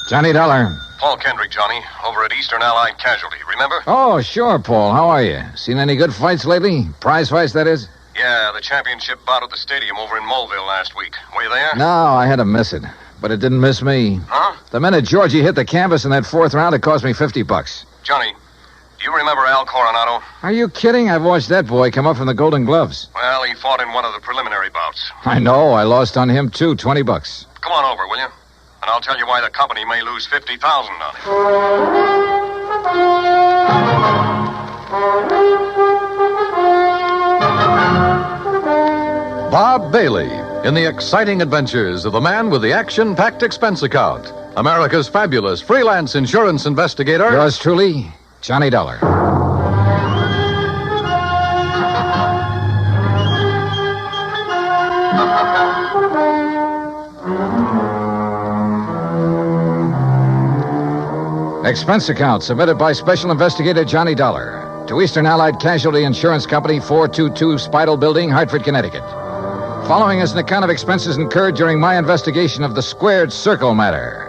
Johnny Dollar. Paul Kendrick, Johnny, over at Eastern Allied Casualty, remember? Oh, sure, Paul. How are you? Seen any good fights lately? Prize fights, that is? Yeah, the championship bout at the stadium over in Mulville last week. Were you there? No, I had to miss it. But it didn't miss me. Huh? The minute Georgie hit the canvas in that fourth round, it cost me $50. Johnny, do you remember Al Coronado? Are you kidding? I've watched that boy come up from the Golden Gloves. Well, he fought in one of the preliminary bouts. I know. I lost on him, too. $20. Come on over, will you? And I'll tell you why the company may lose $50,000 on it. Bob Bailey in the exciting adventures of the man with the action-packed expense account. America's fabulous freelance insurance investigator. Yours truly, Johnny Dollar. Expense account submitted by Special Investigator Johnny Dollar to Eastern Allied Casualty Insurance Company, 422 Spidal Building, Hartford, Connecticut. Following is an account of expenses incurred during my investigation of the Squared Circle matter.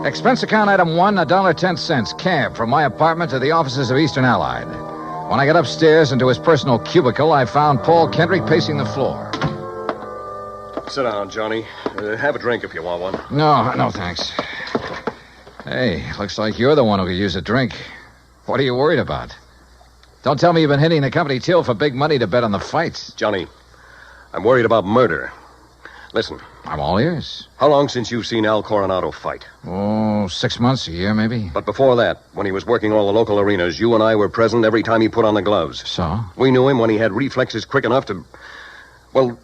Expense account item 1, $1.10, cab from my apartment to the offices of Eastern Allied. When I got upstairs into his personal cubicle, I found Paul Kendrick pacing the floor. Sit down, Johnny. Have a drink if you want one. No, thanks. Hey, looks like you're the one who could use a drink. What are you worried about? Don't tell me you've been hitting the company till for big money to bet on the fights. Johnny, I'm worried about murder. Listen. I'm all ears. How long since you've seen Al Coronado fight? Oh, 6 months, a year, maybe. But before that, when he was working all the local arenas, you and I were present every time he put on the gloves. So? We knew him when he had reflexes quick enough to... Well,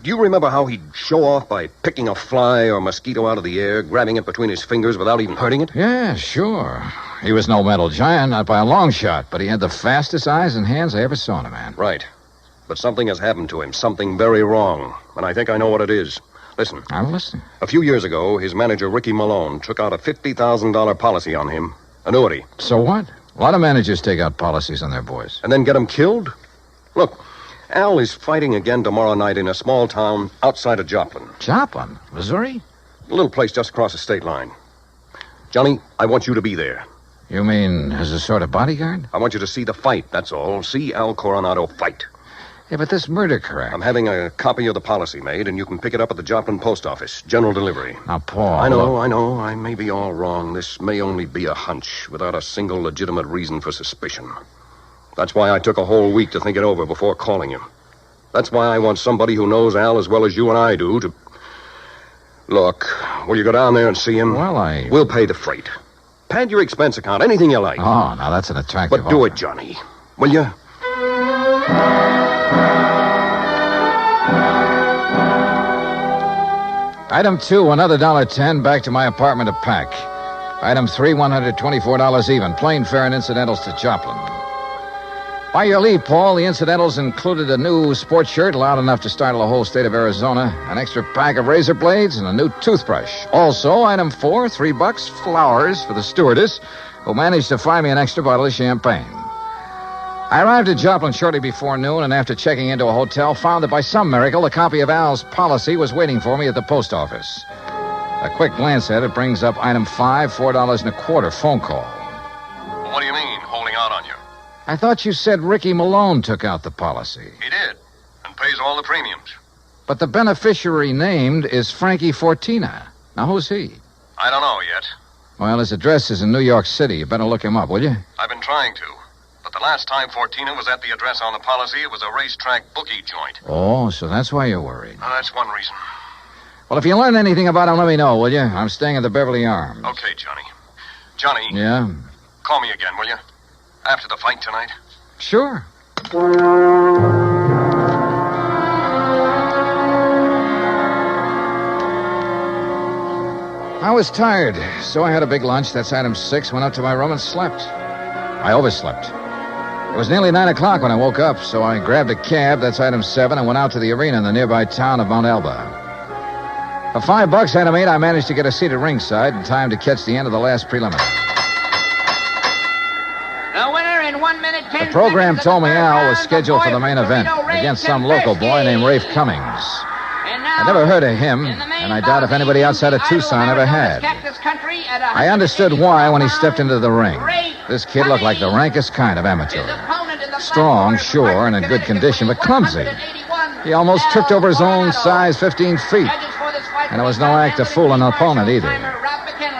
do you remember how he'd show off by picking a fly or mosquito out of the air, grabbing it between his fingers without even hurting it? Yeah, sure. He was no mental giant, not by a long shot, but he had the fastest eyes and hands I ever saw in a man. Right. But something has happened to him, something very wrong, and I think I know what it is. Listen. I'm listening. A few years ago, his manager, Ricky Malone, took out a $50,000 policy on him. Annuity. So what? A lot of managers take out policies on their boys. And then get him killed? Look, Al is fighting again tomorrow night in a small town outside of Joplin. Joplin? Missouri? A little place just across the state line. Johnny, I want you to be there. You mean as a sort of bodyguard? I want you to see the fight, that's all. See Al Coronado fight. Yeah, but this murder crap. I'm having a copy of the policy made, and you can pick it up at the Joplin post office. General delivery. Now, Paul... I know. I may be all wrong. This may only be a hunch, without a single legitimate reason for suspicion. That's why I took a whole week to think it over before calling you. That's why I want somebody who knows Al as well as you and I do to... Look, will you go down there and see him? Well, We'll pay the freight. Pad your expense account, anything you like. Oh, now that's an attractive But do offer. it, Johnny. Will you? Item 2, another $1.10 back to my apartment to pack. Item 3, $124 even. Plane fare and incidentals to Joplin. By your leave, Paul, the incidentals included a new sports shirt loud enough to startle the whole state of Arizona, an extra pack of razor blades, and a new toothbrush. Also, item 4, $3, flowers for the stewardess, who managed to find me an extra bottle of champagne. I arrived at Joplin shortly before noon, and after checking into a hotel, found that by some miracle, a copy of Al's policy was waiting for me at the post office. A quick glance at it brings up item 5, $4.25 phone call. What do you mean, holding out on you? I thought you said Ricky Malone took out the policy. He did, and pays all the premiums. But the beneficiary named is Frankie Fortina. Now, who's he? I don't know yet. Well, his address is in New York City. You better look him up, will you? I've been trying to. But the last time Fortina was at the address on the policy, it was a racetrack bookie joint. Oh, so that's why you're worried. That's one reason. Well, if you learn anything about him, let me know, will you? I'm staying at the Beverly Arms. Okay, Johnny. Johnny. Yeah? Call me again, will you? After the fight tonight. Sure. I was tired, so I had a big lunch. That's item 6. Went up to my room and slept. I overslept. It was nearly 9 o'clock when I woke up, so I grabbed a cab. That's item 7, and went out to the arena in the nearby town of Mount Alba. For $5, item 8, I managed to get a seat at ringside in time to catch the end of the last preliminary. The winner in 1 minute, 10 The program seconds told me of the Al third was round, scheduled the for the boy main from event Torino, Ray against some Kempesky. local boy named Rafe Cummings. And now I never heard of him, and I doubt if anybody outside of Tucson ever had. I understood why when he stepped into the ring. This kid looked like the rankest kind of amateur. Strong, sure, and in good condition, but clumsy. He almost tripped over his own size 15 feet. And it was no act of fooling an opponent either.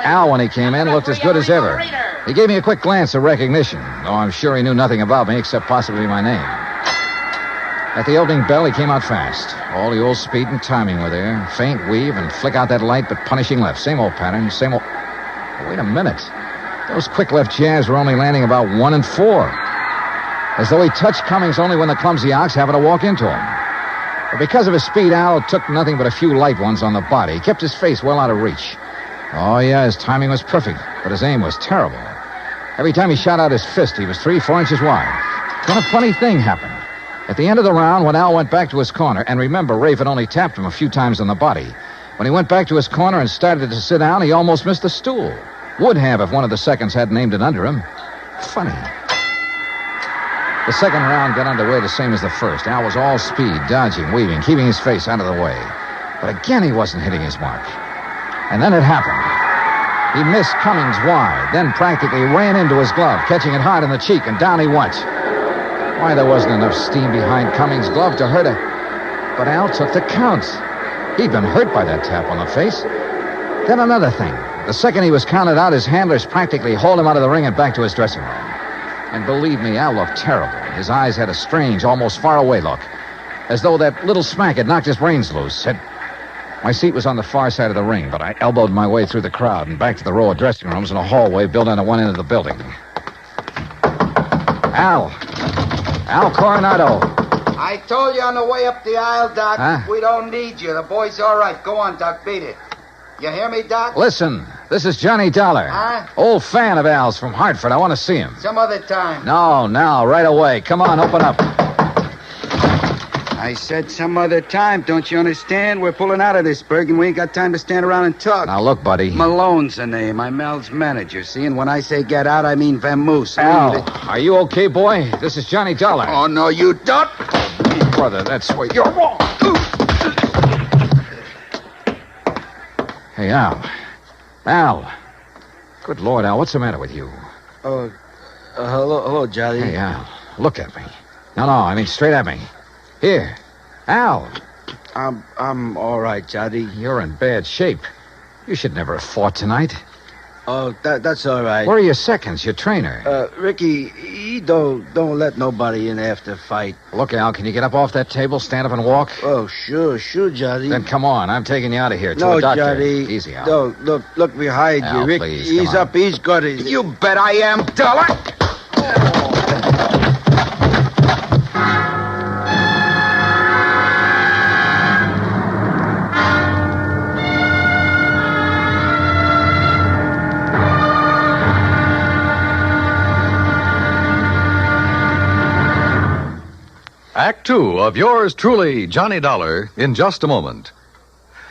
Al, when he came in, looked as good as ever. He gave me a quick glance of recognition, though I'm sure he knew nothing about me except possibly my name. At the opening bell, he came out fast. All the old speed and timing were there. Faint weave and flick out that light, but punishing left. Same old pattern, same old... Wait a minute. Those quick left jabs were only landing about 1 and 4. As though he touched Cummings only when the clumsy ox happened to walk into him. But because of his speed, Al took nothing but a few light ones on the body. He kept his face well out of reach. Oh, yeah, his timing was perfect, but his aim was terrible. Every time he shot out his fist, he was 3-4 inches wide. Then a funny thing happened. At the end of the round, when Al went back to his corner, and remember, Rafe had only tapped him a few times on the body. When he went back to his corner and started to sit down, he almost missed the stool. Would have if one of the seconds hadn't aimed it under him. Funny. The second round got underway the same as the first. Al was all speed, dodging, weaving, keeping his face out of the way. But again, he wasn't hitting his mark. And then it happened. He missed Cummings wide, then practically ran into his glove, catching it hard in the cheek, and down he went. Why, there wasn't enough steam behind Cummings' glove to hurt it. But Al took the count. He'd been hurt by that tap on the face. Then another thing. The second he was counted out, his handlers practically hauled him out of the ring and back to his dressing room. And believe me, Al looked terrible. His eyes had a strange, almost far-away look, as though that little smack had knocked his brains loose. My seat was on the far side of the ring, but I elbowed my way through the crowd and back to the row of dressing rooms and a hallway built on one end of the building. Al Coronado. I told you on the way up the aisle, Doc. Huh? We don't need you. The boy's all right. Go on, Doc. Beat it. You hear me, Doc? Listen, this is Johnny Dollar. Huh? Old fan of Al's from Hartford. I want to see him. Some other time. No, now, right away. Come on, open up. I said some other time. Don't you understand? We're pulling out of this, Berg, and we ain't got time to stand around and talk. Now, look, buddy. Malone's the name. I'm Al's manager, see? And when I say get out, I mean vamoose. Al, are you okay, boy? This is Johnny Dollar. Oh, no, you don't. Brother, that's where you're wrong. Hey, Al. Al. Good Lord, Al, what's the matter with you? Hello, Johnny. Hey, Al, look at me. No, I mean straight at me. Here. Al. I'm all right, Johnny. You're in bad shape. You should never have fought tonight. Oh, that's all right. Where are your seconds, your trainer? Ricky, he don't let nobody in after fight. Look, Al, can you get up off that table, stand up and walk? Oh, sure, Johnny. Then come on, I'm taking you out of here to No, a doctor. Johnny. Easy, Al. No, look behind Al, you, Rick. please, He's come on. up, he's good. You bet I am, Dollar. Act Two of yours truly, Johnny Dollar, in just a moment.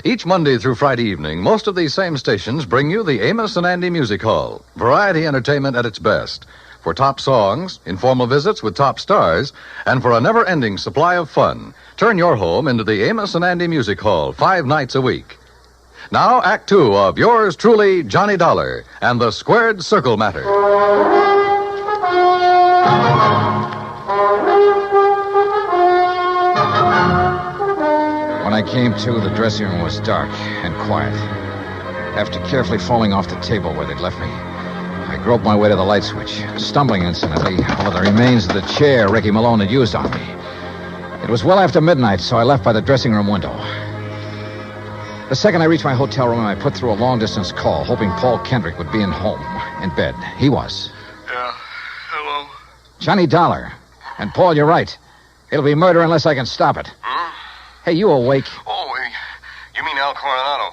Each Monday through Friday evening, most of these same stations bring you the Amos and Andy Music Hall. Variety entertainment at its best. For top songs, informal visits with top stars, and for a never-ending supply of fun, turn your home into the Amos and Andy Music Hall 5 nights a week. Now, Act Two of yours truly, Johnny Dollar, and the Squared Circle Matter. When I came to, the dressing room was dark and quiet. After carefully falling off the table where they'd left me, I groped my way to the light switch, stumbling incidentally over the remains of the chair Ricky Malone had used on me. It was well after midnight, so I left by the dressing room window. The second I reached my hotel room, I put through a long-distance call, hoping Paul Kendrick would be in bed. He was. Yeah, hello. Johnny Dollar. And, Paul, you're right. It'll be murder unless I can stop it. Hey, you awake? Oh, you mean Al Coronado.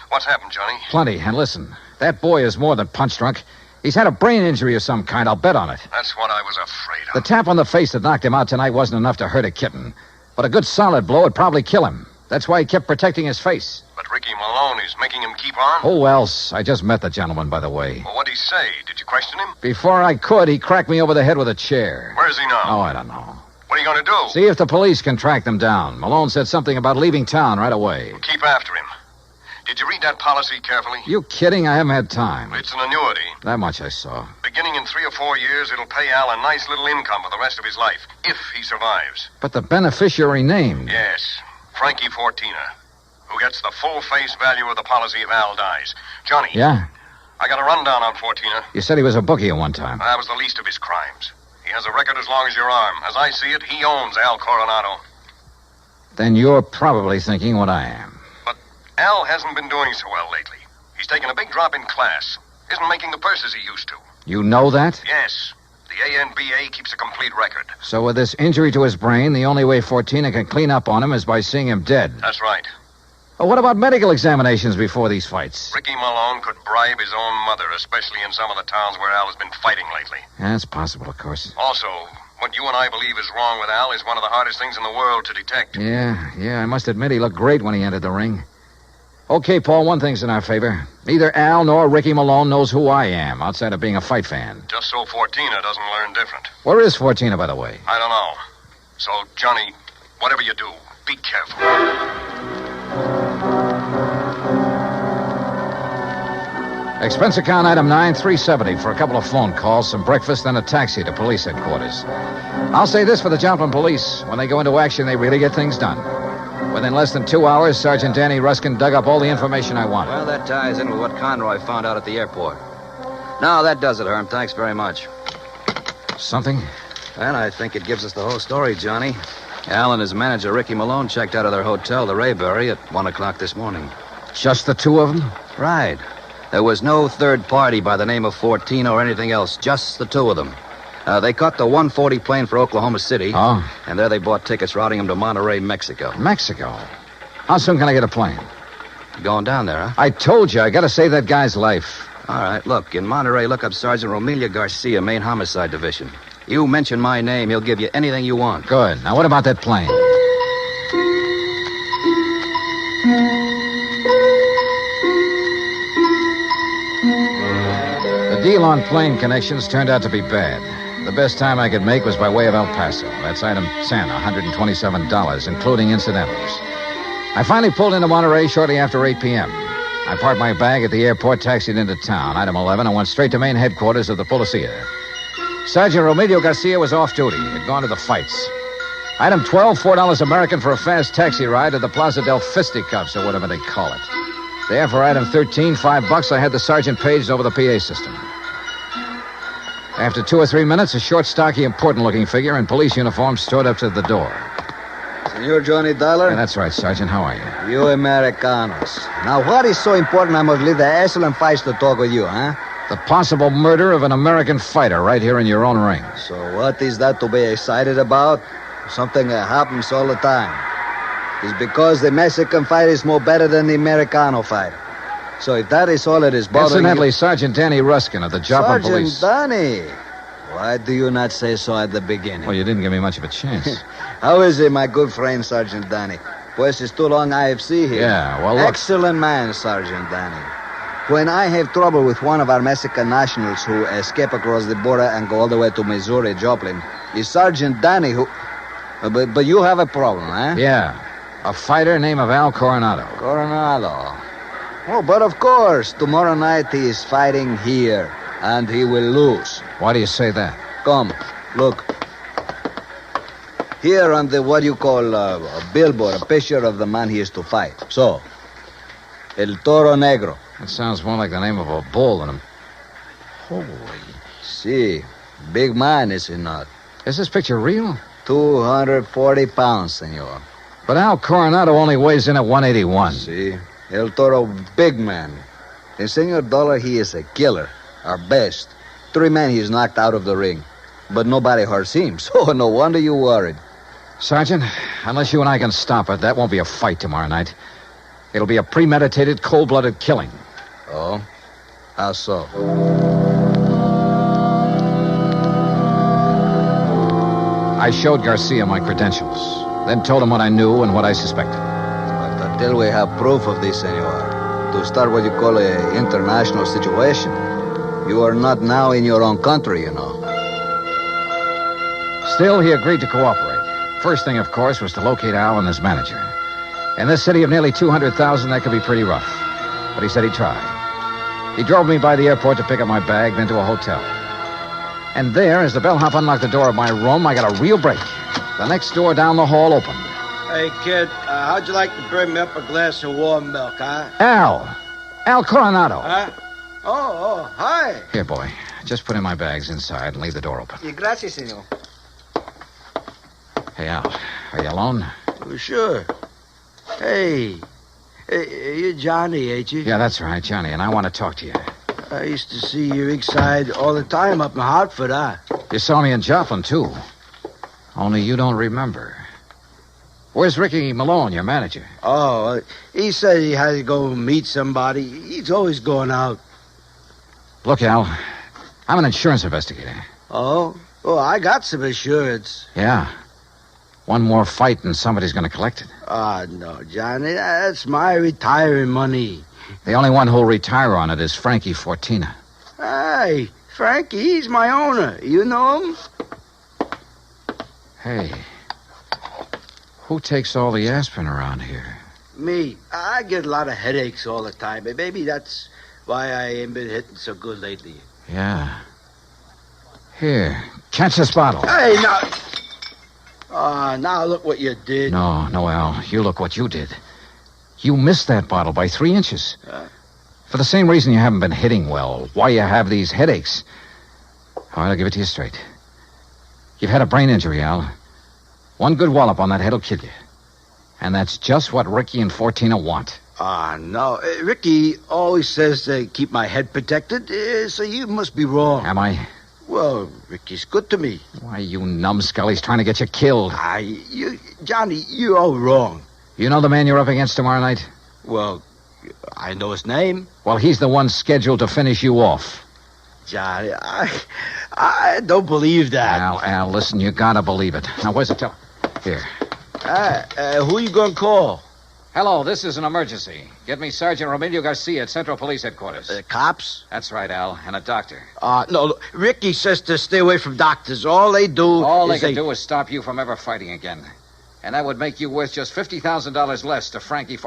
What's happened, Johnny? Plenty. And listen, that boy is more than punch-drunk. He's had a brain injury of some kind. I'll bet on it. That's what I was afraid of. The tap on the face that knocked him out tonight wasn't enough to hurt a kitten. But a good solid blow would probably kill him. That's why he kept protecting his face. But Ricky Malone is making him keep on? Who else? I just met the gentleman, by the way. Well, what'd he say? Did you question him? Before I could, he cracked me over the head with a chair. Where is he now? Oh, I don't know. What What are you going to do? See if the police can track them down. Malone said something about leaving town right away. Keep after him. Did you read that policy carefully? You kidding? I haven't had time. It's an annuity. That much I saw. Beginning in 3 or 4 years, it'll pay Al a nice little income for the rest of his life, if he survives. But the beneficiary named. Yes, Frankie Fortina, who gets the full face value of the policy if Al dies. Johnny. Yeah? I got a rundown on Fortina. You said he was a bookie at one time. That was the least of his crimes. He has a record as long as your arm. As I see it, he owns Al Coronado. Then you're probably thinking what I am. But Al hasn't been doing so well lately. He's taken a big drop in class. Isn't making the purses he used to. You know that? Yes. The ANBA keeps a complete record. So with this injury to his brain, the only way Fortina can clean up on him is by seeing him dead. That's right. Well, what about medical examinations before these fights? Ricky Malone could bribe his own mother, especially in some of the towns where Al has been fighting lately. Yeah, that's possible, of course. Also, what you and I believe is wrong with Al is one of the hardest things in the world to detect. Yeah, I must admit he looked great when he entered the ring. Okay, Paul, one thing's in our favor. Neither Al nor Ricky Malone knows who I am, outside of being a fight fan. Just so Fortina doesn't learn different. Where is Fortina, by the way? I don't know. So, Johnny, whatever you do, be careful. Expense account item 9, $370 for a couple of phone calls, some breakfast, then a taxi to police headquarters. I'll say this for the Joplin police. When they go into action, they really get things done. Within less than 2 hours, Sergeant Danny Ruskin dug up all the information I wanted. Well, that ties in with what Conroy found out at the airport. No, that does it, Herm. Thanks very much. Something? And I think it gives us the whole story, Johnny. Al and his manager, Ricky Malone, checked out of their hotel, the Rayberry, at 1 o'clock this morning. Just the two of them? Right. There was no third party by the name of Fortina or anything else, just the two of them. They caught the 140 plane for Oklahoma City. Oh? And there they bought tickets routing them to Monterey, Mexico. Mexico? How soon can I get a plane? Going down there, huh? I told you, I gotta save that guy's life. All right, look, in Monterey, look up Sergeant Romelia Garcia, Main Homicide Division. You mention my name, he'll give you anything you want. Good. Now, what about that plane? The deal on plane connections turned out to be bad. The best time I could make was by way of El Paso. That's item 10, $127, including incidentals. I finally pulled into Monterey shortly after 8 p.m. I parked my bag at the airport, taxied into town, item 11, and went straight to main headquarters of the Policia. Sergeant Romelio Garcia was off duty. He'd gone to the fights. Item 12, $4 American for a fast taxi ride to the Plaza del Fisticuffs, or whatever they call it. There, for item 13, $5, I had the sergeant paged over the PA system. After 2 or 3 minutes, a short, stocky, important-looking figure in police uniform strode up to the door. Senor Johnny Dollar? Yeah, that's right, Sergeant. How are you? You Americanos. Now, what is so important I must leave the excellent fights to talk with you, huh? The possible murder of an American fighter right here in your own ring. So what is that to be excited about? Something that happens all the time. It's because the Mexican fight is more better than the Americano fight. So if that is all it is bothering Incidentally, you... Sergeant Danny Ruskin of the Joplin Police. Sergeant Danny. Why do you not say so at the beginning? Well, you didn't give me much of a chance. How is it, my good friend, Sergeant Danny? Pues it's too long IFC here. Yeah, well, look. Excellent man, Sergeant Danny. When I have trouble with one of our Mexican nationals who escape across the border and go all the way to Missouri, Joplin, it's Sergeant Danny who... But you have a problem, huh? Yeah. A fighter named of Al Coronado. Coronado. Oh, but of course, tomorrow night he is fighting here, and he will lose. Why do you say that? Come, look. Here on the, what you call, a billboard, a picture of the man he is to fight. So, El Toro Negro. That sounds more like the name of a bull than a... Holy... See, big man, is he not? Is this picture real? 240 pounds, senor. But Al Coronado only weighs in at 181. See, El Toro, big man. And Senor Dollar, he is a killer. Our best. 3 men he's knocked out of the ring. But nobody hurts him, so no wonder you worried. Sergeant, unless you and I can stop it, that won't be a fight tomorrow night. It'll be a premeditated, cold-blooded killing. Oh? How so? I showed Garcia my credentials, then told him what I knew and what I suspected. But until we have proof of this, senor, to start what you call an international situation, you are not now in your own country, you know. Still, he agreed to cooperate. First thing, of course, was to locate Al and his manager. In this city of nearly 200,000, that could be pretty rough. But he said he'd try. He drove me by the airport to pick up my bag, then to a hotel. And there, as the bellhop unlocked the door of my room, I got a real break. The next door down the hall opened. Hey, kid, how'd you like to bring me up a glass of warm milk, huh? Al Coronado. Huh? Oh, hi. Here, boy. Just put in my bags inside and leave the door open. Gracias, senor. Hey, Al, are you alone? Oh, sure. Hey, you're Johnny, ain't you? Yeah, that's right, Johnny, and I want to talk to you. I used to see your rig side all the time up in Hartford, huh? You saw me in Joplin, too. Only you don't remember. Where's Ricky Malone, your manager? Oh, he said he had to go meet somebody. He's always going out. Look, Al, I'm an insurance investigator. Oh, I got some insurance. Yeah. One more fight and somebody's going to collect it. No, Johnny, that's my retiring money. The only one who'll retire on it is Frankie Fortina. Hey, Frankie, he's my owner. You know him? Hey, who takes all the aspirin around here? Me. I get a lot of headaches all the time. Maybe that's why I ain't been hitting so good lately. Yeah. Here, catch this bottle. Hey, now... now look what you did. No, Al, you look what you did. You missed that bottle by 3 inches. For the same reason you haven't been hitting well. Why you have these headaches. All right, I'll give it to you straight. You've had a brain injury, Al. One good wallop on that head will kill you. And that's just what Ricky and Fortina want. No. Ricky always says to keep my head protected, so you must be wrong. Am I? Well, Ricky's good to me. Why, you numbskull, he's trying to get you killed. Johnny, you're all wrong. You know the man you're up against tomorrow night? Well, I know his name. Well, he's the one scheduled to finish you off. Johnny, I don't believe that. Al, listen, you gotta believe it. Now, where's the telephone? Here. Who you gonna call? Hello, this is an emergency. Get me Sergeant Romilio Garcia at Central Police Headquarters. Cops? That's right, Al, and a doctor. No, Ricky says to stay away from doctors. All they can do is stop you from ever fighting again. And that would make you worth just $50,000 less to Frankie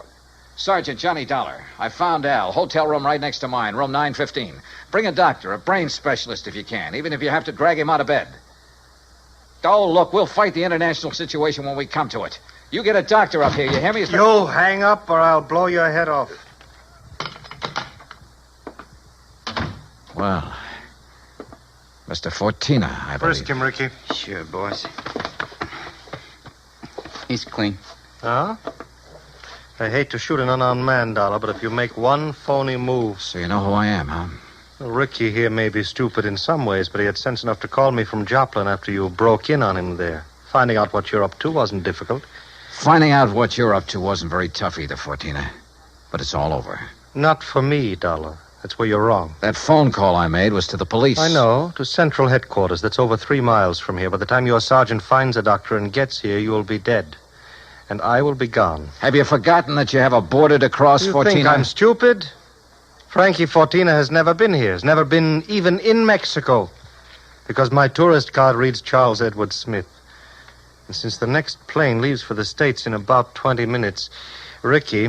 Sergeant Johnny Dollar. I found Al. Hotel room right next to mine, room 915. Bring a doctor, a brain specialist if you can, even if you have to drag him out of bed. Oh, look, we'll fight the international situation when we come to it. You get a doctor up here, you hear me? You hang up or I'll blow your head off. Well, Mr. Fortina, I believe. Frisk him, Ricky. Sure, boss. He's clean. Huh? I hate to shoot an unarmed man, Dollar, but if you make one phony move... So you know who I am, huh? Well, Ricky here may be stupid in some ways, but he had sense enough to call me from Joplin after you broke in on him there. Finding out what you're up to wasn't difficult. Finding out what you're up to wasn't very tough either, Fortina. But it's all over. Not for me, Dollar. That's where you're wrong. That phone call I made was to the police. I know, to Central Headquarters. That's over 3 miles from here. By the time your sergeant finds a doctor and gets here, you will be dead. And I will be gone. Have you forgotten that you have a border to cross, You Fortina? think I'm stupid? Frankie Fortina has never been here. Has never been even in Mexico. Because my tourist card reads Charles Edward Smith. And since the next plane leaves for the States in about 20 minutes, Ricky...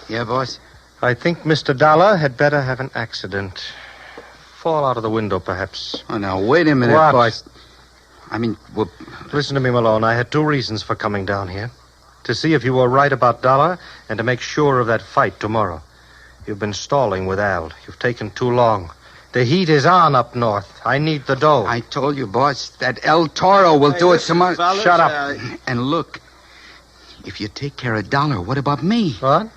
Yeah, boss? I think Mr. Dollar had better have an accident. Fall out of the window, perhaps. Oh, now, wait a minute, What? boss. I mean, well... Listen to me, Malone. I had 2 reasons for coming down here. To see if you were right about Dollar and to make sure of that fight tomorrow. You've been stalling with Al. You've taken too long. The heat is on up north. I need the dough. I told you, boss, that El Toro will do it tomorrow. Fellas, Shut up. And look, if you take care of Dollar, what about me? What?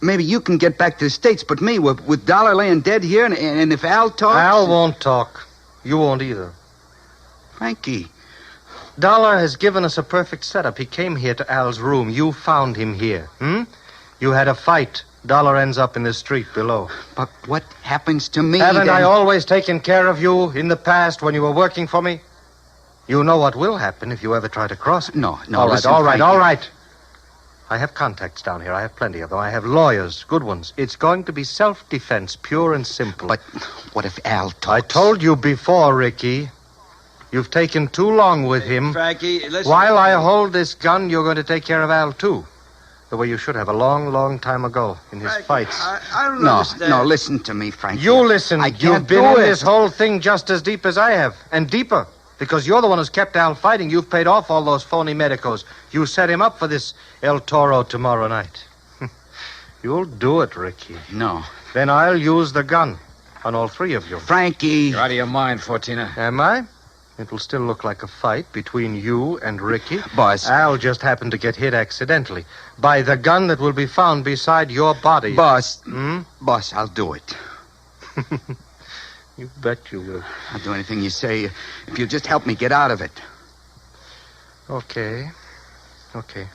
Maybe you can get back to the States, but me, with Dollar laying dead here, and if Al talks... Al won't talk. You won't either. Frankie. Dollar has given us a perfect setup. He came here to Al's room. You found him here. You had a fight. Dollar ends up in the street below. But what happens to me Haven't then? I always taken care of you in the past when you were working for me? You know what will happen if you ever try to cross it. No, All right, listen, all right, Frankie. all right. I have contacts down here. I have plenty of them. I have lawyers, good ones. It's going to be self-defense, pure and simple. But what if Al talks? I told you before, Ricky. You've taken too long with him. Frankie, listen. While I hold this gun, you're going to take care of Al, too. The way you should have a long, long time ago in his fights. I don't understand. No, listen to me, Frankie. You listen. I can't You've been do in it. this whole thing just as deep as I have, and deeper. Because you're the one who's kept Al fighting. You've paid off all those phony medicos. You set him up for this El Toro tomorrow night. You'll do it, Ricky. No. Then I'll use the gun on all three of you. Frankie. You're out of your mind, Fortina. Am I? It'll still look like a fight between you and Ricky. Boss. Al just happened to get hit accidentally by the gun that will be found beside your body. Boss. Hmm? Boss, I'll do it. You bet you will. I'll do anything you say if you'll just help me get out of it. Okay.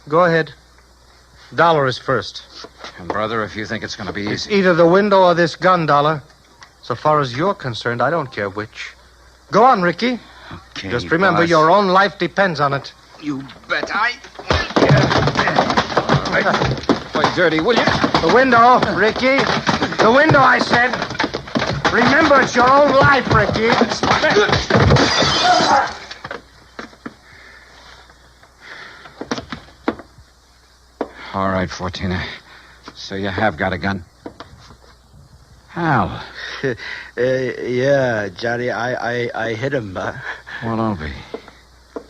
Go ahead. Dollar is first. And, brother, if you think it's going to be It's easy. either the window or this gun, Dollar. So far as you're concerned, I don't care which. Go on, Ricky. Okay, Just remember, boss. your own life depends on it. You bet I... Play dirty, will you? The window, Ricky. The window, I said. Remember, it's your own life, Ricky. All right, Fortina. So you have got a gun? Al. Yeah, Johnny, I hit him. Well, don't be.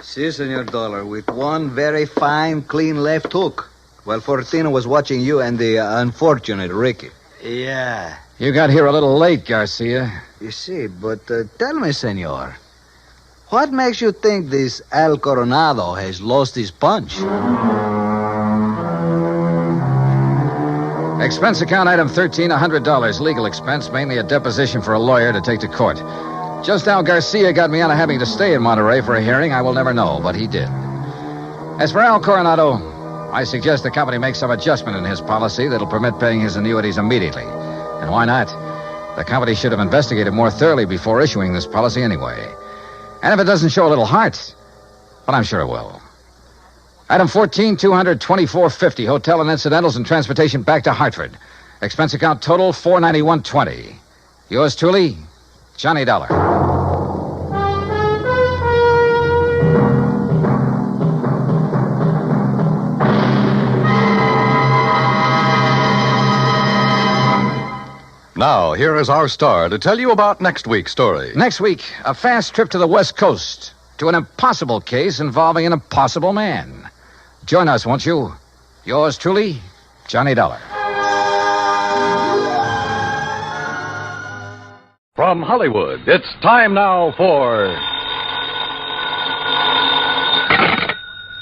Si, Senor Dollar, with one very fine, clean left hook. While Fortina was watching you and the unfortunate Ricky. Yeah. You got here a little late, Garcia. You see, but tell me, Senor, what makes you think this Al Coronado has lost his punch? Expense account item 13, $100. Legal expense, mainly a deposition for a lawyer to take to court. Just how Garcia got me out of having to stay in Monterey for a hearing, I will never know, but he did. As for Al Coronado, I suggest the company make some adjustment in his policy that'll permit paying his annuities immediately. And why not? The company should have investigated more thoroughly before issuing this policy anyway. And if it doesn't show a little heart, well, I'm sure it will. Item 14, $224.50. Hotel and incidentals and transportation back to Hartford. Expense account total, $491.20. Yours truly, Johnny Dollar. Now, here is our star to tell you about next week's story. Next week, a fast trip to the West Coast to an impossible case involving an impossible man. Join us, won't you? Yours truly, Johnny Dollar. From Hollywood, it's time now for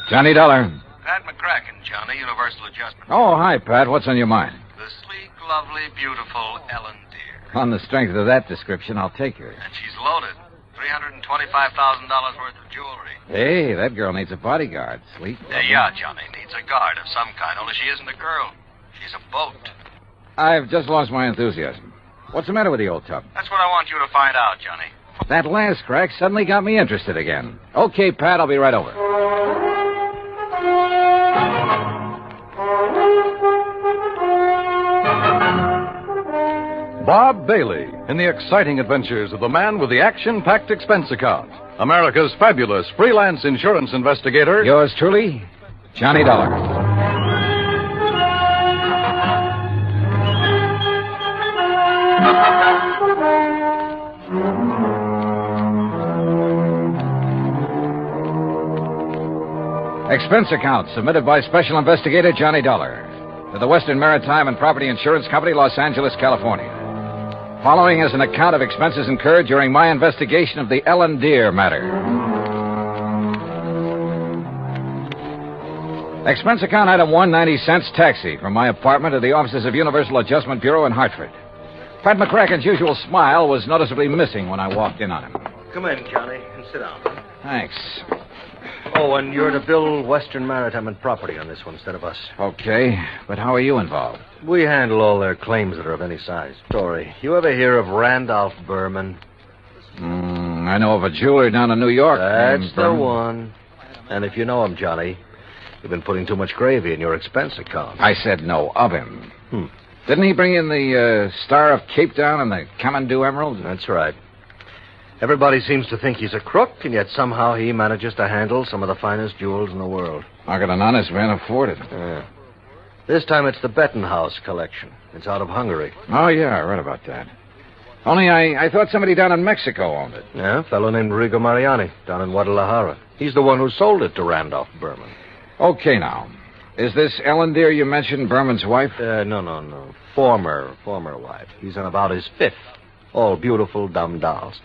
Johnny Dollar. Pat McCracken, Johnny, Universal Adjustment. Oh, hi, Pat. What's on your mind? The sleek, lovely, beautiful Ellen Deere. On the strength of that description, I'll take her. And she's loaded. $325,000 worth of jewelry. Hey, that girl needs a bodyguard. Sweet. Yeah, Johnny, needs a guard of some kind, only she isn't a girl. She's a boat. I've just lost my enthusiasm. What's the matter with the old tub? That's what I want you to find out, Johnny. That last crack suddenly got me interested again. Okay, Pat, I'll be right over. Bob Bailey in the exciting adventures of the man with the action-packed expense account. America's fabulous freelance insurance investigator. Yours truly, Johnny Dollar. Expense account submitted by Special Investigator Johnny Dollar to the Western Maritime and Property Insurance Company, Los Angeles, California. Following is an account of expenses incurred during my investigation of the Ellen Deere matter. Expense account item 1, 90 cents taxi from my apartment to the offices of Universal Adjustment Bureau in Hartford. Pat McCracken's usual smile was noticeably missing when I walked in on him. Come in, Johnny, and sit down. Thanks. Oh, and you're to bill Western Maritime and Property on this one instead of us. Okay, but how are you involved? We handle all their claims that are of any size. Story. You ever hear of Randolph Berman? I know of a jeweler down in New York. That's named the Berman. one. And if you know him, Johnny, you've been putting too much gravy in your expense account. I said no of him. Didn't he bring in the Star of Cape Town and the Kathmandu Emeralds? That's right. Everybody seems to think he's a crook, and yet somehow he manages to handle some of the finest jewels in the world. How can an honest man afford it? This time it's the Bettenhouse collection. It's out of Hungary. Oh, yeah, I read about that. Only I thought somebody down in Mexico owned it. Yeah, a fellow named Rigo Mariani, down in Guadalajara. He's the one who sold it to Randolph Berman. Okay, now. Is this Ellen dear you mentioned Berman's wife? No. Former wife. He's on about his 5th. All beautiful, dumb dolls.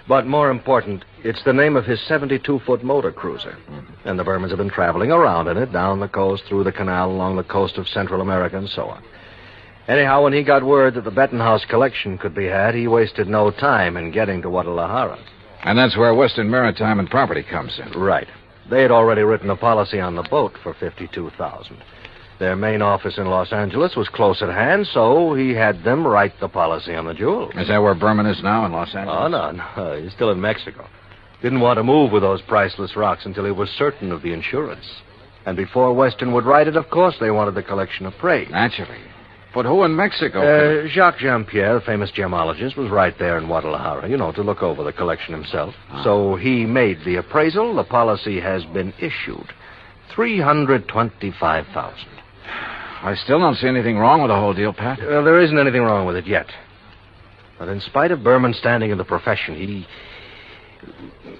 But more important, it's the name of his 72-foot motor cruiser. Mm-hmm. And the Bermans have been traveling around in it, down the coast, through the canal, along the coast of Central America, and so on. Anyhow, when he got word that the Bettenhouse collection could be had, he wasted no time in getting to Guadalajara. And that's where Western Maritime and Property comes in. Right. They had already written a policy on the boat for $52,000. Their main office in Los Angeles was close at hand, so he had them write the policy on the jewels. Is that where Berman is now, in Los Angeles? Oh, no. He's still in Mexico. Didn't want to move with those priceless rocks until he was certain of the insurance. And before Western would write it, of course, they wanted the collection appraised. Naturally. But who in Mexico? Jacques Jean-Pierre, the famous gemologist, was right there in Guadalajara, to look over the collection himself. So he made the appraisal. The policy has been issued. $325,000. I still don't see anything wrong with the whole deal, Pat. Well, there isn't anything wrong with it yet. But in spite of Berman's standing in the profession,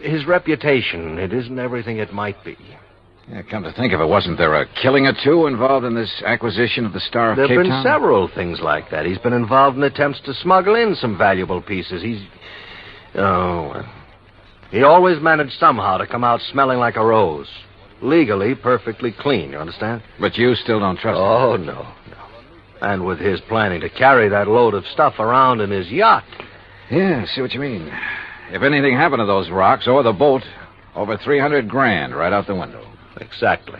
his reputation, it isn't everything it might be. Yeah, come to think of it, wasn't there a killing or two involved in this acquisition of the Star of Cape Town? There have been several things like that. He's been involved in attempts to smuggle in some valuable pieces. He always managed somehow to come out smelling like a rose. Legally, perfectly clean, you understand? But you still don't trust him? Oh, no. And with his planning to carry that load of stuff around in his yacht. Yeah, I see what you mean. If anything happened to those rocks or the boat, over $300,000 right out the window. Exactly.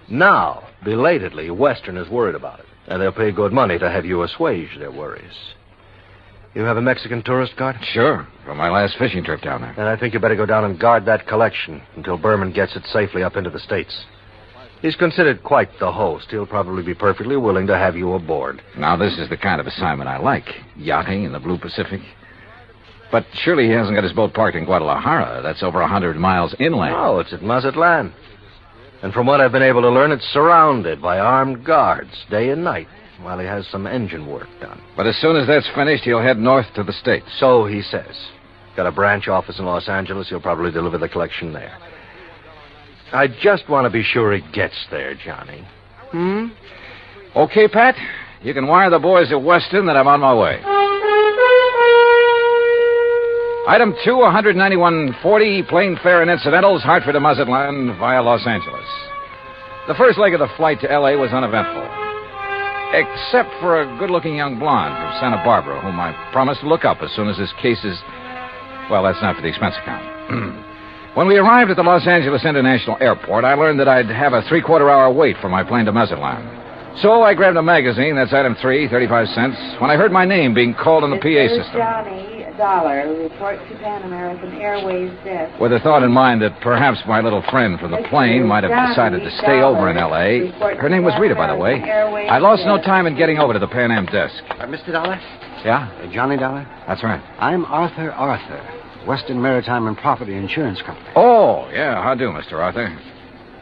Now, belatedly, Western is worried about it. And they'll pay good money to have you assuage their worries. You have a Mexican tourist card? Sure, from my last fishing trip down there. Then I think you better go down and guard that collection until Berman gets it safely up into the States. He's considered quite the host. He'll probably be perfectly willing to have you aboard. Now, this is the kind of assignment I like. Yachting in the Blue Pacific. But surely he hasn't got his boat parked in Guadalajara. That's over 100 miles inland. No, it's at Mazatlan. And from what I've been able to learn, it's surrounded by armed guards day and night while he has some engine work done. But as soon as that's finished, he'll head north to the States. So he says. Got a branch office in Los Angeles. He'll probably deliver the collection there. I just want to be sure he gets there, Johnny. Okay, Pat. You can wire the boys at Weston that I'm on my way. Item 2, 191.40, plane fare and incidentals, Hartford to Mazatlan via Los Angeles. The first leg of the flight to L.A. was uneventful. Except for a good-looking young blonde from Santa Barbara, whom I promised to look up as soon as this case is... Well, that's not for the expense account. When we arrived at the Los Angeles International Airport, I learned that I'd have a three-quarter-hour wait for my plane to Mazatlan. So I grabbed a magazine, that's item 3, 35 cents, when I heard my name being called on the PA system. Johnny Dollar, report to Pan American Airways desk. With the thought in mind that perhaps my little friend from the plane might have decided to stay over in L.A. Her name was Rita, by the way. I lost no time in getting over to the Pan Am desk. Mr. Dollar? Yeah? Johnny Dollar? That's right. I'm Arthur, Western Maritime and Property Insurance Company. Oh, yeah, how do, Mr. Arthur?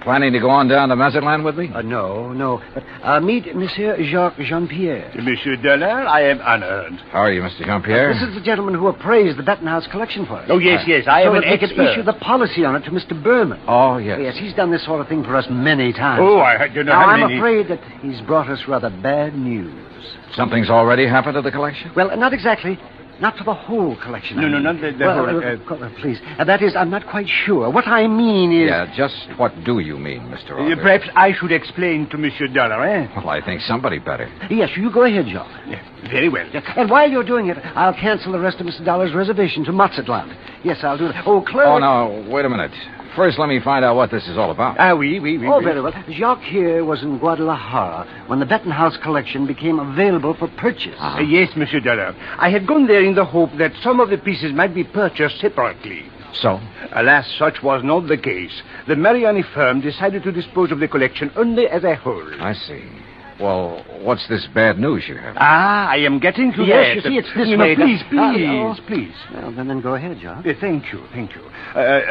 Planning to go on down to Mazatlan with me? No. But meet Monsieur Jacques Jean-Pierre. Monsieur Dollar, I am honored. How are you, Mr. Jean-Pierre? This is the gentleman who appraised the Bettenhouse collection for us. Oh, yes, I am an expert. So that they could issue the policy on it to Mr. Berman. Oh, yes. Yes, he's done this sort of thing for us many times. Oh, I don't know now, how I'm many... afraid that he's brought us rather bad news. Something's already happened to the collection? Well, not exactly. Not for the whole collection. No, not the whole... please. That is, I'm not quite sure. What I mean is... Yeah, just what do you mean, Mr. Arthur? Perhaps I should explain to Monsieur Dollar, eh? Well, I think somebody better. Yes, you go ahead, John. Yeah, very well. And while you're doing it, I'll cancel the rest of Mr. Dollar's reservation to Mazatlan. Yes, I'll do that. Oh, clerk... Oh, no, wait a minute. First, let me find out what this is all about. Oui. Oh, very well. Jacques here was in Guadalajara when the Bettenhouse collection became available for purchase. Yes, Monsieur Dollar. I had gone there in the hope that some of the pieces might be purchased separately. So? Alas, such was not the case. The Mariani firm decided to dispose of the collection only as a whole. I see. Well, what's this bad news you have? Ah, I am getting to Yes, that. you see, it's this No, way. please, Oh. please. Well, then go ahead, John. Thank you.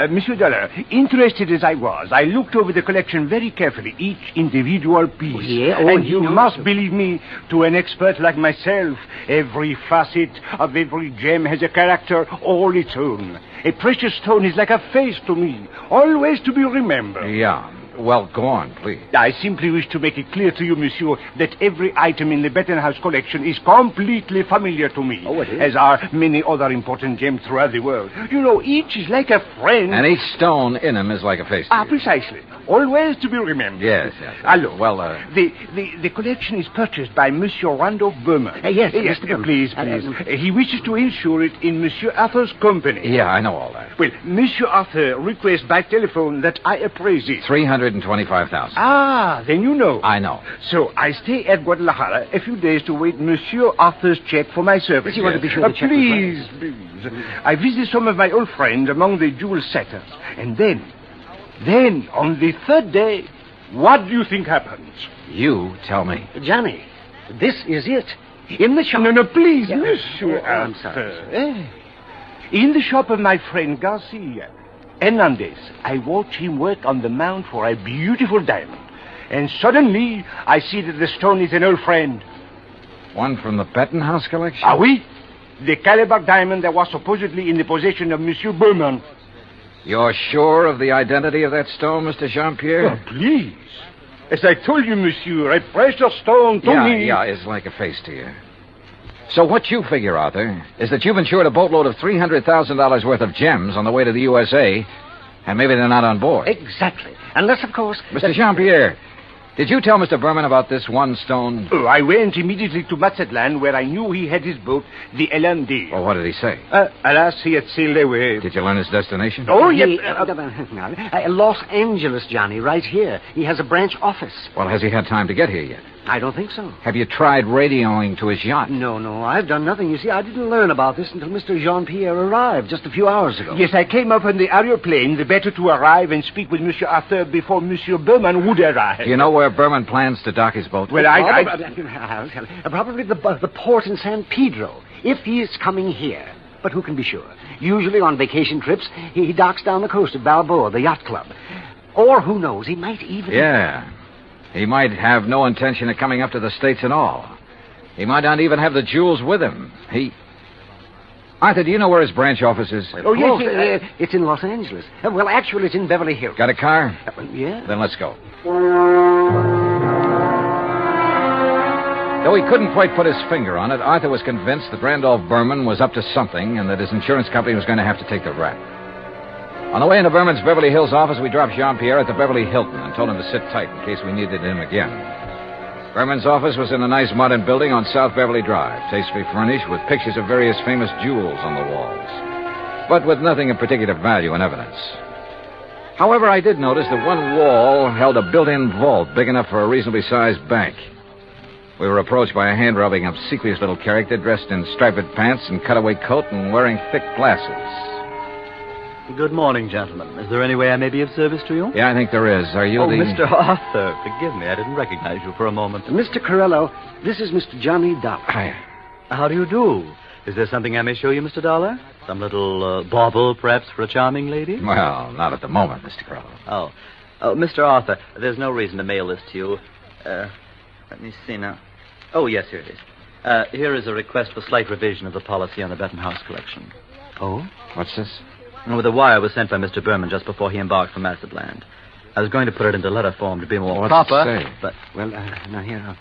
Monsieur Dollar, interested as I was, I looked over the collection very carefully, each individual piece. Oh, yeah? And he you knows must it. believe me, to an expert like myself, every facet of every gem has a character all its own. A precious stone is like a face to me, always to be remembered. Yeah. Well, go on, please. I simply wish to make it clear to you, monsieur, that every item in the Bettenhouse collection is completely familiar to me. Oh, it is? As are many other important gems throughout the world. You know, each is like a friend. And each stone in him is like a face to you. Precisely. Always to be remembered. Yes. Allô. Well, The collection is purchased by Monsieur Randolph Berman. Yes, Mr. Berman. Please. He wishes to insure it in Monsieur Arthur's company. Yeah, I know all that. Well, Monsieur Arthur requests by telephone that I appraise it. $325,000. Ah, then you know. I know. So I stay at Guadalajara a few days to wait Monsieur Arthur's check for my service. You want to be sure the check was Please. I visit some of my old friends among the jewel setters. And then, on the third day, what do you think happens? You tell me. Johnny, this is it. In the shop. No, please, Yeah. Monsieur Oh, I'm sorry, Arthur. In the shop of my friend Garcia Hernandez, I watch him work on the mount for a beautiful diamond. And suddenly, I see that the stone is an old friend. One from the Bettenhouse collection? Ah, oui. The Calabar diamond that was supposedly in the possession of Monsieur Berman. You're sure of the identity of that stone, Mr. Jean-Pierre? Oh, please. As I told you, monsieur, a precious stone to me. Yeah, it's like a face to you. So what you figure, Arthur, is that you've insured a boatload of $300,000 worth of gems on the way to the USA, and maybe they're not on board. Exactly. Unless, of course... Mr. Jean-Pierre, did you tell Mr. Berman about this one stone? Oh, I went immediately to Mazatlan, where I knew he had his boat, the LMD. Well, what did he say? Alas, he had sailed away. Did you learn his destination? Oh, yes. Los Angeles, Johnny, right here. He has a branch office. Well, has he had time to get here yet? I don't think so. Have you tried radioing to his yacht? No, I've done nothing. You see, I didn't learn about this until Mr. Jean-Pierre arrived just a few hours ago. Yes, I came up on the aeroplane, the better to arrive and speak with Monsieur Arthur before Monsieur Berman would arrive. Do you know where Berman plans to dock his boat? Well, I'll tell you. Probably the port in San Pedro, if he is coming here. But who can be sure? Usually on vacation trips, he docks down the coast of Balboa, the yacht club. Or who knows, he might even... Yeah. He might have no intention of coming up to the States at all. He might not even have the jewels with him. Arthur, do you know where his branch office is? Oh, yes, it's in Los Angeles. Well, actually, it's in Beverly Hills. Got a car? Yeah. Then let's go. Though he couldn't quite put his finger on it, Arthur was convinced that Randolph Berman was up to something and that his insurance company was going to have to take the rap. On the way into Berman's Beverly Hills office, we dropped Jean-Pierre at the Beverly Hilton and told him to sit tight in case we needed him again. Berman's office was in a nice modern building on South Beverly Drive, tastefully furnished with pictures of various famous jewels on the walls, but with nothing of particular value in evidence. However, I did notice that one wall held a built-in vault big enough for a reasonably sized bank. We were approached by a hand-rubbing, obsequious little character dressed in striped pants and cutaway coat and wearing thick glasses. Good morning, gentlemen. Is there any way I may be of service to you? Yeah, I think there is. Are you the... Mr. Arthur, forgive me. I didn't recognize you for a moment. Mr. Corello, this is Mr. Johnny Dollar. Hi. How do you do? Is there something I may show you, Mr. Dollar? Some little bauble, perhaps, for a charming lady? Well, not at the moment, Mr. Corello. Oh, Mr. Arthur, there's no reason to mail this to you. Let me see now. Oh, yes, here it is. Here is a request for slight revision of the policy on the Bettenhouse collection. Oh? What's this? Well, the wire was sent by Mr. Berman just before he embarked for Mazatlan. I was going to put it into letter form to be more proper, What's it say? But... Well, now here,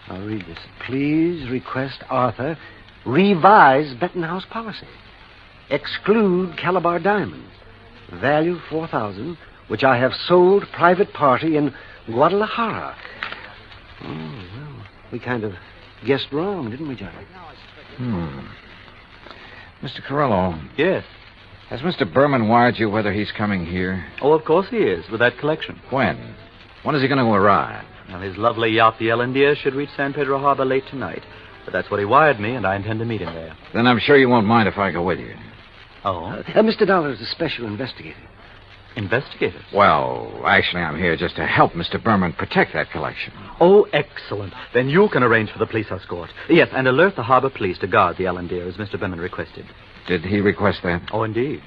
I'll read this. Please request Arthur revise Bettenhouse policy. Exclude Calabar diamond. Value $4,000, which I have sold private party in Guadalajara. Oh, well, we kind of guessed wrong, didn't we, Johnny? Mr. Corello. Yes. Has Mr. Berman wired you whether he's coming here? Oh, of course he is, with that collection. When? When is he going to arrive? Now, his lovely yacht, the India, should reach San Pedro Harbor late tonight. But that's what he wired me, and I intend to meet him there. Then I'm sure you won't mind if I go with you. Oh? Mr. Dollar is a special investigator. Investigators? Well, actually, I'm here just to help Mr. Berman protect that collection. Oh, excellent. Then you can arrange for the police escort. Yes, and alert the harbor police to guard the Ellendeer, as Mr. Berman requested. Did he request that? Oh, indeed.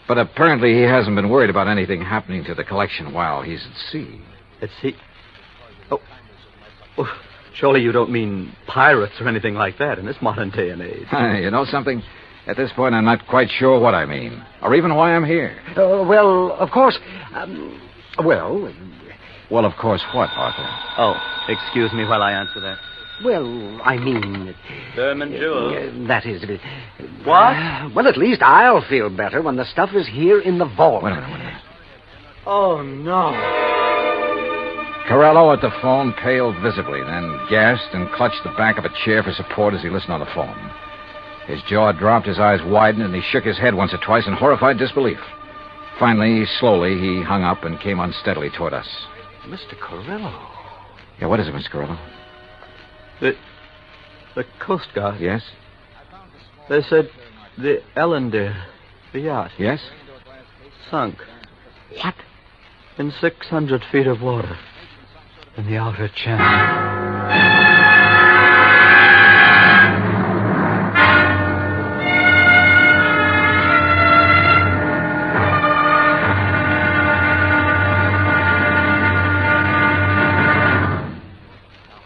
But apparently he hasn't been worried about anything happening to the collection while he's at sea. At sea? Oh, surely you don't mean pirates or anything like that in this modern day and age. You know something? At this point, I'm not quite sure what I mean, or even why I'm here. Well, of course. Well, of course, what, Arthur? Oh, excuse me while I answer that. Well, I mean... Berman Jewels. That is... What? Well, at least I'll feel better when the stuff is here in the vault. Wait a minute. Oh, no. Corello at the phone paled visibly, then gasped and clutched the back of a chair for support as he listened on the phone. His jaw dropped, his eyes widened, and he shook his head once or twice in horrified disbelief. Finally, slowly, he hung up and came unsteadily toward us. Mr. Corello. Yeah, what is it, Mr. Corello? The Coast Guard. Yes? They said the Ellendeer, the yacht. Yes? Sunk. What? In 600 feet of water. In the outer channel.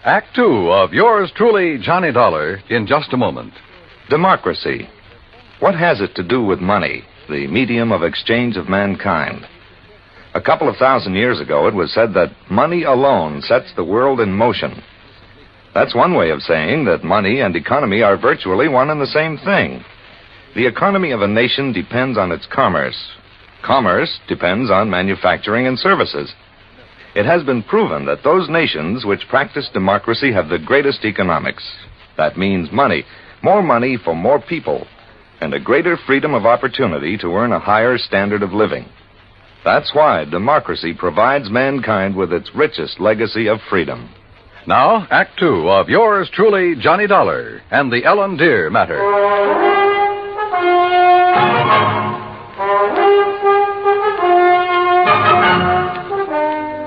Act Two of yours truly, Johnny Dollar, in just a moment. Democracy. What has it to do with money, the medium of exchange of mankind? A couple of thousand years ago, it was said that money alone sets the world in motion. That's one way of saying that money and economy are virtually one and the same thing. The economy of a nation depends on its commerce. Commerce depends on manufacturing and services. It has been proven that those nations which practice democracy have the greatest economics. That means money, more money for more people, and a greater freedom of opportunity to earn a higher standard of living. That's why democracy provides mankind with its richest legacy of freedom. Now, Act Two of yours truly, Johnny Dollar, and the Ellendeer matter.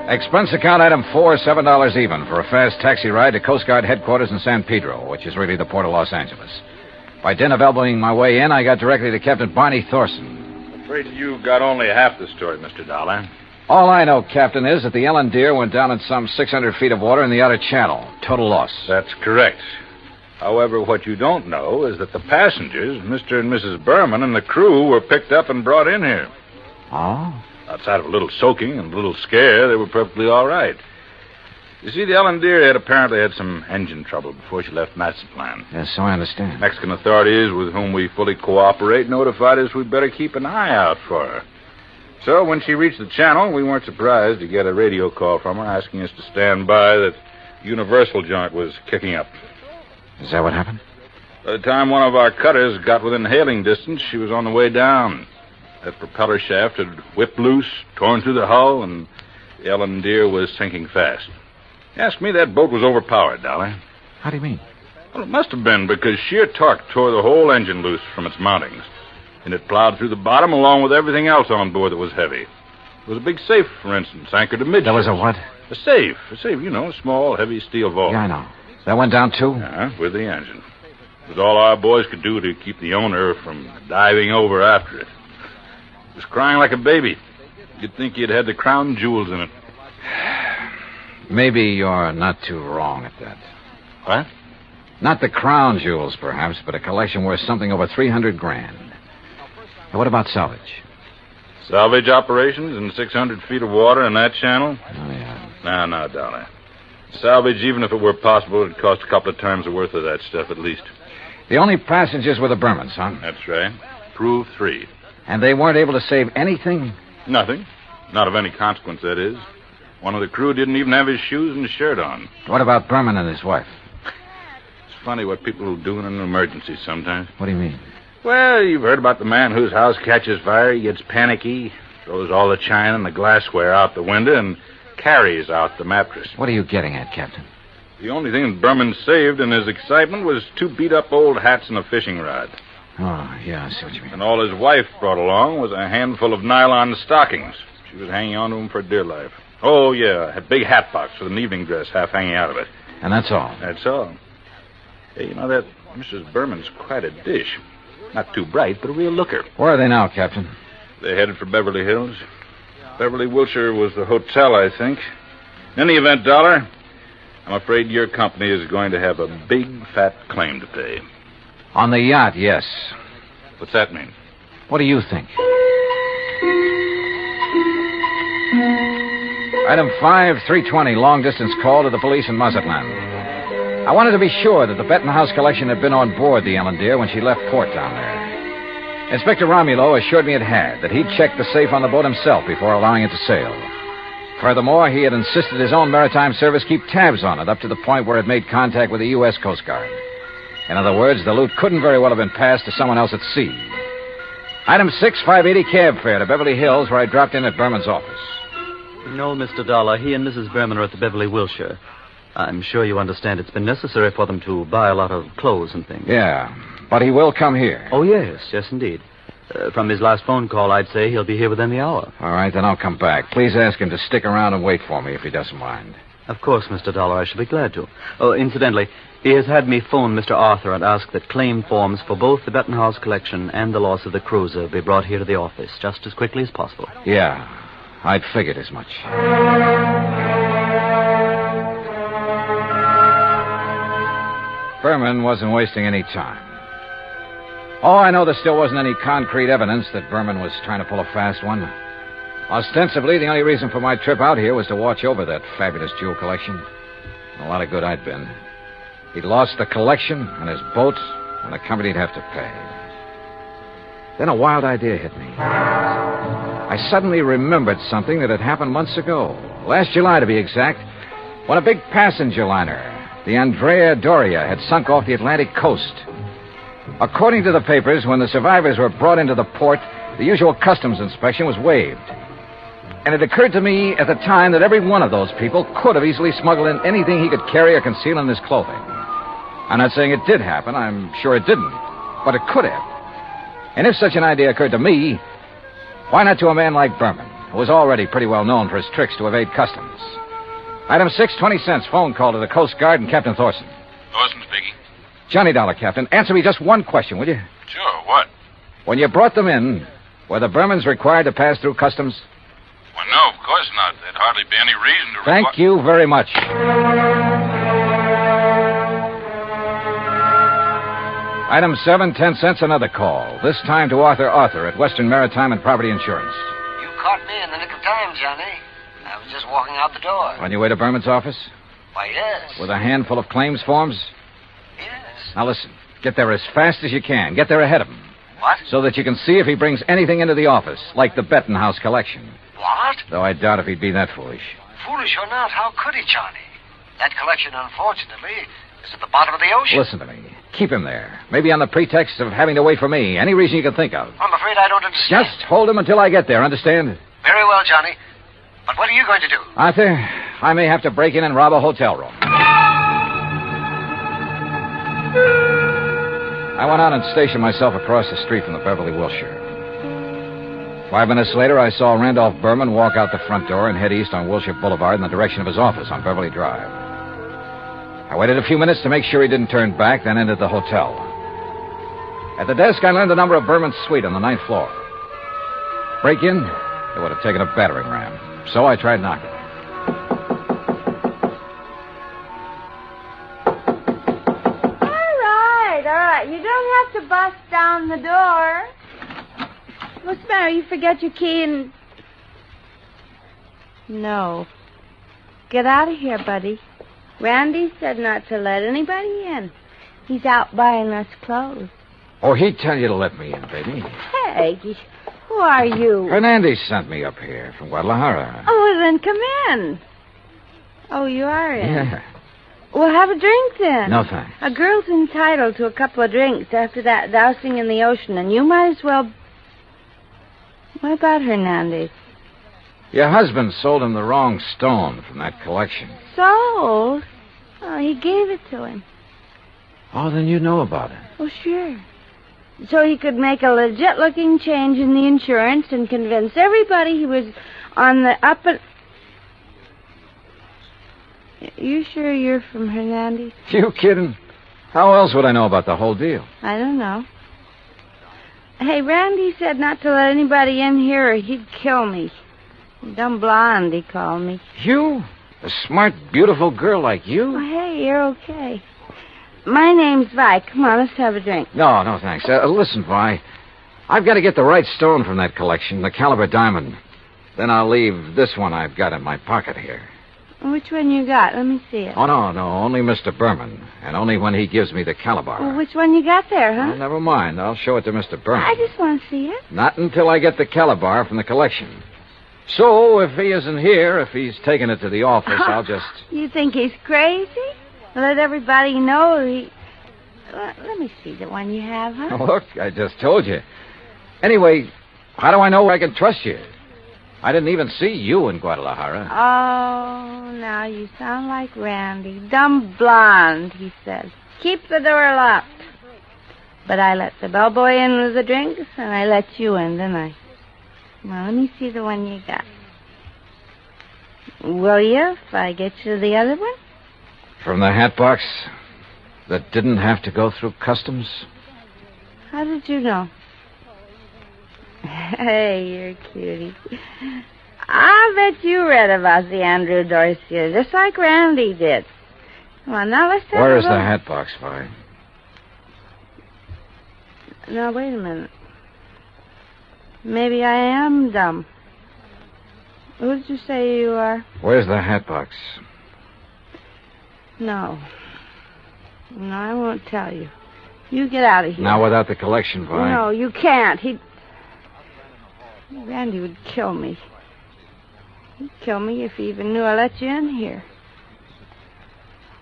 Expense account item 4, $7 even for a fast taxi ride to Coast Guard headquarters in San Pedro, which is really the port of Los Angeles. By dint of elbowing my way in, I got directly to Captain Barney Thorson. I'm afraid you got only half the story, Mr. Dollar. All I know, Captain, is that the Ellendeer went down in some 600 feet of water in the outer channel. Total loss. That's correct. However, what you don't know is that the passengers, Mr. and Mrs. Berman, and the crew were picked up and brought in here. Oh? Outside of a little soaking and a little scare, they were perfectly all right. You see, the Ellendeer had apparently had some engine trouble before she left Mazatlan. Yes, so I understand. Mexican authorities, with whom we fully cooperate, notified us we'd better keep an eye out for her. So when she reached the channel, we weren't surprised to get a radio call from her asking us to stand by that Universal joint was kicking up. Is that what happened? By the time one of our cutters got within hailing distance, she was on the way down. That propeller shaft had whipped loose, torn through the hull, and the Ellendeer was sinking fast. Ask me, that boat was overpowered, Dolly. How do you mean? Well, it must have been, because sheer torque tore the whole engine loose from its mountings. And it plowed through the bottom along with everything else on board that was heavy. There was a big safe, for instance, anchored amidships. There was a what? A safe, you know, a small, heavy steel vault. Yeah, I know. That went down, too? Yeah, with the engine. It was all our boys could do to keep the owner from diving over after it. It was crying like a baby. You'd think he'd had the crown jewels in it. Maybe you're not too wrong at that. What? Not the crown jewels, perhaps, but a collection worth something over $300,000. Now, what about salvage? Salvage operations in 600 feet of water in that channel? Oh, yeah. No, Dolly. Salvage, even if it were possible, it'd cost a couple of times the worth of that stuff at least. The only passengers were the Bermans, huh? That's right. Prove 3. And they weren't able to save anything? Nothing. Not of any consequence, that is. One of the crew didn't even have his shoes and shirt on. What about Berman and his wife? It's funny what people will do in an emergency sometimes. What do you mean? Well, you've heard about the man whose house catches fire. He gets panicky, throws all the china and the glassware out the window, and carries out the mattress. What are you getting at, Captain? The only thing that Berman saved in his excitement was 2 beat-up old hats and a fishing rod. Oh, yeah, I see what you mean. And all his wife brought along was a handful of nylon stockings. She was hanging on to him for dear life. Oh, yeah, a big hat box with an evening dress half hanging out of it. And that's all? That's all. Hey, you know, that Mrs. Berman's quite a dish. Not too bright, but a real looker. Where are they now, Captain? They headed for Beverly Hills. Beverly Wilshire was the hotel, I think. In any event, Dollar, I'm afraid your company is going to have a big, fat claim to pay. On the yacht, yes. What's that mean? What do you think? Item 5, 320, long-distance call to the police in Mazatlan. I wanted to be sure that the Benton House collection had been on board the Ellen Deer when she left port down there. Inspector Romulo assured me it had, that he'd checked the safe on the boat himself before allowing it to sail. Furthermore, he had insisted his own maritime service keep tabs on it up to the point where it made contact with the U.S. Coast Guard. In other words, the loot couldn't very well have been passed to someone else at sea. Item 6, 580 cab fare to Beverly Hills, where I dropped in at Berman's office. No, Mr. Dollar. He and Mrs. Berman are at the Beverly Wilshire. I'm sure you understand it's been necessary for them to buy a lot of clothes and things. Yeah, but he will come here. Oh, yes, indeed. From his last phone call, I'd say he'll be here within the hour. All right, then I'll come back. Please ask him to stick around and wait for me if he doesn't mind. Of course, Mr. Dollar, I shall be glad to. Oh, incidentally, he has had me phone Mr. Arthur and ask that claim forms for both the Benton House collection and the loss of the cruiser be brought here to the office just as quickly as possible. Yeah, I'd figured as much. Berman wasn't wasting any time. Oh, I know there still wasn't any concrete evidence that Berman was trying to pull a fast one. Ostensibly, the only reason for my trip out here was to watch over that fabulous jewel collection. A lot of good I'd been. He'd lost the collection and his boat, and the company'd have to pay. Then a wild idea hit me. I suddenly remembered something that had happened months ago. Last July, to be exact, when a big passenger liner, the Andrea Doria, had sunk off the Atlantic coast. According to the papers, when the survivors were brought into the port, the usual customs inspection was waived. And it occurred to me at the time that every one of those people could have easily smuggled in anything he could carry or conceal in his clothing. I'm not saying it did happen. I'm sure it didn't. But it could have. And if such an idea occurred to me, why not to a man like Berman, who was already pretty well known for his tricks to evade customs? Item 6, 20 cents, phone call to the Coast Guard and Captain Thorson. Thorson speaking. Johnny Dollar, Captain. Answer me just one question, will you? Sure, what? When you brought them in, were the Bermans required to pass through customs? Well, no, of course not. There'd hardly be any reason to... Thank you very much. Item 7, 10 cents, another call. This time to Arthur at Western Maritime and Property Insurance. You caught me in the nick of time, Johnny. I was just walking out the door. On your way to Berman's office? Why, yes. With a handful of claims forms? Yes. Now listen, get there as fast as you can. Get there ahead of him. What? So that you can see if he brings anything into the office, like the Benton House collection. What? Though I doubt if he'd be that foolish. Foolish or not, how could he, Johnny? That collection, unfortunately, is at the bottom of the ocean. Listen to me. Keep him there. Maybe on the pretext of having to wait for me. Any reason you can think of. I'm afraid I don't understand. Just hold him until I get there, understand? Very well, Johnny. But what are you going to do? Arthur, I may have to break in and rob a hotel room. I went out and stationed myself across the street from the Beverly Wilshire. 5 minutes later, I saw Randolph Berman walk out the front door and head east on Wilshire Boulevard in the direction of his office on Beverly Drive. I waited a few minutes to make sure he didn't turn back, then entered the hotel. At the desk, I learned the number of Berman's suite on the 9th floor. Break in? It would have taken a battering ram. So I tried knocking. All right. You don't have to bust down the door. What's the matter? You forget your key and... No. Get out of here, buddy. Randy said not to let anybody in. He's out buying us clothes. Oh, he'd tell you to let me in, baby. Hey, who are you? Hernandez sent me up here from Guadalajara. Oh, well, then come in. Oh, you are in? Yeah. Well, have a drink then. No, thanks. A girl's entitled to a couple of drinks after that dousing in the ocean, and you might as well... What about Hernandez? Your husband sold him the wrong stone from that collection. Sold? Oh, he gave it to him. Oh, then you know about it. Oh, sure. So he could make a legit-looking change in the insurance and convince everybody he was on the upper... You sure you're from Hernandez? You kidding? How else would I know about the whole deal? I don't know. Hey, Randy said not to let anybody in here or he'd kill me. Dumb blonde, he called me. You? A smart, beautiful girl like you? Oh, hey, you're okay. My name's Vi. Come on, let's have a drink. No, thanks. Listen, Vi. I've got to get the right stone from that collection, the caliber diamond. Then I'll leave this one I've got in my pocket here. Which one you got? Let me see it. Oh, no, only Mr. Berman. And only when he gives me the caliber. Well, which one you got there, huh? Well, never mind. I'll show it to Mr. Berman. I just want to see it. Not until I get the caliber from the collection. So, if he isn't here, if he's taken it to the office, I'll just... You think he's crazy? Let everybody know he... Let me see the one you have, huh? Look, I just told you. Anyway, how do I know I can trust you? I didn't even see you in Guadalajara. Oh, now you sound like Randy. Dumb blonde, he says. Keep the door locked. But I let the bellboy in with the drinks, and I let you in, didn't I? Well, let me see the one you got. Will you, if I get you the other one? From the hat box that didn't have to go through customs? How did you know? Hey, you're a cutie. I'll bet you read about the Andrew Dorsey, just like Randy did. Come on, now let's have Where is a the look. hat box, Vi? Now, wait a minute. Maybe I am dumb. Who did you say you are? Where's the hat box? No, I won't tell you. You get out of here. Now, without the collection, Vi. No, you can't. Randy would kill me. He'd kill me if he even knew I let you in here.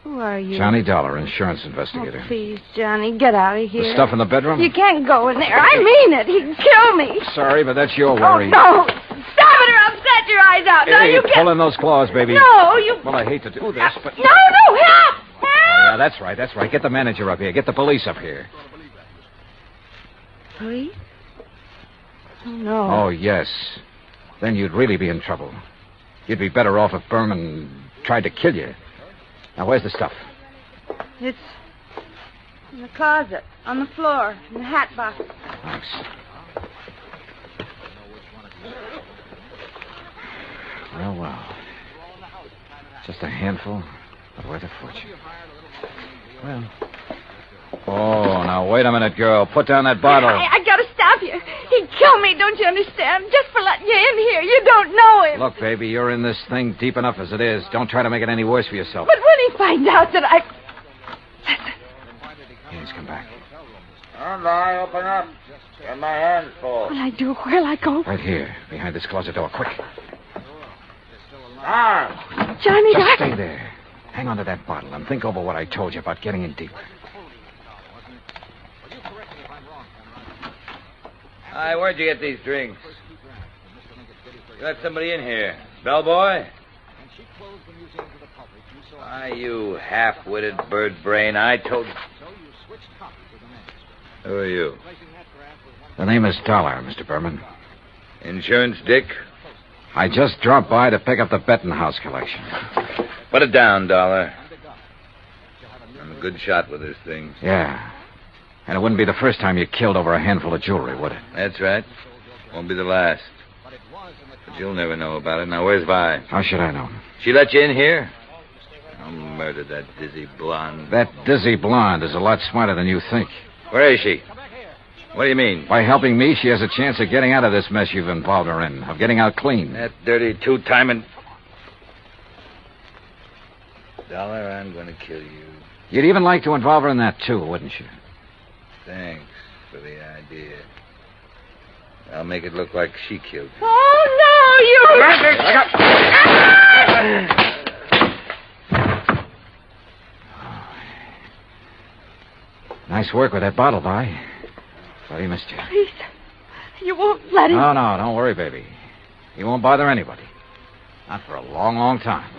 Who are you? Johnny Dollar, insurance investigator. Oh, please, Johnny, get out of here. The stuff in the bedroom? You can't go in there. I mean it. He'd kill me. Sorry, but that's your worry. Oh, no. Stop it or I'll set your eyes out. Now, Hey, you get... pull in those claws, baby. No, you... Well, I hate to do this, but... No, help! Oh, yeah, that's right. Get the manager up here. Get the police up here. Police? Oh, no. Oh, yes. Then you'd really be in trouble. You'd be better off if Berman tried to kill you. Now, where's the stuff? It's in the closet, on the floor, in the hat box. Thanks. Well. Just a handful, but worth a fortune. Well. Oh, now, wait a minute, girl. Put down that bottle. I gotta stop you. He'd kill me, don't you understand? Just for letting you in here. You don't know him. Look, baby, you're in this thing deep enough as it is. Don't try to make it any worse for yourself. But when he finds out that I... Yeah, he's come back. And I open up. Get my hands full. What'll I do? Where'll I go? Right here, behind this closet door. Quick. Johnny, Just I... stay there. Hang on to that bottle and think over what I told you about getting in deep. Hi, where'd you get these drinks? You let somebody in here. Bellboy? Why, you half-witted bird brain, I told... Who are you? The name is Dollar, Mr. Berman. Insurance Dick? I just dropped by to pick up the Bettenhouse collection. Put it down, Dollar. I'm a good shot with this thing. Yeah. And it wouldn't be the first time you killed over a handful of jewelry, would it? That's right. Won't be the last. But you'll never know about it. Now, where's Vi? How should I know? She let you in here? I'll murder that dizzy blonde. That dizzy blonde is a lot smarter than you think. Where is she? What do you mean? By helping me, she has a chance of getting out of this mess you've involved her in, of getting out clean. That dirty two-timing... Dollar, I'm going to kill you. You'd even like to involve her in that, too, wouldn't you? Thanks for the idea. I'll make it look like she killed you. Oh, no, you... Nice work with that bottle, Vi. Sorry you missed you. Please, you won't let him... No, don't worry, baby. He won't bother anybody. Not for a long, long time.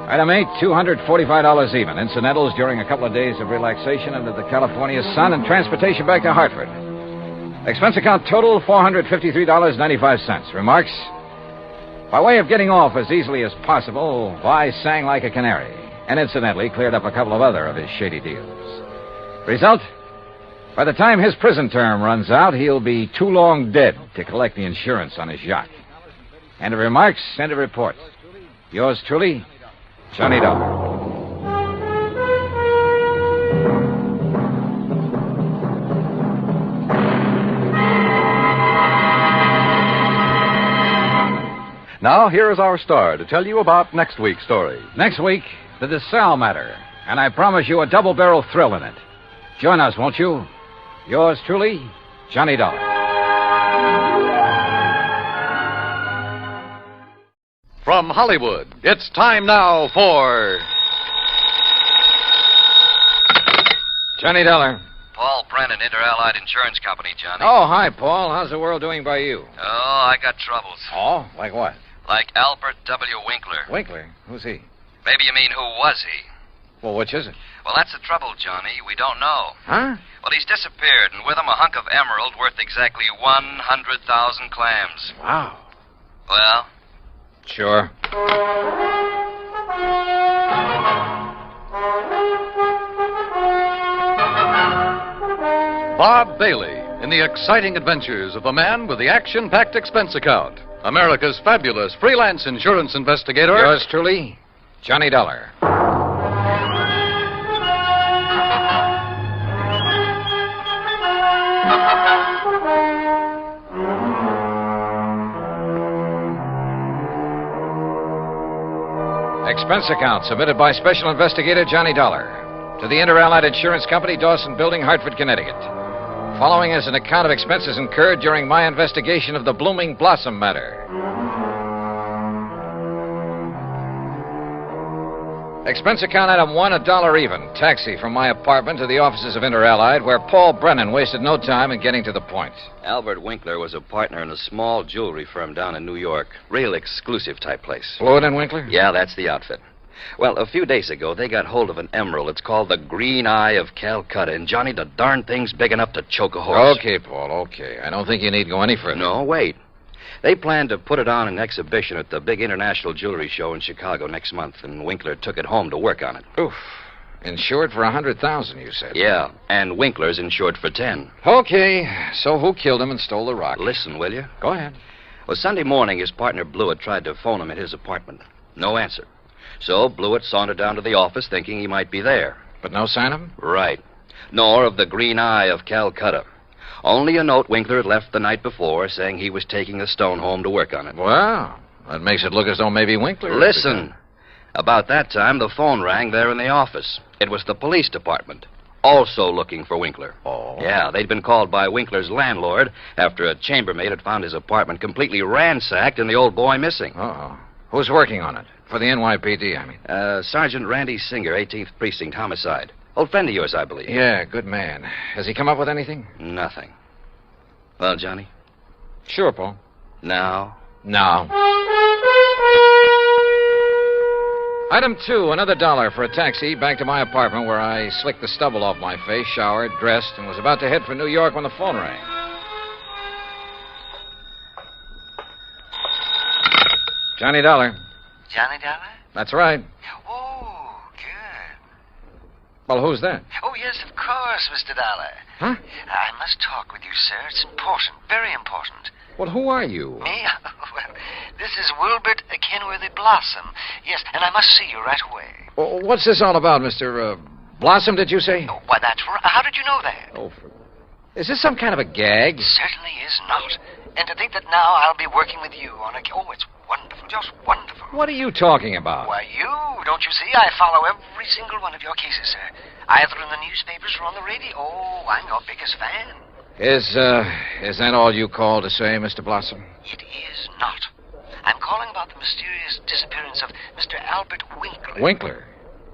Item 8, $245 even. Incidentals during a couple of days of relaxation under the California sun and transportation back to Hartford. Expense account total, $453.95. Remarks? By way of getting off as easily as possible, Vi sang like a canary, and incidentally cleared up a couple of other of his shady deals. Result? By the time his prison term runs out, he'll be too long dead to collect the insurance on his yacht. End of remarks, end of report. Yours truly, Johnny Dollar. Now, here is our star to tell you about next week's story. Next week, the DeSalle matter. And I promise you a double-barrel thrill in it. Join us, won't you? Yours truly, Johnny Dollar. From Hollywood, it's time now for... Johnny Dollar. Paul Brennan, Inter-Allied Insurance Company, Johnny. Oh, hi, Paul. How's the world doing by you? Oh, I got troubles. Oh? Like what? Like Albert W. Winkler. Winkler? Who's he? Maybe you mean who was he? Well, which is it? Well, that's the trouble, Johnny. We don't know. Huh? Well, he's disappeared, and with him a hunk of emerald worth exactly 100,000 clams. Wow. Well? Sure. Bob Bailey in the exciting adventures of the man with the action-packed expense account. America's fabulous freelance insurance investigator. Yours truly, Johnny Dollar. Expense account submitted by Special Investigator Johnny Dollar to the Inter-Allied Insurance Company, Dawson Building, Hartford, Connecticut. Following is an account of expenses incurred during my investigation of the Blooming Blossom matter. Expense account item 1, $1 even. Taxi from my apartment to the offices of Inter-Allied, where Paul Brennan wasted no time in getting to the point. Albert Winkler was a partner in a small jewelry firm down in New York. Real exclusive type place. Fluid and Winkler? Yeah, that's the outfit. Well, a few days ago, they got hold of an emerald. It's called the Green Eye of Calcutta. And, Johnny, the darn thing's big enough to choke a horse. Okay, Paul, okay. I don't think you need to go any further. No, wait. They planned to put it on an exhibition at the big international jewelry show in Chicago next month, and Winkler took it home to work on it. Oof. Insured for 100,000, you said. Yeah, and Winkler's insured for 10. Okay, so who killed him and stole the rock? Listen, will you? Go ahead. Well, Sunday morning, his partner Blewett tried to phone him at his apartment. No answer. So Blewett sauntered down to the office thinking he might be there. But no sign of him? Right. Nor of the Green Eye of Calcutta. Only a note Winkler had left the night before saying he was taking the stone home to work on it. Well, that makes it look as though maybe Winkler... Listen. About that time, the phone rang there in the office. It was the police department, also looking for Winkler. Oh. Yeah, they'd been called by Winkler's landlord after a chambermaid had found his apartment completely ransacked and the old boy missing. Uh-oh. Who's working on it? For the NYPD, I mean. Sergeant Randy Singer, 18th Precinct, homicide. Old friend of yours, I believe. Yeah, good man. Has he come up with anything? Nothing. Well, Johnny? Sure, Paul. Now? Now. Item 2, another $1 for a taxi back to my apartment where I slicked the stubble off my face, showered, dressed, and was about to head for New York when the phone rang. Johnny Dollar. Johnny Dollar? That's right. Oh, good. Well, who's that? Oh, yes, of course, Mr. Dollar. Huh? I must talk with you, sir. It's important, very important. Well, who are you? Me? Well, this is Wilbert Kenworthy Blossom. Yes, and I must see you right away. Well, what's this all about, Mr. Blossom, did you say? Oh, why, that's right. How did you know that? Oh, is this some kind of a gag? Certainly is not. And to think that now I'll be working with you on a... Oh, it's wonderful, just wonderful. What are you talking about? Why, you, don't you see? I follow every single one of your cases, sir. Either in the newspapers or on the radio. Oh, I'm your biggest fan. Is that all you called to say, Mr. Blossom? It is not. I'm calling about the mysterious disappearance of Mr. Albert Winkler. Winkler?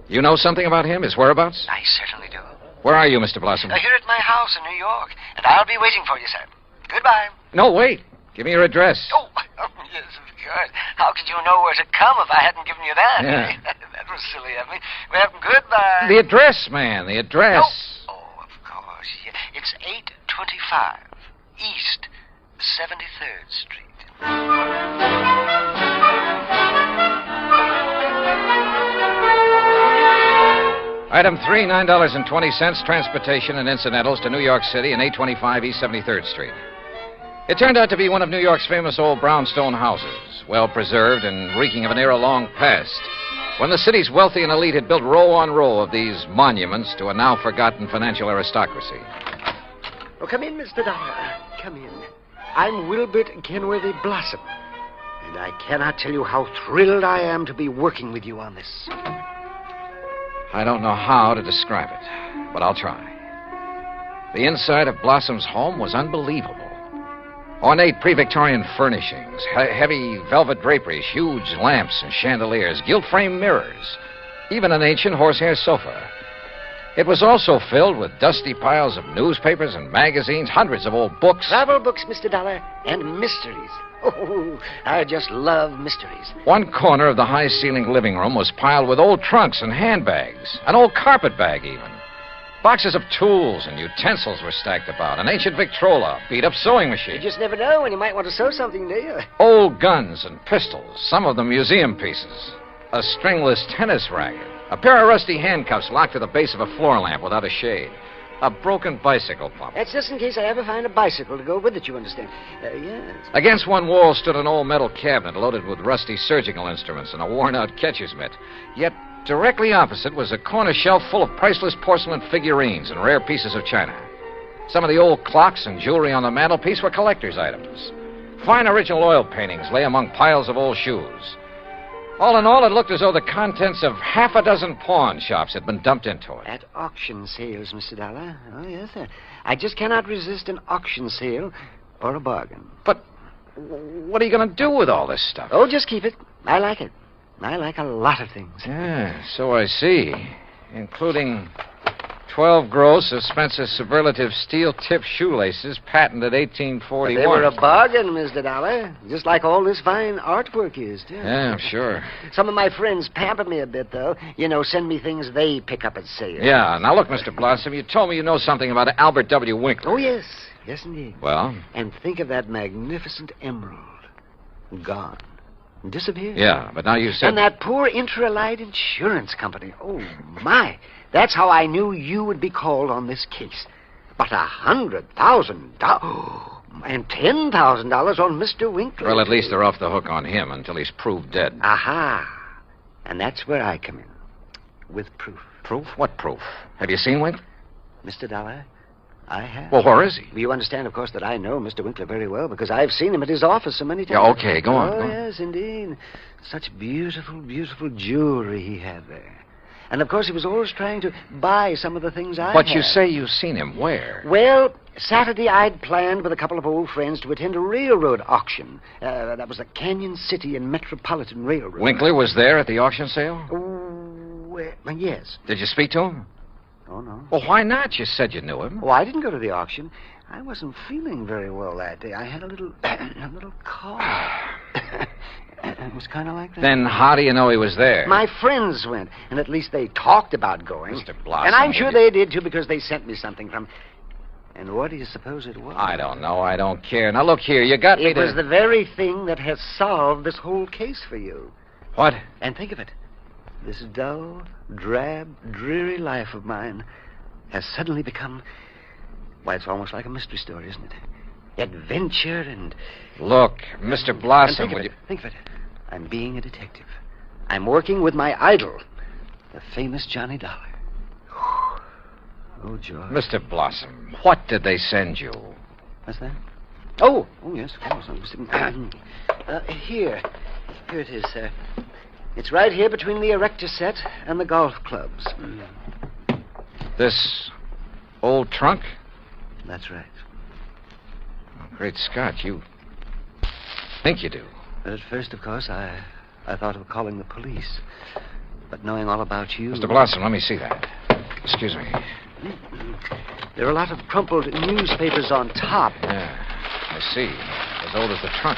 You know something about him, his whereabouts? I certainly do. Where are you, Mr. Blossom? Here at my house in New York, and I'll be waiting for you, sir. Goodbye. No, wait. Give me your address. Oh, yes, of course. How could you know where to come if I hadn't given you that? Yeah. That was silly of me. Well, goodbye. The address, man, the address. Oh, of course. Yeah. It's 825 East 73rd Street. Item 3, $9.20, transportation and incidentals to New York City and 825 East 73rd Street. It turned out to be one of New York's famous old brownstone houses, well preserved and reeking of an era long past, when the city's wealthy and elite had built row on row of these monuments to a now forgotten financial aristocracy. Oh, come in, Mr. Dollar. Come in. I'm Wilbert Kenworthy Blossom, and I cannot tell you how thrilled I am to be working with you on this. I don't know how to describe it, but I'll try. The inside of Blossom's home was unbelievable. Ornate pre-Victorian furnishings, heavy velvet draperies, huge lamps and chandeliers, gilt-framed mirrors, even an ancient horsehair sofa. It was also filled with dusty piles of newspapers and magazines, hundreds of old books. Travel books, Mr. Dollar, and mysteries. Oh, I just love mysteries. One corner of the high-ceilinged living room was piled with old trunks and handbags, an old carpet bag even. Boxes of tools and utensils were stacked about, an ancient Victrola, beat-up sewing machine. You just never know when you might want to sew something, do you? Old guns and pistols, some of them museum pieces. A stringless tennis racket. A pair of rusty handcuffs locked to the base of a floor lamp without a shade. A broken bicycle pump. That's just in case I ever find a bicycle to go with it, you understand. Yes. Against one wall stood an old metal cabinet loaded with rusty surgical instruments and a worn-out catcher's mitt. Yet directly opposite was a corner shelf full of priceless porcelain figurines and rare pieces of china. Some of the old clocks and jewelry on the mantelpiece were collector's items. Fine original oil paintings lay among piles of old shoes. All in all, it looked as though the contents of half a dozen pawn shops had been dumped into it. At auction sales, Mr. Dollar. Oh, yes, sir. I just cannot resist an auction sale or a bargain. But what are you going to do with all this stuff? Oh, just keep it. I like it. I like a lot of things. Yeah, so I see. Including 12 gross suspense superlative steel-tipped shoelaces patented 1841. They were a bargain, Mr. Dollar. Just like all this fine artwork is, too. Yeah, I'm sure. Some of my friends pamper me a bit, though. You know, send me things they pick up at sale. Yeah, now look, Mr. Blossom, you told me you know something about Albert W. Winkler. Oh, yes. Yes, indeed. Well? And think of that magnificent emerald. Gone. Disappeared. Yeah, but now you said... And that poor Intralite Insurance Company. Oh, my. That's how I knew you would be called on this case. But $100,000... and $10,000 on Mr. Winkler. Well, at least they're off the hook on him until he's proved dead. Aha. And that's where I come in. With proof. Proof? What proof? Have you seen Winkler? Mr. Dollar, I have. Well, where is he? You understand, of course, that I know Mr. Winkler very well because I've seen him at his office so many times. Yeah, okay, go on. Oh, go on. Yes, indeed. Such beautiful, beautiful jewelry he had there. And, of course, he was always trying to buy some of the things I But had. you say you've seen him. Where? Well, Saturday I'd planned with a couple of old friends to attend a railroad auction. That was the Canyon City and Metropolitan Railroad. Winkler was there at the auction sale? Yes. Did you speak to him? Oh, no. Well, why not? You said you knew him. Oh, I didn't go to the auction. I wasn't feeling very well that day. I had a little cough. It was kind of like that. Then how do you know he was there? My friends went, and at least they talked about going. Mr. Blossom. And I'm sure they did, too, because they sent me something from... And what do you suppose it was? I don't know. I don't care. Now, look here. You got me It was the very thing that has solved this whole case for you. What? And think of it. This dull, drab, dreary life of mine has suddenly become... Why, it's almost like a mystery story, isn't it? Adventure and... Look, Mr. Blossom, Think of it. I'm being a detective. I'm working with my idol, the famous Johnny Dollar. Oh, George. Mr. Blossom, what did they send you? What's that? Oh, yes, of course. Here it is, sir. It's right here between the erector set and the golf clubs. This old trunk? That's right. Oh, great Scott, you think you do. But at first, of course, I thought of calling the police. But knowing all about you... Mr. Blossom, let me see that. Excuse me. There are a lot of crumpled newspapers on top. Yeah, I see. As old as the trunk.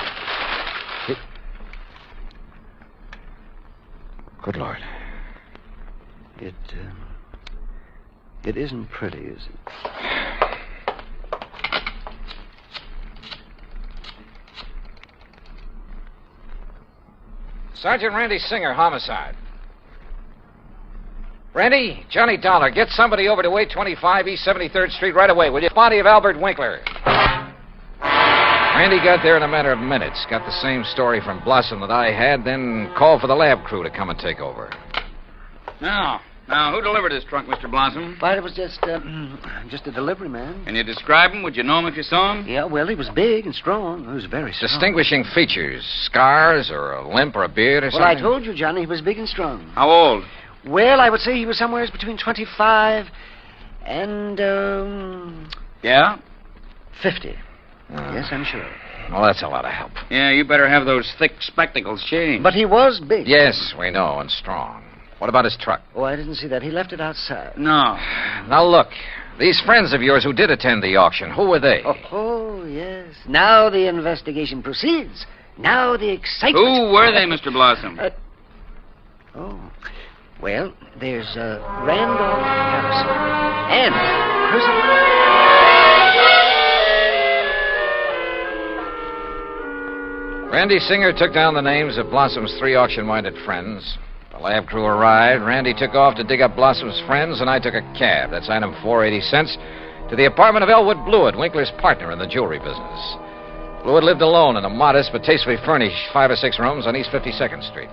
Good Lord. It isn't pretty, is it? Sergeant Randy Singer, homicide. Randy, Johnny Dollar, get somebody over to 825 East 73rd Street right away, will you? Body of Albert Winkler. Randy got there in a matter of minutes. Got the same story from Blossom that I had, then called for the lab crew to come and take over. Now, who delivered this trunk, Mr. Blossom? Why, it was just a delivery man. Can you describe him? Would you know him if you saw him? Yeah, well, he was big and strong. He was very strong. Distinguishing features, scars or a limp or a beard or something? Well, I told you, Johnny, he was big and strong. How old? Well, I would say he was somewhere between 25 and, Yeah? 50. Yes, I'm sure. Well, that's a lot of help. Yeah, you better have those thick spectacles changed. But he was big. Yes, we know, and strong. What about his truck? Oh, I didn't see that. He left it outside. No. Now, look, these friends of yours who did attend the auction, who were they? Oh, yes. Now the investigation proceeds. Now the excitement. Who were they, Mr. Blossom? Well, there's Randolph Harrison and Prison. Randy Singer took down the names of Blossom's 3 auction-minded friends. The lab crew arrived. Randy took off to dig up Blossom's friends, and I took a cab. That's item 480 cents. To the apartment of Elwood Blewett, Winkler's partner in the jewelry business. Blewett lived alone in a modest but tastefully furnished 5 or 6 rooms on East 52nd Street.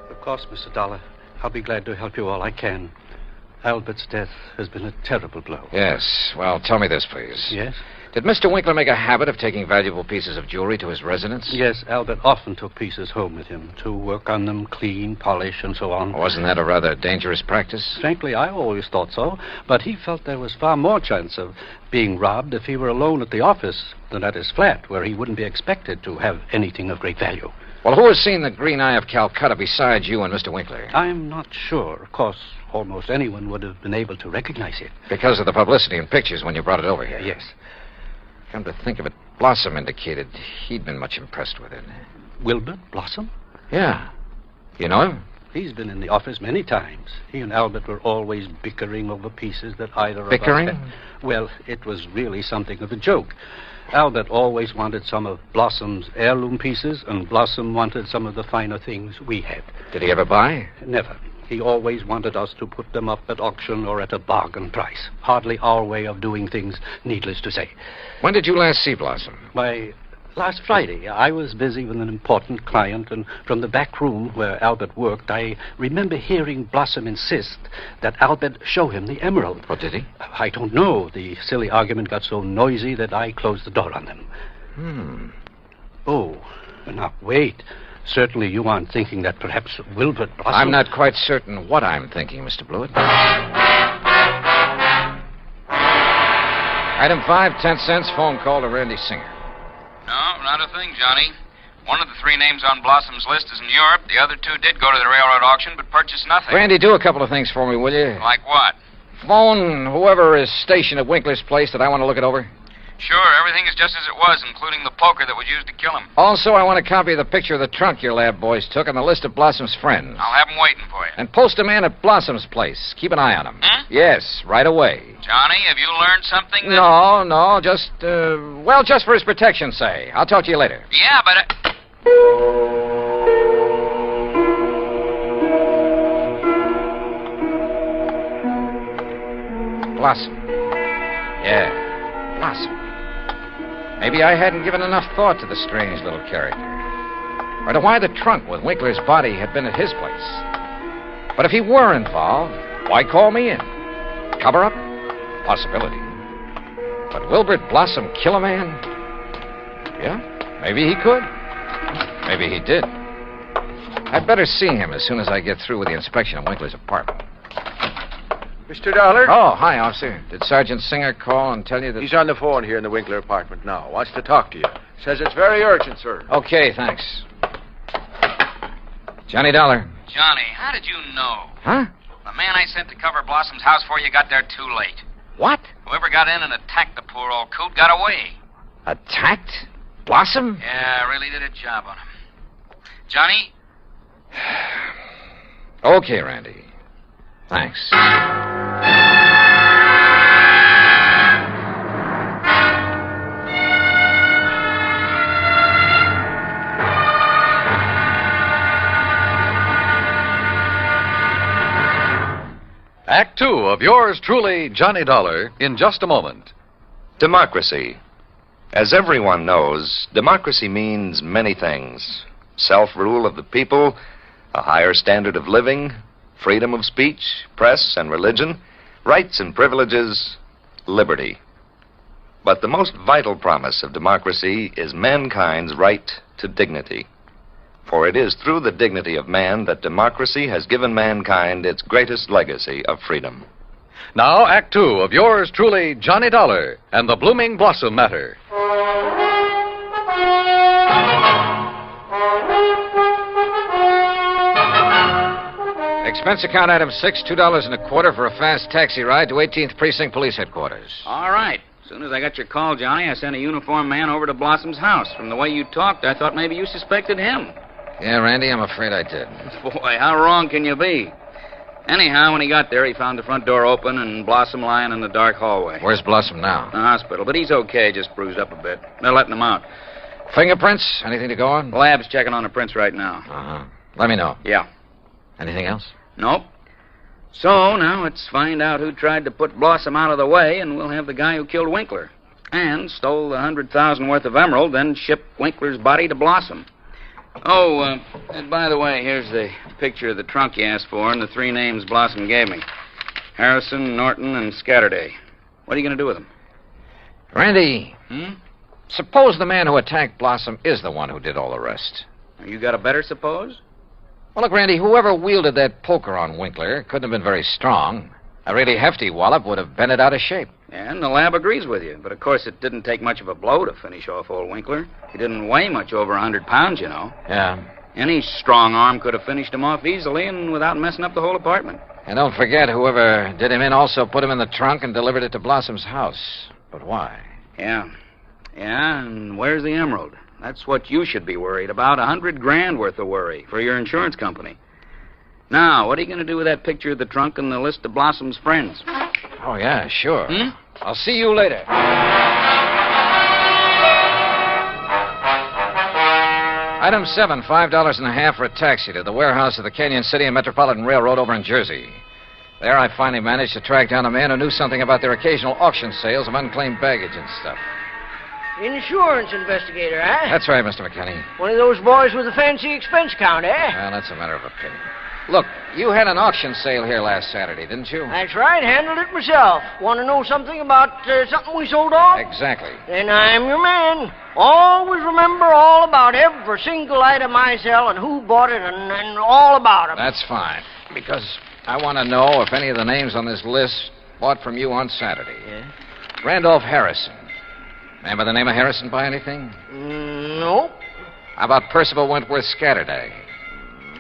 Of course, Mr. Dollar. I'll be glad to help you all I can. Albert's death has been a terrible blow. Yes. Well, tell me this, please. Yes? Did Mr. Winkler make a habit of taking valuable pieces of jewelry to his residence? Yes, Albert often took pieces home with him to work on them, clean, polish, and so on. Wasn't that a rather dangerous practice? Frankly, I always thought so, but he felt there was far more chance of being robbed if he were alone at the office than at his flat, where he wouldn't be expected to have anything of great value. Well, who has seen the Green Eye of Calcutta besides you and Mr. Winkler? I'm not sure. Of course, almost anyone would have been able to recognize it. Because of the publicity and pictures when you brought it over here? Yes. Come to think of it, Blossom indicated he'd been much impressed with it. Wilbur Blossom? Yeah. You know him? He's been in the office many times. He and Albert were always bickering over pieces that either Bickering? of us well, it was really something of a joke. Albert always wanted some of Blossom's heirloom pieces, and Blossom wanted some of the finer things we had. Did he ever buy? Never. He always wanted us to put them up at auction or at a bargain price. Hardly our way of doing things, needless to say. When did you last see Blossom? Why, last Friday. I was busy with an important client, and from the back room where Albert worked, I remember hearing Blossom insist that Albert show him the emerald. What did he? I don't know. The silly argument got so noisy that I closed the door on them. Oh, now, wait. Certainly you aren't thinking that perhaps Wilbur Blossom... I'm not quite certain what I'm thinking, Mr. Blewett. Item 5, 10 cents, phone call to Randy Singer. No, not a thing, Johnny. One of the 3 names on Blossom's list is in Europe. The other 2 did go to the railroad auction, but purchased nothing. Randy, do a couple of things for me, will you? Like what? Phone whoever is stationed at Winkler's place that I want to look it over. Sure, everything is just as it was, including the poker that was used to kill him. Also, I want a copy of the picture of the trunk your lab boys took and the list of Blossom's friends. I'll have them waiting for you. And post a man at Blossom's place. Keep an eye on him. Yes, right away. Johnny, have you learned something? No, just, just for his protection, say. I'll talk to you later. Yeah, but... Blossom. Yeah, Blossom. Maybe I hadn't given enough thought to the strange little character. Or to why the trunk with Winkler's body had been at his place. But if he were involved, why call me in? Cover up? Possibility. But Wilbert Blossom kill a man? Yeah, maybe he could. Maybe he did. I'd better see him as soon as I get through with the inspection of Winkler's apartment. Mr. Dollar? Oh, hi, officer. Did Sergeant Singer call and tell you that... He's on the phone here in the Winkler apartment now. Wants to talk to you. Says it's very urgent, sir. Okay, thanks. Johnny Dollar. Johnny, how did you know? Huh? The man I sent to cover Blossom's house for you got there too late. What? Whoever got in and attacked the poor old coot got away. Attacked? Blossom? Yeah, really did a job on him. Johnny? Okay, Randy. Thanks. Act Two of yours truly, Johnny Dollar, in just a moment. Democracy. As everyone knows, democracy means many things. Self-rule of the people, a higher standard of living, freedom of speech, press and religion, rights and privileges, liberty. But the most vital promise of democracy is mankind's right to dignity. For it is through the dignity of man that democracy has given mankind its greatest legacy of freedom. Now, Act Two of yours truly, Johnny Dollar, and the Blooming Blossom Matter. Expense account item 6, $2.25 for a fast taxi ride to 18th Precinct Police Headquarters. All right. As soon as I got your call, Johnny, I sent a uniformed man over to Blossom's house. From the way you talked, I thought maybe you suspected him. Yeah, Randy, I'm afraid I did. Boy, how wrong can you be? Anyhow, when he got there, he found the front door open and Blossom lying in the dark hallway. Where's Blossom now? The hospital, but he's okay, just bruised up a bit. They're letting him out. Fingerprints? Anything to go on? The lab's checking on the prints right now. Uh-huh. Let me know. Yeah. Anything else? Nope. So, now let's find out who tried to put Blossom out of the way, and we'll have the guy who killed Winkler. And stole the $100,000 worth of emerald, then shipped Winkler's body to Blossom. Oh, and by the way, here's the picture of the trunk you asked for and the 3 names Blossom gave me. Harrison, Norton, and Scatterday. What are you going to do with them? Randy, suppose the man who attacked Blossom is the one who did all the rest. You got a better suppose? Well, look, Randy, whoever wielded that poker on Winkler couldn't have been very strong. A really hefty wallop would have bent it out of shape. Yeah, and the lab agrees with you. But, of course, it didn't take much of a blow to finish off old Winkler. He didn't weigh much over 100 pounds, you know. Yeah. Any strong arm could have finished him off easily and without messing up the whole apartment. And don't forget, whoever did him in also put him in the trunk and delivered it to Blossom's house. But why? Yeah. Yeah, and where's the emerald? That's what you should be worried about. $100,000 worth of worry for your insurance company. Now, what are you going to do with that picture of the trunk and the list of Blossom's friends? Oh, yeah, sure. I'll see you later. Item 7, $5.50 for a taxi to the warehouse of the Canyon City and Metropolitan Railroad over in Jersey. There I finally managed to track down a man who knew something about their occasional auction sales of unclaimed baggage and stuff. Insurance investigator, eh? That's right, Mr. McKinney. One of those boys with a fancy expense account, eh? Well, that's a matter of opinion. Look, you had an auction sale here last Saturday, didn't you? That's right, handled it myself. Want to know something about something we sold off? Exactly. Then I'm your man. Always remember all about every single item I sell and who bought it and all about it. That's fine, because I want to know if any of the names on this list bought from you on Saturday. Yeah? Randolph Harrison. Man by the name of Harrison buy anything? Nope. How about Percival Wentworth Scatterday?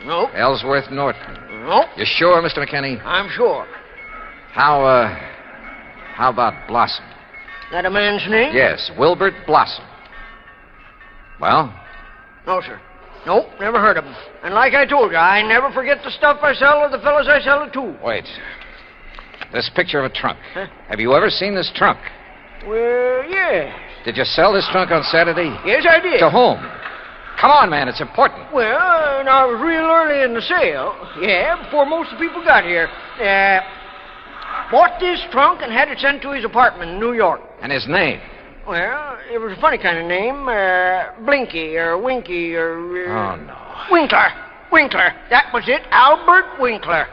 Nope. Ellsworth Norton? Nope. You sure, Mr. McKinney? I'm sure. How about Blossom? That a man's name? Yes, Wilbert Blossom. Well? No, sir. Nope, never heard of him. And like I told you, I never forget the stuff I sell or the fellas I sell it to. Wait. This picture of a trunk. Huh? Have you ever seen this trunk? Well, yes. Did you sell this trunk on Saturday? Yes, I did. To whom? Come on, man, it's important. Well, I was real early in the sale. Yeah, before most of the people got here. Bought this trunk and had it sent to his apartment in New York. And his name? Well, it was a funny kind of name. Blinky or Winky or... Oh, no. Winkler. Winkler. That was it. Albert Winkler.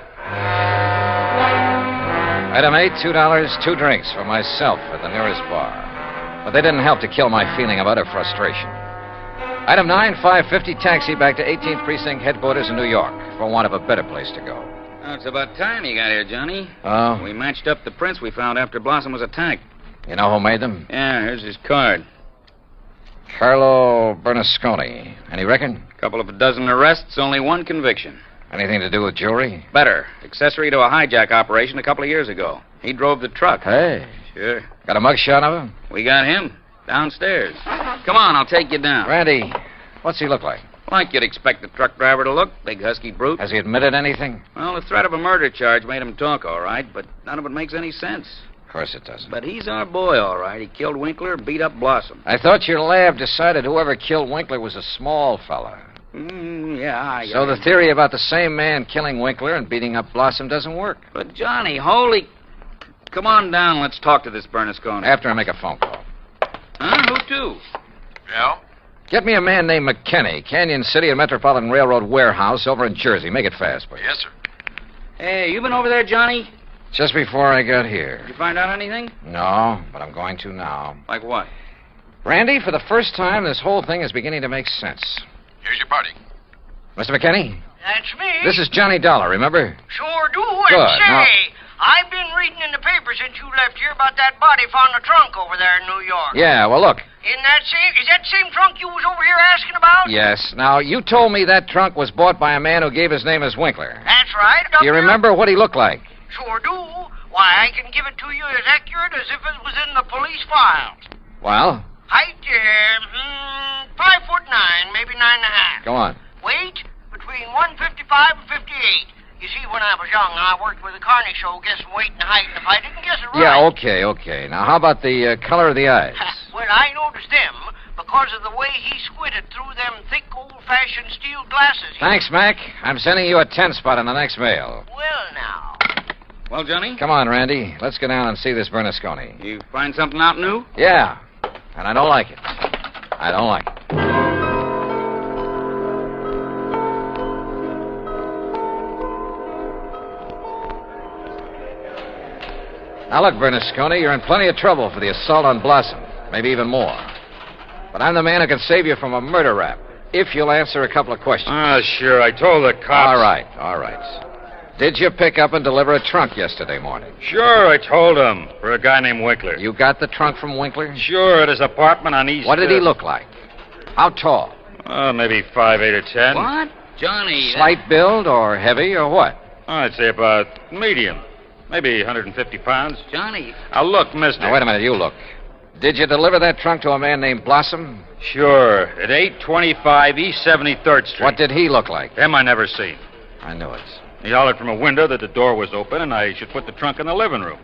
Item 8, $2, 2 drinks for myself at the nearest bar. But they didn't help to kill my feeling of utter frustration. Item 9, $5.50 taxi back to 18th Precinct headquarters in New York for want of a better place to go. Oh, it's about time you got here, Johnny. Oh? We matched up the prints we found after Blossom was attacked. You know who made them? Yeah, here's his card. Carlo Bernasconi. Any record? Couple of a dozen arrests, only one conviction. Anything to do with jewelry? Better. Accessory to a hijack operation a couple of years ago. He drove the truck. Hey. Sure. Got a mugshot of him? We got him. Downstairs. Come on, I'll take you down. Randy, what's he look like? Like you'd expect the truck driver to look. Big husky brute. Has he admitted anything? Well, the threat of a murder charge made him talk, all right, but none of it makes any sense. Of course it doesn't. But he's our boy, all right. He killed Winkler and beat up Blossom. I thought your lab decided whoever killed Winkler was a small fella. Yeah. So the theory about the same man killing Winkler and beating up Blossom doesn't work. But, Johnny, holy... Come on down. Let's talk to this Bernasconi. After I make a phone call. Huh? Who to? Yeah? Get me a man named McKinney, Canyon City and Metropolitan Railroad warehouse over in Jersey. Make it fast, please. Yes, sir. Hey, you been over there, Johnny? Just before I got here. Did you find out anything? No, but I'm going to now. Like what? Randy, for the first time, this whole thing is beginning to make sense. Here's your party. Mr. McKinney? That's me. This is Johnny Dollar, remember? Sure do. Good. And say, Now- I've been reading in the paper since you left here about that body found in the trunk over there in New York. Yeah, well, look. Is that the same trunk you was over here asking about? Yes. Now, you told me that trunk was bought by a man who gave his name as Winkler. That's right. Do you remember what he looked like? Sure do. Why, I can give it to you as accurate as if it was in the police file. Well, Height, 5'9", maybe 9.5. go on. Weight, between 155 and 58. You see, when I was young, I worked with a carny show guessing weight and height, and if I didn't guess it right... Yeah, okay. Now, how about the color of the eyes? Well, I noticed them because of the way he squinted through them thick, old-fashioned steel glasses. Thanks, Mac. I'm sending you a 10 spot in the next mail. Well, now. Well, Johnny? Come on, Randy. Let's go down and see this Bernasconi. You find something out new? Yeah, and I don't like it. I don't like it. Now, look, Bernasconi, you're in plenty of trouble for the assault on Blossom. Maybe even more. But I'm the man who can save you from a murder rap, if you'll answer a couple of questions. Sure. I told the cops. All right. Did you pick up and deliver a trunk yesterday morning? Sure, I told him. For a guy named Winkler. You got the trunk from Winkler? Sure, at his apartment on East... What did he look like? How tall? Maybe 5'8" or 10. What? Johnny... Slight build or heavy or what? I'd say about medium. Maybe 150 pounds. Johnny... Now, look, mister. Now, wait a minute, you look. Did you deliver that trunk to a man named Blossom? Sure, at 825 East 73rd Street. What did he look like? Him I never seen. I knew it. He hollered from a window that the door was open and I should put the trunk in the living room.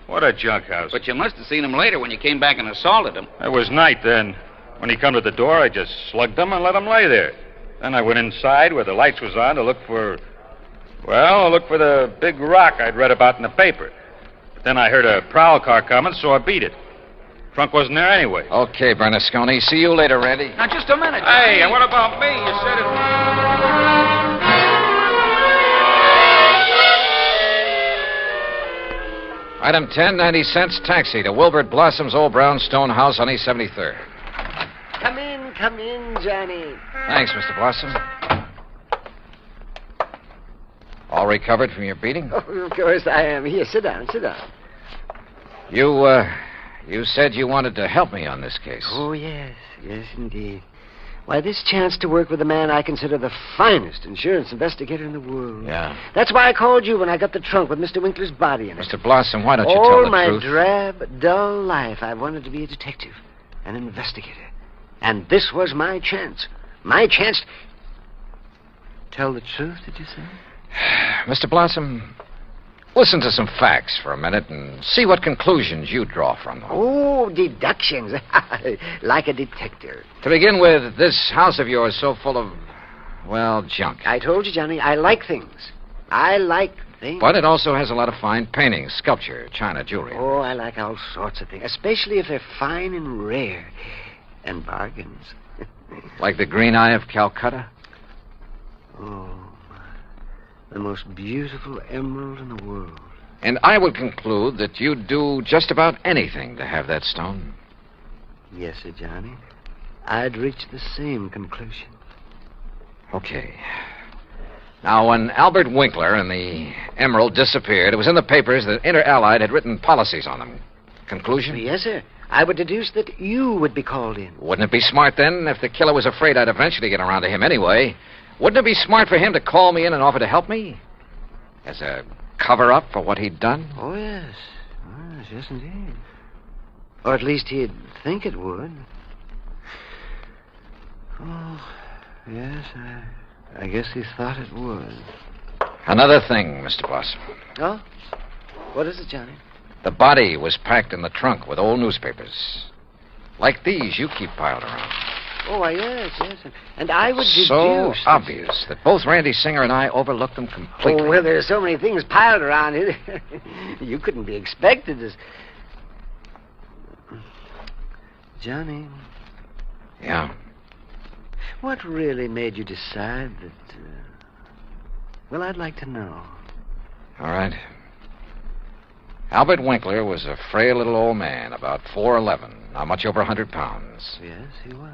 What a junk house. But you must have seen him later when you came back and assaulted him. It was night then. When he come to the door, I just slugged him and let him lay there. Then I went inside where the lights was on to look for... Well, I looked for the big rock I'd read about in the paper. But then I heard a prowl car coming, so I beat it. Trunk wasn't there anyway. Okay, Bernasconi. See you later, Randy. Now, just a minute, Johnny. Hey, and what about me? You said it... Item 10, 90 cents, taxi to Wilbert Blossom's old brownstone house on East 73rd. Come in, Johnny. Thanks, Mr. Blossom. All recovered from your beating? Oh, of course I am. Here, sit down. You said you wanted to help me on this case. Oh, yes, indeed. Why, this chance to work with a man I consider the finest insurance investigator in the world. Yeah. That's why I called you when I got the trunk with Mr. Winkler's body in it. Mr. Blossom, why don't you All tell the my truth? drab, dull life, I wanted to be a detective, an investigator. And this was my chance. My chance... Tell the truth, did you say? Mr. Blossom, listen to some facts for a minute and see what conclusions you draw from them. Oh, deductions. Like a detective. To begin with, this house of yours so full of, well, junk. I told you, Johnny, I like things. I like things. But it also has a lot of fine paintings, sculpture, china, jewelry. Oh, I like all sorts of things, especially if they're fine and rare. And bargains. Like the green eye of Calcutta? Oh, the most beautiful emerald in the world. And I would conclude that you'd do just about anything to have that stone. Yes, sir, Johnny. I'd reach the same conclusion. Okay. Now, when Albert Winkler and the emerald disappeared, it was in the papers that Inter Allied had written policies on them. Conclusion? Yes, sir. I would deduce that you would be called in. Wouldn't it be smart, then, if the killer was afraid I'd eventually get around to him anyway? Wouldn't it be smart for him to call me in and offer to help me? As a cover-up for what he'd done? Oh, yes. Yes, indeed. Or at least he'd think it would. Oh, yes, I guess he thought it would. Another thing, Mr. Blossom. Oh? What is it, Johnny? The body was packed in the trunk with old newspapers. Like these you keep piled around. Oh, why, yes. And I would deduce... So obvious that both Randy Singer and I overlooked them completely. Oh, well, there's so many things piled around here. You couldn't be expected to... Johnny. Yeah? What really made you decide that... Well, I'd like to know. All right. Albert Winkler was a frail little old man, about 4'11", not much over 100 pounds. Yes, he was.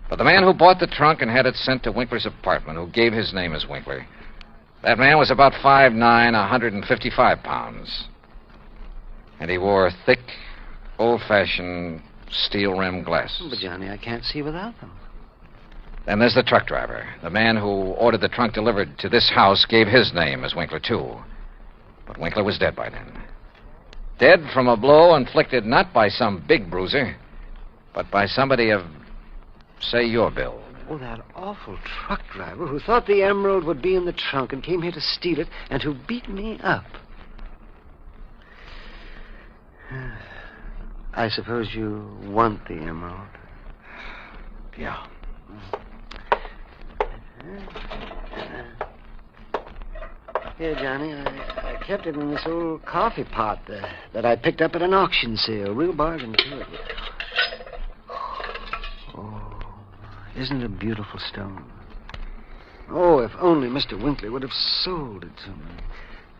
But the man who bought the trunk and had it sent to Winkler's apartment, who gave his name as Winkler, that man was about 5'9", 155 pounds. And he wore thick, old-fashioned steel-rimmed glasses. But, Johnny, I can't see without them. Then there's the truck driver. The man who ordered the trunk delivered to this house gave his name as Winkler, too. But Winkler was dead by then. Dead from a blow inflicted not by some big bruiser, but by somebody of, say, your build. Oh, that awful truck driver who thought the emerald would be in the trunk and came here to steal it and who beat me up. I suppose you want the emerald. Yeah. Here, Johnny, I kept it in this old coffee pot that I picked up at an auction sale. Real bargain, too. Oh, isn't it a beautiful stone? Oh, if only Mr. Winkler would have sold it to me.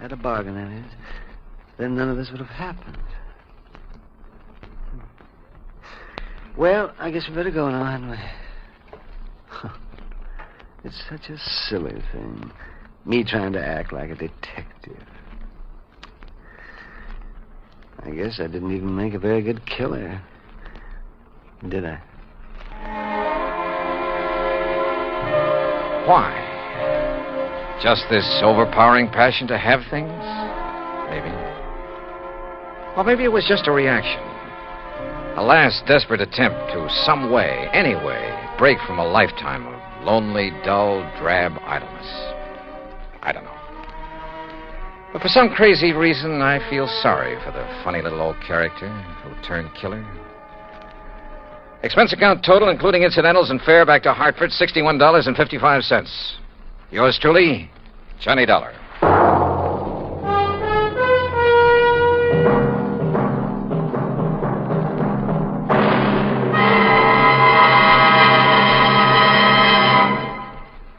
At a bargain, that is. Then none of this would have happened. Well, I guess we better go now, hadn't we? It's such a silly thing. Me trying to act like a detective. I guess I didn't even make a very good killer. Did I? Why? Just this overpowering passion to have things? Maybe. Or maybe it was just a reaction. A last desperate attempt to some way, any way, break from a lifetime of lonely, dull, drab idleness. I don't know. But for some crazy reason, I feel sorry for the funny little old character who turned killer. Expense account total, including incidentals and fare back to Hartford, $61.55. Yours truly, Johnny Dollar.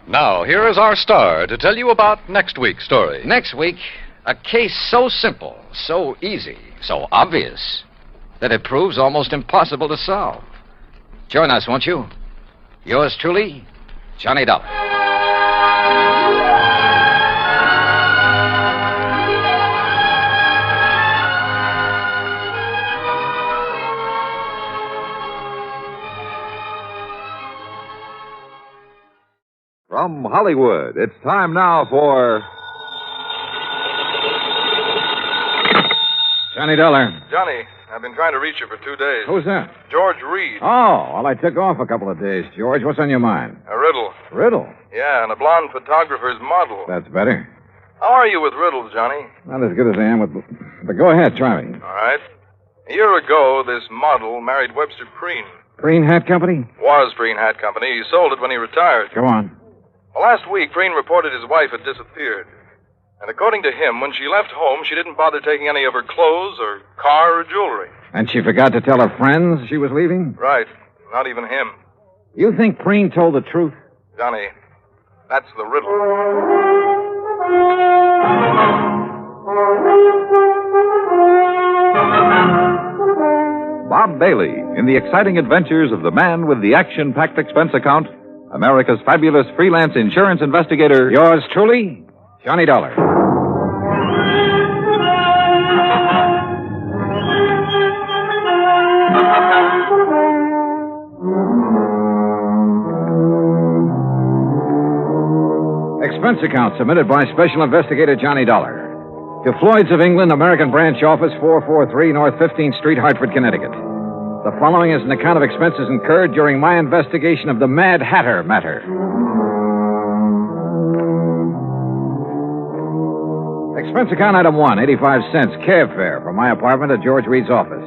Now, here is our star to tell you about next week's story. Next week, a case so simple, so easy, so obvious, that it proves almost impossible to solve. Join us, won't you? Yours truly, Johnny Dollar. From Hollywood, it's time now for... Johnny Dollar. Johnny, I've been trying to reach you for 2 days. Who's that? George Reed. Oh, well, I took off a couple of days. George, what's on your mind? A riddle. Riddle? Yeah, and a blonde photographer's model. That's better. How are you with riddles, Johnny? Not as good as I am with... But go ahead, try me. All right. A year ago, this model married Webster Preen. Green Hat Company? Was Preen Hat Company. He sold it when he retired. Go on. Well, last week, Preen reported his wife had disappeared. And according to him, when she left home, she didn't bother taking any of her clothes or car or jewelry. And she forgot to tell her friends she was leaving? Right. Not even him. You think Preen told the truth? Johnny, that's the riddle. Bob Bailey in the exciting adventures of the man with the action-packed expense account, America's fabulous freelance insurance investigator. Yours truly, Johnny Dollar. Expense account submitted by Special Investigator Johnny Dollar. To Floyd's of England, American Branch Office, 443 North 15th Street, Hartford, Connecticut. The following is an account of expenses incurred during my investigation of the Mad Hatter matter. Expense account item 1, 85 cents, cab fare from my apartment to George Reed's office.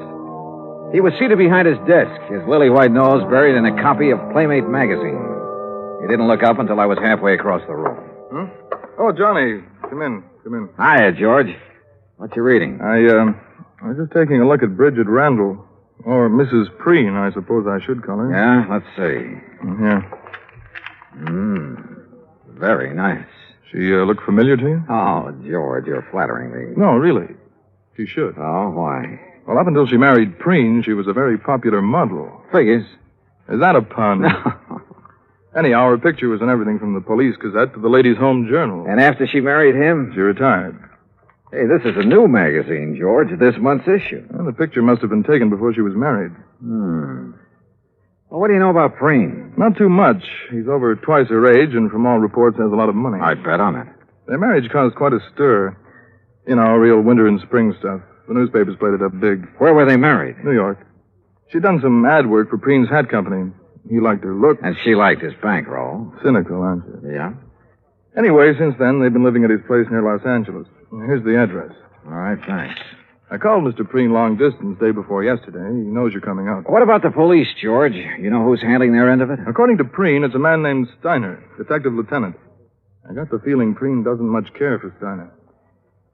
He was seated behind his desk, his lily white nose buried in a copy of Playmate magazine. He didn't look up until I was halfway across the room. Oh, Johnny, come in. Hiya, George. What you reading? I was just taking a look at Bridget Randall. Or Mrs. Preen, I suppose I should call her. Yeah, let's see. Yeah. Very nice. She look familiar to you? Oh, George, you're flattering me. No, really. She should. Oh, why? Well, up until she married Preen, she was a very popular model. Figures. Is that a pun? No. Anyhow, her picture was in everything from the Police Gazette to the Ladies' Home Journal. And after she married him? She retired. Hey, this is a new magazine, George, this month's issue. Well, the picture must have been taken before she was married. Well, what do you know about Preen? Not too much. He's over twice her age, and from all reports has a lot of money. I'd bet on it. Their marriage caused quite a stir. You know, real winter and spring stuff. The newspapers played it up big. Where were they married? New York. She'd done some ad work for Preen's hat company. He liked her look. And she liked his bankroll. Cynical, aren't you? Yeah? Anyway, since then, they've been living at his place near Los Angeles. Here's the address. All right, thanks. I called Mr. Preen long distance day before yesterday. He knows you're coming out. What about the police, George? You know who's handling their end of it? According to Preen, it's a man named Steiner, detective lieutenant. I got the feeling Preen doesn't much care for Steiner.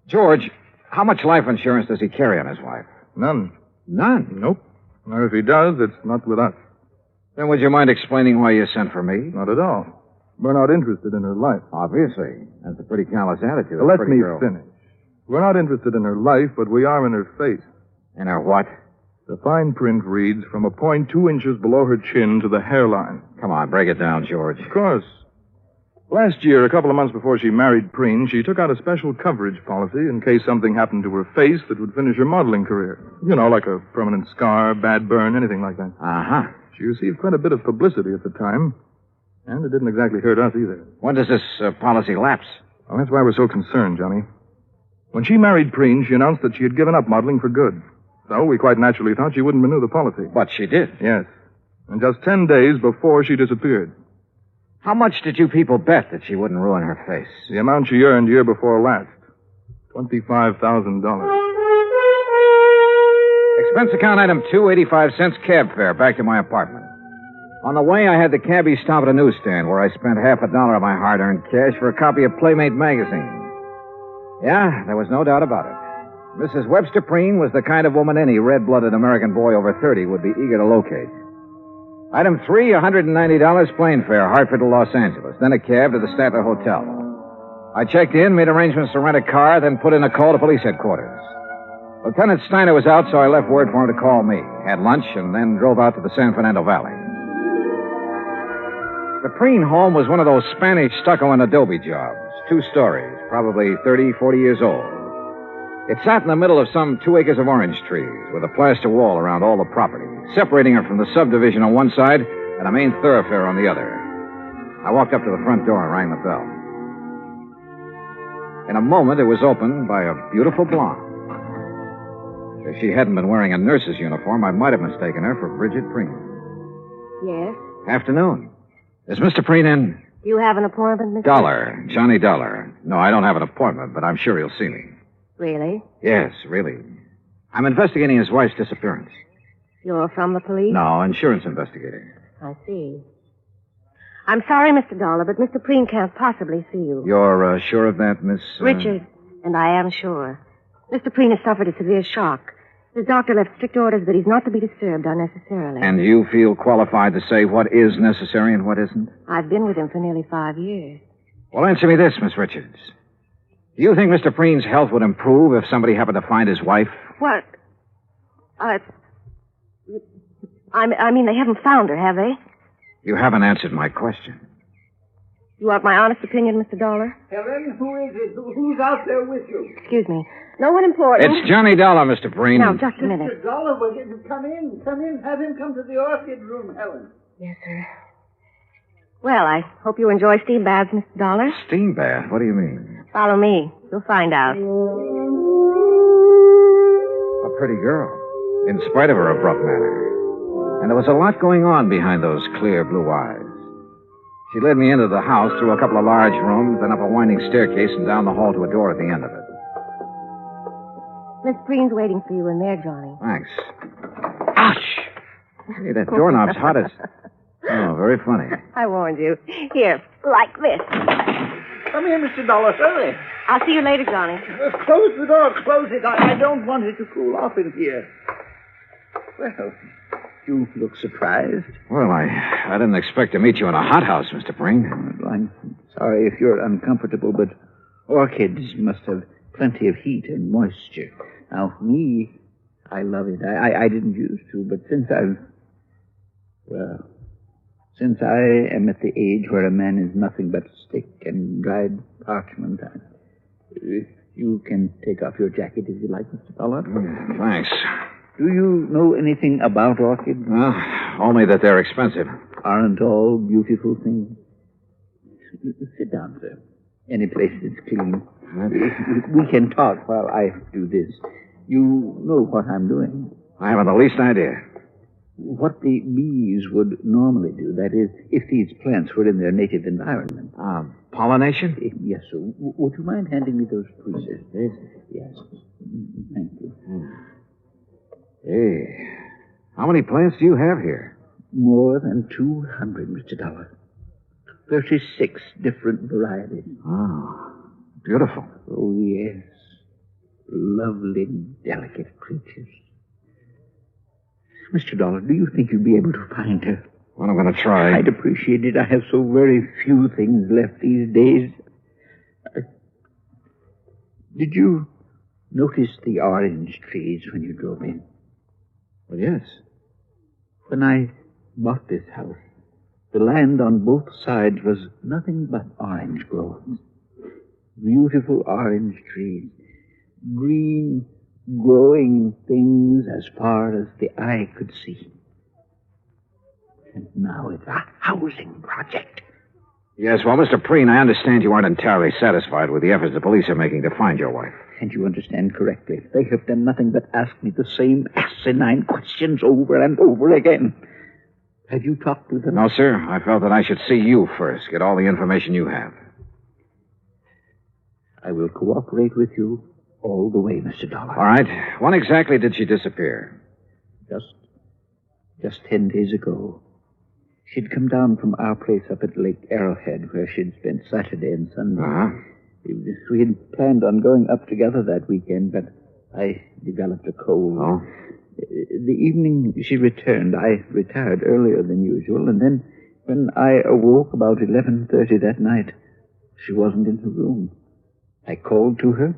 George, how much life insurance does he carry on his wife? None. None? Nope. Or if he does, it's not with us. Then would you mind explaining why you sent for me? Not at all. We're not interested in her life. Obviously. That's a pretty callous attitude. Let me finish. We're not interested in her life, but we are in her face. In her what? The fine print reads, from a point 2 inches below her chin to the hairline. Come on, break it down, George. Of course. Last year, a couple of months before she married Preen, she took out a special coverage policy in case something happened to her face that would finish her modeling career. You know, like a permanent scar, bad burn, anything like that. Uh-huh. She received quite a bit of publicity at the time, and it didn't exactly hurt us either. When does this policy lapse? Well, that's why we're so concerned, Johnny. When she married Preen, she announced that she had given up modeling for good. So we quite naturally thought she wouldn't renew the policy. But she did. Yes. And just 10 days before she disappeared. How much did you people bet that she wouldn't ruin her face? The amount she earned year before last. $25,000. Expense account item 2, 85 cents cab fare back to my apartment. On the way, I had the cabbie stop at a newsstand where I spent $50 of my hard-earned cash for a copy of Playmate magazine. Yeah, there was no doubt about it. Mrs. Webster Preen was the kind of woman any red-blooded American boy over 30 would be eager to locate. Item 3, $190 plane fare, Hartford to Los Angeles, then a cab to the Statler Hotel. I checked in, made arrangements to rent a car, then put in a call to police headquarters. Lieutenant Steiner was out, so I left word for him to call me, had lunch, and then drove out to the San Fernando Valley. The Preen home was one of those Spanish stucco and adobe jobs. 2 stories, probably 30, 40 years old. It sat in the middle of some 2 acres of orange trees, with a plaster wall around all the property, separating it from the subdivision on one side and a main thoroughfare on the other. I walked up to the front door and rang the bell. In a moment, it was opened by a beautiful blonde. If she hadn't been wearing a nurse's uniform, I might have mistaken her for Bridget Preen. Yes? Afternoon. Is Mr. Preen in? Do you have an appointment, Mr. Dollar. Johnny Dollar. No, I don't have an appointment, but I'm sure he'll see me. Really? Yes, really. I'm investigating his wife's disappearance. You're from the police? No, insurance investigator. I see. I'm sorry, Mr. Dollar, but Mr. Preen can't possibly see you. You're sure of that, Miss... Richard, and I am sure. Mr. Preen has suffered a severe shock. His doctor left strict orders that he's not to be disturbed unnecessarily. And you feel qualified to say what is necessary and what isn't? I've been with him for nearly 5 years. Well, answer me this, Miss Richards. Do you think Mr. Preen's health would improve if somebody happened to find his wife? What? I mean, they haven't found her, have they? You haven't answered my question. You want my honest opinion, Mr. Dollar? Helen, who is it? Who's out there with you? Excuse me. No one important. It's Johnny Dollar, Mr. Preen. Now, just a minute. Mr. Dollar, come in. Come in. Have him come to the orchid room, Helen. Yes, sir. Well, I hope you enjoy steam baths, Mr. Dollar. Steam bath? What do you mean? Follow me. You'll find out. A pretty girl, in spite of her abrupt manner. And there was a lot going on behind those clear blue eyes. She led me into the house through a couple of large rooms, then up a winding staircase and down the hall to a door at the end of it. Miss Preen's waiting for you in there, Johnny. Thanks. Ouch! Hey, that doorknob's hot as... Oh, very funny. I warned you. Here, like this. Come here, Mr. Dollar. Hurry. I'll see you later, Johnny. Close the door. Close it. I don't want it to cool off in here. Well, you look surprised. Well, I didn't expect to meet you in a hothouse, Mr. Preen. I'm sorry if you're uncomfortable, but orchids must have plenty of heat and moisture. Now, me, I love it. I didn't used to, but since I am at the age where a man is nothing but stick and dried parchment, you can take off your jacket if you like, Mr. Dollar. Thanks. Do you know anything about orchids? Well, only that they're expensive. Aren't all beautiful things? Sit down, sir. Any place that's clean. We can talk while I do this. You know what I'm doing. I haven't the least idea. What the bees would normally do, that is, if these plants were in their native environment. Pollination? Yes, sir. Would you mind handing me those tweezers? Yes. Thank you. Hey, how many plants do you have here? More than 200, Mr. Dollar. 36 different varieties. Oh, beautiful. Oh, yes. Lovely, delicate creatures. Mr. Dollar, do you think you'd be able to find her? Well, I'm going to try. I'd appreciate it. I have so very few things left these days. Did you notice the orange trees when you drove in? Well, yes. When I bought this house, the land on both sides was nothing but orange groves. Beautiful orange trees. Green, growing things as far as the eye could see. And now it's a housing project. Yes, well, Mr. Preen, I understand you aren't entirely satisfied with the efforts the police are making to find your wife. And you understand correctly. They have done nothing but ask me the same asinine questions over and over again. Have you talked to them? No, sir. I felt that I should see you first, get all the information you have. I will cooperate with you all the way, Mr. Dollar. All right. When exactly did she disappear? Just 10 days ago. She'd come down from our place up at Lake Arrowhead, where she'd spent Saturday and Sunday. Uh-huh. We had planned on going up together that weekend, but I developed a cold. Oh? The evening she returned, I retired earlier than usual, and then when I awoke about 11:30 that night, she wasn't in her room. I called to her,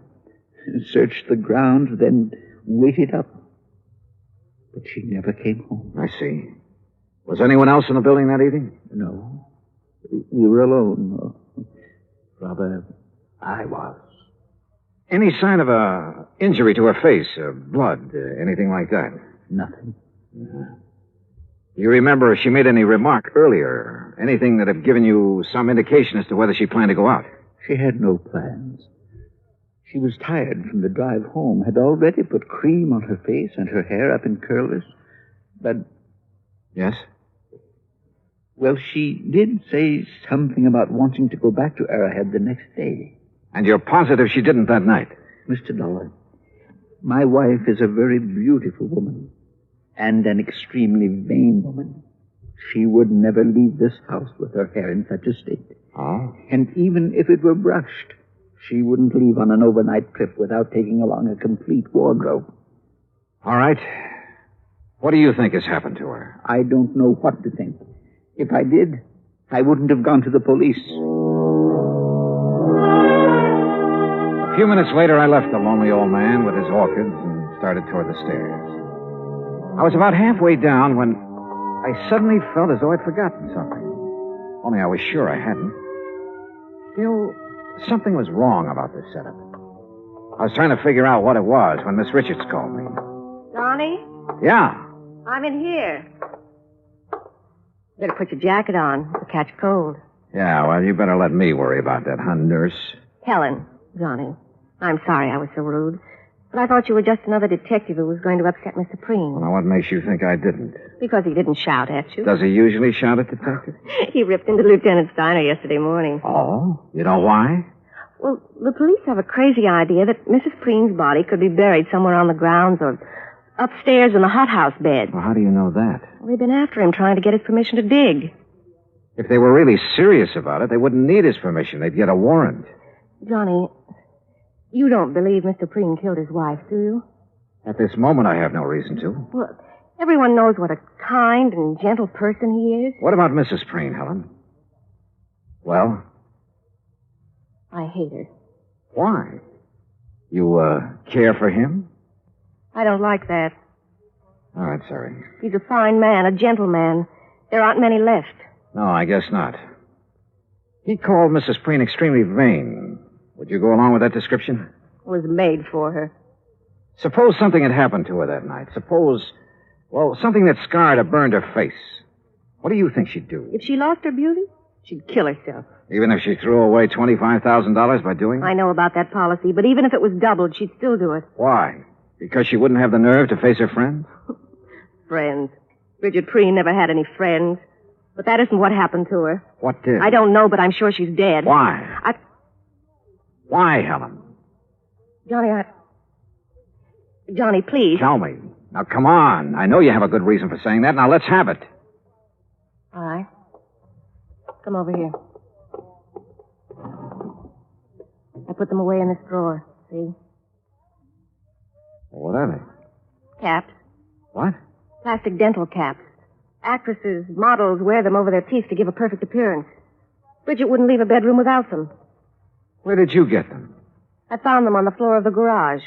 searched the grounds, then waited up. But she never came home. I see. Was anyone else in the building that evening? No. We were alone. Rather, I was. Any sign of a injury to her face, blood, anything like that? Nothing. Do you remember if she made any remark earlier? Anything that had given you some indication as to whether she planned to go out? She had no plans. She was tired from the drive home, had already put cream on her face and her hair up in curlers. But... Yes? Well, she did say something about wanting to go back to Arrowhead the next day. And you're positive she didn't that night? Mr. Dollar, my wife is a very beautiful woman and an extremely vain woman. She would never leave this house with her hair in such a state. Oh? And even if it were brushed, she wouldn't leave on an overnight trip without taking along a complete wardrobe. All right. What do you think has happened to her? I don't know what to think. If I did, I wouldn't have gone to the police. A few minutes later, I left the lonely old man with his orchids and started toward the stairs. I was about halfway down when I suddenly felt as though I'd forgotten something. Only I was sure I hadn't. Still, something was wrong about this setup. I was trying to figure out what it was when Miss Richards called me. Johnny? Yeah. I'm in here. Better put your jacket on. You'll catch cold. Yeah, well, you better let me worry about that, huh, nurse? Helen, Johnny. I'm sorry I was so rude. But I thought you were just another detective who was going to upset Mr. Preen. Well, now, what makes you think I didn't? Because he didn't shout at you. Does he usually shout at detectives? He ripped into Lieutenant Steiner yesterday morning. Oh? You know why? Well, the police have a crazy idea that Mrs. Preen's body could be buried somewhere on the grounds or Upstairs in the hothouse bed. Well, how do you know that? Well, they've been after him, trying to get his permission to dig. If they were really serious about it, they wouldn't need his permission. They'd get a warrant. Johnny, you don't believe Mr. Preen killed his wife, do you? At this moment, I have no reason to. Well, everyone knows what a kind and gentle person he is. What about Mrs. Preen, Helen? Well? I hate her. Why? You, care for him? I don't like that. All right, sorry. He's a fine man, a gentleman. There aren't many left. No, I guess not. He called Mrs. Preen extremely vain. Would you go along with that description? It was made for her. Suppose something had happened to her that night. Suppose, well, something that scarred or burned her face. What do you think she'd do? If she lost her beauty, she'd kill herself. Even if she threw away $25,000 by doing it? I know about that policy, but even if it was doubled, she'd still do it. Why? Because she wouldn't have the nerve to face her friends? Friends. Bridget Preen never had any friends. But that isn't what happened to her. What did? I don't know, but I'm sure she's dead. Why? Why, Helen? Johnny, please. Tell me. Now, come on. I know you have a good reason for saying that. Now, let's have it. All right. Come over here. I put them away in this drawer. See? What are they? Caps. What? Plastic dental caps. Actresses, models wear them over their teeth to give a perfect appearance. Bridget wouldn't leave a bedroom without them. Where did you get them? I found them on the floor of the garage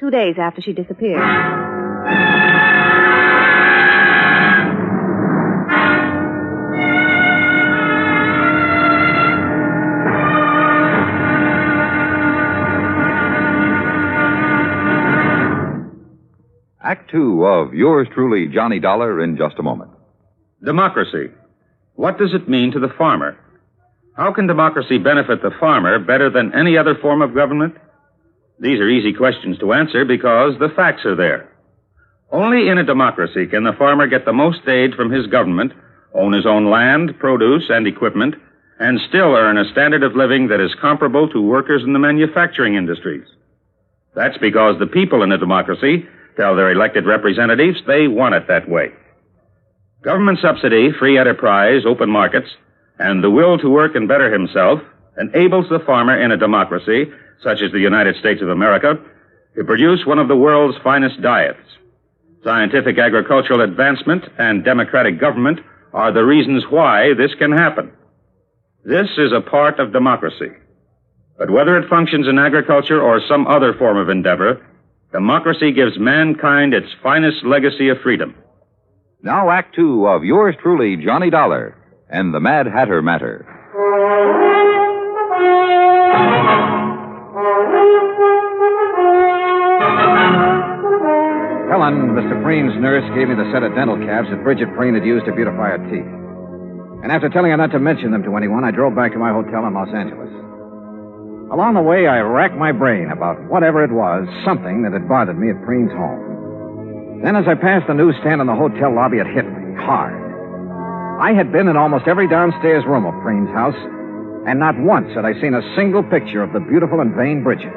2 days after she disappeared. Act two of yours truly, Johnny Dollar, in just a moment. Democracy. What does it mean to the farmer? How can democracy benefit the farmer better than any other form of government? These are easy questions to answer because the facts are there. Only in a democracy can the farmer get the most aid from his government, own his own land, produce, and equipment, and still earn a standard of living that is comparable to workers in the manufacturing industries. That's because the people in a democracy tell their elected representatives they want it that way. Government subsidy, free enterprise, open markets, and the will to work and better himself enables the farmer in a democracy, such as the United States of America, to produce one of the world's finest diets. Scientific agricultural advancement and democratic government are the reasons why this can happen. This is a part of democracy. But whether it functions in agriculture or some other form of endeavor, democracy gives mankind its finest legacy of freedom. Now, Act two of yours truly, Johnny Dollar, and the Mad Hatter Matter. Helen, Mr. Preen's nurse, gave me the set of dental caps that Bridget Preen had used to beautify her teeth. And after telling her not to mention them to anyone, I drove back to my hotel in Los Angeles. Along the way, I racked my brain about whatever it was, something that had bothered me at Preen's home. Then as I passed the newsstand in the hotel lobby, it hit me hard. I had been in almost every downstairs room of Preen's house, and not once had I seen a single picture of the beautiful and vain Bridget.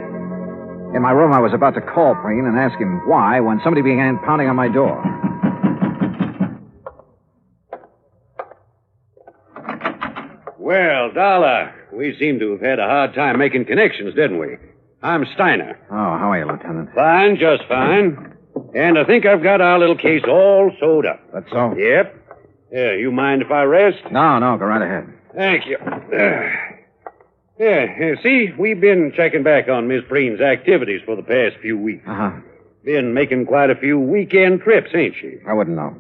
In my room, I was about to call Preen and ask him why when somebody began pounding on my door. Well, Dollar, we seem to have had a hard time making connections, didn't we? I'm Steiner. Oh, how are you, Lieutenant? Fine, just fine. And I think I've got our little case all sewed up. That's so? Yep. You mind if I rest? No, go right ahead. Thank you. See, we've been checking back on Miss Preen's activities for the past few weeks. Uh-huh. Been making quite a few weekend trips, ain't she? I wouldn't know.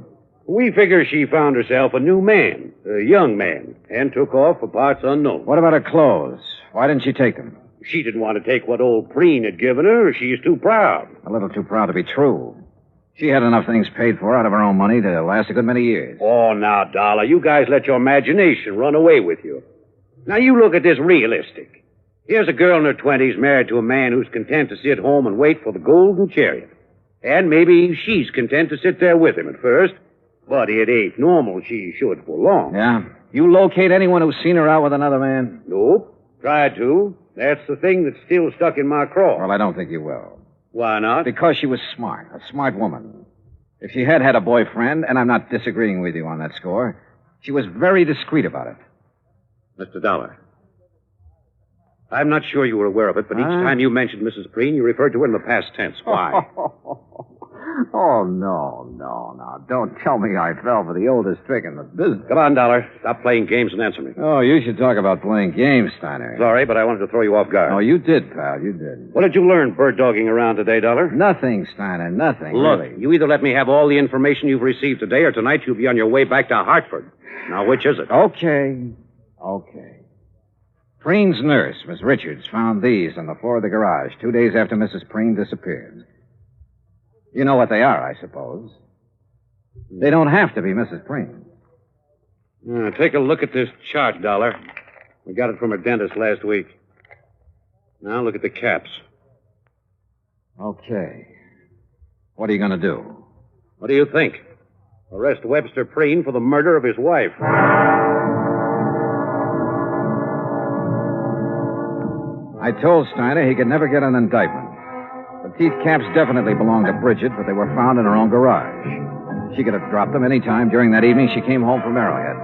We figure she found herself a new man, a young man, and took off for parts unknown. What about her clothes? Why didn't she take them? She didn't want to take what old Preen had given her. She's too proud. A little too proud to be true. She had enough things paid for out of her own money to last a good many years. Oh, now, Dollar, you guys let your imagination run away with you. Now, you look at this realistic. Here's a girl in her 20s married to a man who's content to sit home and wait for the golden chariot. And maybe she's content to sit there with him at first, but it ain't normal she should for long. Yeah? You locate anyone who's seen her out with another man? Nope. Tried to. That's the thing that's still stuck in my craw. Well, I don't think you will. Why not? Because she was smart, a smart woman. If she had had a boyfriend, and I'm not disagreeing with you on that score, she was very discreet about it. Mr. Dollar, I'm not sure you were aware of it, but each time you mentioned Mrs. Preen, you referred to her in the past tense. Why? Oh, no. Don't tell me I fell for the oldest trick in the business. Come on, Dollar. Stop playing games and answer me. Oh, you should talk about playing games, Steiner. Sorry, but I wanted to throw you off guard. Oh, you did, pal. You did. What did you learn bird-dogging around today, Dollar? Nothing, Steiner. Nothing. Look, really. you either let me have all the information you've received today, or tonight you'll be on your way back to Hartford. Now, which is it? Okay. Preen's nurse, Miss Richards, found these on the floor of the garage 2 days after Mrs. Preen disappeared. You know what they are, I suppose. They don't have to be Mrs. Preen. Take a look at this chart, Dollar. We got it from a dentist last week. Now look at the caps. Okay. What are you going to do? What do you think? Arrest Webster Preen for the murder of his wife. I told Steiner he could never get an indictment. The teeth caps definitely belonged to Bridget, but they were found in her own garage. She could have dropped them any time during that evening she came home from Arrowhead.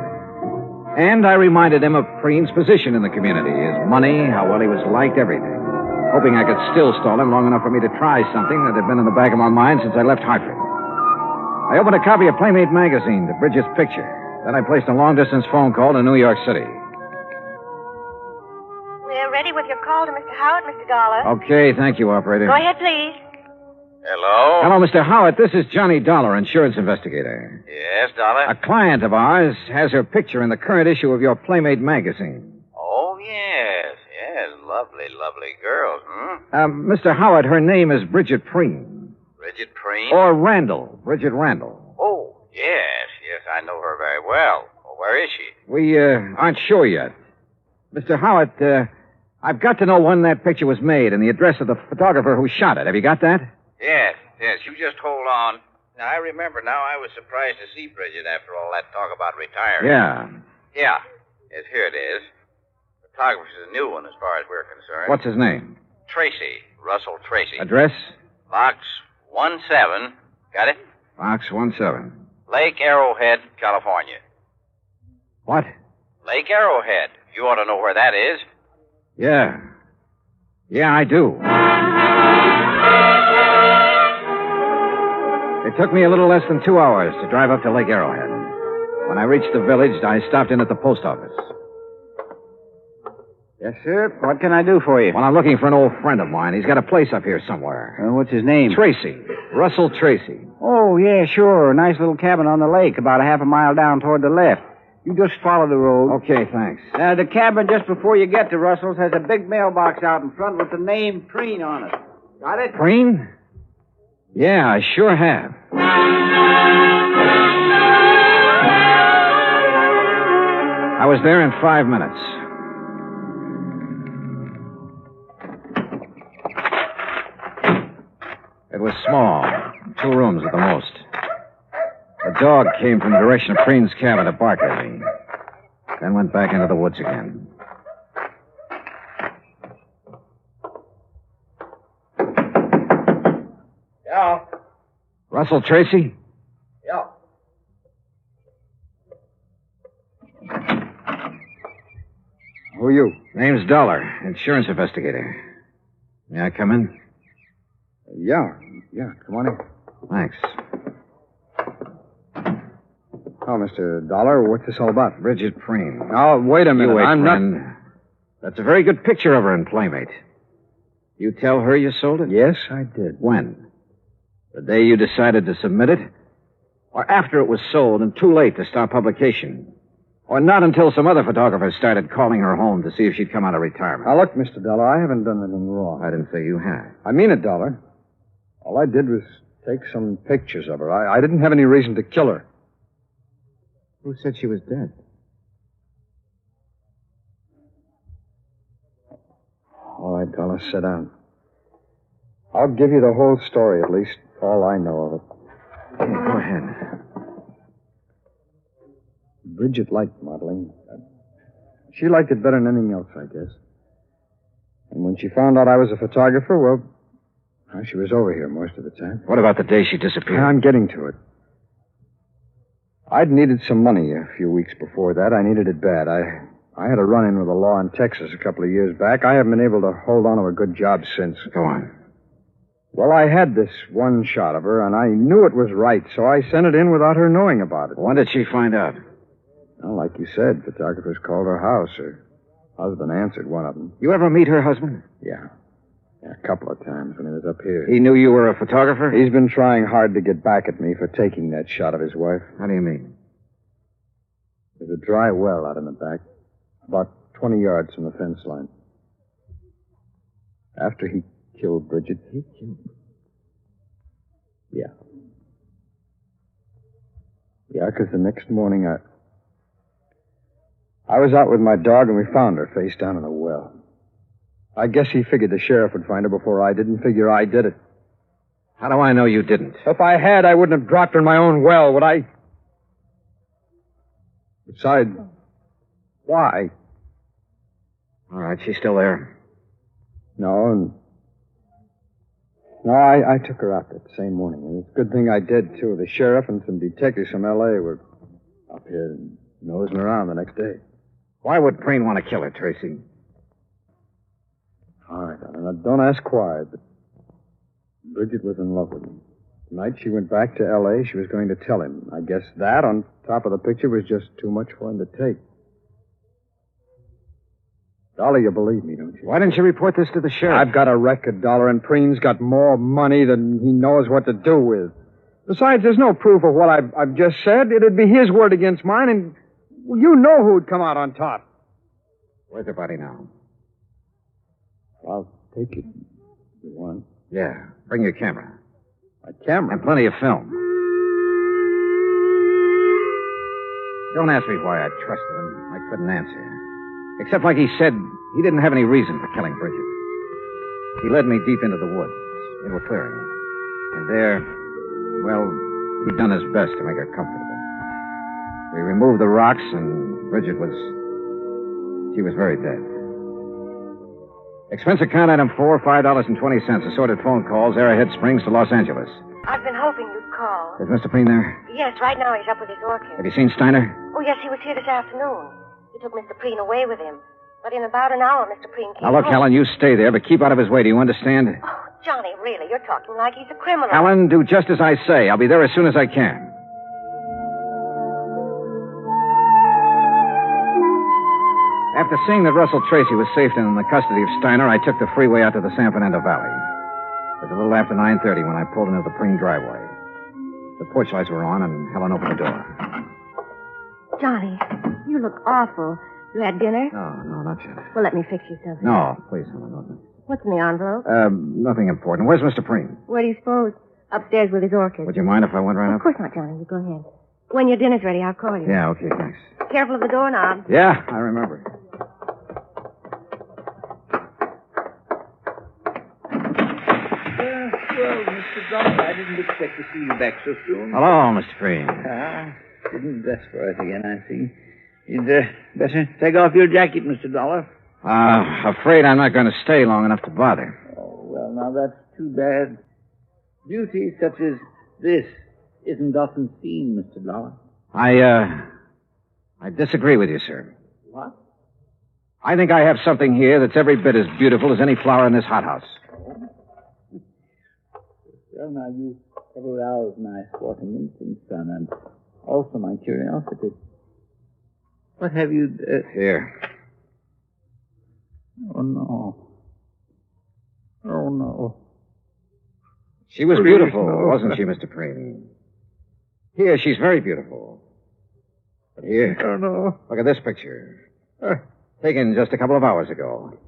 And I reminded him of Preen's position in the community, his money, how well he was liked, everything. Hoping I could still stall him long enough for me to try something that had been in the back of my mind since I left Hartford. I opened a copy of Playmate magazine to Bridget's picture. Then I placed a long-distance phone call to New York City. We're ready with your call to Mr. Howard, Mr. Dollar. Okay, thank you, operator. Go ahead, please. Hello? Hello, Mr. Howard. This is Johnny Dollar, insurance investigator. Yes, Dollar? A client of ours has her picture in the current issue of your Playmate magazine. Oh, yes. Lovely girl, Mr. Howard, her name is Bridget Preen. Bridget Preen? Or Randall. Bridget Randall. Oh, yes, I know her very well. Well, where is she? We aren't sure yet. Mr. Howard, I've got to know when that picture was made and the address of the photographer who shot it. Have you got that? Yes, you just hold on. Now, I remember now I was surprised to see Bridget after all that talk about retiring. Yeah. Yes, here it is. Photographer's a new one as far as we're concerned. What's his name? Tracy. Russell Tracy. Address? Box 17. Got it? Box 17. Lake Arrowhead, California. What? Lake Arrowhead. You ought to know where that is. Yeah. Yeah, I do. It took me a little less than 2 hours to drive up to Lake Arrowhead. When I reached the village, I stopped in at the post office. Yes, sir. What can I do for you? Well, I'm looking for an old friend of mine. He's got a place up here somewhere. What's his name? Tracy. Russell Tracy. Oh, yeah, sure. Nice little cabin on the lake, about a half a mile down toward the left. You just follow the road. Okay, thanks. The cabin just before you get to Russell's has a big mailbox out in front with the name Preen on it. Got it? Preen? Yeah, I sure have. I was there in 5 minutes. It was small, 2 rooms at the most. A dog came from the direction of Preen's cabin to bark at me, then went back into the woods again. Yeah. Russell Tracy? Yeah. Who are you? Name's Dollar, insurance investigator. May I come in? Yeah, come on in. Thanks. Oh, Mr. Dollar, what's this all about? Bridget Preen. Oh, wait a minute. You wait, I'm friend. not... That's a very good picture of her in Playmate. You tell her you sold it? Yes, I did. When? The day you decided to submit it? Or after it was sold and too late to start publication? Or not until some other photographers started calling her home to see if she'd come out of retirement? Now, look, Mr. Dollar, I haven't done anything wrong. I didn't say you had. I mean it, Dollar. All I did was take some pictures of her. I didn't have any reason to kill her. Who said she was dead? All right, Dollar, sit down. I'll give you the whole story, at least all I know of it. Okay, go ahead. Bridget liked modeling. She liked it better than anything else, I guess. And when she found out I was a photographer, well, Well, she was over here most of the time. What about the day she disappeared? I'm getting to it. I'd needed some money a few weeks before that. I needed it bad. I had a run-in with the law in Texas a couple of years back. I haven't been able to hold on to a good job since. Go on. Well, I had this one shot of her, and I knew it was right, so I sent it in without her knowing about it. When did she find out? Well, like you said, photographers called her house. Her husband answered one of them. You ever meet her husband? Yeah, a couple of times when he was up here. He knew you were a photographer? He's been trying hard to get back at me for taking that shot of his wife. How do you mean? There's a dry well out in the back, about 20 yards from the fence line. After he killed Bridget. He killed her? Yeah. Yeah, because the next morning I was out with my dog and we found her face down in the well. I guess he figured the sheriff would find her before I did and figure I did it. How do I know you didn't? If I had, I wouldn't have dropped her in my own well, would I? Besides, why? All right, she's still there. No, I took her out that same morning. And it's a good thing I did, too. The sheriff and some detectives from L.A. were up here nosing around the next day. Why would Preen want to kill her, Tracy? All right, now, don't ask why, but Bridget was in love with him. Tonight she went back to L.A. She was going to tell him. I guess that, on top of the picture, was just too much for him to take. Dolly, you believe me, don't you? Why didn't you report this to the sheriff? I've got a record, Dollar, and Preen's got more money than he knows what to do with. Besides, there's no proof of what I've just said. It'd be his word against mine, and you know who'd come out on top. Where's the body now? I'll take it if you want. Yeah, bring your camera. My camera? And plenty of film. Don't ask me why I trusted him. I couldn't answer. Except like he said, he didn't have any reason for killing Bridget. He led me deep into the woods, into a clearing. And there, well, he'd done his best to make her comfortable. We removed the rocks, and Bridget she was very dead. Expense account item 4, $5.20. Assorted phone calls, Arrowhead Springs to Los Angeles. I've been hoping you'd call. Is Mr. Preen there? Yes, right now he's up with his orchid. Have you seen Steiner? Oh, yes, he was here this afternoon. He took Mr. Preen away with him. But in about an hour, Mr. Preen came Now, look, home. Helen, you stay there, but keep out of his way. Do you understand? Oh, Johnny, really, you're talking like he's a criminal. Helen, do just as I say. I'll be there as soon as I can. After seeing that Russell Tracy was safe in the custody of Steiner, I took the freeway out to the San Fernando Valley. It was a little after 9:30 when I pulled into the Preen driveway. The porch lights were on, and Helen opened the door. Johnny, you look awful. You had dinner? No, not yet. Well, let me fix you something. No, please, Helen, don't. What's in the envelope? Nothing important. Where's Mr. Preen? Where do you suppose? Upstairs with his orchid. Would you mind if I went right Of up? course not, Johnny. You go ahead. When your dinner's ready, I'll call you. Yeah, okay, thanks. Careful of the doorknob. Yeah, I remember. Well, Mr. Dollar, I didn't expect to see you back so soon. Hello, Mr. Preen. Didn't dress for it again, I see. You'd better take off your jacket, Mr. Dollar. Afraid I'm not going to stay long enough to bother. Oh, well, now that's too bad. Beauty such as this isn't often seen, Mr. Dollar. I disagree with you, sir. What? I think I have something here that's every bit as beautiful as any flower in this hothouse. Well, now, you have aroused my sporting instinct, son, and also my curiosity. What have you... Here. Oh, no. Oh, no. She was Please, beautiful, no. wasn't she, Mr. Preen? Here, she's very beautiful. But here... Oh, no. Look at this picture. Taken just a couple of hours ago.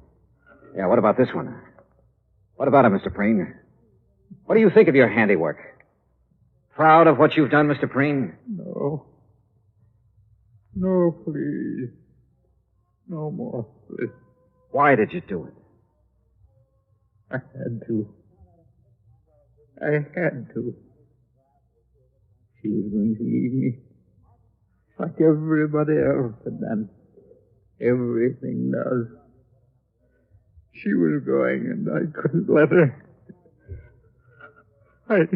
Yeah, what about this one? What about it, Mr. Preen? What do you think of your handiwork? Proud of what you've done, Mr. Preen? No. No, please. No more, please. Why did you do it? I had to. I had to. She was going to leave me. Like everybody else had done. Everything does. She was going, and I couldn't let her. I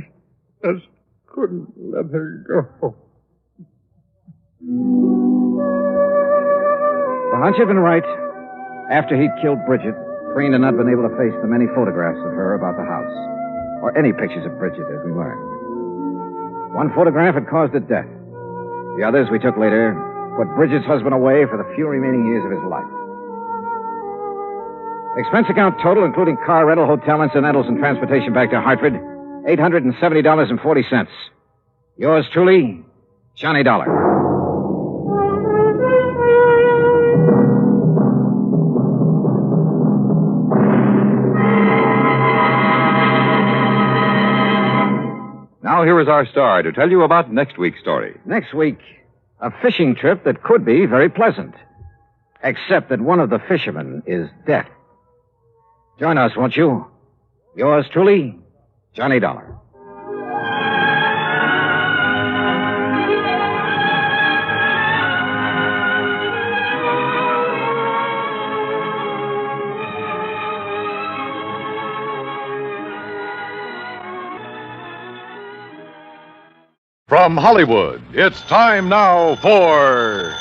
just couldn't let her go. The hunch had been right. After he'd killed Bridget, Preen had not been able to face the many photographs of her about the house, or any pictures of Bridget, as we learned. One photograph had caused her death. The others we took later put Bridget's husband away for the few remaining years of his life. Expense account total, including car rental, hotel incidentals, and transportation back to Hartford, $870.40. Yours truly, Johnny Dollar. Now here is our star to tell you about next week's story. Next week, a fishing trip that could be very pleasant. Except that one of the fishermen is dead. Join us, won't you? Yours truly, Johnny Dollar. From Hollywood, it's time now for...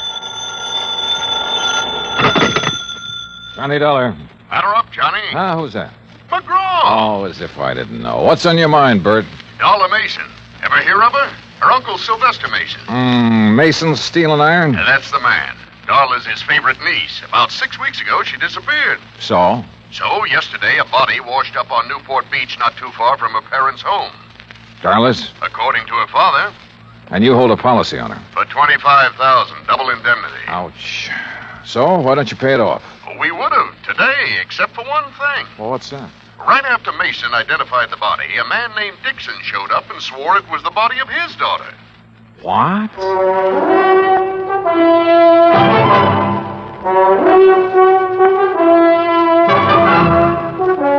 Johnny Dollar. Batter up, Johnny. Ah, who's that? McGraw. Oh, as if I didn't know. What's on your mind, Bert? Dollar Mason. Ever hear of her? Her uncle Sylvester Mason. Mason's steel and iron? That's the man. Darla's his favorite niece. About 6 weeks ago, she disappeared. So? So, yesterday, a body washed up on Newport Beach not too far from her parents' home. Darla's? According to her father. And you hold a policy on her? For $25,000, double indemnity. Ouch. So, why don't you pay it off? We would have today, except for one thing. Well, what's that? Right after Mason identified the body, a man named Dixon showed up and swore it was the body of his daughter. What?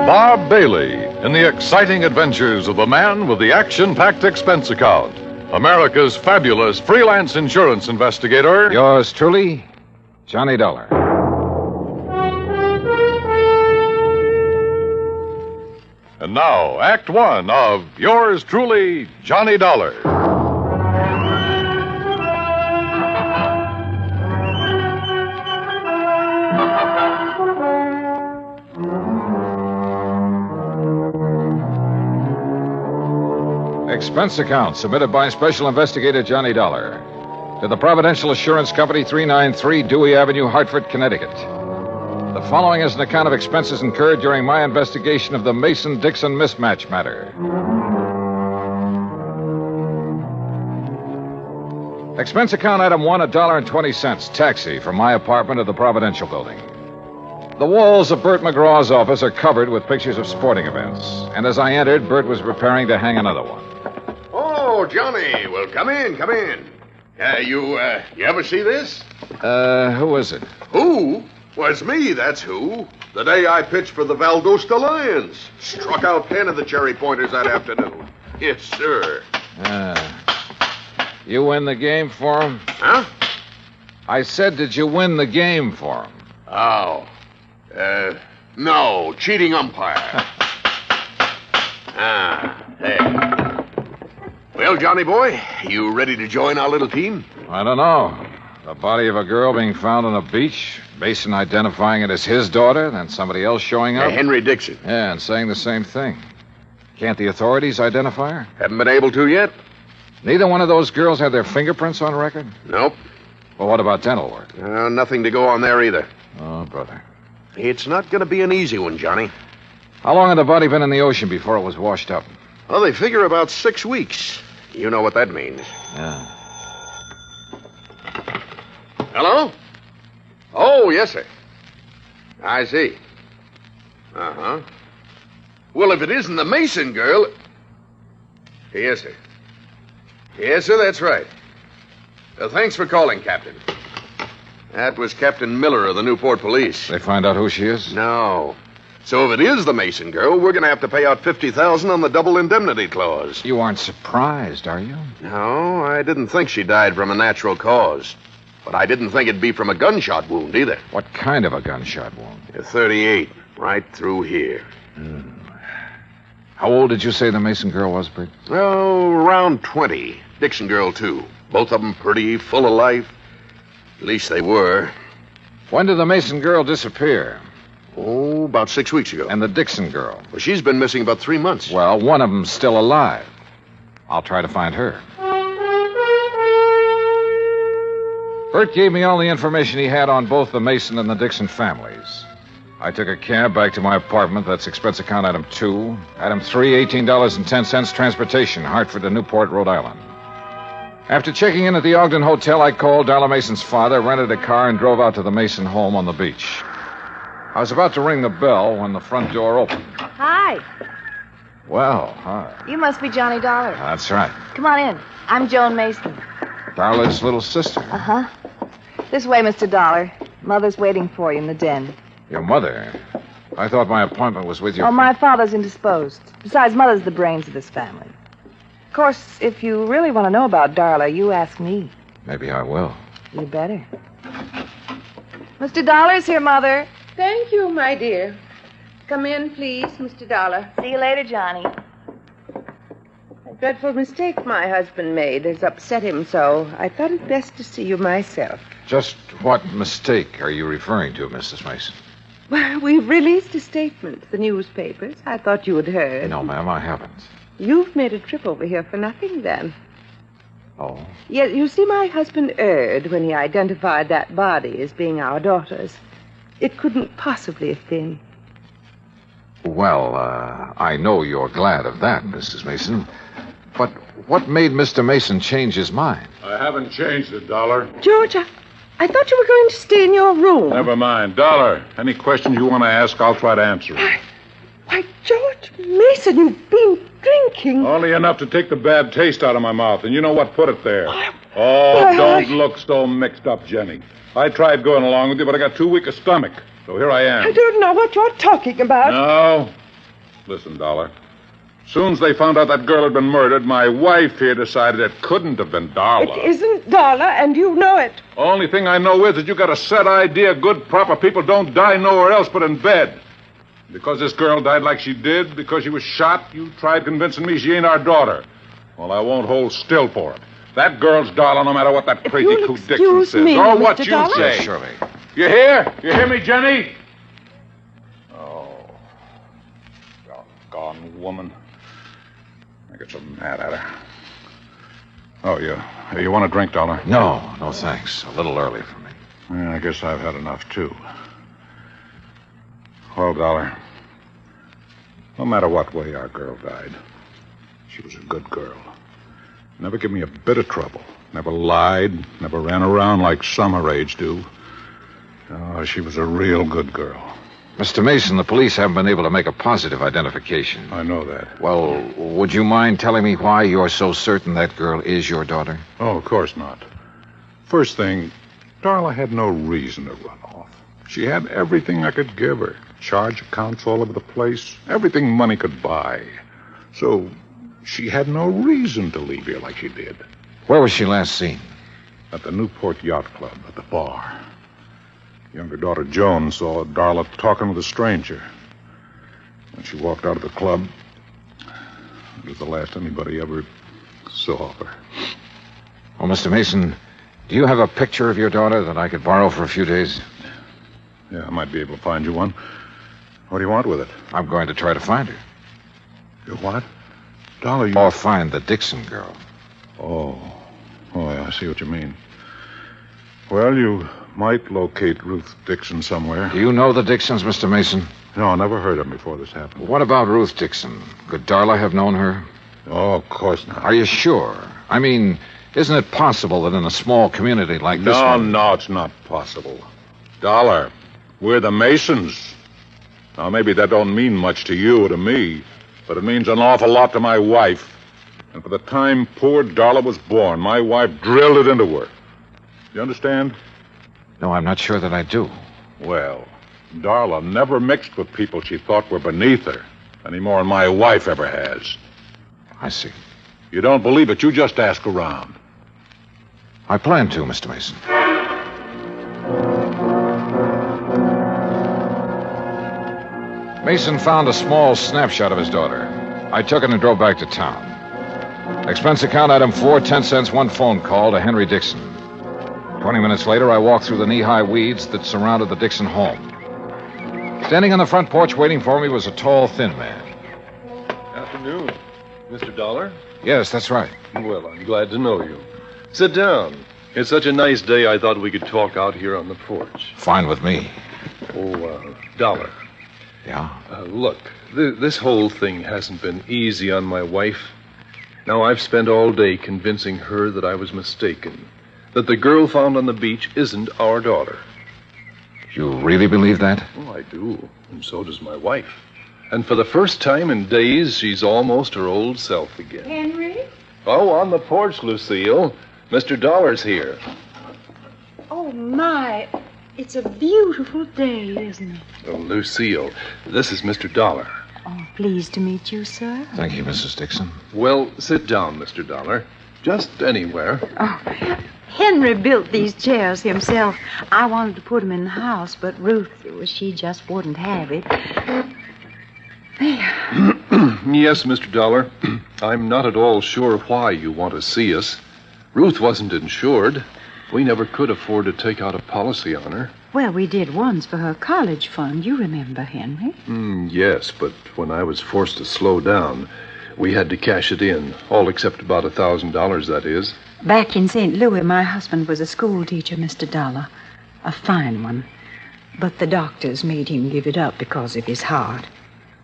Bob Bailey in the exciting adventures of the man with the action-packed expense account. America's fabulous freelance insurance investigator. Yours truly, Johnny Dollar. And now, Act One of Yours Truly, Johnny Dollar. Expense account submitted by Special Investigator Johnny Dollar to the Providential Assurance Company, 393 Dewey Avenue, Hartford, Connecticut. The following is an account of expenses incurred during my investigation of the Mason-Dixon mismatch matter. Expense account item 1, $1.20, taxi from my apartment to the Providential building. The walls of Bert McGraw's office are covered with pictures of sporting events, and as I entered, Bert was preparing to hang another one. Oh, Johnny. Well, come in, come in. You ever see this? Who is it? Who? Well, it's me, that's who. The day I pitched for the Valdosta Lions. Struck out 10 of the Cherry Pointers that afternoon. Yes, sir. You win the game for him? Huh? I said, did you win the game for him? Oh. No, cheating umpire. Hey. Well, Johnny boy, you ready to join our little team? I don't know. The body of a girl being found on a beach, Mason identifying it as his daughter, then somebody else showing up. Henry Dixon. Yeah, and saying the same thing. Can't the authorities identify her? Haven't been able to yet. Neither one of those girls had their fingerprints on record? Nope. Well, what about dental work? Nothing to go on there either. Oh, brother. It's not going to be an easy one, Johnny. How long had the body been in the ocean before it was washed up? Well, they figure about 6 weeks. You know what that means. Yeah. Hello? Oh, yes, sir. I see. Uh-huh. Well, if it isn't the Mason girl... Yes, sir. Yes, sir, that's right. Thanks for calling, Captain. That was Captain Miller of the Newport Police. They find out who she is? No. So if it is the Mason girl, we're going to have to pay out $50,000 on the double indemnity clause. You aren't surprised, are you? No, I didn't think she died from a natural cause. But I didn't think it'd be from a gunshot wound either. What kind of a gunshot wound? A 38, right through here. How old did you say the Mason girl was, Britt? Oh, around 20. Dixon girl, too. Both of them pretty, full of life. At least they were. When did the Mason girl disappear? Oh, about 6 weeks ago. And the Dixon girl? Well, she's been missing about 3 months. Well, one of them's still alive. I'll try to find her. Bert gave me all the information he had on both the Mason and the Dixon families. I took a cab back to my apartment. That's expense account item 2. Item 3, $18.10 transportation, Hartford to Newport, Rhode Island. After checking in at the Ogden Hotel, I called Darla Mason's father, rented a car, and drove out to the Mason home on the beach. I was about to ring the bell when the front door opened. Hi. Well, hi. You must be Johnny Dollar. That's right. Come on in. I'm Joan Mason. Darla's little sister. Uh-huh. This way, Mr. Dollar. Mother's waiting for you in the den. Your mother? I thought my appointment was with your... Oh, my father's indisposed. Besides, Mother's the brains of this family. Of course, if you really want to know about Darla, you ask me. Maybe I will. You better. Mr. Dollar's here, Mother. Thank you, my dear. Come in, please, Mr. Dollar. See you later, Johnny. A dreadful mistake my husband made has upset him so. I thought it best to see you myself. Just what mistake are you referring to, Mrs. Mason? Well, we've released a statement to the newspapers. I thought you had heard. No, ma'am, I haven't. You've made a trip over here for nothing, then. Oh? Yeah, you see, my husband erred when he identified that body as being our daughter's. It couldn't possibly have been. Well, I know you're glad of that, Mrs. Mason. But what made Mr. Mason change his mind? I haven't changed it, Dollar. George, I thought you were going to stay in your room. Never mind. Dollar, any questions you want to ask, I'll try to answer them. Why, George Mason, you've been drinking. Only enough to take the bad taste out of my mouth, and you know what put it there. Don't look so mixed up, Jenny. I tried going along with you, but I got too weak a stomach. So here I am. I don't know what you're talking about. No. Listen, Dollar. Soon as they found out that girl had been murdered, my wife here decided it couldn't have been Darla. It isn't Darla, and you know it. Only thing I know is that you got a set idea good, proper people don't die nowhere else but in bed. Because this girl died like she did, because she was shot, you tried convincing me she ain't our daughter. Well, I won't hold still for it. That girl's Darla, no matter what that crazy coot Dixon says. Me, or what Mr. you Dollar? say. Yes, Shirley. You hear? You hear me, Jenny? Oh. Doggone woman. I get so mad at her. Oh, you want a drink, Dollar? No, thanks. A little early for me. Yeah, I guess I've had enough, too. Well, Dollar, no matter what way our girl died, she was a good girl. Never gave me a bit of trouble. Never lied, never ran around like some her age do. Oh, she was a real good girl. Mr. Mason, the police haven't been able to make a positive identification. I know that. Well, would you mind telling me why you're so certain that girl is your daughter? Oh, of course not. First thing, Darla had no reason to run off. She had everything I could give her. Charge accounts all over the place. Everything money could buy. So she had no reason to leave here like she did. Where was she last seen? At the Newport Yacht Club, at the bar. Younger daughter Joan saw Darla talking with a stranger. When she walked out of the club, it was the last anybody ever saw of her. Well, Mr. Mason, do you have a picture of your daughter that I could borrow for a few days? Yeah, I might be able to find you one. What do you want with it? I'm going to try to find her. You what? Dollar, you... Or find the Dixon girl. Oh, yeah, I see what you mean. Well, you might locate Ruth Dixon somewhere. Do you know the Dixons, Mr. Mason? No, I never heard of them before this happened. What about Ruth Dixon? Could Darla have known her? Oh, of course not. Are you sure? I mean, isn't it possible that in a small community like this one... No, it's not possible. Dollar, we're the Masons. Now, maybe that don't mean much to you or to me, but it means an awful lot to my wife. And for the time poor Darla was born, my wife drilled it into her. You understand? No, I'm not sure that I do. Well, Darla never mixed with people she thought were beneath her, any more than my wife ever has. I see. You don't believe it, you just ask around. I plan to, Mr. Mason. Mason found a small snapshot of his daughter. I took it and drove back to town. Expense account item 4, 10 cents, one phone call to Henry Dixon. 20 minutes later, I walked through the knee-high weeds that surrounded the Dixon home. Standing on the front porch waiting for me was a tall, thin man. Afternoon. Mr. Dollar? Yes, that's right. Well, I'm glad to know you. Sit down. It's such a nice day, I thought we could talk out here on the porch. Fine with me. Dollar. Yeah? Look, this whole thing hasn't been easy on my wife. Now, I've spent all day convincing her that I was mistaken, that the girl found on the beach isn't our daughter. You really believe that? Oh, I do, and so does my wife. And for the first time in days, she's almost her old self again. Henry? Oh, on the porch, Lucille. Mr. Dollar's here. Oh, my. It's a beautiful day, isn't it? Oh, Lucille, this is Mr. Dollar. Oh, pleased to meet you, sir. Thank you, Mrs. Dixon. Well, sit down, Mr. Dollar. Just anywhere. Oh, Henry built these chairs himself. I wanted to put them in the house, but Ruth, she just wouldn't have it. Yes, Mr. Dollar. I'm not at all sure why you want to see us. Ruth wasn't insured. We never could afford to take out a policy on her. Well, we did once for her college fund. You remember, Henry? Yes, but when I was forced to slow down, we had to cash it in. All except about $1,000, that is. Back in St. Louis, my husband was a school teacher, Mr. Dollar. A fine one. But the doctors made him give it up because of his heart.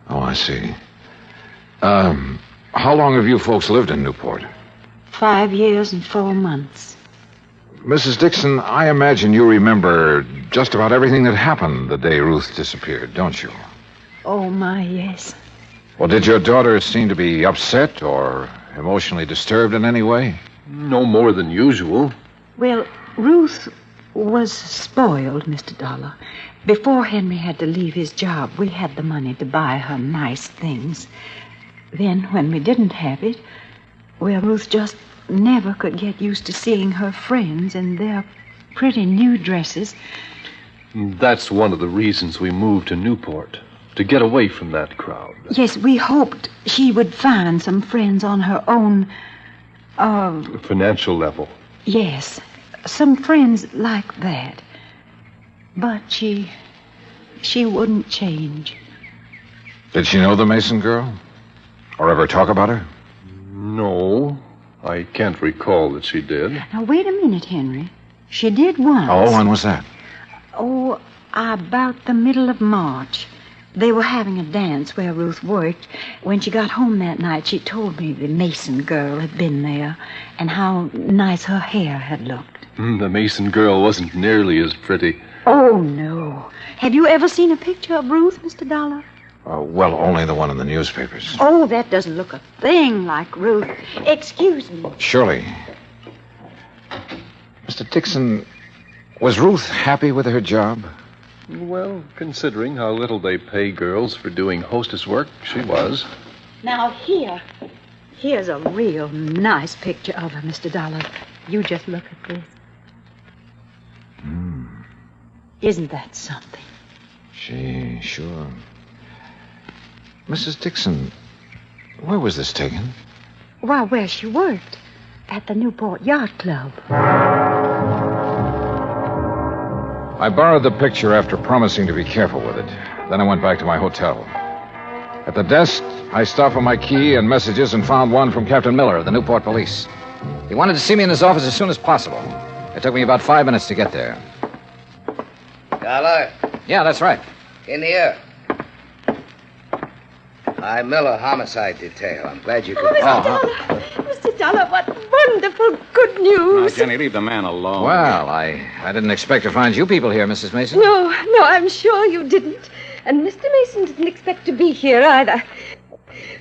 Oh, I see. How long have you folks lived in Newport? 5 years and 4 months. Mrs. Dixon, I imagine you remember just about everything that happened the day Ruth disappeared, don't you? Oh, my, yes. Well, did your daughter seem to be upset or emotionally disturbed in any way? No more than usual. Well, Ruth was spoiled, Mr. Dollar. Before Henry had to leave his job, we had the money to buy her nice things. Then, when we didn't have it, well, Ruth just never could get used to seeing her friends in their pretty new dresses. That's one of the reasons we moved to Newport, to get away from that crowd. Yes, we hoped she would find some friends on her own, financial level. Yes, some friends like that. But she wouldn't change. Did she know the Mason girl? Or ever talk about her? No, I can't recall that she did. Now, wait a minute, Henry. She did once. Oh, when was that? Oh, about the middle of March. They were having a dance where Ruth worked. When she got home that night, she told me the Mason girl had been there and how nice her hair had looked. The Mason girl wasn't nearly as pretty. Oh, no. Have you ever seen a picture of Ruth, Mr. Dollar? Well, only the one in the newspapers. Oh, that doesn't look a thing like Ruth. Excuse me. Surely. Mr. Dixon, was Ruth happy with her job? Well, considering how little they pay girls for doing hostess work, she was. Now, here's a real nice picture of her, Mr. Dollar. You just look at this. Isn't that something? Sure. Mrs. Dixon, where was this taken? Why, where she worked. At the Newport Yacht Club. I borrowed the picture after promising to be careful with it. Then I went back to my hotel. At the desk, I stopped for my key and messages and found one from Captain Miller of the Newport Police. He wanted to see me in his office as soon as possible. It took me about 5 minutes to get there. Dollar? Yeah, that's right. In here. I'm Miller, homicide detail. I'm glad you could... Oh, Mr. Dollar! Mr. Dollar, what wonderful good news! Now, Jenny, leave the man alone. Well, I didn't expect to find you people here, Mrs. Mason. No, I'm sure you didn't. And Mr. Mason didn't expect to be here either.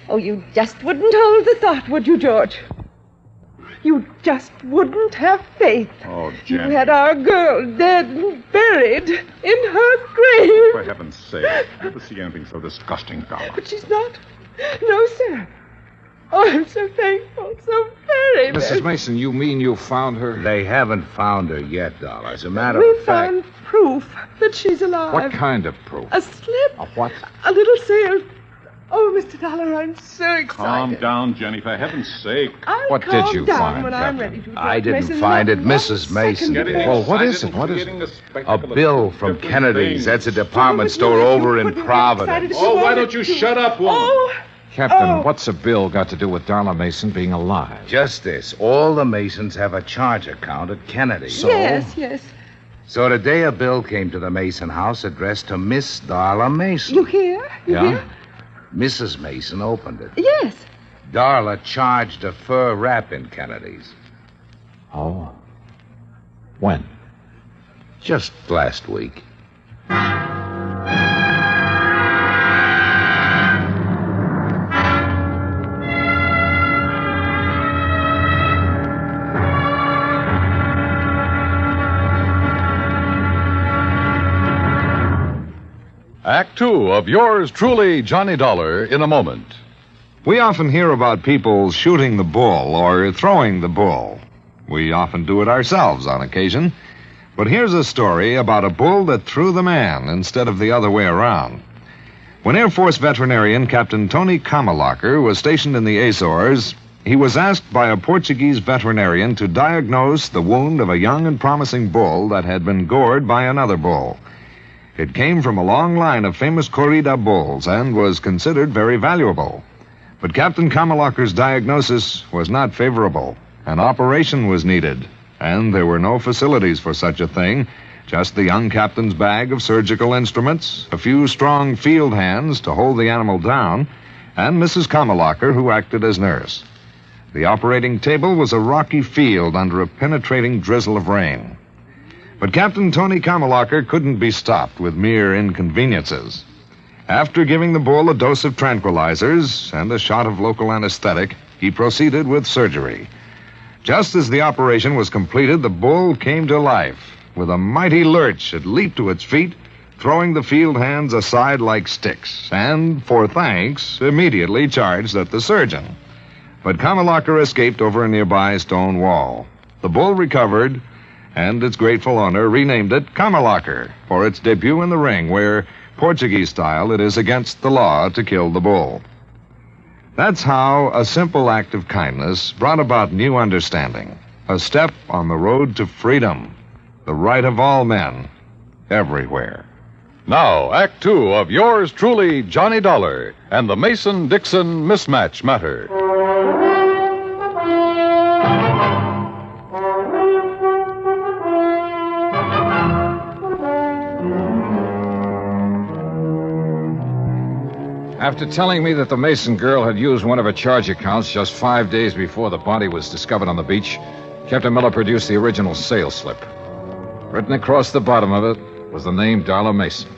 Oh, you just wouldn't hold the thought, would you, George? You just wouldn't have faith. Oh, You Jenny. had our girl dead and buried in her grave. For heaven's sake, never see anything so disgusting, Dollar. But she's not. No, sir. Oh, I'm so thankful, so very, very... Mrs. Mason, you mean you found her? They haven't found her yet, Dollar. As a matter We of fact... found proof that she's alive. What kind of proof? A slip. A what? A little sail. Oh, Mr. Dollar, I'm so excited. Calm down, Jenny, for heaven's sake. I'll What calm did you down find, when I'm Captain? ready to. I didn't Mason, find it. not one Mrs. Mason second. did. Well, what is it? What is it? A bill from Kennedy's. That's a department store over in Providence. Oh, why don't you shut up, woman? Oh, Captain, what's a bill got to do with Darla Mason being alive? Just this. All the Masons have a charge account at Kennedy's. yes. So today a bill came to the Mason house addressed to Miss Darla Mason. You hear? You hear? Mrs. Mason opened it. Yes. Darla charged a fur wrap in Kennedy's. Oh. When? Just last week. Act Two of yours truly, Johnny Dollar, in a moment. We often hear about people shooting the bull or throwing the bull. We often do it ourselves on occasion. But here's a story about a bull that threw the man instead of the other way around. When Air Force veterinarian Captain Tony Kamalacher was stationed in the Azores, he was asked by a Portuguese veterinarian to diagnose the wound of a young and promising bull that had been gored by another bull. It came from a long line of famous corrida bulls and was considered very valuable. But Captain Kamalacher's diagnosis was not favorable. An operation was needed, and there were no facilities for such a thing, just the young captain's bag of surgical instruments, a few strong field hands to hold the animal down, and Mrs. Kamalacher, who acted as nurse. The operating table was a rocky field under a penetrating drizzle of rain. But Captain Tony Kamalacher couldn't be stopped with mere inconveniences. After giving the bull a dose of tranquilizers and a shot of local anesthetic, he proceeded with surgery. Just as the operation was completed, the bull came to life. With a mighty lurch, it leaped to its feet, throwing the field hands aside like sticks, and, for thanks, immediately charged at the surgeon. But Kamalacher escaped over a nearby stone wall. The bull recovered, and its grateful owner renamed it Kamalacher for its debut in the ring, where, Portuguese style, it is against the law to kill the bull. That's how a simple act of kindness brought about new understanding, a step on the road to freedom, the right of all men, everywhere. Now, Act Two of yours truly, Johnny Dollar, and the Mason-Dixon mismatch matter. After telling me that the Mason girl had used one of her charge accounts just 5 days before the body was discovered on the beach, Captain Miller produced the original sales slip. Written across the bottom of it was the name Darla Mason.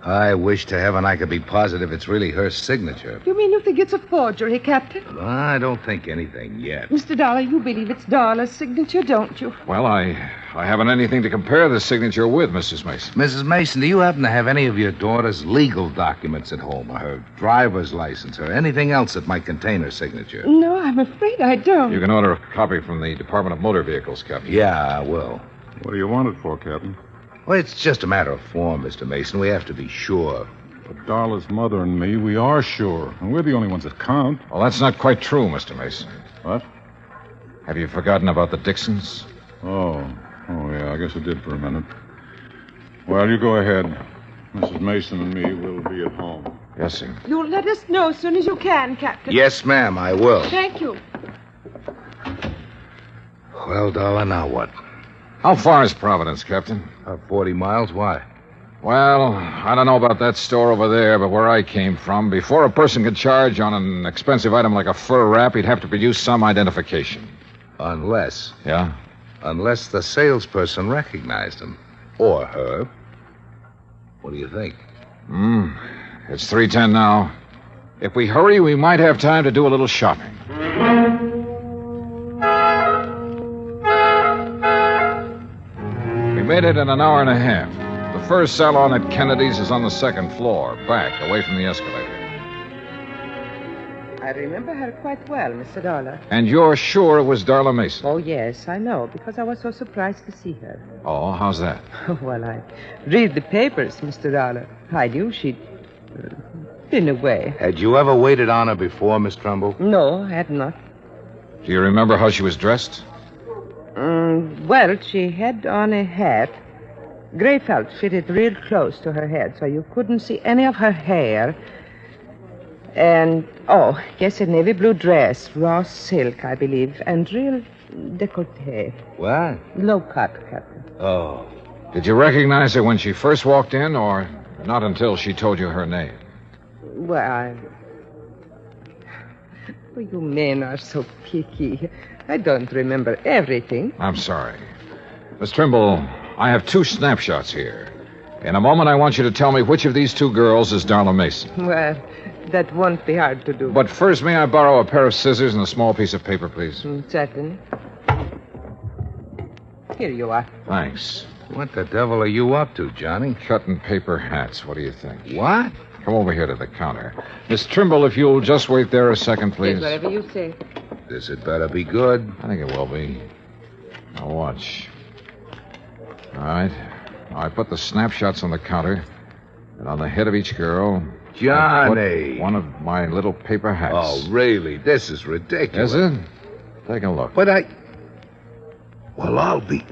I wish to heaven I could be positive it's really her signature. You mean you think it's a forgery, Captain? I don't think anything yet. Mr. Dollar, you believe it's Darla's signature, don't you? Well, I haven't anything to compare the signature with, Mrs. Mason. Mrs. Mason, do you happen to have any of your daughter's legal documents at home, or her driver's license, or anything else that might contain her signature? No, I'm afraid I don't. You can order a copy from the Department of Motor Vehicles, Captain. Yeah, I will. What do you want it for, Captain? Well, it's just a matter of form, Mr. Mason. We have to be sure. For Darla's mother and me, we are sure. And we're the only ones that count. Well, that's not quite true, Mr. Mason. What? Have you forgotten about the Dixons? Oh, yeah, I guess I did for a minute. Well, you go ahead. Mrs. Mason and me will be at home. Yes, sir. You'll let us know as soon as you can, Captain. Yes, ma'am, I will. Thank you. Well, Darla, now what? How far is Providence, Captain? 40 miles. Why? Well, I don't know about that store over there, but where I came from, before a person could charge on an expensive item like a fur wrap, he'd have to produce some identification. Unless. Yeah? Unless the salesperson recognized him. Or her. What do you think? It's 3:10 now. If we hurry, we might have time to do a little shopping. We made it in an hour and a half. The first salon at Kennedy's is on the second floor, back, away from the escalator. I remember her quite well, Mr. Dollar. And you're sure it was Darla Mason? Oh, yes, I know, because I was so surprised to see her. Oh, how's that? Well, I read the papers, Mr. Dollar. I knew she'd In a way. Had you ever waited on her before, Miss Trumbull? No, I had not. Do you remember how she was dressed? Well, she had on a hat. Gray felt fitted real close to her head, so you couldn't see any of her hair. And, yes, a navy blue dress, raw silk, I believe, and real décolleté. What? Low cut, Captain. Oh. Did you recognize her when she first walked in, or not until she told you her name? Well, you men are so picky. I don't remember everything. I'm sorry. Miss Trimble, I have 2 snapshots here. In a moment, I want you to tell me which of these 2 girls is Darla Mason. Well, that won't be hard to do. But first, may I borrow a pair of scissors and a small piece of paper, please? Certainly. Here you are. Thanks. What the devil are you up to, Johnny? Cutting paper hats. What do you think? What? Come over here to the counter. Miss Trimble, if you'll just wait there a second, please. Yes, whatever you say. This had better be good. I think it will be. Now watch. All right. I put the snapshots on the counter, and on the head of each girl, Johnny. I put one of my little paper hats. Oh, really? This is ridiculous. Is it? Take a look. But Well, I'll be...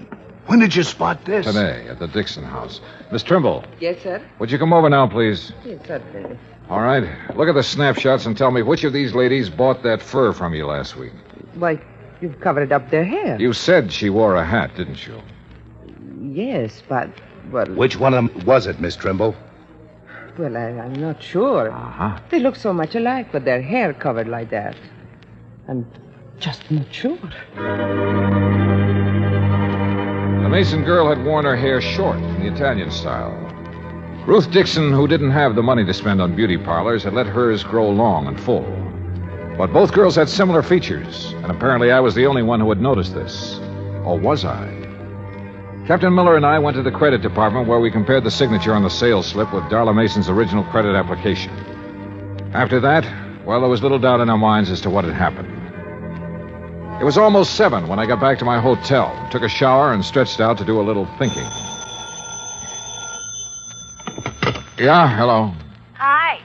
When did you spot this? Today, at the Dixon house. Miss Trimble, Yes, sir? would you come over now, please? Yes, certainly. All right. Look at the snapshots and tell me which of these ladies bought that fur from you last week. Why, you've covered up their hair. You said she wore a hat, didn't you? Yes, but, well... Which one of them was it, Miss Trimble? Well, I'm not sure. Uh-huh. They look so much alike with their hair covered like that. I'm just not sure. The Mason girl had worn her hair short in the Italian style. Ruth Dixon, who didn't have the money to spend on beauty parlors, had let hers grow long and full. But both girls had similar features, and apparently I was the only one who had noticed this. Or was I? Captain Miller and I went to the credit department where we compared the signature on the sales slip with Darla Mason's original credit application. After that, well, there was little doubt in our minds as to what had happened. It was almost 7 when I got back to my hotel, took a shower, and stretched out to do a little thinking. Yeah, hello. Hi.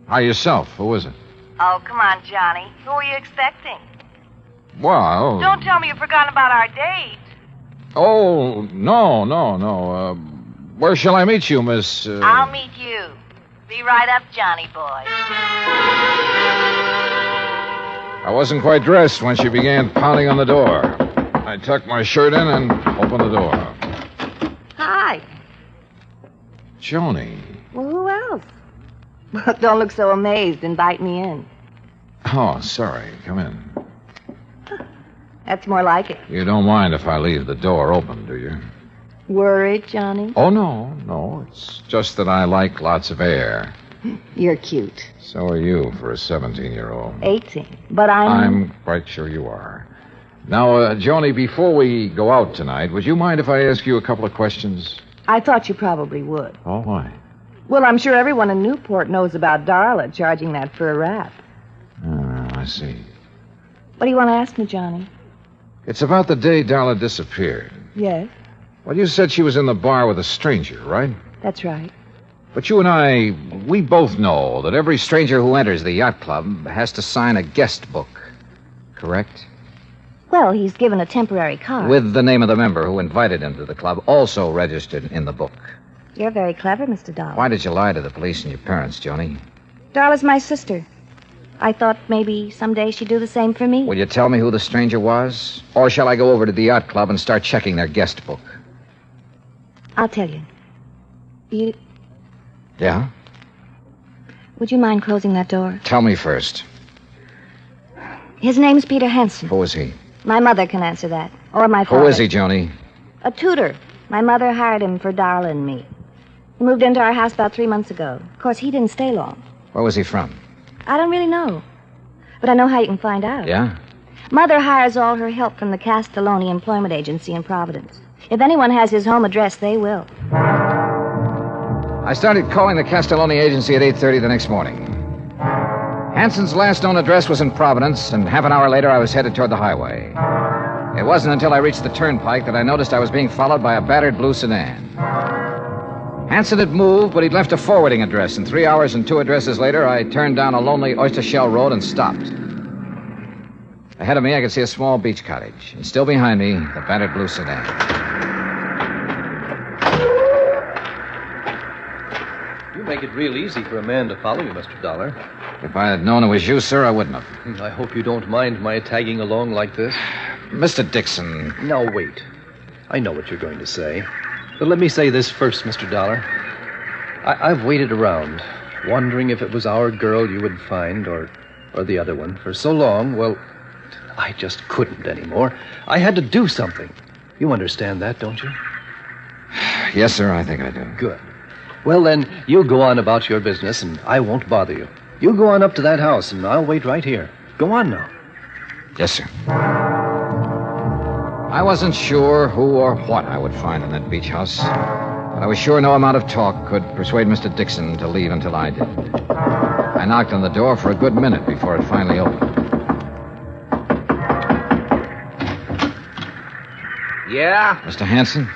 Hi, yourself. Who is it? Oh, come on, Johnny. Who are you expecting? Well... Don't tell me you've forgotten about our date. Oh, no. Where shall I meet you, Miss... I'll meet you. Be right up, Johnny boy. I wasn't quite dressed when she began pounding on the door. I tucked my shirt in and opened the door. Hi. Joni. Well, who else? Well, don't look so amazed. Invite me in. Oh, sorry. Come in. That's more like it. You don't mind if I leave the door open, do you? Worried, Johnny? Oh, no. It's just that I like lots of air. You're cute. So are you for a 17-year-old. 18. But I'm quite sure you are. Now, Joni, before we go out tonight, would you mind if I ask you a couple of questions? I thought you probably would. Oh, why? Well, I'm sure everyone in Newport knows about Darla charging that for a rap. I see. What do you want to ask me, Johnny? It's about the day Darla disappeared. Yes, Well, you said she was in the bar with a stranger, right? that's right. But you and I, we both know that every stranger who enters the yacht club has to sign a guest book. Correct? Well, he's given a temporary card. With the name of the member who invited him to the club also registered in the book. You're very clever, Mr. Dollar. Why did you lie to the police and your parents, Joni? Darla's my sister. I thought maybe someday she'd do the same for me. Will you tell me who the stranger was? Or shall I go over to the yacht club and start checking their guest book? I'll tell you. Yeah? Would you mind closing that door? Tell me first. His name's Peter Henson. Who is he? My mother can answer that. Or my father. Who is he, Joni? A tutor. My mother hired him for Darla and me. He moved into our house about 3 months ago. Of course, he didn't stay long. Where was he from? I don't really know. But I know how you can find out. Yeah? Mother hires all her help from the Castelloni Employment Agency in Providence. If anyone has his home address, they will. I started calling the Castelloni agency at 8:30 the next morning. Hanson's last known address was in Providence, and half an hour later I was headed toward the highway. It wasn't until I reached the turnpike that I noticed I was being followed by a battered blue sedan. Hanson had moved, but he'd left a forwarding address, and 3 hours and 2 addresses later, I turned down a lonely oyster shell road and stopped. Ahead of me, I could see a small beach cottage, and still behind me, the battered blue sedan. You make it real easy for a man to follow you, Mr. Dollar. If I had known it was you, sir, I wouldn't have. I hope you don't mind my tagging along like this. Mr. Dixon. Now, wait. I know what you're going to say. But let me say this first, Mr. Dollar. I've waited around, wondering if it was our girl you would find or the other one for so long. Well, I just couldn't anymore. I had to do something. You understand that, don't you? Yes, sir, I think I do. Good. Well, then, you go on about your business, and I won't bother you. You go on up to that house, and I'll wait right here. Go on now. Yes, sir. I wasn't sure who or what I would find in that beach house, but I was sure no amount of talk could persuade Mr. Dixon to leave until I did. I knocked on the door for a good minute before it finally opened. Yeah? Mr. Hanson?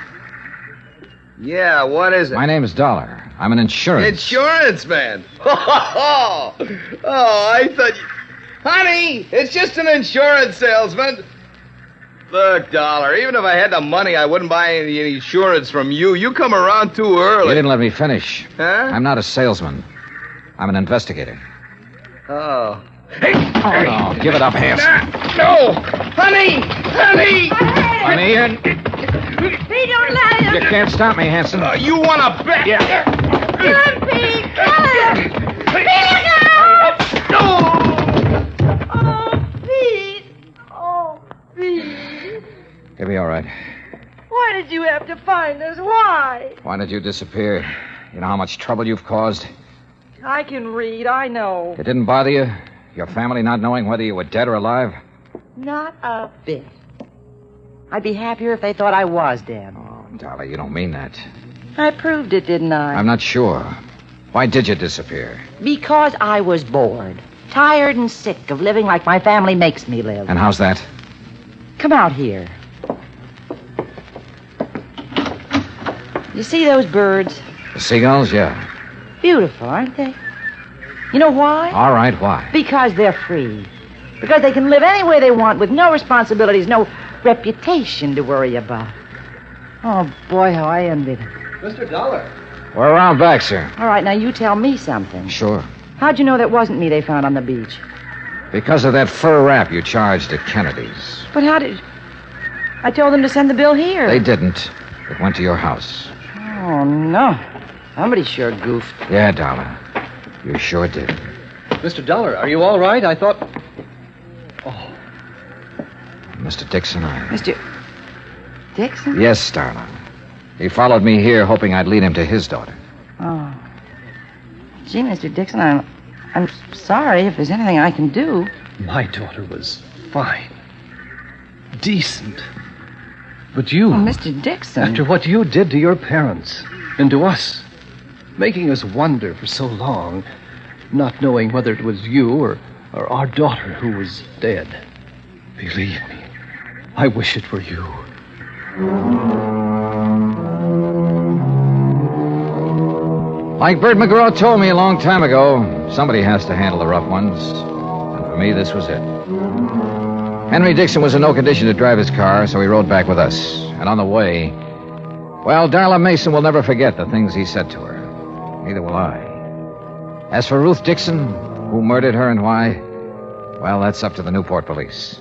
Yeah, what is it? My name is Dollar. I'm an insurance... Insurance man? Oh, I thought you... Honey, it's just an insurance salesman. Look, Dollar, even if I had the money, I wouldn't buy any insurance from you. You come around too early. You didn't let me finish. Huh? I'm not a salesman. I'm an investigator. Oh. Hey! Oh, no. Give it up, Hanson. No! Honey! Honey! Honey, Pete, don't let him. you can't stop me, Hanson. You want to bet? Yeah. Kill him, Pete! Kill him! Pete, look out! Oh, Pete! Oh, Pete! He'll be all right. Why did you have to find us? Why? Why did you disappear? You know how much trouble you've caused? I can read, I know. It didn't bother you? Your family not knowing whether you were dead or alive? Not a bit. I'd be happier if they thought I was dead. Oh, Dollar, you don't mean that. I proved it, didn't I? I'm not sure. Why did you disappear? Because I was bored. Tired and sick of living like my family makes me live. And how's that? Come out here. You see those birds? The seagulls, yeah. Beautiful, aren't they? You know why? All right, why? Because they're free. Because they can live any way they want with no responsibilities, no reputation to worry about. Oh, boy, how I envy them. Mr. Dollar. We're around back, sir. All right, now you tell me something. Sure. How'd you know that wasn't me they found on the beach? Because of that fur wrap you charged at Kennedy's. But how did... I told them to send the bill here. They didn't. It went to your house. Oh, no. Somebody sure goofed. Yeah, Dollar. You sure did. Mr. Dollar, are you all right? I thought... Oh. Mr. Dixon, Mr. Dixon? Yes, darling. He followed me here hoping I'd lead him to his daughter. Oh. Gee, Mr. Dixon, I'm sorry if there's anything I can do. My daughter was fine. Decent. But you... Oh, Mr. Dixon. After what you did to your parents and to us, making us wonder for so long, not knowing whether it was you or our daughter who was dead. Believe me, I wish it were you. Like Bert McGraw told me a long time ago, somebody has to handle the rough ones. And for me, this was it. Henry Dixon was in no condition to drive his car, so he rode back with us. And on the way, well, Darla Mason will never forget the things he said to her. Neither will I. As for Ruth Dixon, who murdered her and why, well, that's up to the Newport police.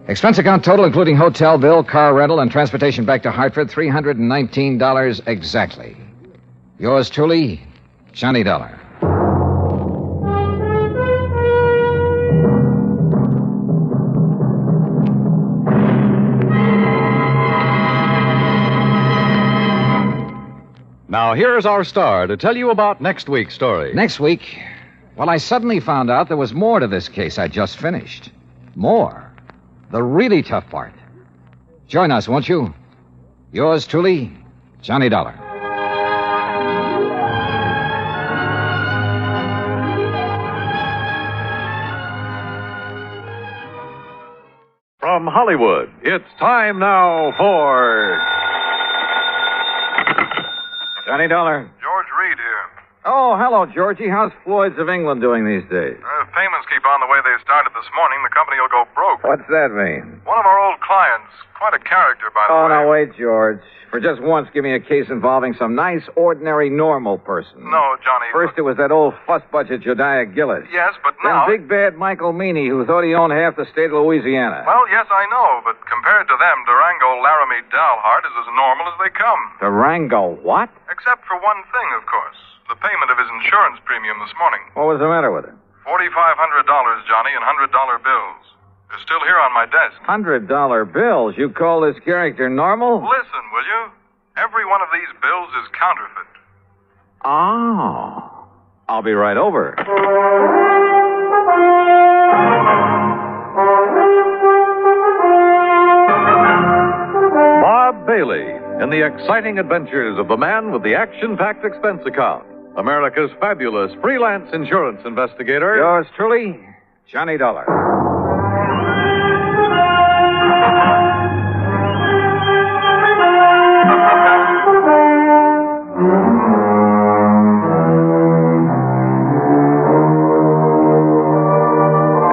Expense account total, including hotel bill, car rental, and transportation back to Hartford, $319 exactly. Yours truly, Johnny Dollar. Now, here's our star to tell you about next week's story. Next week, well, I suddenly found out there was more to this case I just finished. More. The really tough part. Join us, won't you? Yours truly, Johnny Dollar. From Hollywood, it's time now for... Johnny Dollar. George Reed here. Oh, hello, Georgie. How's Floyd's of England doing these days? If payments keep on the way they started this morning, the company will go broke. What's that mean? One of our old clients, quite a character, by the way. Oh, now wait, George. For just once, give me a case involving some nice, ordinary, normal person. No, Johnny. First, it was that old fuss-budget Jediah Gillis. Yes, but Then now... big bad Michael Meany, who thought he owned half the state of Louisiana. Well, yes, I know, but compared to them, Durango, Laramie, Dalhart is as normal as they come. Durango what? Except for one thing, of course. The payment of his insurance premium this morning. What was the matter with him? $4,500, Johnny, in $100 bills. They're still here on my desk. $100 bills? You call this character normal? Listen, will you? Every one of these bills is counterfeit. Oh. I'll be right over. Bob Bailey in the exciting adventures of the man with the action-packed expense account. America's fabulous freelance insurance investigator. Yours truly, Johnny Dollar.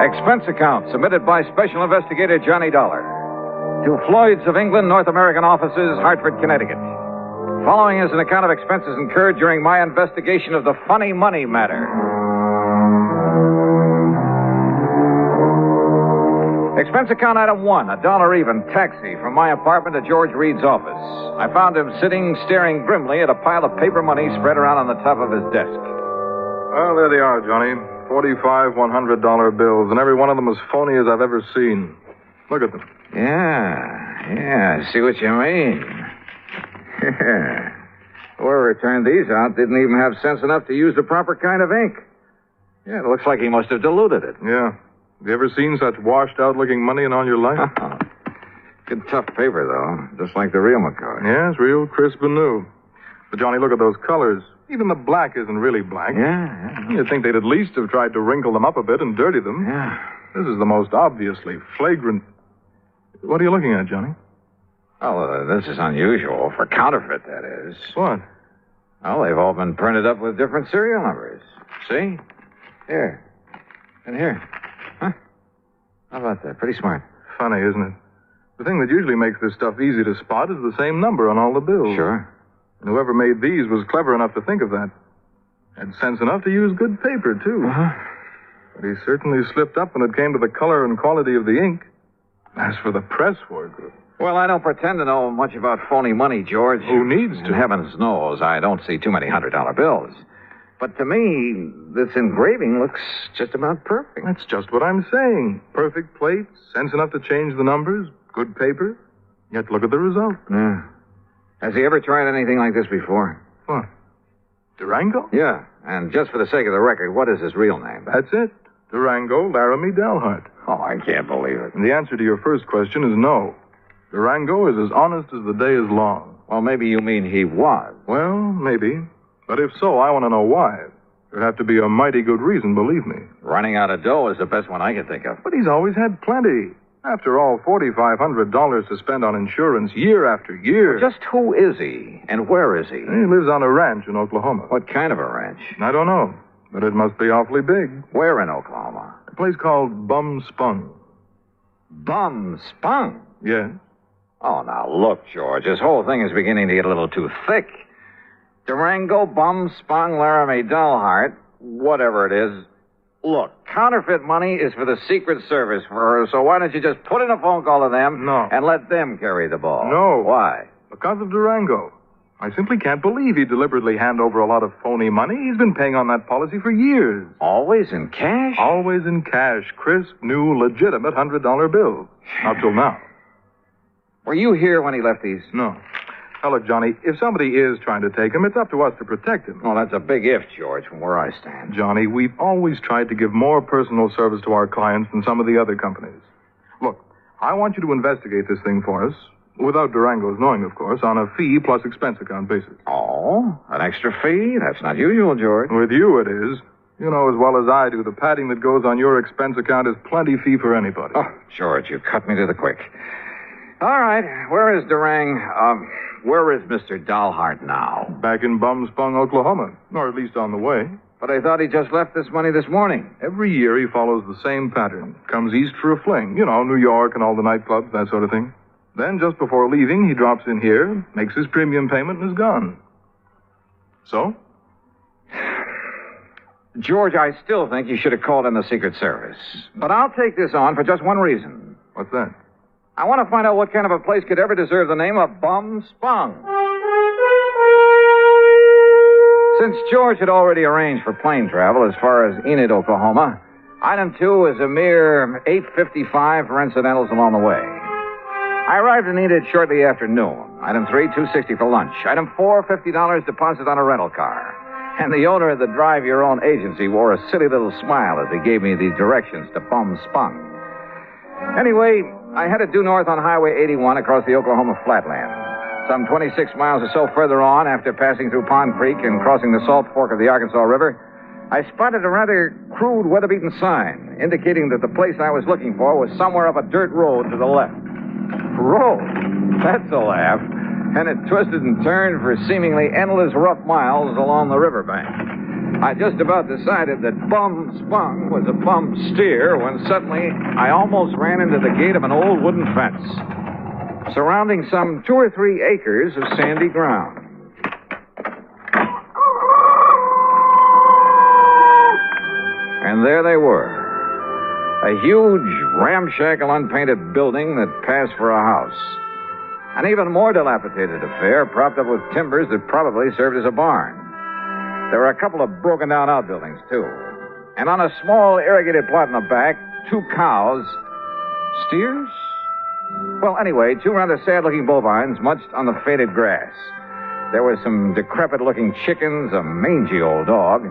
Expense account submitted by Special Investigator Johnny Dollar to Floyd's of England, North American offices, Hartford, Connecticut. Following is an account of expenses incurred during my investigation of the funny money matter. Expense account item 1, $1 even, taxi from my apartment to George Reed's office. I found him sitting, staring grimly at a pile of paper money spread around on the top of his desk. Well, there they are, Johnny. 45 $100 bills, and every one of them as phony as I've ever seen. Look at them. Yeah, I see what you mean. Whoever turned these out didn't even have sense enough to use the proper kind of ink. Yeah, it looks like he must have diluted it. Yeah. Have you ever seen such washed-out-looking money in all your life? Good tough paper, though, just like the real McCoy. Yes, real crisp and new. But, Johnny, look at those colors. Even the black isn't really black. Yeah. You'd think they'd at least have tried to wrinkle them up a bit and dirty them. Yeah. This is the most obviously flagrant... What are you looking at, Johnny? Oh, this is unusual. For counterfeit, that is. What? Well, they've all been printed up with different serial numbers. See? Here. And here. Huh? How about that? Pretty smart. Funny, isn't it? The thing that usually makes this stuff easy to spot is the same number on all the bills. Sure. And whoever made these was clever enough to think of that. Had sense enough to use good paper, too. Uh-huh. But he certainly slipped up when it came to the color and quality of the ink. As for the press work... Well, I don't pretend to know much about phony money, George. Who needs to? And heavens knows I don't see too many $100 bills. But to me, this engraving looks just about perfect. That's just what I'm saying. Perfect plates, sense enough to change the numbers, good paper. Yet look at the result. Yeah. Has he ever tried anything like this before? What? Durango? Yeah. And just for the sake of the record, what is his real name? That's it. Durango, Laramie, Dalhart. Oh, I can't believe it. And the answer to your first question is no. Durango is as honest as the day is long. Well, maybe you mean he was. Well, maybe. But if so, I want to know why. There'd have to be a mighty good reason, believe me. Running out of dough is the best one I can think of. But he's always had plenty. After all, $4,500 to spend on insurance year after year. Well, just who is he? And where is he? He lives on a ranch in Oklahoma. What kind of a ranch? I don't know. But it must be awfully big. Where in Oklahoma? A place called Bum Spung. Bum Spung? Yes. Oh, now, look, George, this whole thing is beginning to get a little too thick. Durango, Bum Spung, Laramie, Dalhart, whatever it is. Look, counterfeit money is for the Secret Service, so why don't you just put in a phone call to them and let them carry the ball? No. Why? Because of Durango. I simply can't believe he'd deliberately hand over a lot of phony money. He's been paying on that policy for years. Always in cash? Always in cash. Crisp, new, legitimate $100 bills. Up till now. Were you here when he left these? No. Now, look, Johnny, if somebody is trying to take him, it's up to us to protect him. Oh, that's a big if, George, from where I stand. Johnny, we've always tried to give more personal service to our clients than some of the other companies. Look, I want you to investigate this thing for us, without Durango's knowing, of course, on a fee plus expense account basis. Oh, an extra fee? That's not usual, George. With you, it is. You know as well as I do, the padding that goes on your expense account is plenty fee for anybody. Oh, George, you cut me to the quick. All right, where is Where is Mr. Dahlhart now? Back in Bum-Spung, Oklahoma. Or at least on the way. But I thought he just left this money this morning. Every year he follows the same pattern. Comes east for a fling. You know, New York and all the nightclubs, that sort of thing. Then, just before leaving, he drops in here, makes his premium payment, and is gone. So? George, I still think you should have called in the Secret Service. But I'll take this on for just one reason. What's that? I want to find out what kind of a place could ever deserve the name of Bum-Spung. Since George had already arranged for plane travel as far as Enid, Oklahoma, item 2 is a mere $8.55 for incidentals along the way. I arrived in Enid shortly after noon. Item 3, $2.60 for lunch. Item 4, $50 deposit on a rental car. And the owner of the drive-your-own agency wore a silly little smile as he gave me the directions to Bum-Spung. Anyway, I headed due north on Highway 81 across the Oklahoma flatland. Some 26 miles or so further on, after passing through Pond Creek and crossing the Salt Fork of the Arkansas River, I spotted a rather crude, weather-beaten sign indicating that the place I was looking for was somewhere up a dirt road to the left. Road? That's a laugh. And it twisted and turned for seemingly endless rough miles along the riverbank. I just about decided that Bum-Spung was a bum steer when suddenly I almost ran into the gate of an old wooden fence, surrounding some 2 or 3 acres of sandy ground. And there they were. A huge, ramshackle, unpainted building that passed for a house. An even more dilapidated affair, propped up with timbers that probably served as a barn. There were a couple of broken-down outbuildings, too. And on a small irrigated plot in the back, 2 cows. Steers? Well, anyway, 2 rather sad-looking bovines munched on the faded grass. There were some decrepit-looking chickens, a mangy old dog.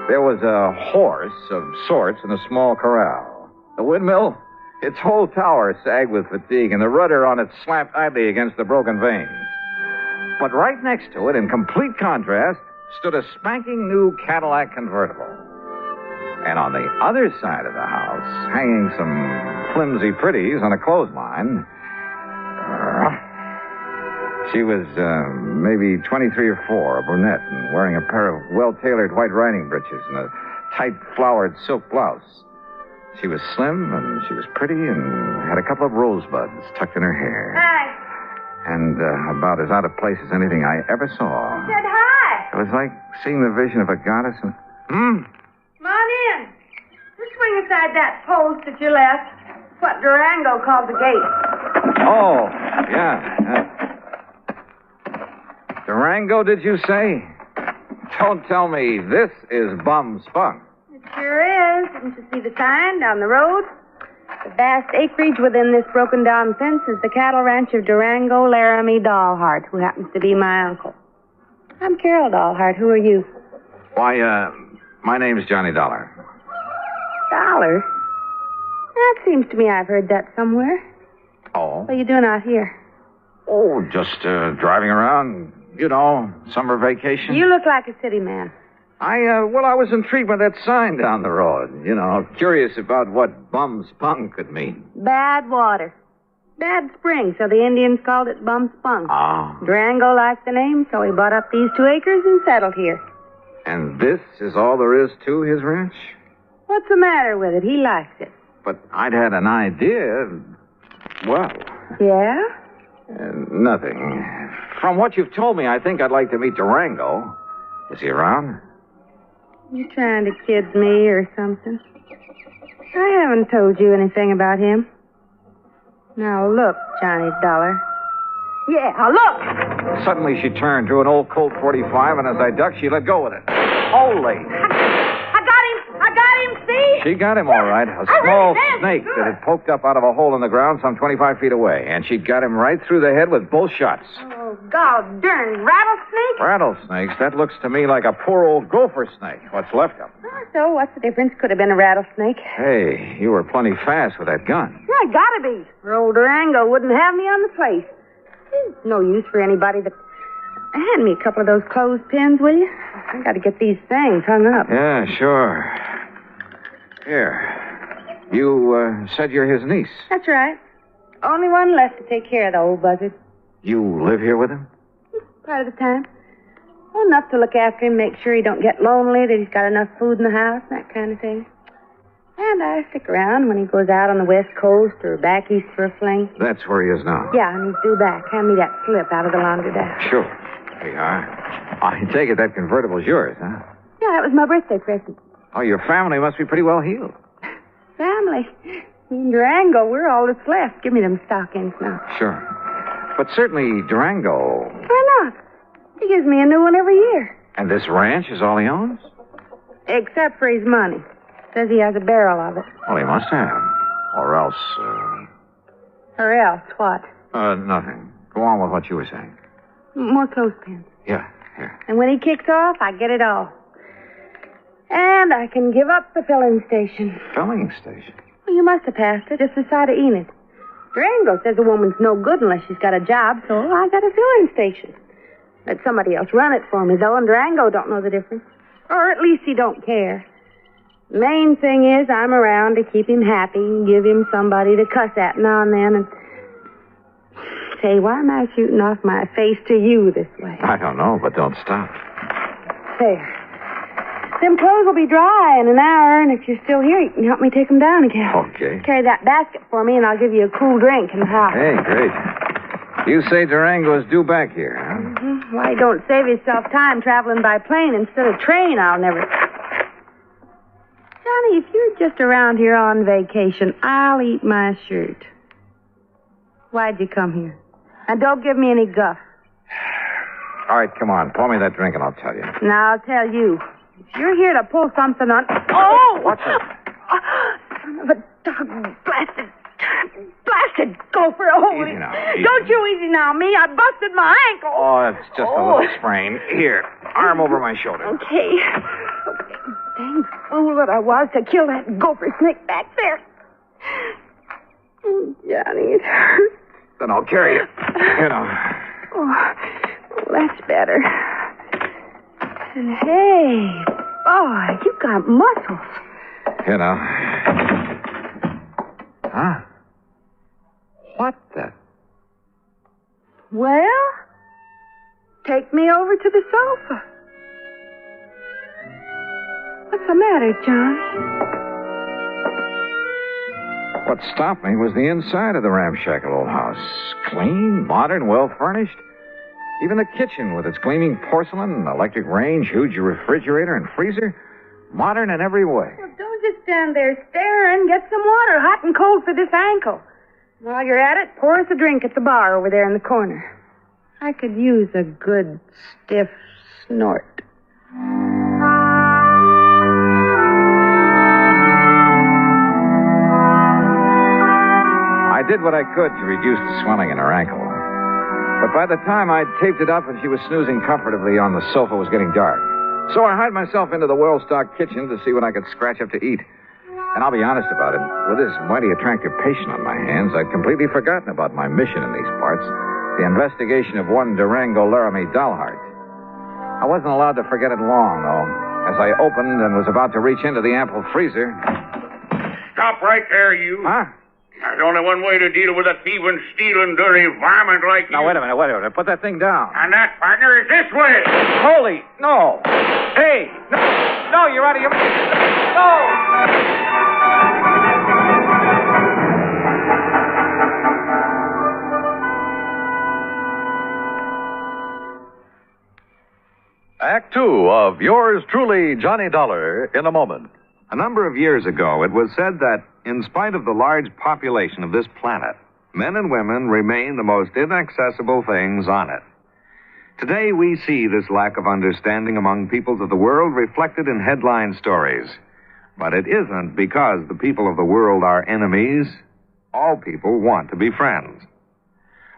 There was a horse of sorts in a small corral. The windmill? Its whole tower sagged with fatigue, and the rudder on it slapped idly against the broken vanes. But right next to it, in complete contrast, stood a spanking new Cadillac convertible. And on the other side of the house, hanging some flimsy pretties on a clothesline, she was maybe 23 or 4, a brunette, and wearing a pair of well-tailored white riding breeches and a tight flowered silk blouse. She was slim, and she was pretty, and had a couple of rosebuds tucked in her hair. Hi. And about as out of place as anything I ever saw. I said hi. It was like seeing the vision of a goddess. And... Come on in. Just swing aside that post at your left. What Durango called the gate. Oh, yeah. Durango, did you say? Don't tell me this is Bum-Spung. It sure is. Didn't you see the sign down the road? The vast acreage within this broken-down fence is the cattle ranch of Durango, Laramie, Dahlhart, who happens to be my uncle. I'm Carol Dahlhart. Who are you? Why, my name's Johnny Dollar. Dollar? That seems to me I've heard that somewhere. Oh? What are you doing out here? Oh, just driving around, you know, summer vacation. You look like a city man. I was intrigued by that sign down the road. You know, curious about what Bum-Spung could mean. Bad water. Bad spring, so the Indians called it Bum-Spung. Ah. Durango liked the name, so he bought up these 2 acres and settled here. And this is all there is to his ranch? What's the matter with it? He likes it. But I'd had an idea. Well. Yeah? Nothing. From what you've told me, I think I'd like to meet Durango. Is he around? You trying to kid me or something? I haven't told you anything about him. Now look, Johnny Dollar. Yeah, look! Suddenly she turned, drew an old Colt 45, and as I ducked, she let go with it. Holy! I got him, see? She got him all right. A small snake that had poked up out of a hole in the ground some 25 feet away. And she got him right through the head with both shots. Oh, God darn rattlesnake? Rattlesnakes? That looks to me like a poor old gopher snake. What's left of him. So what's the difference? Could have been a rattlesnake. Hey, you were plenty fast with that gun. Yeah, gotta be. Or old Durango wouldn't have me on the place. It's no use for anybody that... Hand me a couple of those clothespins, will you? I gotta get these things hung up. Yeah, sure. Here. You said you're his niece. That's right. Only one left to take care of the old buzzard. You live here with him? part of the time. Well, enough to look after him, make sure he don't get lonely, that he's got enough food in the house, that kind of thing. And I stick around when he goes out on the West Coast or back east for a fling. That's where he is now. Yeah, and he's due back. Hand me that slip out of the laundromat. Sure. Here you are. I take it that convertible's yours, huh? Yeah, that was my birthday present. Oh, your family must be pretty well heeled. Family. In Durango, we're all that's left. Give me them stockings now. Sure. But certainly Durango. Why not? He gives me a new one every year. And this ranch is all he owns? Except for his money. Says he has a barrel of it. Well, he must have. Or else, Or else, what? nothing. Go on with what you were saying. More clothespins. Yeah, here. And when he kicks off, I get it all. And I can give up the filling station. Filling station? Well, you must have passed it, just the side of Enid. Durango says a woman's no good unless she's got a job, so I got a filling station. Let somebody else run it for me, though, and Durango don't know the difference. Or at least he don't care. The main thing is I'm around to keep him happy and give him somebody to cuss at now and then. And say, why am I shooting off my face to you this way? I don't know, but don't stop. There. Them clothes will be dry in an hour, and if you're still here, you can help me take them down again. Okay. Carry that basket for me, and I'll give you a cool drink in the house. Hey, great. You say Durango is due back here, huh? Mm-hmm. Why, don't save yourself time traveling by plane instead of train, I'll never... Johnny, if you're just around here on vacation, I'll eat my shirt. Why'd you come here? And don't give me any guff. All right, come on. Pour me that drink and I'll tell you. Now, I'll tell you. If you're here to pull something on... Oh! What's it? Son of a dog blasted gopher. Oh, Easy now. Easy. Don't you easy now, me. I busted my ankle. Oh, it's just a little sprain. Here, arm over my shoulder. Okay. Dang fool that I was to kill that gopher snake back there. Oh, Johnny, it hurts. Then I'll carry you. You know. Oh, that's better. And hey, boy, you got muscles. You know. Huh? What the? Well, take me over to the sofa. What's the matter, Johnny? What stopped me was the inside of the ramshackle old house. Clean, modern, well-furnished. Even the kitchen with its gleaming porcelain, electric range, huge refrigerator and freezer. Modern in every way. Well, don't just stand there staring. Get some water, hot and cold for this ankle. While you're at it, pour us a drink at the bar over there in the corner. I could use a good, stiff snort. I did what I could to reduce the swelling in her ankle. But by the time I'd taped it up and she was snoozing comfortably on the sofa, it was getting dark. So I hied myself into the well-stocked kitchen to see what I could scratch up to eat. And I'll be honest about it. With this mighty attractive patient on my hands, I'd completely forgotten about my mission in these parts, the investigation of one Durango Laramie dollheart. I wasn't allowed to forget it long, though. As I opened and was about to reach into the ample freezer... Stop right there, you. Huh? There's only one way to deal with a thieving, stealing, dirty varmint like you. Now, wait a minute. Put that thing down. And that, partner, is this way. Holy, no. Hey, no, you're out of your... No! Act Two of yours truly, Johnny Dollar, in a moment. A number of years ago, it was said that, in spite of the large population of this planet, men and women remain the most inaccessible things on it. Today, we see this lack of understanding among peoples of the world reflected in headline stories. But it isn't because the people of the world are enemies. All people want to be friends.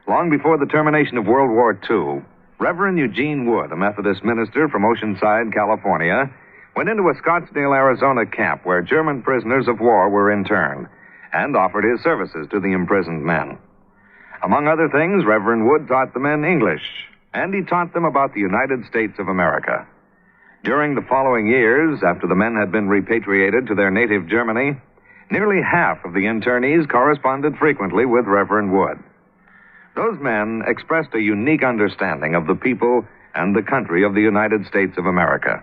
Long before the termination of World War II, Reverend Eugene Wood, a Methodist minister from Oceanside, California, went into a Scottsdale, Arizona camp where German prisoners of war were interned and offered his services to the imprisoned men. Among other things, Reverend Wood taught the men English, and he taught them about the United States of America. During the following years, after the men had been repatriated to their native Germany, nearly half of the internees corresponded frequently with Reverend Wood. Those men expressed a unique understanding of the people and the country of the United States of America.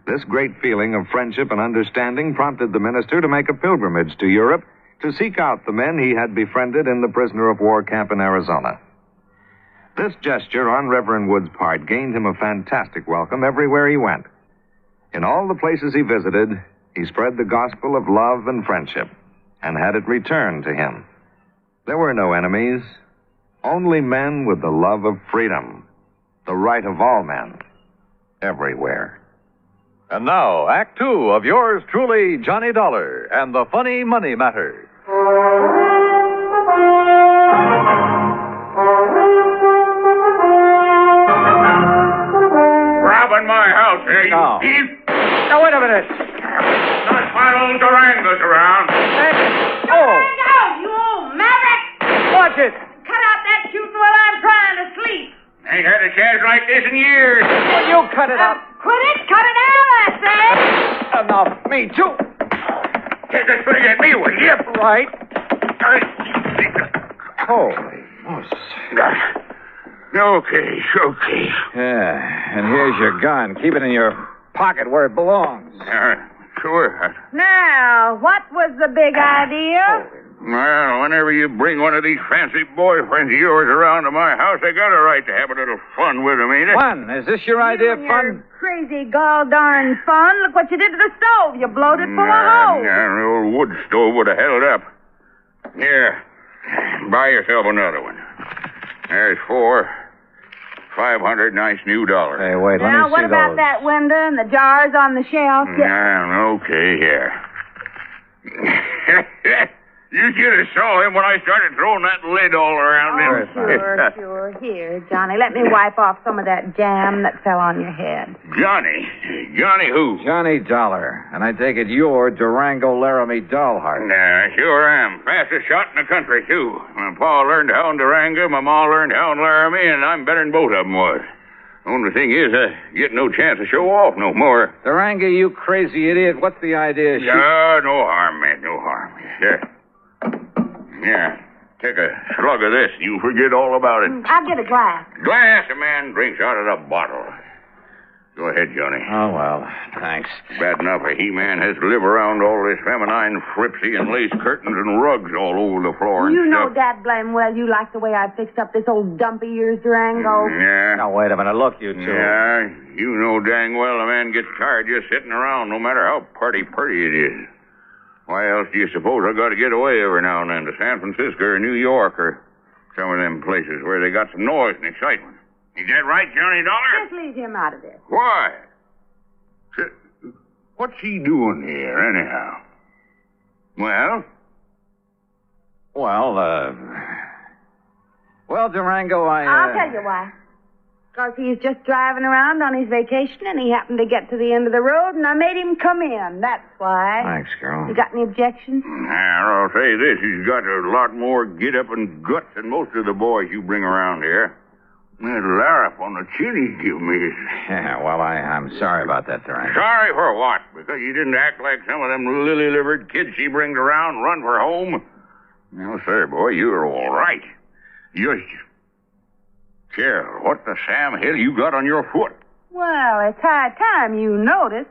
This great feeling of friendship and understanding prompted the minister to make a pilgrimage to Europe to seek out the men he had befriended in the prisoner of war camp in Arizona. This gesture on Reverend Wood's part gained him a fantastic welcome everywhere he went. In all the places he visited, he spread the gospel of love and friendship and had it returned to him. There were no enemies, only men with the love of freedom, the right of all men, everywhere. And now, Act Two of yours truly, Johnny Dollar, and the Funny Money Matter. Robbing my house, eh, you No. thief? Now, wait a minute. Not while old Durango's around. Oh, you old maverick! watch it. Cut out that shooting while I'm trying to sleep. Ain't had a chance like this in years. Will you cut it out? Quit it! Cut it out, I said! Enough. Me, too. Take a swing at me, will you? Right. Holy Moses. Okay. Yeah, and here's your gun. Keep it in your pocket where it belongs. Sure. Now, what was the big idea? Well, whenever you bring one of these fancy boyfriends of yours around to my house, I got a right to have a little fun with them, ain't it? Fun? Is this your idea of fun? Crazy gall darn fun. Look what you did to the stove. You blowed it full of holes. The old wood stove would have held up. Here, buy yourself another one. There's $400 nice new dollars. Hey, wait, let Now, me what see about those. that window and the jars on the shelf? Okay, here. You should have saw him when I started throwing that lid all around him. Sure. Here, Johnny, let me wipe off some of that jam that fell on your head. Johnny? Johnny who? Johnny Dollar. And I take it you're Durango Laramie Dollheart. Nah, sure am. Fastest shot in the country, too. My pa learned how in Durango, my ma learned how in Laramie, and I'm better than both of them was. Only thing is, I get no chance to show off no more. Durango, you crazy idiot. What's the idea of shooting? No harm, man, no harm. Here, take a slug of this. You forget all about it. I'll get a glass. Glass, a man drinks out of the bottle. Go ahead, Johnny. Oh, well, thanks. Bad enough a he-man has to live around all this feminine fripsy and lace curtains and rugs all over the floor and You know stuff. dad blame well you like the way I fixed up this old dumpy ears Durango. Yeah. Now, wait a minute. Look, you two. Yeah, you know dang well a man gets tired just sitting around no matter how pretty it is. Why else do you suppose I got to get away every now and then to San Francisco or New York or some of them places where they got some noise and excitement? Is that right, Johnny Dollar? Just leave him out of this. Why? What's he doing here, anyhow? Well, Durango, I'll tell you why. Because he's just driving around on his vacation and he happened to get to the end of the road and I made him come in. That's why. Thanks, girl. You got any objections? Now, I'll say this. He's got a lot more get-up and guts than most of the boys you bring around here. That larrup on the chin he give me is... Yeah, well, I'm sorry about that, Durango. Sorry for what? Because you didn't act like some of them lily-livered kids she brings around, run for home? No, sir, boy, you're all right. Carol, what the Sam Hill you got on your foot? Well, it's high time you noticed.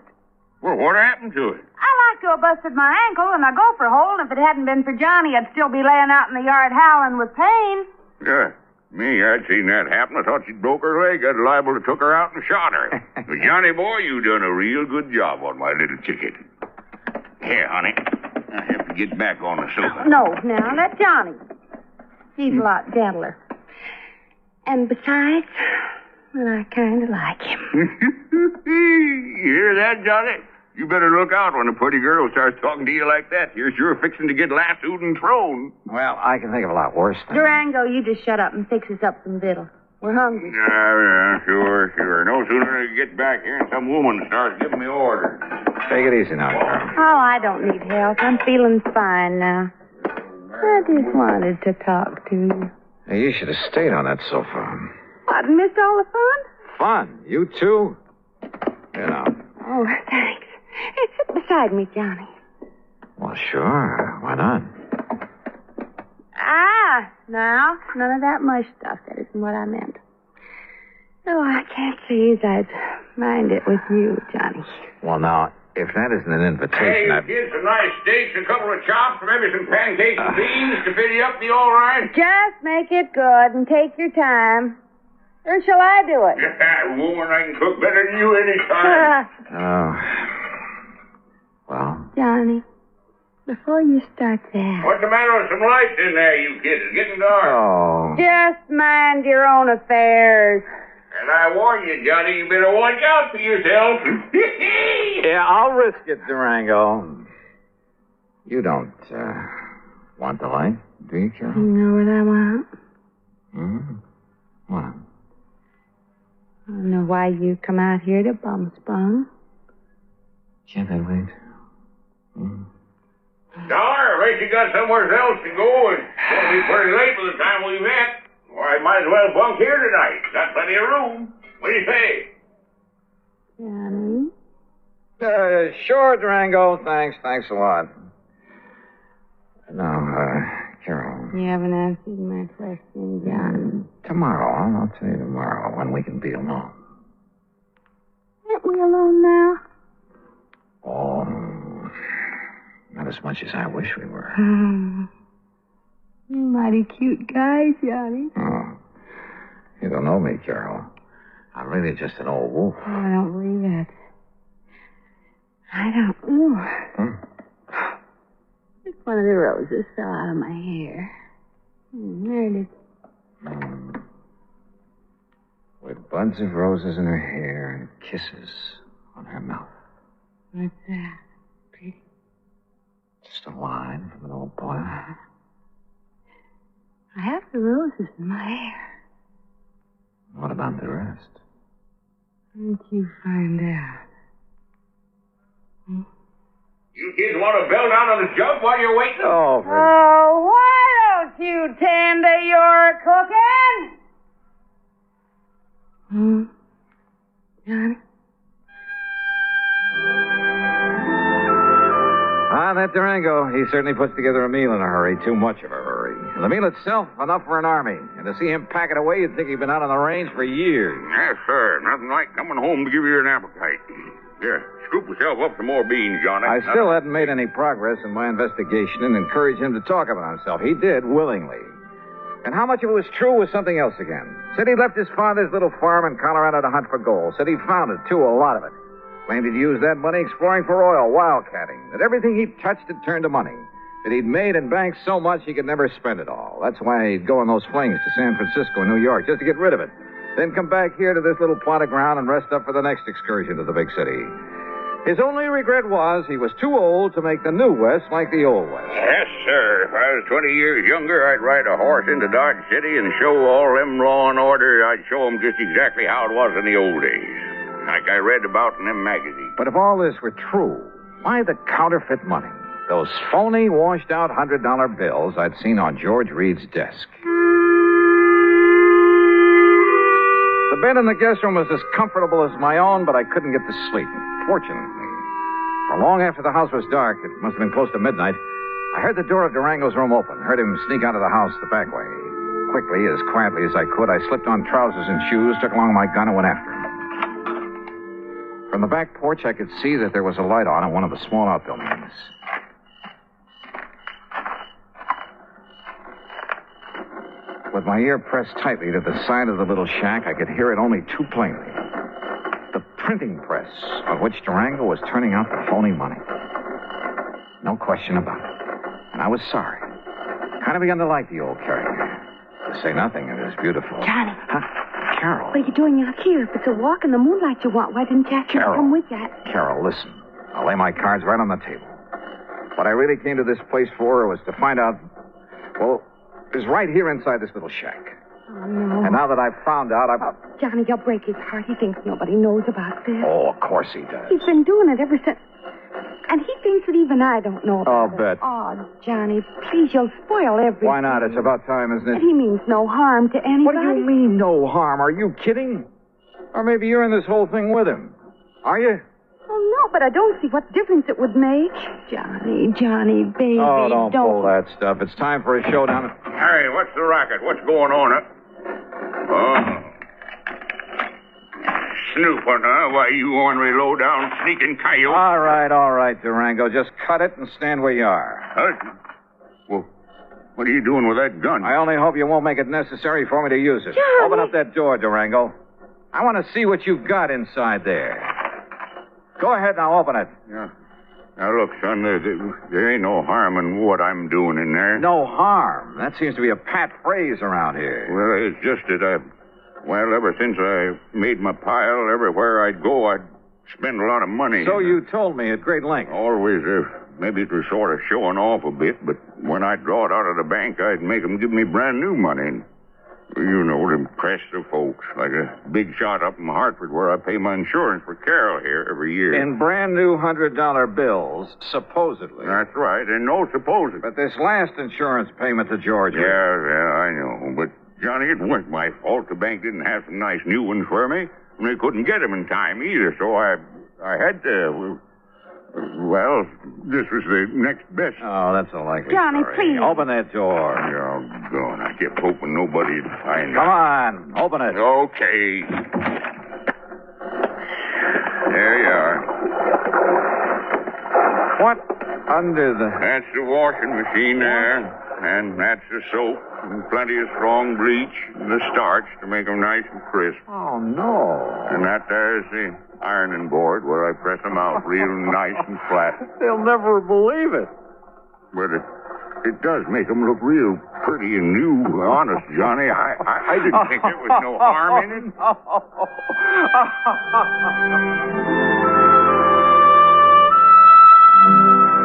Well, what happened to it? I like to have busted my ankle and I go for a hole. If it hadn't been for Johnny, I'd still be laying out in the yard howling with pain. Yeah. Me, I'd seen that happen. I thought she'd broke her leg. I'd liable to took her out and shot her. But Johnny, boy, you done a real good job on my little ticket. Here, honey. I have to get back on the sofa. No, now, let Johnny. He's a lot gentler. And besides, well, I kind of like him. You hear that, Johnny? You better look out when a pretty girl starts talking to you like that. You're sure fixing to get lassoed and thrown. Well, I can think of a lot worse things. Durango, you just shut up and fix us up some victuals. We're hungry. Yeah, sure. No sooner than I get back here and some woman starts giving me orders. Take it easy now, girl. Oh, I don't need help. I'm feeling fine now. I just wanted to talk to you. Hey, you should have stayed on that sofa. What, missed all the fun? Fun? You too? You know. Oh, thanks. Hey, sit beside me, Johnny. Well, sure. Why not? Now, none of that mush stuff. That isn't what I meant. Oh, I can't say as I'd mind it with you, Johnny. Well, now, if that isn't an Hey, invitation, you kids, some nice steaks, a couple of chops, maybe some pancakes and beans to fill you up. Be all right? Just make it good and take your time. Or shall I do it? Yeah, woman, I can cook better than you any time. Well, Johnny, before you start that... What's the matter with some lights in there, you kids? It's getting dark. Oh. Just mind your own affairs. And I warn you, Johnny, you better watch out for yourself. Yeah, I'll risk it, Durango. You don't, want the light, do you, Carol? You know what I want? What? I don't know why you come out here to bum-spun. Can't I wait? Dollar, I bet you got somewhere else to go, and it's going to be pretty late by the time we met. Or I might as well bunk here tonight. Got plenty of room. What do you say? Johnny? Sure, Durango. Thanks a lot. No, Carol. You haven't answered my question, Johnny. Tomorrow. I'll tell you tomorrow when we can be alone. Aren't we alone now? Oh, not as much as I wish we were. You're a mighty cute guy, Johnny. Oh, you don't know me, Carol. I'm really just an old wolf. Oh, I don't believe that. I don't know. Just one of the roses fell out of my hair. There it is. With buds of roses in her hair and kisses on her mouth. What's that? Pretty? Just a line from an old poem. I have the roses in my hair. What about the rest? Won't you find out? You kids want to bell down on the jug while you're waiting? Oh, why don't you tend to your cooking? Johnny? That Durango, he certainly puts together a meal in a hurry. Too much of a hurry. And the meal itself, enough for an army. And to see him pack it away, you'd think he'd been out on the range for years. Yes, sir. Nothing like coming home to give you an appetite. Here, scoop yourself up some more beans, Johnny. I still hadn't made any progress in my investigation and encouraged him to talk about himself. He did, willingly. And how much of it was true was something else again. Said he left his father's little farm in Colorado to hunt for gold. Said he found it, too, a lot of it. Claimed he'd used that money exploring for oil, wildcatting. That everything he touched had turned to money. That he'd made and banked so much he could never spend it all. That's why he'd go on those flings to San Francisco and New York, just to get rid of it. Then come back here to this little plot of ground and rest up for the next excursion to the big city. His only regret was he was too old to make the new West like the old West. Yes, sir. If I was 20 years younger, I'd ride a horse into Dodge City and show all them law and order. I'd show them just exactly how it was in the old days. Like I read about in them magazines. But if all this were true, why the counterfeit money? Those phony, washed-out $100 bills I'd seen on George Reed's desk. The bed in the guest room was as comfortable as my own, but I couldn't get to sleep. Fortunately, for long after the house was dark, it must have been close to midnight, I heard the door of Durango's room open, heard him sneak out of the house the back way. Quickly, as quietly as I could, I slipped on trousers and shoes, took along my gun, and went after him. From the back porch, I could see that there was a light on in one of the small outbuildings. With my ear pressed tightly to the side of the little shack, I could hear it only too plainly. The printing press on which Durango was turning out the phony money. No question about it. And I was sorry. Kind of begun to like the old character. To say nothing, it was beautiful. Johnny. Huh? Carol. What are you doing out here? If it's a walk in the moonlight you want, why didn't you ask me to come with you? Carol, listen. I'll lay my cards right on the table. What I really came to this place for was to find out, well, it was right here inside this little shack. Oh, no. And now that I've found out, Johnny, you'll break his heart. He thinks nobody knows about this. Oh, of course he does. He's been doing it ever since. And he thinks that even I don't know about I'll it. bet. Oh, Johnny, please, you'll spoil everything. Why not? It's about time, isn't it? And he means no harm to anybody. What do you mean, no harm? Are you kidding? Or maybe you're in this whole thing with him. Are you? Oh, no, but I don't see what difference it would make. Johnny, baby, Oh, don't pull that stuff. It's time for a showdown. Hey, what's the racket? What's going on? Oh. Snooping, huh? Why, you ornery, low-down, sneaking coyote. All right, Durango. Just cut it and stand where you are. Well, what are you doing with that gun? I only hope you won't make it necessary for me to use it. Johnny. Open up that door, Durango. I want to see what you've got inside there. Go ahead now, open it. Yeah. Now, look, son, there ain't no harm in what I'm doing in there. No harm. That seems to be a pat phrase around here. Well, it's just that ever since I made my pile, everywhere I'd go, I'd spend a lot of money. So you told me at great length. Always, maybe it was sort of showing off a bit, but when I'd draw it out of the bank, I'd make them give me brand new money. You know, to impress the folks. Like a big shot up in Hartford where I pay my insurance for Carol here every year. In brand new $100 bills, supposedly. That's right, and no supposedly. But this last insurance payment to Georgia. Yeah, I know. But, Johnny, it wasn't my fault. The bank didn't have some nice new ones for me. And they couldn't get them in time either, so I had to... Well, this was the next best. Oh, that's a likely Johnny, story. please. Open that door. Oh, God, I kept hoping nobody'd find Come out. on, open it. Okay. There you are. What under the... That's the washing machine there. And that's the soap. And plenty of strong bleach. And the starch to make them nice and crisp. Oh, no. And that there's the ironing board where I press them out real nice and flat. They'll never believe it. But it does make them look real pretty and new. Honest, Johnny, I didn't think there was no harm in it.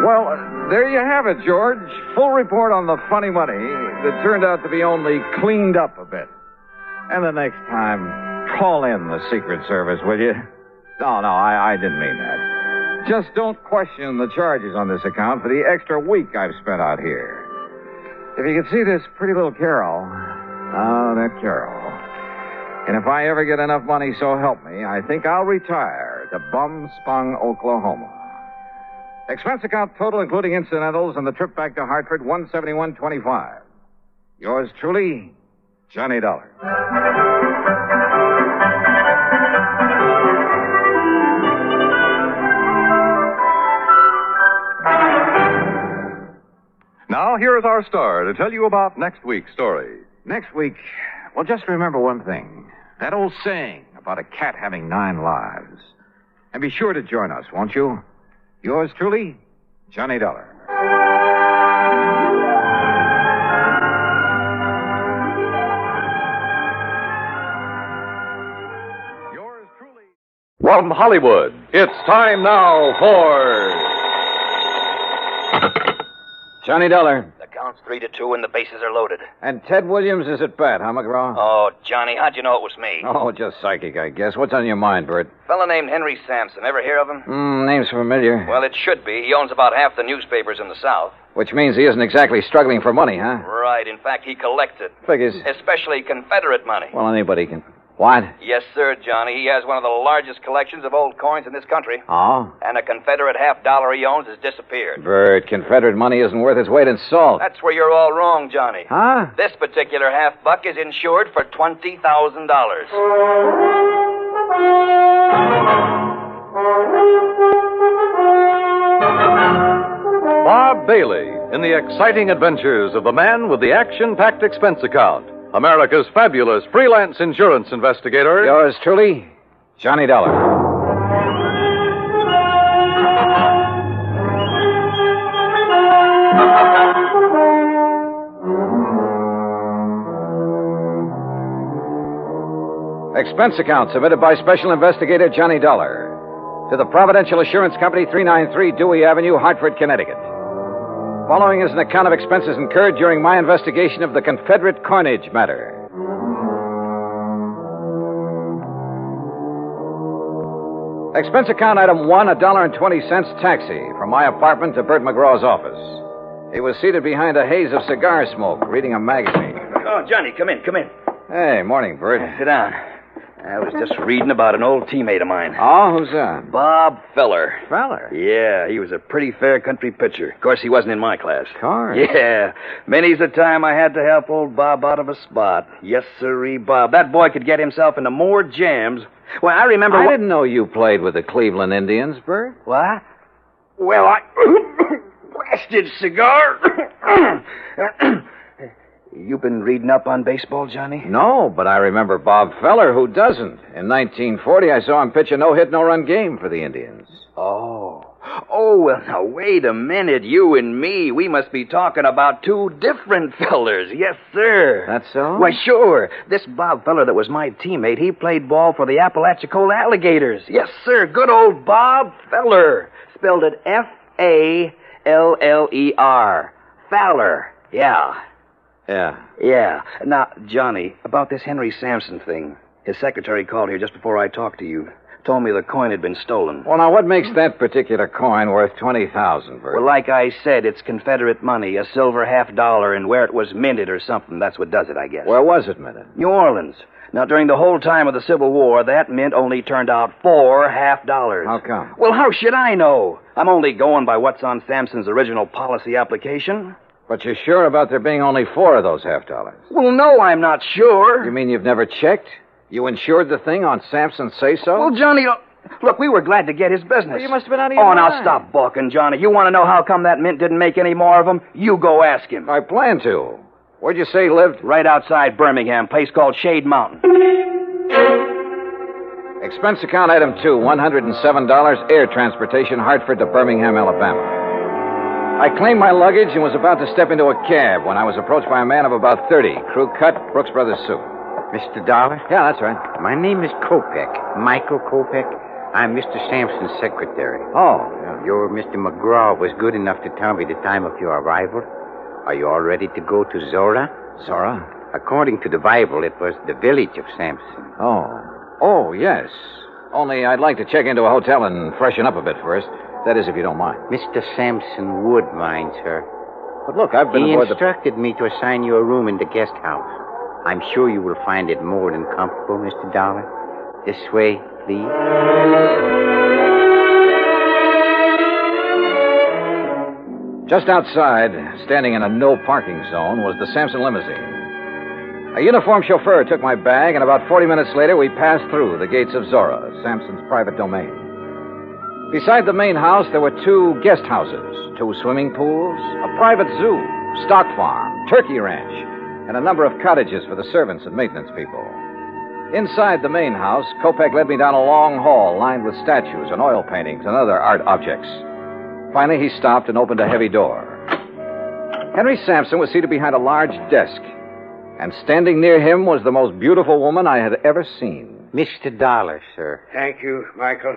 Well, there you have it, George. Full report on the funny money that turned out to be only cleaned up a bit. And the next time, call in the Secret Service, will you? No, I didn't mean that. Just don't question the charges on this account for the extra week I've spent out here. If you could see this pretty little Carol. Oh, that Carol. And if I ever get enough money, so help me, I think I'll retire to Bum-Spung, Oklahoma. Expense account total, including incidentals, and the trip back to Hartford, $171.25. Yours truly, Johnny Dollar. Now, here is our star to tell you about next week's story. Next week, well, just remember one thing. That old saying about a cat having 9 lives. And be sure to join us, won't you? Yours truly, Johnny Dollar. From Hollywood, it's time now for... Johnny Dollar. The count's 3-2 and the bases are loaded. And Ted Williams is at bat, huh, McGraw? Oh, Johnny, how'd you know it was me? Oh, just psychic, I guess. What's on your mind, Bert? Fella named Henry Sampson. Ever hear of him? Name's familiar. Well, it should be. He owns about half the newspapers in the South. Which means he isn't exactly struggling for money, huh? Right. In fact, he collected. Figures. Especially Confederate money. Well, anybody can... What? Yes, sir, Johnny. He has one of the largest collections of old coins in this country. Oh? And a Confederate $50 he owns has disappeared. Bert, Confederate money isn't worth its weight in salt. That's where you're all wrong, Johnny. Huh? This particular $50 is insured for $20,000. Bob Bailey in the exciting adventures of the man with the action-packed expense account. America's fabulous freelance insurance investigator. Yours truly, Johnny Dollar. Expense account submitted by Special Investigator Johnny Dollar to the Providential Assurance Company, 393 Dewey Avenue, Hartford, Connecticut. Following is an account of expenses incurred during my investigation of the Confederate Coinage matter. Expense account item 1, $1.20 taxi from my apartment to Bert McGraw's office. He was seated behind a haze of cigar smoke, reading a magazine. Oh, Johnny, come in. Hey, morning, Bert. Sit down. I was just reading about an old teammate of mine. Oh, who's that? Bob Feller. Feller? Yeah, he was a pretty fair country pitcher. Of course, he wasn't in my class. Course. Yeah. Many's the time I had to help old Bob out of a spot. Yes, sirree, Bob. That boy could get himself into more jams. Well, I remember... I didn't know you played with the Cleveland Indians, Bert. What? Well, I... Blasted cigar! You been reading up on baseball, Johnny? No, but I remember Bob Feller. Who doesn't? In 1940, I saw him pitch a no-hit, no-run game for the Indians. Oh, well, now, wait a minute. You and me, we must be talking about two different fellers. Yes, sir. That's so? Why, sure. This Bob Feller that was my teammate, he played ball for the Apalachicola Alligators. Yes, sir. Good old Bob Feller. Spelled it F-A-L-L-E-R. Fowler. Yeah. Yeah. Now, Johnny, about this Henry Sampson thing. His secretary called here just before I talked to you. Told me the coin had been stolen. Well, now, what makes that particular coin worth $20,000, Bert? Well, like I said, it's Confederate money, a silver $50, and where it was minted or something. That's what does it, I guess. Where was it minted? New Orleans. Now, during the whole time of the Civil War, that mint only turned out 4 $50. How come? Well, how should I know? I'm only going by what's on Sampson's original policy application. But you're sure about there being only 4 of those $50? Well, no, I'm not sure. You mean you've never checked? You insured the thing on Sampson's say-so? Well, Johnny, look, we were glad to get his business. Well, you must have been out of your mind. mind. Now stop balking, Johnny. You want to know how come that mint didn't make any more of them? You go ask him. I plan to. Where'd you say he lived? Right outside Birmingham, place called Shade Mountain. Expense account item 2, $107, air transportation, Hartford to Birmingham, Alabama. I claimed my luggage and was about to step into a cab when I was approached by a man of about 30, crew cut, Brooks Brothers suit. Mr. Dollar? Yeah, that's right. My name is Kopek, Michael Kopek. I'm Mr. Sampson's secretary. Oh, yeah. Your Mr. McGraw was good enough to tell me the time of your arrival. Are you all ready to go to Zorah? Zorah? According to the Bible, it was the village of Sampson. Oh, yes. Only I'd like to check into a hotel and freshen up a bit first. That is, if you don't mind. Mr. Sampson would mind, sir. But look, I've been He aboard instructed me to assign you a room in the guest house. I'm sure you will find it more than comfortable, Mr. Dollar. This way, please. Just outside, standing in a no-parking zone, was the Sampson limousine. A uniformed chauffeur took my bag, and about 40 minutes later, we passed through the gates of Zorah, Sampson's private domain. Beside the main house, there were 2 guest houses, 2 swimming pools, a private zoo, stock farm, turkey ranch, and a number of cottages for the servants and maintenance people. Inside the main house, Kopek led me down a long hall lined with statues and oil paintings and other art objects. Finally, he stopped and opened a heavy door. Henry Sampson was seated behind a large desk, and standing near him was the most beautiful woman I had ever seen. Mr. Dollar, sir. Thank you, Michael.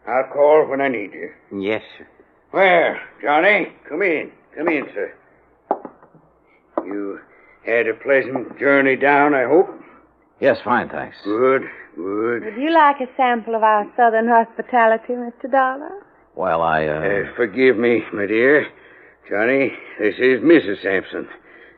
I'll call when I need you. Yes, sir. Well, Johnny, come in. Come in, sir. You had a pleasant journey down, I hope? Yes, fine, thanks. Good. Would you like a sample of our southern hospitality, Mr. Dollar? Well, Forgive me, my dear. Johnny, this is Mrs. Sampson.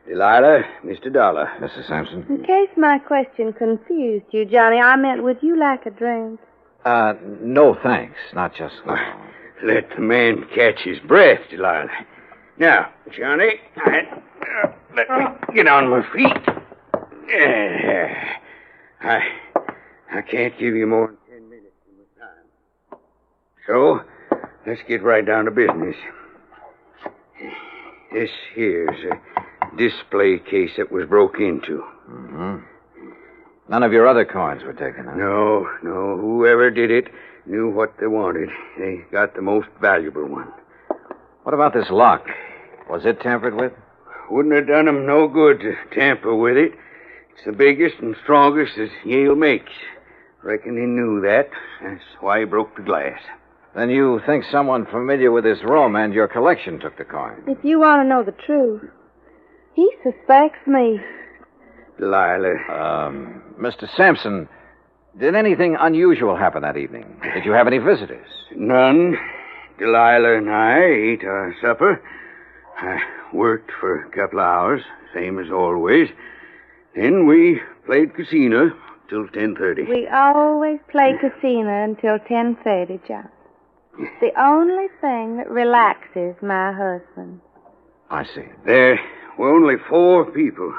Delilah, Mr. Dollar. Mrs. Sampson? In case my question confused you, Johnny, I meant, would you like a drink? No, thanks. Not just now. Let the man catch his breath, Delilah. Now, Johnny, let me get on my feet. I can't give you more than 10 minutes of my time. So, let's get right down to business. This here's a display case that was broke into. Mm-hmm. None of your other coins were taken, huh? No. Whoever did it knew what they wanted. They got the most valuable one. What about this lock? Was it tampered with? Wouldn't have done them no good to tamper with it. It's the biggest and strongest that Yale makes. Reckon he knew that. That's why he broke the glass. Then you think someone familiar with this room and your collection took the coin? If you want to know the truth, he suspects me. Delilah. Mr. Sampson, did anything unusual happen that evening? Did you have any visitors? None. Delilah and I ate our supper. I worked for a couple of hours, same as always. Then we played casino, till 10:30. We always play casino until 10:30, John. It's the only thing that relaxes my husband. I see. There were only 4 people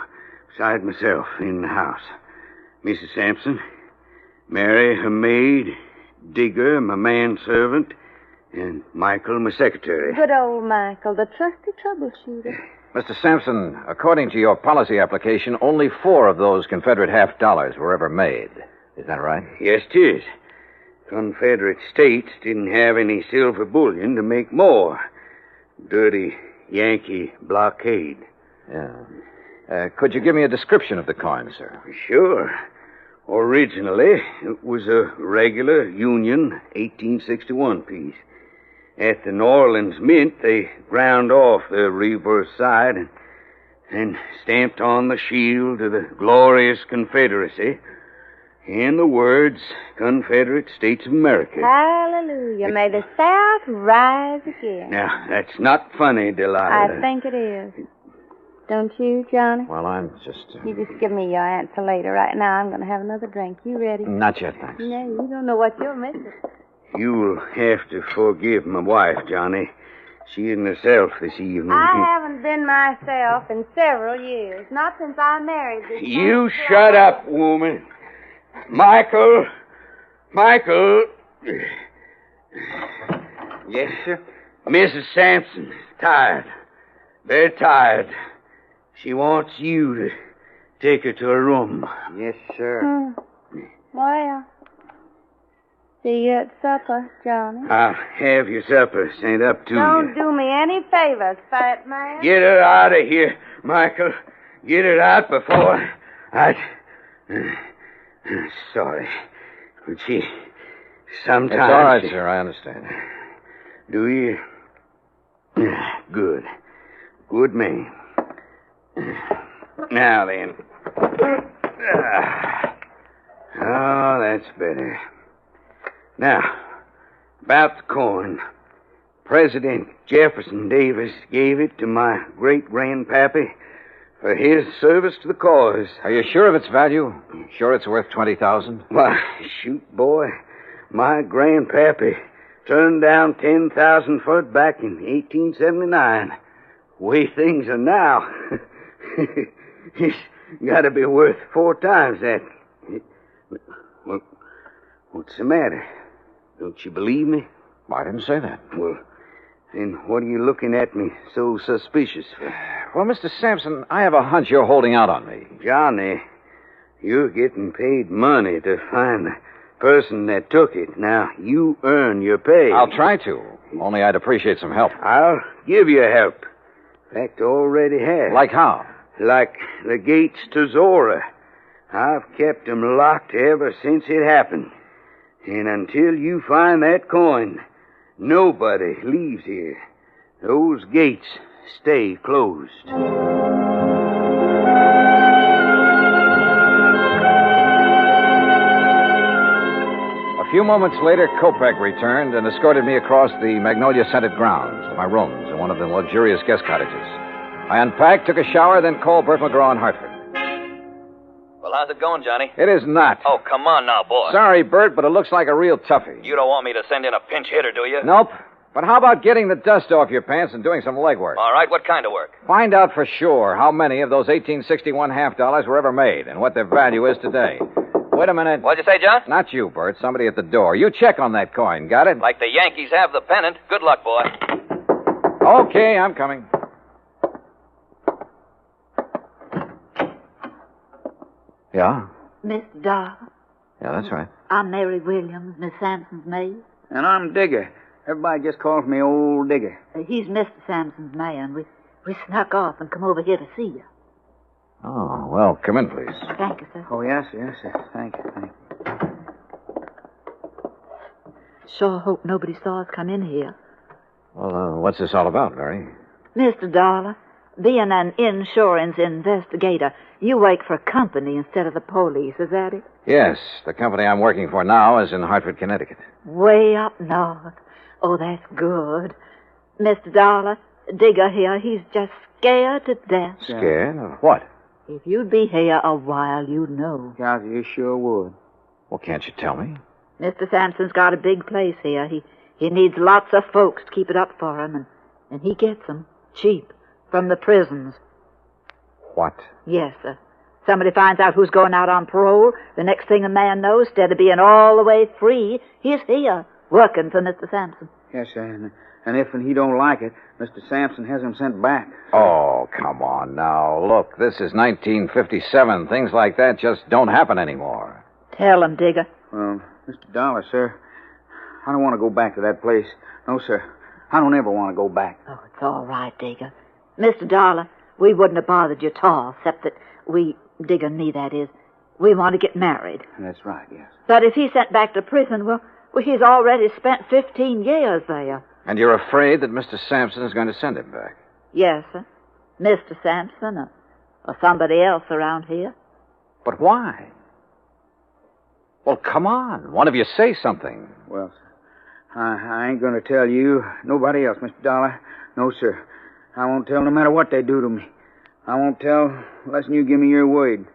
besides myself in the house. Mrs. Sampson, Mary, her maid, Digger, my manservant, and Michael, my secretary. Good old Michael, the trusty troubleshooter. Mr. Sampson, according to your policy application, only 4 of those Confederate $half were ever made. Is that right? Yes, 'tis. Confederate states didn't have any silver bullion to make more. Dirty Yankee blockade. Yeah. Could you give me a description of the coin, sir? Sure. Originally, it was a regular Union 1861 piece. At the New Orleans Mint, they ground off the reverse side and stamped on the shield of the glorious Confederacy and the words Confederate States of America. Hallelujah. May the South rise again. Now, that's not funny, Delilah. I think it is. Don't you, Johnny? Well, I'm just... You just give me your answer later. Right now, I'm going to have another drink. You ready? Not yet, thanks. No, you don't know what you're missing. You'll have to forgive my wife, Johnny. She isn't herself this evening. I haven't been myself in several years. Not since I married this You man. shut up, woman. Michael. Michael. Yes, sir? Mrs. Sampson is tired. Very tired. She wants you to take her to her room. Yes, sir. Well, see you at supper, Johnny. I'll have your supper sent up to Don't you. do me any favors, fat man. Get her out of here, Michael. Get her out before Sorry. But she sometimes... It's all right, sir. I understand. Do you? Good. Good man. Now then. Oh, that's better. Now, about the coin. President Jefferson Davis gave it to my great-grandpappy for his service to the cause. Are you sure of its value? Sure it's worth $20,000? Why, shoot, boy. My grandpappy turned down 10,000 for it back in 1879. Way things are now. It's got to be worth 4 times that. What's the matter? Don't you believe me? I didn't say that. Well, then what are you looking at me so suspicious for? Well, Mr. Sampson, I have a hunch you're holding out on me. Johnny, you're getting paid money to find the person that took it. Now, you earn your pay. I'll try to. Only I'd appreciate some help. I'll give you help. In fact, already have. Like how? Like the gates to Zora. I've kept them locked ever since it happened. And until you find that coin, nobody leaves here. Those gates stay closed. A few moments later, Kopek returned and escorted me across the magnolia-scented grounds to my rooms in one of the luxurious guest cottages. I unpacked, took a shower, then called Bert McGraw in Hartford. Well, how's it going, Johnny? It is not. Oh, come on now, boy. Sorry, Bert, but it looks like a real toughie. You don't want me to send in a pinch hitter, do you? Nope. But how about getting the dust off your pants and doing some legwork? All right, what kind of work? Find out for sure how many of those 1861 $half were ever made and what their value is today. Wait a minute. What'd you say, John? Not you, Bert. Somebody at the door. You check on that coin. Got it? Like the Yankees have the pennant. Good luck, boy. Okay, I'm coming. Yeah? Mr. Dollar, Yeah, that's right. I'm Mary Williams, Miss Sampson's maid. And I'm Digger. Everybody just calls me Old Digger. He's Mr. Sampson's man. We snuck off and come over here to see you. Oh, well, come in, please. Thank you, sir. Oh, yes, yes, yes. Thank you. Sure hope nobody saw us come in here. Well, what's this all about, Mary? Mr. Dollar, being an insurance investigator, you work for a company instead of the police, is that it? Yes, the company I'm working for now is in Hartford, Connecticut. Way up north. Oh, that's good. Mr. Dollar, Digger here, he's just scared to death. Scared? Of what? If you'd be here a while, you'd know. Gosh, you sure would. Well, can't you tell me? Mr. Sampson's got a big place here. He needs lots of folks to keep it up for him, and he gets them cheap from the prisons. What? Yes, sir. Somebody finds out who's going out on parole. The next thing a man knows, instead of being all the way free, he's here, working for Mr. Sampson. Yes, sir. And if he don't like it, Mr. Sampson has him sent back. Oh, come on now. Look, this is 1957. Things like that just don't happen anymore. Tell him, Digger. Well, Mr. Dollar, sir, I don't want to go back to that place. No, sir. I don't ever want to go back. Oh, it's all right, Digger. Mr. Dollar, we wouldn't have bothered you at all, except that Digger and me, that is, we want to get married. That's right, yes. But if he's sent back to prison, well, he's already spent 15 years there. And you're afraid that Mr. Sampson is going to send him back? Yes, sir. Mr. Sampson or somebody else around here. But why? Well, come on. One of you say something. Well, sir, I ain't going to tell you. Nobody else, Mr. Dollar. No, sir. I won't tell no matter what they do to me. I won't tell unless you give me your word.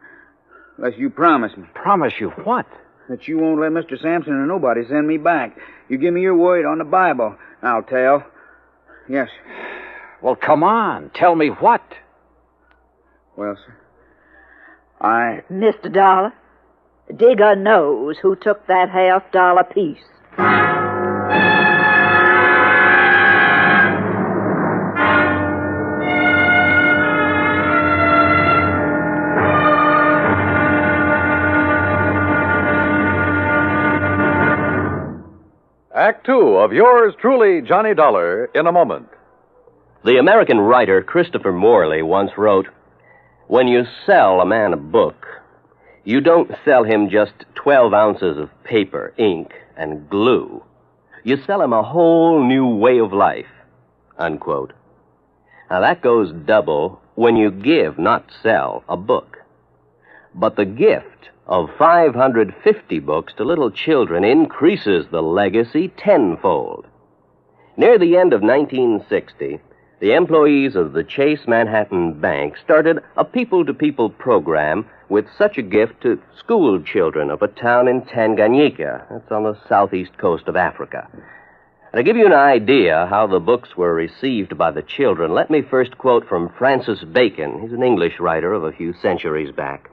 Unless you promise me. Promise you what? That you won't let Mr. Sampson or nobody send me back. You give me your word on the Bible. I'll tell. Yes. Well, come on. Tell me what. Well, sir, Mr. Dollar, Digger knows who took that $half piece. Act Two of yours truly, Johnny Dollar, in a moment. The American writer Christopher Morley once wrote, "When you sell a man a book, you don't sell him just 12 ounces of paper, ink, and glue. You sell him a whole new way of life," unquote. Now that goes double when you give, not sell, a book. But the gift of 550 books to little children increases the legacy tenfold. Near the end of 1960, the employees of the Chase Manhattan Bank started a people-to-people program with such a gift to school children of a town in Tanganyika. That's on the southeast coast of Africa. And to give you an idea how the books were received by the children, let me first quote from Francis Bacon. He's an English writer of a few centuries back.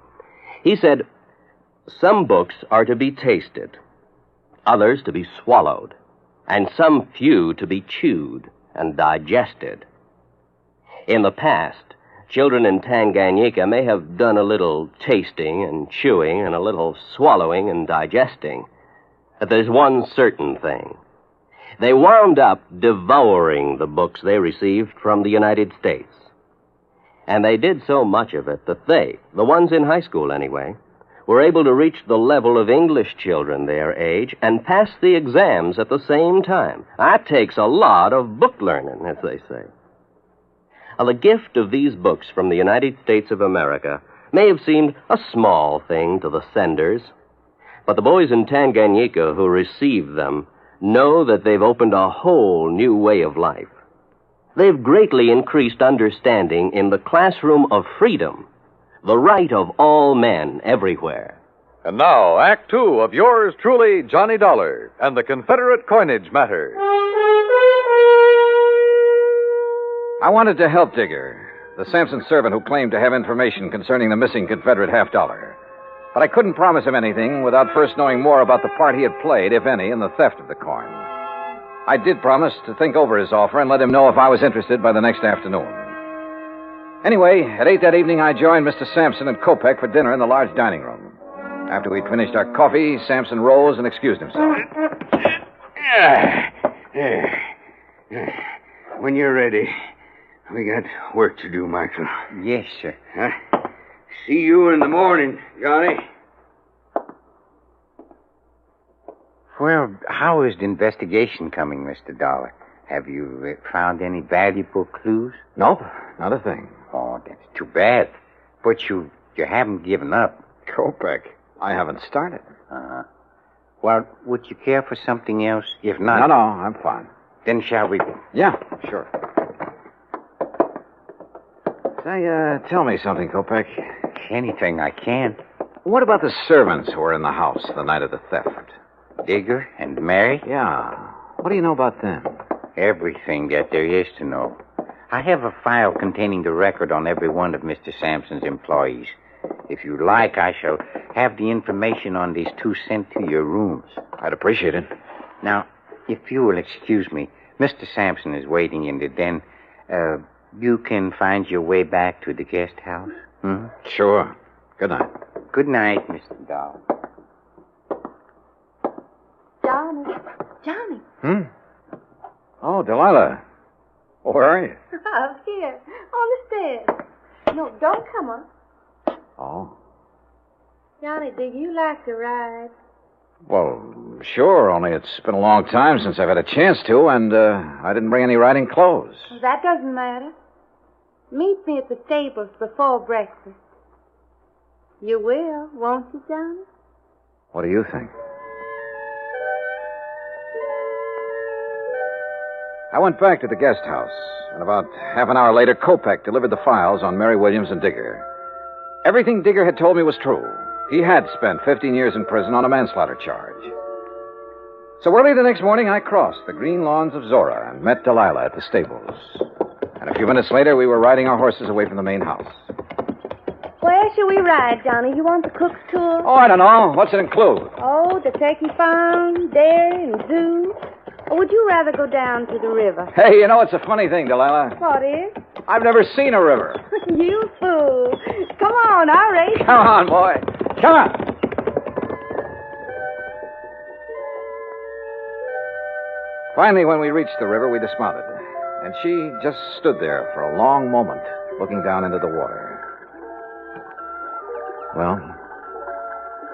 He said, "Some books are to be tasted, others to be swallowed, and some few to be chewed and digested." In the past, children in Tanganyika may have done a little tasting and chewing and a little swallowing and digesting. But there's one certain thing. They wound up devouring the books they received from the United States. And they did so much of it that they, the ones in high school anyway, were able to reach the level of English children their age and pass the exams at the same time. That takes a lot of book learning, as they say. Now, the gift of these books from the United States of America may have seemed a small thing to the senders, but the boys in Tanganyika who received them know that they've opened a whole new way of life. They've greatly increased understanding in the classroom of freedom, the right of all men everywhere. And now, Act Two of yours truly, Johnny Dollar, and the Confederate coinage matter. I wanted to help Digger, the Sampson servant who claimed to have information concerning the missing Confederate $half. But I couldn't promise him anything without first knowing more about the part he had played, if any, in the theft of the coin. I did promise to think over his offer and let him know if I was interested by the next afternoon. Anyway, at 8 that evening, I joined Mr. Sampson and Kopek for dinner in the large dining room. After we'd finished our coffee, Sampson rose and excused himself. When you're ready, we got work to do, Michael. Yes, sir. Huh? See you in the morning, Johnny. Well, how is the investigation coming, Mr. Dollar? Have you found any valuable clues? Nope, not a thing. Oh, that's too bad. But you haven't given up. Kopek, I haven't started. Uh-huh. Well, would you care for something else? If not... No, I'm fine. Then shall we... Yeah, sure. Say, tell me something, Kopek. anything I can. What about the servants who were in the house the night of the theft? Digger and Mary? Yeah. What do you know about them? Everything that there is to know. I have a file containing the record on every one of Mr. Sampson's employees. If you like, I shall have the information on these two sent to your rooms. I'd appreciate it. Now, if you will excuse me, Mr. Sampson is waiting in the den. You can find your way back to the guest house? Hmm? Sure. Good night. Good night, Mr. Dollar. Johnny. Hmm? Oh, Delilah. Oh, where are you? Up here, on the stairs. No, don't come up. Oh. Johnny, do you like to ride? Well, sure, only it's been a long time since I've had a chance to, and I didn't bring any riding clothes. Well, that doesn't matter. Meet me at the stables before breakfast. You will, won't you, Johnny? What do you think? I went back to the guest house, and about half an hour later, Kopek delivered the files on Mary Williams and Digger. Everything Digger had told me was true. He had spent 15 years in prison on a manslaughter charge. So early the next morning, I crossed the green lawns of Zora and met Delilah at the stables. And a few minutes later, we were riding our horses away from the main house. Where shall we ride, Johnny? You want the cook's tour? Oh, I don't know. What's it include? Oh, the turkey farm, dairy, and zoo. Or would you rather go down to the river? Hey, you know, it's a funny thing, Delilah. What is? I've never seen a river. You fool. Come on, I'll race. Come on, boy. Come on. Finally, when we reached the river, we dismounted. And she just stood there for a long moment, looking down into the water. Well?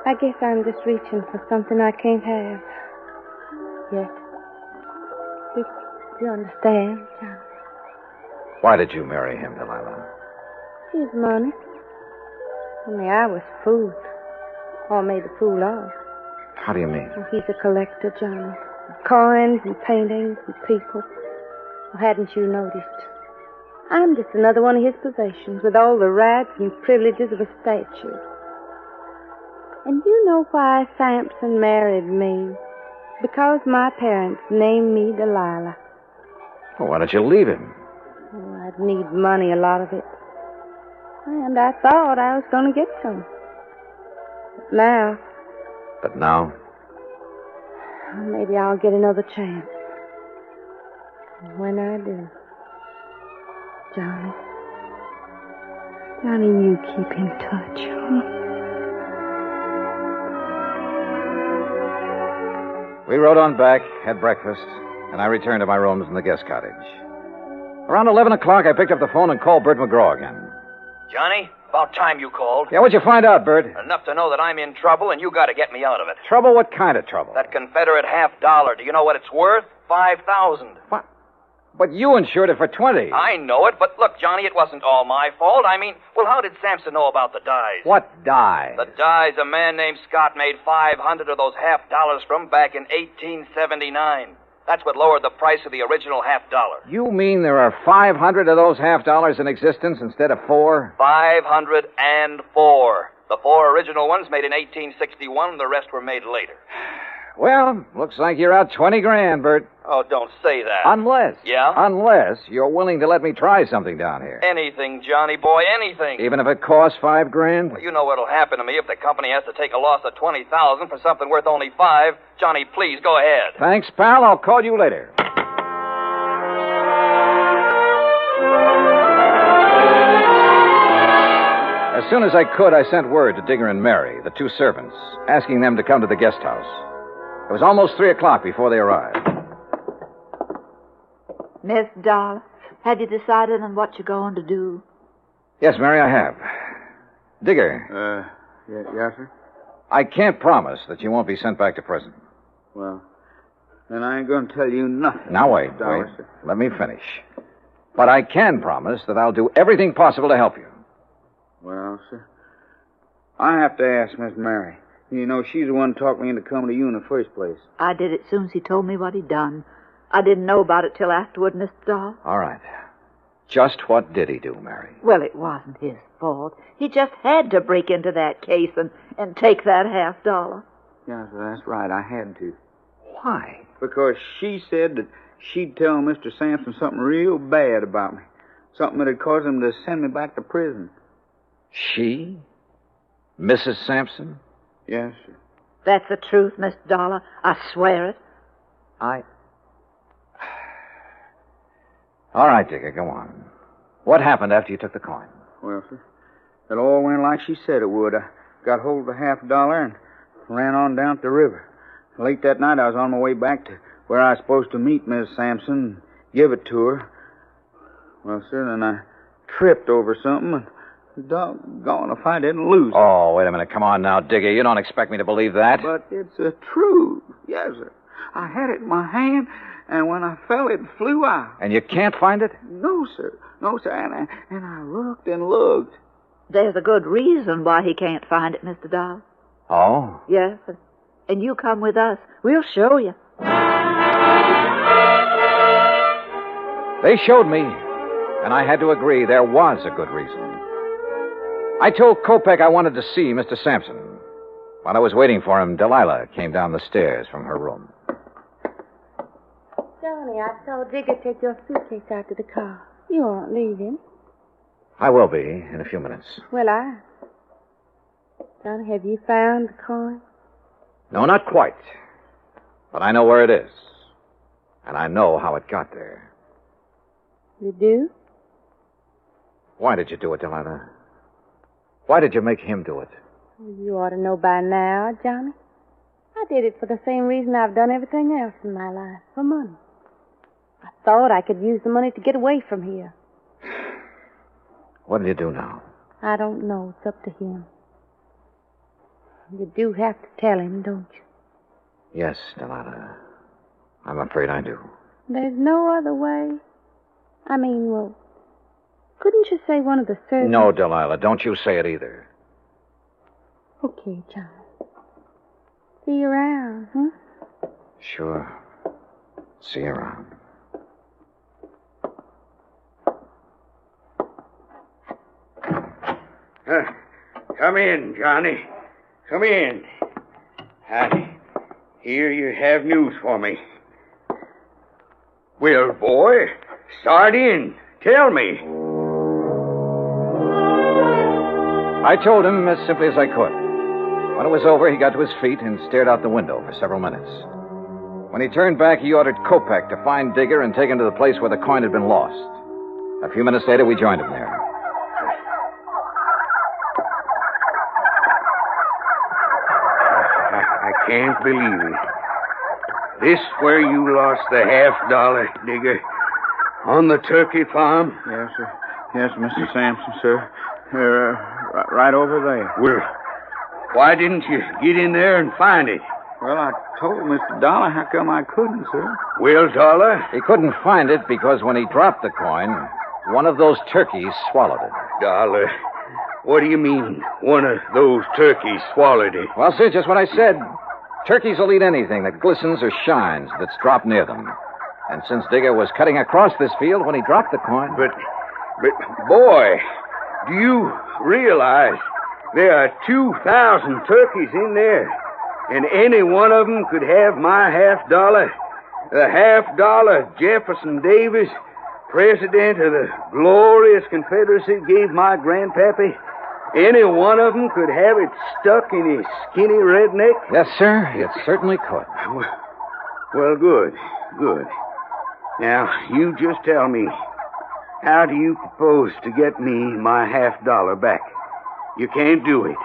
I guess I'm just reaching for something I can't have. Yes. Do you understand, John? Why did you marry him, Delilah? His money. Only I was fooled. Or made a fool of. How do you mean? Well, he's a collector, Johnny. Coins and paintings and people. Well, hadn't you noticed? I'm just another one of his possessions with all the rights and privileges of a statue. And you know why Sampson married me? Because my parents named me Delilah. Well, why don't you leave him? Oh, I'd need money, a lot of it. And I thought I was going to get some. But now? Maybe I'll get another chance. And when I do, Johnny, you keep in touch, huh? We rode on back, had breakfast, and I returned to my rooms in the guest cottage. Around 11 o'clock, I picked up the phone and called Bert McGraw again. Johnny, about time you called. Yeah, what'd you find out, Bert? Enough to know that I'm in trouble, and you got to get me out of it. Trouble? What kind of trouble? That Confederate $50. Do you know what it's worth? $5,000. What? But you insured it for 20. I know it, but look, Johnny, it wasn't all my fault. I mean, well, how did Sampson know about the dies? What dies? The dies a man named Scott made 500 of those $50 from back in 1879. That's what lowered the price of the original $50. You mean there are 500 of those $50 in existence instead of 4? 504. The 4 original ones made in 1861, the rest were made later. Well, looks like you're out 20 grand, Bert. Oh, don't say that. Unless. Yeah? Unless you're willing to let me try something down here. Anything, Johnny boy, anything. Even if it costs $5 grand? Well, you know what'll happen to me if the company has to take a loss of $20,000 for something worth only $5. Johnny, please, go ahead. Thanks, pal. I'll call you later. As soon as I could, I sent word to Digger and Mary, the 2 servants, asking them to come to the guest house. It was almost 3 o'clock before they arrived. Miss Dollar, have you decided on what you're going to do? Yes, Mary, I have. Digger. Yes, sir? I can't promise that you won't be sent back to prison. Well, then I ain't going to tell you nothing. Now, wait. Sir. Let me finish. But I can promise that I'll do everything possible to help you. Well, sir, I have to ask Miss Mary. You know, she's the one who talked me into coming to you in the first place. I did it soon as he told me what he'd done. I didn't know about it till afterward, Mr. Dahl. All right. Just what did he do, Mary? Well, it wasn't his fault. He just had to break into that case and take that $50. Yeah, sir, that's right. I had to. Why? Because she said that she'd tell Mr. Sampson something real bad about me. Something that'd cause him to send me back to prison. She? Mrs. Sampson? Yes, sir. That's the truth, Mr. Dollar. I swear it. All right, Digger, go on. What happened after you took the coin? Well, sir, it all went like she said it would. I got hold of the $50 and ran on down to the river. Late that night, I was on my way back to where I was supposed to meet Miss Sampson and give it to her. Well, sir, then I tripped over something, and doggone if I didn't lose it. Oh, wait a minute. Come on now, Digger. You don't expect me to believe that. But it's the truth. Yes, sir. I had it in my hand, and when I fell, it flew out. And you can't find it? No, sir. No, sir. And I looked and looked. There's a good reason why he can't find it, Mr. Dollar. Oh? Yes, and you come with us. We'll show you. They showed me, and I had to agree there was a good reason. I told Kopek I wanted to see Mr. Sampson. While I was waiting for him, Delilah came down the stairs from her room. Johnny, I saw Digger take your suitcase out to the car. You aren't leaving. I will be in a few minutes. Well, Johnny, have you found the coin? No, not quite. But I know where it is. And I know how it got there. You do? Why did you do it, Delilah? Why did you make him do it? You ought to know by now, Johnny. I did it for the same reason I've done everything else in my life, for money. I thought I could use the money to get away from here. What'll you do now? I don't know. It's up to him. You do have to tell him, don't you? Yes, Delilah. I'm afraid I do. There's no other way. I mean, well, couldn't you say one of the servants? No, Delilah, don't you say it either. Okay, John. See you around, huh? Sure. See you around. Come in, Johnny. Come in. I hear you have news for me. Well, boy, start in. Tell me. I told him as simply as I could. When it was over, he got to his feet and stared out the window for several minutes. When he turned back, he ordered Kopek to find Digger and take him to the place where the coin had been lost. A few minutes later, we joined him there. I can't believe it. This where you lost the $50, Digger? On the turkey farm? Yes, sir. Yes, Mr. Sampson, sir. Right over there. Well, why didn't you get in there and find it? Well, I told Mr. Dollar how come I couldn't, sir. Well, Dollar? He couldn't find it because when he dropped the coin, one of those turkeys swallowed it. Dollar, what do you mean, one of those turkeys swallowed it? Well, sir, just what I said. Turkeys will eat anything that glistens or shines that's dropped near them. And since Digger was cutting across this field when he dropped the coin... But, boy, do you realize there are 2,000 turkeys in there, and any one of them could have my $50? The $50 Jefferson Davis, president of the glorious Confederacy, gave my grandpappy. Any one of them could have it stuck in his skinny red neck? Yes, sir, it certainly could. Well, good. Now, you just tell me, how do you propose to get me my $50 back? You can't do it.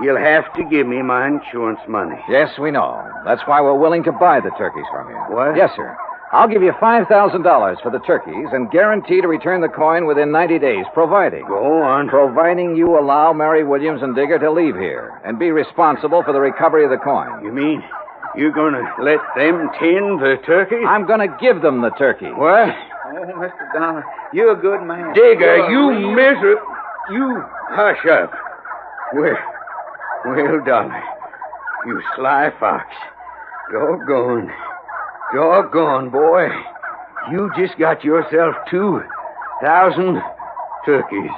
You'll have to give me my insurance money. Yes, we know. That's why we're willing to buy the turkeys from you. What? Yes, sir. I'll give you $5,000 for the turkeys and guarantee to return the coin within 90 days, providing... Go on. Providing you allow Mary Williams and Digger to leave here and be responsible for the recovery of the coin. You mean you're going to let them tend the turkeys? I'm going to give them the turkey. What? Oh, Mr. Dollar, you're a good man. Digger, you miserable... You hush up. Well, Dollar, you sly fox. Doggone, boy. You just got yourself two 1,000 turkeys.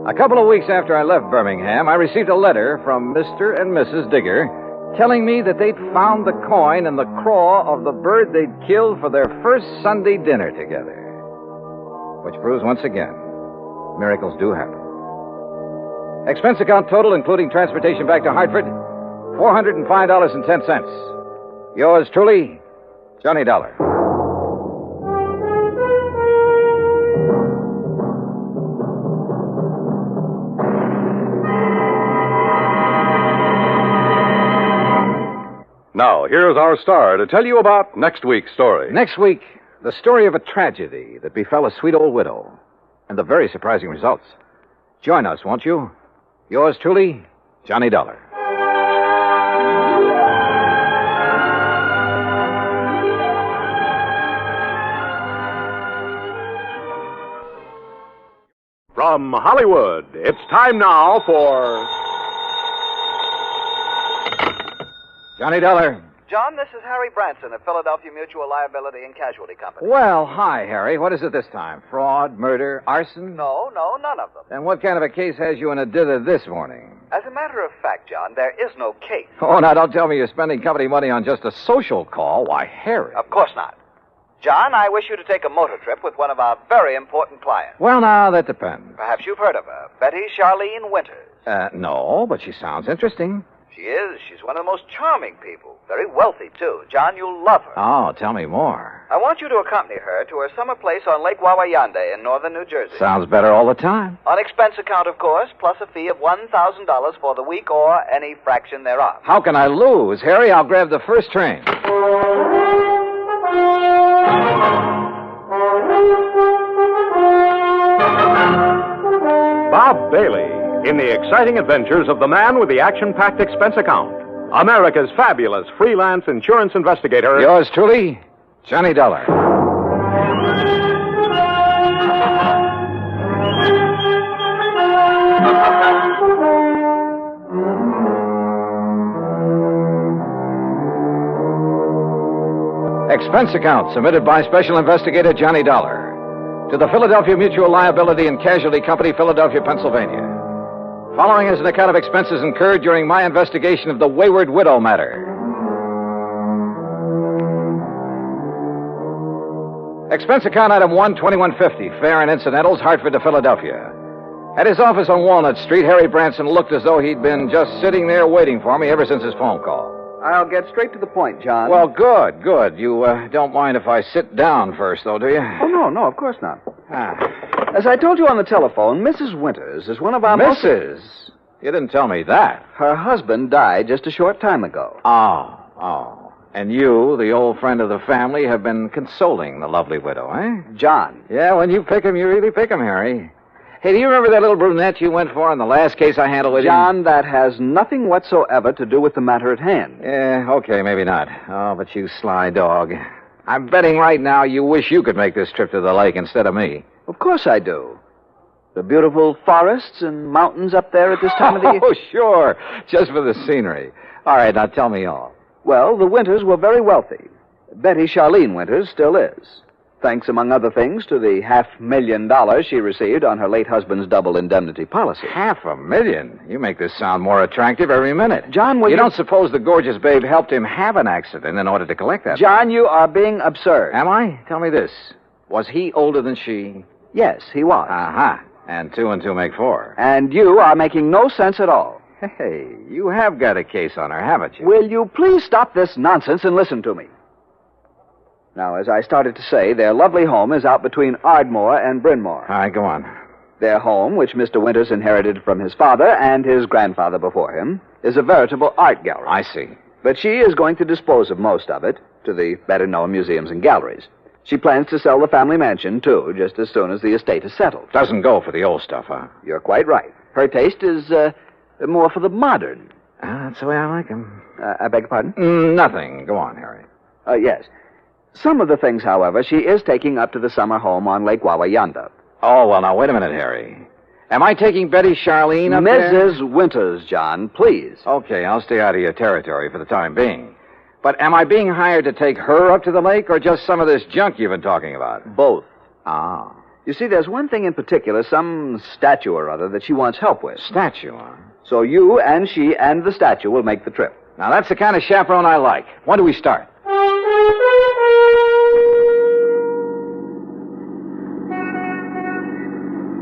A couple of weeks after I left Birmingham, I received a letter from Mr. and Mrs. Digger telling me that they'd found the coin in the craw of the bird they'd killed for their first Sunday dinner together. Which proves once again, miracles do happen. Expense account total, including transportation back to Hartford, $405.10. Yours truly, Johnny Dollar. Now, here's our star to tell you about next week's story. Next week, the story of a tragedy that befell a sweet old widow, and the very surprising results. Join us, won't you? Yours truly, Johnny Dollar. From Hollywood, it's time now for... Johnny Dollar. John, this is Harry Branson of Philadelphia Mutual Liability and Casualty Company. Well, hi, Harry. What is it this time? Fraud, murder, arson? No, none of them. Then what kind of a case has you in a dither this morning? As a matter of fact, John, there is no case. Oh, now don't tell me you're spending company money on just a social call. Why, Harry. Of course not. John, I wish you to take a motor trip with one of our very important clients. Well, now, that depends. Perhaps you've heard of her, Betty Charlene Winters. No, but she sounds interesting. She is. She's one of the most charming people. Very wealthy, too. John, you'll love her. Oh, tell me more. I want you to accompany her to her summer place on Lake Wawayanda in northern New Jersey. Sounds better all the time. On expense account, of course, plus a fee of $1,000 for the week or any fraction thereof. How can I lose? Harry, I'll grab the first train. Bob Bailey in the exciting adventures of the man with the action-packed expense account. America's fabulous freelance insurance investigator. Yours truly, Johnny Dollar. Expense account submitted by Special Investigator Johnny Dollar to the Philadelphia Mutual Liability and Casualty Company, Philadelphia, Pennsylvania. Following is an account of expenses incurred during my investigation of the Wayward widow matter. Expense account item 12150, fare and incidentals, Hartford to Philadelphia. At his office on Walnut Street, Harry Branson looked as though he'd been just sitting there waiting for me ever since his phone call. I'll get straight to the point, John. Well, good. You don't mind if I sit down first, though, do you? Oh, no, of course not. As I told you on the telephone, Mrs. Winters is one of our Mrs.? You didn't tell me that. Her husband died just a short time ago. Oh. And you, the old friend of the family, have been consoling the lovely widow, eh? John. Yeah, when you pick 'em, you really pick 'em, Harry. Hey, do you remember that little brunette you went for in the last case I handled with you? John, that has nothing whatsoever to do with the matter at hand. Yeah, okay, maybe not. Oh, but you sly dog. I'm betting right now you wish you could make this trip to the lake instead of me. Of course I do. The beautiful forests and mountains up there at this time of the year. Oh, sure. Just for the scenery. All right, now tell me all. Well, the Winters were very wealthy. Betty Charlene Winters still is. Thanks, among other things, to the $500,000 she received on her late husband's double indemnity policy. $500,000? You make this sound more attractive every minute. John, you don't suppose the gorgeous babe helped him have an accident in order to collect that John, money? you are being absurd. Am I? Tell me this. Was he older than she? Yes, he was. Uh-huh. And 2 and 2 make 4. And you are making no sense at all. Hey, you have got a case on her, haven't you? Will you please stop this nonsense and listen to me? Now, as I started to say, their lovely home is out between Ardmore and Bryn Mawr. All right, go on. Their home, which Mr. Winters inherited from his father and his grandfather before him, is a veritable art gallery. I see. But she is going to dispose of most of it to the better-known museums and galleries. She plans to sell the family mansion, too, just as soon as the estate is settled. Doesn't go for the old stuff, huh? You're quite right. Her taste is more for the modern. That's the way I like 'em. I beg your pardon? Nothing. Go on, Harry. Yes. Some of the things, however, she is taking up to the summer home on Lake Wawayanda. Oh, well, now, wait a minute, Harry. Am I taking Betty Charlene up there? Mrs. Winters, John, please. Okay, I'll stay out of your territory for the time being. But am I being hired to take her up to the lake or just some of this junk you've been talking about? Both. Ah. You see, there's one thing in particular, some statue or other, that she wants help with. Statue, huh? So you and she and the statue will make the trip. Now, that's the kind of chaperone I like. When do we start?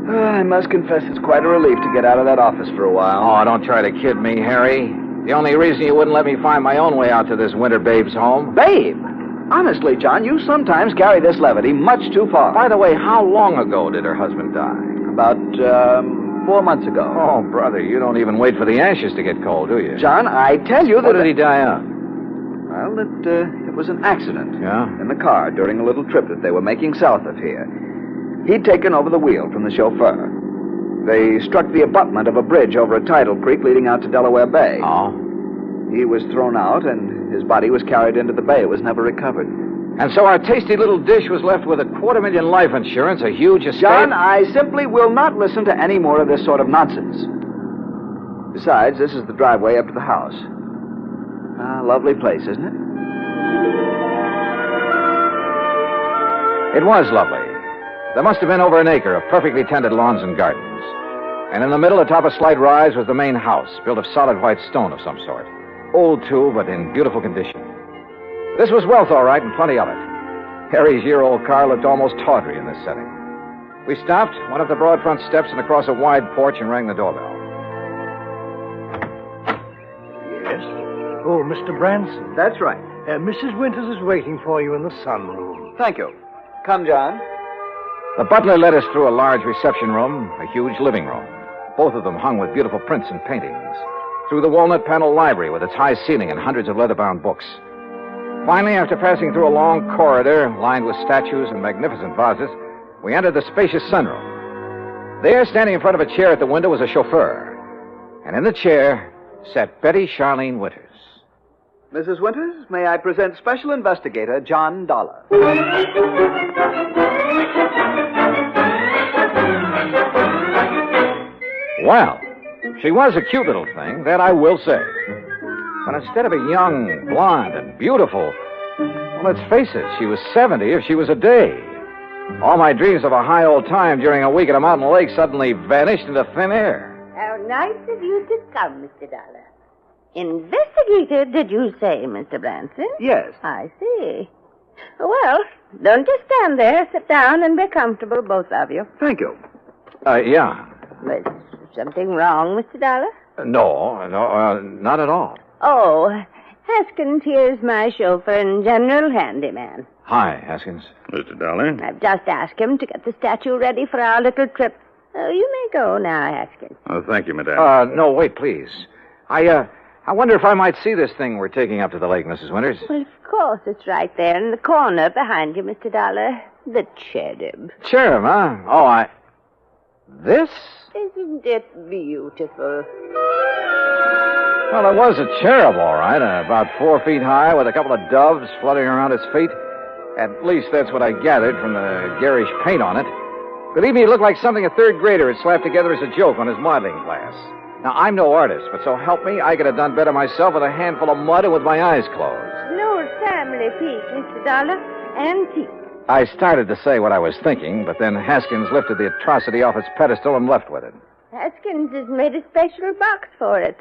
I must confess it's quite a relief to get out of that office for a while. Oh, don't try to kid me, Harry. The only reason you wouldn't let me find my own way out to this winter babe's home. Babe! Honestly, John, you sometimes carry this levity much too far. By the way, how long ago did her husband die? About, 4 months ago. Oh, brother, you don't even wait for the ashes to get cold, do you? John, I tell you that... What did he die of? Well, it was an accident. Yeah? In the car during a little trip that they were making south of here. He'd taken over the wheel from the chauffeur. They struck the abutment of a bridge over a tidal creek leading out to Delaware Bay. Oh? He was thrown out, and his body was carried into the bay. It was never recovered. And so our tasty little dish was left with $250,000 life insurance, a huge estate... John, I simply will not listen to any more of this sort of nonsense. Besides, this is the driveway up to the house. Lovely place, isn't it? It was lovely. There must have been over an acre of perfectly tended lawns and gardens. And in the middle, atop a slight rise, was the main house, built of solid white stone of some sort. Old, too, but in beautiful condition. This was wealth, all right, and plenty of it. Harry's year-old car looked almost tawdry in this setting. We stopped, went up the broad front steps and across a wide porch and rang the doorbell. Yes? Oh, Mr. Branson. That's right. Mrs. Winters is waiting for you in the sunroom. Thank you. Come, John. The butler led us through a large reception room, a huge living room, both of them hung with beautiful prints and paintings, through the walnut-paneled library with its high ceiling and hundreds of leather-bound books. Finally, after passing through a long corridor lined with statues and magnificent vases, we entered the spacious sunroom. There, standing in front of a chair at the window, was a chauffeur. And in the chair sat Betty Charlene Winters. Mrs. Winters, may I present Special Investigator John Dollar. Well, she was a cute little thing, that I will say. But instead of a young, blonde, and beautiful, well, let's face it, she was 70 if she was a day. All my dreams of a high old time during a week at a mountain lake suddenly vanished into thin air. How nice of you to come, Mr. Dollar. Investigator, did you say, Mr. Branson? Yes. I see. Well, don't just stand there. Sit down and be comfortable, both of you. Thank you. Yeah. Is something wrong, Mr. Dollar? No, not at all. Oh, Haskins here's my chauffeur and general handyman. Hi, Haskins. Mr. Dollar? I've just asked him to get the statue ready for our little trip. Oh, you may go now, Haskins. Oh, thank you, madame. No, wait, please. I wonder if I might see this thing we're taking up to the lake, Mrs. Winters. Well, of course, it's right there in the corner behind you, Mr. Dollar. The cherub. Cherub, huh? Oh, This? Isn't it beautiful? Well, it was a cherub, all right, about 4 feet high with a couple of doves fluttering around its feet. At least that's what I gathered from the garish paint on it. Believe me, it looked like something a third grader had slapped together as a joke on his modeling class. Now, I'm no artist, but so help me, I could have done better myself with a handful of mud and with my eyes closed. No family piece, Mr. Dollar. Antique. I started to say what I was thinking, but then Haskins lifted the atrocity off its pedestal and left with it. Haskins has made a special box for it.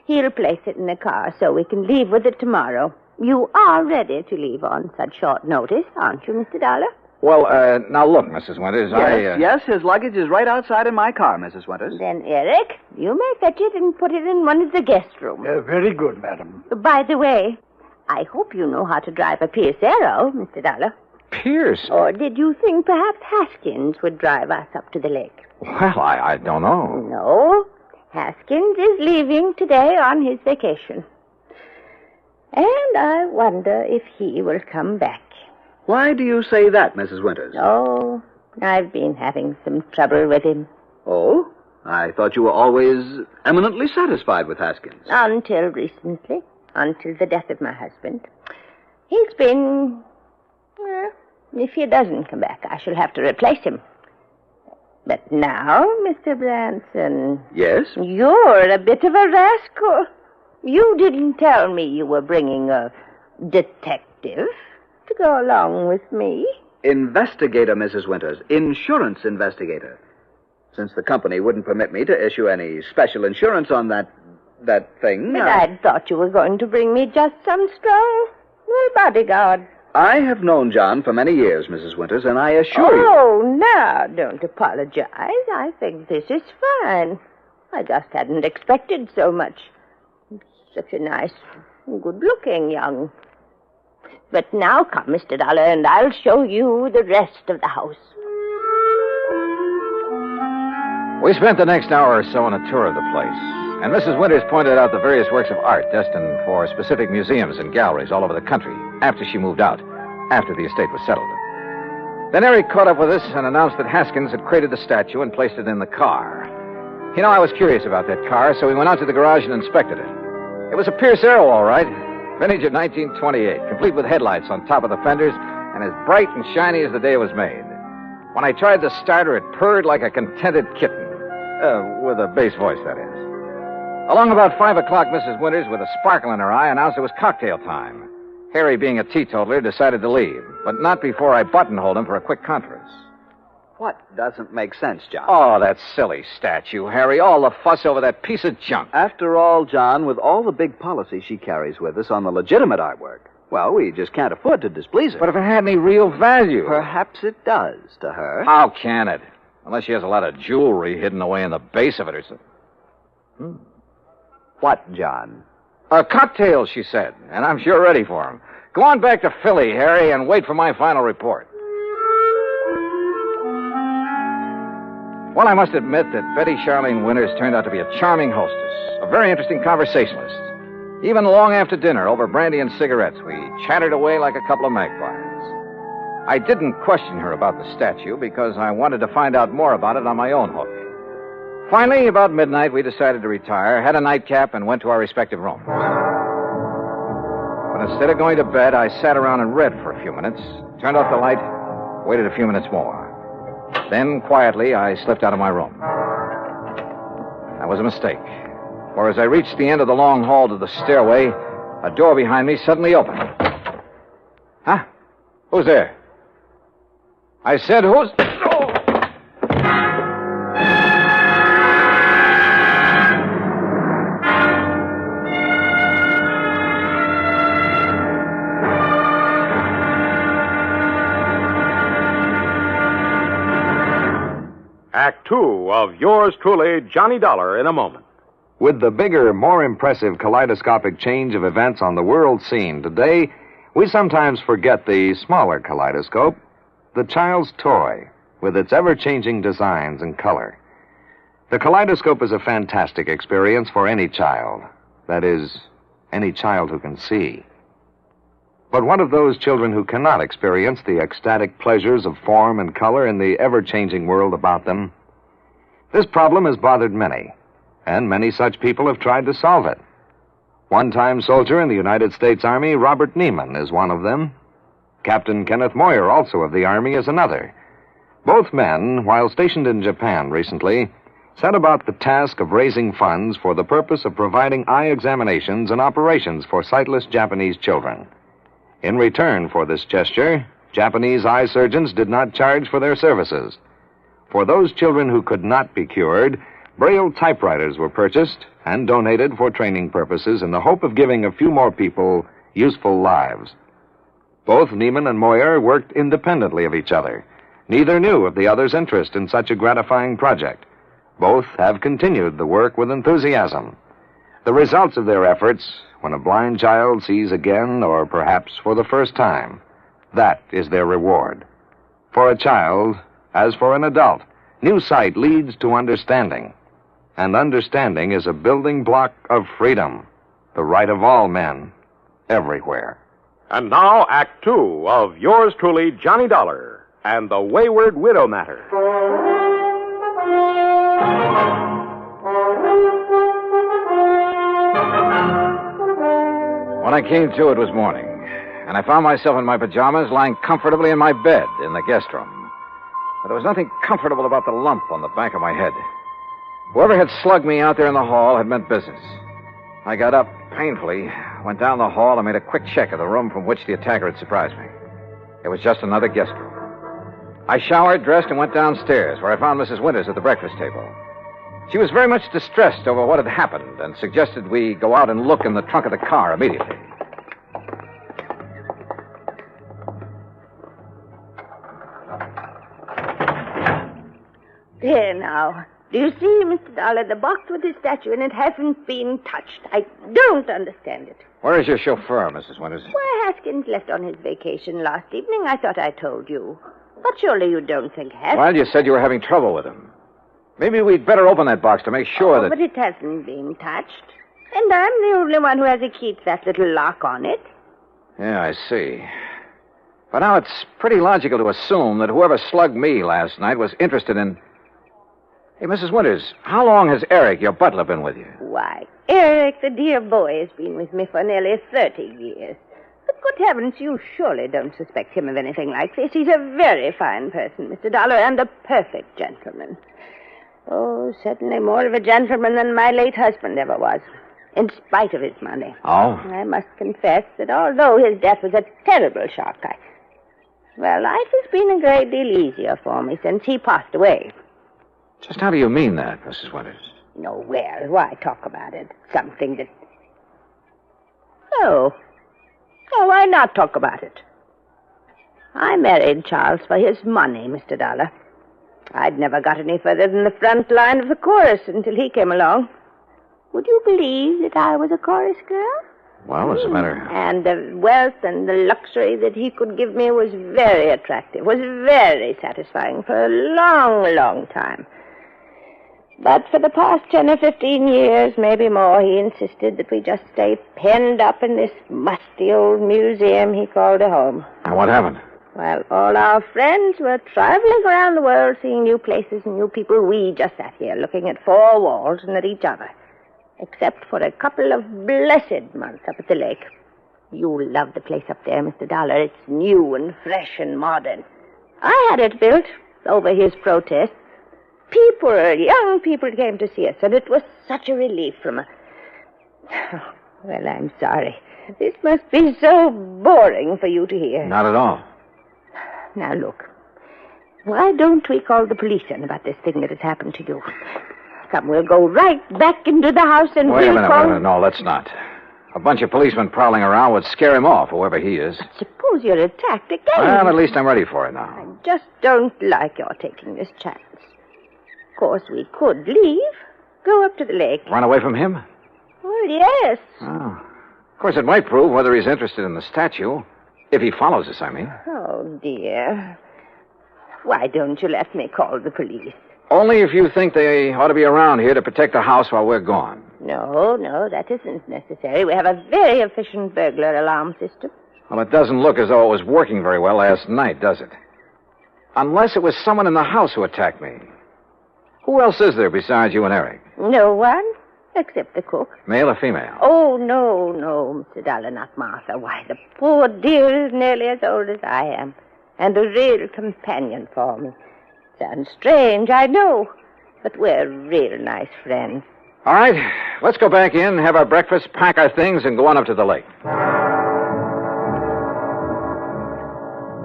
He'll place it in the car so we can leave with it tomorrow. You are ready to leave on such short notice, aren't you, Mr. Dollar? Well, now look, Mrs. Winters, Yes, his luggage is right outside in my car, Mrs. Winters. Then, Eric, you may fetch it and put it in one of the guest rooms. Very good, madam. By the way, I hope you know how to drive a Pierce Arrow, Mr. Dollar. Pierce? Or did you think perhaps Haskins would drive us up to the lake? Well, I don't know. No. Haskins is leaving today on his vacation. And I wonder if he will come back. Why do you say that, Mrs. Winters? Oh, I've been having some trouble with him. Oh? I thought you were always eminently satisfied with Haskins. Until recently. Until the death of my husband. He's been... Well, if he doesn't come back, I shall have to replace him. But now, Mr. Branson... Yes? You're a bit of a rascal. You didn't tell me you were bringing a detective to go along with me. Investigator, Mrs. Winters. Insurance investigator. Since the company wouldn't permit me to issue any special insurance on that thing. But I'd thought you were going to bring me just some strong bodyguard. I have known John for many years, Mrs. Winters, and I assure you... Oh, now, don't apologize. I think this is fine. I just hadn't expected so much. Such a nice, good-looking young... But now come, Mr. Dollar, and I'll show you the rest of the house. We spent the next hour or so on a tour of the place, and Mrs. Winters pointed out the various works of art destined for specific museums and galleries all over the country after she moved out, after the estate was settled. Then Eric caught up with us and announced that Haskins had created the statue and placed it in the car. You know, I was curious about that car, so we went out to the garage and inspected it. It was a Pierce Arrow, all right. Vintage of 1928, complete with headlights on top of the fenders and as bright and shiny as the day it was made. When I tried to start her, it purred like a contented kitten. With a bass voice, that is. Along about 5 o'clock, Mrs. Winters, with a sparkle in her eye, announced it was cocktail time. Harry, being a teetotaler, decided to leave, but not before I buttonholed him for a quick conference. What doesn't make sense, John? Oh, that silly statue, Harry. All the fuss over that piece of junk. After all, John, with all the big policy she carries with us on the legitimate artwork, well, we just can't afford to displease her. But if it had any real value... Perhaps it does to her. How can it? Unless she has a lot of jewelry hidden away in the base of it or something. What, John? Cocktails, she said, and I'm sure ready for them. Go on back to Philly, Harry, and wait for my final report. Well, I must admit that Betty Charlene Winters turned out to be a charming hostess, a very interesting conversationalist. Even long after dinner, over brandy and cigarettes, we chattered away like a couple of magpies. I didn't question her about the statue because I wanted to find out more about it on my own hook. Finally, about midnight, we decided to retire, had a nightcap, and went to our respective rooms. But instead of going to bed, I sat around and read for a few minutes, turned off the light, waited a few minutes more. Then, quietly, I slipped out of my room. That was a mistake. For as I reached the end of the long hall to the stairway, a door behind me suddenly opened. Huh? Who's there? I said, who's... Oh! Act two of yours truly, Johnny Dollar, in a moment. With the bigger, more impressive kaleidoscopic change of events on the world scene today, we sometimes forget the smaller kaleidoscope, the child's toy, with its ever-changing designs and color. The kaleidoscope is a fantastic experience for any child. That is, any child who can see. But what of those children who cannot experience the ecstatic pleasures of form and color in the ever-changing world about them? This problem has bothered many, and many such people have tried to solve it. One-time soldier in the United States Army, Robert Neiman, is one of them. Captain Kenneth Moyer, also of the Army, is another. Both men, while stationed in Japan recently, set about the task of raising funds for the purpose of providing eye examinations and operations for sightless Japanese children. In return for this gesture, Japanese eye surgeons did not charge for their services. For those children who could not be cured, Braille typewriters were purchased and donated for training purposes in the hope of giving a few more people useful lives. Both Neiman and Moyer worked independently of each other. Neither knew of the other's interest in such a gratifying project. Both have continued the work with enthusiasm. The results of their efforts, when a blind child sees again, or perhaps for the first time, that is their reward. For a child, as for an adult, new sight leads to understanding. And understanding is a building block of freedom, the right of all men, everywhere. And now, Act two of yours truly, Johnny Dollar, and the Wayward Widow Matter. When I came to, it was morning, and I found myself in my pajamas lying comfortably in my bed in the guest room. But there was nothing comfortable about the lump on the back of my head. Whoever had slugged me out there in the hall had meant business. I got up painfully, went down the hall, and made a quick check of the room from which the attacker had surprised me. It was just another guest room. I showered, dressed, and went downstairs, where I found Mrs. Winters at the breakfast table. She was very much distressed over what had happened and suggested we go out and look in the trunk of the car immediately. There now. Do you see, Mr. Dollar, the box with the statue in it hasn't been touched. I don't understand it. Where is your chauffeur, Mrs. Winters? Why, Haskins left on his vacation last evening. I thought I told you. But surely you don't think Haskins... Well, you said you were having trouble with him. Maybe we'd better open that box to make sure that... But it hasn't been touched. And I'm the only one who has a key to that little lock on it. Yeah, I see. But now it's pretty logical to assume that whoever slugged me last night was interested in... Hey, Mrs. Winters, how long has Eric, your butler, been with you? Why, Eric, the dear boy, has been with me for nearly 30 years. But good heavens, you surely don't suspect him of anything like this. He's a very fine person, Mr. Dollar, and a perfect gentleman. Oh, certainly more of a gentleman than my late husband ever was, in spite of his money. Oh? I must confess that although his death was a terrible shock, life has been a great deal easier for me since he passed away. Just how do you mean that, Mrs. Winters? No, well, why talk about it? Something that... Oh, why not talk about it? I married Charles for his money, Mr. Dollar. I'd never got any further than the front line of the chorus until he came along. Would you believe that I was a chorus girl? Well, what's the matter? And the wealth and the luxury that he could give me was very attractive, was very satisfying for a long, long time. But for the past 10 or 15 years, maybe more, he insisted that we just stay penned up in this musty old museum he called a home. And what happened? Well, all our friends were traveling around the world, seeing new places and new people. We just sat here looking at four walls and at each other. Except for a couple of blessed months up at the lake. You'll love the place up there, Mr. Dollar. It's new and fresh and modern. I had it built over his protest. Young people came to see us, and it was such a relief from a... Well, I'm sorry. This must be so boring for you to hear. Not at all. Now, look. Why don't we call the police in about this thing that has happened to you? Come, we'll go right back into the house and Wait a we'll minute. No, let's not. A bunch of policemen prowling around would scare him off, whoever he is. But suppose you're attacked again. Well, at least I'm ready for it now. I just don't like your taking this chance. Of course, we could leave. Go up to the lake. Run away from him? Well, yes. Oh. Of course, it might prove whether he's interested in the statue. If he follows us, I mean. Oh, dear. Why don't you let me call the police? Only if you think they ought to be around here to protect the house while we're gone. No, that isn't necessary. We have a very efficient burglar alarm system. Well, it doesn't look as though it was working very well last night, does it? Unless it was someone in the house who attacked me. Who else is there besides you and Eric? No one, except the cook. Male or female? Oh, no, Mr. Dollar, not Martha. Why, the poor dear is nearly as old as I am, and a real companion for me. Sounds strange, I know, but we're real nice friends. All right, let's go back in, have our breakfast, pack our things, and go on up to the lake.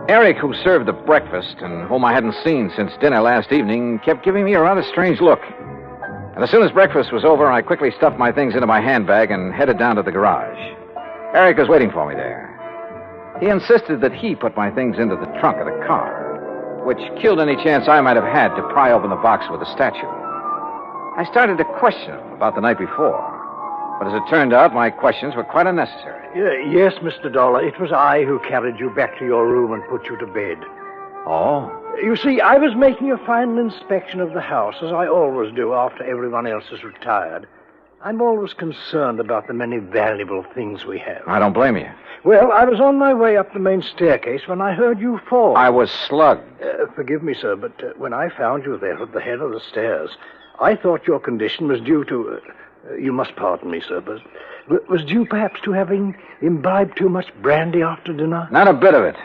Eric, who served the breakfast and whom I hadn't seen since dinner last evening, kept giving me a rather strange look. And as soon as breakfast was over, I quickly stuffed my things into my handbag and headed down to the garage. Eric was waiting for me there. He insisted that he put my things into the trunk of the car, which killed any chance I might have had to pry open the box with the statue. I started to question him about the night before, but as it turned out, my questions were quite unnecessary. Yes, Mr. Dollar, it was I who carried you back to your room and put you to bed. Oh? You see, I was making a final inspection of the house, as I always do after everyone else has retired. I'm always concerned about the many valuable things we have. I don't blame you. Well, I was on my way up the main staircase when I heard you fall. I was slugged. Forgive me, sir, but when I found you there at the head of the stairs, I thought your condition was due to... you must pardon me, sir, but was due perhaps to having imbibed too much brandy after dinner? Not a bit of it.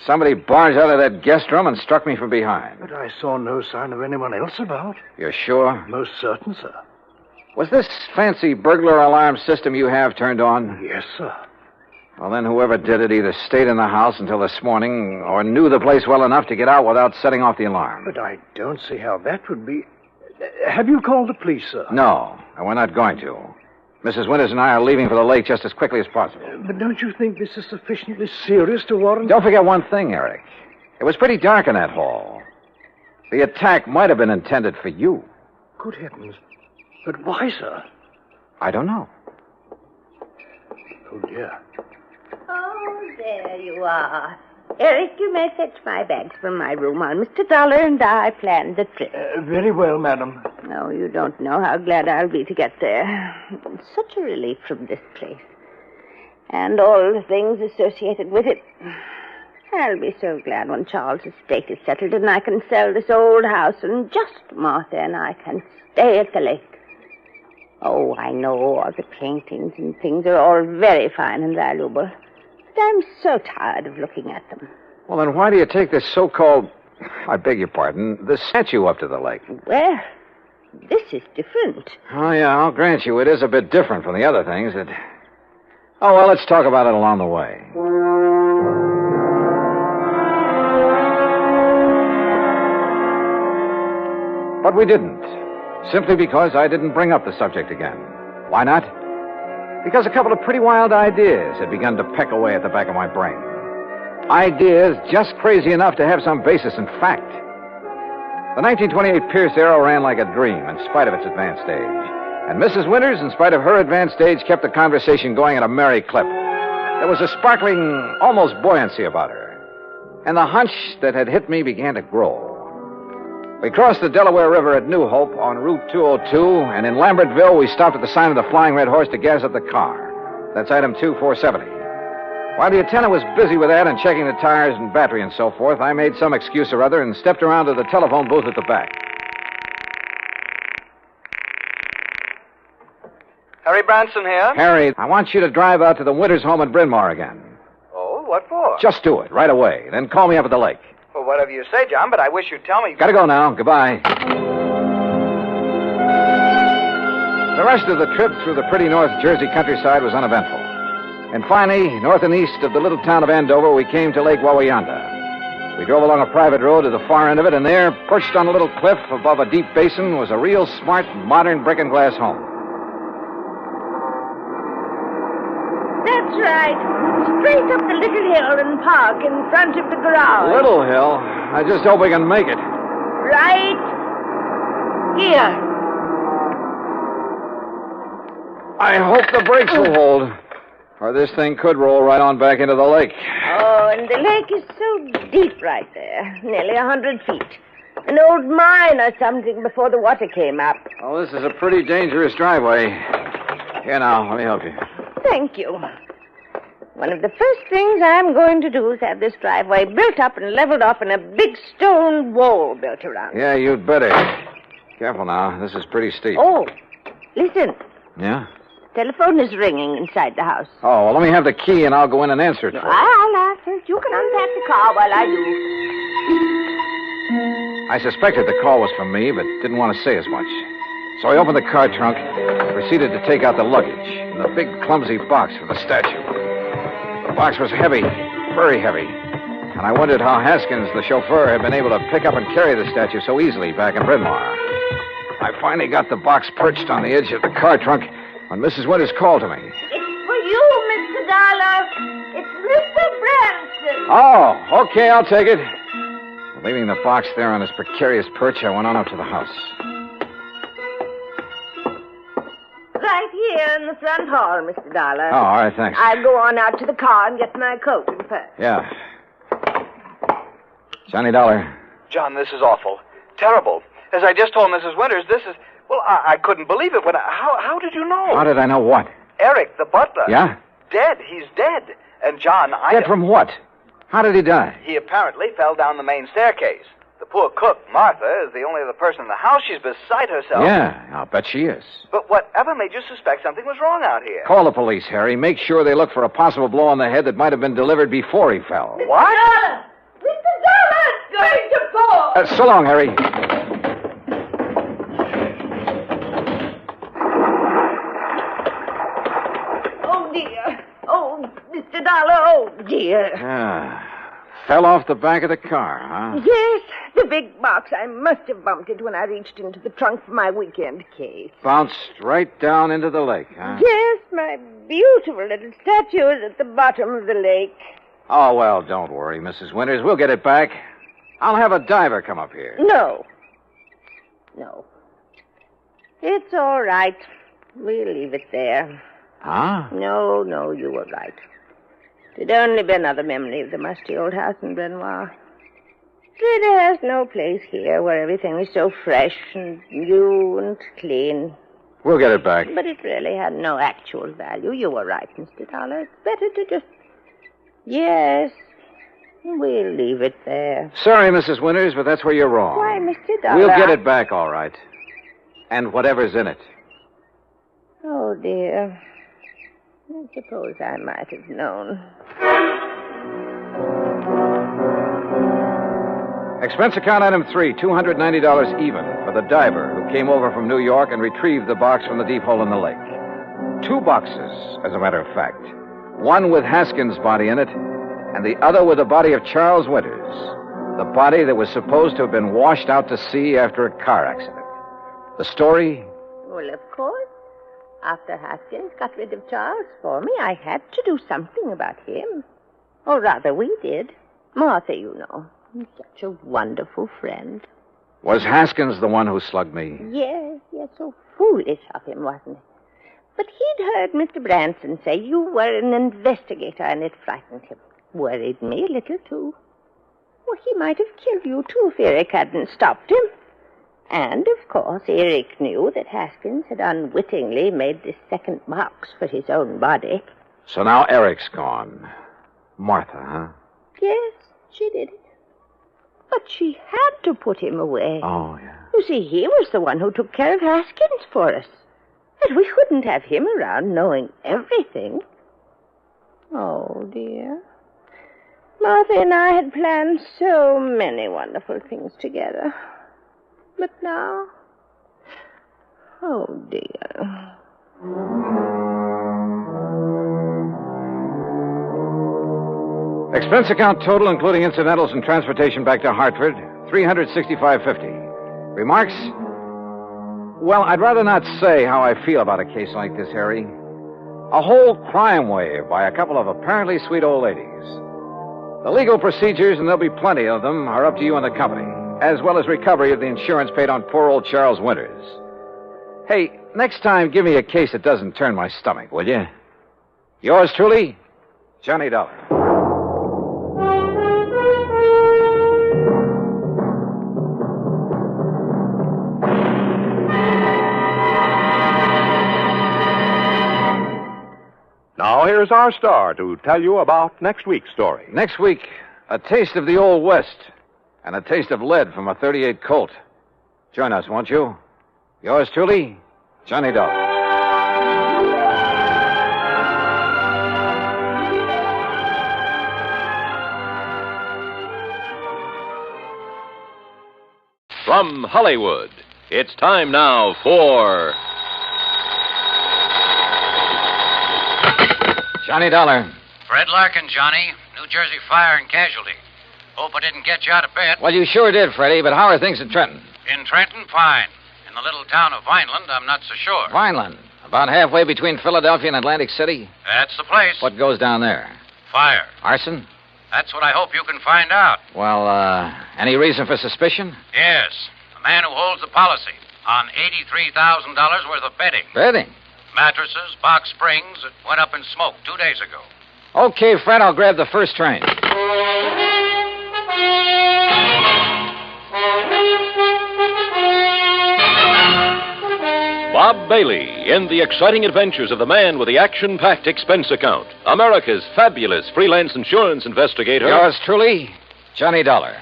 Somebody barged out of that guest room and struck me from behind. But I saw no sign of anyone else about. You're sure? Most certain, sir. Was this fancy burglar alarm system you have turned on? Yes, sir. Well, then whoever did it either stayed in the house until this morning or knew the place well enough to get out without setting off the alarm. But I don't see how that would be... Have you called the police, sir? No, and we're not going to. Mrs. Winters and I are leaving for the lake just as quickly as possible. But don't you think this is sufficiently serious to warrant... Don't forget one thing, Eric. It was pretty dark in that hall. The attack might have been intended for you. Good heavens. But why, sir? I don't know. Oh, dear. Oh, there you are. Eric, you may fetch my bags from my room while Mr. Dollar and I planned the trip. Very well, madam. Oh, you don't know how glad I'll be to get there. It's such a relief from this place. And all the things associated with it. I'll be so glad when Charles' estate is settled and I can sell this old house and just Martha and I can stay at the lake. Oh, I know all the paintings and things are all very fine and valuable. But I'm so tired of looking at them. Well, then why do you take this so-called, I beg your pardon, this statue up to the lake? Well, this is different. Oh, yeah, I'll grant you it is a bit different from the other things that... Oh, well, let's talk about it along the way. But we didn't. Simply because I didn't bring up the subject again. Why not? Because a couple of pretty wild ideas had begun to peck away at the back of my brain. Ideas just crazy enough to have some basis in fact. The 1928 Pierce Arrow ran like a dream in spite of its advanced age. And Mrs. Winters, in spite of her advanced age, kept the conversation going at a merry clip. There was a sparkling, almost buoyancy about her. And the hunch that had hit me began to grow. We crossed the Delaware River at New Hope on Route 202, and in Lambertville, we stopped at the sign of the Flying Red Horse to gas up the car. That's item 2470. While the attendant was busy with that and checking the tires and battery and so forth, I made some excuse or other and stepped around to the telephone booth at the back. Harry Branson here. Harry, I want you to drive out to the Winters home in Bryn Mawr again. Oh, what for? Just do it, right away. Then call me up at the lake. Well, whatever you say, John, but I wish you'd tell me... Gotta go now. Goodbye. The rest of the trip through the pretty North Jersey countryside was uneventful. And finally, north and east of the little town of Andover, we came to Lake Wawayanda. We drove along a private road to the far end of it, and there, perched on a little cliff above a deep basin, was a real smart, modern brick and glass home. That's right. Straight up the little hill and park in front of the garage. Little hill? I just hope we can make it. Right here. I hope the brakes will hold, or this thing could roll right on back into the lake. Oh, and the lake is so deep right there. Nearly 100 feet. An old mine or something before the water came up. Oh, this is a pretty dangerous driveway. Here now, let me help you. Thank you. One of the first things I'm going to do is have this driveway built up and leveled off and a big stone wall built around it. Yeah, you'd better. Careful now. This is pretty steep. Oh, listen. Yeah? Telephone is ringing inside the house. Oh, well, let me have the key and I'll go in and answer it for you. I'll answer it. You can unpack the car while I do. I suspected the call was from me, but didn't want to say as much. So I opened the car trunk and proceeded to take out the luggage and the big, clumsy box for the statue. The box was heavy, very heavy. And I wondered how Haskins, the chauffeur, had been able to pick up and carry the statue so easily back in Bryn Mawr. I finally got the box perched on the edge of the car trunk when Mrs. Winters called to me. It's for you, Mr. Dollar. It's Mr. Branson. Oh, okay, I'll take it. Leaving the box there on his precarious perch, I went on up to the house. Right here in the front hall, Mr. Dollar. Oh, all right, thanks. I'll go on out to the car and get my coat and purse. Yeah. Johnny Dollar. John, this is awful. Terrible. As I just told Mrs. Winters, this is... Well, I couldn't believe it. How did you know? How did I know what? Eric, the butler. Yeah? Dead. He's dead. And John, Dead from what? How did he die? He apparently fell down the main staircase. The poor cook, Martha, is the only other person in the house. She's beside herself. Yeah, I'll bet she is. But whatever made you suspect something was wrong out here? Call the police, Harry. Make sure they look for a possible blow on the head that might have been delivered before he fell. What? Mr. Dollar's going to fall. So long, Harry. dear. Fell off the back of the car, huh? Yes, the big box. I must have bumped it when I reached into the trunk for my weekend case. Bounced right down into the lake, huh? Yes, my beautiful little statue is at the bottom of the lake. Oh, well, don't worry, Mrs. Winters. We'll get it back. I'll have a diver come up here. No. It's all right. We'll leave it there. Huh? No, you were right. It'd only be another memory of the musty old house in Brenoir. It has no place here where everything is so fresh and new and clean. We'll get it back. But it really had no actual value. You were right, Mr. Dollar. It's better to just... Yes, we'll leave it there. Sorry, Mrs. Winters, but that's where you're wrong. Why, Mr. Dollar... We'll get it back, all right. And whatever's in it. Oh, dear. I suppose I might have known. Expense account item 3, $290 even for the diver who came over from New York and retrieved the box from the deep hole in the lake. 2 boxes, as a matter of fact. One with Haskins' body in it, and the other with the body of Charles Winters, the body that was supposed to have been washed out to sea after a car accident. The story? Well, of course. After Haskins got rid of Charles for me, I had to do something about him. Or rather, we did. Martha, you know. He's such a wonderful friend. Was Haskins the one who slugged me? Yes, so foolish of him, wasn't it? But he'd heard Mr. Branson say you were an investigator, and it frightened him. Worried me a little, too. Well, he might have killed you, too, if Eric hadn't stopped him. And, of course, Eric knew that Haskins had unwittingly made this second box for his own body. So now Eric's gone. Martha, huh? Yes, she did it. But she had to put him away. Oh, yeah. You see, he was the one who took care of Haskins for us. And we couldn't have him around knowing everything. Oh, dear. Martha and I had planned so many wonderful things together. But now... Oh, dear. Expense account total, including incidentals and transportation back to Hartford, $365.50. Remarks? Well, I'd rather not say how I feel about a case like this, Harry. A whole crime wave by a couple of apparently sweet old ladies. The legal procedures, and there'll be plenty of them, are up to you and the company, as well as recovery of the insurance paid on poor old Charles Winters. Hey, next time, give me a case that doesn't turn my stomach, will you? Yours truly, Johnny Dollar. Now, here's our star to tell you about next week's story. Next week, a taste of the Old West and a taste of lead from a .38 Colt. Join us, won't you? Yours truly, Johnny Dollar. From Hollywood, it's time now for... Johnny Dollar. Fred Larkin, Johnny. New Jersey Fire and Casualty. Hope I didn't get you out of bed. Well, you sure did, Freddie, but how are things in Trenton? In Trenton, fine. In the little town of Vineland, I'm not so sure. Vineland. About halfway between Philadelphia and Atlantic City? That's the place. What goes down there? Fire. Arson? That's what I hope you can find out. Well, any reason for suspicion? Yes. The man who holds the policy on $83,000 worth of bedding. Bedding? Mattresses, box springs that went up in smoke 2 days ago. Okay, Fred, I'll grab the first train. Bob Bailey in the exciting adventures of the man with the action-packed expense account. America's fabulous freelance insurance investigator. Yours truly, Johnny Dollar.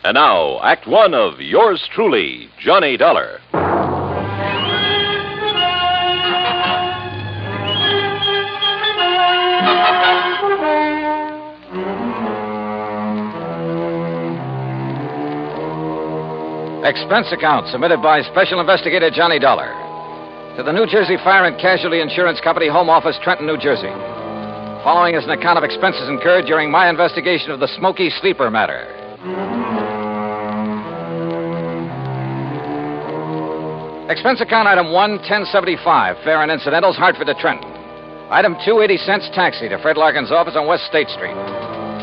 And now, Act One of Yours Truly, Johnny Dollar. Expense account submitted by Special Investigator Johnny Dollar. To the New Jersey Fire and Casualty Insurance Company, Home Office, Trenton, New Jersey. Following is an account of expenses incurred during my investigation of the Smoky sleeper matter. Expense account item 1, 1075, fare and incidentals, Hartford to Trenton. Item 2, 80 cents taxi to Fred Larkin's office on West State Street.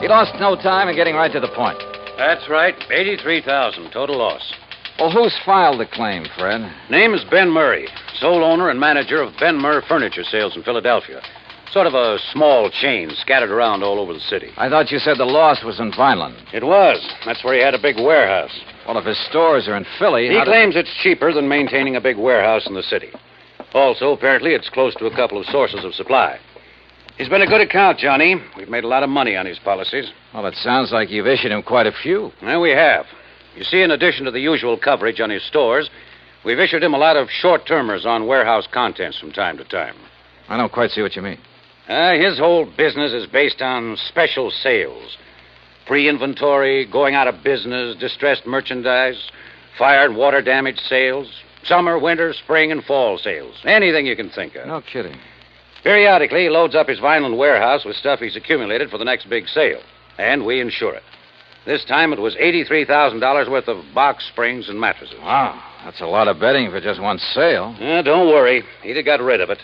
He lost no time in getting right to the point. That's right. $83,000 total loss. Well, who's filed the claim, Fred? Name is Ben Murray, sole owner and manager of Ben Murray Furniture Sales in Philadelphia. Sort of a small chain scattered around all over the city. I thought you said the loss was in Vineland. It was. That's where he had a big warehouse. Well, if his stores are in Philly... He claims it's cheaper than maintaining a big warehouse in the city. Also, apparently, it's close to a couple of sources of supply. He's been a good account, Johnny. We've made a lot of money on his policies. Well, it sounds like you've issued him quite a few. Well, we have. You see, in addition to the usual coverage on his stores, we've issued him a lot of short-termers on warehouse contents from time to time. I don't quite see what you mean. His whole business is based on special sales. Pre-inventory, going out of business, distressed merchandise, fire and water damage sales, summer, winter, spring, and fall sales. Anything you can think of. No kidding. Periodically, he loads up his Vineland warehouse with stuff he's accumulated for the next big sale. And we insure it. This time it was $83,000 worth of box springs and mattresses. Wow, that's a lot of betting for just one sale. Don't worry. He'd have got rid of it.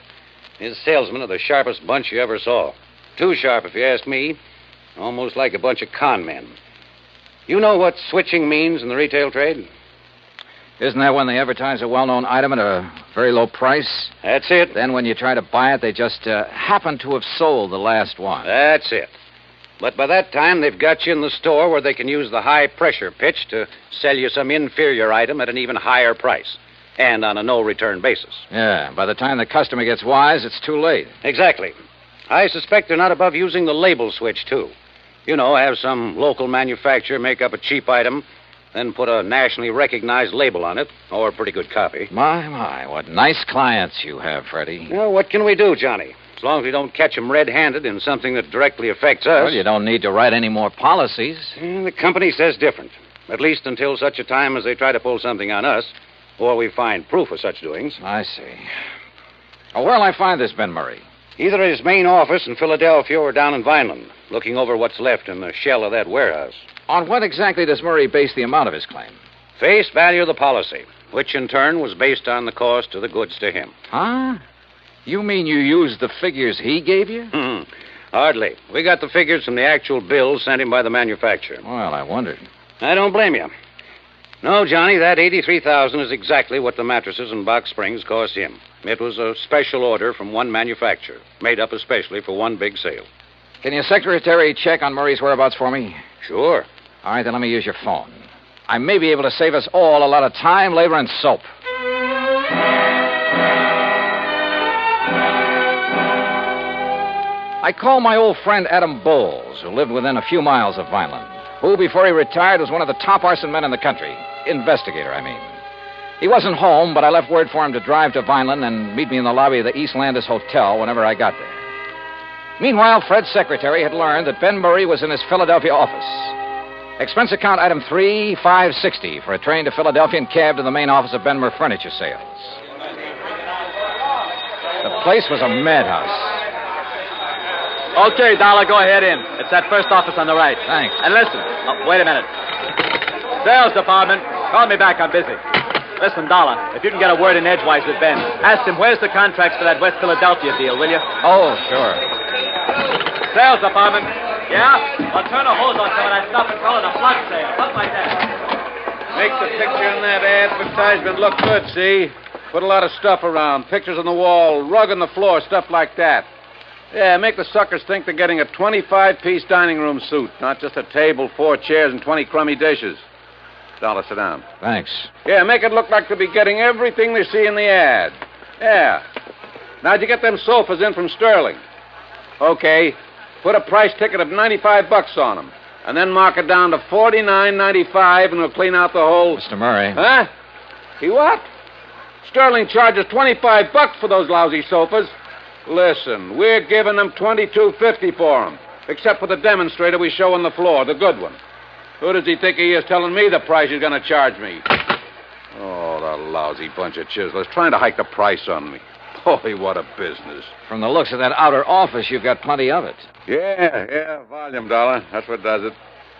His salesmen are the sharpest bunch you ever saw. Too sharp, if you ask me. Almost like a bunch of con men. You know what switching means in the retail trade? Isn't that when they advertise a well-known item at a very low price? That's it. Then when you try to buy it, they just happen to have sold the last one. That's it. But by that time, they've got you in the store where they can use the high-pressure pitch to sell you some inferior item at an even higher price. And on a no-return basis. Yeah, by the time the customer gets wise, it's too late. Exactly. I suspect they're not above using the label switch, too. You know, have some local manufacturer make up a cheap item, then put a nationally recognized label on it, or a pretty good copy. My, what nice clients you have, Freddie. Well, what can we do, Johnny? As long as we don't catch them red-handed in something that directly affects us. Well, you don't need to write any more policies. The company says different. At least until such a time as they try to pull something on us, or we find proof of such doings. I see. Oh, where'll I find this Ben Murray? Either at his main office in Philadelphia or down in Vineland, looking over what's left in the shell of that warehouse. On what exactly does Murray base the amount of his claim? Face value of the policy, which in turn was based on the cost of the goods to him. Huh? You mean you used the figures he gave you? Hardly. We got the figures from the actual bills sent him by the manufacturer. Well, I wondered. I don't blame you. No, Johnny, that $83,000 is exactly what the mattresses and box springs cost him. It was a special order from one manufacturer, made up especially for one big sale. Can your secretary check on Murray's whereabouts for me? Sure. All right, then let me use your phone. I may be able to save us all a lot of time, labor, and soap. I called my old friend Adam Bowles, who lived within a few miles of Vineland, who, before he retired, was one of the top arson men in the country. Investigator, I mean. He wasn't home, but I left word for him to drive to Vineland and meet me in the lobby of the East Landis Hotel whenever I got there. Meanwhile, Fred's secretary had learned that Ben Murray was in his Philadelphia office. Expense account item 3, $560 for a train to Philadelphia and cab to the main office of Ben Murray Furniture Sales. The place was a madhouse. Okay, Dollar, go ahead in. It's that first office on the right. Thanks. And listen. Oh, wait a minute. Sales department, call me back. I'm busy. Listen, Dollar, if you can get a word in edgewise with Ben, ask him where's the contracts for that West Philadelphia deal, will you? Oh, sure. Sales department. Yeah? I'll turn a hose on some of that stuff and call it a flood sale. Something like that. Make the picture in that advertisement look good, see? Put a lot of stuff around. Pictures on the wall, rug on the floor, stuff like that. Yeah, make the suckers think they're getting a 25-piece dining room suite, not just a table, 4 chairs, and 20 crummy dishes. Dollar, sit down. Thanks. Yeah, make it look like they'll be getting everything they see in the ad. Yeah. Now'd you get them sofas in from Sterling? Okay. Put a price ticket of $95 on them, and then mark it down to $49.95, and we'll clean out the whole... Mr. Murray. Huh? He what? Sterling charges $25 for those lousy sofas. Listen, we're giving them $22.50 for them, except for the demonstrator we show on the floor, the good one. Who does he think he is telling me the price he's going to charge me? Oh, the lousy bunch of chiselers trying to hike the price on me. Boy, what a business. From the looks of that outer office, you've got plenty of it. Yeah, volume, Dollar. That's what does it.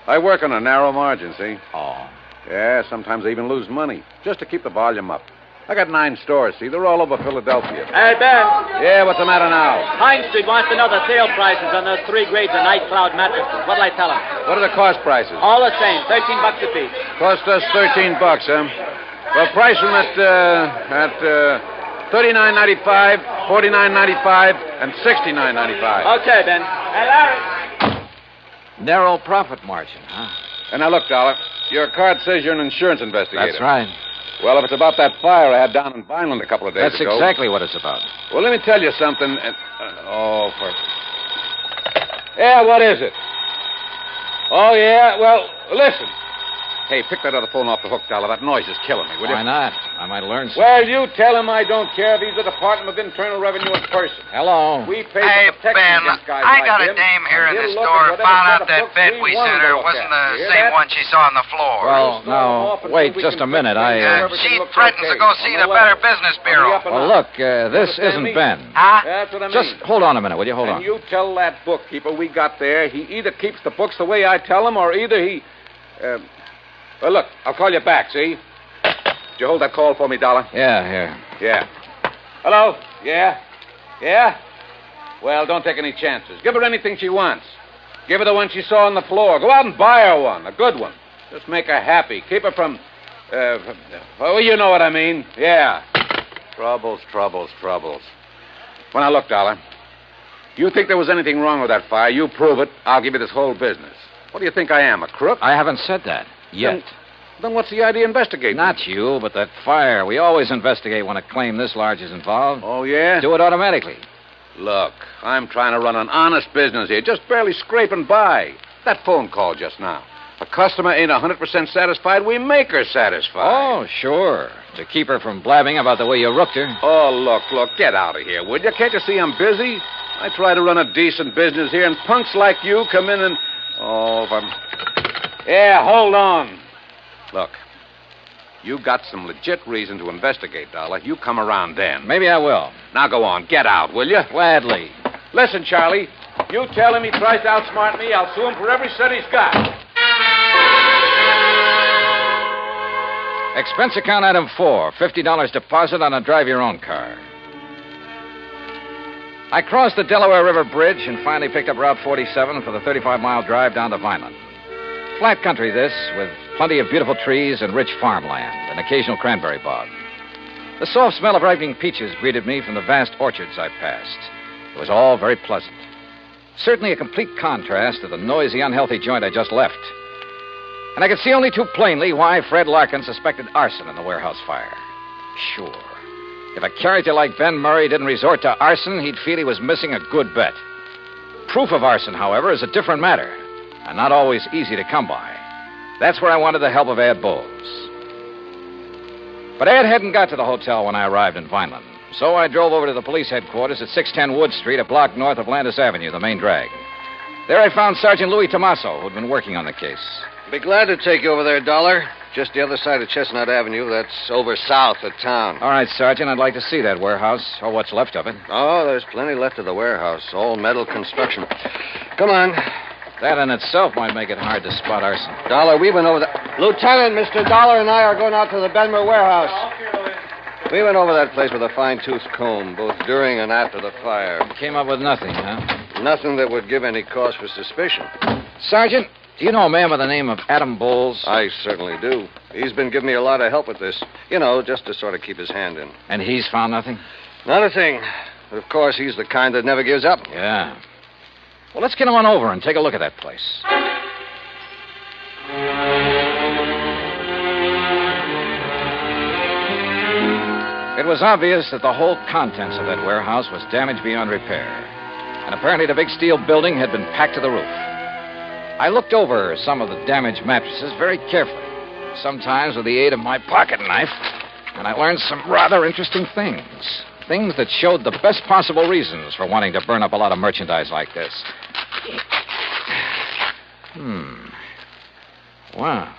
I work on a narrow margin, see? Oh. Yeah, sometimes I even lose money, just to keep the volume up. I got 9 stores, see? They're all over Philadelphia. Hey, Ben. Yeah, what's the matter now? Pine Street wants to know the sale prices on those 3 grades of Night Cloud mattresses. What'll I tell him? What are the cost prices? All the same, $13 a piece. Cost us $13, huh? Well, price them at $39.95, $49.95, and $69.95. Okay, Ben. Hey, Larry. Narrow profit margin, huh? And now, look, Dollar, your card says you're an insurance investigator. That's right. Well, if it's about that fire I had down in Vineland a couple of days That's ago... That's exactly what it's about. Well, let me tell you something. Yeah, what is it? Oh, yeah? Well, listen. Hey, pick that other phone off the hook, Dollar. That noise is killing me, will you? Why not? I might learn something. Well, you tell him I don't care. He's the Department of Internal Revenue in person. Hello. We pay Hey, for protection Ben, against guys I got like a him, dame here in and the he'll look store at found out whatever that books bed we we want sent him to her look wasn't at. the You hear same that? one she saw on the floor. Well, now, wait just a minute. She threatens to go see the Better Business Bureau. Well, look, this isn't Ben. Huh? That's what I mean. Just hold on a minute, will you? Hold on. And you tell that bookkeeper we got there, he either keeps the books the way I tell him, or either he... well, look, I'll call you back, see? Did you hold that call for me, Dollar? Yeah, here. Yeah. Hello? Yeah? Yeah? Well, don't take any chances. Give her anything she wants. Give her the one she saw on the floor. Go out and buy her one, a good one. Just make her happy. Keep her from... well, you know what I mean. Yeah. Troubles. Well, now, look, Dollar. You think there was anything wrong with that fire, you prove it, I'll give you this whole business. What do you think I am, a crook? I haven't said that yet. Then what's the idea of investigating? Not you, but that fire. We always investigate when a claim this large is involved. Oh, yeah? Do it automatically. Look, I'm trying to run an honest business here, just barely scraping by. That phone call just now. A customer ain't 100% satisfied, we make her satisfied. Oh, sure. To keep her from blabbing about the way you rooked her. Oh, look, get out of here, would you? Can't you see I'm busy? I try to run a decent business here, and punks like you come in and... Oh, if I'm... Yeah, hold on. Look, you got some legit reason to investigate, Dollar. You come around then. Maybe I will. Now go on, get out, will you? Gladly. Listen, Charlie, you tell him he tries to outsmart me, I'll sue him for every cent he's got. Expense account item 4, $50 deposit on a drive-your-own car. I crossed the Delaware River Bridge and finally picked up Route 47 for the 35-mile drive down to Vineland. Flat country, this, with plenty of beautiful trees and rich farmland, and occasional cranberry bog. The soft smell of ripening peaches greeted me from the vast orchards I passed. It was all very pleasant. Certainly a complete contrast to the noisy, unhealthy joint I just left. And I could see only too plainly why Fred Larkin suspected arson in the warehouse fire. Sure. If a character like Ben Murray didn't resort to arson, he'd feel he was missing a good bet. Proof of arson, however, is a different matter, and not always easy to come by. That's where I wanted the help of Ed Bowles. But Ed hadn't got to the hotel when I arrived in Vineland, so I drove over to the police headquarters at 610 Wood Street, a block north of Landis Avenue, the main drag. There I found Sergeant Louis Tommaso, who'd been working on the case. Be glad to take you over there, Dollar. Just the other side of Chestnut Avenue. That's over south of town. All right, Sergeant, I'd like to see that warehouse, or what's left of it. Oh, there's plenty left of the warehouse. All metal construction. Come on. That in itself might make it hard to spot arson. Dollar, we went over that. Lieutenant, Mr. Dollar and I are going out to the Benmer warehouse. We went over that place with a fine-tooth comb, both during and after the fire. Came up with nothing, huh? Nothing that would give any cause for suspicion. Sergeant, do you know a man by the name of Adam Bowles? I certainly do. He's been giving me a lot of help with this. You know, just to sort of keep his hand in. And he's found nothing? Not a thing. But of course, he's the kind that never gives up. Yeah. Well, let's get on over and take a look at that place. It was obvious that the whole contents of that warehouse was damaged beyond repair. And apparently the big steel building had been packed to the roof. I looked over some of the damaged mattresses very carefully, sometimes with the aid of my pocket knife, and I learned some rather interesting things. Things that showed the best possible reasons for wanting to burn up a lot of merchandise like this. Wow.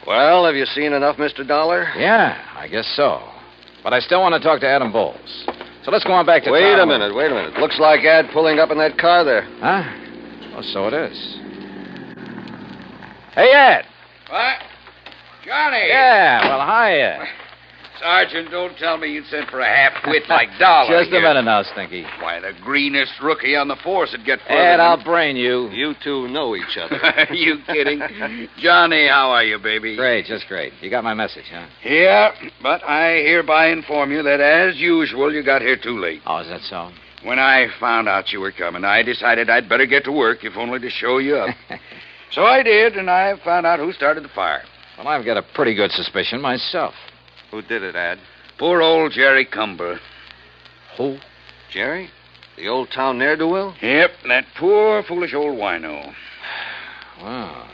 Well, have you seen enough, Mr. Dollar? Yeah, I guess so. But I still want to talk to Adam Bowles. So let's go on back to Wait town. a minute. Looks like Ad pulling up in that car there. Huh? Oh, so it is. Hey, Ed. What? Johnny! Yeah, well, hi, Ed. Sergeant, don't tell me you'd sent for a half-wit like Dollar. Just a minute now, Stinky. Why, the greenest rookie on the force would get further Ed, than... I'll brain you. You two know each other. You kidding? Johnny, how are you, baby? Great, just great. You got my message, huh? Yeah, but I hereby inform you that, as usual, you got here too late. Oh, is that so? When I found out you were coming, I decided I'd better get to work, if only to show you up. So I did, and I found out who started the fire. Well, I've got a pretty good suspicion myself. Who did it, Ad? Poor old Jerry Cumber. Who? Jerry? The old town ne'er-do-well? Yep, that poor, foolish old wino. Well,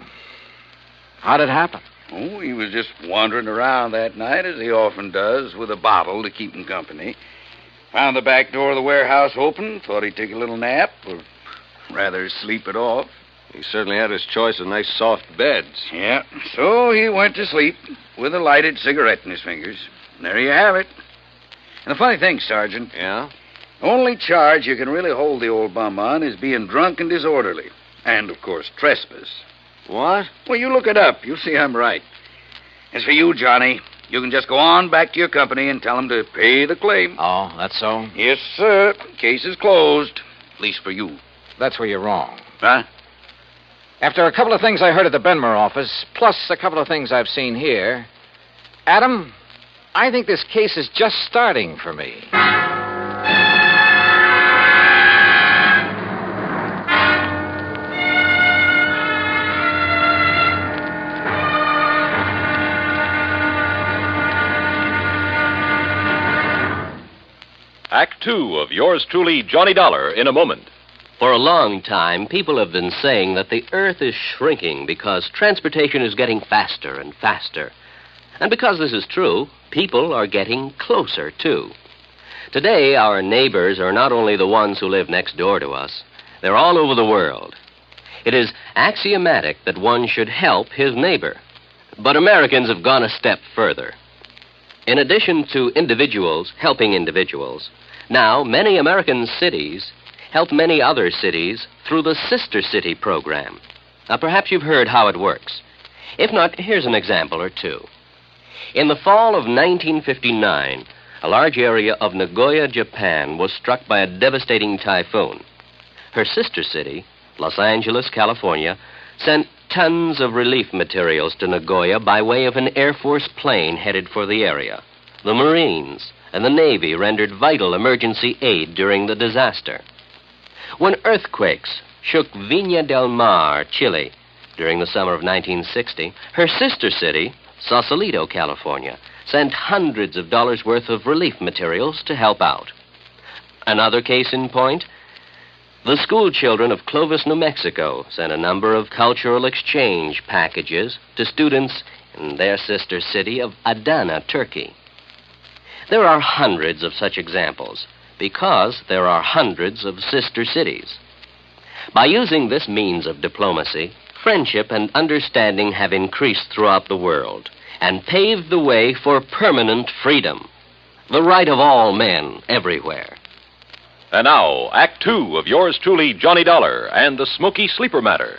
how'd it happen? Oh, he was just wandering around that night, as he often does, with a bottle to keep him company. Found the back door of the warehouse open, thought he'd take a little nap, or rather sleep it off. He certainly had his choice of nice soft beds. Yeah, so he went to sleep with a lighted cigarette in his fingers. And there you have it. And the funny thing, Sergeant. Yeah? Only charge you can really hold the old bum on is being drunk and disorderly. And, of course, trespass. What? Well, you look it up. You'll see I'm right. As for you, Johnny, you can just go on back to your company and tell them to pay the claim. Oh, that's so? Yes, sir. Case is closed. At least for you. That's where you're wrong. Huh? After a couple of things I heard at the Benmer office, plus a couple of things I've seen here, Adam, I think this case is just starting for me. Act Two of yours truly, Johnny Dollar, in a moment. For a long time, people have been saying that the Earth is shrinking because transportation is getting faster and faster. And because this is true, people are getting closer, too. Today, our neighbors are not only the ones who live next door to us, they're all over the world. It is axiomatic that one should help his neighbor. But Americans have gone a step further. In addition to individuals helping individuals, now many American cities help many other cities through the Sister City program. Now, perhaps you've heard how it works. If not, here's an example or two. In the fall of 1959, a large area of Nagoya, Japan, was struck by a devastating typhoon. Her sister city, Los Angeles, California, sent tons of relief materials to Nagoya by way of an Air Force plane headed for the area. The Marines and the Navy rendered vital emergency aid during the disaster. When earthquakes shook Viña del Mar, Chile, during the summer of 1960, her sister city, Sausalito, California, sent hundreds of dollars worth of relief materials to help out. Another case in point, the school children of Clovis, New Mexico, sent a number of cultural exchange packages to students in their sister city of Adana, Turkey. There are hundreds of such examples, because there are hundreds of sister cities. By using this means of diplomacy, friendship and understanding have increased throughout the world and paved the way for permanent freedom, the right of all men everywhere. And now, Act Two of yours truly, Johnny Dollar, and the Smoky Sleeper Matter.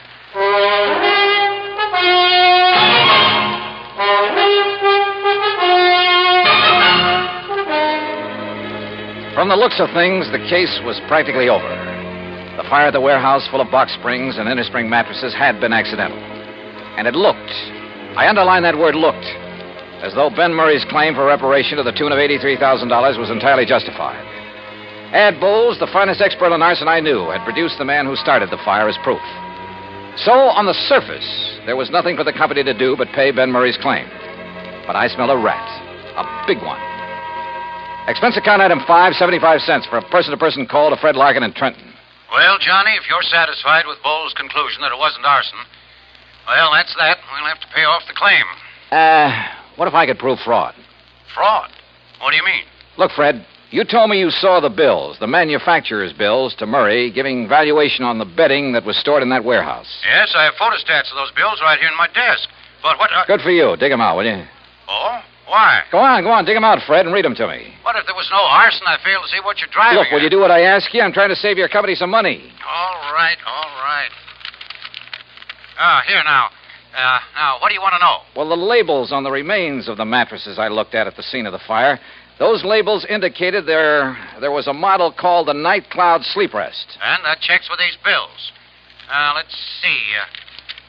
From the looks of things, the case was practically over. The fire at the warehouse full of box springs and innerspring mattresses had been accidental. And it looked, I underline that word looked, as though Ben Murray's claim for reparation to the tune of $83,000 was entirely justified. Ad Bowles, the finest expert on arson I knew, had produced the man who started the fire as proof. So, on the surface, there was nothing for the company to do but pay Ben Murray's claim. But I smelled a rat, a big one. Expense account item 575 cents for a person-to-person call to Fred Larkin in Trenton. Well, Johnny, if you're satisfied with Bowles' conclusion that it wasn't arson, well, that's that. We'll have to pay off the claim. What if I could prove fraud? Fraud? What do you mean? Look, Fred, you told me you saw the bills, the manufacturer's bills, to Murray, giving valuation on the bedding that was stored in that warehouse. Yes, I have photostats of those bills right here in my desk. But what... Good for you. Dig 'em out, will you? Oh? Why? Go on. Dig 'em out, Fred, and read 'em to me. What if there was no arson? I fail to see what you're driving Look, will at. you do what I ask you? I'm trying to save your company some money. All right. Here now. Now, what do you want to know? Well, the labels on the remains of the mattresses I looked at the scene of the fire, those labels indicated there was a model called the Night Cloud Sleep Rest. And that checks with these bills. Let's see.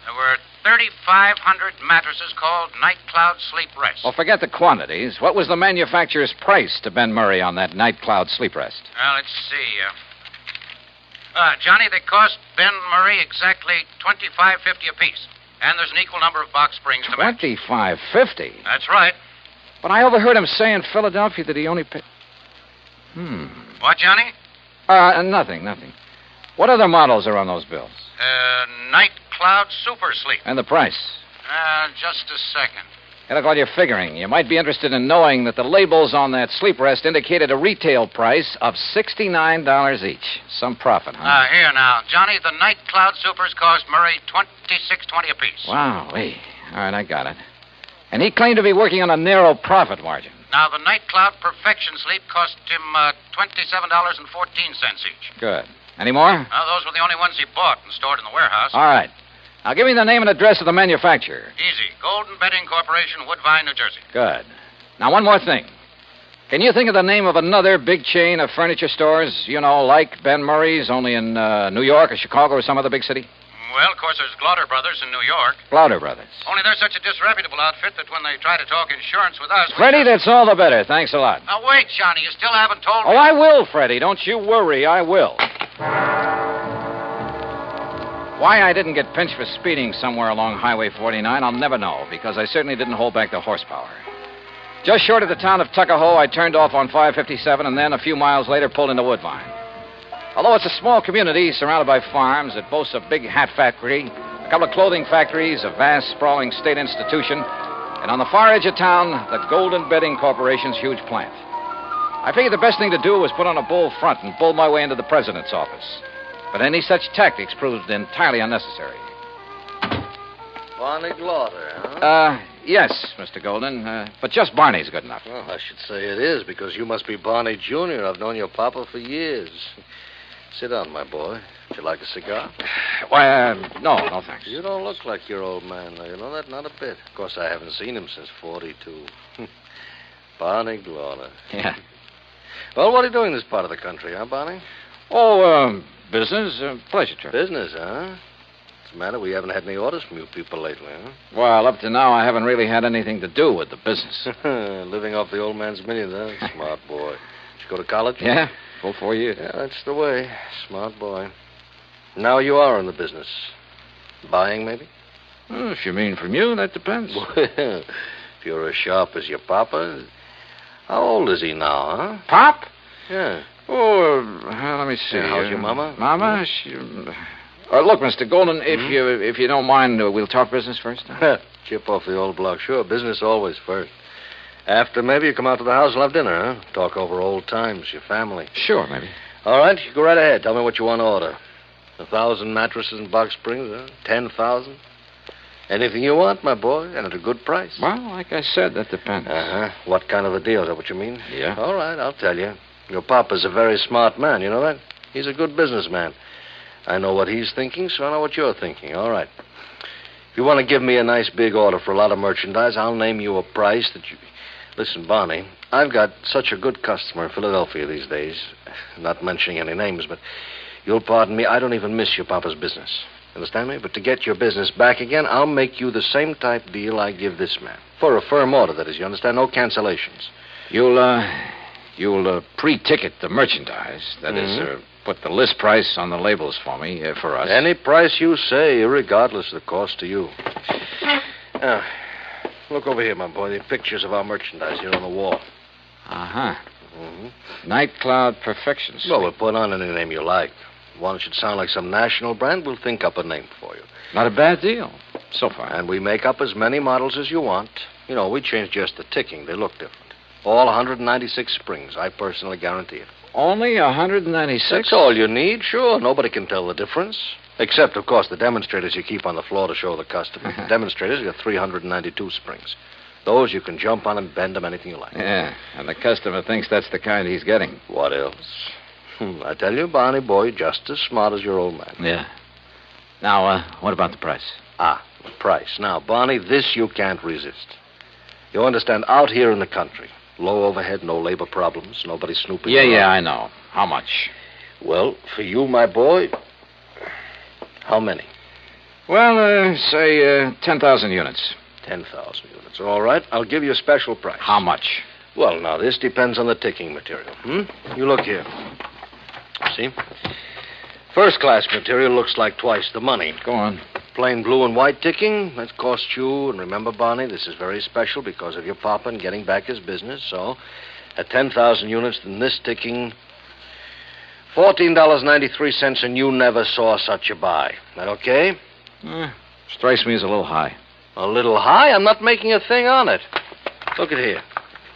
There were 3,500 mattresses called Night Cloud Sleep Rest. Well, forget the quantities. What was the manufacturer's price to Ben Murray on that Night Cloud Sleep Rest? Let's see. Johnny, they cost Ben Murray exactly $25.50 apiece. And there's an equal number of box springs to match. $25.50? That's right. But I overheard him say in Philadelphia that he only paid... What, Johnny? Nothing. What other models are on those bills? Night Cloud Super Sleep. And the price? Just a second. Hey, look, while you're figuring, you might be interested in knowing that the labels on that sleep rest indicated a retail price of $69 each. Some profit, huh? Here now. Johnny, the Night Cloud Supers cost Murray $26.20 apiece. Wow, All right, I got it. And he claimed to be working on a narrow profit margin. Now, the Night Cloud Perfection Sleep cost him $27.14 each. Good. Any more? Those were the only ones he bought and stored in the warehouse. All right. Now, give me the name and address of the manufacturer. Easy. Golden Bedding Corporation, Woodbine, New Jersey. Good. Now, one more thing. Can you think of the name of another big chain of furniture stores, like Ben Murray's, only in New York or Chicago or some other big city? Well, of course, there's Glauder Brothers in New York. Glauder Brothers. Only they're such a disreputable outfit that when they try to talk insurance with us... Freddie, that's all the better. Thanks a lot. Now, wait, Johnny. You still haven't told me... Oh, I will, Freddie. Don't you worry. I will. Why I didn't get pinched for speeding somewhere along Highway 49, I'll never know, because I certainly didn't hold back the horsepower. Just short of the town of Tuckahoe, I turned off on 557 and then, a few miles later, pulled into Woodbine. Although it's a small community surrounded by farms, it boasts a big hat factory, a couple of clothing factories, a vast, sprawling state institution, and on the far edge of town, the Golden Bedding Corporation's huge plant. I figured the best thing to do was put on a bull front and bull my way into the president's office. But any such tactics proved entirely unnecessary. Barney Glauder, huh? Yes, Mr. Golden. But just Barney's good enough. Well, I should say it is, because you must be Barney Jr. I've known your papa for years. Sit down, my boy. Would you like a cigar? Why, no, thanks. You don't look like your old man, though. You know that? Not a bit. Of course, I haven't seen him since 42. Barney Glauder. Yeah. Well, what are you doing in this part of the country, huh, Barney? Business. Pleasure trip. Business, huh? What's the matter? We haven't had any orders from you people lately, huh? Well, up to now, I haven't really had anything to do with the business. Living off the old man's millions, huh? Smart boy. Did you go to college? Yeah, full 4 years. Yeah, that's the way. Smart boy. Now you are in the business. Buying, maybe? Well, if you mean from you, that depends. Well, if you're as sharp as your papa... How old is he now, huh? Pop? Yeah. Oh, let me see. Yeah, how's your mama? Mama? She... look, Mr. Golden, if you don't mind, we'll talk business first. Chip off the old block. Sure, business always first. After, maybe you come out to the house and have dinner, huh? Talk over old times, your family. Sure, maybe. All right, you go right ahead. Tell me what you want to order. 1,000 mattresses and box springs, huh? 10,000? Anything you want, my boy, and at a good price. Well, like I said, that depends. Uh-huh. What kind of a deal? Is that what you mean? Yeah. All right, I'll tell you. Your papa's a very smart man, you know that? He's a good businessman. I know what he's thinking, so I know what you're thinking. All right. If you want to give me a nice big order for a lot of merchandise, I'll name you a price that you... Listen, Barney, I've got such a good customer in Philadelphia these days. Not mentioning any names, but you'll pardon me, I don't even miss your papa's business. Understand me? But to get your business back again, I'll make you the same type deal I give this man. For a firm order, that is, you understand? No cancellations. You'll pre-ticket the merchandise. That is, put the list price on the labels for me, for us. Any price you say, regardless of the cost to you. Now, look over here, my boy. The pictures of our merchandise here on the wall. Uh-huh. Night Cloud Perfection Suite. Well, we'll put on any name you like. One should sound like some national brand, we'll think up a name for you. Not a bad deal, so far. And we make up as many models as you want. You know, we change just the ticking. They look different. All 196 springs. I personally guarantee it. Only 196? That's all you need, sure. Nobody can tell the difference. Except, of course, the demonstrators you keep on the floor to show the customer. The demonstrators got 392 springs. Those you can jump on and bend them anything you like. Yeah, and the customer thinks that's the kind he's getting. What else? I tell you, Barney boy, just as smart as your old man. Yeah. Now, what about the price? The price. Now, Barney, this you can't resist. You understand, out here in the country, low overhead, no labor problems, nobody snooping around. Yeah, I know. How much? Well, for you, my boy, how many? Well, say 10,000 units. 10,000 units. All right, I'll give you a special price. How much? Well, now, this depends on the ticking material. You look here. See? First-class material looks like twice the money. Go on. Plain blue and white ticking, that costs you, and remember, Barney, this is very special because of your papa and getting back his business, so at 10,000 units, then this ticking, $14.93, and you never saw such a buy. That okay? Strikes me as a little high. A little high? I'm not making a thing on it. Look at here.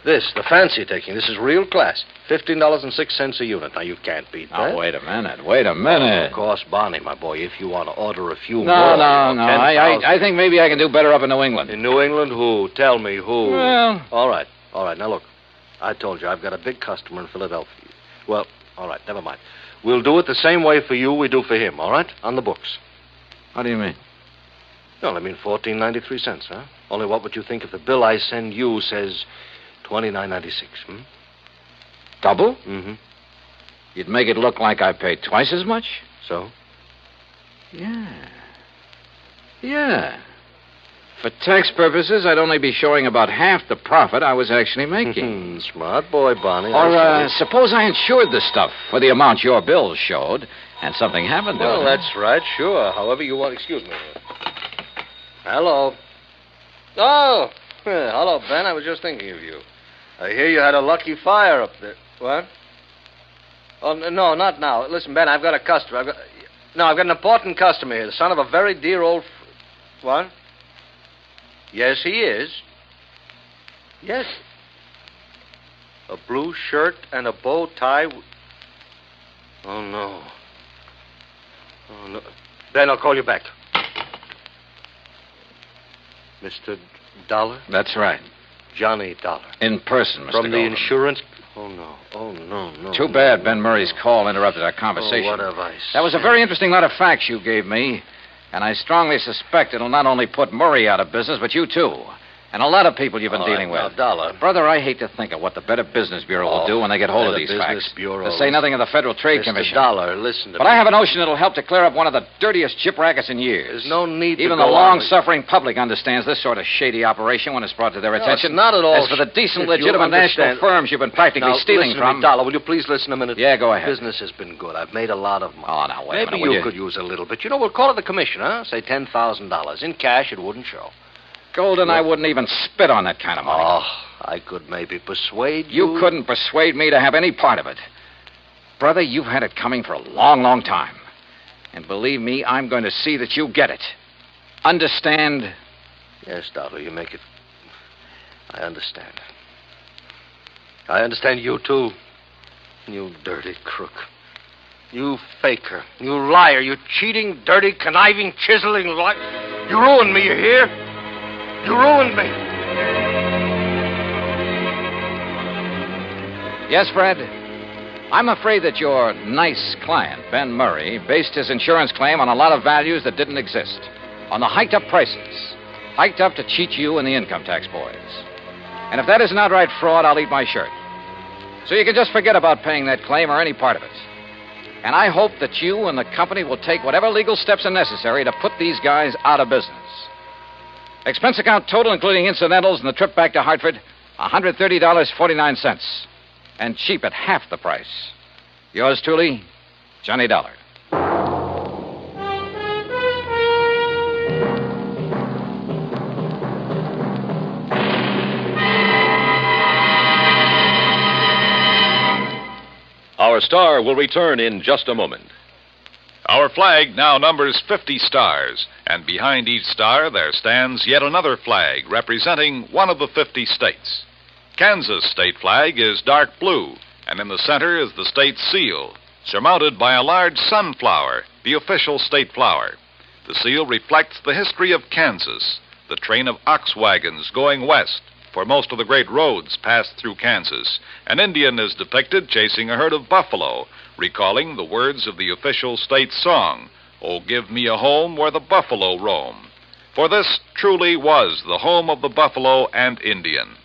This, the fancy ticking, this is real class. $15.06 a unit. Now, you can't beat that. Now, wait a minute. Of course, Barney, my boy, if you want to order a few more... No. I think maybe I can do better up in New England. In New England, who? Tell me who. Well... All right. Now, look. I told you, I've got a big customer in Philadelphia. Well, all right, never mind. We'll do it the same way for you we do for him, all right? On the books. How do you mean? No, I mean $14.93, huh? Only what would you think if the bill I send you says $29.96, Double? Mm-hmm. You'd make it look like I paid twice as much? So? Yeah. For tax purposes, I'd only be showing about half the profit I was actually making. Smart boy, Barney. Or suppose I insured the stuff for the amount your bills showed, and something happened to it. Well, that's right, sure. However you want. Excuse me. Hello. Oh, hello, Ben. I was just thinking of you. I hear you had a lucky fire up there. What? Oh, no, not now. Listen, Ben, I've got a customer. I've got an important customer here, the son of a very dear old... What? Yes, he is. Yes. A blue shirt and a bow tie. Oh, no. Ben, I'll call you back. Mr. Dollar? That's right. Johnny Dollar. In person, Mr. From the Goldman. insurance... Oh, no. Too bad Ben Murray's call interrupted our conversation. Oh, what have I said? That was a very interesting lot of facts you gave me, and I strongly suspect it'll not only put Murray out of business, but you, too. And a lot of people you've been dealing with. Dollar. Brother, I hate to think of what the Better Business Bureau will do when they get hold of these facts. To say nothing of the Federal Trade Commission. Dollar, listen to me. But I have a notion it'll help to clear up one of the dirtiest chip rackets in years. There's no need Even to the go long-suffering public understands this sort of shady operation when it's brought to their attention. It's not at all... As for the decent, legitimate national firms you've been practically stealing listen from... To me, Dollar, will you please listen a minute? Yeah, go ahead. Business has been good. I've made a lot of money. Oh, now, wait a minute, Maybe you could use a little bit. We'll call it the commission, huh? Say $10,000. In cash, it wouldn't show. Golden, I wouldn't even spit on that kind of money. Oh, I could maybe persuade you. You couldn't persuade me to have any part of it. Brother, you've had it coming for a long, long time. And believe me, I'm going to see that you get it. Understand? Yes, Dollar, you make it... I understand. I understand you, too. You dirty crook. You faker. You liar. You cheating, dirty, conniving, chiseling liar. You ruined me, you hear? You ruined me. Yes, Fred? I'm afraid that your nice client, Ben Murray, based his insurance claim on a lot of values that didn't exist. On the hiked-up prices. Hiked up to cheat you and the income tax boys. And if that is an outright fraud, I'll eat my shirt. So you can just forget about paying that claim or any part of it. And I hope that you and the company will take whatever legal steps are necessary to put these guys out of business. Expense account total, including incidentals and the trip back to Hartford, $130.49. And cheap at half the price. Yours truly, Johnny Dollar. Our star will return in just a moment. Our flag now numbers 50 stars, and behind each star there stands yet another flag representing one of the 50 states. Kansas' state flag is dark blue, and in the center is the state's seal, surmounted by a large sunflower, the official state flower. The seal reflects the history of Kansas, the train of ox wagons going west, for most of the great roads passed through Kansas. An Indian is depicted chasing a herd of buffalo, recalling the words of the official state song, "Oh, give me a home where the buffalo roam." For this truly was the home of the buffalo and Indian.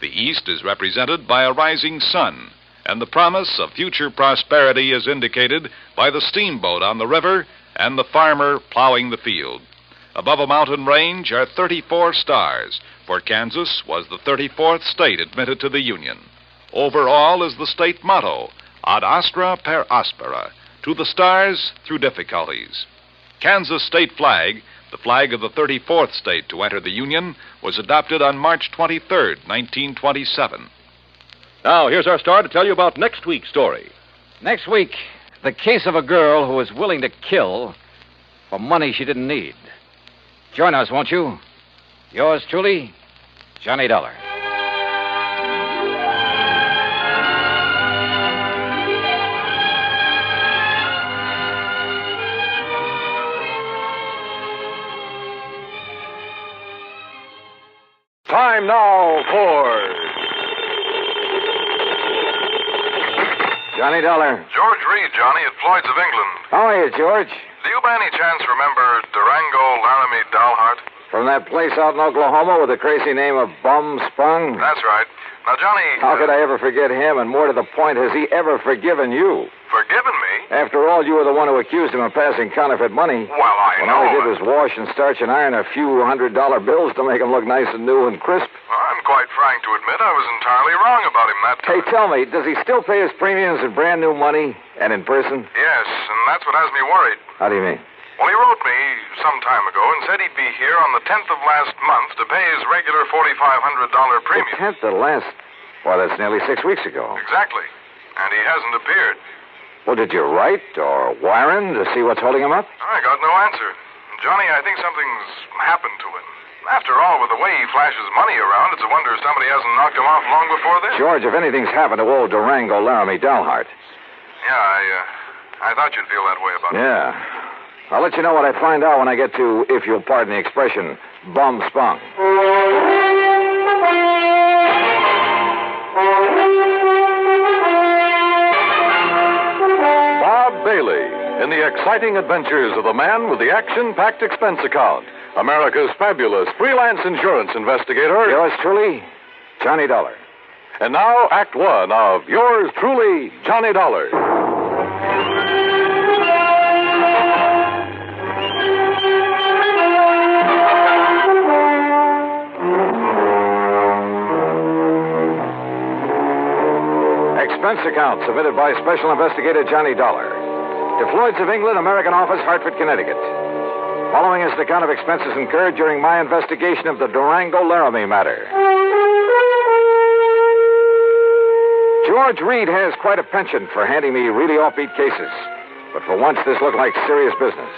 The East is represented by a rising sun, and the promise of future prosperity is indicated by the steamboat on the river and the farmer plowing the field. Above a mountain range are 34 stars, for Kansas was the 34th state admitted to the Union. Over all is the state motto, Ad astra per aspera, to the stars through difficulties. Kansas state flag, the flag of the 34th state to enter the Union, was adopted on March 23rd, 1927. Now, here's our star to tell you about next week's story. Next week, the case of a girl who was willing to kill for money she didn't need. Join us, won't you? Yours truly, Johnny Dollar. Time now for Johnny Dollar. George Reed, Johnny, at Floyd's of England. How are you, George? Do you by any chance remember Durango, Laramie, Dalhart? From that place out in Oklahoma with the crazy name of Bum Spung? That's right. Now, Johnny... How could I ever forget him? And more to the point, has he ever forgiven you? Forgiven me? After all, you were the one who accused him of passing counterfeit money. Well, I when know. all he did was wash and starch and iron a few $100 bills to make him look nice and new and crisp. I'm quite frank to admit I was entirely wrong about him that time. Hey, tell me, does he still pay his premiums in brand new money and in person? Yes, and that's what has me worried. How do you mean? Well, he wrote me some time ago and said he'd be here on the 10th of last month to pay his regular $4,500 premium. The 10th of last... Well, that's nearly 6 weeks ago. Exactly. And he hasn't appeared. Well, did you write or wire him to see what's holding him up? I got no answer. Johnny, I think something's happened to him. After all, with the way he flashes money around, it's a wonder somebody hasn't knocked him off long before this. George, if anything's happened to old Durango, Laramie, Dalhart. Yeah, I thought you'd feel that way about it. Yeah. I'll let you know what I find out when I get to, if you'll pardon the expression, Bum Spung. Bob Bailey in the exciting adventures of the man with the action-packed expense account, America's fabulous freelance insurance investigator. Yours truly, Johnny Dollar. And now, Act One of yours truly, Johnny Dollar. Expense account submitted by Special Investigator Johnny Dollar to Floyd's of England, American Office, Hartford, Connecticut. Following is an account of expenses incurred during my investigation of the Durango Laramie matter. George Reed has quite a penchant for handing me really offbeat cases, but for once this looked like serious business.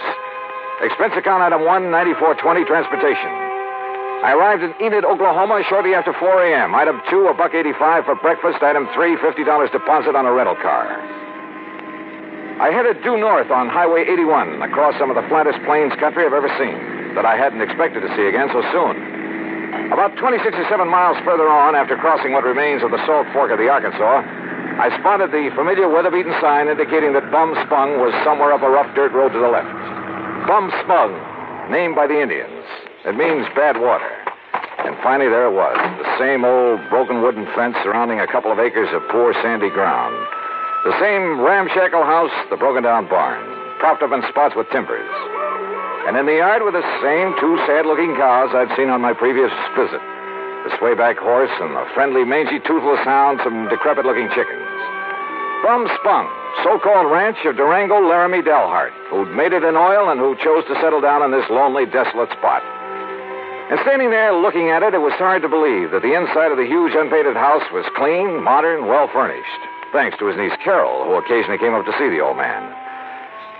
Expense account item 1, 9420, transportation. I arrived in Enid, Oklahoma shortly after 4 a.m. Item 2, $1.85 for breakfast. Item 3, $50 deposit on a rental car. I headed due north on Highway 81, across some of the flattest plains country I've ever seen, that I hadn't expected to see again so soon. About 26 or 7 miles further on, after crossing what remains of the Salt Fork of the Arkansas, I spotted the familiar weather-beaten sign indicating that Bum Spung was somewhere up a rough dirt road to the left. Bum Spung, named by the Indians. It means bad water. And finally, there it was, the same old broken wooden fence surrounding a couple of acres of poor sandy ground. The same ramshackle house, the broken-down barn, propped up in spots with timbers. And in the yard were the same 2 sad-looking cows I'd seen on my previous visit. The swayback horse and the friendly, mangy, toothless hound, some decrepit-looking chickens. Bum Spung, so-called ranch of Durango, Laramie, Dalhart, who'd made it in oil and who chose to settle down in this lonely, desolate spot. And standing there looking at it, it was hard to believe that the inside of the huge unpainted house was clean, modern, well-furnished, thanks to his niece Carol, who occasionally came up to see the old man.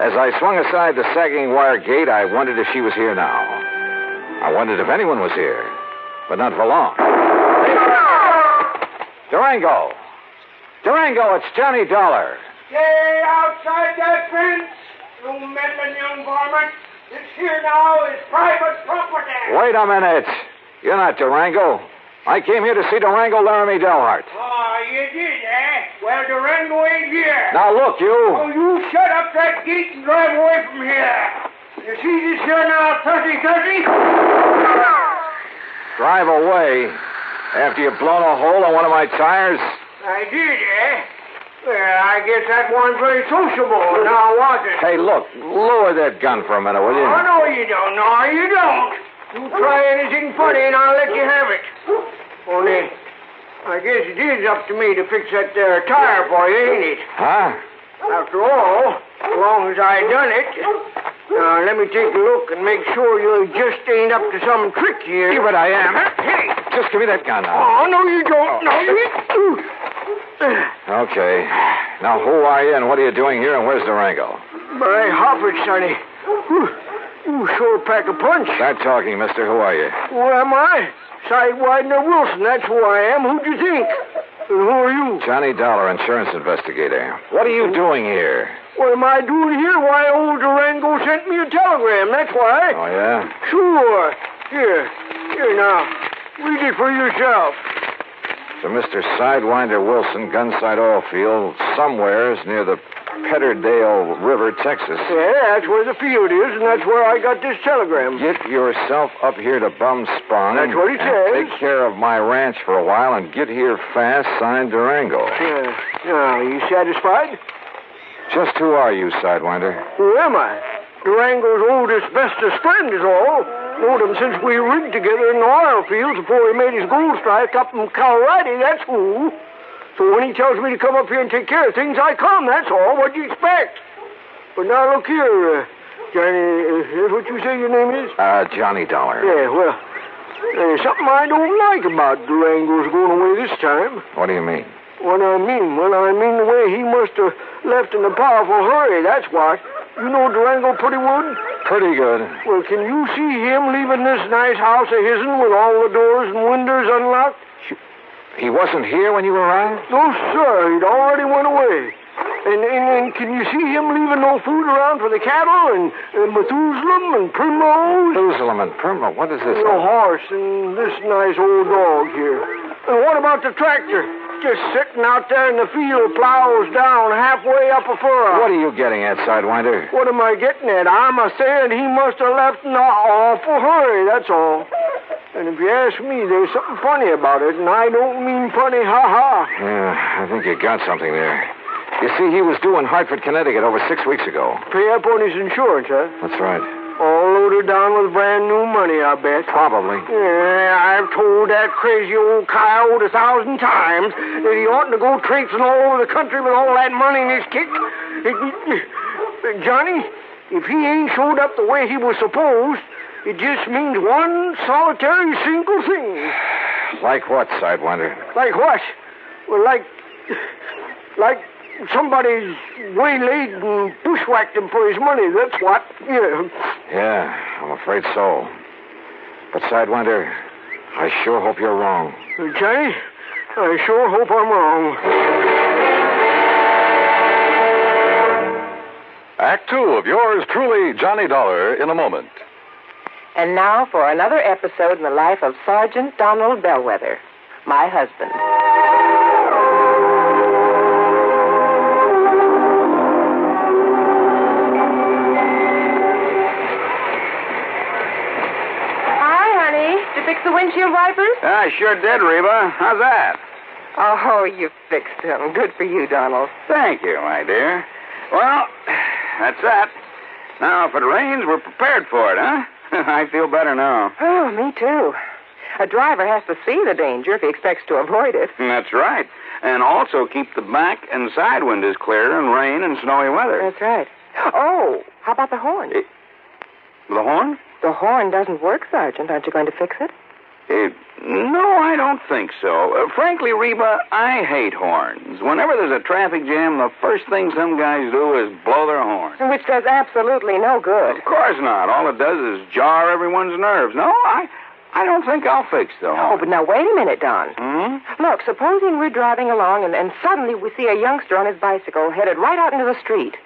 As I swung aside the sagging wire gate, I wondered if she was here now. I wondered if anyone was here, but not for long. Durango! Durango, it's Johnny Dollar. Stay outside that fence, you meddling young varmint. This here now is private property. Wait a minute. You're not Durango. I came here to see Durango Laramie Delhart. Oh, you did, eh? Well, Durango ain't here. Now, look, you. Oh, you shut up that gate and drive away from here. You see this here now, 30-30? Drive away after you've blown a hole in one of my tires? I did, eh? Well, I guess that wasn't very sociable, now was it? Hey, look, lower that gun for a minute, will you? Oh, no, you don't. No, you don't. You try anything funny and I'll let you have it. Only, I guess it is up to me to fix that there tire for you, ain't it? Huh? After all, as long as I done it. Now, let me take a look and make sure you just ain't up to some trick here. See what I am. Hey, just give me that gun now. Oh, no, you don't. No, you... Okay. Now, who are you and what are you doing here and where's Durango? My Hofford, sonny. You sure pack a punch. Start talking, mister. Who are you? Who am I? Sidewinder Wilson, that's who I am. Who'd you think? And who are you? Johnny Dollar, insurance investigator. What are you doing here? What am I doing here? Why, old Durango sent me a telegram, that's why. Oh, yeah? Sure. Here now. Read it for yourself. So Mr. Sidewinder Wilson, Gunside Oil Field, somewheres near the Petterdale River, Texas. Yeah, that's where the field is, and that's where I got this telegram. Get yourself up here to Bum Sprung. That's what he says. Take care of my ranch for a while and get here fast, signed Durango. Yeah. Now, you satisfied? Just who are you, Sidewinder? Who am I? Durango's oldest, bestest friend is all. Known him since we rigged together in the oil fields before he made his gold strike up in Colorado, that's who. So when he tells me to come up here and take care of things, I come, that's all. What'd you expect? But now look here, Johnny, is what you say your name is? Johnny Dollar. Yeah, well, there's something I don't like about Durango's going away this time. What do you mean? What I mean? Well, I mean the way he must have left in a powerful hurry, that's what. You know Durango pretty good? Pretty good. Well, can you see him leaving this nice house of his'n with all the doors and windows unlocked? He wasn't here when you arrived? No, sir. He'd already went away. And can you see him leaving no food around for the cattle and Methuselah and Primrose? Methuselah and Primrose? What is this? The horse and this nice old dog here. And what about the tractor? Just sitting out there in the field, plows down halfway up a furrow. What are you getting at, Sidewinder? What am I getting at? I'm a-saying he must have left in an awful hurry, that's all. And if you ask me, there's something funny about it, and I don't mean funny, ha-ha. Yeah, I think you got something there. You see, he was due in Hartford, Connecticut over 6 weeks ago. Pay up on his insurance, huh? That's right. All loaded down with brand new money, I bet. Probably. Yeah, I've told that crazy old coyote 1,000 times that he oughtn't to go traipsing all over the country with all that money in his kick. Johnny, if he ain't showed up the way he was supposed, it just means one solitary single thing. Like what, Sidewinder? Like what? Well, like somebody's waylaid and bushwhacked him for his money, that's what. Yeah. Yeah, I'm afraid so. But, Sidewinder, I sure hope you're wrong. Johnny, I sure hope I'm wrong. Act 2 of yours truly, Johnny Dollar, in a moment. And now for another episode in the life of Sergeant Donald Bellwether, my husband. Fix the windshield wipers? I sure did, Reba. How's that? Oh, you fixed them. Good for you, Donald. Thank you, my dear. Well, that's that. Now, if it rains, we're prepared for it, huh? I feel better now. Oh, me too. A driver has to see the danger if he expects to avoid it. That's right. And also keep the back and side windows clear in rain and snowy weather. That's right. Oh, how about the horn? The horn? The horn doesn't work, Sergeant. Aren't you going to fix it? No, I don't think so. Frankly, Reba, I hate horns. Whenever there's a traffic jam, the first thing some guys do is blow their horn. Which does absolutely no good. Of course not. All it does is jar everyone's nerves. No, I don't think I'll fix the horn. Oh, but now wait a minute, Don. Look, supposing we're driving along and suddenly we see a youngster on his bicycle headed right out into the street.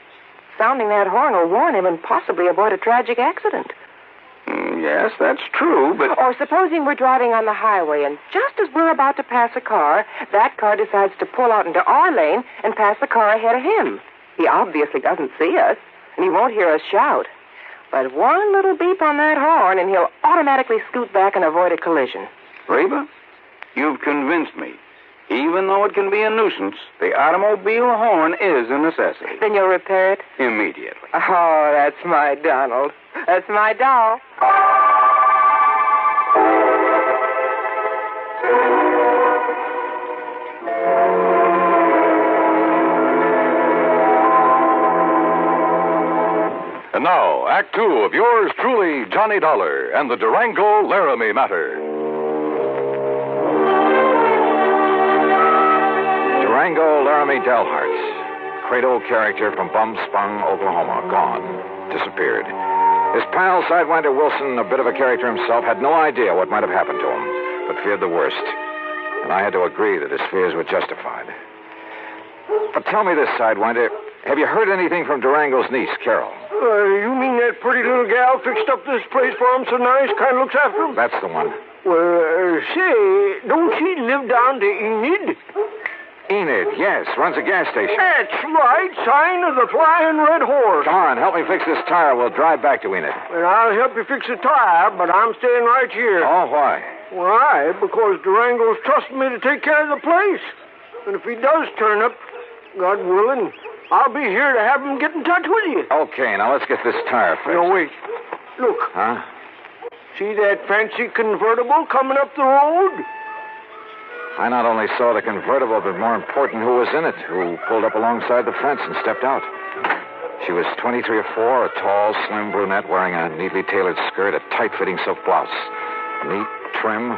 Sounding that horn will warn him and possibly avoid a tragic accident. Yes, that's true, but... Or supposing we're driving on the highway and just as we're about to pass a car, that car decides to pull out into our lane and pass the car ahead of him. He obviously doesn't see us, and he won't hear us shout. But one little beep on that horn, and he'll automatically scoot back and avoid a collision. Reba, you've convinced me. Even though it can be a nuisance, the automobile horn is a necessity. Then you'll repair it? Immediately. Oh, that's my Donald. That's my doll. And now, Act Two of yours truly, Johnny Dollar, and the Durango Laramie matter. Durango Laramie Delharts, cradle character from Bumspung, Oklahoma, gone, disappeared. His pal, Sidewinder Wilson, a bit of a character himself, had no idea what might have happened to him, but feared the worst. And I had to agree that his fears were justified. But tell me this, Sidewinder, have you heard anything from Durango's niece, Carol? You mean that pretty little gal fixed up this place for him so nice, kind of looks after him? That's the one. Well, say, don't she live down to Enid? Enid, yes, runs a gas station. That's right, sign of the Flying Red Horse. Come on, help me fix this tire. We'll drive back to Enid. Well, I'll help you fix the tire, but I'm staying right here. Oh, why? Why? Because Durango's trusting me to take care of the place. And if he does turn up, God willing, I'll be here to have him get in touch with you. Okay, now let's get this tire fixed. No, wait. Look. Huh? See that fancy convertible coming up the road? I not only saw the convertible, but more important, who was in it, who pulled up alongside the fence and stepped out. She was 23 or 4, a tall, slim brunette wearing a neatly tailored skirt, a tight-fitting silk blouse. Neat, trim.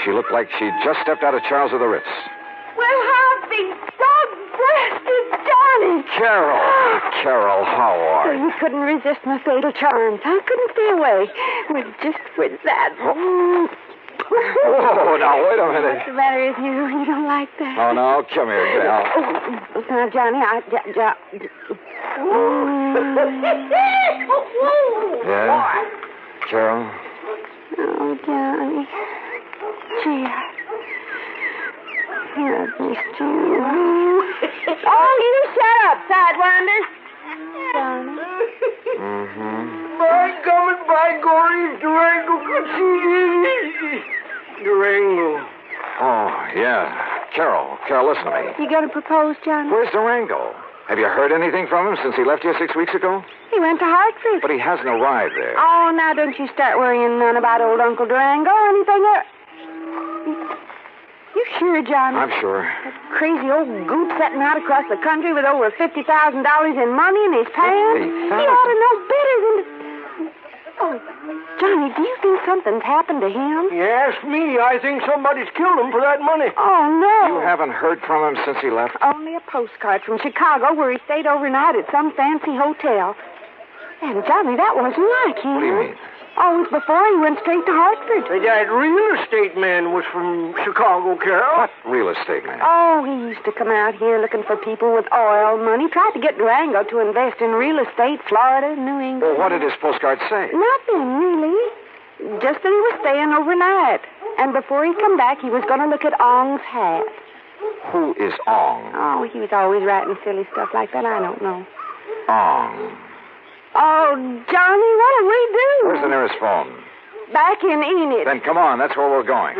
She looked like she'd just stepped out of Charles of the Ritz. Well, how be dog-breasted, Johnny! Carol, how are you? You couldn't resist my fatal charms. I couldn't stay away. With that. Oh, now, wait a minute. What's the matter with you? You don't like that? Oh, no, come here, gal. Now, Johnny, Yeah? Carol? Oh, Johnny. Gee, I've missed you. Oh, you shut up, Sidewinder. Johnny. By God, by glory, Durango could see Durango. Oh, yeah. Carol, listen to me. You gonna propose, Johnny? Where's Durango? Have you heard anything from him since he left here 6 weeks ago? He went to Hartford. But he hasn't arrived there. Oh, now don't you start worrying none about old Uncle Durango or anything. You sure, Johnny? I'm sure. That crazy old goop setting out across the country with over $50,000 in money in his pants. He ought to know better than to... Oh, Johnny, do you think something's happened to him? You ask me, I think somebody's killed him for that money. Oh, no. You haven't heard from him since he left? Only a postcard from Chicago where he stayed overnight at some fancy hotel. And, Johnny, that wasn't like him. What do you mean? Oh, it was before he went straight to Hartford. That real estate man was from Chicago, Carol. What real estate man? Oh, he used to come out here looking for people with oil money. Tried to get Durango to invest in real estate, Florida, New England. Well, what did his postcard say? Nothing, really. Just that he was staying overnight. And before he come back, he was going to look at Ong's hat. Who is Ong? Oh, he was always writing silly stuff like that. I don't know. Ong. Oh, Johnny, what'll we do? Where's the nearest phone? Back in Enid. Then come on, that's where we're going.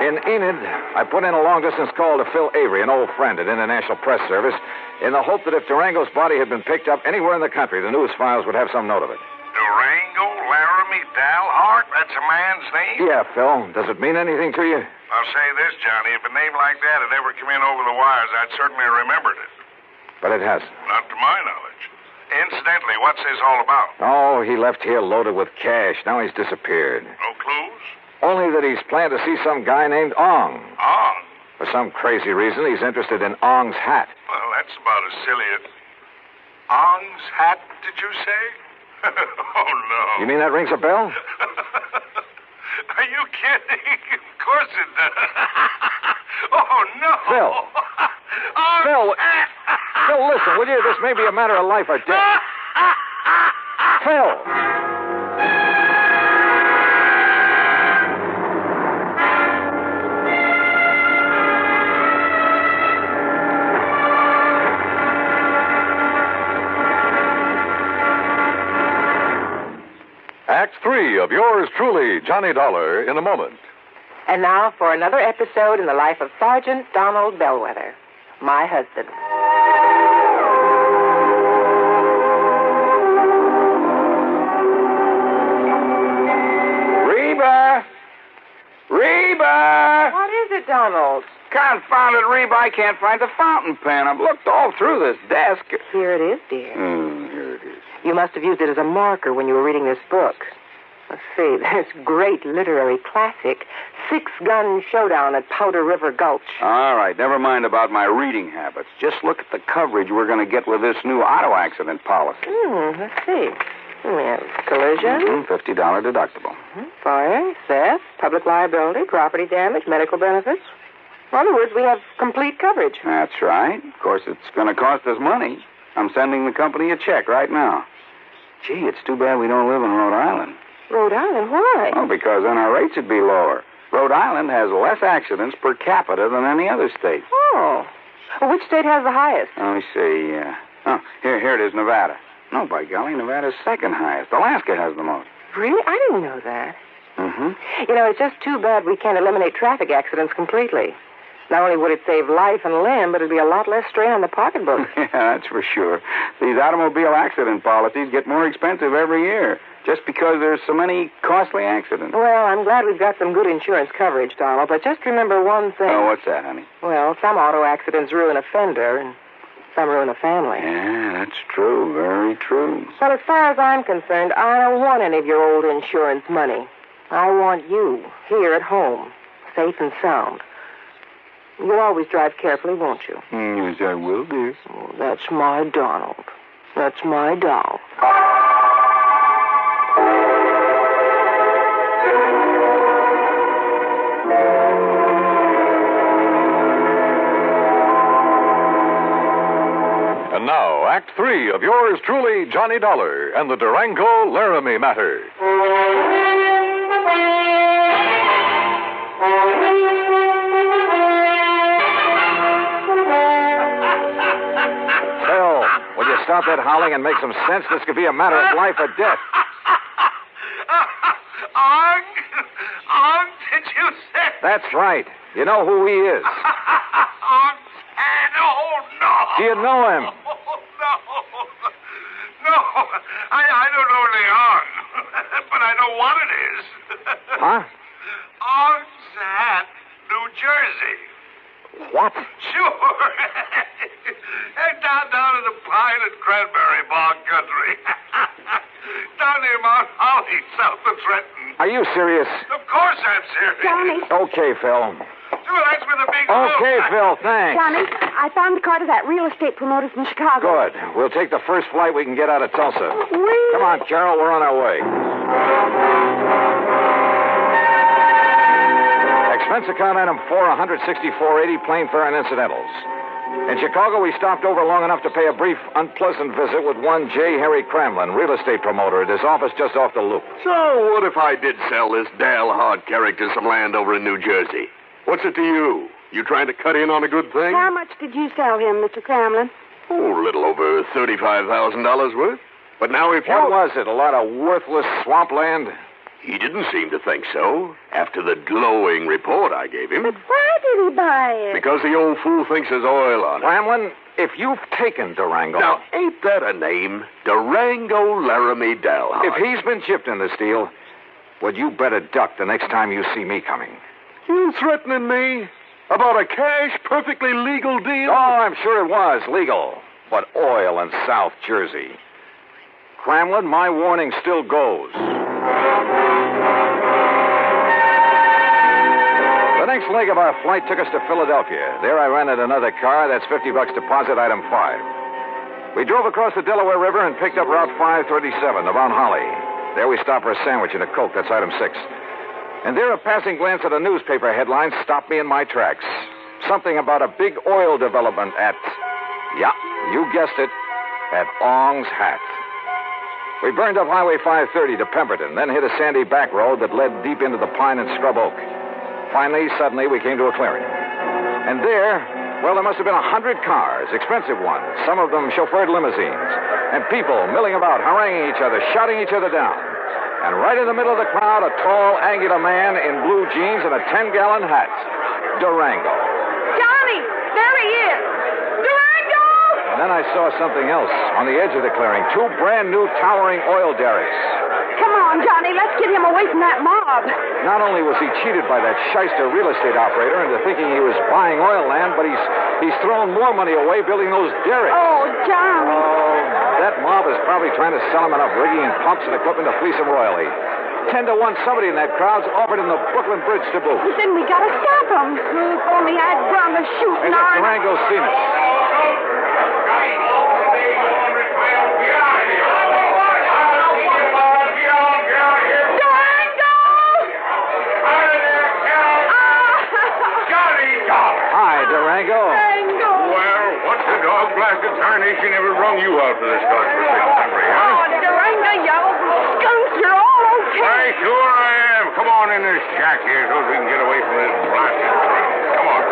In Enid, I put in a long-distance call to Phil Avery, an old friend at International Press Service, in the hope that if Durango's body had been picked up anywhere in the country, the news files would have some note of it. Durango Laramie Dalhart? That's a man's name? Yeah, Phil. Does it mean anything to you? I'll say this, Johnny. If a name like that had ever come in over the wires, I'd certainly remembered it. But it hasn't. Not to my knowledge. Incidentally, what's this all about? Oh, he left here loaded with cash. Now he's disappeared. No clues? Only that he's planned to see some guy named Ong. Ong? For some crazy reason, he's interested in Ong's hat. Well, that's about as silly as... Ong's hat, did you say? Oh, no. You mean that rings a bell? Are you kidding? Of course it does. Oh, no. Phil. Phil, Phil, listen, will you? This may be a matter of life or death. Phil. Act 3 of yours truly, Johnny Dollar, in a moment. And now for another episode in the life of Sergeant Donald Bellwether, my husband. Reba! Reba! What is it, Donald? Confounded Reba, I can't find the fountain pen. I've looked all through this desk. Here it is, dear. Here it is. You must have used it as a marker when you were reading this book. Let's see, there's great literary classic, Six Gun Showdown at Powder River Gulch. All right, never mind about my reading habits. Just look at the coverage we're going to get with this new auto accident policy. Let's see. We have collision. $50 deductible. Fire, theft, public liability, property damage, medical benefits. In other words, we have complete coverage. That's right. Of course, it's going to cost us money. I'm sending the company a check right now. Gee, it's too bad we don't live in Rhode Island. Rhode Island? Why? Oh, because then our rates would be lower. Rhode Island has less accidents per capita than any other state. Oh. Well, which state has the highest? Let me see. Here it is, Nevada. No, by golly, Nevada's second highest. Alaska has the most. Really? I didn't know that. Mm-hmm. You know, it's just too bad we can't eliminate traffic accidents completely. Not only would it save life and limb, but it'd be a lot less strain on the pocketbook. Yeah, that's for sure. These automobile accident policies get more expensive every year, just because there's so many costly accidents. Well, I'm glad we've got some good insurance coverage, Donald, but just remember one thing. Oh, what's that, honey? Well, some auto accidents ruin a fender, and some ruin a family. Yeah, that's true. Very true. But as far as I'm concerned, I don't want any of your old insurance money. I want you here at home, safe and sound. You'll always drive carefully, won't you? Yes, I will, dear. Oh, that's my Donald. That's my doll. And now, Act 3 of yours truly, Johnny Dollar, and the Durango Laramie matter. Phil, will you stop that howling and make some sense? This could be a matter of life or death. Ong, did you say? That's right. You know who he is. Ong's hand. Oh, no. Do you know him? No, I don't know the Ong, but I know what it is. Huh? Ong's hat, New Jersey. What? Sure. down in the pine and cranberry bog country. Down near Mount Holly, south of Trenton. Are you serious? Of course I'm serious. Johnny. Okay, Phil. Well, that's with a big Okay, hoop. Phil, thanks. Johnny, I found the card of that real estate promoter from Chicago. Good. We'll take the first flight we can get out of Tulsa. Come on, Carol, we're on our way. Expense account item 4, $164.80, plane fare and incidentals. In Chicago, we stopped over long enough to pay a brief, unpleasant visit with one J. Harry Cramlin, real estate promoter, at his office just off the loop. So, what if I did sell this Dale Hard character some land over in New Jersey? What's it to you? You trying to cut in on a good thing? How much did you sell him, Mr. Cramlin? Oh, a little over $35,000 worth. But now if you... What was it, a lot of worthless swampland? He didn't seem to think so, after the glowing report I gave him. But why did he buy it? Because the old fool thinks there's oil on it. Cramlin, if you've taken Durango... Now, ain't that a name? Durango Laramie Dalhart. If he's been chipped in this deal, well, you better duck the next time you see me coming. You threatening me? About a cash, perfectly legal deal? Oh, I'm sure it was legal. But oil in South Jersey. Cramlin, my warning still goes. The next leg of our flight took us to Philadelphia. There I rented another car. That's $50 deposit, item 5. We drove across the Delaware River and picked up Route 537 around Holly. There we stopped for a sandwich and a Coke. That's item 6. And there a passing glance at a newspaper headline stopped me in my tracks. Something about a big oil development at, yeah, you guessed it, at Ong's Hat. We burned up Highway 530 to Pemberton, then hit a sandy back road that led deep into the pine and scrub oak. Finally, suddenly, we came to a clearing. And there, well, there must have been 100 cars, expensive ones, some of them chauffeured limousines, and people milling about, haranguing each other, shouting each other down. And right in the middle of the crowd, a tall, angular man in blue jeans and a 10-gallon hat. Durango. Johnny! There he is! Durango! And then I saw something else on the edge of the clearing. 2 brand-new towering oil derricks. Come on, Johnny, let's get him away from that mob. Not only was he cheated by that shyster real estate operator into thinking he was buying oil land, but he's thrown more money away building those derricks. Oh, Johnny. Oh, that mob is probably trying to sell him enough rigging and pumps and equipment to fleece him royally. 10 to 1, somebody in that crowd's offered him the Brooklyn Bridge to boot. But then we gotta stop him. If only I'd done the shooting. And if Durango's seen us. Durango. Well, what's the dog-blasted tarnation ever rung you out for this godforsaken country, huh? Oh, Durango, you old skunk, you're all okay. Why, sure I am. Come on in this shack here so we can get away from this blasted crowd. Come on.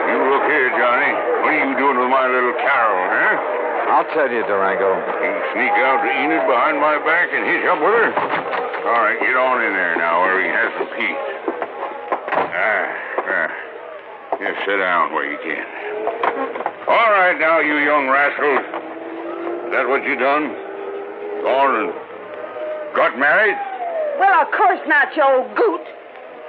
You look here, Johnny. What are you doing with my little Carol, huh? I'll tell you, Durango. You sneak out to Enid behind my back and hitch up with her? All right, get on in there now where we can have some peace. Yeah, sit down where you can. All right, now, you young rascals. Is that what you done? Gone and got married? Well, of course not, you old goot.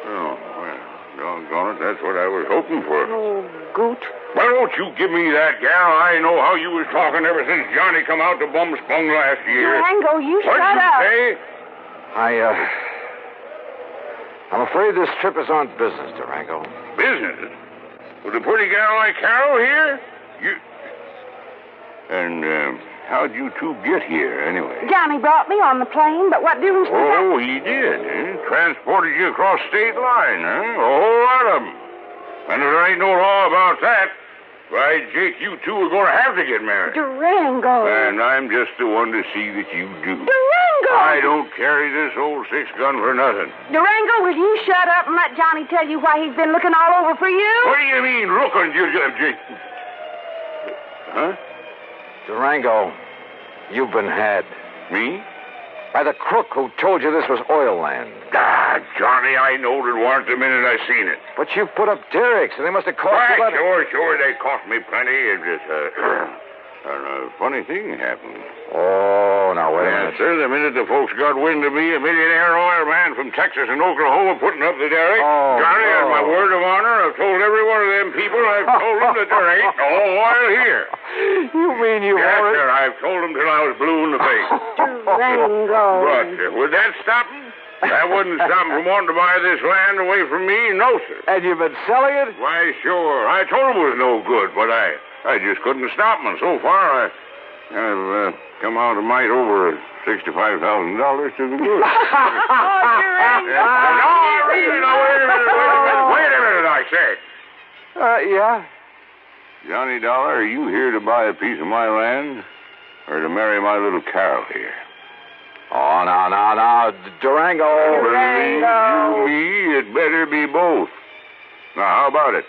Oh, well, doggone it, that's what I was hoping for. Oh, goot. Well, don't you give me that, gal. I know how you was talking ever since Johnny come out to Bum Spung last year. Durango, you What'd shut you up. say? I'm afraid this trip is on business, Durango. Business? With a pretty gal like Carol here? And how'd you two get here, anyway? Johnny brought me on the plane, but what difference does that... Oh, he did, eh? Transported you across state line, huh? A whole lot of them. And if there ain't no law about that, why, Jake, you two are going to have to get married. Durango. And I'm just the one to see that you do. Durango! I don't carry this old 6-gun for nothing. Durango, will you shut up and let Johnny tell you why he's been looking all over for you? What do you mean, looking, Jake? Huh? Durango, you've been had. Me? By the crook who told you this was oil land. Ah, Johnny, I knowed it weren't the minute I seen it. But you put up derricks, and they must have cost you... Sure, they cost me plenty. It just, a funny thing happened. Oh, now wait a minute. Sir, the minute the folks got wind of me, a millionaire oil man from Texas and Oklahoma putting up the derrick, Johnny, on my word of honor, I've told every one of them people, I've told them that there ain't no oil here. You mean you Yes, already... sir, I've told them till I was blue in the face. Durango. But would that stop them? That wouldn't stop them from wanting to buy this land away from me, no, sir. And you've been selling it? Why, sure. I told them it was no good, but I just couldn't stop them. And so far, I've come out a mite over $65,000 to the good. Wait a minute, I say. Yeah? Johnny Dollar, are you here to buy a piece of my land or to marry my little Carol here? Oh, no. Durango. Believe you me, it better be both. Now, how about it?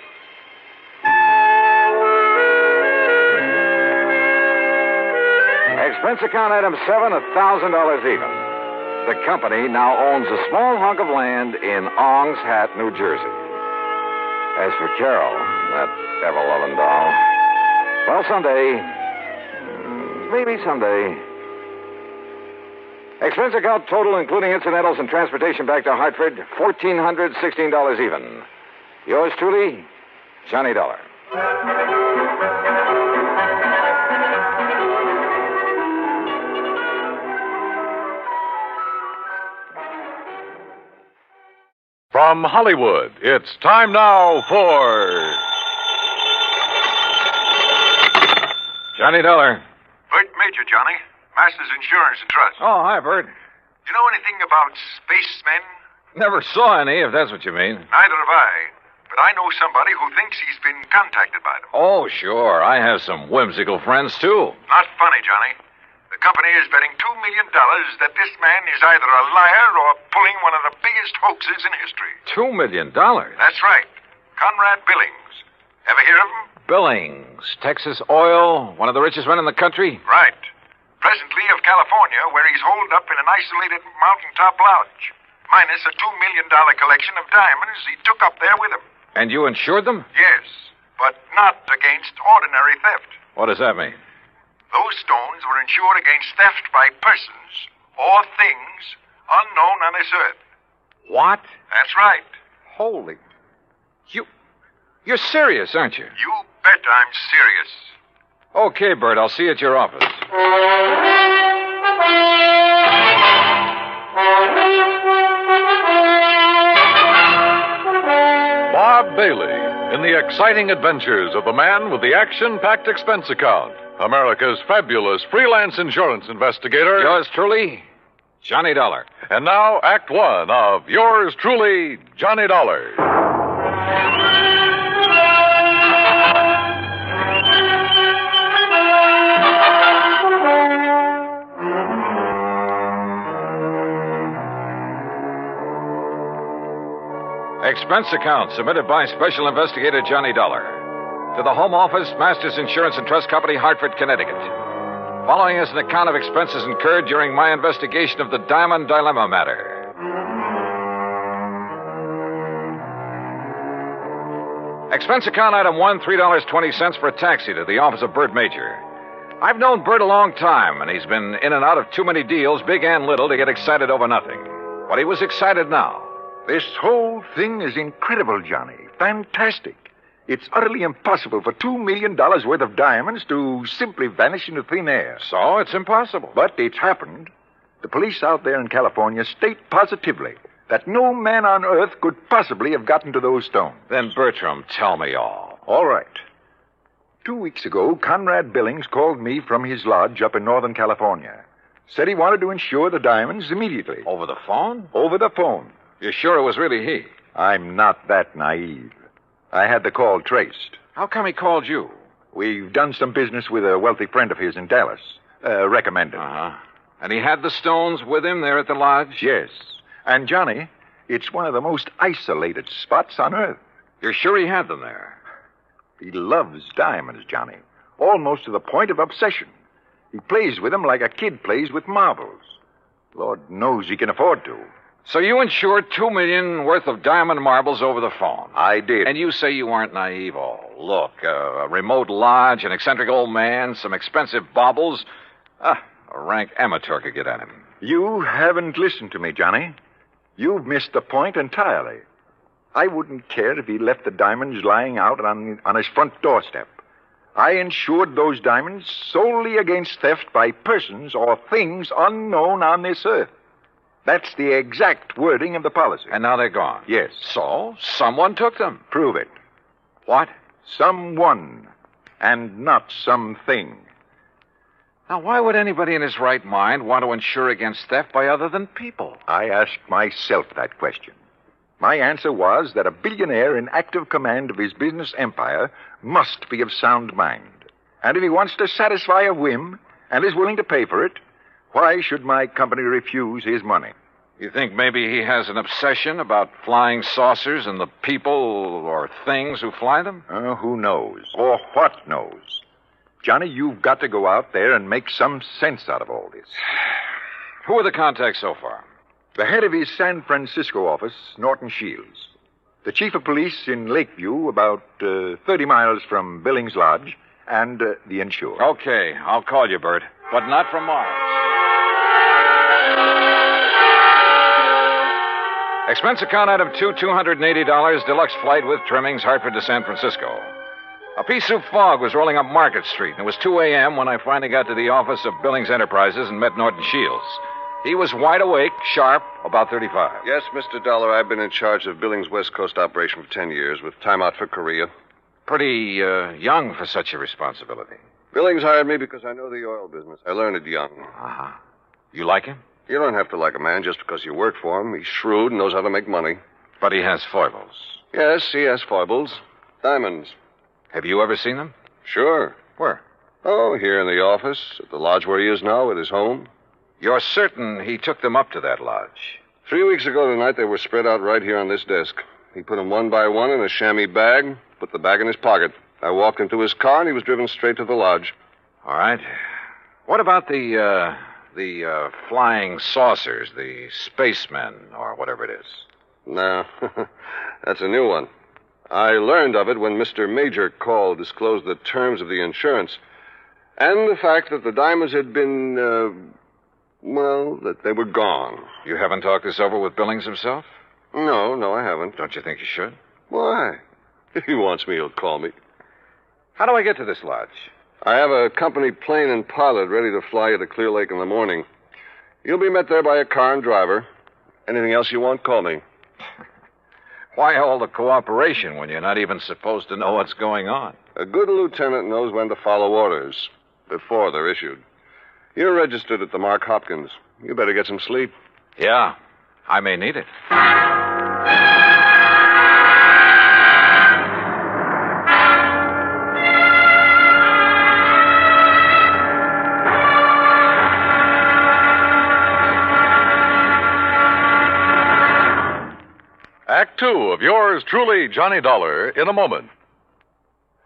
Expense account item 7, $1,000 even. The company now owns a small hunk of land in Ong's Hat, New Jersey. As for Carol, that ever-loving doll, well, someday, maybe someday. Expense account total, including incidentals and transportation back to Hartford, $1,416 even. Yours truly, Johnny Dollar. From Hollywood, it's time now for Johnny Dollar. Bert Major, Johnny. Masters Insurance and Trust. Oh, hi, Bert. You know anything about spacemen? Never saw any, if that's what you mean. Neither have I. But I know somebody who thinks he's been contacted by them. Oh, sure. I have some whimsical friends, too. Not funny, Johnny. The company is betting $2 million that this man is either a liar or pulling one of the biggest hoaxes in history. $2 million? That's right. Conrad Billings. Ever hear of him? Billings, Texas Oil, one of the richest men in the country? Right. Presently of California, where he's holed up in an isolated mountaintop lodge, minus a $2 million collection of diamonds he took up there with him. And you insured them? Yes, but not against ordinary theft. What does that mean? Those stones were insured against theft by persons or things unknown on this earth. What? That's right. Holy... You're serious, aren't you? You bet I'm serious. Okay, Bert, I'll see you at your office. Bob Bailey in the exciting adventures of the man with the action-packed expense account. America's fabulous freelance insurance investigator. Yours truly, Johnny Dollar. And now, Act One of yours truly, Johnny Dollar. Expense account submitted by Special Investigator Johnny Dollar to the Home Office, Masters Insurance and Trust Company, Hartford, Connecticut. Following is an account of expenses incurred during my investigation of the Diamond Dilemma matter. Expense account item 1, $3.20 for a taxi to the office of Bert Major. I've known Bert a long time, and he's been in and out of too many deals, big and little, to get excited over nothing. But he was excited now. This whole thing is incredible, Johnny. Fantastic. It's utterly impossible for $2 million worth of diamonds to simply vanish into thin air. So it's impossible. But it's happened. The police out there in California state positively that no man on earth could possibly have gotten to those stones. Then, Bertram, tell me all. All right. 2 weeks ago, Conrad Billings called me from his lodge up in Northern California. Said he wanted to insure the diamonds immediately. Over the phone? Over the phone. You're sure it was really he? I'm not that naive. I had the call traced. How come he called you? We've done some business with a wealthy friend of his in Dallas. Recommended. Uh-huh. And he had the stones with him there at the lodge? Yes. And, Johnny, it's one of the most isolated spots on Earth. You're sure he had them there? He loves diamonds, Johnny. Almost to the point of obsession. He plays with them like a kid plays with marbles. Lord knows he can afford to. So you insured $2 million worth of diamond marbles over the phone? I did. And you say you aren't naive. Oh, look, a remote lodge, an eccentric old man, some expensive baubles. A rank amateur could get at him. You haven't listened to me, Johnny. You've missed the point entirely. I wouldn't care if he left the diamonds lying out on his front doorstep. I insured those diamonds solely against theft by persons or things unknown on this earth. That's the exact wording of the policy. And now they're gone? Yes. So, someone took them? Prove it. What? Someone, and not something. Now, why would anybody in his right mind want to insure against theft by other than people? I asked myself that question. My answer was that a billionaire in active command of his business empire must be of sound mind. And if he wants to satisfy a whim and is willing to pay for it, why should my company refuse his money? You think maybe he has an obsession about flying saucers and the people or things who fly them? Who knows? Or what knows? Johnny, you've got to go out there and make some sense out of all this. Who are the contacts so far? The head of his San Francisco office, Norton Shields. The chief of police in Lakeview, about 30 miles from Billings Lodge, and the insured. Okay, I'll call you, Bert, but not from Mars. Expense account item 2, $280, deluxe flight with trimmings, Hartford to San Francisco. A pea soup fog was rolling up Market Street, and it was 2 a.m. when I finally got to the office of Billings Enterprises and met Norton Shields. He was wide awake, sharp, about 35. Yes, Mr. Dollar, I've been in charge of Billings' West Coast operation for 10 years, with time out for Korea. Pretty young for such a responsibility. Billings hired me because I know the oil business. I learned it young. Uh-huh. You like him? You don't have to like a man just because you work for him. He's shrewd and knows how to make money. But he has foibles. Yes, he has foibles. Diamonds. Have you ever seen them? Sure. Where? Oh, here in the office, at the lodge where he is now, at his home. You're certain he took them up to that lodge? 3 weeks ago tonight, they were spread out right here on this desk. He put them one by one in a chamois bag, put the bag in his pocket. I walked into his car, and he was driven straight to the lodge. All right. What about the flying saucers, the spacemen, or whatever it is? No, that's a new one. I learned of it when Mr. Major called, disclosed the terms of the insurance, and the fact that the diamonds had been, that they were gone. You haven't talked this over with Billings himself? No, I haven't. Don't you think you should? Why? If he wants me, he'll call me. How do I get to this lodge? I have a company plane and pilot ready to fly you to Clear Lake in the morning. You'll be met there by a car and driver. Anything else you want, call me. Why all the cooperation when you're not even supposed to know what's going on? A good lieutenant knows when to follow orders before they're issued. You're registered at the Mark Hopkins. You better get some sleep. Yeah, I may need it. Act Two of yours truly, Johnny Dollar, in a moment.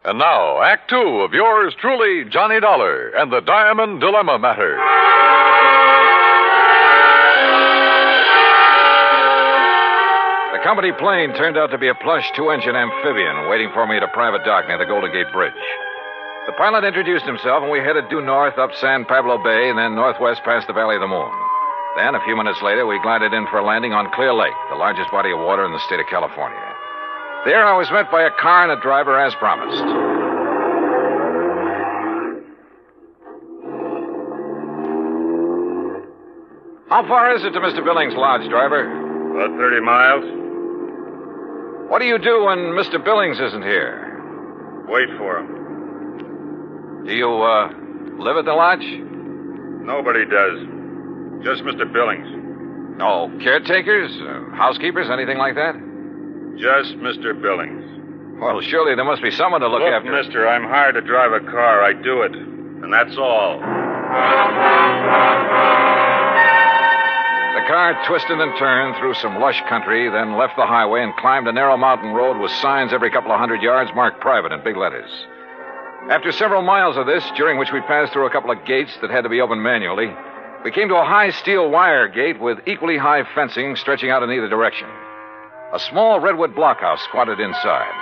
And now, Act Two of yours truly, Johnny Dollar, and the Diamond Dilemma Matter. The company plane turned out to be a plush two-engine amphibian waiting for me at a private dock near the Golden Gate Bridge. The pilot introduced himself, and we headed due north up San Pablo Bay and then northwest past the Valley of the Moon. Then, a few minutes later, we glided in for a landing on Clear Lake, the largest body of water in the state of California. There, I was met by a car and a driver as promised. How far is it to Mr. Billings' lodge, driver? About 30 miles. What do you do when Mr. Billings isn't here? Wait for him. Do you, live at the lodge? Nobody does. Just Mr. Billings. No caretakers, housekeepers, anything like that? Just Mr. Billings. Well, surely there must be someone to look after. Mister, I'm hired to drive a car. I do it. And that's all. The car twisted and turned through some lush country, then left the highway and climbed a narrow mountain road with signs every couple of 100 yards marked private in big letters. After several miles of this, during which we passed through a couple of gates that had to be opened manually, we came to a high steel wire gate with equally high fencing stretching out in either direction. A small redwood blockhouse squatted inside.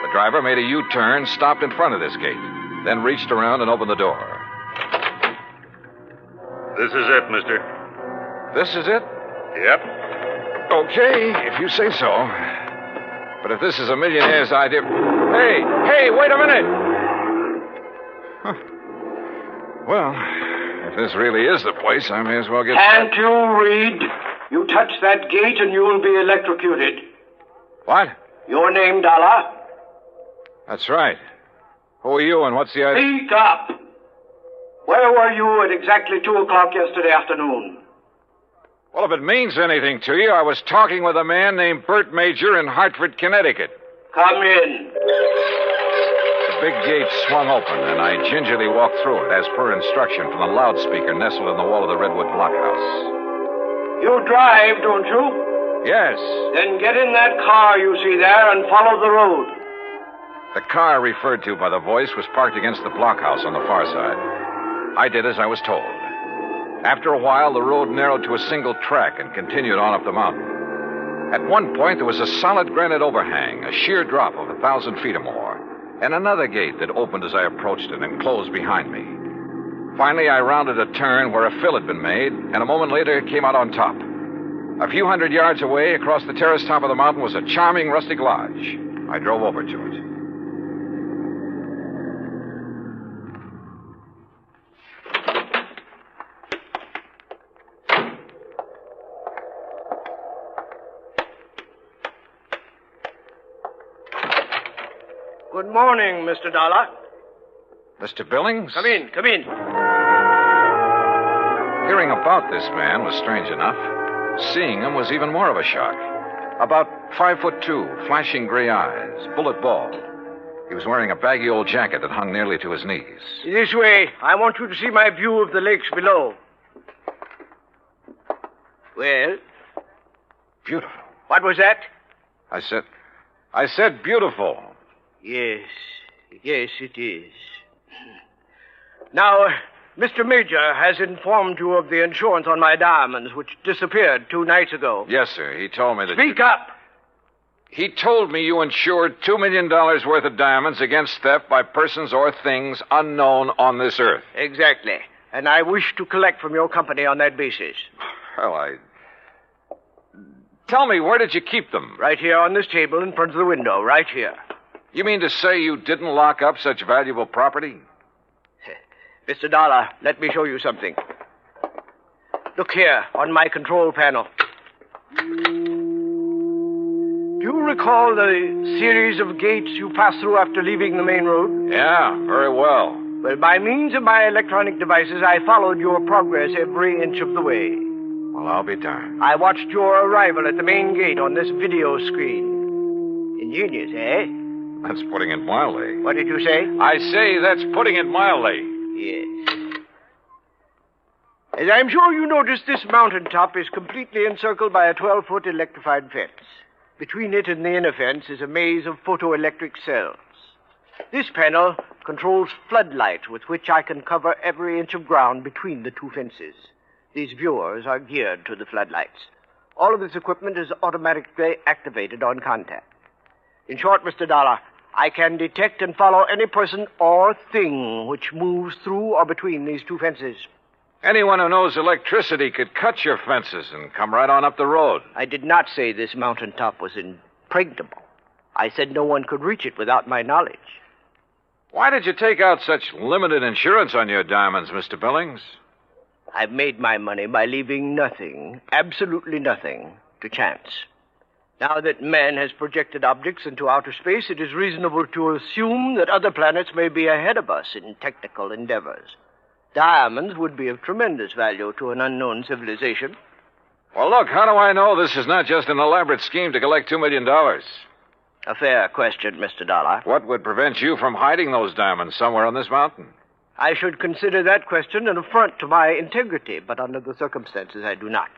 The driver made a U-turn, stopped in front of this gate, then reached around and opened the door. This is it, mister. This is it? Yep. Okay, if you say so. But if this is a millionaire's idea... Hey, wait a minute! Huh. Well... if this really is the place, I may as well get... Can't you read? You touch that gate and you'll be electrocuted. What? Your name, Dollar? That's right. Who are you and what's the idea? Speak up. Where were you at exactly 2 o'clock yesterday afternoon? Well, if it means anything to you, I was talking with a man named Bert Major in Hartford, Connecticut. Come in. The big gate swung open, and I gingerly walked through it, as per instruction from the loudspeaker nestled in the wall of the redwood blockhouse. You drive, don't you? Yes. Then get in that car you see there and follow the road. The car referred to by the voice was parked against the blockhouse on the far side. I did as I was told. After a while, the road narrowed to a single track and continued on up the mountain. At one point, there was a solid granite overhang, a sheer drop of 1,000 feet or more, and another gate that opened as I approached it and closed behind me. Finally, I rounded a turn where a fill had been made, and a moment later it came out on top. A few hundred yards away, across the terrace top of the mountain, was a charming rustic lodge. I drove over to it. Good morning, Mr. Dollar. Mr. Billings? Come in. Hearing about this man was strange enough. Seeing him was even more of a shock. About 5'2", flashing gray eyes, bullet bald. He was wearing a baggy old jacket that hung nearly to his knees. This way. I want you to see my view of the lakes below. Well? Beautiful. What was that? I said beautiful. Yes, it is. Now, Mr. Major has informed you of the insurance on my diamonds, which disappeared 2 nights ago. Yes, sir. He told me that. Speak up! He told me you insured $2 million worth of diamonds against theft by persons or things unknown on this earth. Exactly. And I wish to collect from your company on that basis. Well, Tell me, where did you keep them? Right here on this table in front of the window, right here. You mean to say you didn't lock up such valuable property? Mr. Dollar, let me show you something. Look here, on my control panel. Do you recall the series of gates you passed through after leaving the main road? Yeah, very well. Well, by means of my electronic devices, I followed your progress every inch of the way. Well, I'll be darned. I watched your arrival at the main gate on this video screen. Ingenious, eh? That's putting it mildly. What did you say? I say that's putting it mildly. Yes. As I'm sure you noticed, this mountaintop is completely encircled by a 12-foot electrified fence. Between it and the inner fence is a maze of photoelectric cells. This panel controls floodlights with which I can cover every inch of ground between the 2 fences. These viewers are geared to the floodlights. All of this equipment is automatically activated on contact. In short, Mr. Dollar, I can detect and follow any person or thing which moves through or between these 2 fences. Anyone who knows electricity could cut your fences and come right on up the road. I did not say this mountaintop was impregnable. I said no one could reach it without my knowledge. Why did you take out such limited insurance on your diamonds, Mr. Billings? I've made my money by leaving nothing, absolutely nothing, to chance. Now that man has projected objects into outer space, it is reasonable to assume that other planets may be ahead of us in technical endeavors. Diamonds would be of tremendous value to an unknown civilization. Well, look, how do I know this is not just an elaborate scheme to collect $2 million? A fair question, Mr. Dollar. What would prevent you from hiding those diamonds somewhere on this mountain? I should consider that question an affront to my integrity, but under the circumstances I do not.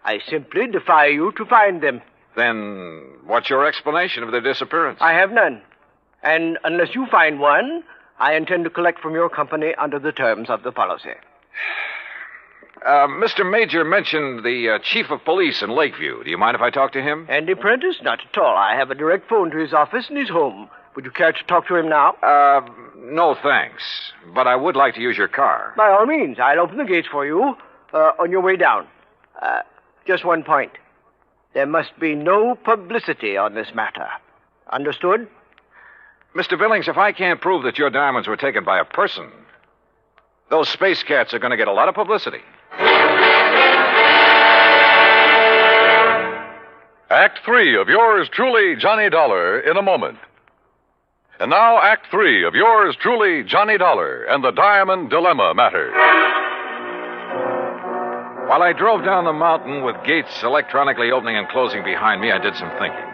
I simply defy you to find them. Then what's your explanation of their disappearance? I have none. And unless you find one, I intend to collect from your company under the terms of the policy. Mr. Major mentioned the chief of police in Lakeview. Do you mind if I talk to him? Andy Prentice? Not at all. I have a direct phone to his office and he's home. Would you care to talk to him now? No, thanks. But I would like to use your car. By all means. I'll open the gates for you on your way down. Just one point. There must be no publicity on this matter. Understood? Mr. Billings, if I can't prove that your diamonds were taken by a person, those space cats are going to get a lot of publicity. Act 3 of yours truly, Johnny Dollar, in a moment. And now, Act 3 of yours truly, Johnny Dollar, and the Diamond Dilemma matter. While I drove down the mountain with gates electronically opening and closing behind me, I did some thinking.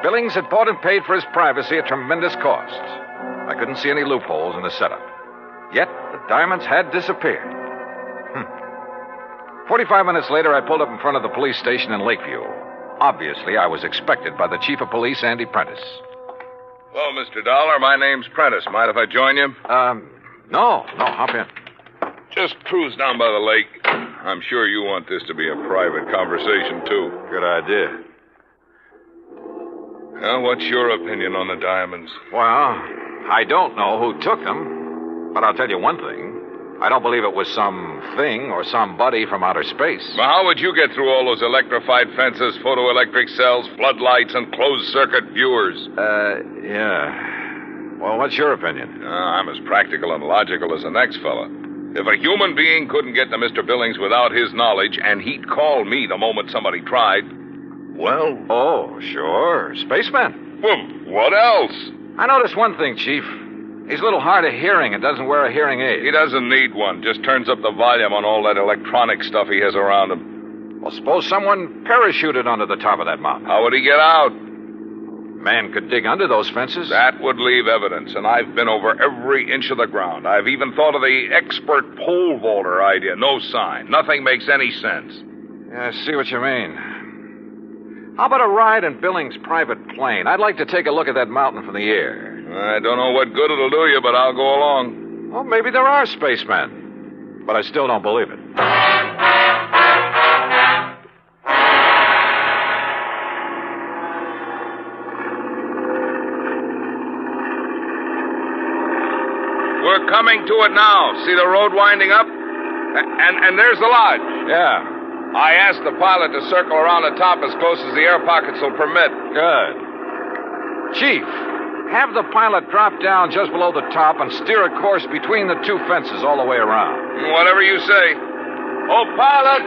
Billings had bought and paid for his privacy at tremendous cost. I couldn't see any loopholes in the setup. Yet, the diamonds had disappeared. 45 minutes later, I pulled up in front of the police station in Lakeview. Obviously, I was expected by the chief of police, Andy Prentice. Hello, Mr. Dollar. My name's Prentice. Mind if I join you? No, hop in. Just cruise down by the lake. I'm sure you want this to be a private conversation, too. Good idea. Well, what's your opinion on the diamonds? Well, I don't know who took them, but I'll tell you one thing. I don't believe it was some thing or somebody from outer space. Well, how would you get through all those electrified fences, photoelectric cells, floodlights, and closed-circuit viewers? Yeah. Well, what's your opinion? I'm as practical and logical as the next fella. If a human being couldn't get to Mr. Billings without his knowledge, and he'd call me the moment somebody tried, well... Oh, sure. Spaceman. Well, what else? I noticed one thing, Chief. He's a little hard of hearing and doesn't wear a hearing aid. He doesn't need one. Just turns up the volume on all that electronic stuff he has around him. Well, suppose someone parachuted onto the top of that mountain. How would he get out? Man could dig under those fences. That would leave evidence, and I've been over every inch of the ground. I've even thought of the expert pole vaulter idea. No sign. Nothing makes any sense. Yeah, I see what you mean. How about a ride in Billings' private plane? I'd like to take a look at that mountain from the air. I don't know what good it'll do you, but I'll go along. Well, maybe there are spacemen. But I still don't believe it. We're coming to it now. See the road winding up? And there's the lodge. Yeah. I asked the pilot to circle around the top as close as the air pockets will permit. Good. Chief, have the pilot drop down just below the top and steer a course between the two fences all the way around. Whatever you say. Oh, pilot!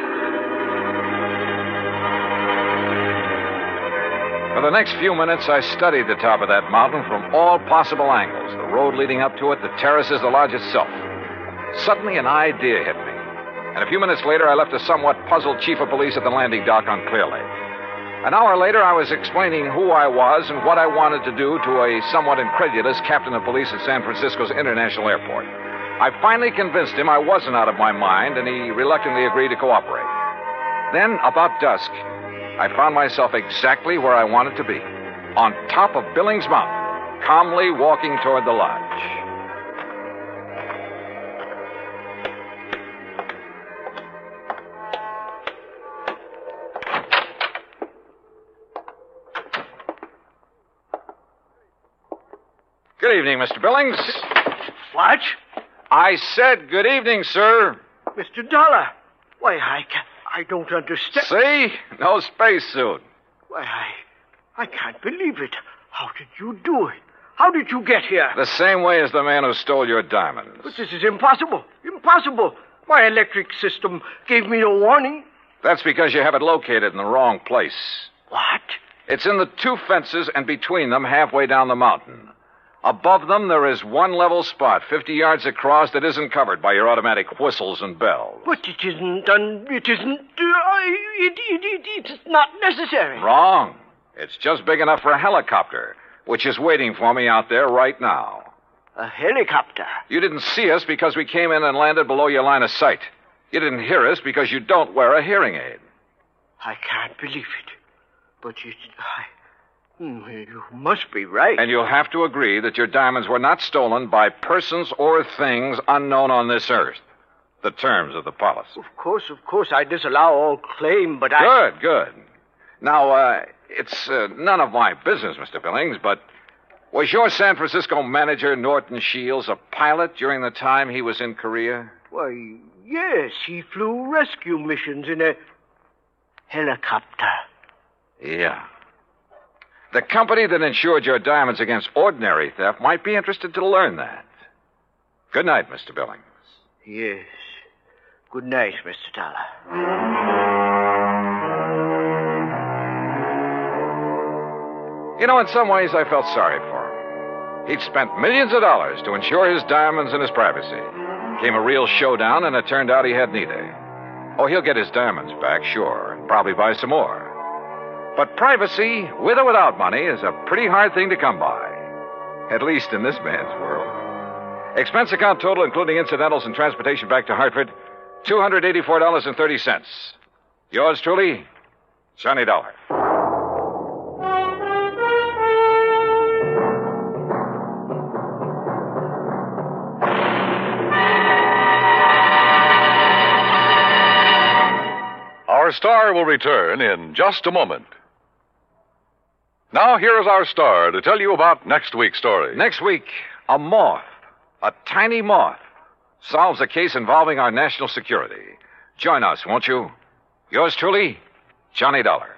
For the next few minutes, I studied the top of that mountain from all possible angles. The road leading up to it, the terraces, the lodge itself. Suddenly, an idea hit me. And a few minutes later, I left a somewhat puzzled chief of police at the landing dock on Clear Lake. An hour later, I was explaining who I was and what I wanted to do to a somewhat incredulous captain of police at San Francisco's International Airport. I finally convinced him I wasn't out of my mind, and he reluctantly agreed to cooperate. Then, about dusk, I found myself exactly where I wanted to be, on top of Billings Mountain, calmly walking toward the lodge. Good evening, Mr. Billings. What? I said good evening, sir. Mr. Dollar. Why, I don't understand. See? No spacesuit. Why, I can't believe it. How did you do it? How did you get here? The same way as the man who stole your diamonds. But this is impossible. Impossible. My electric system gave me no warning. That's because you have it located in the wrong place. What? It's in the two fences and between them halfway down the mountain. Above them, there is one level spot, 50 yards across, that isn't covered by your automatic whistles and bells. But it isn't it's not necessary. Wrong. It's just big enough for a helicopter, which is waiting for me out there right now. A helicopter? You didn't see us because we came in and landed below your line of sight. You didn't hear us because you don't wear a hearing aid. I can't believe it. But you must be right. And you'll have to agree that your diamonds were not stolen by persons or things unknown on this earth. The terms of the policy. Of course, I disallow all claim, but Good. Now, it's none of my business, Mr. Billings, but was your San Francisco manager, Norton Shields, a pilot during the time he was in Korea? Why, yes, he flew rescue missions in a helicopter. Yeah. The company that insured your diamonds against ordinary theft might be interested to learn that. Good night, Mr. Billings. Yes. Good night, Mr. Dollar. You know, in some ways, I felt sorry for him. He'd spent millions of dollars to insure his diamonds and his privacy. Came a real showdown, and it turned out he had neither. Oh, he'll get his diamonds back, sure, and probably buy some more. But privacy, with or without money, is a pretty hard thing to come by. At least in this man's world. Expense account total, including incidentals and transportation back to Hartford, $284.30. Yours truly, Johnny Dollar. Our star will return in just a moment. Now, here is our star to tell you about next week's story. Next week, a moth, a tiny moth, solves a case involving our national security. Join us, won't you? Yours truly, Johnny Dollar.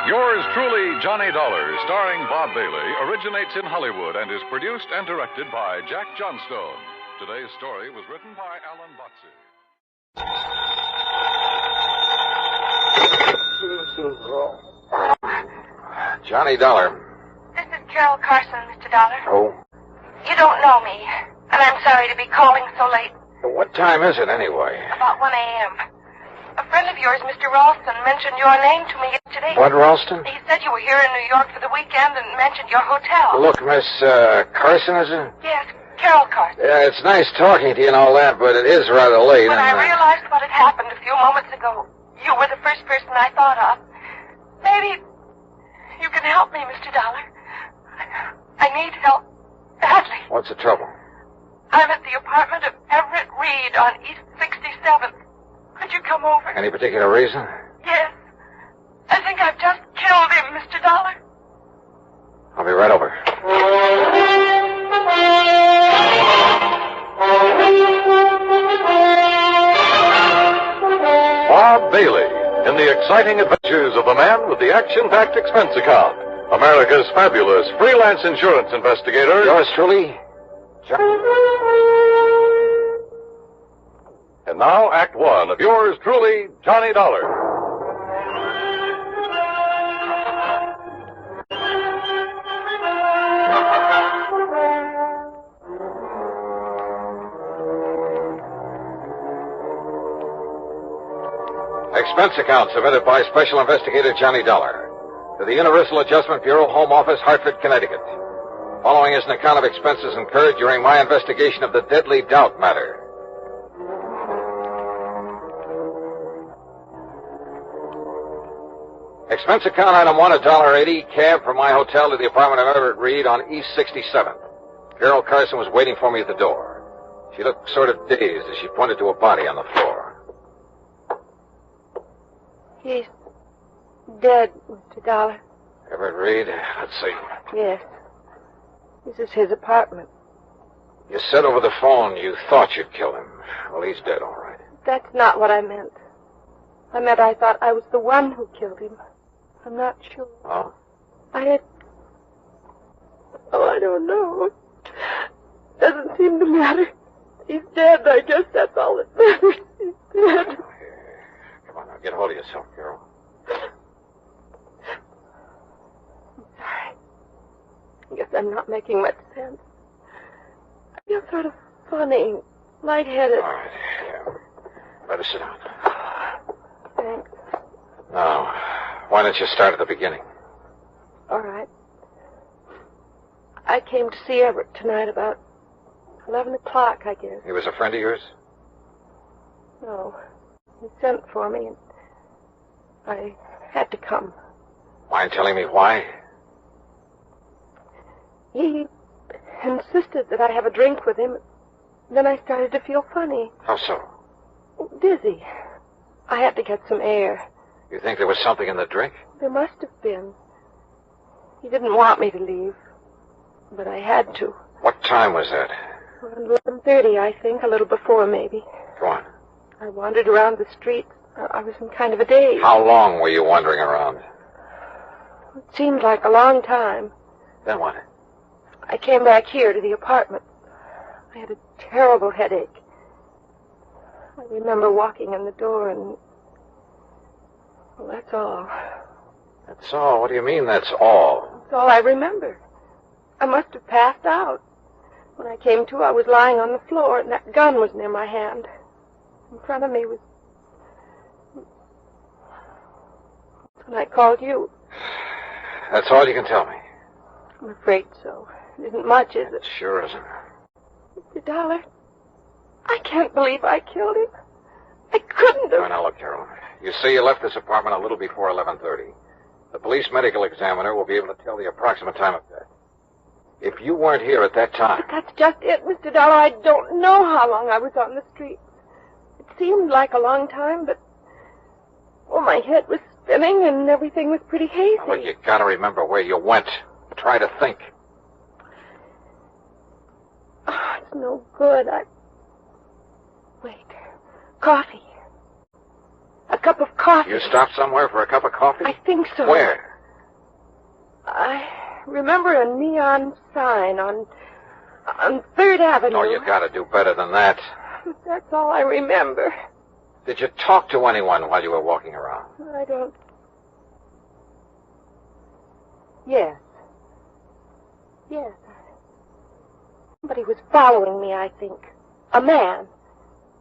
Yours truly, Johnny Dollar, starring Bob Bailey, originates in Hollywood and is produced and directed by Jack Johnstone. Today's story was written by Alan Botzer. Johnny Dollar. This is Carol Carson, Mr. Dollar. Oh? You don't know me, and I'm sorry to be calling so late. What time is it, anyway? About 1 a.m. A friend of yours, Mr. Ralston, mentioned your name to me yesterday. What, Ralston? He said you were here in New York for the weekend and mentioned your hotel. Look, Miss Carson, is it? Yes, Carol Carson. Yeah, it's nice talking to you and all that, but it is rather late. When I realized what had happened a few moments ago, you were the first person I thought of. Maybe you can help me, Mr. Dollar. I need help badly. What's the trouble? I'm at the apartment of Everett Reed on East 67th. Could you come over? Any particular reason? Yes. I think I've just killed him, Mr. Dollar. I'll be right over. Bob Bailey in the exciting adventures of the man with the action-packed expense account. America's fabulous freelance insurance investigator. Yours truly, And now, Act One of yours truly, Johnny Dollar. Expense account submitted by Special Investigator Johnny Dollar to the Universal Adjustment Bureau, Home Office, Hartford, Connecticut. Following is an account of expenses incurred during my investigation of the Deadly Doubt matter. Expense account item 1, $1.80, cab from my hotel to the apartment of Everett Reed on East 67th. Carol Carson was waiting for me at the door. She looked sort of dazed as she pointed to a body on the floor. He's dead, Mr. Dollar. Everett Reed, let's see. Yes. This is his apartment. You said over the phone you thought you'd kill him. Well, he's dead, all right. That's not what I meant. I meant I thought I was the one who killed him. I'm not sure. Oh? I don't know. Doesn't seem to matter. He's dead. I guess that's all that matters. He's dead. Come on, now, get hold of yourself, Carol. I'm sorry. I guess I'm not making much sense. I feel sort of funny, lightheaded. All right, yeah. Better sit down. Thanks. Now, why don't you start at the beginning? All right. I came to see Everett tonight about 11 o'clock, I guess. He was a friend of yours? No. He sent for me, and I had to come. Mind telling me why? He insisted that I have a drink with him. Then I started to feel funny. How so? Dizzy. I had to get some air. You think there was something in the drink? There must have been. He didn't want me to leave, but I had to. What time was that? Around 11:30, I think, a little before, maybe. Go on. I wandered around the streets. I was in kind of a daze. How long were you wandering around? It seemed like a long time. Then what? I came back here to the apartment. I had a terrible headache. I remember walking in the door and... Well, that's all. That's all? What do you mean, that's all? That's all I remember. I must have passed out. When I came to, I was lying on the floor, and that gun was near my hand. In front of me was... That's when I called you. That's all you can tell me? I'm afraid so. It isn't much, is it? Sure isn't. Mr. Dollar, I can't believe I killed him. I couldn't have... Now, look, Carol. You say you left this apartment a little before 11:30. The police medical examiner will be able to tell the approximate time of death. If you weren't here at that time... But that's just it, Mr. Dollar. I don't know how long I was on the street. It seemed like a long time, but... Well, my head was spinning and everything was pretty hazy. Now, look, you gotta remember where you went. Try to think. Oh, it's no good. Wait. Coffee. A cup of coffee. You stopped somewhere for a cup of coffee? I think so. Where? I remember a neon sign on 3rd Avenue. Oh, you gotta do better than that. That's all I remember. Did you talk to anyone while you were walking around? I don't Yes. Yes. Somebody was following me, I think. A man.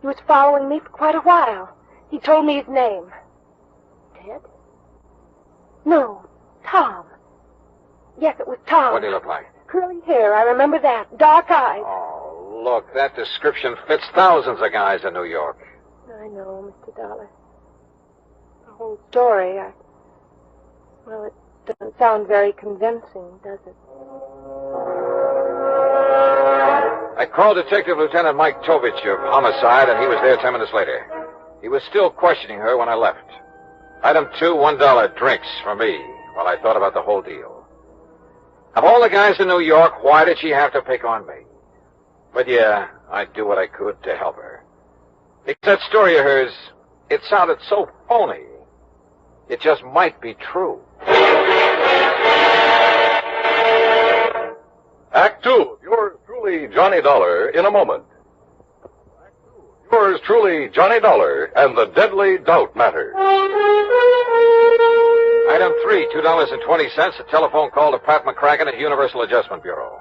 He was following me for quite a while. He told me his name. Ted? No, Tom. Yes, it was Tom. What did he look like? Curly hair, I remember that. Dark eyes. Oh, look, that description fits thousands of guys in New York. I know, Mr. Dollar. The whole story, well, it doesn't sound very convincing, does it? I called Detective Lieutenant Mike Tovich of Homicide, and he was there 10 minutes later. He was still questioning her when I left. Item 2, $1 drinks for me while I thought about the whole deal. Of all the guys in New York, why did she have to pick on me? But yeah, I'd do what I could to help her. Because that story of hers, it sounded so phony. It just might be true. Act 2, yours truly, Johnny Dollar, in a moment. Act 2, yours truly, Johnny Dollar, and the Deadly Doubt Matter. Item 3, $2.20, a telephone call to Pat McCracken at Universal Adjustment Bureau.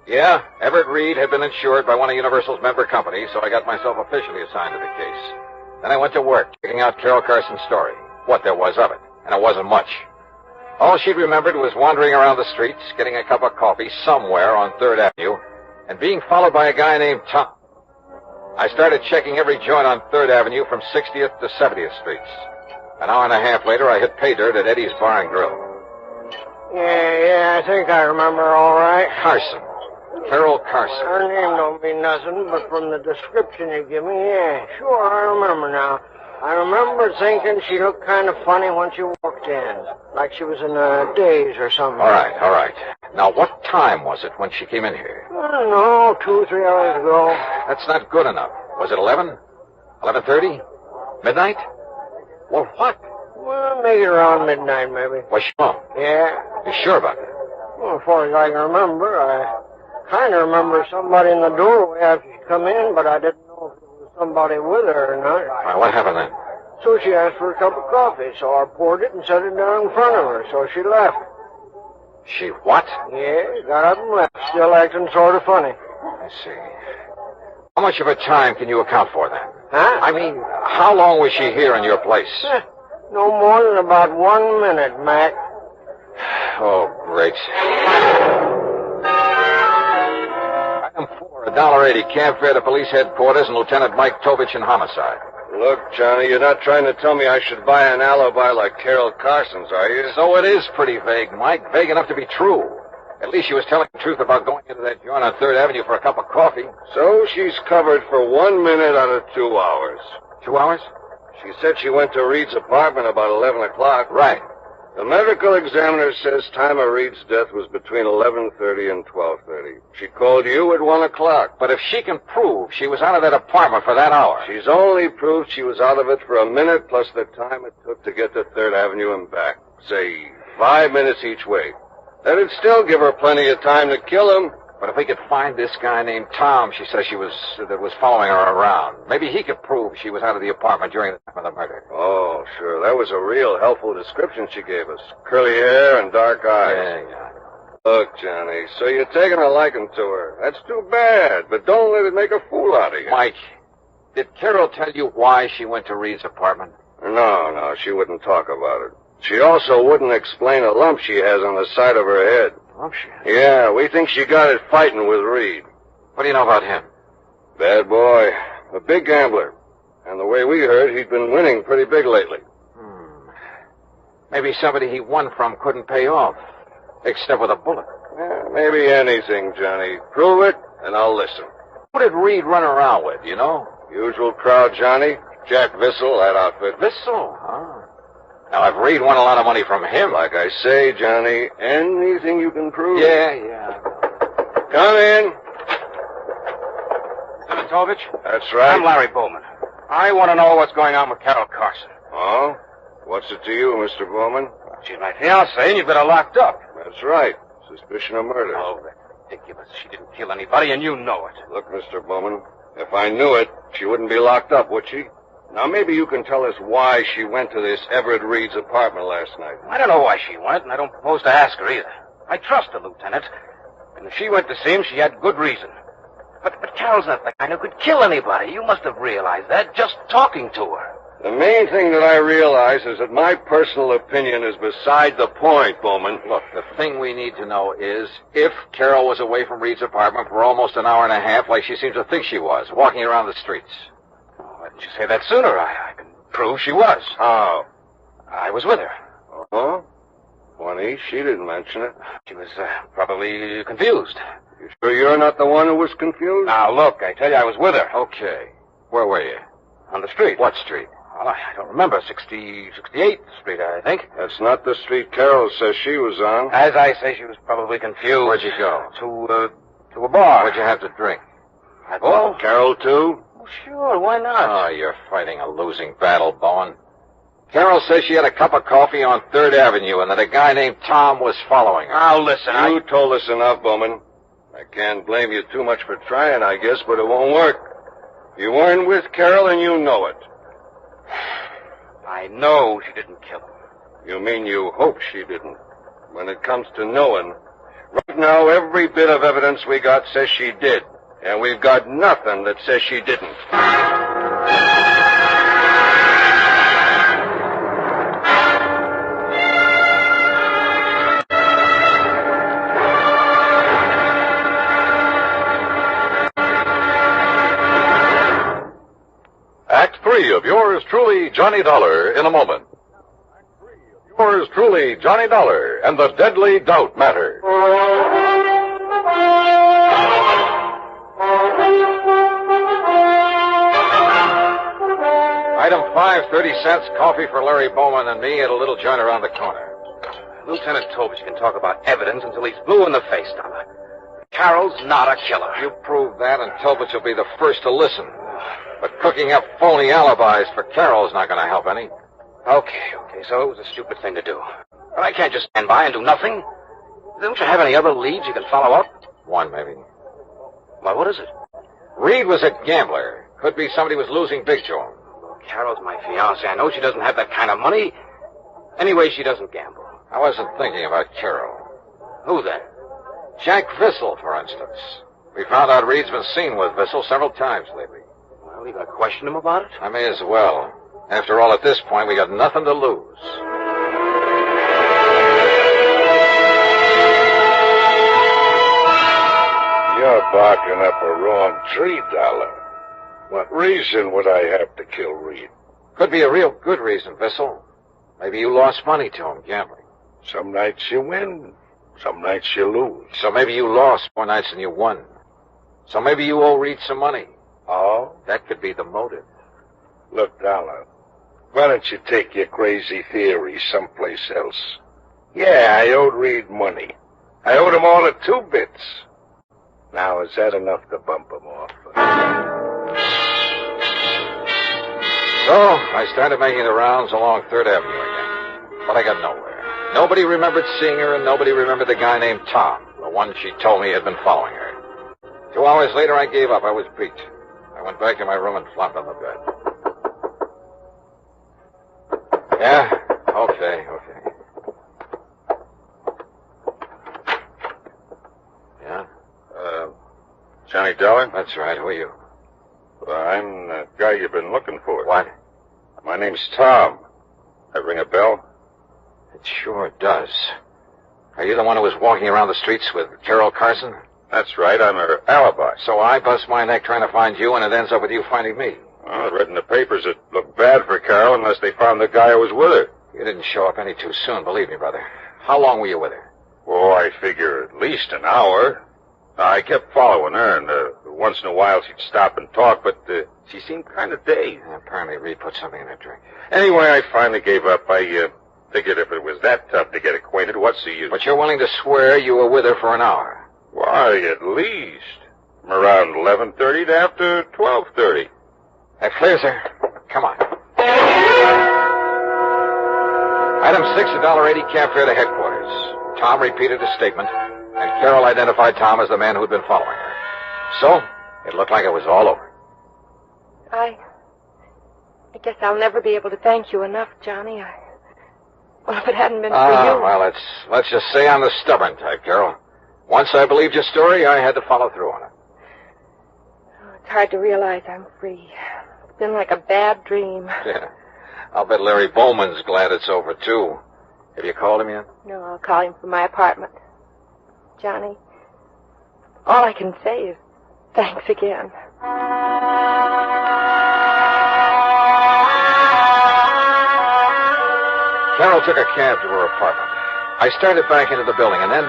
Yeah, Everett Reed had been insured by one of Universal's member companies, so I got myself officially assigned to the case. Then I went to work, checking out Carol Carson's story, what there was of it, and it wasn't much. All she'd remembered was wandering around the streets, getting a cup of coffee somewhere on 3rd Avenue, and being followed by a guy named Tom. I started checking every joint on 3rd Avenue from 60th to 70th Streets. An hour and a half later, I hit pay dirt at Eddie's Bar and Grill. Yeah, I think I remember all right. Carson. Carol Carson. Her name don't mean nothing, but from the description you give me, yeah, sure, I remember now. I remember thinking she looked kind of funny when she walked in, like she was in a daze or something. All right. Now, what time was it when she came in here? I don't know, 2 or 3 hours ago. That's not good enough. Was it 11? 11:30? Midnight? Well, what? Well, maybe around midnight, maybe. Was she home? Yeah. You sure about that? Well, as far as I can remember, I kind of remember somebody in the doorway after she come in, but I didn't know if it was somebody with her or not. All right, what happened then? So she asked for a cup of coffee, so I poured it and set it down in front of her, so she left. She what? Yeah, got up and left, still acting sort of funny. I see. How much of her time can you account for then? Huh? I mean, how long was she here in your place? No more than about 1 minute, Mac. Oh, great. Item 4, $1.80, cab fare to police headquarters and Lieutenant Mike Tovich in Homicide. Look, Johnny, you're not trying to tell me I should buy an alibi like Carol Carson's, are you? So it is pretty vague, Mike. Vague enough to be true. At least she was telling the truth about going into that joint on 3rd Avenue for a cup of coffee. So she's covered for 1 minute out of 2 hours. 2 hours? She said she went to Reed's apartment about 11 o'clock. Right. The medical examiner says time of Reed's death was between 11:30 and 12:30. She called you at 1 o'clock. But if she can prove she was out of that apartment for that hour... She's only proved she was out of it for a minute plus the time it took to get to 3rd Avenue and back. Say, 5 minutes each way. That'd still give her plenty of time to kill him. But if we could find this guy named Tom she says that was following her around, maybe he could prove she was out of the apartment during the time of the murder. Oh, sure. That was a real helpful description she gave us. Curly hair and dark eyes. Yeah. Look, Johnny, so you're taking a liking to her. That's too bad, but don't let it make a fool out of you. Mike, did Carol tell you why she went to Reed's apartment? No, she wouldn't talk about it. She also wouldn't explain a lump she has on the side of her head. Lump she has? Yeah, we think she got it fighting with Reed. What do you know about him? Bad boy. A big gambler. And the way we heard, he'd been winning pretty big lately. Maybe somebody he won from couldn't pay off, except with a bullet. Yeah, maybe anything, Johnny. Prove it, and I'll listen. Who did Reed run around with, you know? Usual crowd, Johnny. Jack Vissel, that outfit. Vissel? Huh? Now, if Reed won a lot of money from him... Like I say, Johnny, anything you can prove. Yeah. Come in. Lieutenant Tovich? That's right. I'm Larry Bowman. I want to know what's going on with Carol Carson. Oh? What's it to you, Mr. Bowman? She's my fiancée, and you've got her locked up. That's right. Suspicion of murder. Oh, that's ridiculous. She didn't kill anybody, and you know it. Look, Mr. Bowman, if I knew it, she wouldn't be locked up, would she? Now, maybe you can tell us why she went to this Everett Reed's apartment last night. I don't know why she went, and I don't propose to ask her either. I trust the lieutenant. And if she went to see him, she had good reason. But Carol's not the kind who could kill anybody. You must have realized that just talking to her. The main thing that I realize is that my personal opinion is beside the point, Bowman. Look, the thing we need to know is if Carol was away from Reed's apartment for almost an hour and a half, like she seems to think she was, walking around the streets. Why didn't you say that sooner? I can prove she was. How? I was with her. Oh? Funny, she didn't mention it. She was probably confused. You sure you're not the one who was confused? Now, look, I tell you, I was with her. Okay. Where were you? On the street. What street? Well, I don't remember. 68th Street, I think. That's not the street Carol says she was on. As I say, she was probably confused. Where'd you go? To a bar. What'd you have to drink? Oh, Carol, too? Oh, sure, why not? Oh, you're fighting a losing battle, Bowen. Carol says she had a cup of coffee on 3rd Avenue and that a guy named Tom was following her. Now, listen, You told us enough, Bowman. I can't blame you too much for trying, I guess, but it won't work. You weren't with Carol and you know it. I know she didn't kill him. You mean you hope she didn't? When it comes to knowing, right now every bit of evidence we got says she did. And we've got nothing that says she didn't. Act 3 of yours truly, Johnny Dollar, in a moment. Yours truly, Johnny Dollar, and the Deadly Doubt Matter. Item 5, 30 cents, coffee for Larry Bowman and me at a little joint around the corner. Lieutenant Tobich can talk about evidence until he's blue in the face, Dollar. Carol's not a killer. You prove that, and Tobich will be the first to listen. But cooking up phony alibis for Carol's not going to help any. Okay, so it was a stupid thing to do. But I can't just stand by and do nothing. Don't you have any other leads you can follow up? One, maybe. Why, what is it? Reed was a gambler. Could be somebody was losing big to him. Carol's my fiancée. I know she doesn't have that kind of money. Anyway, she doesn't gamble. I wasn't thinking about Carol. Who then? Jack Vissel, for instance. We found out Reed's been seen with Vissel several times lately. Well, you gonna question him about it? I may as well. After all, at this point, we got nothing to lose. You're barking up a wrong tree, Dollar. What reason would I have to kill Reed? Could be a real good reason, Vissel. Maybe you lost money to him gambling. Some nights you win, some nights you lose. So maybe you lost more nights than you won. So maybe you owe Reed some money. Oh? That could be the motive. Look, Dollar, why don't you take your crazy theory someplace else? Yeah, I owed Reed money. I owed him all of 2 bits. Now, is that enough to bump him off? So, I started making the rounds along 3rd Avenue again. But I got nowhere. Nobody remembered seeing her, and nobody remembered the guy named Tom, the one she told me had been following her. 2 hours later, I gave up. I was beat. I went back to my room and flopped on the bed. Yeah? Okay. Yeah? Johnny Dollar? That's right. Who are you? Well, I'm the guy you've been looking for. What? My name's Tom. That ring a bell? It sure does. Are you the one who was walking around the streets with Carol Carson? That's right. I'm her alibi. So I bust my neck trying to find you, and it ends up with you finding me. Well, I read in the papers it looked bad for Carol unless they found the guy who was with her. You didn't show up any too soon, believe me, brother. How long were you with her? Oh, I figure at least an hour. I kept following her, and once in a while she'd stop and talk, but she seemed kind of dazed. Apparently Reed put something in her drink. Anyway, I finally gave up. I figured if it was that tough to get acquainted, what's the use? But you're willing to swear you were with her for an hour? Why, at least. From around 11:30 to after 12:30. That clears her. Come on. Item 6, $1.80 cab fare to headquarters. Tom repeated his statement, and Carol identified Tom as the man who'd been following her. So, it looked like it was all over. I guess I'll never be able to thank you enough, Johnny. Well, if it hadn't been for you... Well, let's just say I'm the stubborn type, Carol. Once I believed your story, I had to follow through on it. It's hard to realize I'm free. It's been like a bad dream. Yeah. I'll bet Larry Bowman's glad it's over, too. Have you called him yet? No, I'll call him from my apartment. Johnny, all I can say is thanks again. Carol took a cab to her apartment. I started back into the building, and then,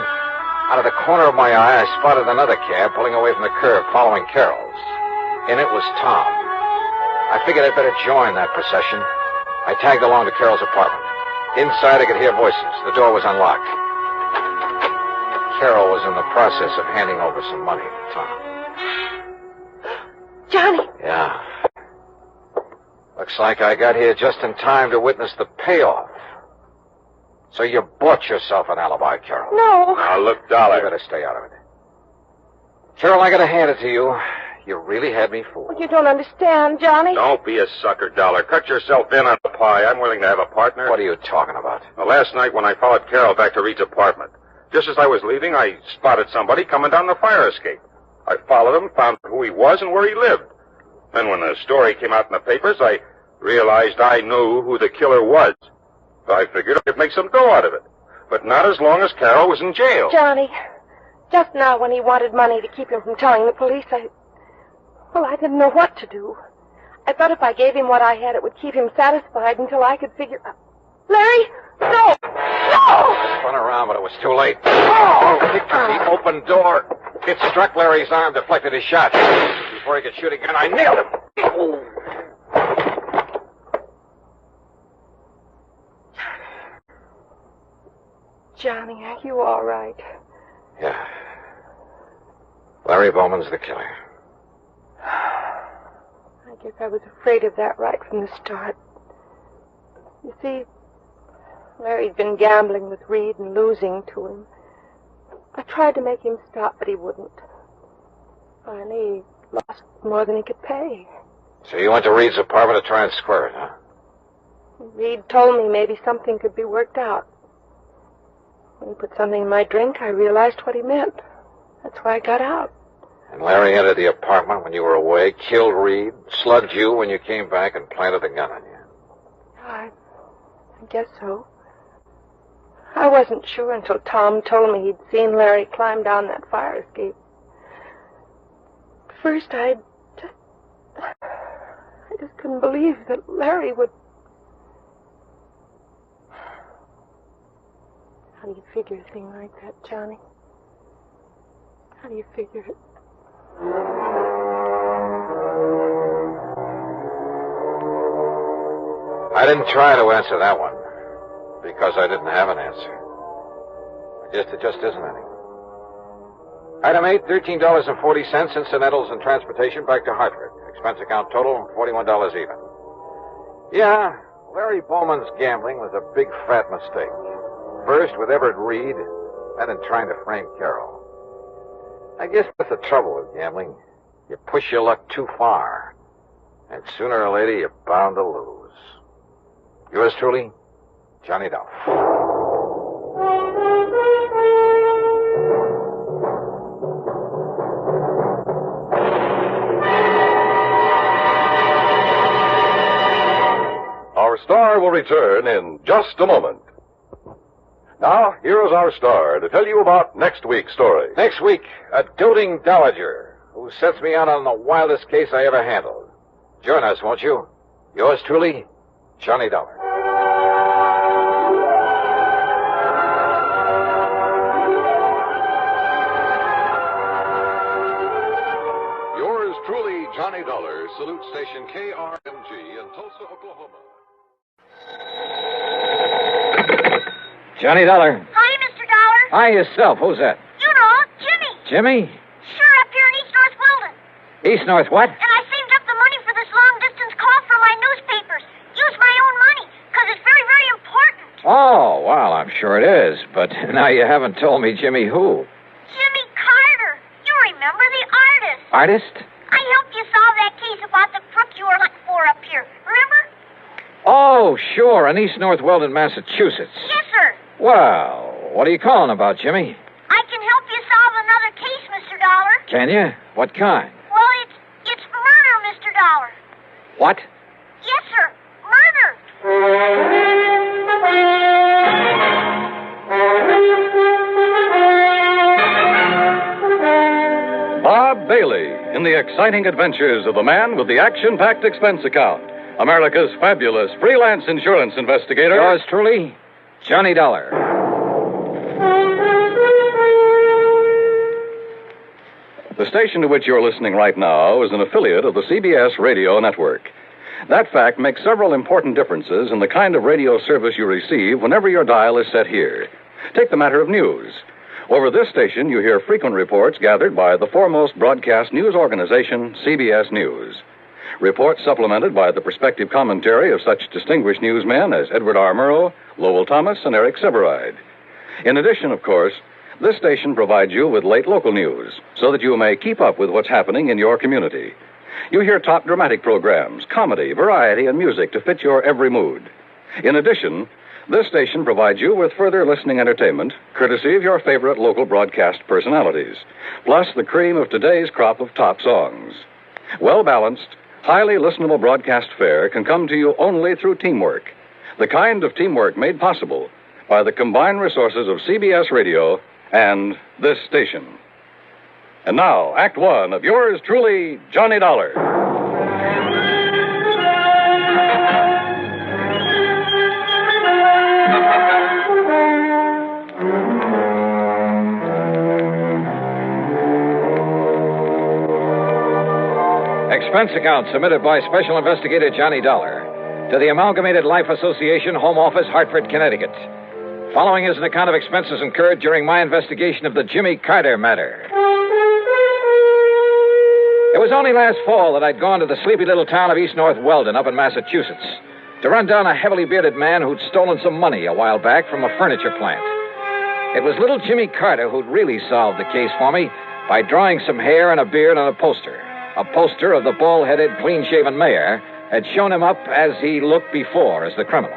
out of the corner of my eye, I spotted another cab pulling away from the curb, following Carol's. And it was Tom. I figured I'd better join that procession. I tagged along to Carol's apartment. Inside, I could hear voices. The door was unlocked. Carol was in the process of handing over some money to Tom. Johnny! Yeah. Looks like I got here just in time to witness the payoff. So you bought yourself an alibi, Carol. No. Now, look, Dollar. You better stay out of it. Carol, I gotta hand it to you. You really had me fooled. Well, you don't understand, Johnny. Don't be a sucker, Dollar. Cut yourself in on the pie. I'm willing to have a partner. What are you talking about? Well, last night when I followed Carol back to Reed's apartment, just as I was leaving, I spotted somebody coming down the fire escape. I followed him, found who he was and where he lived. Then when the story came out in the papers, I realized I knew who the killer was. So I figured I could make some dough out of it. But not as long as Carol was in jail. Johnny, just now when he wanted money to keep him from telling the police, I didn't know what to do. I thought if I gave him what I had, it would keep him satisfied until I could figure... Larry, no! No! I spun around, but it was too late. Oh! Kicked at the open door. It struck Larry's arm, deflected his shot. Before he could shoot again, I nailed him. Oh. Johnny, are you all right? Yeah. Larry Bowman's the killer. I guess I was afraid of that right from the start. You see, Larry'd been gambling with Reed and losing to him. I tried to make him stop, but he wouldn't. Finally, he lost more than he could pay. So you went to Reed's apartment to try and square it, huh? Reed told me maybe something could be worked out. When he put something in my drink, I realized what he meant. That's why I got out. And Larry entered the apartment when you were away, killed Reed, slugged you when you came back, and planted the gun on you. I guess so. I wasn't sure until Tom told me he'd seen Larry climb down that fire escape. First, I just couldn't believe that Larry would... How do you figure a thing like that, Johnny? How do you figure it? I didn't try to answer that one, because I didn't have an answer. I guess there just isn't any. Item 8, $13.40, incidentals and transportation back to Hartford. Expense account total, $41 even. Yeah, Larry Bowman's gambling was a big, fat mistake. First with Everett Reed, then in trying to frame Carol. I guess that's the trouble with gambling. You push your luck too far, and sooner or later you're bound to lose. Yours truly, Johnny Dollar. Our star will return in just a moment. Now, here is our star to tell you about next week's story. Next week, a doting dowager who sets me out on the wildest case I ever handled. Join us, won't you? Yours truly, Johnny Dollar. Yours truly, Johnny Dollar, salutes station KRMG in Tulsa, Oklahoma. Johnny Dollar. Hi, Mr. Dollar. Hi, yourself. Who's that? You know, Jimmy. Jimmy? Sure, up here in East North Weldon. East North what? And I saved up the money for this long-distance call for my newspapers. Use my own money, because it's very, very important. Oh, well, I'm sure it is. But now you haven't told me Jimmy who. Jimmy Carter. You remember the artist. Artist? I helped you solve that case about the crook you were looking for up here. Remember? Oh, sure, in East North Weldon, Massachusetts. Yes, sir. Well, what are you calling about, Jimmy? I can help you solve another case, Mr. Dollar. Can you? What kind? Well, it's murder, Mr. Dollar. What? Yes, sir. Murder. Bob Bailey in the exciting adventures of the man with the action-packed expense account. America's fabulous freelance insurance investigator. Yours truly, Johnny Dollar. The station to which you're listening right now is an affiliate of the CBS radio network. That fact makes several important differences in the kind of radio service you receive whenever your dial is set here. Take the matter of news. Over this station, you hear frequent reports gathered by the foremost broadcast news organization, CBS News. Reports supplemented by the perspective commentary of such distinguished newsmen as Edward R. Murrow, Lowell Thomas, and Eric Severide. In addition, of course, this station provides you with late local news so that you may keep up with what's happening in your community. You hear top dramatic programs, comedy, variety, and music to fit your every mood. In addition, this station provides you with further listening entertainment, courtesy of your favorite local broadcast personalities, plus the cream of today's crop of top songs. Well-balanced, highly listenable broadcast fare can come to you only through teamwork, the kind of teamwork made possible by the combined resources of CBS Radio and this station. And now, Act One of yours truly, Johnny Dollar. Expense account submitted by Special Investigator Johnny Dollar to the Amalgamated Life Association, Home Office, Hartford, Connecticut. Following is an account of expenses incurred during my investigation of the Jimmy Carter matter. It was only last fall that I'd gone to the sleepy little town of East North Weldon up in Massachusetts to run down a heavily bearded man who'd stolen some money a while back from a furniture plant. It was little Jimmy Carter who'd really solved the case for me by drawing some hair and a beard on a poster. A poster of the bald-headed, clean-shaven mayor had shown him up as he looked before as the criminal.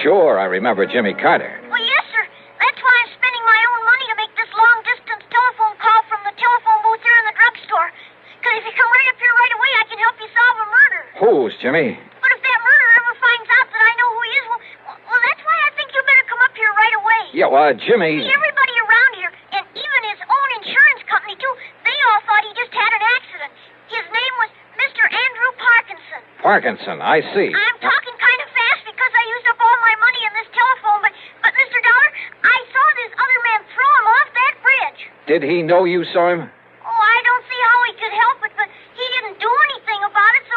Sure, I remember Jimmy Carter. Well, yes, sir. That's why I'm spending my own money to make this long-distance telephone call from the telephone booth here in the drugstore. Because if you come right up here right away, I can help you solve a murder. Whose, Jimmy? But if that murderer ever finds out that I know who he is, well, that's why I think you better come up here right away. Yeah, well, Jimmy... See, everybody around here, and even his own insurance company, too, they all thought he just had an accident. His name was Mr. Andrew Parkinson. Parkinson, I see. I'm talking kind of fast because I used up all my money in this telephone, but Mr. Dollar, I saw this other man throw him off that bridge. Did he know you saw him? Oh, I don't see how he could help it, but he didn't do anything about it, so,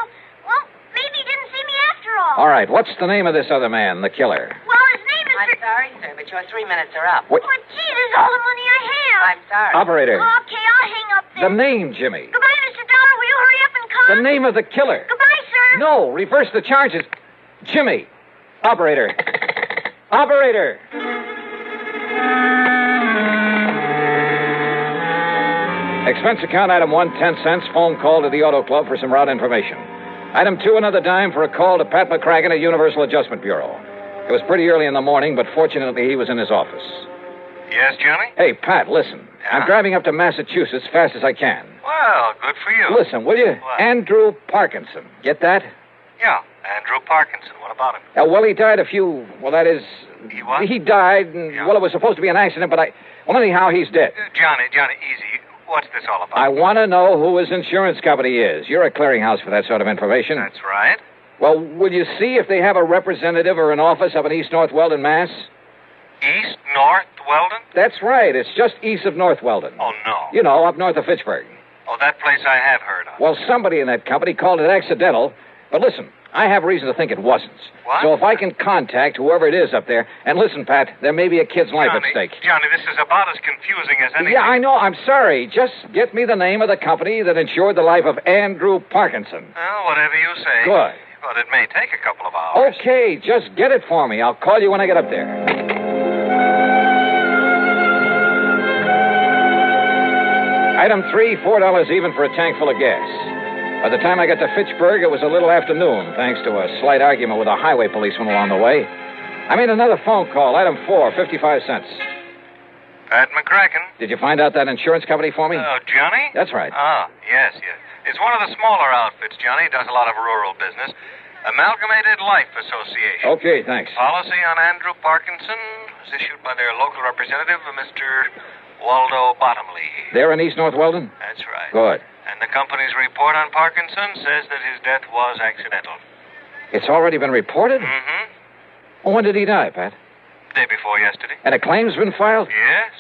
well, maybe he didn't see me after all. All right, what's the name of this other man, the killer? Well, his name is... I'm sorry, sir, but your 3 minutes are up. What? But, gee, there's all the money I have. I'm sorry. Operator. Okay, I'll hang up then. The name, Jimmy. Goodbye, Mr. Dollar. Will you hurry up and come? The name of the killer. Goodbye, sir. No, reverse the charges. Jimmy. Operator. Operator. Expense account item 1, 10 cents. Phone call to the Auto Club for some route information. Item 2, another dime for a call to Pat McCracken at Universal Adjustment Bureau. It was pretty early in the morning, but fortunately he was in his office. Yes, Johnny? Hey, Pat, listen. Yeah? I'm driving up to Massachusetts fast as I can. Well, good for you. Listen, will you? What? Andrew Parkinson. Get that? Yeah, Andrew Parkinson. What about him? Well, he died a few... Well, that is... He what? He died, and, well, it was supposed to be an accident, but Well, anyhow, he's dead. Johnny, easy. What's this all about? I want to know who his insurance company is. You're a clearinghouse for that sort of information. That's right. Well, will you see if they have a representative or an office up in East North Weldon, Mass? East North Weldon? That's right. It's just east of North Weldon. Oh, no. You know, up north of Fitchburg. Oh, that place I have heard of. Well, somebody in that company called it accidental. But listen, I have reason to think it wasn't. What? So if I can contact whoever it is up there, and listen, Pat, there may be a kid's life at stake. Johnny, this is about as confusing as anything. Yeah, I know. I'm sorry. Just get me the name of the company that insured the life of Andrew Parkinson. Well, whatever you say. Good. But it may take a couple of hours. Okay, just get it for me. I'll call you when I get up there. Item 3, $4 even for a tank full of gas. By the time I got to Fitchburg, it was a little afternoon, thanks to a slight argument with a highway policeman along the way. I made another phone call, item 4, 55 cents. Pat McCracken. Did you find out that insurance company for me? Oh, Johnny? That's right. Ah, yes. It's one of the smaller outfits, Johnny. Does a lot of rural business. Amalgamated Life Association. Okay, thanks. Policy on Andrew Parkinson was issued by their local representative, Mr. Waldo Bottomley. They're in East North Weldon? That's right. Good. And the company's report on Parkinson says that his death was accidental. It's already been reported? Mm-hmm. Well, when did he die, Pat? Day before yesterday. And a claim's been filed? Yes.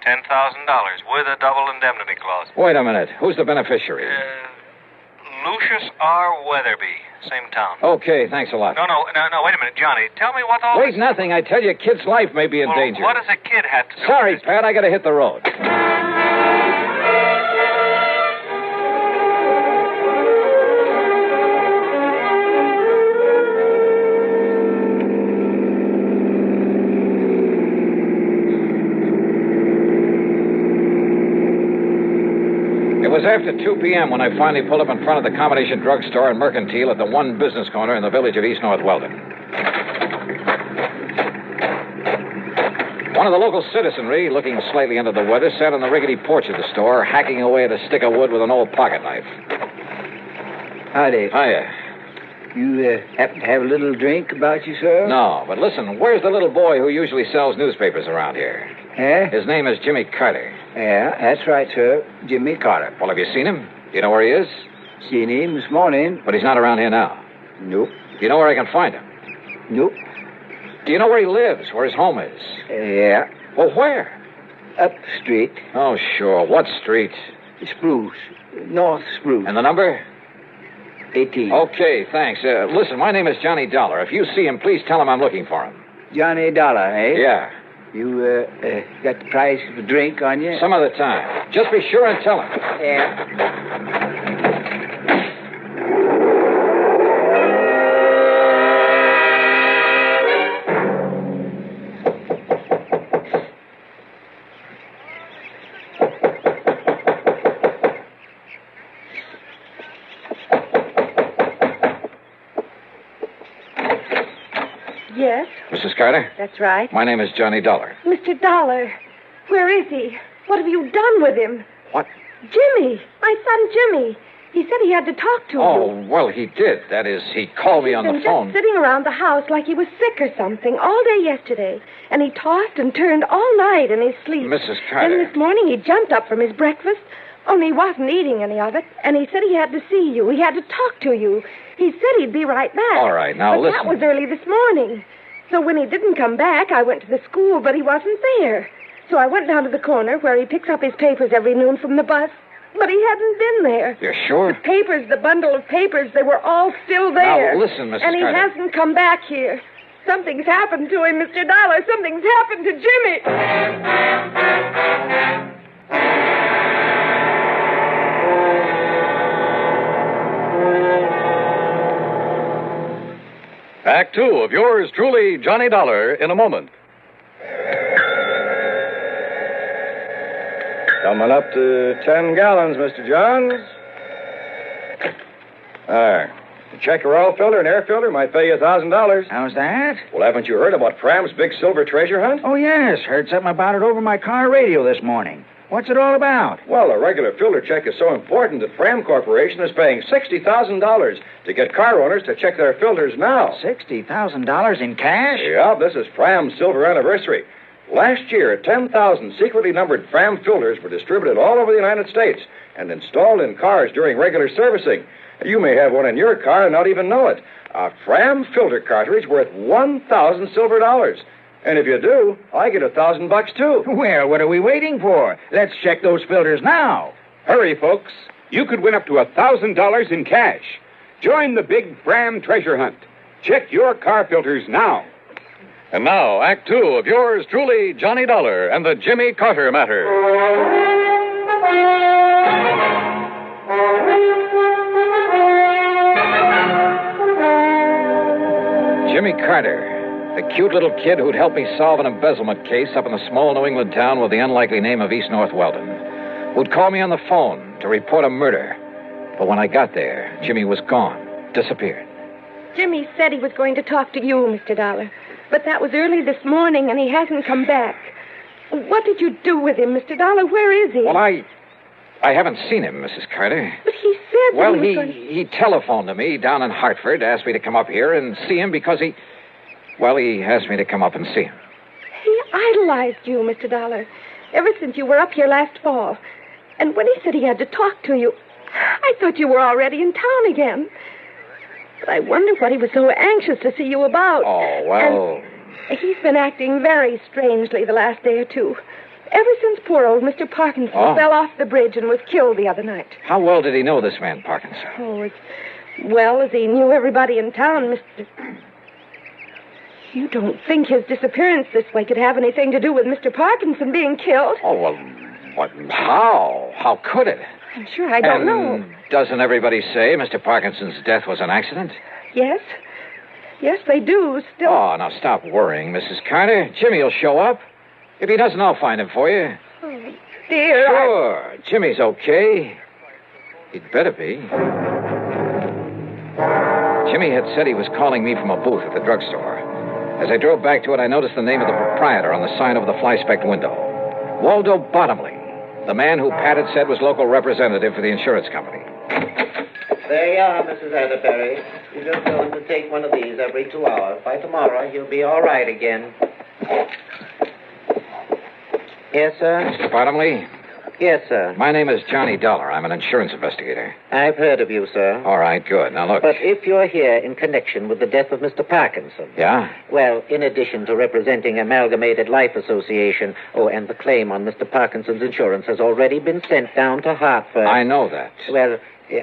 $10,000 with a double indemnity clause. Wait a minute. Who's the beneficiary? Lucius R. Weatherby. Same town. Okay, thanks a lot. No, wait a minute, Johnny. Tell me what all Wait, this... nothing. I tell you, a kid's life may be in danger. What does a kid have to do Sorry, with this? Pat, I gotta hit the road. It was after 2 p.m. when I finally pulled up in front of the combination drugstore and mercantile at the one business corner in the village of East North Weldon. One of the local citizenry, looking slightly under the weather, sat on the rickety porch of the store, hacking away at a stick of wood with an old pocket knife. Howdy. Hiya. You happen to have a little drink about you, sir? No, but listen, where's the little boy who usually sells newspapers around here? His name is Jimmy Carter. Yeah, that's right, sir. Jimmy Carter. Well, have you seen him? Do you know where he is? Seen him this morning. But he's not around here now. Nope. Do you know where I can find him? Nope. Do you know where he lives, where his home is? Yeah. Well, where? Up the street. Oh, sure. What street? Spruce. North Spruce. And the number? 18. Okay, thanks. Listen, my name is Johnny Dollar. If you see him, please tell him I'm looking for him. Johnny Dollar, eh? Yeah. You got the price of a drink on you? Some other time. Just be sure and tell him. Yeah. Yes, Mrs. Carter? that's right. My name is Johnny Dollar. Mr. Dollar, where is he? What have you done with him? What? Jimmy, my son Jimmy. He said he had to talk to you. Oh, well, he did. That is, he called me on the He's phone. been just sitting around the house like he was sick or something all day yesterday. And he tossed and turned all night in his sleep. Mrs. Carter. Then this morning he jumped up from his breakfast, only he wasn't eating any of it. And he said he had to see you. He had to talk to you. He said he'd be right back. All right, now but listen. that was early this morning. So when he didn't come back, I went to the school, but he wasn't there. So I went down to the corner where he picks up his papers every noon from the bus. But he hadn't been there. You're sure? The papers, the bundle of papers, they were all still there. Now, listen, Mrs. And he Carter. hasn't come back here. Something's happened to him, Mr. Dollar. Something's happened to Jimmy. Act 2 of yours truly, Johnny Dollar, in a moment. Coming up to 10 gallons, Mr. Johns. There. To check your oil filter and air filter might pay you $1,000. How's that? Well, haven't you heard about Fram's big silver treasure hunt? Oh, yes. Heard something about it over my car radio this morning. What's it all about? Well, a regular filter check is so important that Fram Corporation is paying $60,000 to get car owners to check their filters now. $60,000 in cash? Yeah, this is Fram's silver anniversary. Last year, 10,000 secretly numbered Fram filters were distributed all over the United States and installed in cars during regular servicing. You may have one in your car and not even know it. A Fram filter cartridge worth 1,000 silver dollars. And if you do, I get $1,000 too. Well, what are we waiting for? Let's check those filters now. Hurry, folks. You could win up to $1,000 in cash. Join the big Fram treasure hunt. Check your car filters now. And now, Act 2 of yours truly, Johnny Dollar and the Jimmy Carter matter. Jimmy Carter, the cute little kid who'd helped me solve an embezzlement case up in the small New England town with the unlikely name of East North Weldon, who'd call me on the phone to report a murder. But when I got there, Jimmy was gone, disappeared. Jimmy said he was going to talk to you, Mr. Dollar. But that was early this morning, and he hasn't come back. What did you do with him, Mr. Dollar? Where is he? Well, I haven't seen him, Mrs. Carter. But he said Well, that he he, was going to... he telephoned to me down in Hartford, asked me to come up here and see him because he asked me to come up and see him. He idolized you, Mr. Dollar, ever since you were up here last fall. And when he said he had to talk to you, I thought you were already in town again. But I wonder what he was so anxious to see you about. Oh, well... And he's been acting very strangely the last day or two. Ever since poor old Mr. Parkinson fell off the bridge and was killed the other night. How well did he know this man, Parkinson? Oh, as well as he knew everybody in town, Mr... You don't think his disappearance this way could have anything to do with Mr. Parkinson being killed? Oh, well, what? How? How could it? I'm sure I don't know. Doesn't everybody say Mr. Parkinson's death was an accident? Yes. Yes, they do. Still... Oh, now stop worrying, Mrs. Carter. Jimmy will show up. If he doesn't, I'll find him for you. Oh, dear. Sure. Jimmy's okay. He'd better be. Jimmy had said he was calling me from a booth at the drugstore. As I drove back to it, I noticed the name of the proprietor on the sign over the fly-specked window. Waldo Bottomley, the man who Pat had said was local representative for the insurance company. There you are, Mrs. Atterbury. You just told him to take one of these every 2 hours. By tomorrow, he'll be all right again. Yes, sir? Mr. Bottomley? Yes, sir. My name is Johnny Dollar. I'm an insurance investigator. I've heard of you, sir. All right, good. Now, look. But if you're here in connection with the death of Mr. Parkinson... Yeah? Well, in addition to representing Amalgamated Life Association, and the claim on Mr. Parkinson's insurance has already been sent down to Hartford... I know that. Well,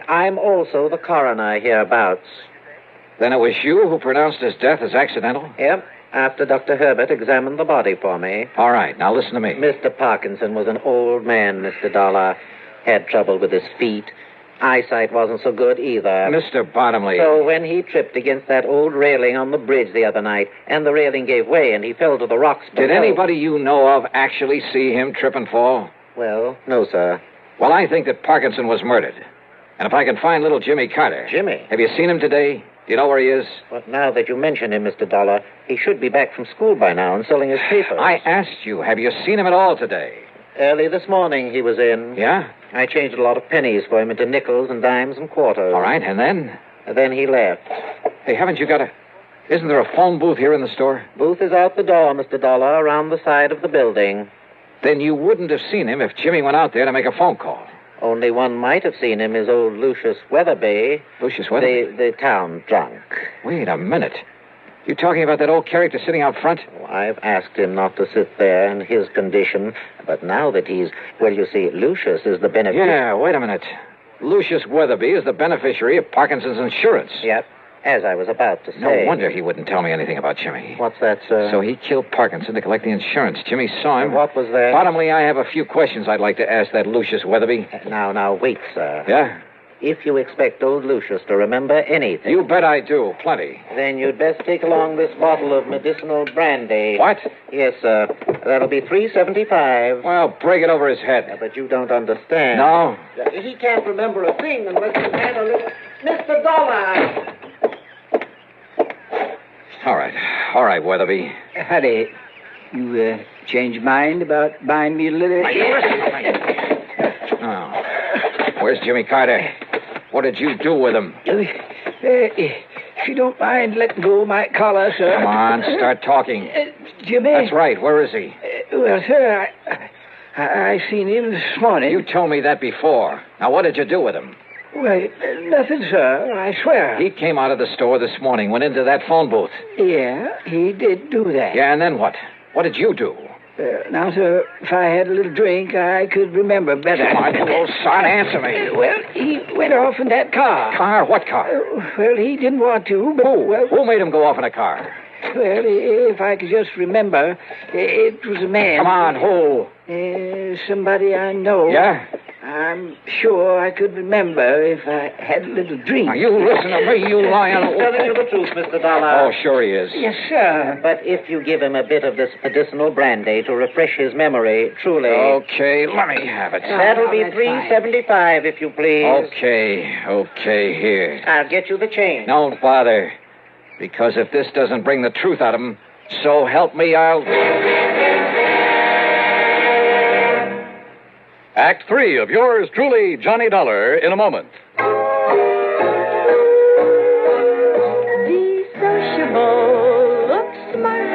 I'm also the coroner hereabouts. Then it was you who pronounced his death as accidental? Yep. After Dr. Herbert examined the body for me. All right, now listen to me. Mr. Parkinson was an old man, Mr. Dollar. Had trouble with his feet. Eyesight wasn't so good either. Mr. Bottomley. So when he tripped against that old railing on the bridge the other night, and the railing gave way and he fell to the rocks below... Did anybody you know of actually see him trip and fall? Well, no, sir. Well, I think that Parkinson was murdered. And if I can find little Jimmy Carter... Jimmy? Have you seen him today? Do you know where he is? Well, now that you mention him, Mr. Dollar, he should be back from school by now and selling his papers. I asked you, have you seen him at all today? Early this morning he was in. Yeah? I changed a lot of pennies for him into nickels and dimes and quarters. All right, and then? Then he left. Hey, haven't you got a... Isn't there a phone booth here in the store? Booth is out the door, Mr. Dollar, around the side of the building. Then you wouldn't have seen him if Jimmy went out there to make a phone call. Only one might have seen him is old Lucius Weatherby. Lucius Weatherby? The town drunk. Wait a minute. You talking about that old character sitting out front? Oh, I've asked him not to sit there in his condition, but now that he's... Well, you see, Lucius is the beneficiary... Yeah, wait a minute. Lucius Weatherby is the beneficiary of Parkinson's insurance. Yep, as I was about to say. No wonder he wouldn't tell me anything about Jimmy. What's that, sir? So he killed Parkinson to collect the insurance. Jimmy saw him. What was that? Bottomley, I have a few questions I'd like to ask that Lucius Weatherby. Now, wait, sir. Yeah? If you expect old Lucius to remember anything... You bet I do. Plenty. Then you'd best take along this bottle of medicinal brandy. What? Yes, sir. That'll be $3.75. Well, break it over his head. But you don't understand. No? He can't remember a thing unless he's had a little... Mr. Dollar! All right, Weatherby. Howdy. You changed your mind about buying me a little... Oh. Where's Jimmy Carter? What did you do with him? If you don't mind letting go of my collar, sir. Come on, start talking. Jimmy? That's right. Where is he? Well, sir, I seen him this morning. You told me that before. Now, what did you do with him? Well, nothing, sir. I swear. He came out of the store this morning, went into that phone booth. Yeah, he did do that. Yeah, and then what? What did you do? Now, sir, if I had a little drink, I could remember better. Come on, you old son, answer me. Well, he went off in that car. Car? What car? Well, he didn't want to, but... Who? Well, who made him go off in a car? Well, if I could just remember, it was a man. Come on, who? Somebody I know. Yeah? I'm sure I could remember if I had a little drink. Now, you listen to me, you lion. He's telling you the truth, Mr. Dollar. Oh, sure he is. Yes, sir. But if you give him a bit of this medicinal brandy to refresh his memory, truly... Okay, let me have it. That'll be $3.75, if you please. Okay, here. I'll get you the change. Don't bother. Because if this doesn't bring the truth out of him, so help me, I'll... Act 3 of yours truly, Johnny Dollar, in a moment. Be sociable, look smart,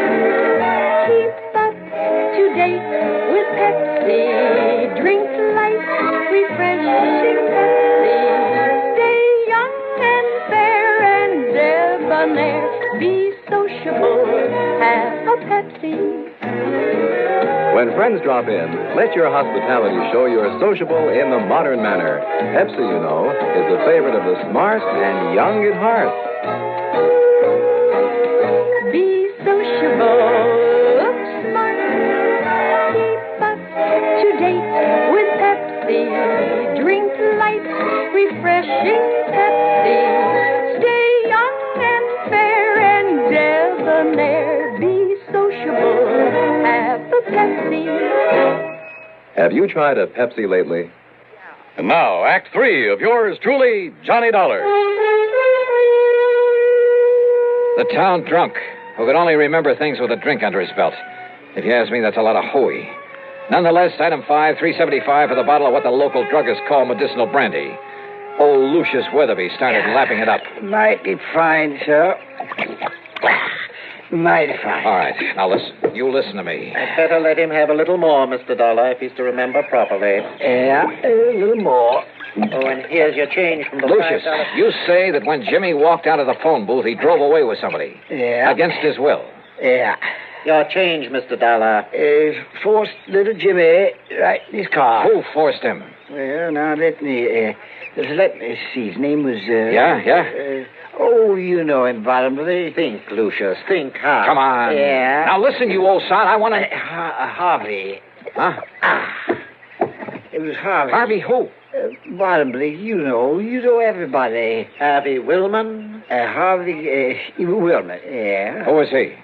keep up to date with Pepsi. Drink light, refreshing Pepsi. Stay young and fair and debonair. Be sociable, have a Pepsi. When friends drop in, let your hospitality show you're sociable in the modern manner. Pepsi, you know, is the favorite of the smart and young at heart. Be sociable, look smart, keep up to date with Pepsi. Drink light, refreshing Pepsi. Stay young and fair and debonair. Be sociable, have a Pepsi. Have you tried a Pepsi lately? And now, Act 3 of yours truly, Johnny Dollar. The town drunk, who could only remember things with a drink under his belt. If you ask me, that's a lot of hooey. Nonetheless, item 5, $3.75 for the bottle of what the local druggists call medicinal brandy. Old Lucius Weatherby started lapping it up. Mighty fine, sir. Mighty fine. All right, now listen. You listen to me. I'd better let him have a little more, Mr. Dollar, if he's to remember properly. Yeah, a little more. Oh, and here's your change from the Lucius, $5. you say that when Jimmy walked out of the phone booth, he drove away with somebody. Yeah. Against his will. Yeah. Your change, Mr. Dollar. Forced little Jimmy right in his car. Who forced him? Well, now let me see. His name was... Yeah? Oh, you know him, Bottomley. Think, Lucius. Think hard. Come on. Yeah. Now listen, you old sod. I want to... Harvey. Huh? It was Harvey. Harvey who? Bottomley, you know everybody. Harvey Willman? Harvey Willman, yeah. Who is he?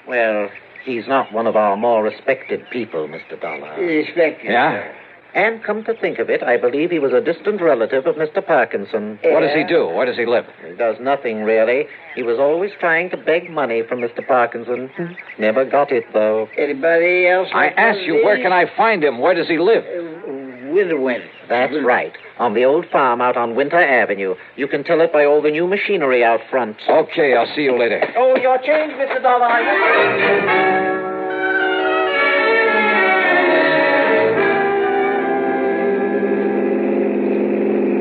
Well, he's not one of our more respected people, Mr. Dollar. Respected, Yeah? sir. And come to think of it, I believe he was a distant relative of Mr. Parkinson. What does he do? Where does he live? He does nothing, really. He was always trying to beg money from Mr. Parkinson. Never got it, though. Anybody else? I asked you, where can I find him? Where does he live? Witherwind. That's right. On the old farm out on Winter Avenue. You can tell it by all the new machinery out front. Okay, I'll see you later. Oh, your change, Mr. Dollar.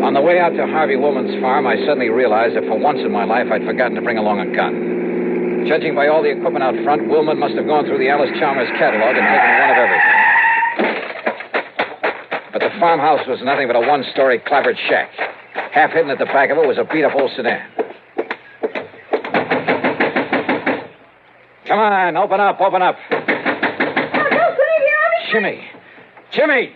On the way out to Harvey Woolman's farm, I suddenly realized that for once in my life, I'd forgotten to bring along a gun. Judging by all the equipment out front, Woolman must have gone through the Alice Chalmers catalog and taken one of everything. But the farmhouse was nothing but a one-story clapboard shack. Half hidden at the back of it was a beat-up old sedan. Come on, open up. Oh, don't put it here. Jimmy!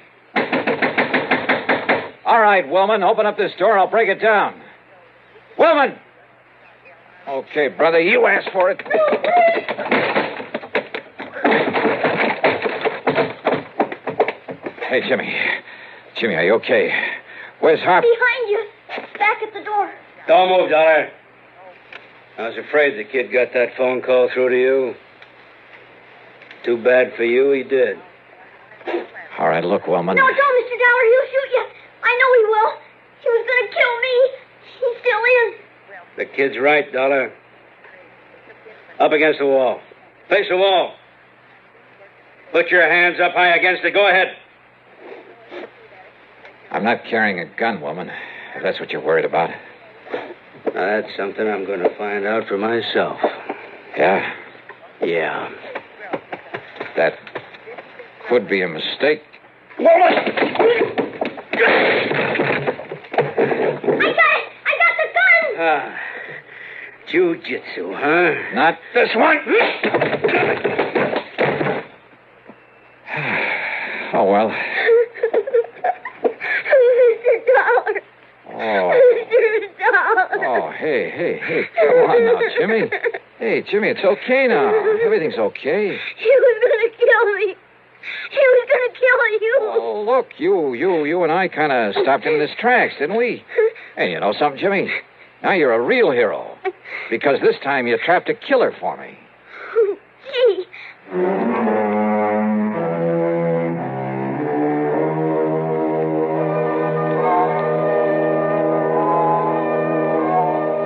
All right, Willman, open up this door. I'll break it down. Willman! Okay, brother, you asked for it. Hey, Jimmy. Jimmy, are you okay? Where's Harvey? Behind you. Back at the door. Don't move, Dollar. I was afraid the kid got that phone call through to you. Too bad for you, he did. All right, look, Willman. No, don't, Mr. Dollar. He'll shoot you. I know he will. He was going to kill me. He still is. The kid's right, Dollar. Up against the wall. Face the wall. Put your hands up high against it. Go ahead. I'm not carrying a gun, woman, if that's what you're worried about. Now, that's something I'm going to find out for myself. Yeah? Yeah. That could be a mistake. I got the gun! Ah. Jiu-jitsu, huh? Not this one. Oh, well. hey. Come on now, Jimmy. Hey, Jimmy, it's okay now. Everything's okay. He was going to kill me. He was going to kill you. Oh, look, you and I kind of stopped him in his tracks, didn't we? Hey, you know something, Jimmy? Now you're a real hero. Because this time you trapped a killer for me. Gee.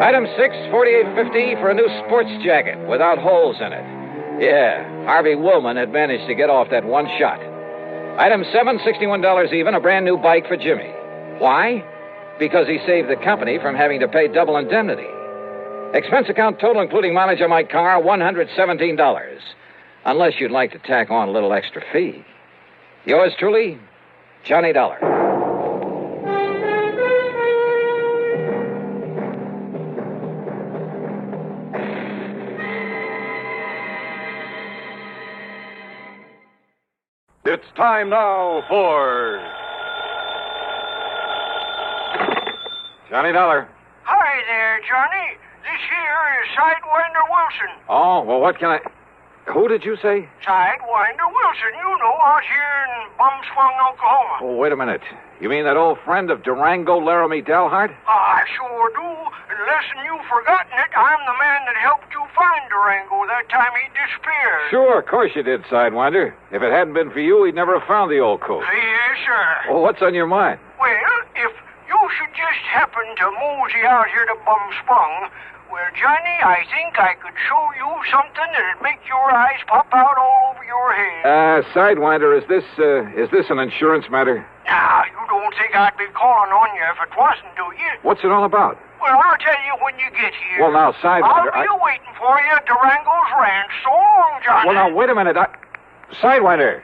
Item 6, 4850 for a new sports jacket without holes in it. Yeah, Harvey Woolman had managed to get off that one shot. Item 7, $61 even, a brand new bike for Jimmy. Why? Because he saved the company from having to pay double indemnity. Expense account total, including mileage on my car, $117. Unless you'd like to tack on a little extra fee. Yours truly, Johnny Dollar. It's time now for Johnny Dollar. Hi there, Johnny. This here is Sidewinder Wilson. Oh, well, what can I... Who did you say? Sidewinder Wilson, you know, out here in Bumswung, Oklahoma. Oh, wait a minute. You mean that old friend of Durango, Laramie Dalhart? I sure do. Unless you've forgotten it, I'm the man that helped you find Durango that time he disappeared. Sure, of course you did, Sidewinder. If it hadn't been for you, we'd never have found the old coat. Yes, sir. Well, what's on your mind? Well, if you should just happen to mosey out here to Bumspung, well, Johnny, I think I could show you something that'd make your eyes pop out all over your head. Sidewinder, is this an insurance matter? Now, you don't think I'd be calling on you if it wasn't, do you? What's it all about? Well, I'll tell you when you get here. Well, now, Sidewinder, I'll be waiting for you at Durango's ranch. So long, Johnny. Well, now, wait a minute. Sidewinder.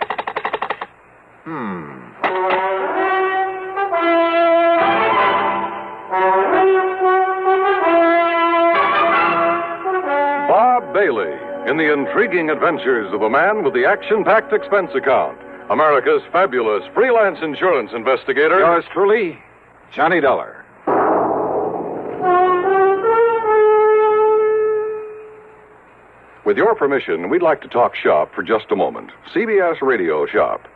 Bob Bailey in the intriguing adventures of a man with the action-packed expense account. America's fabulous freelance insurance investigator. Yours truly, Johnny Dollar. With your permission, we'd like to talk shop for just a moment. CBS Radio Shop.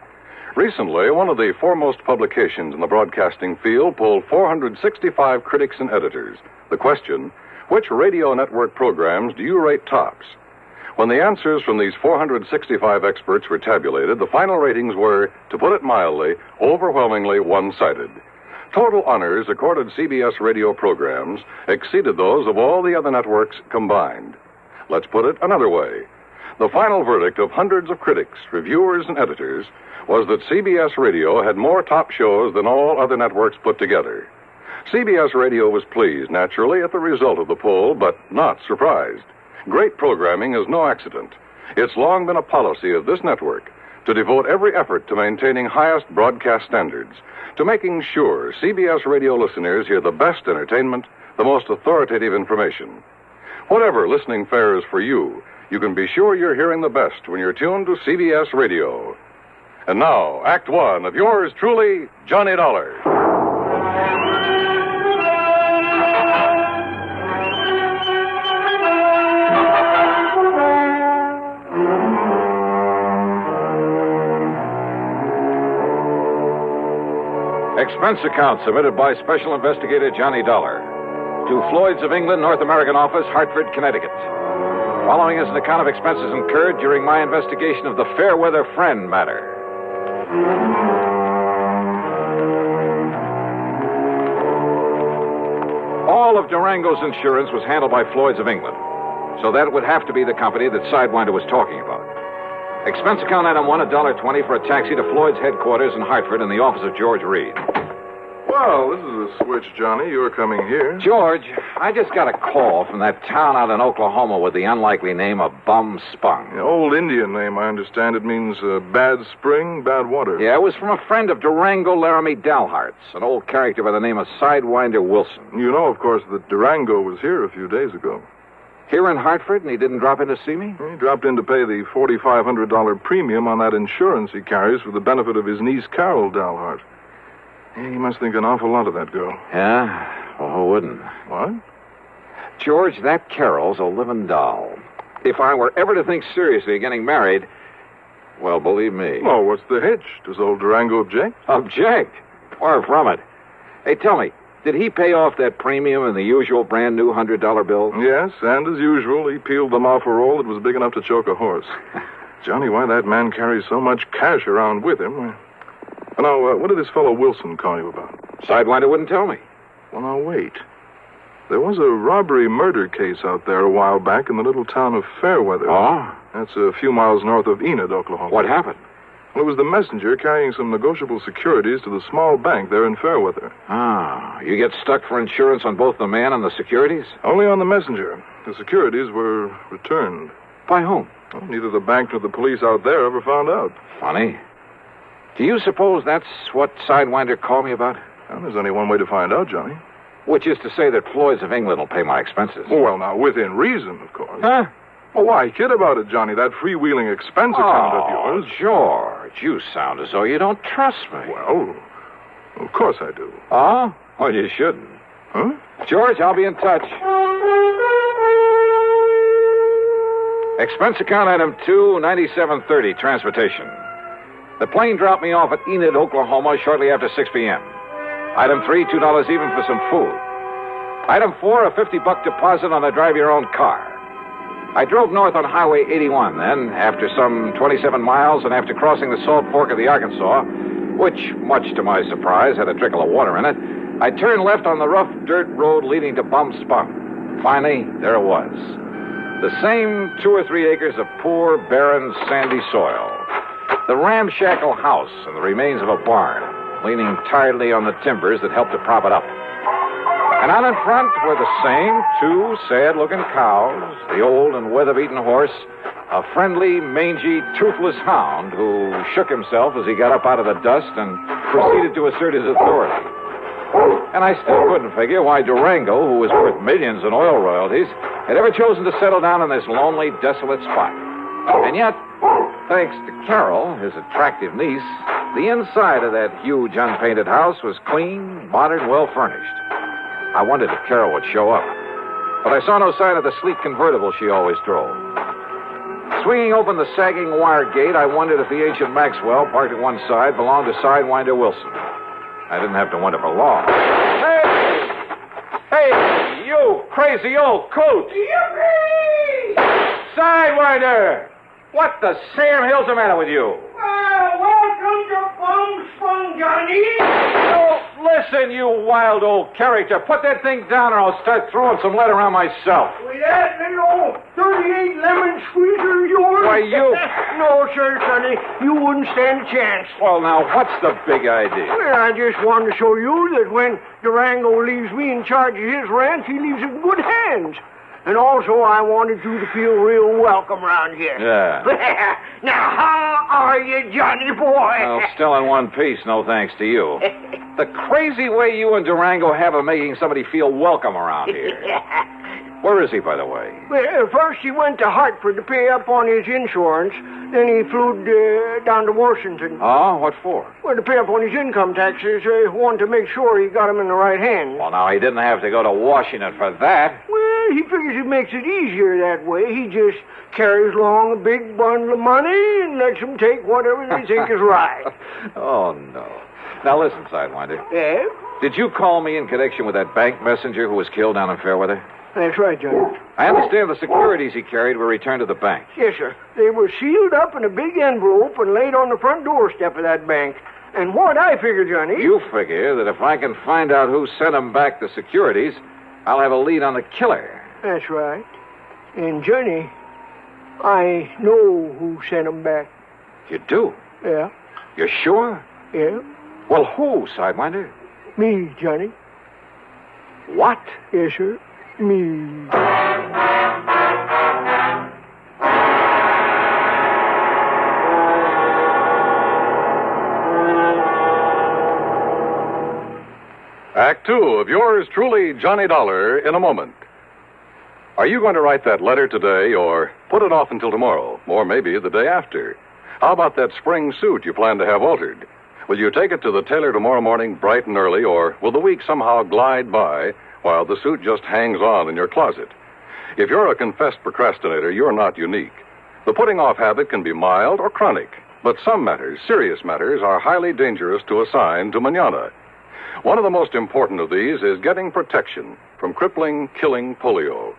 Recently, one of the foremost publications in the broadcasting field polled 465 critics and editors. The question, which radio network programs do you rate tops? When the answers from these 465 experts were tabulated, the final ratings were, to put it mildly, overwhelmingly one-sided. Total honors accorded CBS radio programs exceeded those of all the other networks combined. Let's put it another way. The final verdict of hundreds of critics, reviewers, and editors was that CBS Radio had more top shows than all other networks put together. CBS Radio was pleased, naturally, at the result of the poll, but not surprised. Great programming is no accident. It's long been a policy of this network to devote every effort to maintaining highest broadcast standards, to making sure CBS Radio listeners hear the best entertainment, the most authoritative information. Whatever listening fare is for you, you can be sure you're hearing the best when you're tuned to CBS Radio. And now, Act One of yours truly, Johnny Dollar. Expense account submitted by Special Investigator Johnny Dollar to Floyd's of England, North American Office, Hartford, Connecticut. Following is an account of expenses incurred during my investigation of the Fairweather friend matter. All of Durango's insurance was handled by Floyd's of England, so that would have to be the company that Sidewinder was talking about. Expense account item 1, $1.20 for a taxi to Floyd's headquarters in Hartford in the office of George Reed. Well, this is a switch, Johnny. You're coming here. George, I just got a call from that town out in Oklahoma with the unlikely name of Bum Spung. The old Indian name, I understand. It means bad spring, bad water. Yeah, it was from a friend of Durango, Laramie Dalhart's, an old character by the name of Sidewinder Wilson. You know, of course, that Durango was here a few days ago. Here in Hartford, and he didn't drop in to see me? He dropped in to pay the $4,500 premium on that insurance he carries for the benefit of his niece, Carol Dalhart. He must think an awful lot of that girl. Yeah? Well, who wouldn't? What? George, that Carol's a living doll. If I were ever to think seriously of getting married, well, believe me. Oh, what's the hitch? Does old Durango object? Object? Far from it. Hey, tell me, did he pay off that premium in the usual brand new $100 bill? Yes, and as usual, he peeled them off a roll that was big enough to choke a horse. Johnny, why that man carries so much cash around with him? Now, what did this fellow Wilson call you about? Sidewinder wouldn't tell me. Well, now, wait. There was a robbery-murder case out there a while back in the little town of Fairweather. Oh? That's a few miles north of Enid, Oklahoma. What happened? Well, it was the messenger carrying some negotiable securities to the small bank there in Fairweather. Ah, you get stuck for insurance on both the man and the securities? Only on the messenger. The securities were returned. By whom? Well, neither the bank nor the police out there ever found out. Funny. Do you suppose that's what Sidewinder called me about? Well, there's only one way to find out, Johnny. Which is to say that Floyd's of England will pay my expenses. Well, now, within reason, of course. Huh? Well, why kid about it, Johnny? That freewheeling expense account of yours. George, you sound as though you don't trust me. Well, of course I do. Oh? Well, you shouldn't. Huh? George, I'll be in touch. Expense account item 29730, transportation. The plane dropped me off at Enid, Oklahoma, shortly after 6 p.m. Item 3, $2 even for some food. Item 4, a $50 deposit on a drive-your-own car. I drove north on Highway 81, then, after some 27 miles and after crossing the Salt Fork of the Arkansas, which, much to my surprise, had a trickle of water in it, I turned left on the rough dirt road leading to Bum Spung. Finally, there it was. The same 2 or 3 acres of poor, barren, sandy soil. The ramshackle house and the remains of a barn, leaning tiredly on the timbers that helped to prop it up. And out in front were the same 2 sad-looking cows, the old and weather-beaten horse, a friendly, mangy, toothless hound who shook himself as he got up out of the dust and proceeded to assert his authority. And I still couldn't figure why Durango, who was worth millions in oil royalties, had ever chosen to settle down in this lonely, desolate spot. And yet, thanks to Carol, his attractive niece, the inside of that huge, unpainted house was clean, modern, well-furnished. I wondered if Carol would show up, but I saw no sign of the sleek convertible she always drove. Swinging open the sagging wire gate, I wondered if the ancient Maxwell, parked at one side, belonged to Sidewinder Wilson. I didn't have to wonder for long. Hey, you crazy old coot! Yippee! Sidewinder! What the Sam Hill's the matter with you? Welcome to Bum Spung, Johnny. Oh, listen, you wild old character. Put that thing down or I'll start throwing some lead around myself. With that little 38 lemon squeezer of yours? Why, you... No, sir, Sonny. You wouldn't stand a chance. Well, now, what's the big idea? Well, I just wanted to show you that when Durango leaves me in charge of his ranch, he leaves it in good hands. And also, I wanted you to feel real welcome around here. Yeah. Now, how are you, Johnny boy? Well, still in one piece, no thanks to you. The crazy way you and Durango have of making somebody feel welcome around here. Where is he, by the way? Well, first he went to Hartford to pay up on his insurance. Then he flew down to Washington. Oh, what for? Well, to pay up on his income taxes. Wanted to make sure he got them in the right hands. Well, now, he didn't have to go to Washington for that. Well, he figures it makes it easier that way. He just carries along a big bundle of money and lets them take whatever they think is right. Oh, no. Now, listen, Sidewinder. Yeah? Did you call me in connection with that bank messenger who was killed down in Fairweather? That's right, Johnny. I understand the securities he carried were returned to the bank. Yes, sir. They were sealed up in a big envelope and laid on the front doorstep of that bank. And what I figure, Johnny... You figure that if I can find out who sent him back the securities, I'll have a lead on the killer. That's right. And, Johnny, I know who sent him back. You do? Yeah. You're sure? Yeah. Well, who, Sidewinder? Me, Johnny. What? Yes, sir. Me. Act 2 of yours truly, Johnny Dollar, in a moment. Are you going to write that letter today or put it off until tomorrow, or maybe the day after? How about that spring suit you plan to have altered? Will you take it to the tailor tomorrow morning bright and early, or will the week somehow glide by while the suit just hangs on in your closet. If you're a confessed procrastinator, you're not unique. The putting off habit can be mild or chronic, but some matters, serious matters, are highly dangerous to assign to manana. One of the most important of these is getting protection from crippling, killing polio.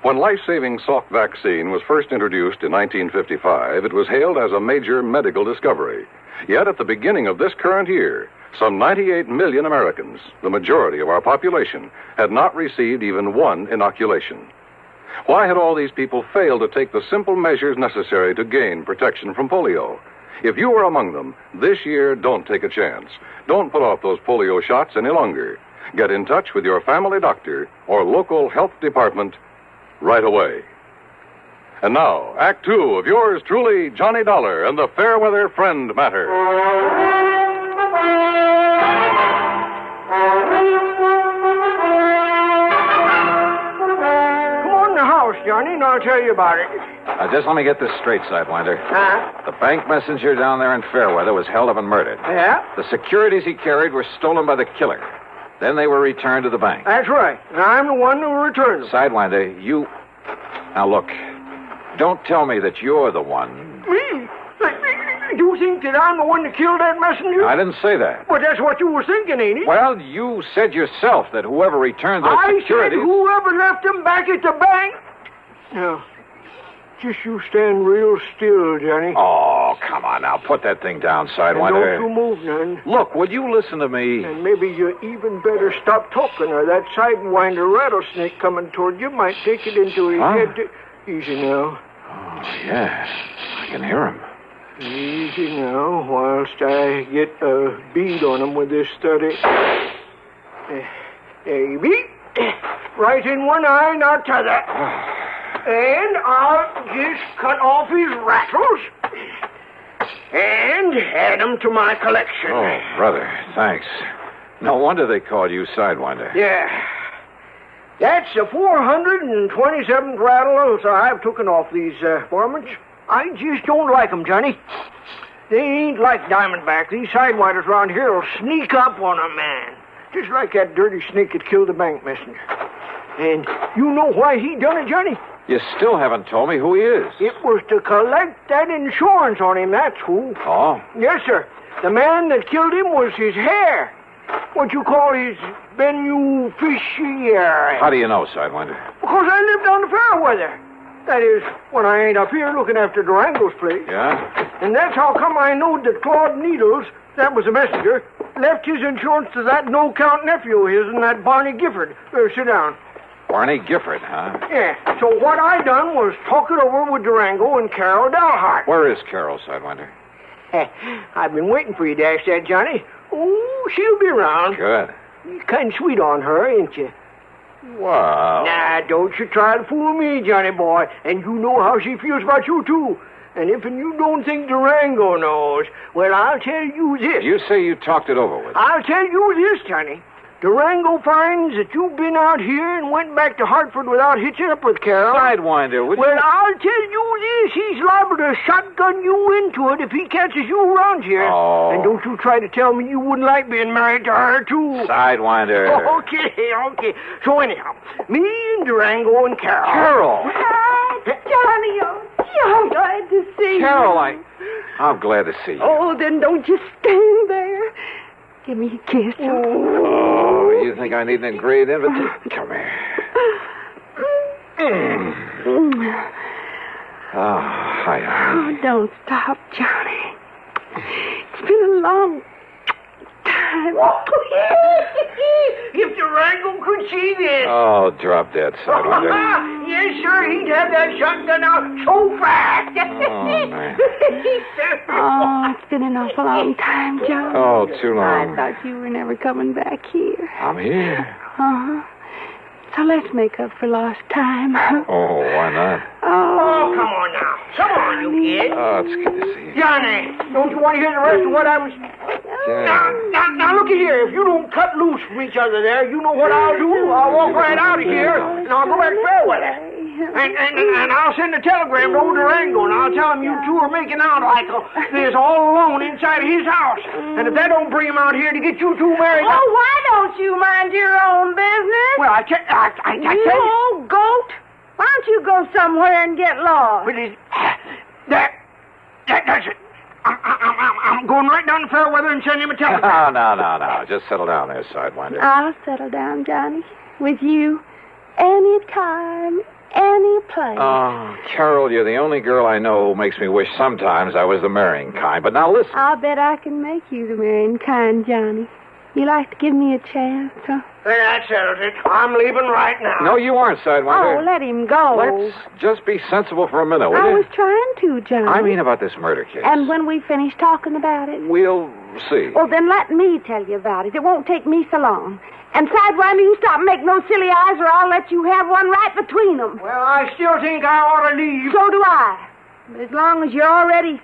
When life-saving Salk vaccine was first introduced in 1955, it was hailed as a major medical discovery. Yet at the beginning of this current year, some 98 million Americans, the majority of our population, had not received even one inoculation. Why had all these people failed to take the simple measures necessary to gain protection from polio? If you were among them, this year, don't take a chance. Don't put off those polio shots any longer. Get in touch with your family doctor or local health department right away. And now, Act Two of yours truly, Johnny Dollar and the Fairweather Friend Matter. Come on in the house, Johnny, and I'll tell you about it. Just let me get this straight, Sidewinder. Huh? The bank messenger down there in Fairweather was held up and murdered. Yeah? The securities he carried were stolen by the killer. Then they were returned to the bank. That's right. And I'm the one who returned them. Sidewinder, you... Now, look. Don't tell me that you're the one. Me? You think that I'm the one that killed that messenger? I didn't say that. But that's what you were thinking, ain't it? Well, you said yourself that whoever returned those securities... I said whoever left them back at the bank. Now, just you stand real still, Johnny. Oh, come on now. Put that thing down, Sidewinder. And don't you move none. Look, will you listen to me? And maybe you even better stop talking, or that Sidewinder rattlesnake coming toward you might take it into his head to... Easy now. Oh, yeah. I can hear him. Easy now, whilst I get a bead on him with this study. There you be. Right in one eye, not t'other. And I'll just cut off his rattles and add them to my collection. Oh, brother, thanks. No wonder they called you Sidewinder. Yeah. That's the 427th rattle I've taken off these varmints. I just don't like 'em, Johnny. They ain't like Diamondback. These Sidewinders around here will sneak up on a man. Just like that dirty snake that killed the bank messenger. And you know why he done it, Johnny? You still haven't told me who he is. It was to collect that insurance on him, that's who. Oh? Yes, sir. The man that killed him was his hair. What you call his beneficiary. How do you know, Sidewinder? Because I live down the Fairweather. That is, when I ain't up here looking after Durango's place. Yeah? And that's how come I know that Claude Needles, that was the messenger, left his insurance to that no-count nephew of his and that Barney Gifford. Sit down. Barney Gifford, huh? Yeah. So what I done was talk it over with Durango and Carol Dalhart. Where is Carol, Sidewinder? I've been waiting for you to ask that, Johnny. Oh, she'll be around. Good. You're kind of sweet on her, ain't you? Wow. Nah, don't you try to fool me, Johnny boy. And you know how she feels about you, too. And if you don't think Durango knows, well, I'll tell you this. You say you talked it over with her. I'll tell you this, Johnny. Durango finds that you've been out here and went back to Hartford without hitching up with Carol. Sidewinder, would well, you... I'll tell you this. He's liable to shotgun you into it if he catches you around here. Oh. And don't you try to tell me you wouldn't like being married to her, too. Sidewinder. Okay. So anyhow, me and Durango and Carol. Carol. Hi, Johnny. I'm glad to see you. Carol, I'm glad to see you. Oh, then don't you stand there. Give me a kiss. Oh, you think I need an engraved invitation? Come here. Oh, hi. Oh, don't stop, Johnny. It's been a long time. If Durango could see this. Oh, drop that, Sidewinder. Yes, sir. He'd have that shotgun out so fast. Oh, man. Oh, it's been an awful long time, John. Oh, too long. I thought you were never coming back here. I'm here. Uh-huh. So let's make up for lost time. Oh, why not? Oh, come on now. Come on, you kid. Oh, it's good to see you. Johnny, don't you want to hear the rest of what I was... Now, look at here. If you don't cut loose from each other there, you know what I'll do. I'll walk right out of here, and I'll go back to Fairweather. And I'll send a telegram to old Durango, and I'll tell him you two are making out like this all alone inside of his house. And if that don't bring him out here to get you two married... Oh, why don't you mind your own business? Well, I you old goat. Why don't you go somewhere and get lost? That's it. I'm going right down to Fairweather and send him a telegram. No. Just settle down there, Sidewinder. I'll settle down, Johnny, with you anytime, any place. Oh, Carol, you're the only girl I know who makes me wish sometimes I was the marrying kind. But now listen. I'll bet I can make you the marrying kind, Johnny. You like to give me a chance, huh? Well, that settles it. I'm leaving right now. No, you aren't, Sidewinder. Oh, let him go. Let's just be sensible for a minute, will I you? was trying to, Johnny. I mean about this murder case. And when we finish talking about it... We'll see. Well, then let me tell you about it. It won't take me so long. And Sidewinder, you stop making those silly eyes or I'll let you have one right between them. Well, I still think I ought to leave. So do I. But as long as you're already...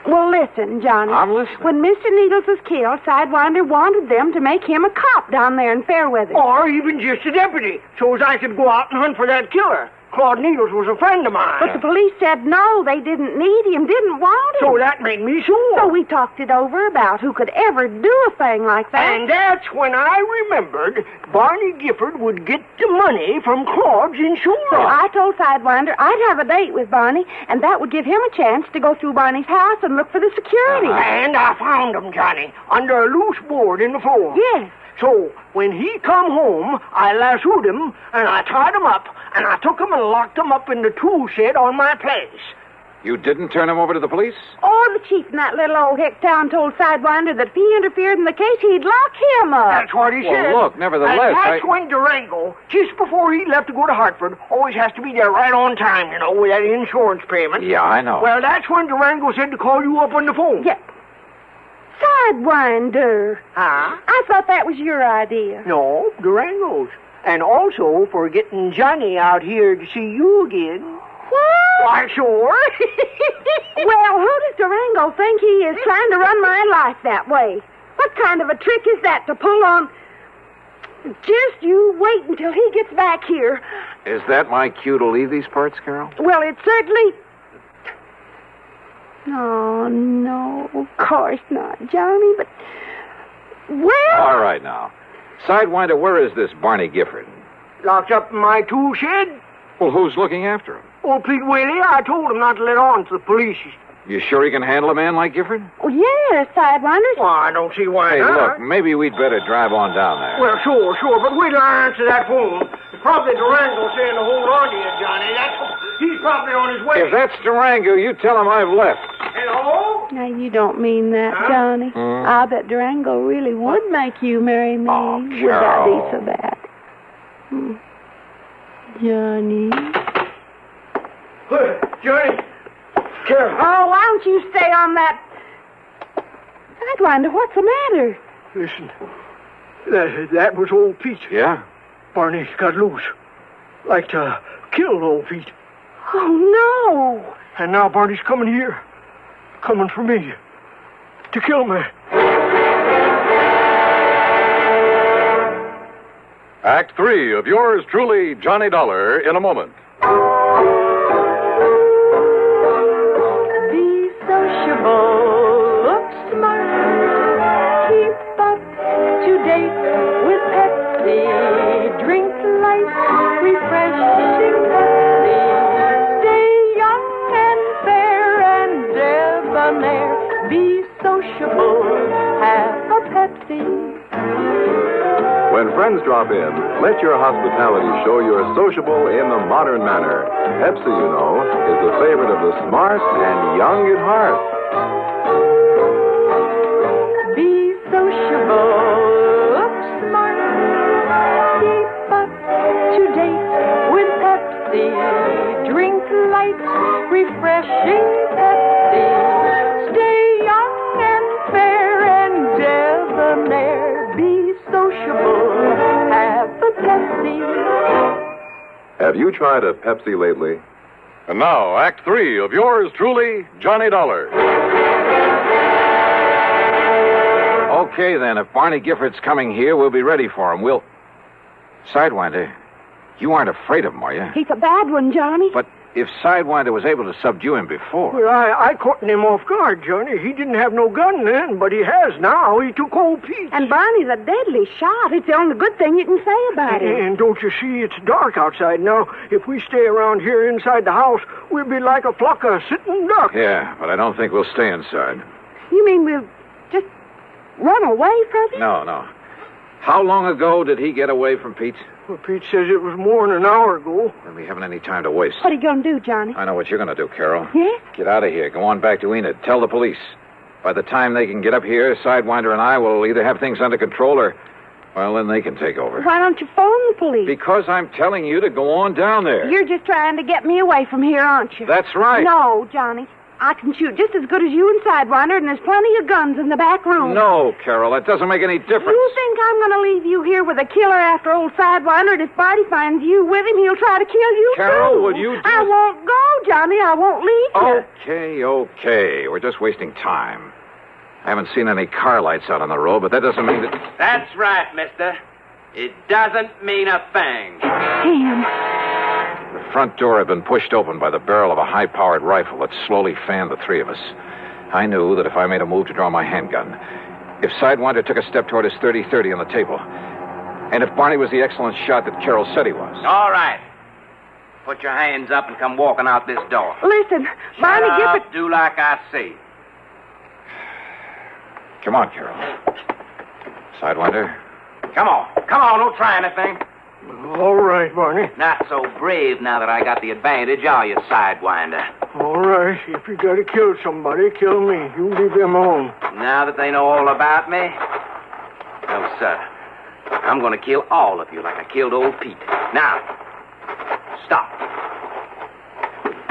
Well, listen, Johnny. I'm listening. When Mr. Needles was killed, Sidewinder wanted them to make him a cop down there in Fairweather. Or even just a deputy, so as I could go out and hunt for that killer. Claude Needles was a friend of mine. But the police said no, they didn't need him, didn't want him. So that made me sure. So we talked it over about who could ever do a thing like that. And that's when I remembered Barney Gifford would get the money from Claude's insurance. So I told Sidewinder I'd have a date with Barney, and that would give him a chance to go through Barney's house and look for the security. And I found him, Johnny, under a loose board in the floor. Yes. So, when he come home, I lassoed him, and I tied him up, and I took him and locked him up in the tool shed on my place. You didn't turn him over to the police? Oh, the chief in that little old hick town told Sidewinder that if he interfered in the case, he'd lock him up. That's what he said. Well, look, nevertheless, and that's when Durango, just before he left to go to Hartford, always has to be there right on time, you know, with that insurance payment. Yeah, I know. Well, that's when Durango said to call you up on the phone. Yeah. Sidewinder. Huh? I thought that was your idea. No, Durango's. And also for getting Johnny out here to see you again. What? Why, sure. Well, who does Durango think he is trying to run my life that way? What kind of a trick is that to pull on? Just you wait until he gets back here. Is that my cue to leave these parts, Carol? Well, it certainly... Oh, no, of course not, Johnny, but... Well... All right, now. Sidewinder, where is this Barney Gifford? Locked up in my tool shed. Well, who's looking after him? Oh, Pete Whaley, I told him not to let on to the police. You sure he can handle a man like Gifford? Oh, yes, Sidewinder. Well, I don't see why Hey, not. look, maybe we'd better drive on down there. Well, sure, but wait till I answer that phone. Probably Durango saying to hold on to you, Johnny. He's probably on his way. If that's Durango, you tell him I've left. Hello? Now, you don't mean that, Johnny. I bet Durango really would make you marry me. Oh, Would that Carol. be so bad? Johnny. Johnny. Carol. Oh, why don't you stay on that... Sidewinder, what's the matter? Listen, that was old Pete. Yeah? Barney got loose. Like to kill old Pete. Oh, no. And now Barney's coming here. Coming for me. To kill me. Act 3 of yours truly, Johnny Dollar, in a moment. Be sociable, look smart, keep up to date with Pepsi, drink light, refreshing Pepsi, stay young and fair and debonair, be sociable, have a Pepsi. When friends drop in, let your hospitality show you're sociable in the modern manner. Pepsi, you know, is the favorite of the smart and young at heart. Be sociable, look smart, keep up to date with Pepsi, drink light, refreshing Pepsi, stay young and fair and debonair, be sociable, have a Pepsi. Have you tried a Pepsi lately? And now, Act 3 of yours truly, Johnny Dollar. Okay, then. If Barney Gifford's coming here, we'll be ready for him. Sidewinder, You aren't afraid of him, are you? He's a bad one, Johnny. But if Sidewinder was able to subdue him before... Well, I caught him off guard, Johnny. He didn't have no gun then, but he has now. He took old Pete. And Barney's a deadly shot. It's the only good thing you can say about him. And don't you see, it's dark outside now. If we stay around here inside the house, we'll be like a flock of sitting ducks. Yeah, but I don't think we'll stay inside. You mean we'll just run away from him? No. How long ago did he get away from Pete? Well, Pete says it was more than an hour ago. Then we haven't any time to waste. What are you going to do, Johnny? I know what you're going to do, Carol. Yeah? Get out of here. Go on back to Enid. Tell the police. By the time they can get up here, Sidewinder and I will either have things under control or, well, then they can take over. Why don't you phone the police? Because I'm telling you to go on down there. You're just trying to get me away from here, aren't you? That's right. No, Johnny. I can shoot just as good as you and Sidewinder, and there's plenty of guns in the back room. No, Carol, that doesn't make any difference. You think I'm going to leave you here with a killer after old Sidewinder, and if Barty finds you with him, he'll try to kill you, Carol, too. will you just... I won't go, Johnny. I won't leave you. Okay. We're just wasting time. I haven't seen any car lights out on the road, but that doesn't mean that... That's right, mister. It doesn't mean a thing. Damn. The front door had been pushed open by the barrel of a high-powered rifle that slowly fanned the three of us. I knew that if I made a move to draw my handgun, if Sidewinder took a step toward his 30-30 on the table, and if Barney was the excellent shot that Carol said he was... All right. Put your hands up and come walking out this door. Listen, Barney, Shut up. Do like I say. Come on, Carol. Sidewinder. Come on, don't try anything. All right, Barney. Not so brave now that I got the advantage, are you, Sidewinder? All right. If you got to kill somebody, kill me. You leave them alone. Now that they know all about me? No, sir. I'm going to kill all of you like I killed old Pete. Now, stop.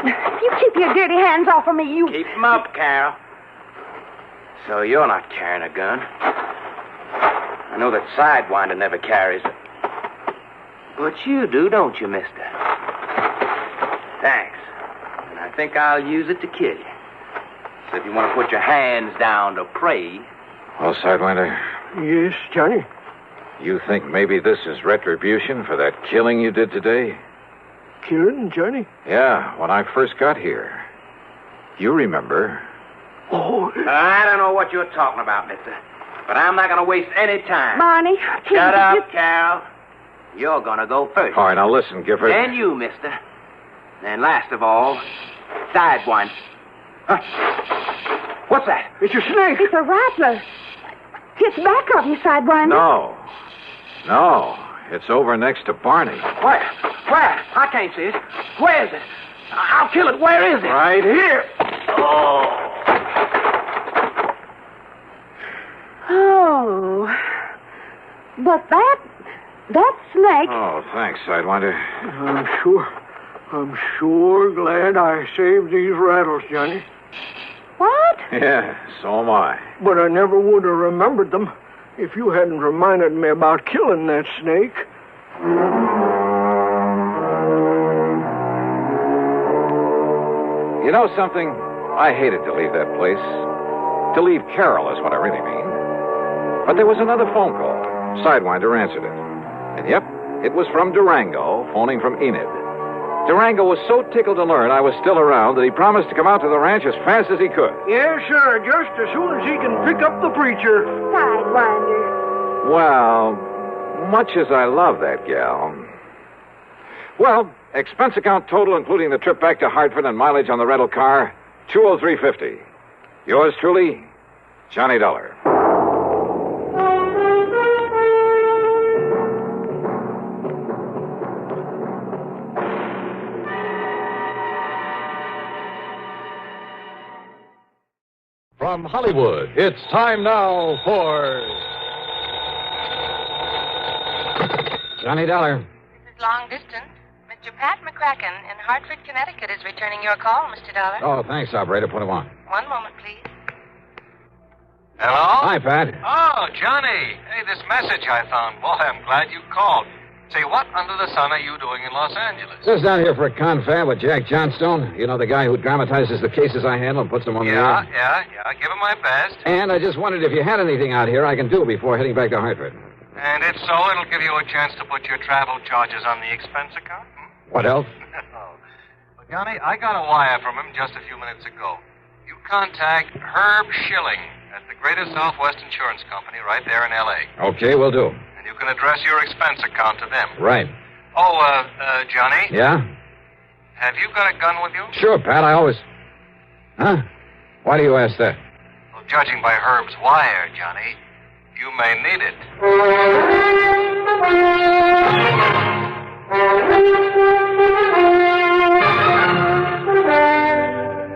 You keep your dirty hands off of me, you... Keep them up, Carol. So you're not carrying a gun. I know that Sidewinder never carries it. But you do, don't you, mister? Thanks. And I think I'll use it to kill you. So if you want to put your hands down to pray... Well, Sidewinder? Yes, Johnny? You think maybe this is retribution for that killing you did today? Killing, Johnny? Yeah, when I first got here. You remember. Oh. I don't know what you're talking about, mister. But I'm not going to waste any time. Barney, Shut up, Carol. You're going to go first. All right, now listen, Gifford. And you, mister. And last of all, Sidewinder. Huh? What's that? It's a snake. It's a rattler. It's back of you, Sidewinder. No. It's over next to Barney. Where? I can't see it. Where is it? I'll kill it. Where is it? Right here. Oh. But that snake... Oh, thanks, Sidewinder. I'm sure glad I saved these rattles, Johnny. What? Yeah, so am I. But I never would have remembered them if you hadn't reminded me about killing that snake. You know something? I hated to leave that place. To leave Carol is what I really mean. But there was another phone call. Sidewinder answered it. And yep, it was from Durango, phoning from Enid. Durango was so tickled to learn I was still around that he promised to come out to the ranch as fast as he could. Yes, sir, just as soon as he can pick up the preacher. Sidewinder. Well, much as I love that gal. Well, expense account total, including the trip back to Hartford and mileage on the rental car, $203.50. Yours truly, Johnny Dollar. From Hollywood, it's time now for... Johnny Dollar. This is Long Distance. Mr. Pat McCracken in Hartford, Connecticut is returning your call, Mr. Dollar. Oh, thanks, operator. Put him on. One moment, please. Hello? Hi, Pat. Oh, Johnny. Hey, this message I found. Boy, I'm glad you called. Say, what under the sun are you doing in Los Angeles? Just down here for a confab with Jack Johnstone. You know, the guy who dramatizes the cases I handle and puts them on the air? Yeah. Give him my best. And I just wondered if you had anything out here I can do before heading back to Hartford. And if so, it'll give you a chance to put your travel charges on the expense account. What else? Well, Johnny, I got a wire from him just a few minutes ago. You contact Herb Schilling at the Greater Southwest Insurance Company right there in L.A. Okay, we'll do. And you can address your expense account to them. Right. Oh, Johnny? Yeah? Have you got a gun with you? Sure, Pat, I always... Huh? Why do you ask that? Well, judging by Herb's wire, Johnny, you may need it.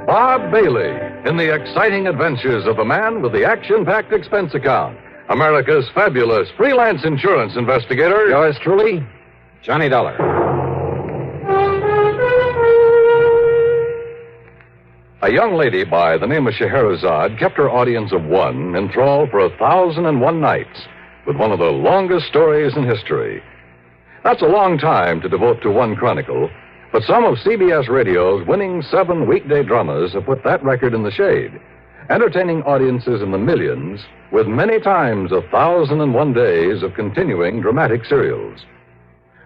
Bob Bailey in the exciting adventures of the man with the action-packed expense account. America's fabulous freelance insurance investigator. Yours truly, Johnny Dollar. A young lady by the name of Scheherazade kept her audience of one enthralled for 1,001 nights with one of the longest stories in history. That's a long time to devote to one chronicle, but some of CBS Radio's winning 7 weekday dramas have put that record in the shade, entertaining audiences in the millions with many times 1,001 days of continuing dramatic serials.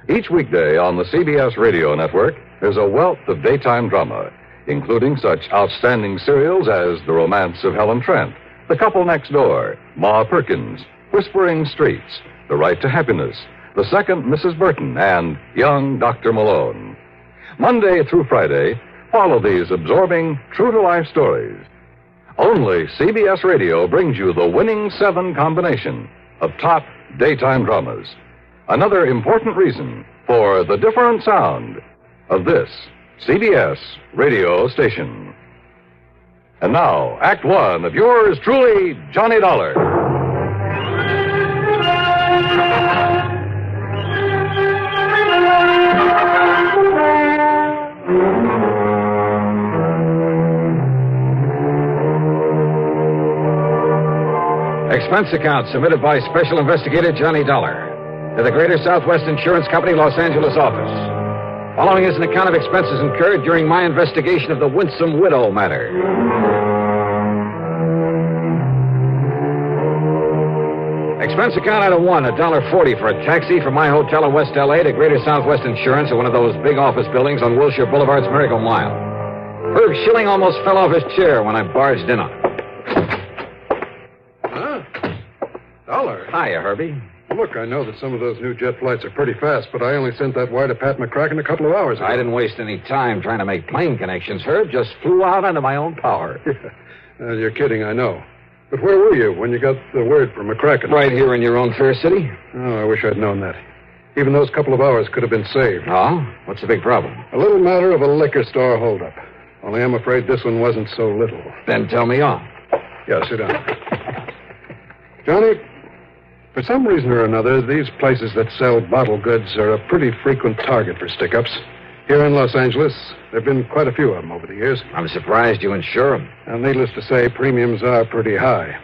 Each weekday on the CBS Radio Network, there's a wealth of daytime drama, including such outstanding serials as The Romance of Helen Trent, The Couple Next Door, Ma Perkins, Whispering Streets, The Right to Happiness, The Second Mrs. Burton, and Young Dr. Malone. Monday through Friday, follow these absorbing, true-to-life stories. Only CBS Radio brings you the winning 7 combination of top daytime dramas. Another important reason for the different sound of this CBS radio station. And now, Act One of yours truly, Johnny Dollar. Expense account submitted by Special Investigator Johnny Dollar to the Greater Southwest Insurance Company, Los Angeles office. Following is an account of expenses incurred during my investigation of the Winsome widow matter. Expense account item 1, $1.40 for a taxi from my hotel in West L.A. to Greater Southwest Insurance at one of those big office buildings on Wilshire Boulevard's Miracle Mile. Herb Schilling almost fell off his chair when I barged in on him. Huh? Dollar? Hiya, Herbie. Look, I know that some of those new jet flights are pretty fast, but I only sent that wire to Pat McCracken a couple of hours ago. I didn't waste any time trying to make plane connections, Herb. Just flew out under my own power. You're kidding, I know. But where were you when you got the word from McCracken? Right here in your own fair city. Oh, I wish I'd known that. Even those couple of hours could have been saved. Oh? What's the big problem? A little matter of a liquor store holdup. Only I'm afraid this one wasn't so little. Then tell me on. Yeah, sit down. Johnny, for some reason or another, these places that sell bottle goods are a pretty frequent target for stick-ups. Here in Los Angeles, there have been quite a few of them over the years. I'm surprised you insure them. And needless to say, premiums are pretty high.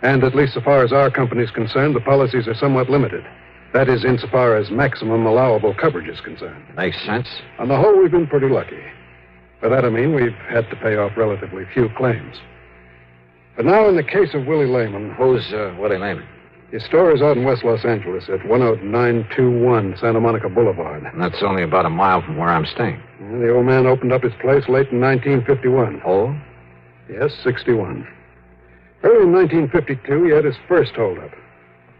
And at least so far as our company's concerned, the policies are somewhat limited. That is, insofar as maximum allowable coverage is concerned. Makes sense. On the whole, we've been pretty lucky. By that I mean we've had to pay off relatively few claims. But now in the case of Willie Lehman... Who's Willie Lehman? His store is out in West Los Angeles at 10921 Santa Monica Boulevard. And that's only about a mile from where I'm staying. The old man opened up his place late in 1951. Oh? Yes, 61. Early in 1952, he had his first holdup.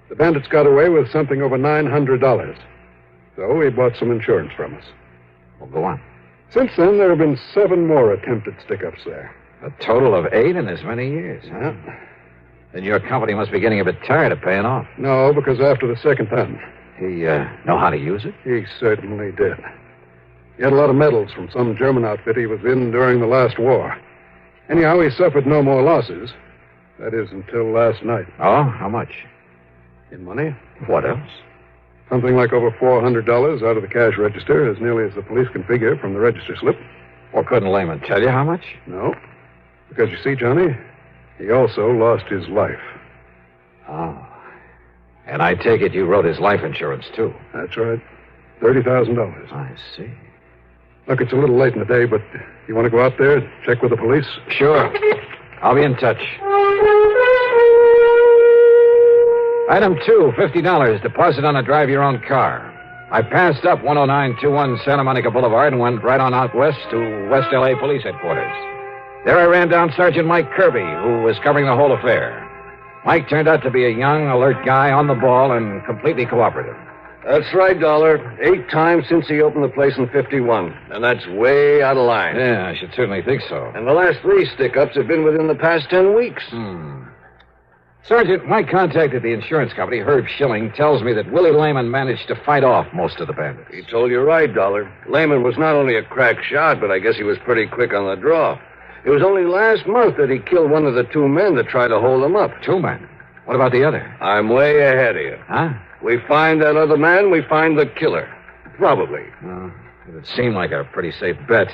The bandits got away with something over $900. So he bought some insurance from us. Well, go on. Since then, there have been 7 more attempted stick-ups there. A total of 8 in as many years, huh? Yeah. Then your company must be getting a bit tired of paying off. No, because after the second time. He know how to use it? He certainly did. He had a lot of medals from some German outfit he was in during the last war. Anyhow, he suffered no more losses. That is, until last night. Oh, how much? In money? What else? Something like over $400 out of the cash register, as nearly as the police can figure from the register slip. Well, couldn't Lehman tell you how much? No. Because you see, Johnny, he also lost his life. Oh. And I take it you wrote his life insurance, too. That's right. $30,000. I see. Look, it's a little late in the day, but you want to go out there, check with the police? Sure. I'll be in touch. Item 2, $50. Deposit on a drive your own car. I passed up 10921 Santa Monica Boulevard and went right on out west to West L.A. Police Headquarters. There I ran down Sergeant Mike Kirby, who was covering the whole affair. Mike turned out to be a young, alert guy on the ball and completely cooperative. That's right, Dollar. 8 times since he opened the place in 51. And that's way out of line. Yeah, I should certainly think so. And the last 3 stick-ups have been within the past 10 weeks. Sergeant, Mike contacted the insurance company. Herb Schilling tells me that Willie Lehman managed to fight off most of the bandits. He told you right, Dollar. Lehman was not only a crack shot, but I guess he was pretty quick on the draw. It was only last month that he killed one of the 2 men that tried to hold him up. 2 men? What about the other? I'm way ahead of you. Huh? We find that other man, we find the killer. Probably. It would seem like a pretty safe bet.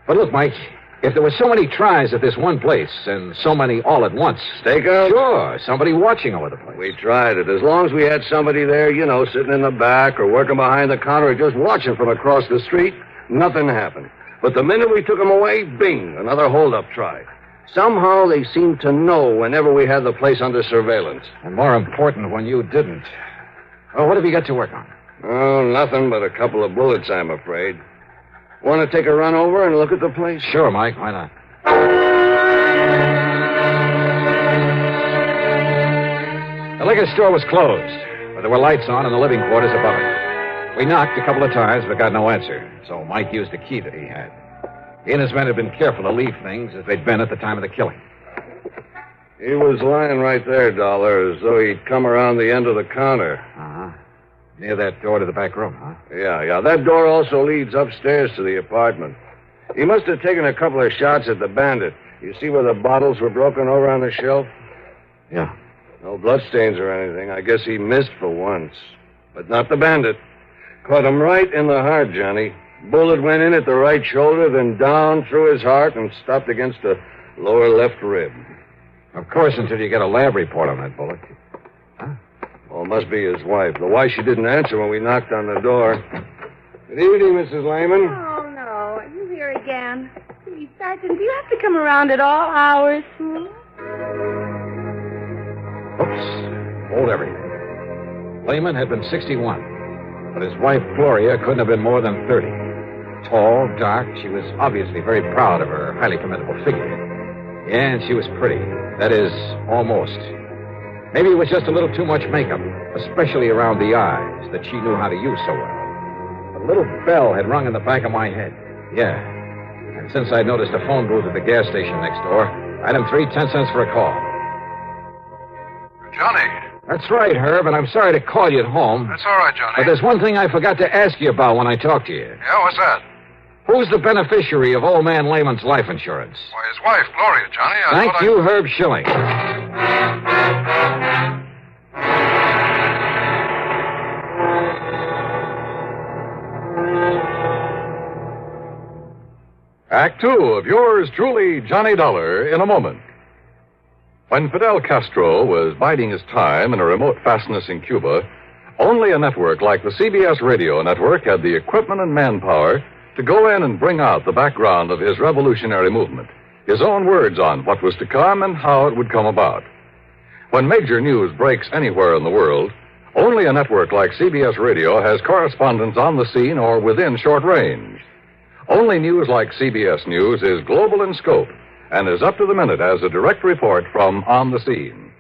But look, Mike, if there were so many tries at this one place and so many all at once... Stakeout? Sure, somebody watching over the place. We tried it. As long as we had somebody there, sitting in the back or working behind the counter or just watching from across the street, nothing happened. But the minute we took him away, bing, another hold-up try. Somehow they seemed to know whenever we had the place under surveillance. And more important, when you didn't. Well, what have you got to work on? Oh, nothing but a couple of bullets, I'm afraid. Want to take a run over and look at the place? Sure, Mike. Why not? The liquor store was closed, but there were lights on in the living quarters above it. We knocked a couple of times, but got no answer, so Mike used the key that he had. He and his men had been careful to leave things as they'd been at the time of the killing. He was lying right there, Dollar, as though he'd come around the end of the counter. Uh-huh. Near that door to the back room, huh? Yeah. That door also leads upstairs to the apartment. He must have taken a couple of shots at the bandit. You see where the bottles were broken over on the shelf? Yeah. No bloodstains or anything. I guess he missed for once. But not the bandit. Caught him right in the heart, Johnny. Bullet went in at the right shoulder, then down through his heart and stopped against the lower left rib. Of course, until you get a lab report on that bullet. Huh? Well, it must be his wife. The wife, she didn't answer when we knocked on the door. Good evening, Mrs. Lehman. Oh, no. Are you here again? Gee, Sergeant, do you have to come around at all hours? Oops. Hold everything. Lehman had been 61, but his wife, Gloria, couldn't have been more than 30. Tall, dark, she was obviously very proud of her highly commendable figure. Yeah, and she was pretty. That is, almost. Maybe it was just a little too much makeup, especially around the eyes that she knew how to use so well. But a little bell had rung in the back of my head. Yeah. And since I'd noticed a phone booth at the gas station next door, item 3, 10 cents for a call. Johnny. That's right, Herb, and I'm sorry to call you at home. That's all right, Johnny. But there's one thing I forgot to ask you about when I talked to you. Yeah, what's that? Who's the beneficiary of old man Lehman's life insurance? Why, his wife, Gloria, Johnny. Thank you, Herb Schilling. Act 2 of yours truly, Johnny Dollar, in a moment. When Fidel Castro was biding his time in a remote fastness in Cuba, only a network like the CBS radio network had the equipment and manpower to go in and bring out the background of his revolutionary movement, his own words on what was to come and how it would come about. When major news breaks anywhere in the world, only a network like CBS radio has correspondents on the scene or within short range. Only news like CBS News is global in scope and is up to the minute as a direct report from on the scene.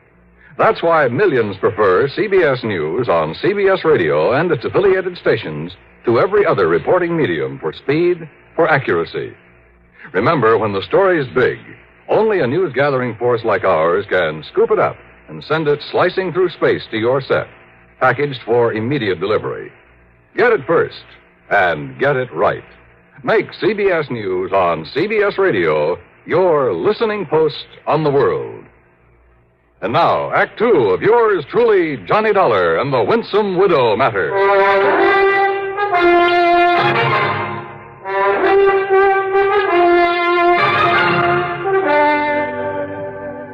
That's why millions prefer CBS News on CBS Radio and its affiliated stations to every other reporting medium for speed, for accuracy. Remember, when the story's big, only a news-gathering force like ours can scoop it up and send it slicing through space to your set, packaged for immediate delivery. Get it first, and get it right. Make CBS News on CBS Radio your listening post on the world. And now, Act 2 of yours truly, Johnny Dollar and the Winsome Widow Matter.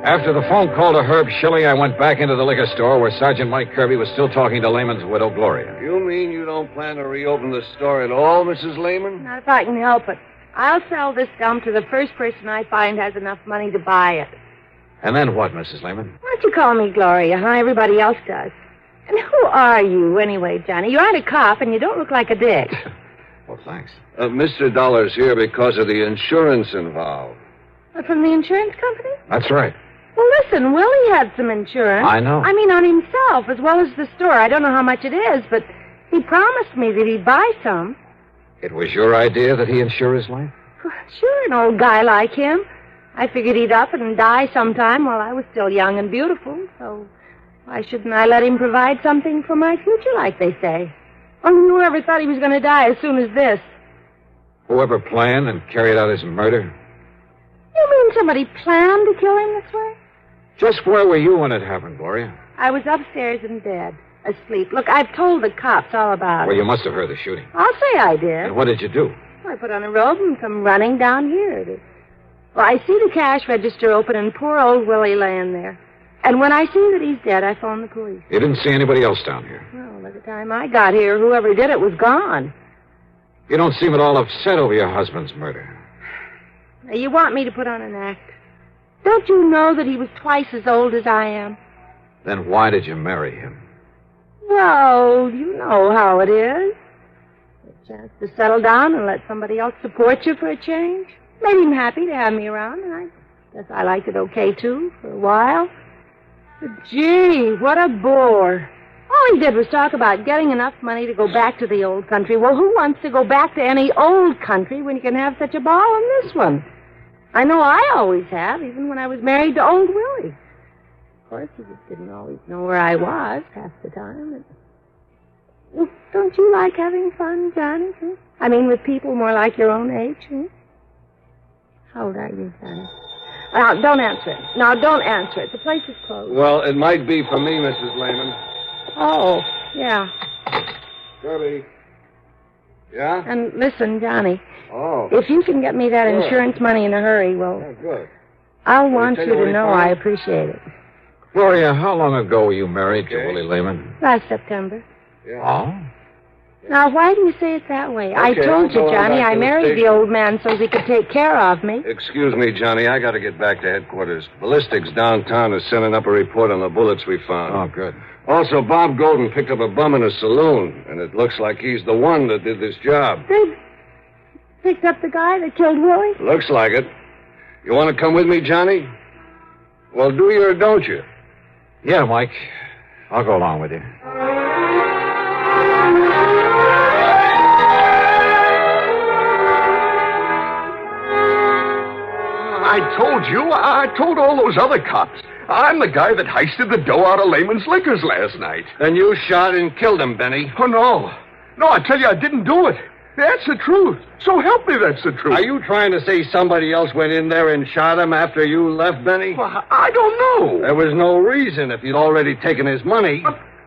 After the phone call to Herb Schilling, I went back into the liquor store where Sergeant Mike Kirby was still talking to Lehman's widow, Gloria. You mean you don't plan to reopen the store at all, Mrs. Lehman? Not if I can help it. I'll sell this gum to the first person I find has enough money to buy it. And then what, Mrs. Lehman? Why don't you call me Gloria, huh? Everybody else does. And who are you, anyway, Johnny? You aren't a cop, and you don't look like a dick. Well, thanks. Mr. Dollar's here because of the insurance involved. From the insurance company? That's right. Well, listen, Willie had some insurance. I know. I mean, on himself, as well as the store. I don't know how much it is, but he promised me that he'd buy some. It was your idea that he insure his life? Sure, an old guy like him. I figured he'd up and die sometime while I was still young and beautiful, so why shouldn't I let him provide something for my future, like they say? Only whoever thought he was going to die as soon as this? Whoever planned and carried out his murder? You mean somebody planned to kill him this way? Just where were you when it happened, Gloria? I was upstairs in bed, asleep. Look, I've told the cops all about Well, it. you must have heard the shooting. I'll say I did. And what did you do? I put on a robe and come running down here. Well, I see the cash register open and poor old Willie laying there. And when I see that he's dead, I phone the police. You didn't see anybody else down here? Well, by the time I got here, whoever did it was gone. You don't seem at all upset over your husband's murder. Now, you want me to put on an act? Don't you know that he was twice as old as I am? Then why did you marry him? Well, you know how it is. A chance to settle down and let somebody else support you for a change. Made him happy to have me around, and I guess I liked it okay, too, for a while. But, gee, what a bore. All he did was talk about getting enough money to go back to the old country. Well, who wants to go back to any old country when you can have such a ball in this one? I know I always have, even when I was married to old Willie. Of course, he just didn't always know where I was half the time. And... Don't you like having fun, Johnny? Huh? I mean, with people more like your own age, huh? How old are you, Johnny? Now, don't answer it. Now, don't answer it. The place is closed. Well, it might be for me, Mrs. Lehman. Oh, yeah. Kirby. Yeah? And listen, Johnny. Oh. If you can get me that Sure. insurance money in a hurry, well, Yeah, good. I'll want tell you you what to he know found? I appreciate it. Gloria, how long ago were you married to Willie Lehman? Last September. Yeah. Oh? Now, why do you say it that way? I Okay, told I'll go you, on Johnny, back I to the married the station. old man so he could take care of me. Excuse me, Johnny. I got to get back to headquarters. Ballistics downtown is sending up a report on the bullets we found. Oh, good. Also, Bob Golden picked up a bum in a saloon, and it looks like he's the one that did this job. They picked up the guy that killed Willie? Looks like it. You want to come with me, Johnny? Well, do you or don't you? Yeah, Mike. I'll go along with you. I told all those other cops. I'm the guy that heisted the dough out of Lehman's Liquors last night. Then you shot and killed him, Benny. Oh, no. No, I tell you, I didn't do it. That's the truth. So help me, that's the truth. Are you trying to say somebody else went in there and shot him after you left, Benny? Well, I don't know. There was no reason if you'd already taken his money.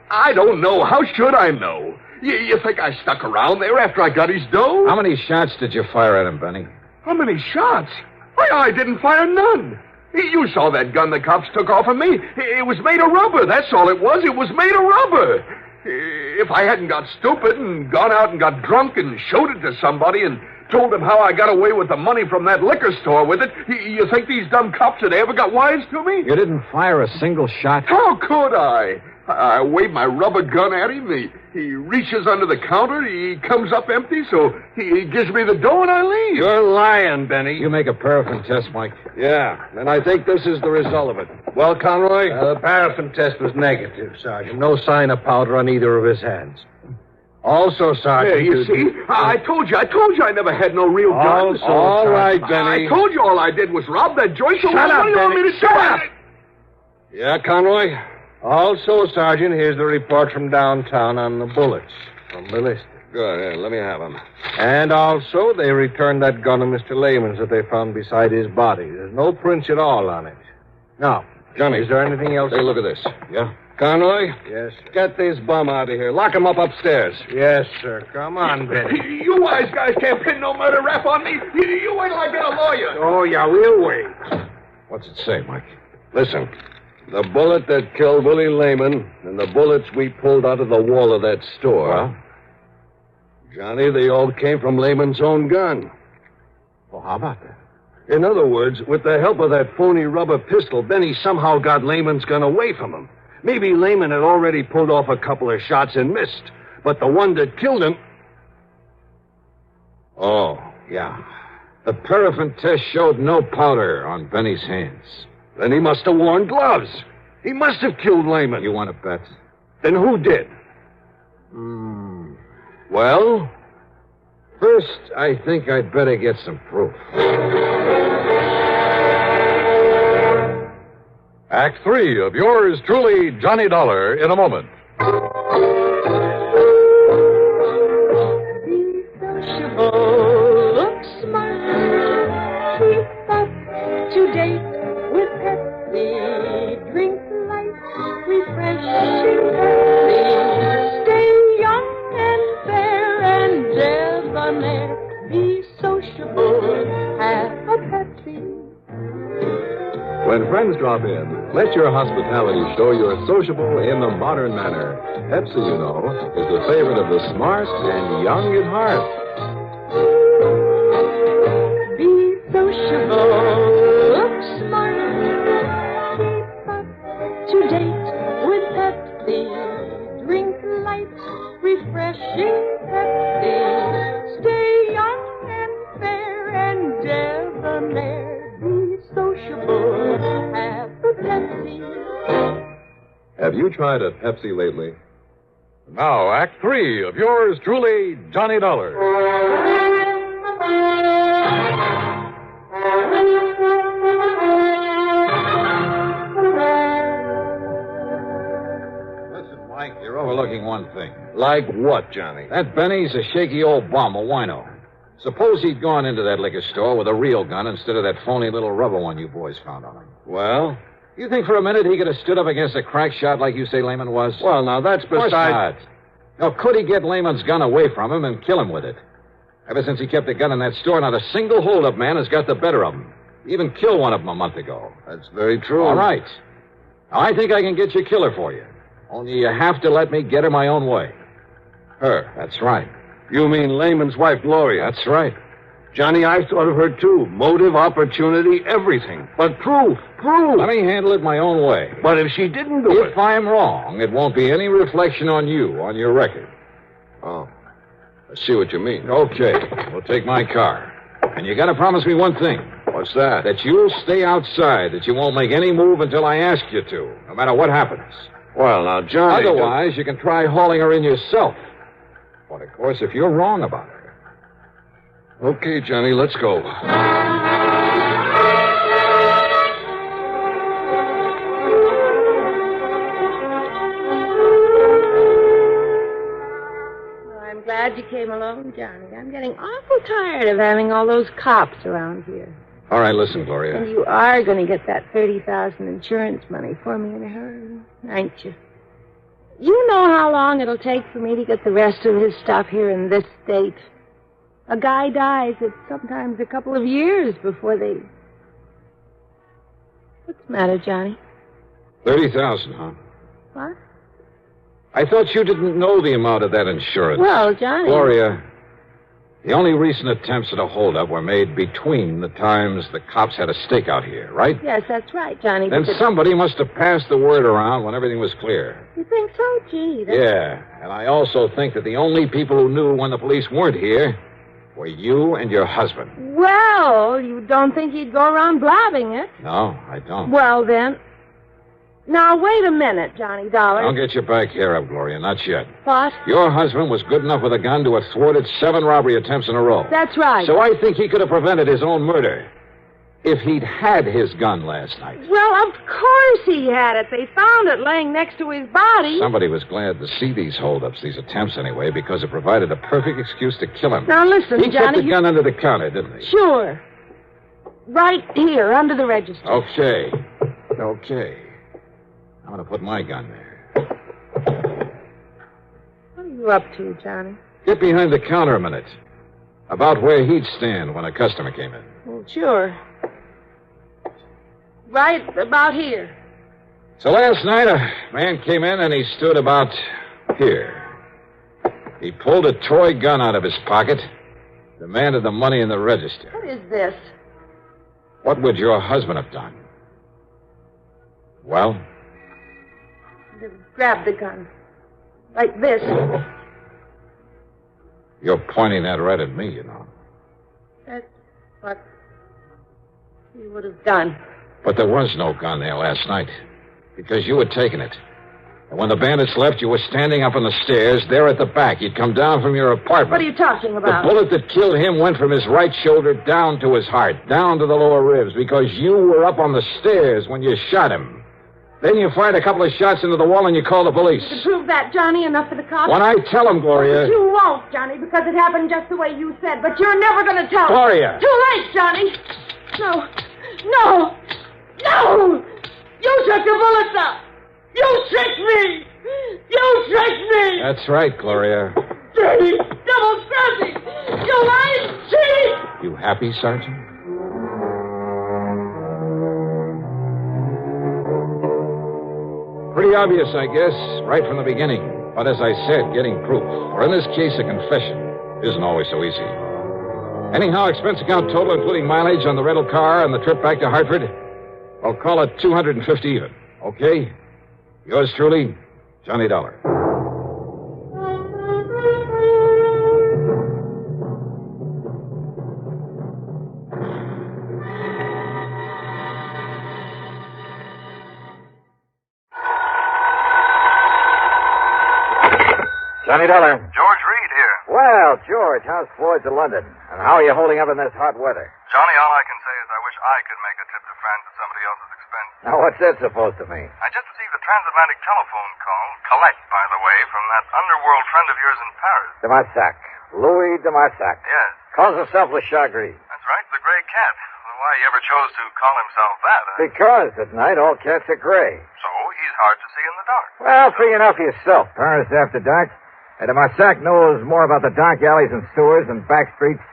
I don't know. How should I know? You think I stuck around there after I got his dough? How many shots did you fire at him, Benny? How many shots? Why, I didn't fire none. You saw that gun the cops took off of me. It was made of rubber. That's all it was. It was made of rubber. If I hadn't got stupid and gone out and got drunk and showed it to somebody and told them how I got away with the money from that liquor store with it, you think these dumb cops had ever got wise to me? You didn't fire a single shot? How could I? I wave my rubber gun at him. He reaches under the counter. He comes up empty, so he gives me the dough and I leave. You're lying, Benny. You make a paraffin test, Mike. Yeah, and I think this is the result of it. Well, Conroy? The paraffin test was negative, Sergeant. No sign of powder on either of his hands. Also, Sergeant... Yeah, you see? I told you I never had no real gun. All right, Benny. I told you all I did was rob that joint. So Shut up, what do you want me Benny. to Shut do? up. Yeah, Conroy? Also, Sergeant, here's the report from downtown on the bullets from ballistics. Good, yeah, let me have them. And also, they returned that gun of Mr. Lehman's that they found beside his body. There's no prints at all on it. Now, Johnny. is there anything else? Take a look at this. Yeah? Conroy? Yes, sir. Get this bum out of here. Lock him up upstairs. Yes, sir. Come on, Benny. You wise guys can't pin no murder rap on me. You wait till I get a lawyer. Oh, yeah, we'll wait. What's it say, Mike? Listen, the bullet that killed Willie Lehman and the bullets we pulled out of the wall of that store. Well? Johnny, they all came from Lehman's own gun. Well, how about that? In other words, with the help of that phony rubber pistol, Benny somehow got Lehman's gun away from him. Maybe Lehman had already pulled off a couple of shots and missed, but the one that killed him... Oh, yeah. The paraffin test showed no powder on Benny's hands. Then he must have worn gloves. He must have killed Lehman. You want to bet? Then who did? Well, first, I think I'd better get some proof. Act 3 of yours truly, Johnny Dollar, in a moment. Look smart, keep up to date with Pepsi. Drink light, refreshing Pepsi. Stay young and fair and debonair. Be sociable, have a Pepsi. When friends drop in, let your hospitality show you're sociable in the modern manner. Pepsi, you know, is the favorite of the smart and young at heart. Be sociable, look smart, keep up to date with Pepsi. Drink light, refreshing Pepsi. Stay young and fair and debonair. Be sociable, have a Pepsi. Have you tried a Pepsi lately? Now, Act 3 of yours truly, Johnny Dollar. Listen, Mike, you're overlooking one thing. Like what, Johnny? That Benny's a shaky old bum, a wino. Suppose he'd gone into that liquor store with a real gun instead of that phony little rubber one you boys found on him. Well? You think for a minute he could have stood up against a crack shot like you say Lehman was? Well, now, that's Of course beside... not. Now, could he get Lehman's gun away from him and kill him with it? Ever since he kept the gun in that store, not a single hold-up man has got the better of him. He even killed one of them a month ago. That's very true. All right. Now, I think I can get your killer for you. Only you have to let me get her my own way. Her, that's right. You mean Lehman's wife, Gloria? That's right. Johnny, I thought of her, too. Motive, opportunity, everything. But proof. Let me handle it my own way. But if she didn't do it... If I'm wrong, it won't be any reflection on you, on your record. Oh. I see what you mean. Okay. We'll take my car. And you gotta promise me one thing. What's that? That you'll stay outside, that you won't make any move until I ask you to, no matter what happens. Well, now, Johnny... Otherwise, you can try hauling her in yourself. But, of course, if you're wrong about her. Okay, Johnny, let's go. I'm glad you came along, Johnny. I'm getting awful tired of having all those cops around here. All right, listen, Gloria. And you are going to get that $30,000 insurance money for me in a hurry, aren't you? You know how long it'll take for me to get the rest of his stuff here in this state. A guy dies, it's sometimes a couple of years before they... What's the matter, Johnny? 30,000, huh? What? I thought you didn't know the amount of that insurance. Well, Johnny... Gloria, the only recent attempts at a holdup were made between the times the cops had a stakeout here, right? Yes, that's right, Johnny. Then somebody must have passed the word around when everything was clear. You think so? Gee, that's... Yeah, and I also think that the only people who knew when the police weren't here were you and your husband. Well, you don't think he'd go around blabbing it? No, I don't. Well, then... Now, wait a minute, Johnny Dollar. Don't get your back hair up, Gloria. Not yet. What? Your husband was good enough with a gun to have thwarted 7 robbery attempts in a row. That's right. So I think he could have prevented his own murder if he'd had his gun last night. Well, of course he had it. They found it laying next to his body. Somebody was glad to see these holdups, these attempts anyway, because it provided a perfect excuse to kill him. Now, listen, He kept Johnny... the gun under the counter, didn't he? Sure. Right here, under the register. Okay. I'm going to put my gun there. What are you up to, Johnny? Get behind the counter a minute. About where he'd stand when a customer came in. Well, sure. Right about here. So last night, a man came in and he stood about here. He pulled a toy gun out of his pocket, demanded the money in the register. What is this? What would your husband have done? Well? He'd have grabbed the gun. Like this. You're pointing that right at me, you know. That's what he would have done. But there was no gun there last night. Because you had taken it. And when the bandits left, you were standing up on the stairs, there at the back. You'd come down from your apartment. What are you talking about? The bullet that killed him went from his right shoulder down to his heart, down to the lower ribs, because you were up on the stairs when you shot him. Then you fired a couple of shots into the wall and you called the police. To prove that, Johnny, enough for the cops? When I tell them, Gloria... But you won't, Johnny, because it happened just the way you said. But you're never going to tell. Gloria! Too late, Johnny. No. No! No! You took the bullets out! You tricked me! You tricked me! That's right, Gloria. Dirty, double-crossing! You lying cheat! You happy, Sergeant? Pretty obvious, I guess, right from the beginning. But as I said, getting proof, or in this case, a confession, isn't always so easy. Anyhow, expense account total, including mileage on the rental car and the trip back to Hartford, I'll call it $250 even. Okay? Yours truly, Johnny Dollar. Johnny Dollar. George Reed here. Well, George, how's Floyd's of London? And how are you holding up in this hot weather? Johnny, all I can say is I wish I could make a trip to France at somebody else's expense. Now, what's that supposed to mean? I just received a transatlantic telephone call, collect, by the way, from that underworld friend of yours in Paris. De Marsac. Louis de Marsac. Yes. Calls himself Le Chagris. That's right, the gray cat. Well, why he ever chose to call himself that, Because at night all cats are gray. So he's hard to see in the dark. Well, free enough for yourself. Paris after dark. And de Marsac knows more about the dark alleys and sewers and back streets.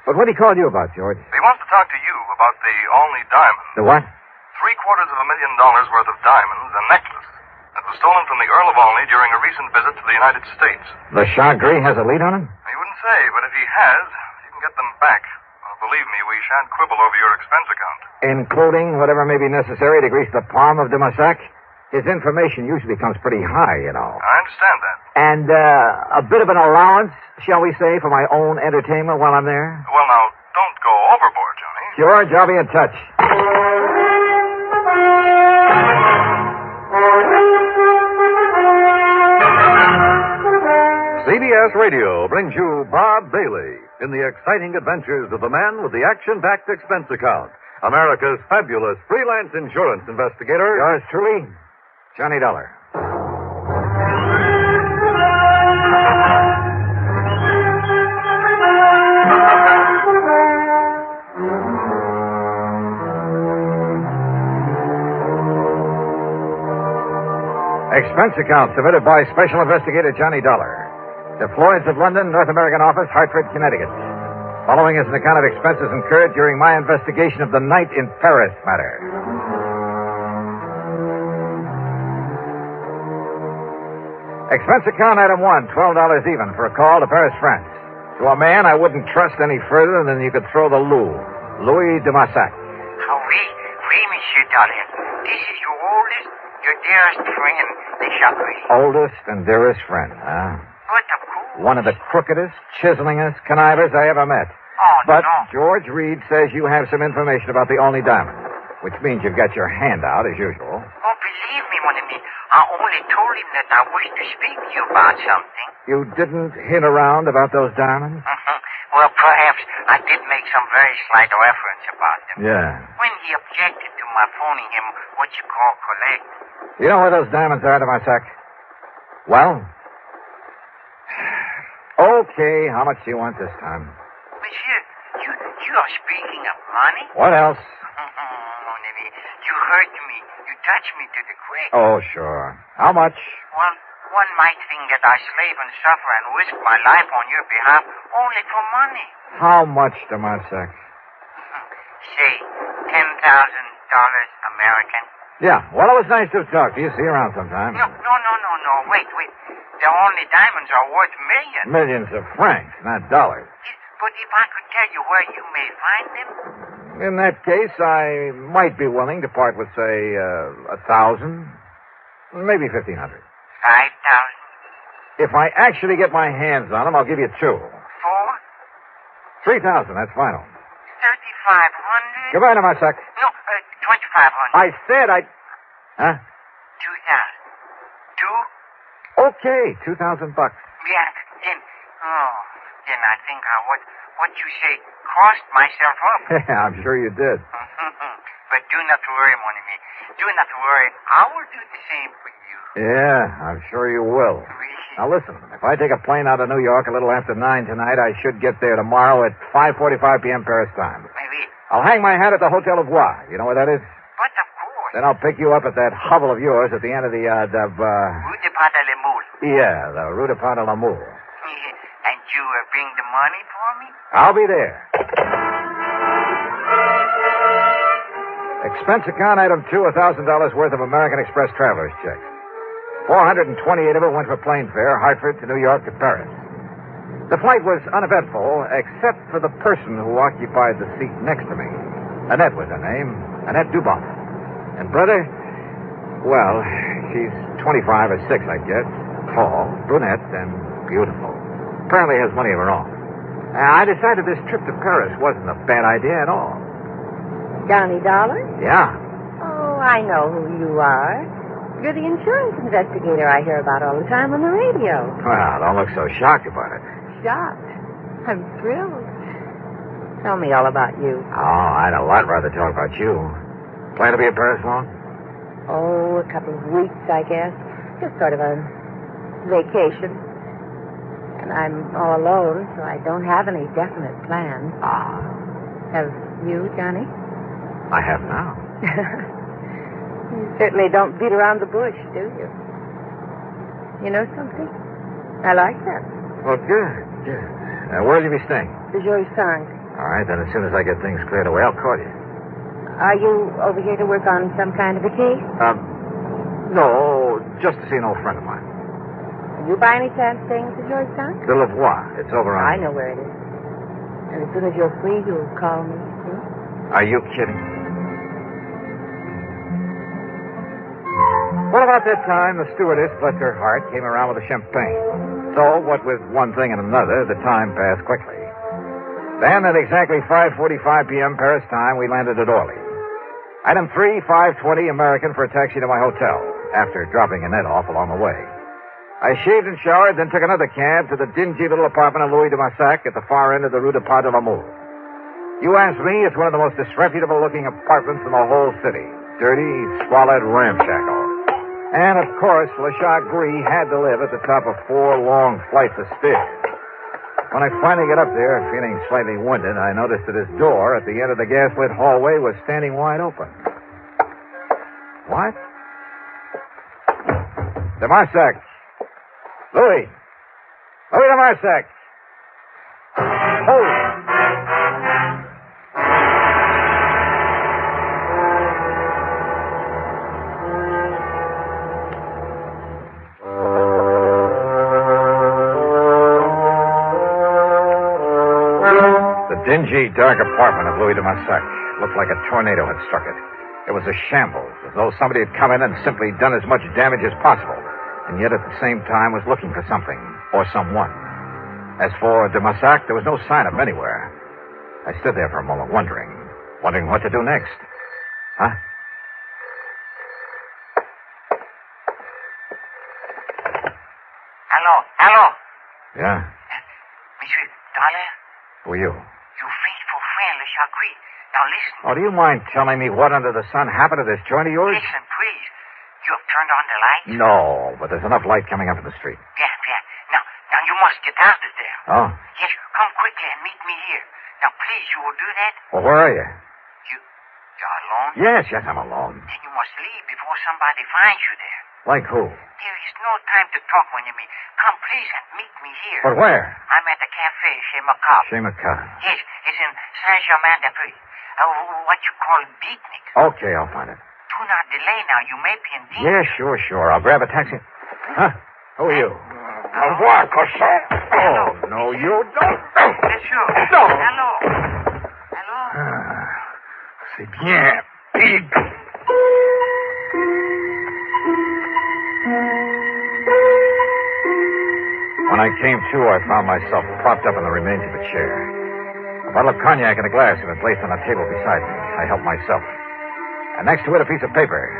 But what did he call you about, George? He wants to talk to you about the Olney diamond. The what? $750,000 worth of diamonds, a necklace. That was stolen from the Earl of Olney during a recent visit to the United States. Le Chagris has a lead on him? He wouldn't say, but if he has, you can get them back. Well, believe me, we shan't quibble over your expense account. Including whatever may be necessary to grease the palm of de Marsac? His information usually comes pretty high, you know. I understand that. And a bit of an allowance, shall we say, for my own entertainment while I'm there? Well, now, don't go overboard, Johnny. George, I'll be in touch. CBS Radio brings you Bob Bailey in the exciting adventures of the man with the action-packed expense account, America's fabulous freelance insurance investigator. Yours truly, Johnny Dollar. Expense account submitted by Special Investigator Johnny Dollar. To Floyd's of London, North American Office, Hartford, Connecticut. Following is an account of expenses incurred during my investigation of the night in Paris matter. Expense account item 1, $12 even for a call to Paris, France. To a man I wouldn't trust any further than you could throw the Louis de Marsac. Oui, Monsieur Dollar. This is your oldest, your dearest friend, the Chagris. Oldest and dearest friend, huh? What of course. One of the crookedest, chiselingest connivers I ever met. Oh, but no. George Reed says you have some information about the Olney diamond, which means you've got your hand out, as usual. Oh, believe me, mon ami. I only told him that I wished to speak to you about something. You didn't hint around about those diamonds? Mm-hmm. Well, perhaps I did make some very slight reference about them. Yeah. When he objected to my phoning him what you call collect. You know where those diamonds are, de Marsac? Well? Okay, how much do you want this time? Monsieur, you are speaking of money? What else? Mon ami, you hurt me. You touched me to the quick. Oh, sure. How much? Well, one might think that I slave and suffer and risk my life on your behalf only for money. How much, de Marsac? Say, $10,000 American. Yeah, well, it was nice to talk to you. See you around sometime. No. Wait. The only diamonds are worth millions. Millions of francs, not dollars. But if I could tell you where you may find them, In that case, I might be willing to part with, say, 1,000, maybe 1,500. 5,000, If I actually get my hands on them, I'll give you 2. 4, 3,000, that's final. 3,500. Goodbye, Namasak. No, 2,500. I said I... Huh? 2,000. 2? Okay, $2,000. Yeah, then I think what you say crossed myself up. I'm sure you did. But do not to worry, mon ami. Do not to worry. I will do the same for you. Yeah, I'm sure you will. Now listen, if I take a plane out of New York a little after 9 tonight, I should get there tomorrow at 5:45 p.m. Paris time. Maybe. I'll hang my hat at the Hotel of Bois. You know where that is? But of course. Then I'll pick you up at that hovel of yours at the end of the, Rue de Pas de la Moule. Yeah, the Rue de Pas de l'Amour. And you bring the money for me? I'll be there. Expense account item 2, $1,000 worth of American Express traveler's checks. 428 of it went for plane fare, Hartford to New York to Paris. The flight was uneventful, except for the person who occupied the seat next to me. Annette was her name, Annette Dubon. And brother, well, she's 25 or 6, I guess. Tall, brunette, and beautiful. Apparently has money of her own. I decided this trip to Paris wasn't a bad idea at all. Johnny Dollar? Yeah. Oh, I know who you are. You're the insurance investigator I hear about all the time on the radio. Well, don't look so shocked about it. Shocked. I'm thrilled. Tell me all about you. Oh, I'd a lot rather talk about you. Plan to be in Paris long? Oh, a couple of weeks, I guess. Just sort of a vacation. And I'm all alone, so I don't have any definite plans. Ah. Have you, Johnny? I have now. You certainly don't beat around the bush, do you? You know something? I like that. Well, good. Where'll you be staying? The Joy Song. All right, then as soon as I get things cleared away, I'll call you. Are you over here to work on some kind of a case? No, just to see an old friend of mine. Are you by any chance staying at the Joy Song? The Lavoie. It's over on... I know where it is. And as soon as you're free, you'll call me. Are you kidding? Well, about that time, the stewardess, bless her heart, came around with a champagne. So, what with one thing and another, the time passed quickly. Then, at exactly 5:45 p.m. Paris time, we landed at Orly. Item 3, 5:20 American for a taxi to my hotel, after dropping Annette off along the way. I shaved and showered, then took another cab to the dingy little apartment of Louis de Massac at the far end of the Rue de Pas de l'Amour. You ask me, it's one of the most disreputable-looking apartments in the whole city. Dirty, squalid, ramshackle. And, of course, LeCharge Gris had to live at the top of 4 long flights of stairs. When I finally got up there, feeling slightly winded, I noticed that his door at the end of the gaslit hallway was standing wide open. What? De Marsac. Louis. Louis de Marsac. Hold. Dingy, dark apartment of Louis de Massac looked like a tornado had struck it. It was a shambles, as though somebody had come in and simply done as much damage as possible, and yet at the same time was looking for something, or someone. As for de Massac, there was no sign of him anywhere. I stood there for a moment, wondering what to do next. Huh? Hello? Yeah? Monsieur Dollar? Who are you? Your faithful friend, LeCharge Gris. Now listen. Oh, do you mind telling me what under the sun happened to this joint of yours? Listen, please. You have turned on the light? No, but there's enough light coming up from the street. Yeah. Now you must get out of there. Oh? Yes, come quickly and meet me here. Now, please, you will do that? Well, where are you? You're alone? Yes, I'm alone. Then you must leave before somebody finds you there. Like who? There is no time to talk, mon ami. Come, please, and meet me here. But where? I'm at the cafe chez Macabre. Chez Macabre. Yes, it's in Saint-Germain-des-Prés. What you call beatnik. Okay, I'll find it. Do not delay now. You may be in danger. Yeah, sure. I'll grab a taxi. Huh? Who are you? Au revoir, cochon. Oh, no, you don't. Bonjour. No. Hello. C'est bien, pig. When I came to, I found myself propped up in the remains of a chair. A bottle of cognac and a glass had been placed on a table beside me. I helped myself. And next to it, a piece of paper.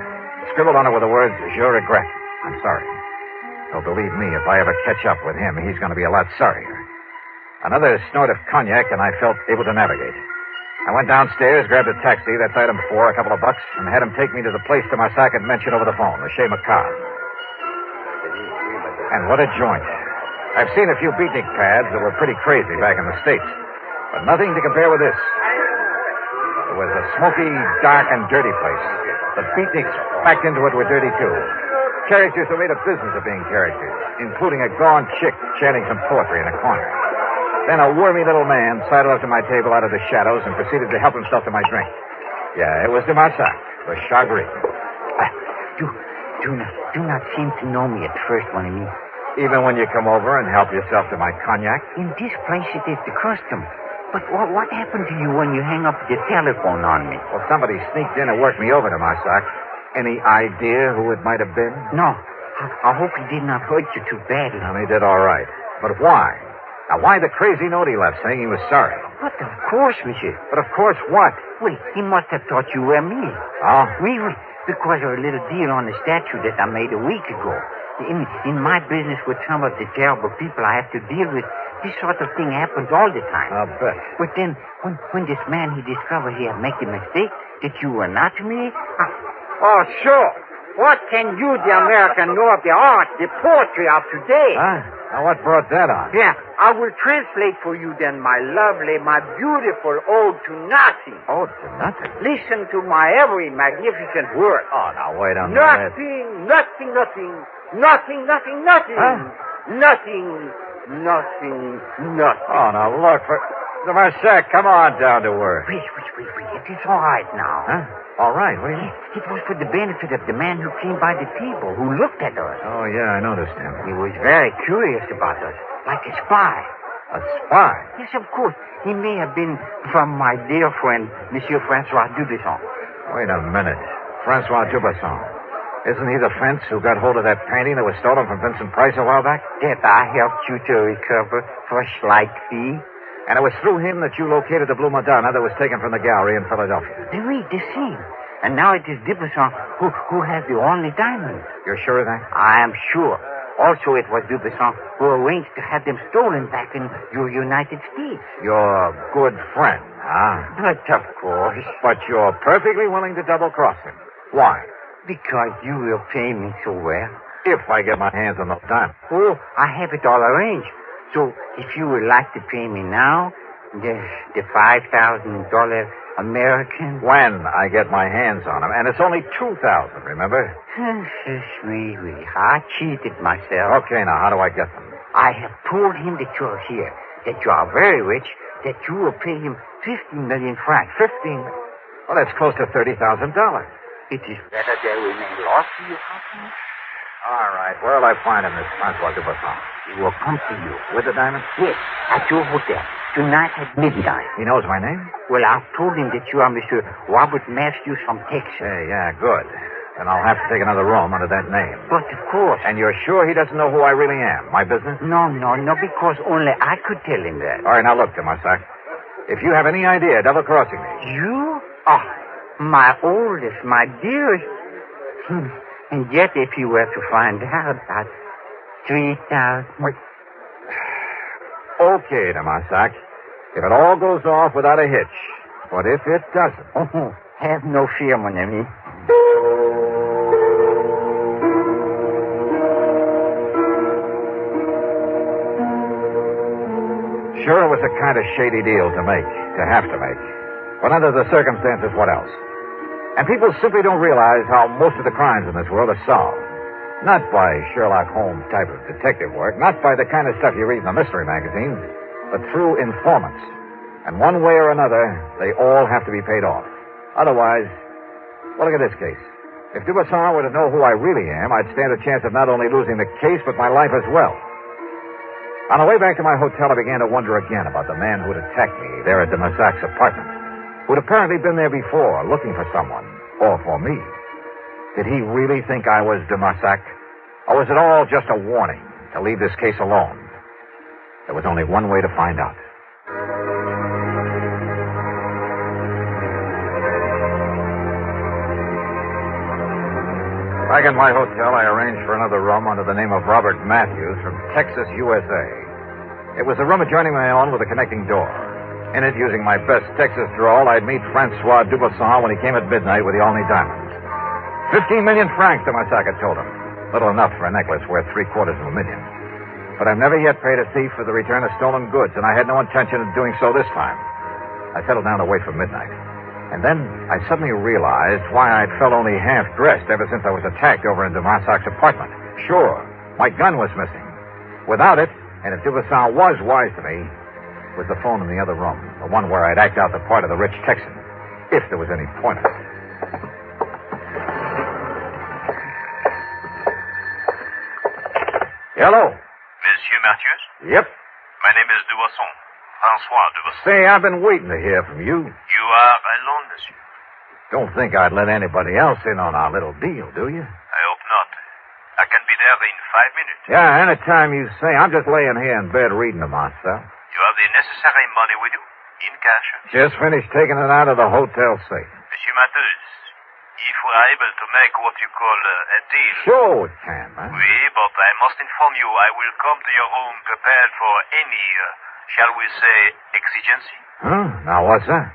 Scribbled on it were the words, Je regrette. I'm sorry. Though believe me, if I ever catch up with him, he's going to be a lot sorrier. Another snort of cognac, and I felt able to navigate. I went downstairs, grabbed a taxi, that's item 4, a couple of bucks, and had him take me to the place Tomasak had mentioned over the phone, the Chez Macabre. And what a joint. I've seen a few beatnik pads that were pretty crazy back in the States, but nothing to compare with this. It was a smoky, dark, and dirty place. The beatniks backed into it were dirty, too. Characters who made a business of being characters, including a gaunt chick chanting some poetry in a corner. Then a wormy little man sidled up to my table out of the shadows and proceeded to help himself to my drink. Yeah, it was de Marsac, the Chagrin. Do not seem to know me at first, mon ami. Even when you come over and help yourself to my cognac? In this place, it is the custom. But what happened to you when you hang up the telephone on me? Well, somebody sneaked in and worked me over to Marsac. Any idea who it might have been? No. I hope he did not hurt you too badly. No, he did all right. But why? Now, why the crazy note he left saying he was sorry? But of course, monsieur. But of course what? Well, he must have thought you were me. Oh? Oui. Because of a little deal on the statue that I made a week ago. In my business with some of the terrible people I have to deal with, this sort of thing happens all the time. I'll bet. But then, when this man, he discovered he had made a mistake, that you were not me... Oh, sure. What can you, the American, know of the art, the poetry of today? Huh? Now, what brought that on? Yeah, I will translate for you then my lovely, my beautiful ode to nothing. Ode to nothing? Listen to my every magnificent word. Oh, now, wait a minute. Nothing. Huh? Nothing. Oh, now, look, de Marsac, come on down to earth. Wait. It is all right now. Huh? All right, what do you mean? It was for the benefit of the man who came by the table, who looked at us. Oh, yeah, I noticed him. He was very curious about us, like a spy. A spy? Yes, of course. He may have been from my dear friend, Monsieur Francois Dubuisson. Wait a minute. Francois Dubuisson. Isn't he the fence who got hold of that painting that was stolen from Vincent Price a while back? That I helped you to recover for a slight fee. And it was through him that you located the Blue Madonna that was taken from the gallery in Philadelphia. Oui, the same. And now it is Dubuisson who has the only diamond. You're sure of that? I am sure. Also, it was Dubuisson who arranged to have them stolen back in your United States. Your good friend, huh? But of course. But you're perfectly willing to double-cross him. Why? Because you will pay me so well. If I get my hands on those diamonds. Oh, I have it all arranged. So, if you would like to pay me now, the $5,000 American... When I get my hands on them. And it's only $2,000, remember? Oui. I cheated myself. Okay, now, how do I get them? I have told him that you're here, that you are very rich, that you will pay him 15 million francs. 15? Well, that's close to $30,000. It is better there remain lost to your company. All right. Where'll I find him, this Francois Dubuisson? He will come to you. With the diamond? Yes, at your hotel. Tonight at midnight. He knows my name? Well, I've told him that you are Mr. Robert Matthews from Texas. Yeah, good. Then I'll have to take another room under that name. But of course. And you're sure he doesn't know who I really am? My business? No, because only I could tell him that. All right, now look, Tomasak. If you have any idea double-crossing me... You? Oh, my oldest, my dearest. And yet, if you were to find out that 3,000... Wait. Okay, Tomasak. If it all goes off without a hitch. But if it doesn't... Oh, have no fear, mon ami. Sure, it was a kind of shady deal to make, to have to make. But under the circumstances, what else? And people simply don't realize how most of the crimes in this world are solved. Not by Sherlock Holmes type of detective work, not by the kind of stuff you read in the mystery magazines, but through informants. And one way or another, they all have to be paid off. Otherwise, well, look at this case. If Dubuisson were to know who I really am, I'd stand a chance of not only losing the case, but my life as well. On the way back to my hotel, I began to wonder again about the man who'd attacked me there at de Massac's apartment, who'd apparently been there before, looking for someone, or for me. Did he really think I was de Massac? Or was it all just a warning to leave this case alone? There was only one way to find out. Back in my hotel, I arranged for another room under the name of Robert Matthews from Texas, USA. It was a room adjoining my own with a connecting door. In it, using my best Texas drawl, I'd meet Francois Dubuisson when he came at midnight with the Olney diamonds. 15 million francs, de Massac had told him. Little enough for a necklace worth $750,000. But I've never yet paid a thief for the return of stolen goods, and I had no intention of doing so this time. I settled down to wait for midnight. And then I suddenly realized why I'd felt only half-dressed ever since I was attacked over in de Massac's apartment. Sure, my gun was missing. Without it, and if Dubuisson was wise to me, was the phone in the other room, the one where I'd act out the part of the rich Texan, if there was any point of it. Hello. Monsieur Matthews? Yep. My name is Dubuisson. Francois Dubuisson. Say, I've been waiting to hear from you. You are alone, monsieur? Don't think I'd let anybody else in on our little deal, do you? I hope not. I can be there in 5 minutes. Yeah, anytime you say. I'm just laying here in bed reading to myself. You have the necessary money with you? In cash? Just finished taking it out of the hotel safe. Monsieur Matthews, if we are able to make what you call a deal... Sure we can, man. Oui, but I must inform you I will come to your room prepared for any, shall we say, exigency. Huh? Now what's that?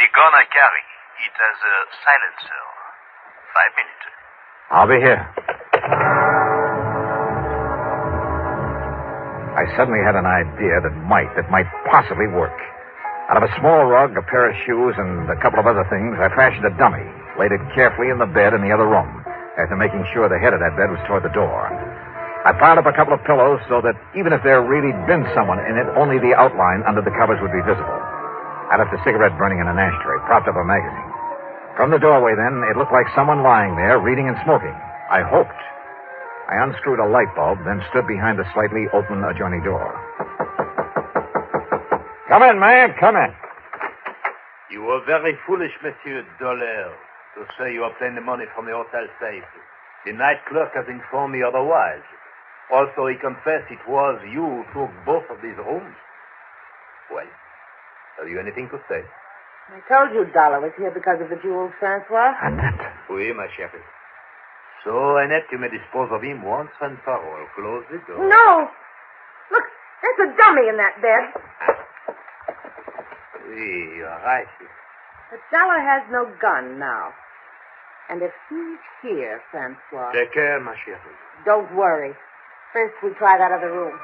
The gun I carry, it has a silencer. 5 minutes. I'll be here. I suddenly had an idea that might possibly work. Out of a small rug, a pair of shoes, and a couple of other things, I fashioned a dummy, laid it carefully in the bed in the other room, after making sure the head of that bed was toward the door. I piled up a couple of pillows so that even if there really been someone in it, only the outline under the covers would be visible. I left a cigarette burning in an ashtray, propped up a magazine. From the doorway, then, it looked like someone lying there, reading and smoking. I hoped. I unscrewed a light bulb, then stood behind the slightly open adjoining door. Come in, man, come in. You were very foolish, Monsieur Dollar, to say you obtained the money from the hotel safe. The night clerk has informed me otherwise. Also, he confessed it was you who took both of these rooms. Well, have you anything to say? I told you Dollar was here because of the jewels, Francois. Annette. Oui, ma chérie. So, Annette, you may dispose of him once and for all. Close the door. No! Look, there's a dummy in that bed. Oui, you're right. But Dollar has no gun now. And if he's here, Francois... Take care, ma chérie. Don't worry. First, we try that other room.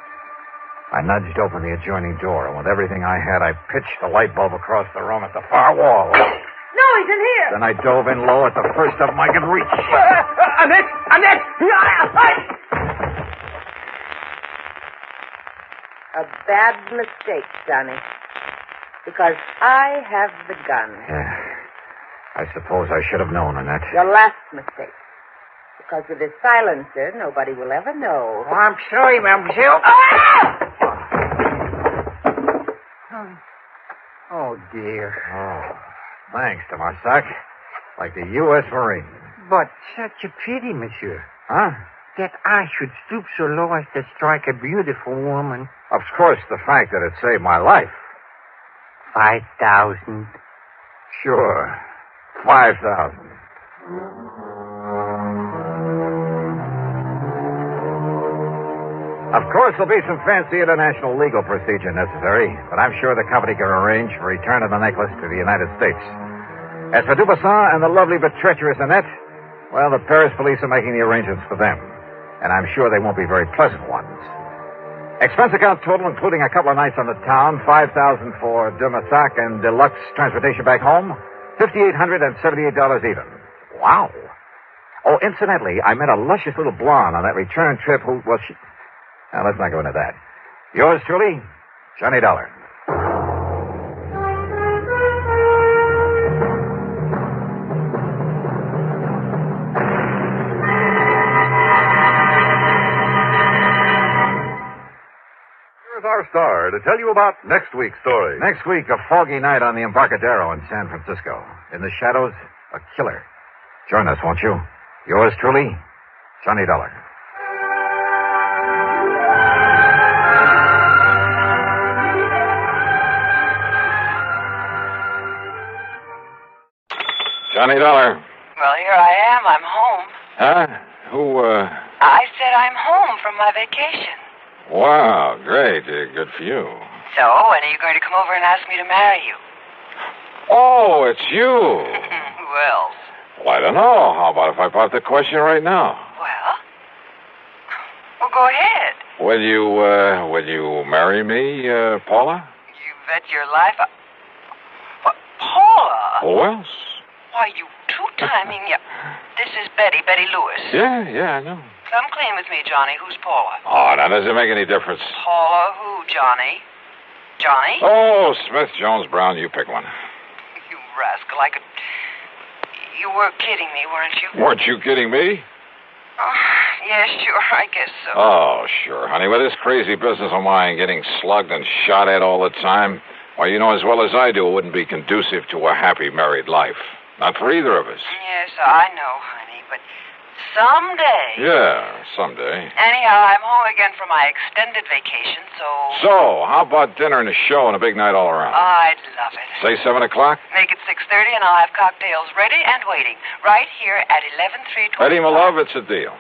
I nudged open the adjoining door, and with everything I had, I pitched the light bulb across the room at the far wall. No, he's in here! Then I dove in low at the first of them I could reach. Annette! Annette! A bad mistake, Johnny. Because I have the gun. Yeah. I suppose I should have known, Annette. Your last mistake. Because with this silencer, nobody will ever know. Oh, I'm sorry, mademoiselle. Oh, dear. Oh, thanks, de Marsac. Like the U.S. Marine. But such a pity, monsieur. Huh? That I should stoop so low as to strike a beautiful woman. Of course, the fact that it saved my life. 5,000. Sure. 5,000. Of course, there'll be some fancy international legal procedure necessary, but I'm sure the company can arrange for return of the necklace to the United States. As for Dubuisson and the lovely but treacherous Annette, well, the Paris police are making the arrangements for them, and I'm sure they won't be very pleasant ones. Expense account total, including a couple of nights on the town, $5,000 for de Massac and deluxe transportation back home, $5,878 even. Wow. Oh, incidentally, I met a luscious little blonde on that return trip who, well, she... Now, let's not go into that. Yours truly, Johnny Dollar. our star to tell you about next week's story. Next week, a foggy night on the Embarcadero in San Francisco. In the shadows, a killer. Join us, won't you? Yours truly, Johnny Dollar. Johnny Dollar. Well, here I am. I'm home. Huh? Who, I said I'm home from my vacation. Wow, great. Good for you. So, when are you going to come over and ask me to marry you? Oh, it's you. Who else? Well, I don't know. How about if I pop the question right now? Well, go ahead. Will you marry me, Paula? You bet your life. What, Paula? Who else? Why, you two-timing. This is Betty Lewis. Yeah, I know. Come clean with me, Johnny. Who's Paula? Oh, now, does it make any difference? Paula who, Johnny? Johnny? Oh, Smith, Jones, Brown, you pick one. You rascal, I could... You were kidding me, weren't you? Weren't you kidding me? Oh, yeah, sure, I guess so. Oh, sure, honey. With this crazy business of mine getting slugged and shot at all the time, well, you know as well as I do it wouldn't be conducive to a happy married life. Not for either of us. Yes, I know, honey, but someday... Yeah, someday. Anyhow, I'm home again for my extended vacation, so... So, how about dinner and a show and a big night all around? I'd love it. Say 7 o'clock? Make it 6:30 and I'll have cocktails ready and waiting, right here at 11325. Eddie, my love, it's a deal.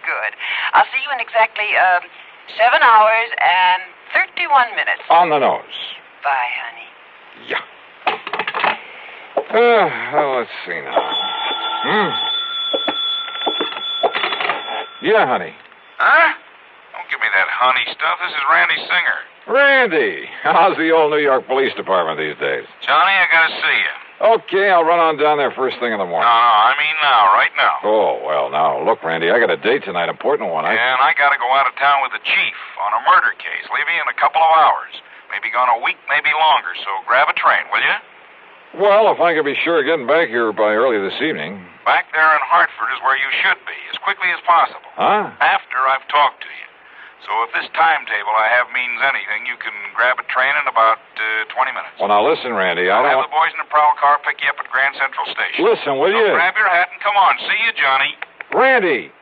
Good. I'll see you in exactly 7 hours and 31 minutes. On the nose. Bye, honey. Yeah. Well, let's see now. Yeah, honey. Huh? Don't give me that honey stuff. This is Randy Singer. Randy, how's the old New York Police Department these days? Johnny, I gotta see you. Okay, I'll run on down there first thing in the morning. No, I mean now, right now. Oh, well, now, look, Randy, I got a date tonight, important one. And I gotta go out of town with the chief on a murder case, leaving in a couple of hours. Maybe gone a week, maybe longer, so grab a train, will you? Well, if I could be sure of getting back here by early this evening. Back there in Hartford is where you should be, as quickly as possible. Huh? After I've talked to you. So if this timetable I have means anything, you can grab a train in about 20 minutes. Well, now listen, Randy, I'll have the boys in the prowl car pick you up at Grand Central Station. Listen, will you? Grab your hat and come on. See you, Johnny. Randy!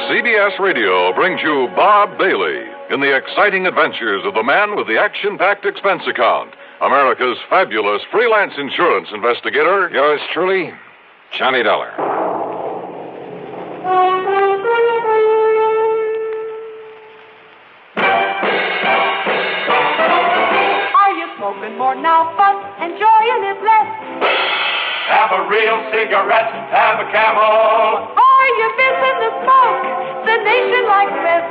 CBS Radio brings you Bob Bailey in the exciting adventures of the man with the action-packed expense account, America's fabulous freelance insurance investigator. Yours truly, Johnny Dollar. Are you smoking more now, but enjoying it less? Have a real cigarette, have a Camel. Are you missing the smoke the nation likes best?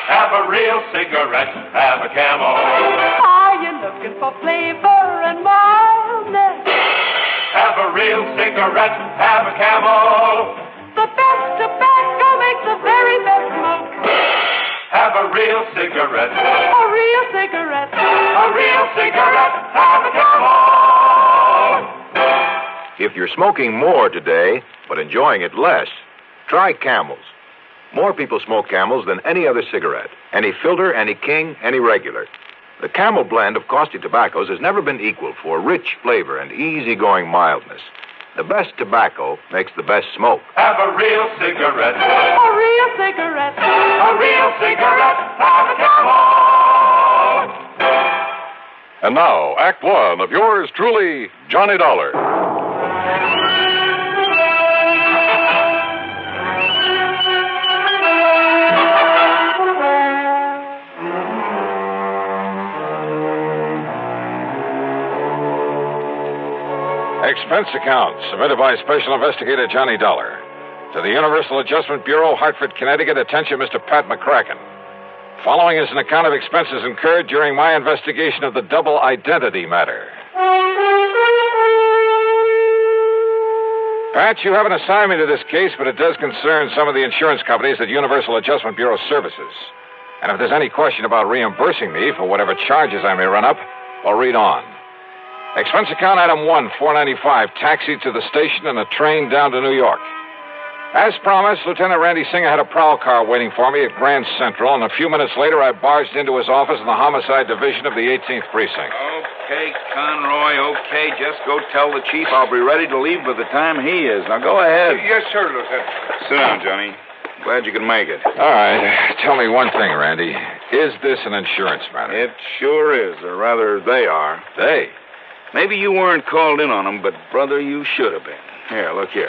Have a real cigarette, have a Camel. Are you looking for flavor and mildness? Have a real cigarette, have a Camel. The best tobacco makes the very best smoke. Have a real cigarette. A real cigarette. A real cigarette, have a Camel. If you're smoking more today, but enjoying it less, try Camels. More people smoke Camels than any other cigarette. Any filter, any king, any regular. The Camel blend of caustic tobaccos has never been equal for rich flavor and easygoing mildness. The best tobacco makes the best smoke. Have a real cigarette. A real cigarette. A real cigarette, have a Camel. And now, Act One of yours truly, Johnny Dollar. Expense account submitted by Special Investigator Johnny Dollar to the Universal Adjustment Bureau, Hartford, Connecticut. Attention, Mr. Pat McCracken. Following is an account of expenses incurred during my investigation of the double identity matter. Pat, you have an assignment to this case, but it does concern some of the insurance companies that Universal Adjustment Bureau services. And if there's any question about reimbursing me for whatever charges I may run up, well, read on. Expense account item 1, $4.95. Taxi to the station and a train down to New York. As promised, Lieutenant Randy Singer had a prowl car waiting for me at Grand Central, and a few minutes later I barged into his office in the Homicide Division of the 18th Precinct. Okay, Conroy, okay. Just go tell the chief I'll be ready to leave by the time he is. Now, go ahead. Yes, sir, Lieutenant. Sit down, Johnny. Glad you could make it. All right. Tell me one thing, Randy. Is this an insurance matter? It sure is, or rather, they are. They? Maybe you weren't called in on them, but, brother, you should have been. Here, look here.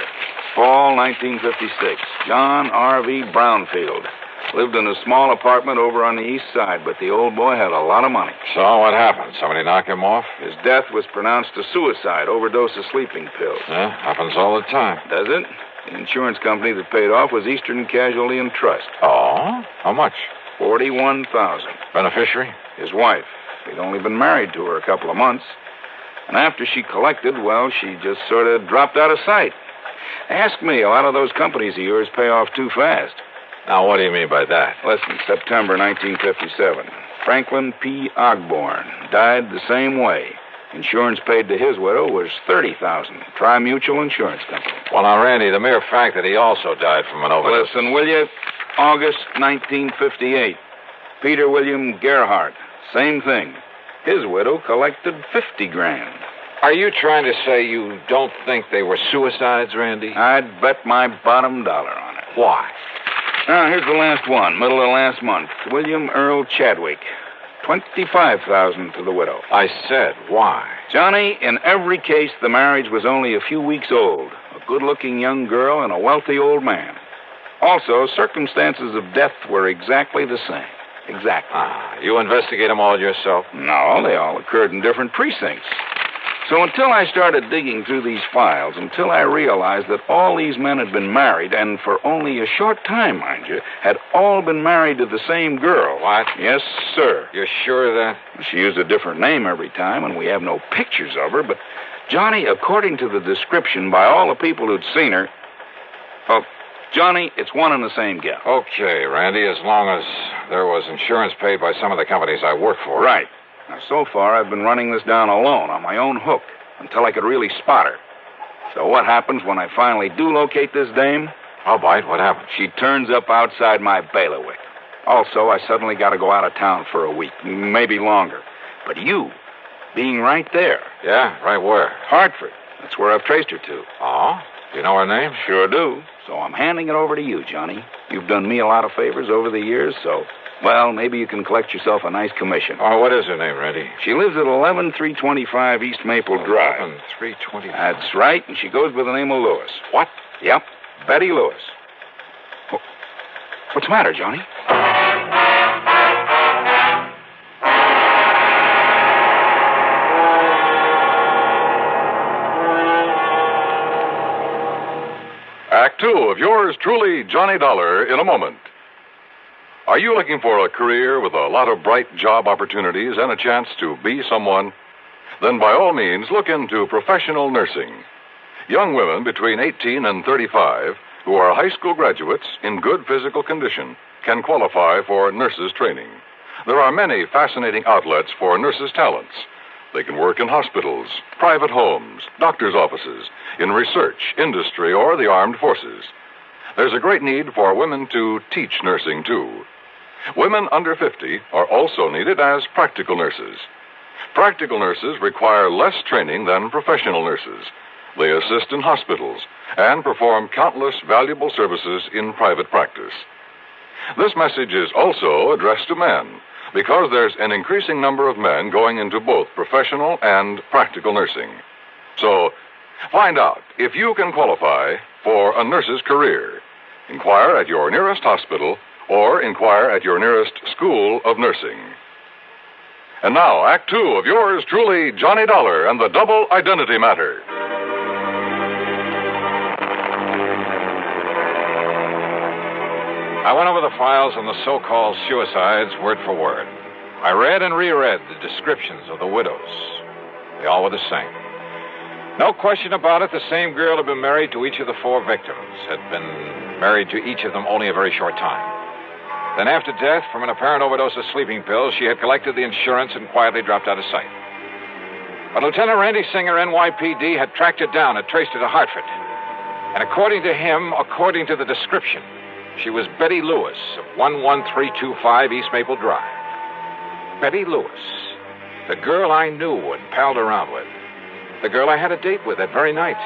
Fall 1956. John R.V. Brownfield. Lived in a small apartment over on the east side, but the old boy had a lot of money. So what happened? Somebody knock him off? His death was pronounced a suicide, overdose of sleeping pills. Yeah, happens all the time. Does it? The insurance company that paid off was Eastern Casualty and Trust. Oh? How much? $41,000. Beneficiary? His wife. He'd only been married to her a couple of months. And after she collected, well, she just sort of dropped out of sight. Ask me, a lot of those companies of yours pay off too fast. Now, what do you mean by that? Listen, September 1957. Franklin P. Ogborn died the same way. Insurance paid to his widow was $30,000. Tri-Mutual Insurance Company. Well, now, Randy, the mere fact that he also died from an overdose... Listen, will you? August 1958. Peter William Gerhardt. Same thing. His widow collected $50,000. Are you trying to say you don't think they were suicides, Randy? I'd bet my bottom dollar on it. Why? Now, here's the last one, middle of last month. William Earl Chadwick. $25,000 to the widow. I said, why? Johnny, in every case, the marriage was only a few weeks old. A good-looking young girl and a wealthy old man. Also, circumstances of death were exactly the same. Exactly. Ah, you investigate them all yourself? No, they all occurred in different precincts. So until I started digging through these files, until I realized that all these men had been married, and for only a short time, mind you, had all been married to the same girl. What? Yes, sir. You're sure of that? She used a different name every time, and we have no pictures of her, but, Johnny, according to the description by all the people who'd seen her, well, Johnny, it's one and the same gal. Okay, Randy, as long as there was insurance paid by some of the companies I work for. Right. Now, so far, I've been running this down alone on my own hook until I could really spot her. So what happens when I finally do locate this dame? I'll bite. What happens? She turns up outside my bailiwick. Also, I suddenly got to go out of town for a week, maybe longer. But you, being right there. Yeah, right where? Hartford. That's where I've traced her to. Oh? Do you know her name? Sure do. So I'm handing it over to you, Johnny. You've done me a lot of favors over the years, so, well, maybe you can collect yourself a nice commission. Oh, what is her name, Randy? She lives at 11325 East Maple Drive. 11325. That's right, and she goes by the name of Lewis. What? Yep, Betty Lewis. What's the matter, Johnny? Act two of yours truly, Johnny Dollar, in a moment. Are you looking for a career with a lot of bright job opportunities and a chance to be someone? Then by all means, look into professional nursing. Young women between 18 and 35 who are high school graduates in good physical condition can qualify for nurses training. There are many fascinating outlets for nurses' talents. They can work in hospitals, private homes, doctors' offices, in research, industry, or the armed forces. There's a great need for women to teach nursing, too. Women under 50 are also needed as practical nurses. Practical nurses require less training than professional nurses. They assist in hospitals and perform countless valuable services in private practice. This message is also addressed to men, because there's an increasing number of men going into both professional and practical nursing. So, find out if you can qualify for a nurse's career. Inquire at your nearest hospital or inquire at your nearest school of nursing. And now, Act Two of yours truly, Johnny Dollar and the Double Identity Matter. I went over the files on the so-called suicides word for word. I read and reread the descriptions of the widows. They all were the same. No question about it, the same girl had been married to each of the four victims, had been married to each of them only a very short time. Then after death, from an apparent overdose of sleeping pills, she had collected the insurance and quietly dropped out of sight. But Lieutenant Randy Singer, NYPD, had tracked it down and traced it to Hartford. And according to him, according to the description, she was Betty Lewis of 11325 East Maple Drive. Betty Lewis, the girl I knew and palled around with. The girl I had a date with that very night.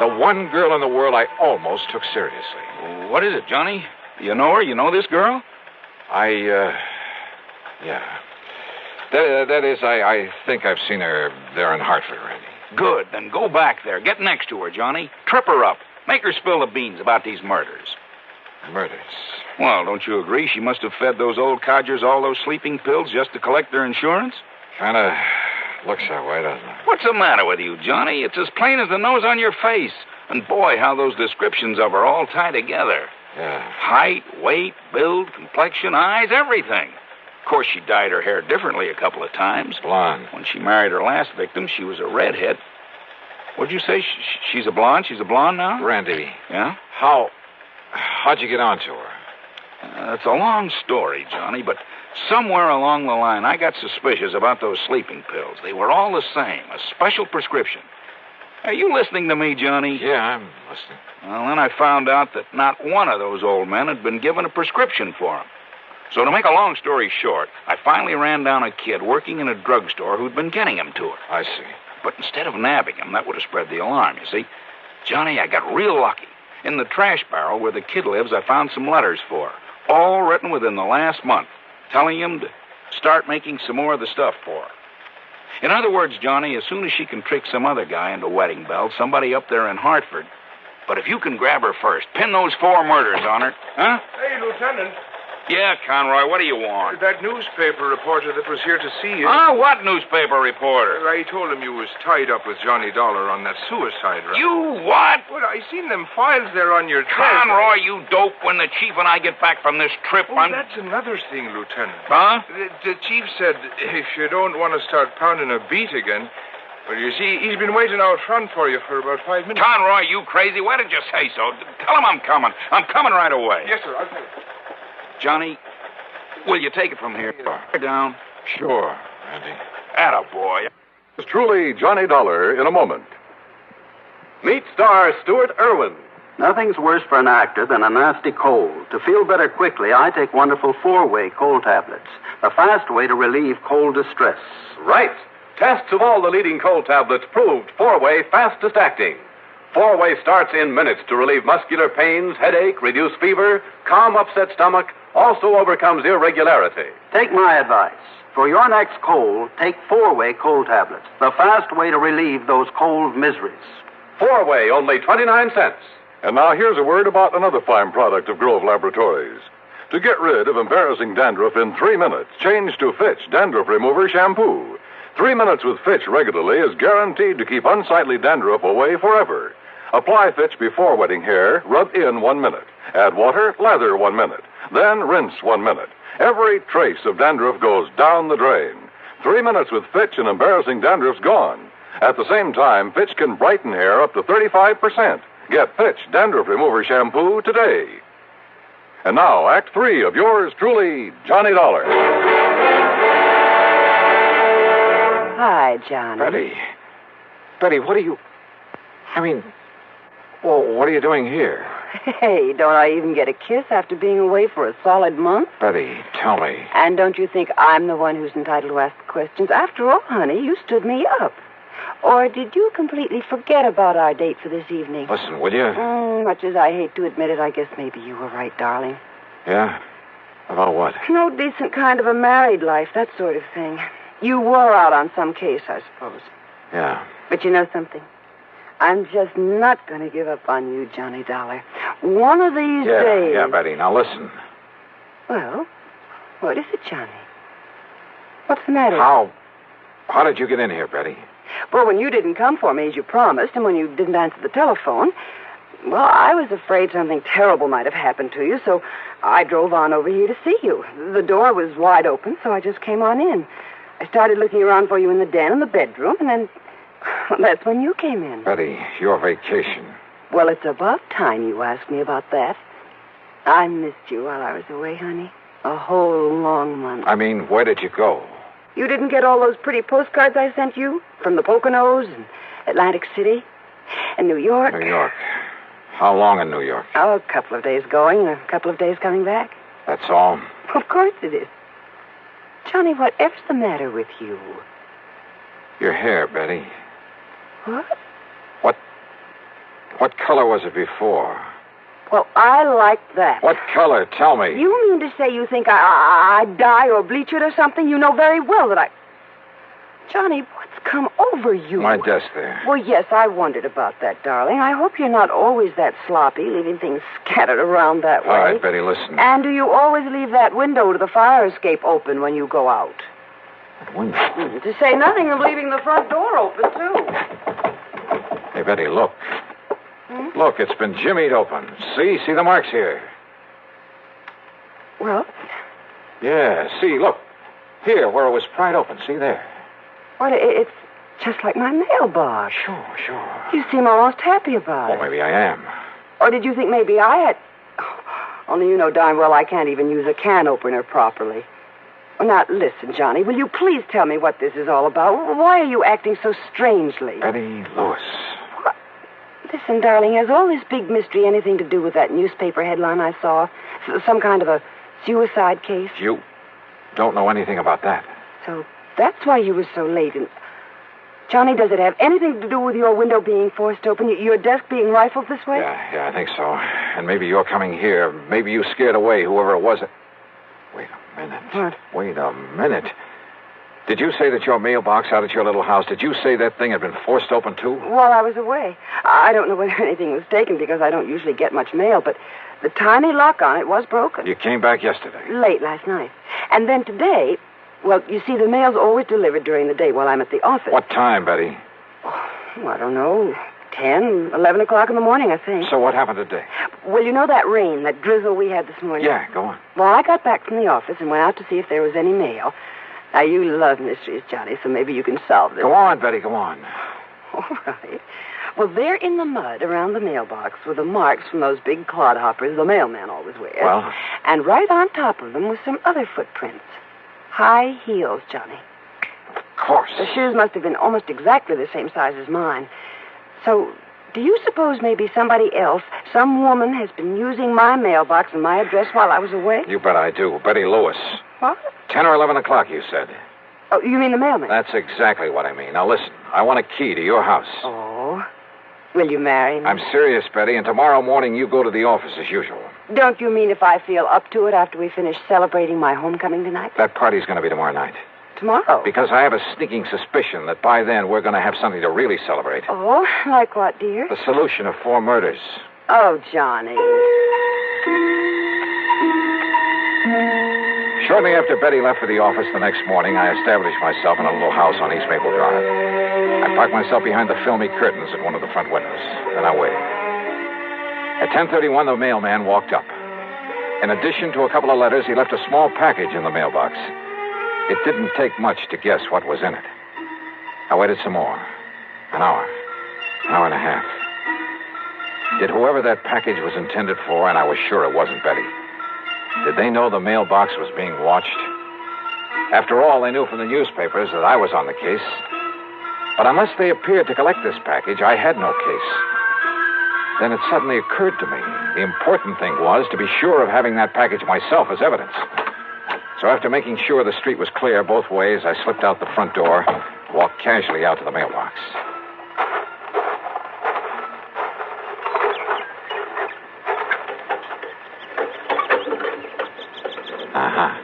The one girl in the world I almost took seriously. What is it, Johnny? You know her? You know this girl? Yeah. That is, I think I've seen her there in Hartford, Randy. Good. Then go back there. Get next to her, Johnny. Trip her up. Make her spill the beans about these murders. Murders? Well, don't you agree she must have fed those old codgers all those sleeping pills just to collect their insurance? Kind of looks that way, doesn't it? What's the matter with you, Johnny? It's as plain as the nose on your face. And boy, how those descriptions of her all tie together. Yeah. Height, weight, build, complexion, eyes, everything. Of course, she dyed her hair differently a couple of times. Blonde. When she married her last victim, she was a redhead. What'd you say? She's a blonde? She's a blonde now? Randy. Yeah? How'd you get onto her? It's a long story, Johnny, but somewhere along the line, I got suspicious about those sleeping pills. They were all the same, a special prescription. Are you listening to me, Johnny? Yeah, I'm listening. Well, then I found out that not one of those old men had been given a prescription for them. So to make a long story short, I finally ran down a kid working in a drugstore who'd been getting him to her. I see. But instead of nabbing him, that would have spread the alarm, you see. Johnny, I got real lucky. In the trash barrel where the kid lives, I found some letters for her, all written within the last month, telling him to start making some more of the stuff for her. In other words, Johnny, as soon as she can trick some other guy into wedding bells, somebody up there in Hartford. But if you can grab her first, pin those 4 murders on her, huh? Hey, Lieutenant. Yeah, Conroy, what do you want? That newspaper reporter that was here to see you. Oh, what newspaper reporter? I told him you was tied up with Johnny Dollar on that suicide run. You what? Well, I seen them files there on your desk. Conroy, you dope, when the chief and I get back from this trip, that's another thing, Lieutenant. Huh? The chief said if you don't want to start pounding a beat again, well, you see, he's been waiting out front for you for about 5 minutes. Conroy, you crazy? Why did you say so? Tell him I'm coming. I'm coming right away. Yes, sir. I'll tell you. Johnny, will you take it from here? Down. Sure, Randy. Attaboy. It's truly Johnny Dollar in a moment. Meet star Stuart Irwin. Nothing's worse for an actor than a nasty cold. To feel better quickly, I take wonderful 4-way cold tablets, the fast way to relieve cold distress. Right. Tests of all the leading cold tablets proved 4-way fastest acting. 4-way starts in minutes to relieve muscular pains, headache, reduce fever, calm upset stomach, also overcomes irregularity. Take my advice. For your next cold, take 4-way cold tablets, the fast way to relieve those cold miseries. 4-way, only 29 cents. And now here's a word about another fine product of Grove Laboratories. To get rid of embarrassing dandruff in 3 minutes, change to Fitch Dandruff Remover Shampoo. 3 minutes with Fitch regularly is guaranteed to keep unsightly dandruff away forever. Apply Fitch before wetting hair, rub in 1 minute. Add water, lather 1 minute. Then rinse 1 minute. Every trace of dandruff goes down the drain. 3 minutes with Fitch and embarrassing dandruff's gone. At the same time, Fitch can brighten hair up to 35%. Get Fitch Dandruff Remover Shampoo today. And now, Act 3 of yours truly, Johnny Dollar. Hi, Johnny. Betty, what are you... what are you doing here? Hey, don't I even get a kiss after being away for a solid month? Betty, tell me. And don't you think I'm the one who's entitled to ask the questions? After all, honey, you stood me up. Or did you completely forget about our date for this evening? Listen, will you? Much as I hate to admit it, I guess maybe you were right, darling. Yeah? About what? No decent kind of a married life, that sort of thing. You wore out on some case, I suppose. Yeah. But you know something? I'm just not going to give up on you, Johnny Dollar. One of these days... Yeah, Betty, now listen. Well, what is it, Johnny? What's the matter? How did you get in here, Betty? Well, when you didn't come for me as you promised, and when you didn't answer the telephone, well, I was afraid something terrible might have happened to you, so I drove on over here to see you. The door was wide open, so I just came on in. I started looking around for you in the den and the bedroom, and then... Well, that's when you came in. Betty, your vacation. Well, it's about time you asked me about that. I missed you while I was away, honey. A whole long month. Where did you go? You didn't get all those pretty postcards I sent you? From the Poconos and Atlantic City and New York? New York. How long in New York? Oh, a couple of days going and a couple of days coming back. That's all? Of course it is. Johnny, whatever's the matter with you? Your hair, Betty. What? What color was it before? Well, I like that. What color? Tell me. You mean to say you think I dye or bleach it or something? You know very well that I... Johnny, what's come over you? My desk there. Well, yes, I wondered about that, darling. I hope you're not always that sloppy, leaving things scattered around that way. All right, Betty, listen. And do you always leave that window to the fire escape open when you go out? That window? To say nothing of leaving the front door open, too. Hey, Betty, look. Look, it's been jimmied open. See the marks here. Well? Yeah, see, look. Here, where it was pried open. See there. Well, it's just like my mailbox. Sure. You seem almost happy about it. Well, maybe I am. Or did you think maybe I had... Only you know darn well I can't even use a can opener properly. Well, now, listen, Johnny, will you please tell me what this is all about? Why are you acting so strangely? Betty Lewis. Listen, darling, has all this big mystery anything to do with that newspaper headline I saw? Some kind of a suicide case? You don't know anything about that. So that's why you were so late. And Johnny, does it have anything to do with your window being forced open, your desk being rifled this way? Yeah, I think so. And maybe you're coming here. Maybe you scared away whoever it was. Wait a minute. What? Wait a minute. Did you say that your mailbox out at your little house, did you say that thing had been forced open, too? While I was away. I don't know whether anything was taken because I don't usually get much mail, but the tiny lock on it was broken. You came back yesterday? Late last night. And then today, well, you see, the mail's always delivered during the day while I'm at the office. What time, Betty? Oh, I don't know. 10, 11 o'clock in the morning, I think. So what happened today? Well, you know that rain, that drizzle we had this morning? Yeah, go on. Well, I got back from the office and went out to see if there was any mail. Now, you love mysteries, Johnny, so maybe you can solve this. Go on, Betty, go on. All right. Well, there in the mud around the mailbox were the marks from those big clodhoppers the mailman always wears. Well? And right on top of them were some other footprints. High heels, Johnny. Of course. The shoes must have been almost exactly the same size as mine. So, do you suppose maybe somebody else, some woman, has been using my mailbox and my address while I was away? You bet I do. Betty Lewis. What? 10 or 11 o'clock, you said. Oh, you mean the mailman? That's exactly what I mean. Now, listen. I want a key to your house. Oh. Will you marry me? I'm serious, Betty, and tomorrow morning you go to the office as usual. Don't you mean if I feel up to it after we finish celebrating my homecoming tonight? That party's going to be tomorrow night. Tomorrow? Because I have a sneaking suspicion that by then we're going to have something to really celebrate. Oh, like what, dear? The solution of 4 murders. Oh, Johnny. Shortly after Betty left for the office the next morning, I established myself in a little house on East Maple Drive. I parked myself behind the filmy curtains at one of the front windows. Then I waited. At 10:31, the mailman walked up. In addition to a couple of letters, he left a small package in the mailbox. It didn't take much to guess what was in it. I waited some more. An hour and a half. Did whoever that package was intended for, and I was sure it wasn't Betty, did they know the mailbox was being watched? After all, they knew from the newspapers that I was on the case. But unless they appeared to collect this package, I had no case. Then it suddenly occurred to me, the important thing was to be sure of having that package myself as evidence. So after making sure the street was clear both ways, I slipped out the front door, walked casually out to the mailbox. Aha.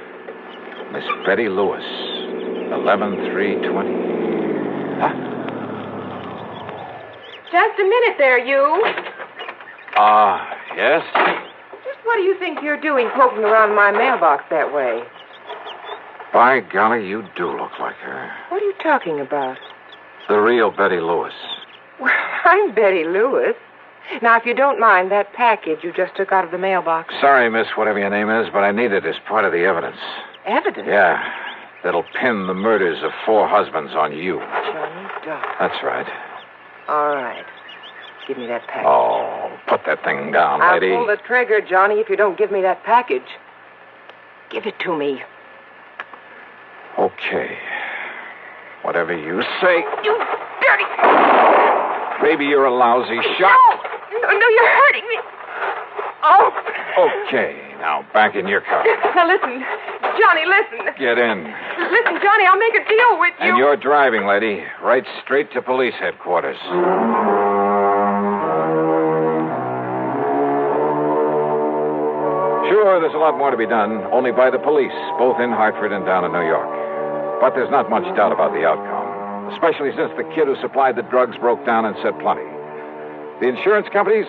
Miss Betty Lewis, 11/3/20. Huh? Just a minute there, you. Yes? Just what do you think you're doing poking around my mailbox that way? By golly, you do look like her. What are you talking about? The real Betty Lewis. Well, I'm Betty Lewis. Now, if you don't mind, that package you just took out of the mailbox. Sorry, miss, whatever your name is, but I need it as part of the evidence. Evidence? Yeah. That'll pin the murders of 4 husbands on you. Johnny Dog. That's right. All right. Give me that package. Oh, put that thing down, I'll lady. pull the trigger, Johnny, if you don't give me that package. Give it to me. Okay. Whatever you say. You dirty... Maybe you're a lousy shot. No, you're hurting me. Oh. Okay, now back in your car. Now listen, Johnny, listen. Get in. Listen, Johnny, I'll make a deal with you. And you're driving, lady. Right straight to police headquarters. Sure, there's a lot more to be done, only by the police, both in Hartford and down in New York. But there's not much doubt about the outcome, especially since the kid who supplied the drugs broke down and said plenty. The insurance companies,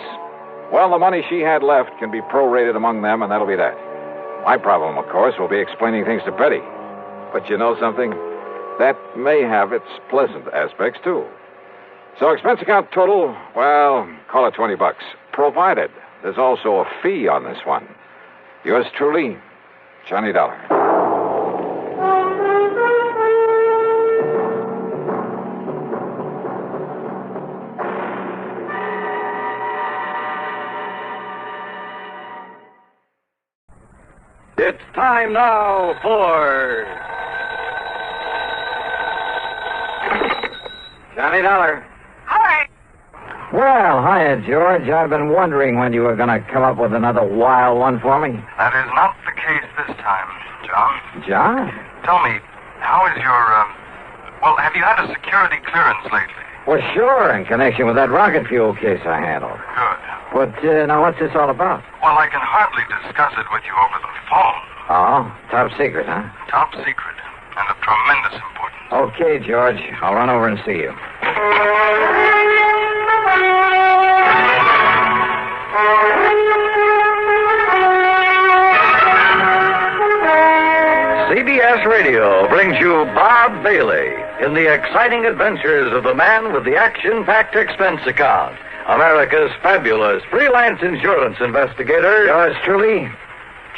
well, the money she had left can be prorated among them, and that'll be that. My problem, of course, will be explaining things to Betty. But you know something? That may have its pleasant aspects, too. So expense account total, well, call it $20. Provided there's also a fee on this one. Yours truly, Johnny Dollar. It's time now for Johnny Dollar. Hi. Well, hiya, George. I've been wondering when you were going to come up with another wild one for me. That is not the case this time, John. John? Tell me, how is your, well, have you had a security clearance lately? Well, sure, in connection with that rocket fuel case I handled. Good. But, now, what's this all about? Well, I can hardly discuss it with you over the phone. Oh, top secret, huh? Top secret, and of tremendous importance. Okay, George. I'll run over and see you. CBS Radio brings you Bob Bailey in the exciting adventures of the man with the action-packed expense account, America's fabulous freelance insurance investigator. Yours truly,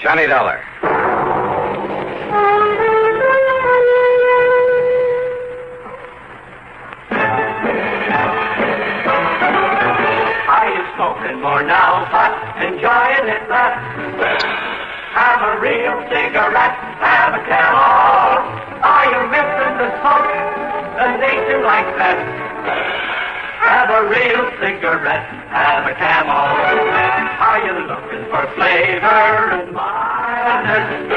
Johnny Dollar. Are you smoking more now, but enjoying it less? Have a real cigarette, have a Camel. Are you missing the smoke? A nation like that. Have a real cigarette, have a Camel. Are you looking for flavor and mildness?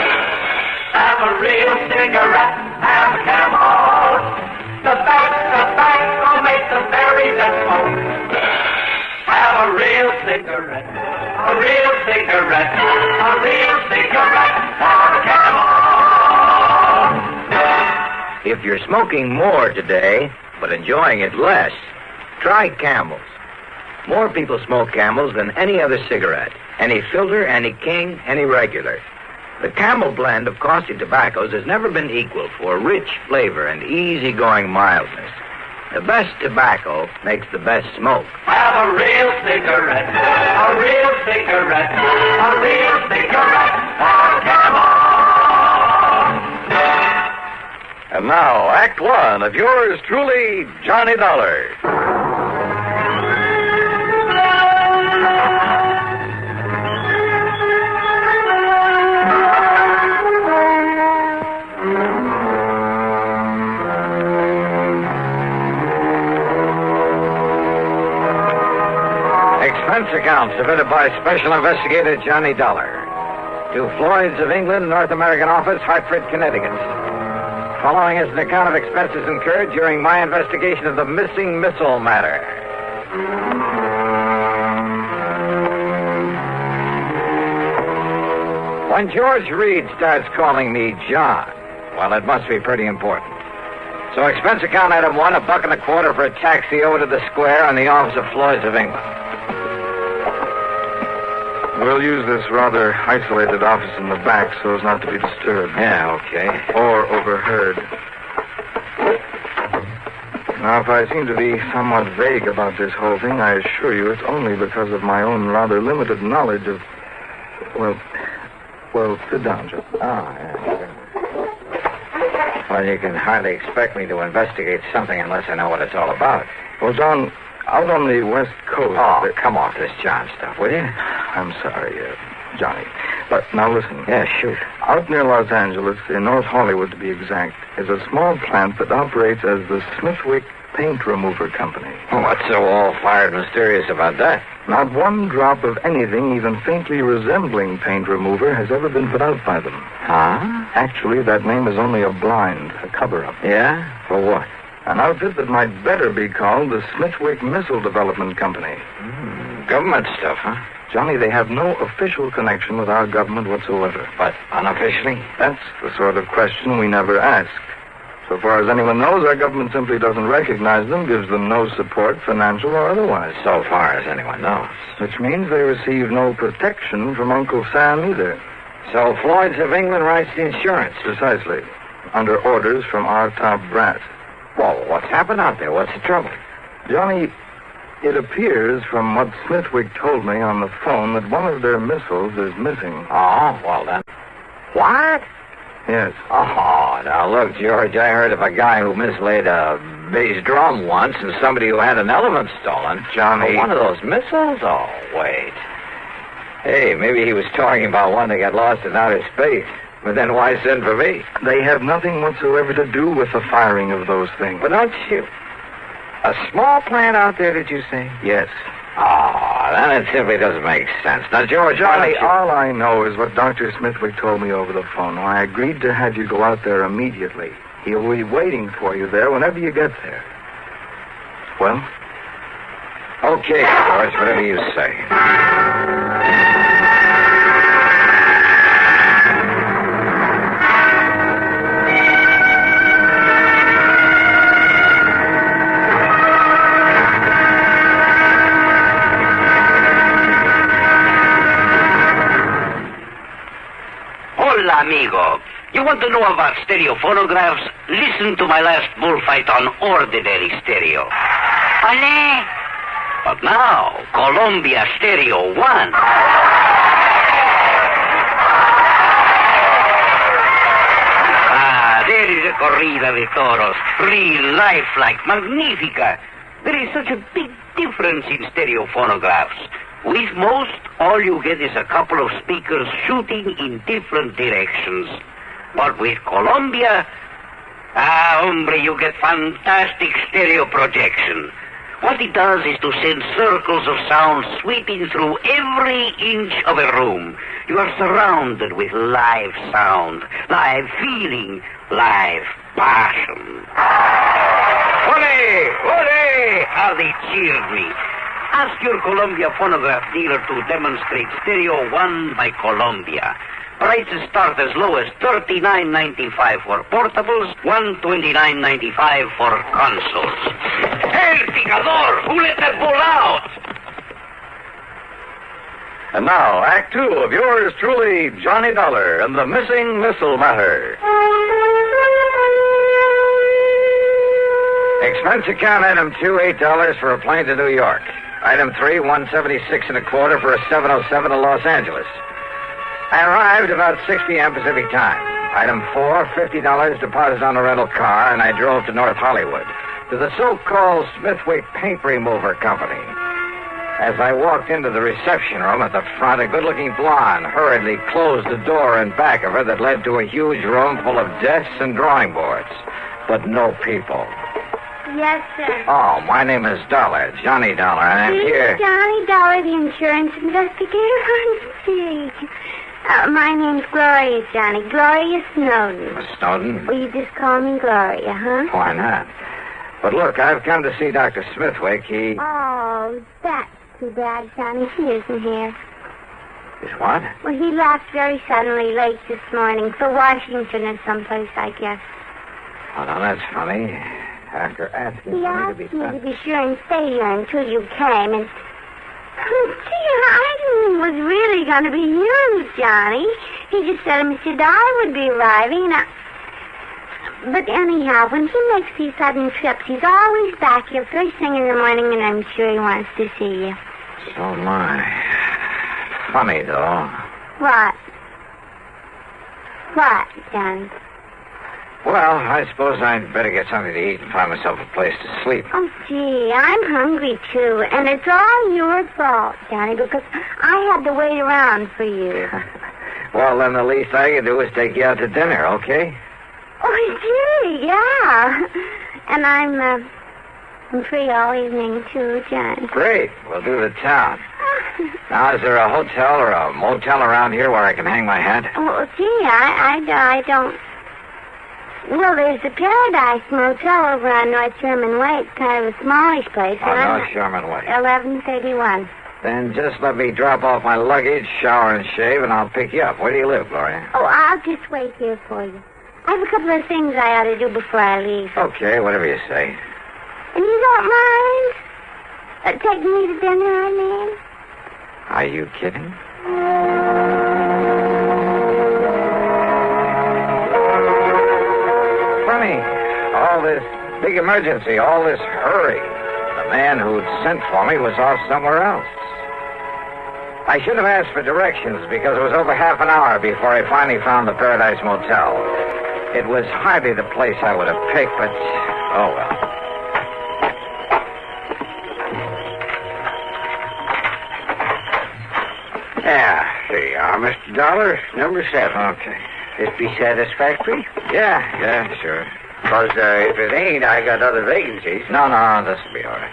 Have a real cigarette, have a Camel. The best tobacco makes the very best smoke. Have a real cigarette, a real cigarette, a real cigarette, have a Camel. If you're smoking more today, but enjoying it less, try Camels. More people smoke Camels than any other cigarette. Any filter, any king, any regular. The Camel blend of costly tobaccos has never been equal for rich flavor and easygoing mildness. The best tobacco makes the best smoke. Have a real cigarette, a real cigarette, a real cigarette, have a Camel. And now, Act One of yours truly, Johnny Dollar. Expense account submitted by Special Investigator Johnny Dollar to Floyd's of England, North American Office, Hartford, Connecticut. Following is an account of expenses incurred during my investigation of the missing missile matter. When George Reed starts calling me John, well, it must be pretty important. So expense account item one, $1.25 for a taxi over to the square on the office of Floyd's of England. We'll use this rather isolated office in the back so as not to be disturbed. Yeah, okay. Or overheard. Now, if I seem to be somewhat vague about this whole thing, I assure you it's only because of my own rather limited knowledge of... Well, sit down, Joe. Oh, yeah, sure. Well, you can hardly expect me to investigate something unless I know what it's all about. Well, John, out on the West Coast... Oh, come off this John stuff, will you? I'm sorry, Johnny. But now listen. Yeah, shoot. Out near Los Angeles, in North Hollywood to be exact, is a small plant that operates as the Smithwick Paint Remover Company. Oh, what's so all-fired mysterious about that? Not one drop of anything even faintly resembling paint remover has ever been put out by them. Huh? Actually, that name is only a blind, a cover-up. Yeah? For what? An outfit that might better be called the Smithwick Missile Development Company. Government stuff, huh? Johnny, they have no official connection with our government whatsoever. But unofficially? That's the sort of question we never ask. So far as anyone knows, our government simply doesn't recognize them, gives them no support, financial or otherwise. So far as anyone knows. Which means they receive no protection from Uncle Sam either. So Floyd's of England writes the insurance? Precisely. Under orders from our top brass. Well, what's happened out there? What's the trouble? Johnny, it appears from what Smithwick told me on the phone that one of their missiles is missing. Oh, well then. What? Yes. Oh, now look, George, I heard of a guy who mislaid a bass drum once and somebody who had an elephant stolen. Johnny. Oh, one of those missiles? Oh, wait. Hey, maybe he was talking about one that got lost in outer space. But then why send for me? They have nothing whatsoever to do with the firing of those things. But don't you... A small plant out there, did you say? Yes. Oh, then it simply doesn't make sense. Now, George, Johnny, all I know is what Dr. Smithwick told me over the phone. I agreed to have you go out there immediately. He'll be waiting for you there whenever you get there. Well? Okay, George, whatever you say. Hola, amigo. You want to know about stereo phonographs? Listen to my last bullfight on ordinary stereo. Ole! But now, Columbia Stereo 1. There is a corrida de toros. Real lifelike, magnifica. There is such a big difference in stereo phonographs. With most, all you get is a couple of speakers shooting in different directions. But with Columbia, hombre, you get fantastic stereo projection. What it does is to send circles of sound sweeping through every inch of a room. You are surrounded with live sound, live feeling, live passion. Ole! Ole! How they cheered me. Ask your Columbia phonograph dealer to demonstrate Stereo 1 by Columbia. Prices start as low as $39.95 for portables, $129.95 for consoles. El picador! Who let that bull out? And now, Act Two of yours truly, Johnny Dollar and the Missing Missile Matter. Expense account item 2, $8 for a plane to New York. Item 3, $176 and a quarter for a 707 to Los Angeles. I arrived about 6 p.m. Pacific time. Item 4, $50 deposit on a rental car, and I drove to North Hollywood, to the so-called Smithwick Paint Remover Company. As I walked into the reception room at the front, a good-looking blonde hurriedly closed the door in back of her that led to a huge room full of desks and drawing boards, but no people. Yes, sir. Oh, my name is Dollar, Johnny Dollar, and I'm here. Johnny Dollar, the insurance investigator. Gee. My name's Gloria, Johnny. Gloria Snowden. Snowden? Will you just call me Gloria, huh? Why not? But look, I've come to see Dr. Smithwick. He... Oh, that's too bad, Johnny. He isn't here. Is what? Well, he left very suddenly late this morning for Washington or someplace, I guess. Oh, now that's funny. After asking He for me to asked be me sent... to be sure and stay here until you came, and... Gee, I didn't was really going to be you, Johnny. He just said Mr. Dollar would be arriving, and But anyhow, when he makes these sudden trips, he's always back here first thing in the morning, and I'm sure he wants to see you. So my. Funny, though. What? What, Johnny? Well, I suppose I'd better get something to eat and find myself a place to sleep. Oh, gee, I'm hungry, too. And it's all your fault, Johnny, because I had to wait around for you. Well, then the least I can do is take you out to dinner, okay? Oh, gee, yeah. And I'm free all evening, too, John. Great. We'll do the town. Now, is there a hotel or a motel around here where I can hang my hat? Oh, gee, I don't... Well, there's the Paradise Motel over on North Sherman Way. It's kind of a smallish place. On North Sherman Way. 1131. Then just let me drop off my luggage, shower and shave, and I'll pick you up. Where do you live, Gloria? Oh, I'll just wait here for you. I have a couple of things I ought to do before I leave. Okay, whatever you say. And you don't mind taking me to dinner, I mean? Are you kidding? Funny, all this big emergency, all this hurry. The man who'd sent for me was off somewhere else. I should have asked for directions because it was over half an hour before I finally found the Paradise Motel. It was hardly the place I would have picked, but oh well. Yeah, here you are, Mr. Dollar, number 7. Okay. This be satisfactory? Yeah, sure. Because if it ain't, I got other vacancies. No, this'll be all right.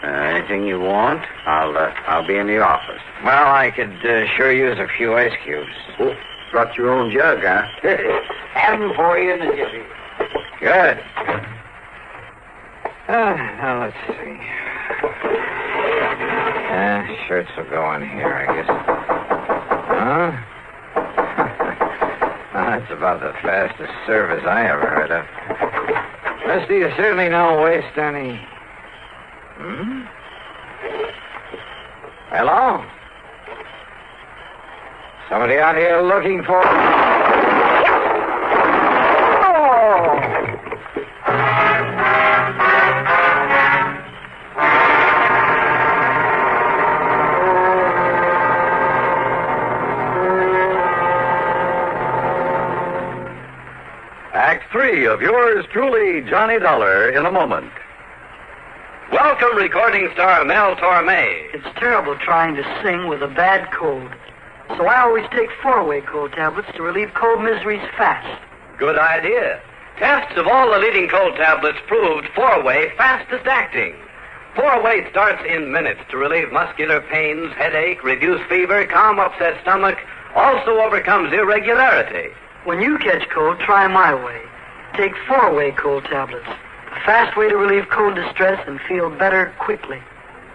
Anything you want, I'll be in the office. Well, I could sure use a few ice cubes. Oh, brought your own jug, huh? Have them for you in the jiffy. Good. Now, let's see. Shirts will go in here, I guess. Huh? That's about the fastest service I ever heard of. Mister, you certainly don't waste any... Hello? Somebody out here looking for... Act 3 of yours truly, Johnny Dollar, in a moment. Welcome, recording star Mel Torme. It's terrible trying to sing with a bad cold. So I always take 4-way cold tablets to relieve cold miseries fast. Good idea. Tests of all the leading cold tablets proved 4-way fastest acting. 4-way starts in minutes to relieve muscular pains, headache, reduce fever, calm upset stomach, also overcomes irregularity. When you catch cold, try my way. Take 4-way cold tablets. A fast way to relieve cold distress and feel better quickly.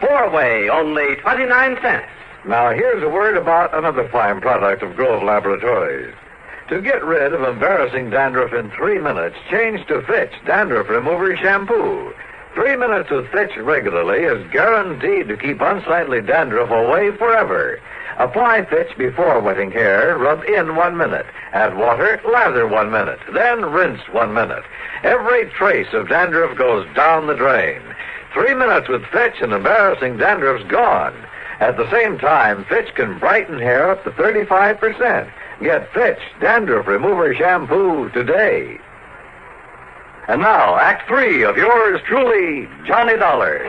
4-way, only 29 cents. Now, here's a word about another fine product of Grove Laboratories. To get rid of embarrassing dandruff in 3 minutes, change to Fitch Dandruff Remover Shampoo. 3 minutes with Fitch regularly is guaranteed to keep unsightly dandruff away forever. Apply Fitch before wetting hair, rub in 1 minute. Add water, lather 1 minute. Then rinse 1 minute. Every trace of dandruff goes down the drain. 3 minutes with Fitch and embarrassing dandruff's gone. At the same time, Fitch can brighten hair up to 35%. Get Fitch Dandruff Remover Shampoo today. And now, Act 3 of yours truly, Johnny Dollar.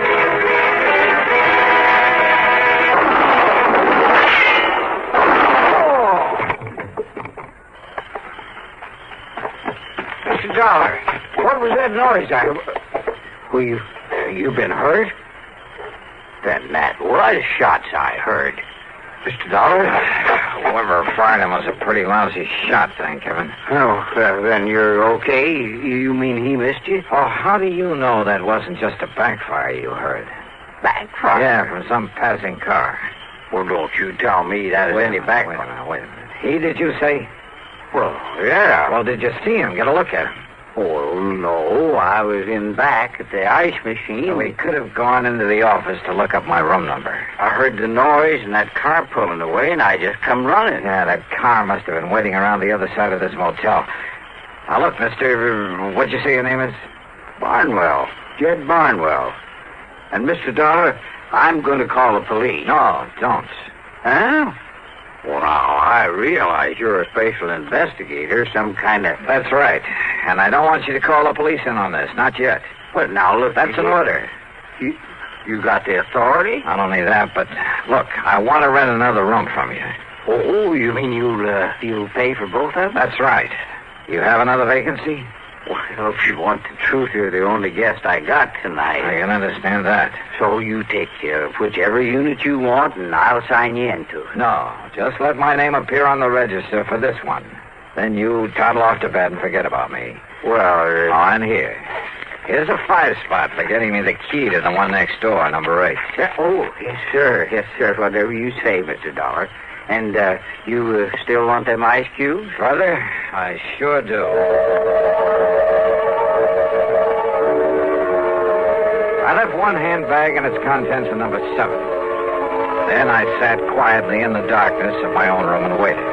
Mr. Dollar, what was that noise I... Well, you been hurt? Then that was shots I heard. Mr. Dollar? Whoever fired him was a pretty lousy shot, thank heaven. Oh, then you're okay? You mean he missed you? Oh, how do you know that wasn't just a backfire you heard? Backfire? Yeah, from some passing car. Well, don't you tell me that is any backfire. Wait a minute. He, did you say? Well, yeah. Well, did you see him? Get a look at him. Oh, no. I was in back at the ice machine. Well, we could have gone into the office to look up my room number. I heard the noise and that car pulling away, and I just come running. Yeah, that car must have been waiting around the other side of this motel. Now, look, mister, what'd you say your name is? Barnwell. Jed Barnwell. And, Mr. Dollar, I'm going to call the police. No, don't. Huh? Well, now, I realize you're a special investigator, some kind of... That's right. And I don't want you to call the police in on this, not yet. But now, look... That's an order. You got the authority? Not only that, but look, I want to rent another room from you. Oh, you mean you'll pay for both of them? That's right. You have another vacancy? Well, if you want the truth, you're the only guest I got tonight. I can understand that. So you take whichever unit you want, and I'll sign you into it. No, just let my name appear on the register for this one. Then you toddle off to bed and forget about me. Well, and here's a 5-spot for getting me the key to the one next door, number 8. Oh, yes, sir. Yes, sir. Whatever you say, Mr. Dollar. And you still want them ice cubes? Brother, I sure do. I left one handbag and its contents in number 7. Then I sat quietly in the darkness of my own room and waited.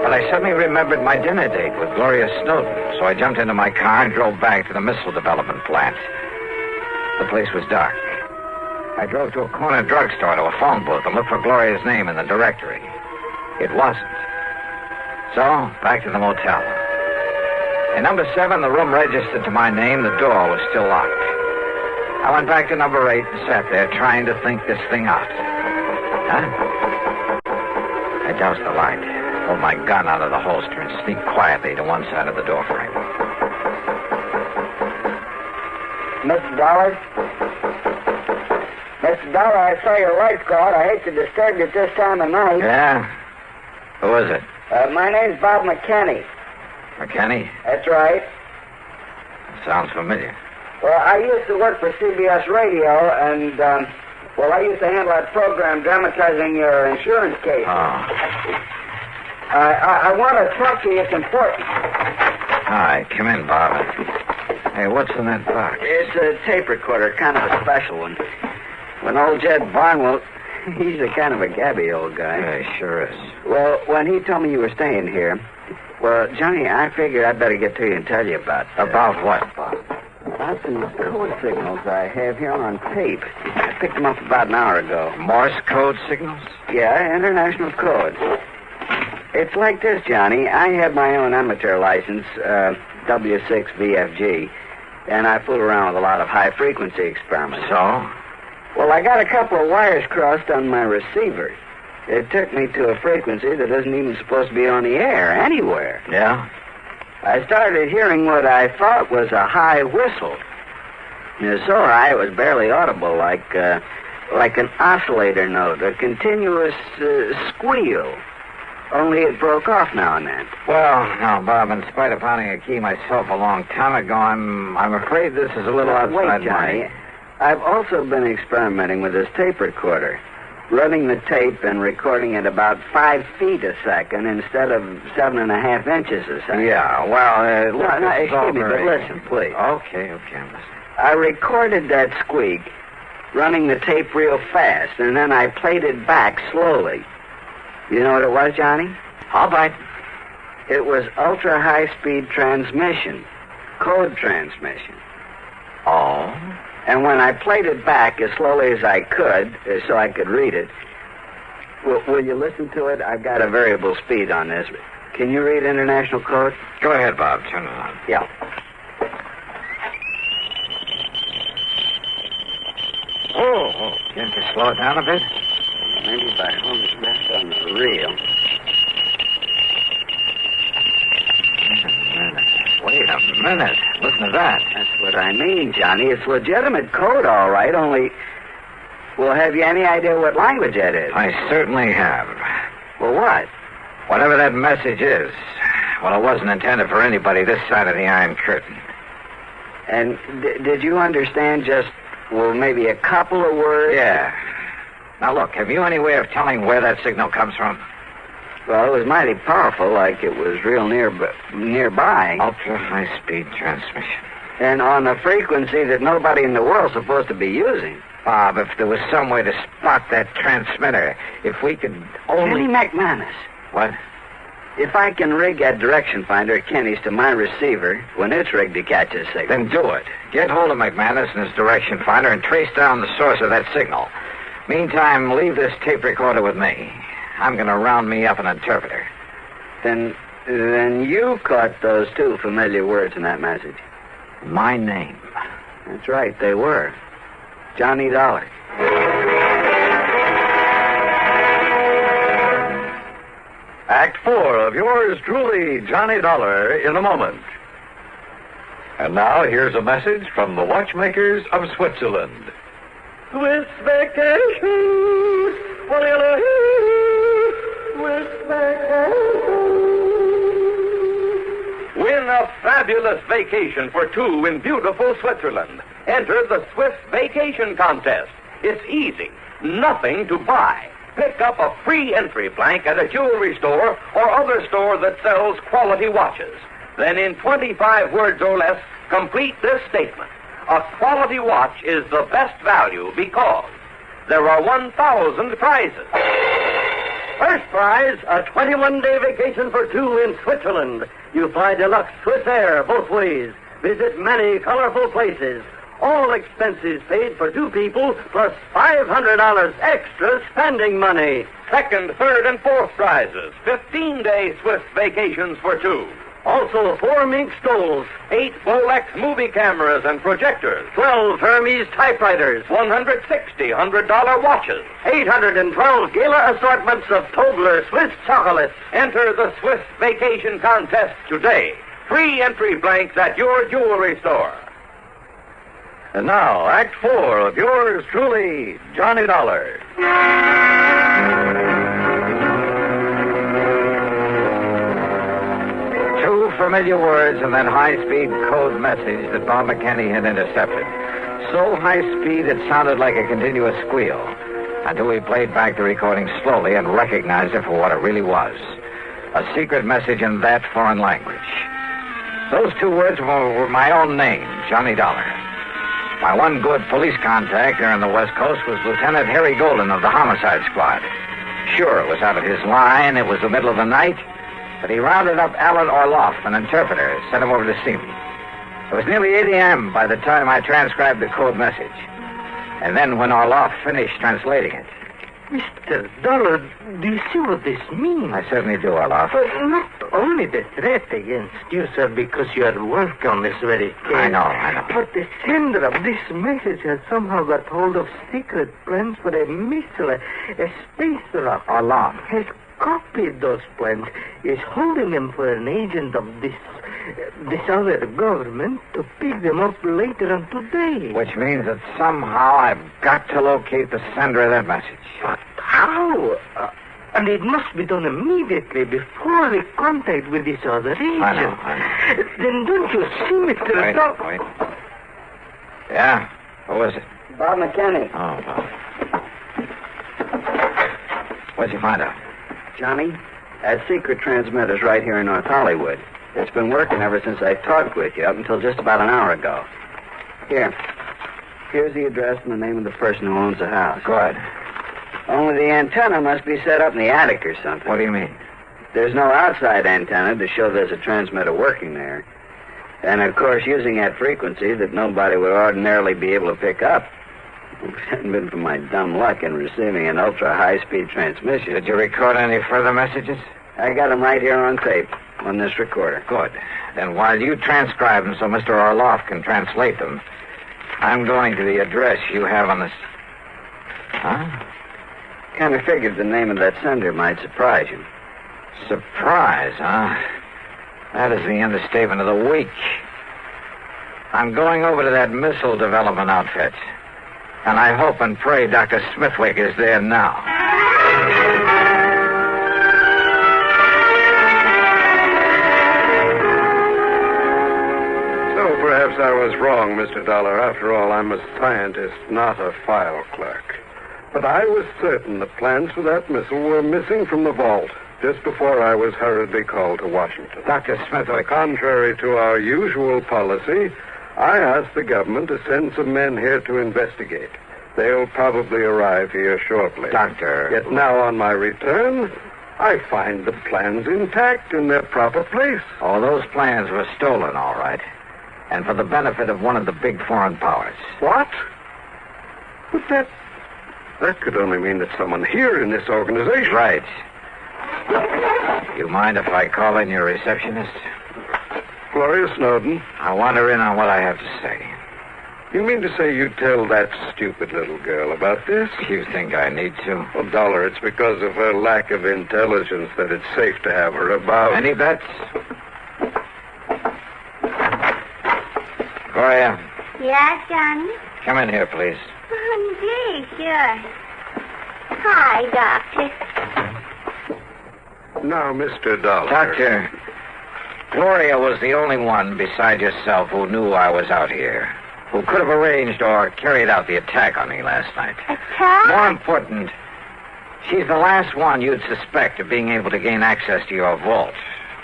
But I suddenly remembered my dinner date with Gloria Snowden, so I jumped into my car and drove back to the missile development plant. The place was dark. I drove to a corner drugstore to a phone booth and looked for Gloria's name in the directory. It wasn't. So, back to the motel. In number 7, the room registered to my name. The door was still locked. I went back to number 8 and sat there trying to think this thing out. I doused the light, pulled my gun out of the holster, and sneaked quietly to one side of the door frame. Mr. Dollar? Mr. Dollar, I saw your lights go out. I hate to disturb you at this time of night. Yeah? Who is it? My name's Bob McKinney. McKinney? That's right. Sounds familiar. Well, I used to work for CBS Radio, and, I used to handle that program dramatizing your insurance case. Oh. I want to talk to you. It's important. All right, come in, Bob. Hey, what's in that box? It's a tape recorder, kind of a special one. When old Jed Barnwell, he's a kind of a gabby old guy. Yeah, he sure is. Well, when he told me you were staying here, well, Johnny, I figured I'd better get to you and tell you about... About what, Bob? About some code signals I have here on tape. I picked them up about an hour ago. Morse code signals? Yeah, international code. It's like this, Johnny. I have my own amateur license, W6VFG, and I fool around with a lot of high-frequency experiments. So? Well, I got a couple of wires crossed on my receiver. It took me to a frequency that isn't even supposed to be on the air anywhere. Yeah? I started hearing what I thought was a high whistle. It was so high it was barely audible, like an oscillator note, a continuous squeal. Only it broke off now and then. Well, now, Bob, in spite of finding a key myself a long time ago, I'm afraid this is a little outside Johnny. I've also been experimenting with this tape recorder, running the tape and recording at about 5 feet a second instead of 7.5 inches a second. Yeah, well, excuse me, but listen, please. Okay, I'm listening. I recorded that squeak, running the tape real fast, and then I played it back slowly. You know what it was, Johnny? All right. It was ultra-high-speed transmission, code transmission. Oh? And when I played it back as slowly as I could, so I could read it, will you listen to it? I've got a variable speed on this. Can you read international code? Go ahead, Bob. Turn it on. Yeah. Oh, can't you slow it down a bit? Maybe if I hold it back on the reel. Wait a minute. Listen to that. That's what I mean, Johnny. It's legitimate code, all right, only... Well, have you any idea what language that is? I certainly have. Well, what? Whatever that message is. Well, it wasn't intended for anybody this side of the Iron Curtain. And did you understand just, maybe a couple of words? Yeah. Now, look, have you any way of telling where that signal comes from? Well, it was mighty powerful, like it was real nearby. Ultra-high-speed transmission. And on a frequency that nobody in the world's supposed to be using. Bob, if there was some way to spot that transmitter, if we could only... Kenny McManus. What? If I can rig that direction finder at Kenny's to my receiver, when it's rigged to catch a signal... Then do it. Get hold of McManus and his direction finder and trace down the source of that signal. Meantime, leave this tape recorder with me. I'm going to round me up an interpreter. Then you caught those 2 familiar words in that message. My name. That's right, they were. Johnny Dollar. Act 4 of yours truly, Johnny Dollar, in a moment. And now, here's a message from the watchmakers of Switzerland. Swiss vacation, Swiss vacation. Win a fabulous vacation for two in beautiful Switzerland. Enter the Swiss Vacation Contest. It's easy. Nothing to buy. Pick up a free entry blank at a jewelry store or other store that sells quality watches. Then in 25 words or less, complete this statement. A quality watch is the best value because there are 1,000 prizes. First prize, a 21-day vacation for two in Switzerland. You fly deluxe Swiss Air both ways. Visit many colorful places. All expenses paid for two people, plus $500 extra spending money. Second, third, and fourth prizes. 15-day Swiss vacations for two. Also, 4 mink stoles, 8 Bolex movie cameras and projectors, 12 Hermes typewriters, 160 $100 watches, 812 Gala assortments of Tobler Swiss chocolates. Enter the Swiss Vacation Contest today. Free entry blanks at your jewelry store. And now, Act 4 of yours truly, Johnny Dollar. Two familiar words and that high-speed code message that Bob McKinney had intercepted. So high-speed it sounded like a continuous squeal until we played back the recording slowly and recognized it for what it really was. A secret message in that foreign language. Those 2 words were my own name, Johnny Dollar. My one good police contact there on the West Coast was Lieutenant Harry Golden of the Homicide Squad. Sure, it was out of his line. It was the middle of the night. But he rounded up Alan Orloff, an interpreter, sent him over to see me. It was nearly 8 a.m. by the time I transcribed the code message. And then when Orloff finished translating it... Mr. Dollar, do you see what this means? I certainly do, Orloff. But not only the threat against you, sir, because you are working on this very case. I know. But the sender of this message has somehow got hold of secret plans for a missile, a space rocket. Orloff. Has copied those plans, is holding them for an agent of this other government to pick them up later on today. Which means that somehow I've got to locate the sender of that message. But how? And it must be done immediately before the contact with this other agent. I know. Then don't you see, Mr. Dollar? Wait. Yeah? Who is it? Bob McKinney. Oh, Bob. What'd you find out? Johnny, that secret transmitter's right here in North Hollywood. It's been working ever since I talked with you, up until just about an hour ago. Here's the address and the name of the person who owns the house. Good. Only the antenna must be set up in the attic or something. What do you mean? There's no outside antenna to show there's a transmitter working there. And, of course, using that frequency that nobody would ordinarily be able to pick up. If it hadn't been for my dumb luck in receiving an ultra-high-speed transmission. Did you record any further messages? I got them right here on tape, on this recorder. Good. Then while you transcribe them so Mr. Orloff can translate them, I'm going to the address you have on this... Huh? Kind of figured the name of that sender might surprise you. Surprise, huh? That is the understatement of the week. I'm going over to that missile development outfit. And I hope and pray Dr. Smithwick is there now. So perhaps I was wrong, Mr. Dollar. After all, I'm a scientist, not a file clerk. But I was certain the plans for that missile were missing from the vault just before I was hurriedly called to Washington. Dr. Smithwick. Contrary to our usual policy, I asked the government to send some men here to investigate. They'll probably arrive here shortly. Doctor. Yet now on my return, I find the plans intact in their proper place. Oh, those plans were stolen, all right. And for the benefit of one of the big foreign powers. What? But that could only mean that someone here in this organization... Right. You mind if I call in your receptionist? Gloria Snowden. I want her in on what I have to say. You mean to say you tell that stupid little girl about this? You think I need to? Well, Dollar, it's because of her lack of intelligence that it's safe to have her about. Any bets? Gloria, Yes, Johnny? come in here, please. Oh, gee, sure. Hi, Doctor. Now, Mr. Dollar. Doctor, Gloria was the only one beside yourself who knew I was out here, who could have arranged or carried out the attack on me last night. Attack? More important, she's the last one you'd suspect of being able to gain access to your vault,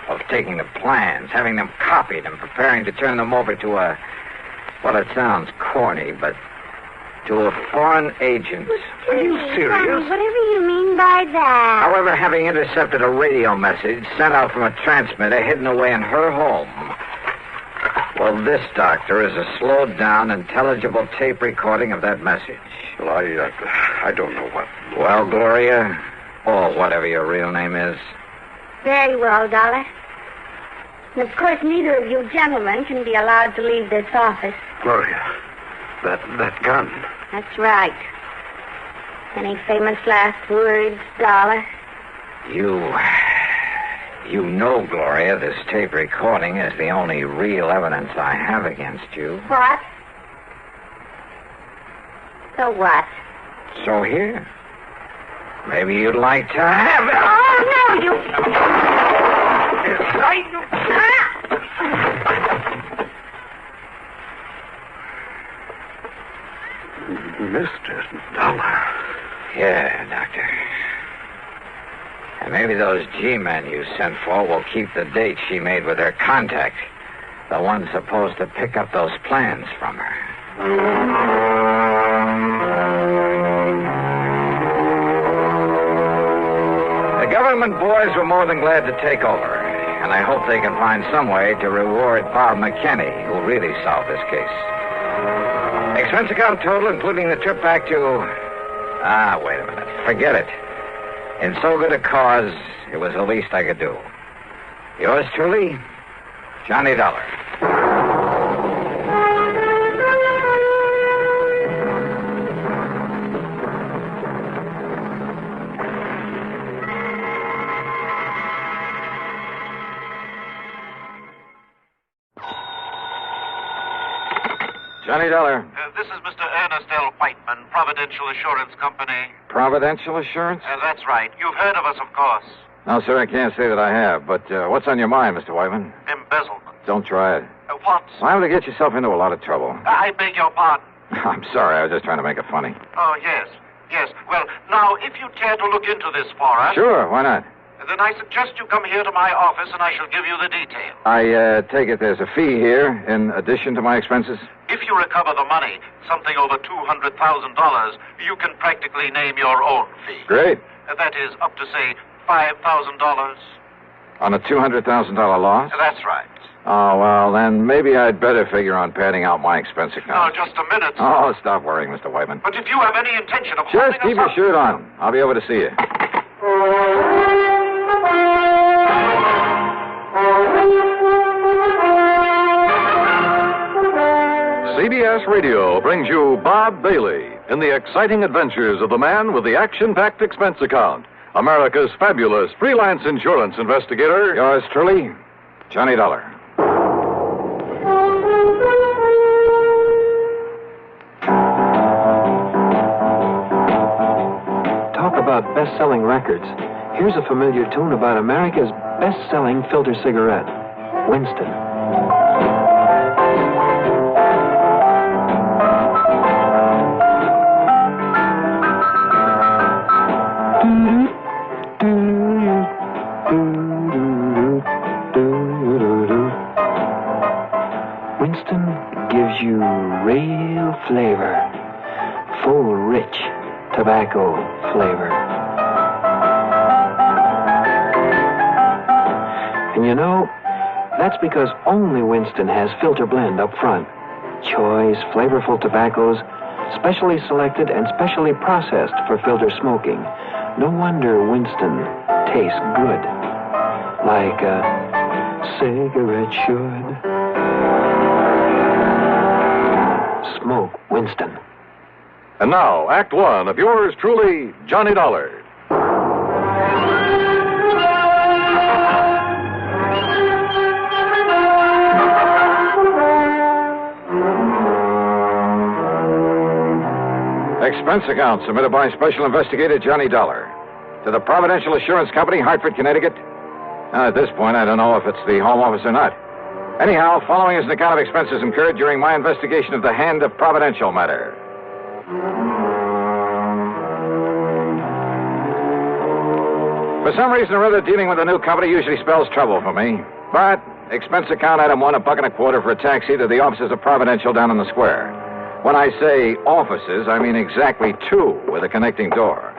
of taking the plans, having them copied, and preparing to turn them over to a, well, it sounds corny, but to a foreign agent. Are you serious? Whatever you mean by that. However, having intercepted a radio message sent out from a transmitter hidden away in her home. Well, this, Doctor, is a slowed-down, intelligible tape recording of that message. Well, I don't know what... Well, Gloria, or whatever your real name is. Very well, Dollar. And of course, neither of you gentlemen can be allowed to leave this office. Gloria, that gun. That's right. Any famous last words, Dollar? You know, Gloria, this tape recording is the only real evidence I have against you. What? So what? So here. Maybe you'd like to have it. Oh, no, you... Mr. Dollar. Yeah, Doctor. And maybe those G-men you sent for will keep the date she made with her contact, the one supposed to pick up those plans from her. The government boys were more than glad to take over, and I hope they can find some way to reward Bob McKinney, who really solved this case. Expense account total, including the trip back to... wait a minute. Forget it. In so good a cause, it was the least I could do. Yours truly, Johnny Dollar. Johnny Dollar. This is Mr. Ernest L. Whiteman, Providential Assurance Company. Providential Assurance? That's right. You've heard of us, of course. No, sir, I can't say that I have. But what's on your mind, Mr. Whiteman? Embezzlement. Don't try it. What? Liable to get yourself into a lot of trouble. I beg your pardon. I'm sorry. I was just trying to make it funny. Oh, yes. Yes. Well, now, if you care to look into this for us... Sure, why not? Then I suggest you come here to my office and I shall give you the details. I take it there's a fee here in addition to my expenses? If you recover the money, something over $200,000, you can practically name your own fee. Great. That is up to, say, $5,000. On a $200,000 loss? That's right. Oh, well, then maybe I'd better figure on padding out my expense account. No, just a minute. Oh, stop worrying, Mr. Whiteman. But if you have any intention of Just holding keep us your shirt on. I'll be over to see you. CBS Radio brings you Bob Bailey in the exciting adventures of the man with the action-packed expense account, America's fabulous freelance insurance investigator. Yours truly, Johnny Dollar. Talk about best-selling records. Here's a familiar tune about America's best-selling filter cigarette, Winston. Winston gives you real flavor, full, rich tobacco flavor. And you know, that's because only Winston has filter blend up front. Choice, flavorful tobaccos, specially selected and specially processed for filter smoking. No wonder Winston tastes good, like a cigarette should. Smoke Winston. And now, Act One of yours truly, Johnny Dollar. Expense account submitted by Special Investigator Johnny Dollar to the Providential Assurance Company, Hartford, Connecticut. Now, at this point, I don't know if it's the Home Office or not. Anyhow, following is an account of expenses incurred during my investigation of the Hand of Providential matter. For some reason or other, dealing with a new company usually spells trouble for me. But expense account item one, $1.25 for a taxi to the offices of Providential down in the square. When I say offices, I mean exactly two with a connecting door.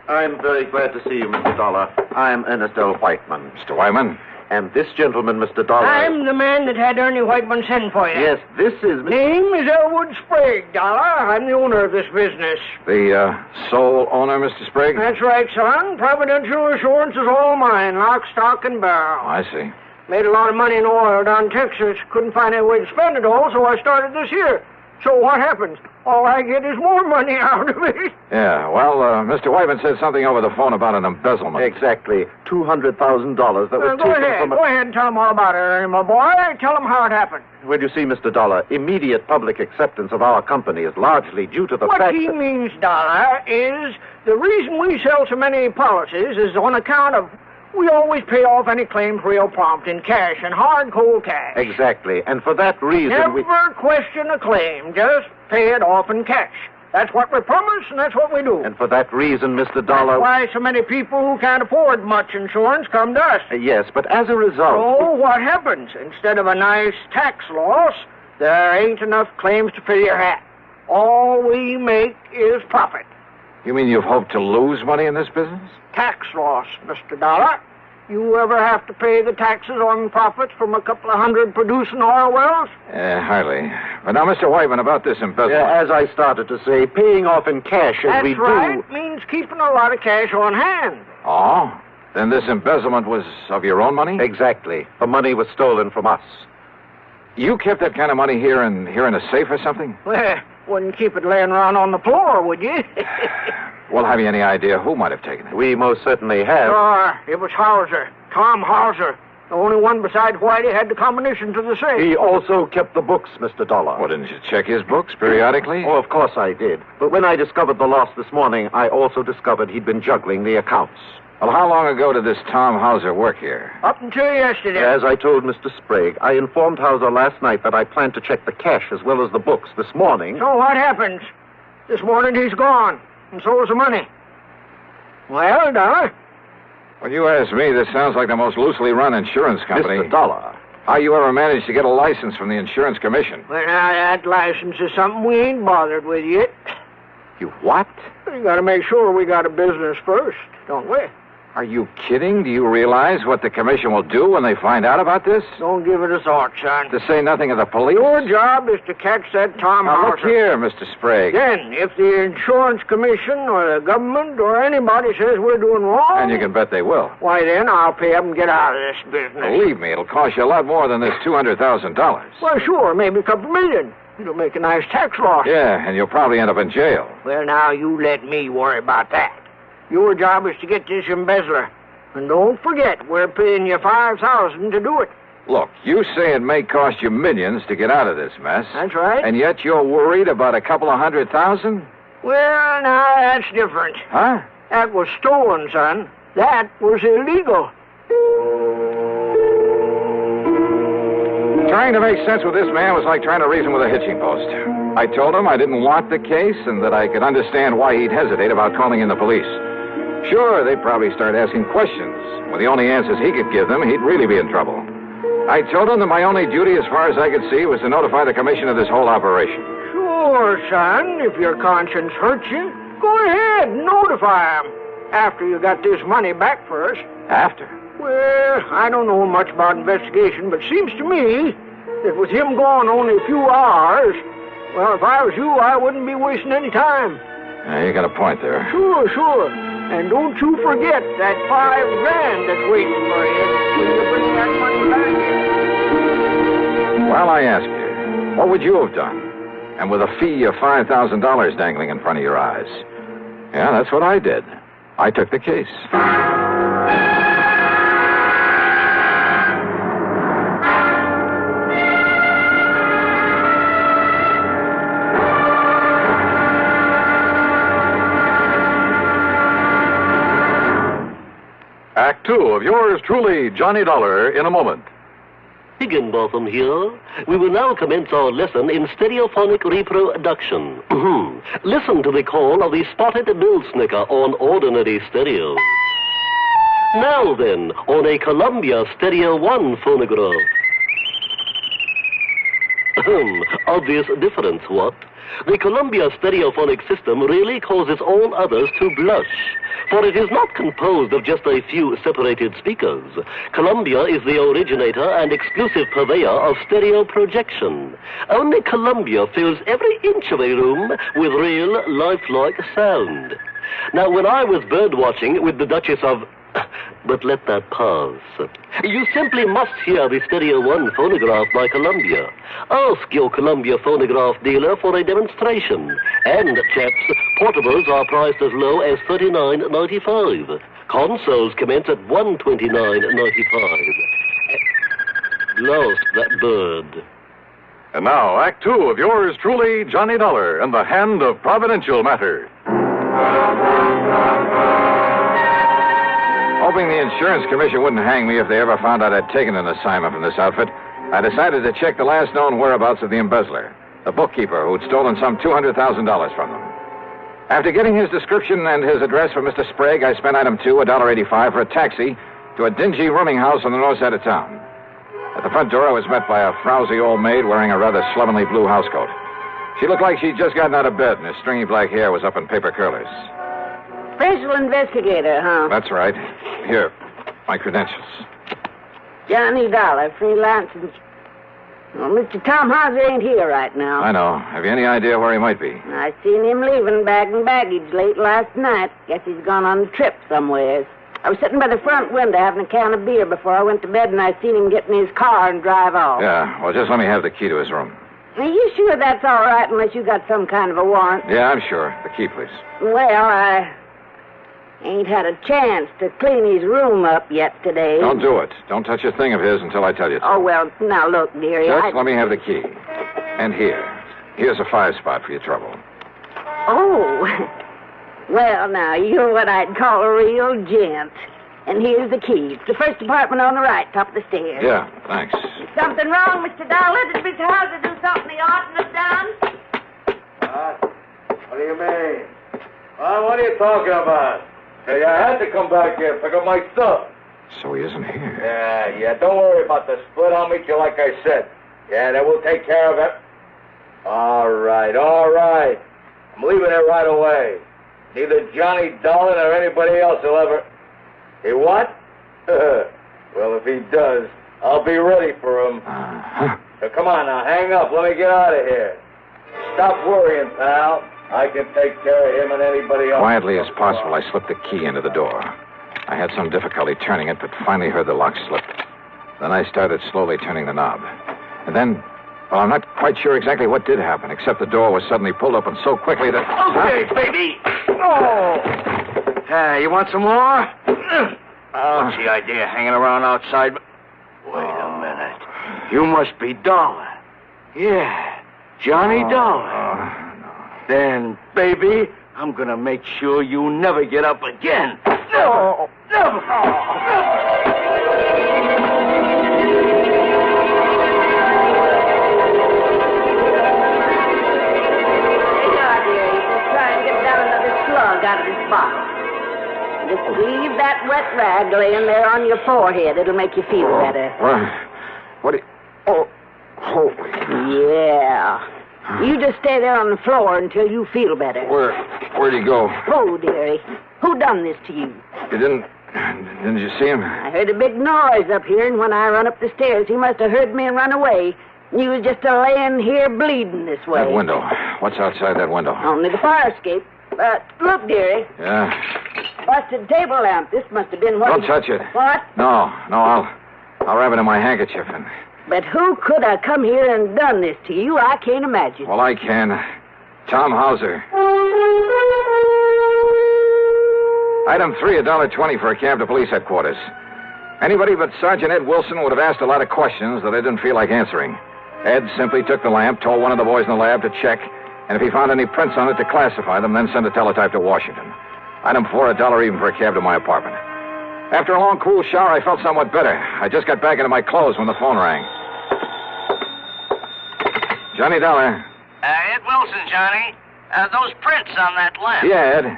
I'm very glad to see you, Mr. Dollar. I'm Ernest L. Whiteman. Mr. Whiteman? And this gentleman, Mr. Dollar... I'm the man that had Ernie Whiteman send for you. Yes, this is... Name is Elwood Sprague, Dollar. I'm the owner of this business. The sole owner, Mr. Sprague? That's right, son. Providential Assurance is all mine, lock, stock, and barrel. I see. Made a lot of money in oil down in Texas. Couldn't find any way to spend it all, so I started this here. So what happens? All I get is more money out of it. Yeah, well, Mr. Whiteman said something over the phone about an embezzlement. Exactly. $200,000 that was Go ahead and tell them all about it, Ernie, my boy. Tell them how it happened. Well, you see, Mr. Dollar, immediate public acceptance of our company is largely due to the fact What he means, Dollar, is the reason we sell so many policies is on account of we always pay off any claims real prompt in cash and hard, cold cash. Exactly. And for that reason Never question a claim. Just pay it off in cash. That's what we promise, and that's what we do. And for that reason, Mr. Dollar... That's why so many people who can't afford much insurance come to us. Yes, but as a result... So what happens? Instead of a nice tax loss, there ain't enough claims to fill your hat. All we make is profit. You mean you've hoped to lose money in this business? Tax loss, Mr. Dollar. You ever have to pay the taxes on profits from a couple of hundred producing oil wells? Hardly. But now, Mr. Whiteman, about this embezzlement. As I started to say, paying off in cash as we do... That's right. Means keeping a lot of cash on hand. Oh? Then this embezzlement was of your own money? Exactly. The money was stolen from us. You kept that kind of money here in a safe or something? Well, wouldn't keep it laying around on the floor, would you? Well, have you any idea who might have taken it? We most certainly have. It was Hauser. Tom Hauser. The only one besides Whitey had the combination to the safe. He also kept the books, Mr. Dollar. Well, didn't you check his books periodically? Oh, of course I did. But when I discovered the loss this morning, I also discovered he'd been juggling the accounts. Well, how long ago did this Tom Hauser work here? Up until yesterday. As I told Mr. Sprague, I informed Hauser last night that I planned to check the cash as well as the books this morning. So what happens? This morning he's gone, and so is the money. Well, Dollar? When you ask me, this sounds like the most loosely run insurance company. Mr. Dollar. How you ever managed to get a license from the insurance commission? Well, now, that license is something we ain't bothered with yet. You what? We gotta make sure we got a business first, don't we? Are you kidding? Do you realize what the commission will do when they find out about this? Don't give it a thought, son. To say nothing of the police? Your job is to catch that Tom Now, Hauser. look here, Mr. Sprague. Then, if the insurance commission or the government or anybody says we're doing wrong... And you can bet they will. Why, then I'll pay them and get out of this business. Believe me, it'll cost you a lot more than this $200,000. Well, sure, maybe a couple million. It'll make a nice tax loss. Yeah, and you'll probably end up in jail. Well, now, you let me worry about that. Your job is to get this embezzler. And don't forget, we're paying you $5,000 to do it. Look, you say it may cost you millions to get out of this mess. That's right. And yet you're worried about a couple of $100,000? Well, now, that's different. Huh? That was stolen, son. That was illegal. Trying to make sense with this man was like trying to reason with a hitching post. I told him I didn't want the case and that I could understand why he'd hesitate about calling in the police. Sure, they'd probably start asking questions. With the only answers he could give them, he'd really be in trouble. I told him that my only duty, as far as I could see, was to notify the commission of this whole operation. Sure, son. If your conscience hurts you, go ahead and notify him. After you got this money back first. After? Well, I don't know much about investigation, but seems to me that with him gone only a few hours, well, if I was you, I wouldn't be wasting any time. You got a point there. Sure. And don't you forget that $5,000 that's waiting for you when you bring that money back. Well, I ask you, what would you have done? and with a fee of $5,000 dangling in front of your eyes. Yeah, that's what I did. I took the case. Act two of yours truly, Johnny Dollar, in a moment. Higginbotham here. We will now commence our lesson in stereophonic reproduction. Listen to the call of the spotted bill snicker on ordinary stereo. Now then, on a Columbia Stereo 1 phonograph. Obvious difference, what? The Columbia stereophonic system really causes all others to blush, for it is not composed of just a few separated speakers. Columbia is the originator and exclusive purveyor of stereo projection. Only Columbia fills every inch of a room with real, lifelike sound. Now, when I was bird-watching with the Duchess of... But let that pass. You simply must hear the Stereo 1 phonograph by Columbia. Ask your Columbia phonograph dealer for a demonstration. And, chaps, portables are priced as low as $39.95. Consoles commence at $129.95. Lost that bird. And now, Act two of yours truly, Johnny Dollar, and the hand of Providential matter. Hoping the insurance commission wouldn't hang me if they ever found out I'd taken an assignment from this outfit, I decided to check the last known whereabouts of the embezzler, the bookkeeper who'd stolen some $200,000 from them. After getting his description and his address for Mr. Sprague, I spent item 2, $1.85, for a taxi to a dingy rooming house on the north side of town. At the front door, I was met by a frowsy old maid wearing a rather slovenly blue housecoat. She looked like she'd just gotten out of bed, and her stringy black hair was up in paper curlers. Special investigator, huh? That's right. Here, my credentials. Johnny Dollar, freelance. Well, Mr. Tom Hauser ain't here right now. I know. Have you any idea where he might be? I seen him leaving bag and baggage late last night. Guess he's gone on a trip somewhere. I was sitting by the front window having a can of beer before I went to bed, and I seen him get in his car and drive off. Yeah, well, just let me have the key to his room. Are you sure that's all right unless you got some kind of a warrant? Yeah, I'm sure. The key, please. Well, I ain't had a chance to clean his room up yet today. Don't do it. Don't touch a thing of his until I tell you to. Oh, well, now look, dearie. Just let me have the key. And here's a 5-spot for your trouble. Oh. Well, now, you're what I'd call a real gent. And here's the key. It's the first apartment on the right, top of the stairs. Yeah, thanks. Something wrong, Mr. Dollar? Did Mr. Hauser do something he oughtn't have done? What do you mean? What are you talking about? Hey, I had to come back here and pick up my stuff. So he isn't here. Yeah, don't worry about the split. I'll meet you like I said. Yeah, then we'll take care of it. All right. I'm leaving it right away. Neither Johnny Dollar nor anybody else will ever... He what? Well, if he does, I'll be ready for him. So come on now, hang up. Let me get out of here. Stop worrying, pal. I can take care of him and anybody else. Quietly as possible, I slipped the key into the door. I had some difficulty turning it, but finally heard the lock slip. Then I started slowly turning the knob. And then, well, I'm not quite sure exactly what did happen, except the door was suddenly pulled open so quickly that... Okay, baby. Oh! Hey, you want some more? What's the idea, hanging around outside? Wait a minute. You must be Dollar. Yeah, Johnny Dollar. Then, baby, I'm gonna make sure you never get up again. Never! Never! Out of this bottle. Just leave that wet rag laying there on your forehead. It'll make you feel better. What do you... Oh, holy... Yeah. You just stay there on the floor until you feel better. Where'd he go? Oh, dearie. Who done this to you? You didn't you see him? I heard a big noise up here, and when I run up the stairs, he must have heard me and run away. You was just a-laying here bleeding this way. That window. What's outside that window? Only the fire escape. Look, dearie. Yeah? Busted table lamp. This must have been what... Don't touch it. What? No, I'll wrap it in my handkerchief and But who could have come here and done this to you? I can't imagine. Well, I can. Tom Hauser. Item 3, $1.20 for a cab to police headquarters. Anybody but Sergeant Ed Wilson would have asked a lot of questions that I didn't feel like answering. Ed simply took the lamp, told one of the boys in the lab to check, and if he found any prints on it, to classify them, then send a teletype to Washington. Item 4, $1 even for a cab to my apartment. After a long, cool shower, I felt somewhat better. I just got back into my clothes when the phone rang. Johnny Dollar. Ed Wilson, Johnny. Those prints on that lamp. Yeah, Ed.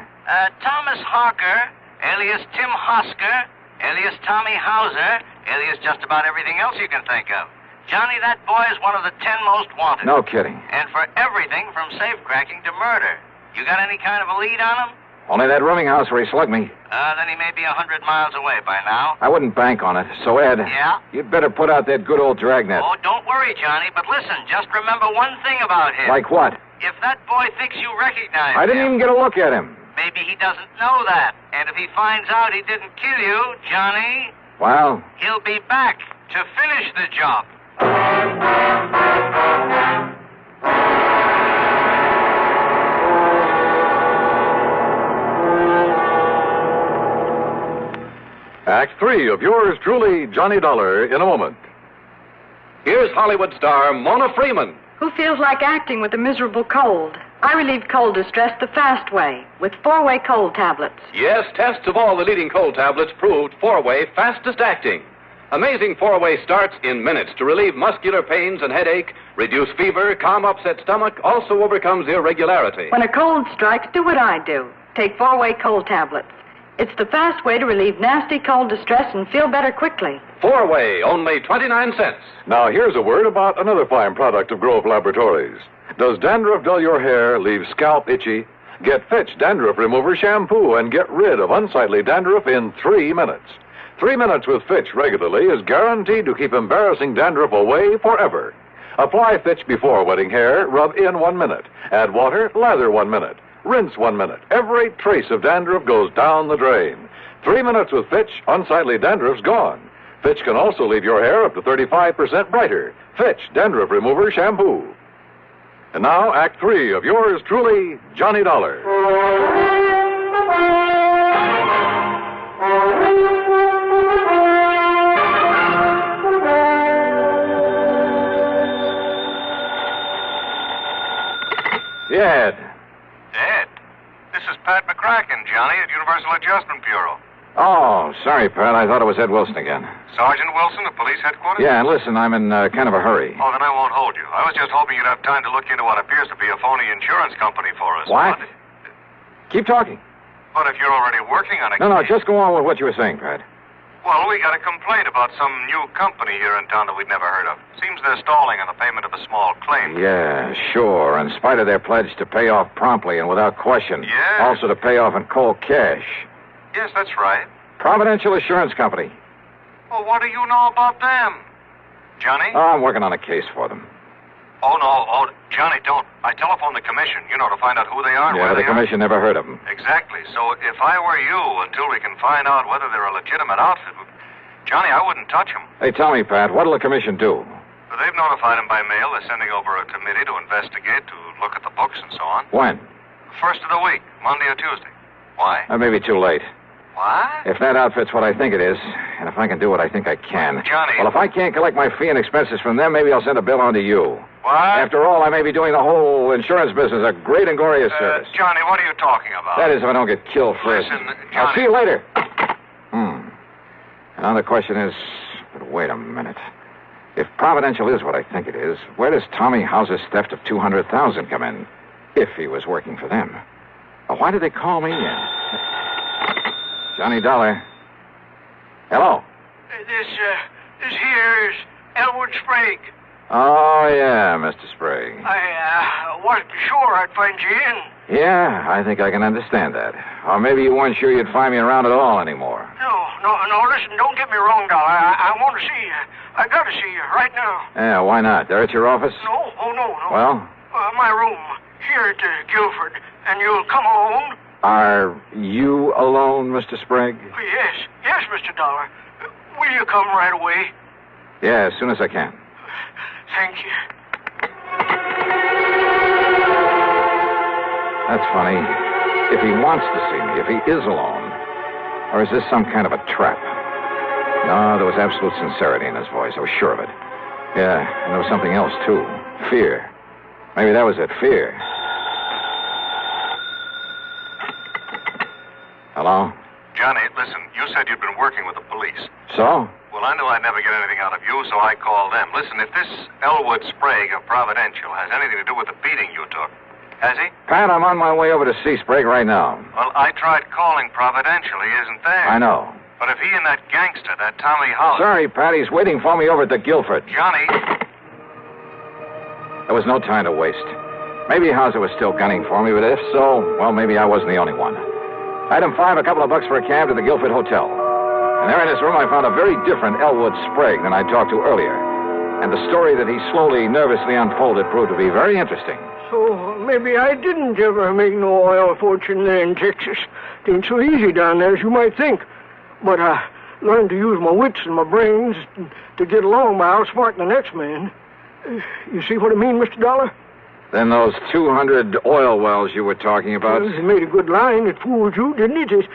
Thomas Harker, alias Tim Hosker, alias Tommy Hauser, alias just about everything else you can think of. Johnny, that boy is one of the 10 most wanted. No kidding. And for everything from safe-cracking to murder. You got any kind of a lead on him? Only that rooming house where he slugged me. Then he may be 100 miles away by now. I wouldn't bank on it. So, Ed. Yeah? You'd better put out that good old dragnet. Oh, don't worry, Johnny. But listen, just remember one thing about him. Like what? If that boy thinks you recognize him... I didn't even get a look at him. Maybe he doesn't know that. And if he finds out he didn't kill you, Johnny... Well? He'll be back to finish the job. Act 3 of yours truly, Johnny Dollar, in a moment. Here's Hollywood star Mona Freeman. Who feels like acting with a miserable cold? I relieve cold distress the fast way with 4-way cold tablets. Yes, tests of all the leading cold tablets proved 4-way fastest acting. Amazing 4-way starts in minutes to relieve muscular pains and headache, reduce fever, calm upset stomach, also overcomes irregularity. When a cold strikes, do what I do. Take 4-way cold tablets. It's the fast way to relieve nasty cold distress and feel better quickly. 4-way, only 29 cents. Now, here's a word about another fine product of Grove Laboratories. Does dandruff dull your hair, leave scalp itchy? Get Fitch Dandruff Remover Shampoo and get rid of unsightly dandruff in 3 minutes. 3 minutes with Fitch regularly is guaranteed to keep embarrassing dandruff away forever. Apply Fitch before wetting hair, rub in 1 minute. Add water, lather 1 minute. Rinse 1 minute. Every trace of dandruff goes down the drain. 3 minutes with Fitch, unsightly dandruff's gone. Fitch can also leave your hair up to 35% brighter. Fitch Dandruff Remover Shampoo. And now, Act 3 of yours truly, Johnny Dollar. Yeah, Ed. Ed, this is Pat McCracken, Johnny, at Universal Adjustment Bureau. Oh, sorry, Pat. I thought it was Ed Wilson again. Sergeant Wilson of police headquarters? Yeah, and listen, I'm in kind of a hurry. Oh, then I won't hold you. I was just hoping you'd have time to look into what appears to be a phony insurance company for us. What? Keep talking. But if you're already working on it... No, just go on with what you were saying, Pat. Well, we got a complaint about some new company here in town that we'd never heard of. Seems they're stalling on the payment of a small claim. Yeah, sure. In spite of their pledge to pay off promptly and without question. Yeah. Also to pay off in cold cash. Yes, that's right. Providential Insurance Company. Well, what do you know about them? Johnny? Oh, I'm working on a case for them. Oh, no. Oh, Johnny, don't. I telephoned the commission, to find out who they are and Yeah, where the they are. commission never heard of them. Exactly. So if I were you, until we can find out whether they're a legitimate outfit, Johnny, I wouldn't touch them. Hey, tell me, Pat, what'll the commission do? But they've notified them by mail. They're sending over a committee to investigate, to look at the books and so on. When? First of the week, Monday or Tuesday. Why? Maybe too late. What? If that outfit's what I think it is, and if I can do what I think I can. Johnny. Well, if I can't collect my fee and expenses from them, maybe I'll send a bill on to you. What? After all, I may be doing the whole insurance business a great and glorious service. Johnny, what are you talking about? That is, if I don't get killed first. Listen, Johnny. I'll see you later. Now the question is, but wait a minute. If Providential is what I think it is, where does Tommy Hauser's theft of $200,000 come in? If he was working for them. Well, why did they call me in? Johnny Dollar. Hello. This here is Elwood Sprague. Oh, yeah, Mr. Sprague. I wasn't sure I'd find you in. Yeah, I think I can understand that. Or maybe you weren't sure you'd find me around at all anymore. No, listen, don't get me wrong, Dollar. I want to see you. I got to see you right now. Yeah, why not? They're at your office? No. Well? My room, here at Guilford. And you'll come alone? Are you alone, Mr. Sprague? Yes, Mr. Dollar. Will you come right away? Yeah, as soon as I can. Thank you. That's funny. If he wants to see me, if he is alone. Or is this some kind of a trap? No, there was absolute sincerity in his voice. I was sure of it. Yeah, and there was something else, too. Fear. Maybe that was it, fear. Hello? Johnny, listen, you said you'd been working with the police. So? Well, I knew I'd never get anything out of you, so I called them. Listen, if this Elwood Sprague of Providential has anything to do with the beating you took, has he? Pat, I'm on my way over to see Sprague right now. Well, I tried calling Providential. He isn't there. I know. But if he and that gangster, that Tommy Hauser... Sorry, Pat, he's waiting for me over at the Guilford. Johnny... There was no time to waste. Maybe Hauser was still gunning for me, but if so, well, maybe I wasn't the only one. Item 5, a couple of bucks for a cab to the Guilford Hotel. And there in his room, I found a very different Elwood Sprague than I talked to earlier. And the story that he slowly, nervously unfolded proved to be very interesting. So maybe I didn't ever make no oil fortune there in Texas. It ain't so easy down there as you might think. But I learned to use my wits and my brains to get along by outsmarting the next man. You see what I mean, Mr. Dollar? Then those 200 oil wells you were talking about? Well, it made a good line. It fooled you, didn't it?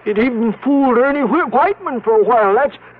It even fooled Ernie Whiteman for a while.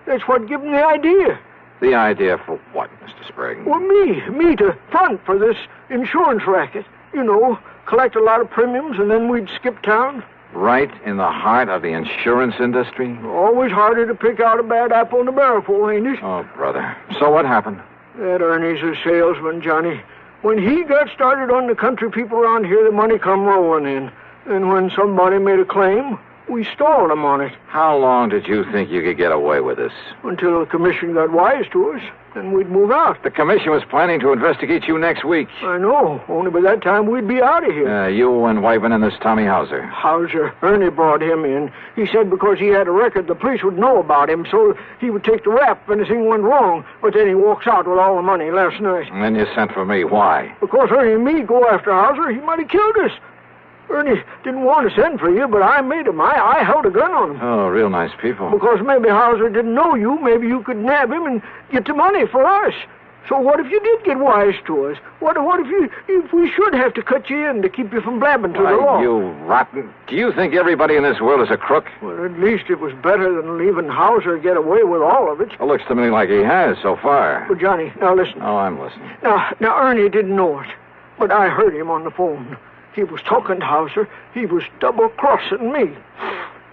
That's what gave him the idea. The idea for what, Mr. Sprague? Well, me to front for this insurance racket. You know, collect a lot of premiums and then we'd skip town. Right in the heart of the insurance industry? Always harder to pick out a bad apple in the barrel for, ain't it? Oh, brother. So what happened? That Ernie's a salesman, Johnny. When he got started on the country people around here, the money come rolling in. And when somebody made a claim, we stalled him on it. How long did you think you could get away with this? Until the commission got wise to us. Then we'd move out. The commission was planning to investigate you next week. I know. Only by that time we'd be out of here. You and Whiteman and this Tommy Hauser. Hauser. Ernie brought him in. He said because he had a record, the police would know about him, so he would take the rap if anything went wrong. But then he walks out with all the money last night. And then you sent for me. Why? Because Ernie and me go after Hauser, he might have killed us. Ernie didn't want to send for you, but I made him. I held a gun on him. Oh, real nice people. Because maybe Hauser didn't know you. Maybe you could nab him and get the money for us. So what if you did get wise to us? What if we should have to cut you in to keep you from blabbing to the law? You rotten. Do you think everybody in this world is a crook? Well, at least it was better than leaving Hauser get away with all of it. It looks to me like he has so far. But, Johnny, now listen. Oh, I'm listening. Now, Ernie didn't know it, but I heard him on the phone. He was talking to Hauser. He was double-crossing me.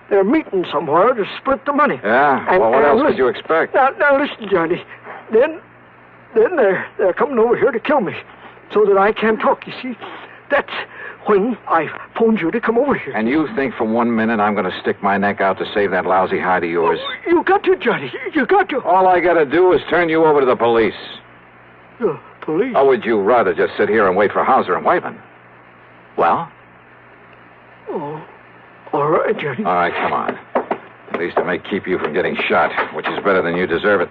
They're meeting somewhere to split the money. Yeah? Well, what else could you expect? Now listen, Johnny. Then they're coming over here to kill me so that I can't talk, you see. That's when I phoned you to come over here. And you think for 1 minute I'm going to stick my neck out to save that lousy hide of yours? Oh, you got to, Johnny. You got to. All I got to do is turn you over to the police. The police? Or would you rather just sit here and wait for Hauser and Whiteman? Well? Oh, all right, Johnny. All right, come on. At least it may keep you from getting shot, which is better than you deserve it.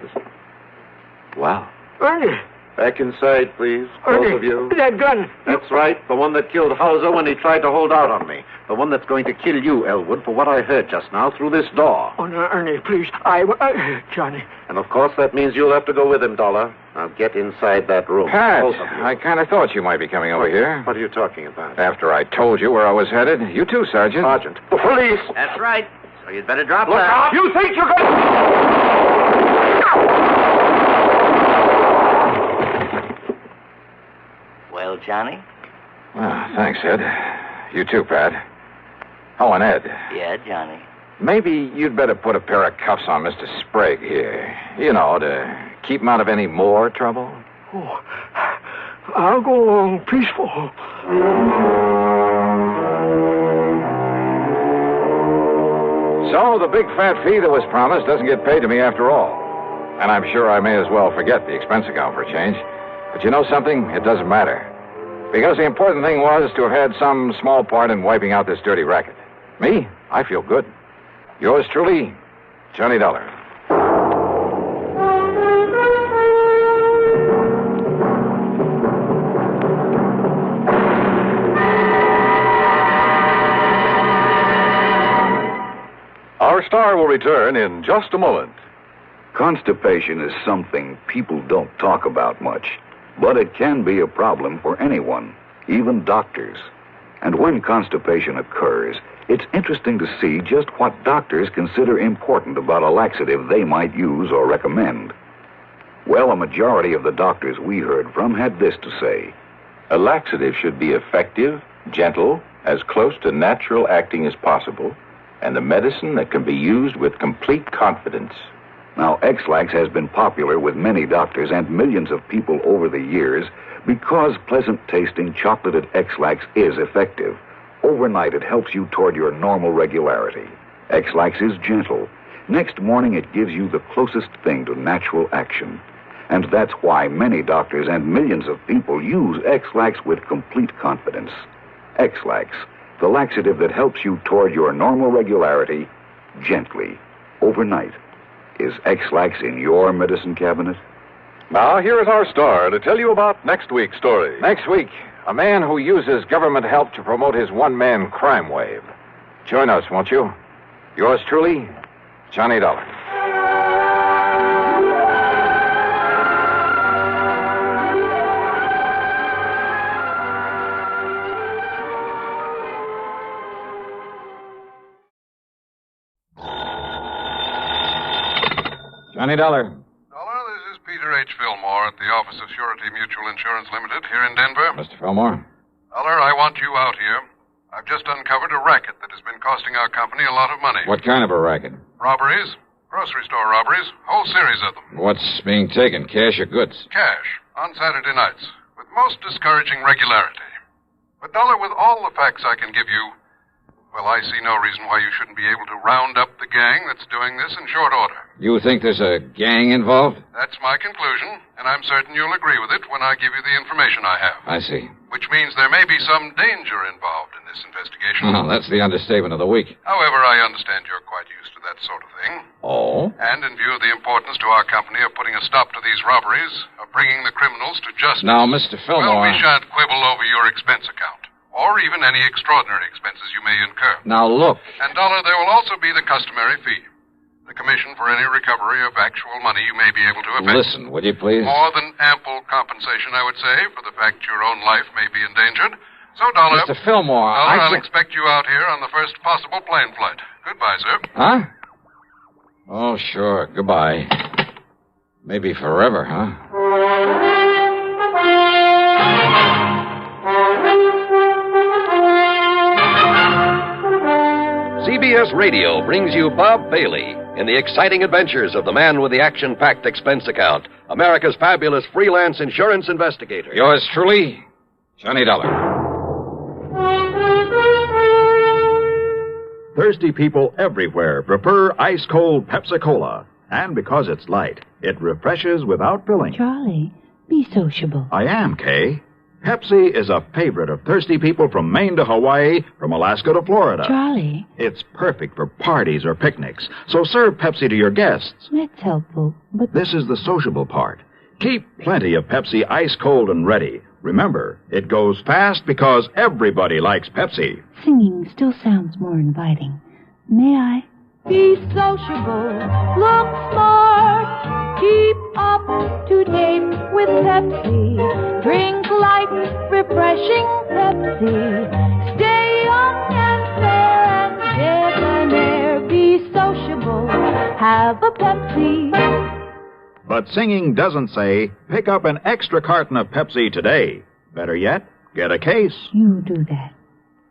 Well? Ernie. Back inside, please. Ernie, both of you. That gun. That's right. The one that killed Hauser when he tried to hold out on me. The one that's going to kill you, Elwood, for what I heard just now through this door. Oh, no, Ernie, please. Johnny. And, of course, that means you'll have to go with him, Dollar. Now, get inside that room. Pat, Both of you. I kind of thought you might be coming over here. What are you talking about? After I told you where I was headed. You too, Sergeant. Sergeant. The police! That's right. So you'd better drop Look that. out! You think you're going... Well, Johnny? Thanks, Ed. You too, Pat. Oh, and Ed. Yeah, Johnny. Maybe you'd better put a pair of cuffs on Mr. Sprague here. You know, to keep him out of any more trouble. Oh, I'll go along peaceful. So the big fat fee that was promised doesn't get paid to me after all. And I'm sure I may as well forget the expense account for a change. But you know something? It doesn't matter. Because the important thing was to have had some small part in wiping out this dirty racket. Me? I feel good. Yours truly, Johnny Dollar. Our star will return in just a moment. Constipation is something people don't talk about much, but it can be a problem for anyone, even doctors. And when constipation occurs, it's interesting to see just what doctors consider important about a laxative they might use or recommend. Well, a majority of the doctors we heard from had this to say. A laxative should be effective, gentle, as close to natural acting as possible, and a medicine that can be used with complete confidence. Now, X-Lax has been popular with many doctors and millions of people over the years because pleasant-tasting chocolated X-Lax is effective. Overnight, it helps you toward your normal regularity. X-Lax is gentle. Next morning, it gives you the closest thing to natural action. And that's why many doctors and millions of people use X-Lax with complete confidence. X-Lax, the laxative that helps you toward your normal regularity, gently, overnight. Is X-Lax in your medicine cabinet? Now, here is our star to tell you about next week's story. Next week, a man who uses government help to promote his one-man crime wave. Join us, won't you? Yours truly, Johnny Dollar. Johnny Dollar. Dollar, this is Peter H. Fillmore at the Office of Surety Mutual Insurance Limited here in Denver. Mr. Fillmore. Dollar, I want you out here. I've just uncovered a racket that has been costing our company a lot of money. What kind of a racket? Robberies, grocery store robberies, whole series of them. What's being taken, cash or goods? Cash, on Saturday nights, with most discouraging regularity. But, Dollar, with all the facts I can give you, well, I see no reason why you shouldn't be able to round up the gang that's doing this in short order. You think there's a gang involved? That's my conclusion, and I'm certain you'll agree with it when I give you the information I have. I see. Which means there may be some danger involved in this investigation. Oh, that's the understatement of the week. However, I understand you're quite used to that sort of thing. Oh? And in view of the importance to our company of putting a stop to these robberies, of bringing the criminals to justice... Now, Mr. Fillmore... Well, we shan't quibble over your expense account, or even any extraordinary expenses you may incur. Now, look. And, Dollar, there will also be the customary fee. The commission for any recovery of actual money you may be able to effect. Listen, would you please? More than ample compensation, I would say, for the fact your own life may be endangered. So, Dollar... Mr. Fillmore, Dollar, I'll expect you out here on the first possible plane flight. Goodbye, sir. Huh? Oh, sure. Goodbye. Maybe forever, huh? CBS Radio brings you Bob Bailey in the exciting adventures of the man with the action-packed expense account, America's fabulous freelance insurance investigator. Yours truly, Johnny Dollar. Thirsty people everywhere prefer ice-cold Pepsi-Cola. And because it's light, it refreshes without filling. Charlie, be sociable. I am, Kay. Pepsi is a favorite of thirsty people from Maine to Hawaii, from Alaska to Florida. Charlie. It's perfect for parties or picnics, so serve Pepsi to your guests. That's helpful, but... This is the sociable part. Keep plenty of Pepsi ice-cold and ready. Remember, it goes fast because everybody likes Pepsi. Singing still sounds more inviting. May I? Be sociable, look smart, keep up to date with Pepsi. Drink light, refreshing Pepsi. Stay young and fair and debonair. Be sociable, have a Pepsi. But singing doesn't say, pick up an extra carton of Pepsi today. Better yet, get a case. You do that.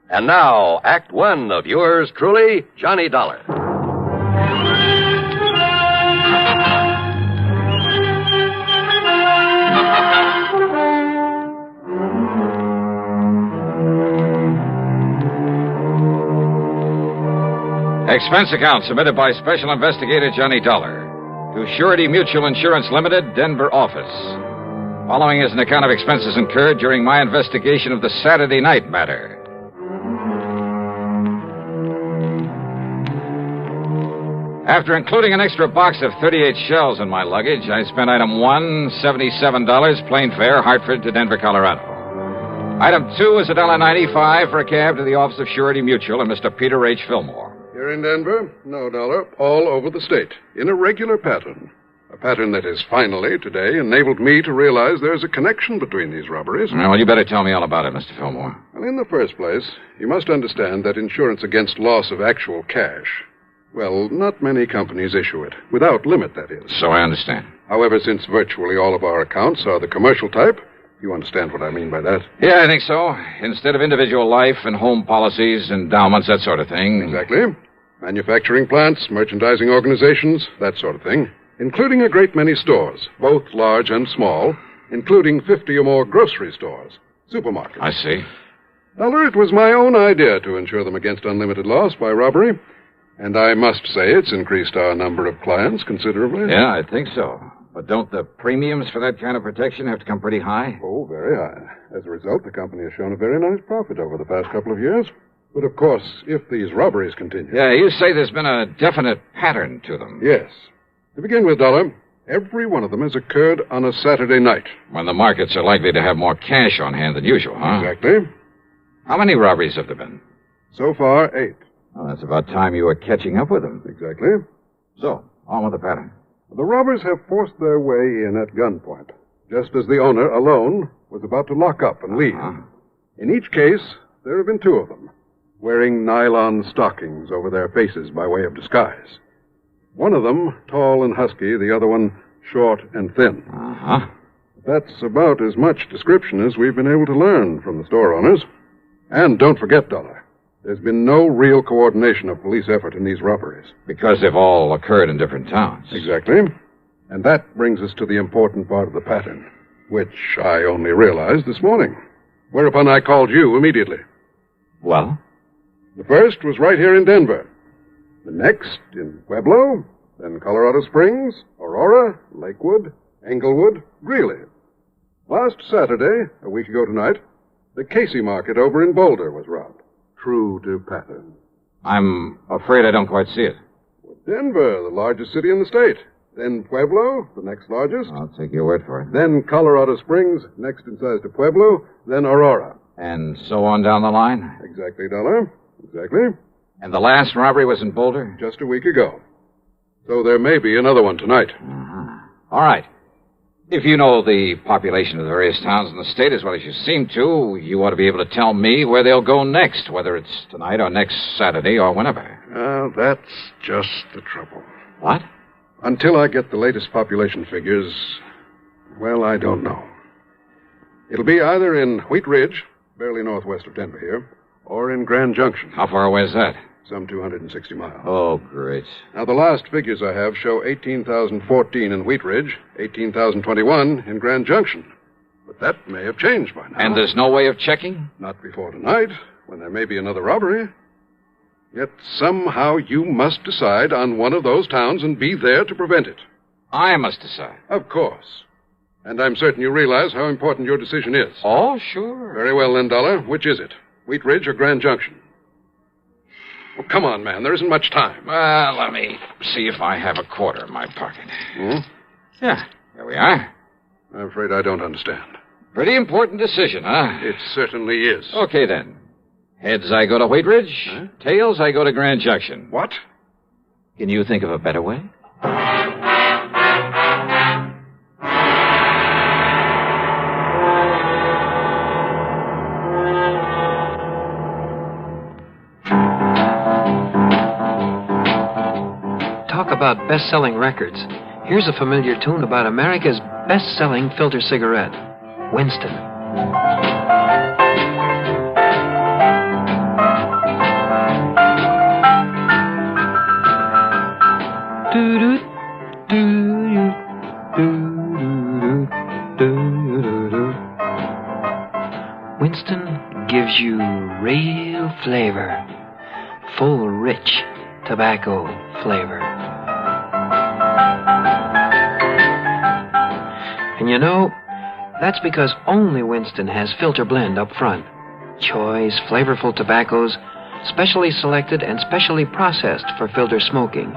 And now, Act One of yours truly, Johnny Dollar. Expense account submitted by Special Investigator Johnny Dollar to Surety Mutual Insurance Limited, Denver office. Following is an account of expenses incurred during my investigation of the Saturday night matter. After including an extra box of 38 shells in my luggage, I spent item 1, $77, plane fare, Hartford to Denver, Colorado. Item 2 is $1.95 for a cab to the office of Surety Mutual and Mr. Peter H. Fillmore. Here in Denver? No, Dollar. All over the state. In a regular pattern. pattern that has finally, today, enabled me to realize there's a connection between these robberies. Well, you better tell me all about it, Mr. Fillmore. Well, in the first place, you must understand that insurance against loss of actual cash, well, not many companies issue it. Without limit, that is. So I understand. However, since virtually all of our accounts are the commercial type, you understand what I mean by that? Yeah, I think so. Instead of individual life and home policies, endowments, that sort of thing. Exactly. Manufacturing plants, merchandising organizations, that sort of thing. Including a great many stores, both large and small, including 50 or more grocery stores, supermarkets. I see. Dollar, it was my own idea to insure them against unlimited loss by robbery. And I must say it's increased our number of clients considerably. Yeah, I think so. But don't the premiums for that kind of protection have to come pretty high? Oh, very high. As a result, the company has shown a very nice profit over the past couple of years. But, of course, if these robberies continue... Yeah, you say there's been a definite pattern to them. Yes. To begin with, Dollar, every one of them has occurred on a Saturday night. When the markets are likely to have more cash on hand than usual, huh? Exactly. How many robberies have there been? So far, 8. Well, that's about time you were catching up with them. Exactly. So, on with the pattern. The robbers have forced their way in at gunpoint, just as the owner, alone, was about to lock up and leave. In each case, there have been 2 of them, wearing nylon stockings over their faces by way of disguise. One of them, tall and husky, the other one, short and thin. That's about as much description as we've been able to learn from the store owners. And don't forget, Dollar, there's been no real coordination of police effort in these robberies. Because they've all occurred in different towns. Exactly. And that brings us to the important part of the pattern, which I only realized this morning. Whereupon I called you immediately. Well? The first was right here in Denver. The next in Pueblo, then Colorado Springs, Aurora, Lakewood, Englewood, Greeley. Last Saturday, a week ago tonight, the Casey Market over in Boulder was robbed. True to pattern. I'm afraid I don't quite see it. Denver, the largest city in the state. Then Pueblo, the next largest. I'll take your word for it. Then Colorado Springs, next in size to Pueblo. Then Aurora. And so on down the line? Exactly, Dollar. Exactly. And the last robbery was in Boulder? Just a week ago. So there may be another one tonight. All right. If you know the population of the various towns in the state as well as you seem to, you ought to be able to tell me where they'll go next, whether it's tonight or next Saturday or whenever. That's just the trouble. What? Until I get the latest population figures, well, I don't know. It'll be either in Wheat Ridge, barely northwest of Denver here, or in Grand Junction. How far away is that? Some 260 miles. Oh, great. Now, the last figures I have show 18,014 in Wheat Ridge, 18,021 in Grand Junction. But that may have changed by now. And there's no way of checking? Not before tonight, when there may be another robbery. Yet somehow you must decide on one of those towns and be there to prevent it. I must decide. Of course. And I'm certain you realize how important your decision is. Oh, sure. Very well, then, Dollar. Which is it? Wheat Ridge or Grand Junction? Well, come on, man. There isn't much time. Well, let me see if I have a quarter in my pocket. Yeah, here we are. I'm afraid I don't understand. Pretty important decision, huh? It certainly is. Okay, then. Heads, I go to Wheat Ridge. Tails, I go to Grand Junction. What? Can you think of a better way? Talk about best-selling records. Here's a familiar tune about America's best-selling filter cigarette, Winston. Winston gives you real flavor, full, rich tobacco flavor. And you know, that's because only Winston has filter blend up front. Choice, flavorful tobaccos, specially selected and specially processed for filter smoking.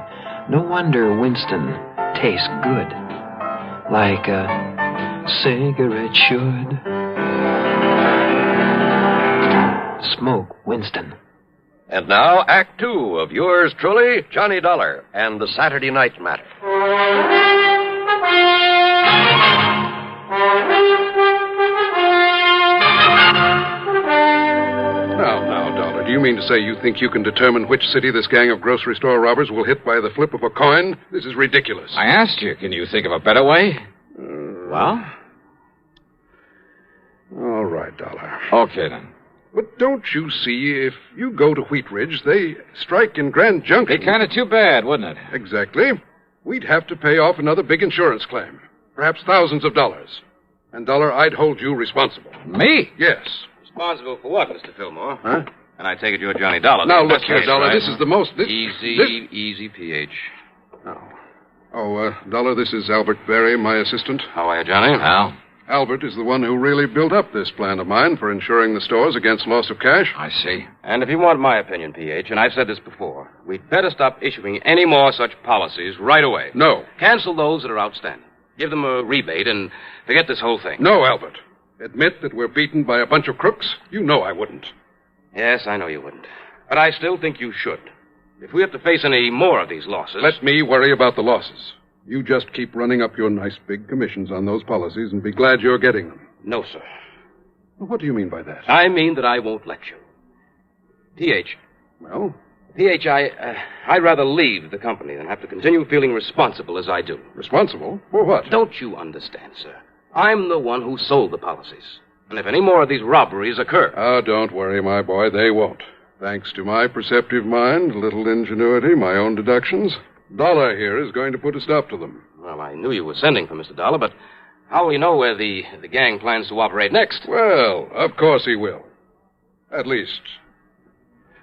No wonder Winston tastes good, like a cigarette should. Smoke Winston. And now, Act Two of yours truly, Johnny Dollar, and the Saturday Night Matter. you mean to say you think you can determine which city this gang of grocery store robbers will hit by the flip of a coin? This is ridiculous. I asked you, can you think of a better way? Well? All right, Dollar. Okay, then. But don't you see, if you go to Wheat Ridge, they strike in Grand Junction. Be kind of too bad, wouldn't it? Exactly. We'd have to pay off another big insurance claim. Perhaps thousands of dollars. And, Dollar, I'd hold you responsible. Me? Yes. Responsible for what, Mr. Fillmore? Huh? And I take it you're Johnny Dollar. Now, look here, Dollar, right? this is the most... Easy, PH. Dollar, this is Albert Berry, my assistant. How are you, Johnny? Al? Albert is the one who really built up this plan of mine for insuring the stores against loss of cash. I see. And if you want my opinion, PH, and I've said this before, we'd better stop issuing any more such policies right away. No. Cancel those that are outstanding. Give them a rebate and forget this whole thing. No, Albert. Admit that we're beaten by a bunch of crooks? You know I wouldn't. Yes, I know you wouldn't. But I still think you should. If we have to face any more of these losses... Let me worry about the losses. You just keep running up your nice big commissions on those policies and be glad you're getting them. No, sir. What do you mean by that? I mean that I won't let you. P.H. Well? P.H., I'd rather leave the company than have to continue feeling responsible as I do. Responsible? For what? Don't you understand, sir? I'm the one who sold the policies. And if any more of these robberies occur... Oh, don't worry, my boy. They won't. Thanks to my perceptive mind, a little ingenuity, my own deductions, Dollar here is going to put a stop to them. Well, I knew you were sending for Mr. Dollar, but how will he know where the gang plans to operate next? Well, of course he will. At least,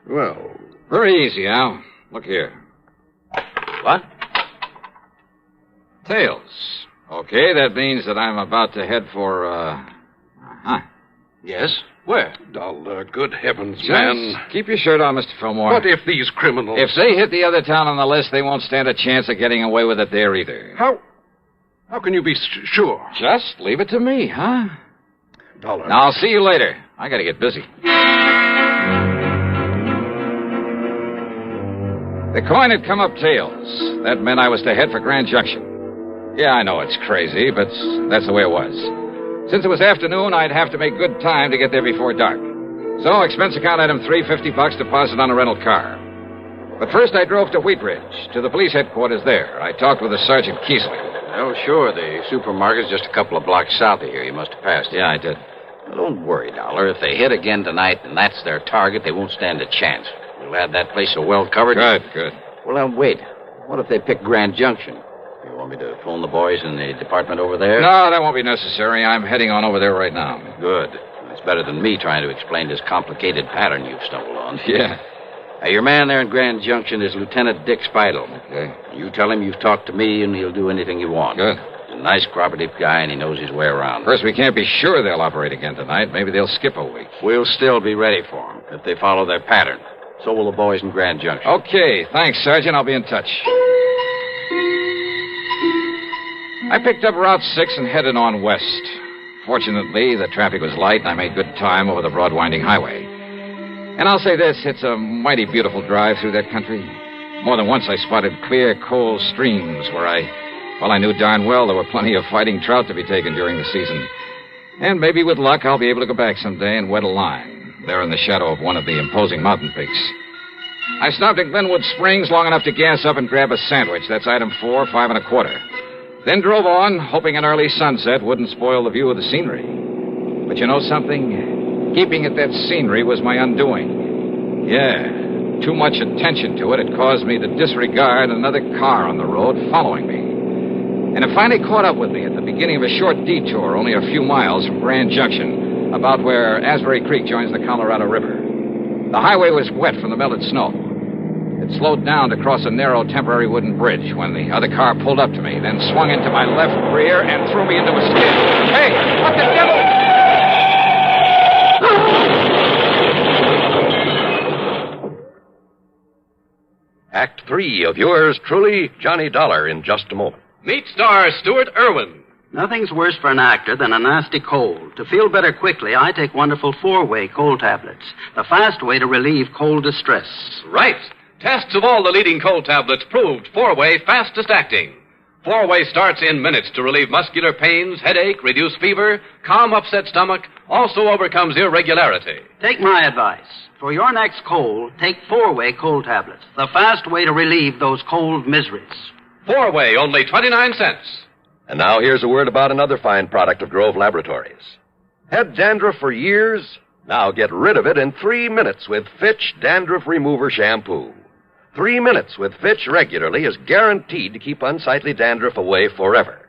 well... Very easy, Al. Look here. What? Tails. Okay, that means that I'm about to head for, Yes? Where? Dollar, good heavens, Just man. keep your shirt on, Mr. Fillmore. What if these criminals... If they hit the other town on the list, they won't stand a chance of getting away with it there either. How can you be sure? Just leave it to me, huh? Dollar. Now, I'll see you later. I gotta get busy. The coin had come up tails. That meant I was to head for Grand Junction. Yeah, I know it's crazy, but that's the way it was. Since it was afternoon, I'd have to make good time to get there before dark. So, expense account item $350 deposit on a rental car. But first I drove to Wheat Ridge, to the police headquarters there. I talked with a Sergeant Keesley. Oh, sure. The supermarket's just a couple of blocks south of here. You must have passed it. Yeah, I did. Well, don't worry, Dollar. If they hit again tonight and that's their target, they won't stand a chance. We'll have that place so well covered. Good. Well, now, wait. What if they pick Grand Junction? You want me to phone the boys in the department over there? No, that won't be necessary. I'm heading on over there right now. Good. That's better than me trying to explain this complicated pattern you've stumbled on. Yeah. Your man there in Grand Junction is Lieutenant Dick Speidel. Okay. You tell him you've talked to me, and he'll do anything you want. Good. He's a nice, cooperative guy, and he knows his way around. First, we can't be sure they'll operate again tonight. Maybe they'll skip a week. We'll still be ready for them if they follow their pattern. So will the boys in Grand Junction. Okay. Thanks, Sergeant. I'll be in touch. I picked up Route 6 and headed on west. Fortunately, the traffic was light, and I made good time over the broad winding highway. And I'll say this, it's a mighty beautiful drive through that country. More than once I spotted clear, cold streams where I knew darn well there were plenty of fighting trout to be taken during the season. And maybe with luck, I'll be able to go back someday and wet a line, there in the shadow of one of the imposing mountain peaks. I stopped at Glenwood Springs long enough to gas up and grab a sandwich. That's item 4, 5 1/4. Then drove on, hoping an early sunset wouldn't spoil the view of the scenery. But you know something? Keeping at that scenery was my undoing. Yeah, too much attention to it had caused me to disregard another car on the road following me. And it finally caught up with me at the beginning of a short detour only a few miles from Grand Junction, about where Asbury Creek joins the Colorado River. The highway was wet from the melted snow. It slowed down to cross a narrow temporary wooden bridge when the other car pulled up to me, then swung into my left rear and threw me into a skid. Hey, what the devil? Act 3 of yours truly, Johnny Dollar, in just a moment. Meet star Stuart Irwin. Nothing's worse for an actor than a nasty cold. To feel better quickly, I take wonderful 4-way cold tablets. The fast way to relieve cold distress. Right. Tests of all the leading cold tablets proved 4-way fastest acting. 4-way starts in minutes to relieve muscular pains, headache, reduce fever, calm upset stomach, also overcomes irregularity. Take my advice. For your next cold, take 4-way cold tablets. The fast way to relieve those cold miseries. 4-way, only 29 cents. And now here's a word about another fine product of Grove Laboratories. Had dandruff for years? Now get rid of it in 3 minutes with Fitch Dandruff Remover Shampoo. 3 minutes with Fitch regularly is guaranteed to keep unsightly dandruff away forever.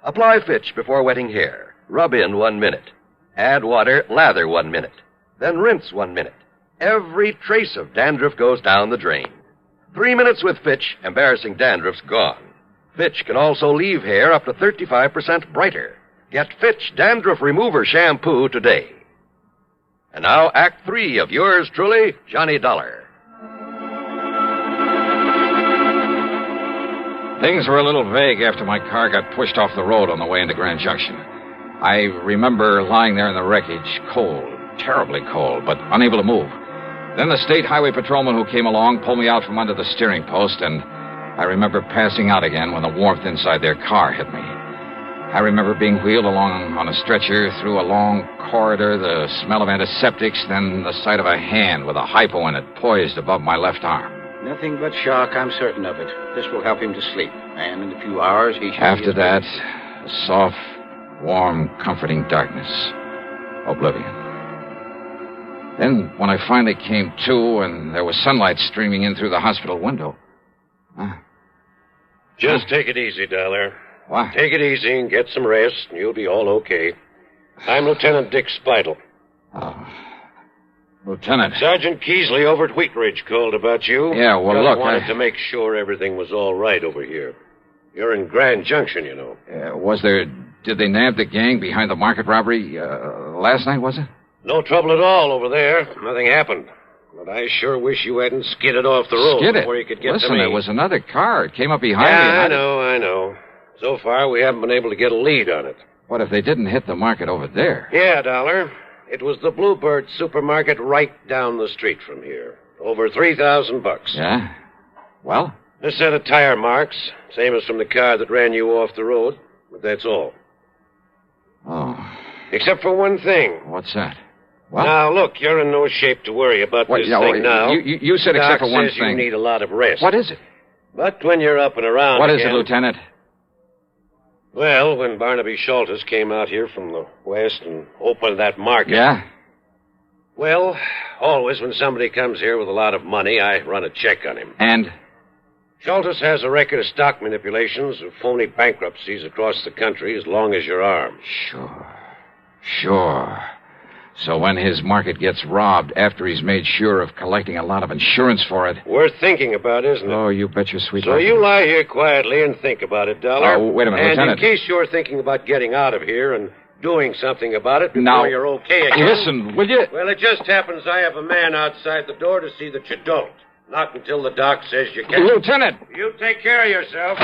Apply Fitch before wetting hair. Rub in 1 minute. Add water, lather 1 minute. Then rinse 1 minute. Every trace of dandruff goes down the drain. 3 minutes with Fitch, embarrassing dandruff's gone. Fitch can also leave hair up to 35% brighter. Get Fitch Dandruff Remover Shampoo today. And now, Act 3 of yours truly, Johnny Dollar. Things were a little vague after my car got pushed off the road on the way into Grand Junction. I remember lying there in the wreckage, cold, terribly cold, but unable to move. Then the state highway patrolman who came along pulled me out from under the steering post, and I remember passing out again when the warmth inside their car hit me. I remember being wheeled along on a stretcher through a long corridor, the smell of antiseptics, then the sight of a hand with a hypo in it poised above my left arm. Nothing but shock, I'm certain of it. This will help him to sleep. And in a few hours, he should After that, a soft, warm, comforting darkness. Oblivion. Then, when I finally came to and there was sunlight streaming in through the hospital window... Just take it easy, Dollar. What? Take it easy and get some rest, and you'll be all okay. I'm Lieutenant Dick Spidle. Oh. Lieutenant. Sergeant Keesley over at Wheat Ridge called about you. Yeah, well, Just look, wanted to make sure everything was all right over here. You're in Grand Junction, you know. Did they nab the gang behind the market robbery last night, was it? No trouble at all over there. Nothing happened. But I sure wish you hadn't skidded off the road Skidded? before you could get Listen, to me. there was another car. It came up behind me. I know. So far, we haven't been able to get a lead on it. What if they didn't hit the market over there? Yeah, Dollar. It was the Bluebird supermarket right down the street from here. Over $3,000. Yeah? Well? A set of tire marks, same as from the car that ran you off the road. But that's all. Oh. Except for one thing. What's that? What? Now, look, you're in no shape to worry about this thing now. You said Doc except for one says thing. You need a lot of rest. What is it? But when you're up and around What is again, it, Lieutenant? Well, when Barnaby Schultes came out here from the west and opened that market... Yeah? Well, always when somebody comes here with a lot of money, I run a check on him. And? Schultes has a record of stock manipulations, of phony bankruptcies across the country as long as your arm. Sure. So when his market gets robbed after he's made sure of collecting a lot of insurance for it... Worth thinking about, isn't it? Oh, you bet your sweet So life. you lie here quietly and think about it, Dollar. Oh, wait a minute, and Lieutenant. in case you're thinking about getting out of here and doing something about it before Now, you're okay again... listen, will you... Well, it just happens I have a man outside the door to see that you don't. Not until the doc says you can. Lieutenant! You take care of yourself.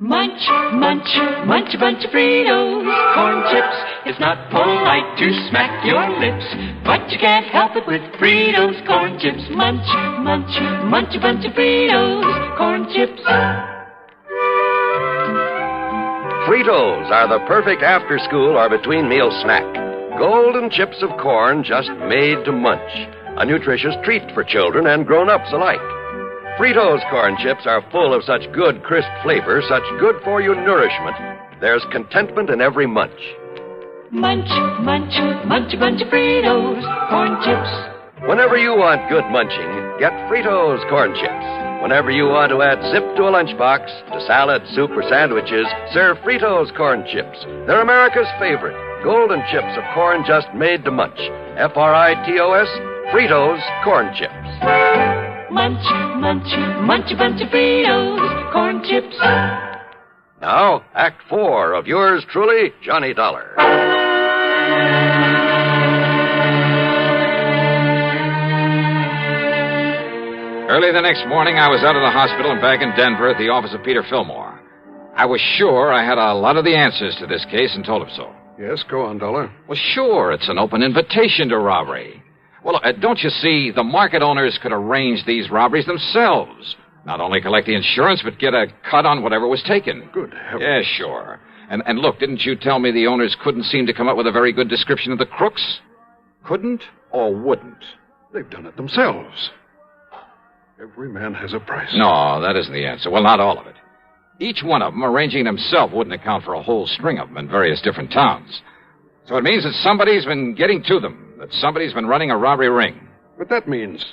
Munch, munch, munch a bunch of Fritos, corn chips. It's not polite to smack your lips, but you can't help it with Fritos, corn chips. Munch, munch, munch a bunch of Fritos, corn chips. Fritos are the perfect after-school or between-meal snack. Golden chips of corn just made to munch. A nutritious treat for children and grown-ups alike. Fritos corn chips are full of such good, crisp flavor, such good-for-you nourishment. There's contentment in every munch. Munch, munch, munch a bunch of Fritos, corn chips. Whenever you want good munching, get Fritos corn chips. Whenever you want to add zip to a lunchbox, to salad, soup, or sandwiches, serve Fritos corn chips. They're America's favorite. Golden chips of corn just made to munch. Fritos, Fritos corn chips. Munch, munch, munch a bunch of Fritos, corn chips. Now, Act 4 of yours truly, Johnny Dollar. Early the next morning, I was out of the hospital and back in Denver at the office of Peter Fillmore. I was sure I had a lot of the answers to this case and told him so. Yes, go on, Dollar. Well, sure, it's an open invitation to robbery. Well, don't you see, the market owners could arrange these robberies themselves. Not only collect the insurance, but get a cut on whatever was taken. Good heavens. Yeah, sure. And look, didn't you tell me the owners couldn't seem to come up with a very good description of the crooks? Couldn't or wouldn't? They've done it themselves. Every man has a price. No, that isn't the answer. Well, not all of it. Each one of them arranging themselves wouldn't account for a whole string of them in various different towns. So it means that somebody's been getting to them, that somebody's been running a robbery ring. But that means...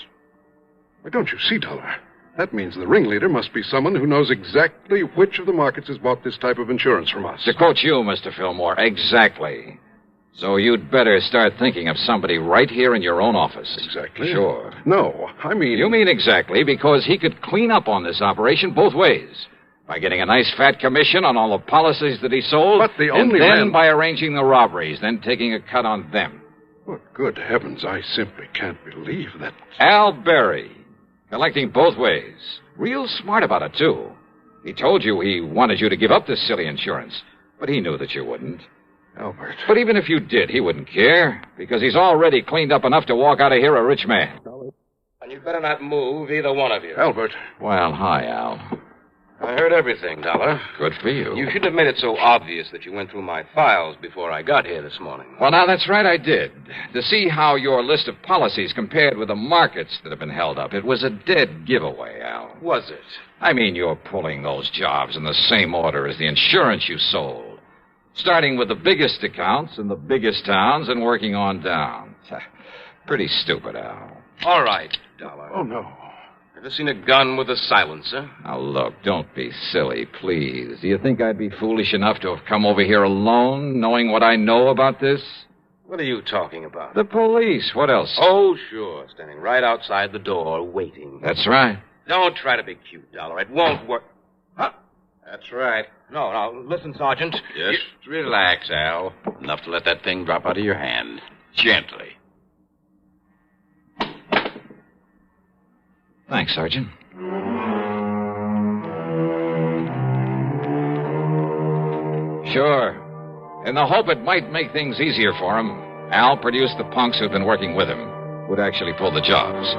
Why, don't you see, Dollar? That means the ringleader must be someone who knows exactly which of the markets has bought this type of insurance from us. To quote you, Mr. Fillmore, exactly. So you'd better start thinking of somebody right here in your own office. Exactly? Sure. No, I mean... You mean exactly, because he could clean up on this operation both ways. By getting a nice fat commission on all the policies that he sold. But the only and then man... by arranging the robberies, then taking a cut on them. Well, good heavens, I simply can't believe that... Al Berry. Collecting both ways. Real smart about it, too. He told you he wanted you to give up this silly insurance. But he knew that you wouldn't. Albert. But even if you did, he wouldn't care. Because he's already cleaned up enough to walk out of here a rich man. And you'd better not move, either one of you. Albert. Well, hi, Al. I heard everything, Dollar. Good for you. You shouldn't have made it so obvious that you went through my files before I got here this morning. Well, now, that's right, I did. To see how your list of policies compared with the markets that have been held up. It was a dead giveaway, Al. Was it? I mean, you're pulling those jobs in the same order as the insurance you sold. Starting with the biggest accounts in the biggest towns and working on down. Pretty stupid, Al. All right, Dollar. Oh, no. Ever seen a gun with a silencer? Now, look, don't be silly, please. Do you think I'd be foolish enough to have come over here alone, knowing what I know about this? What are you talking about? The police. What else? Oh, sure. Standing right outside the door, waiting. That's right. Don't try to be cute, Dollar. It won't work. Huh? That's right. No, listen, Sergeant. Just relax, Al. Enough to let that thing drop out of your hand. Gently. Thanks, Sergeant. Sure. In the hope it might make things easier for him, Al produced the punks who'd been working with him, who'd actually pulled the jobs.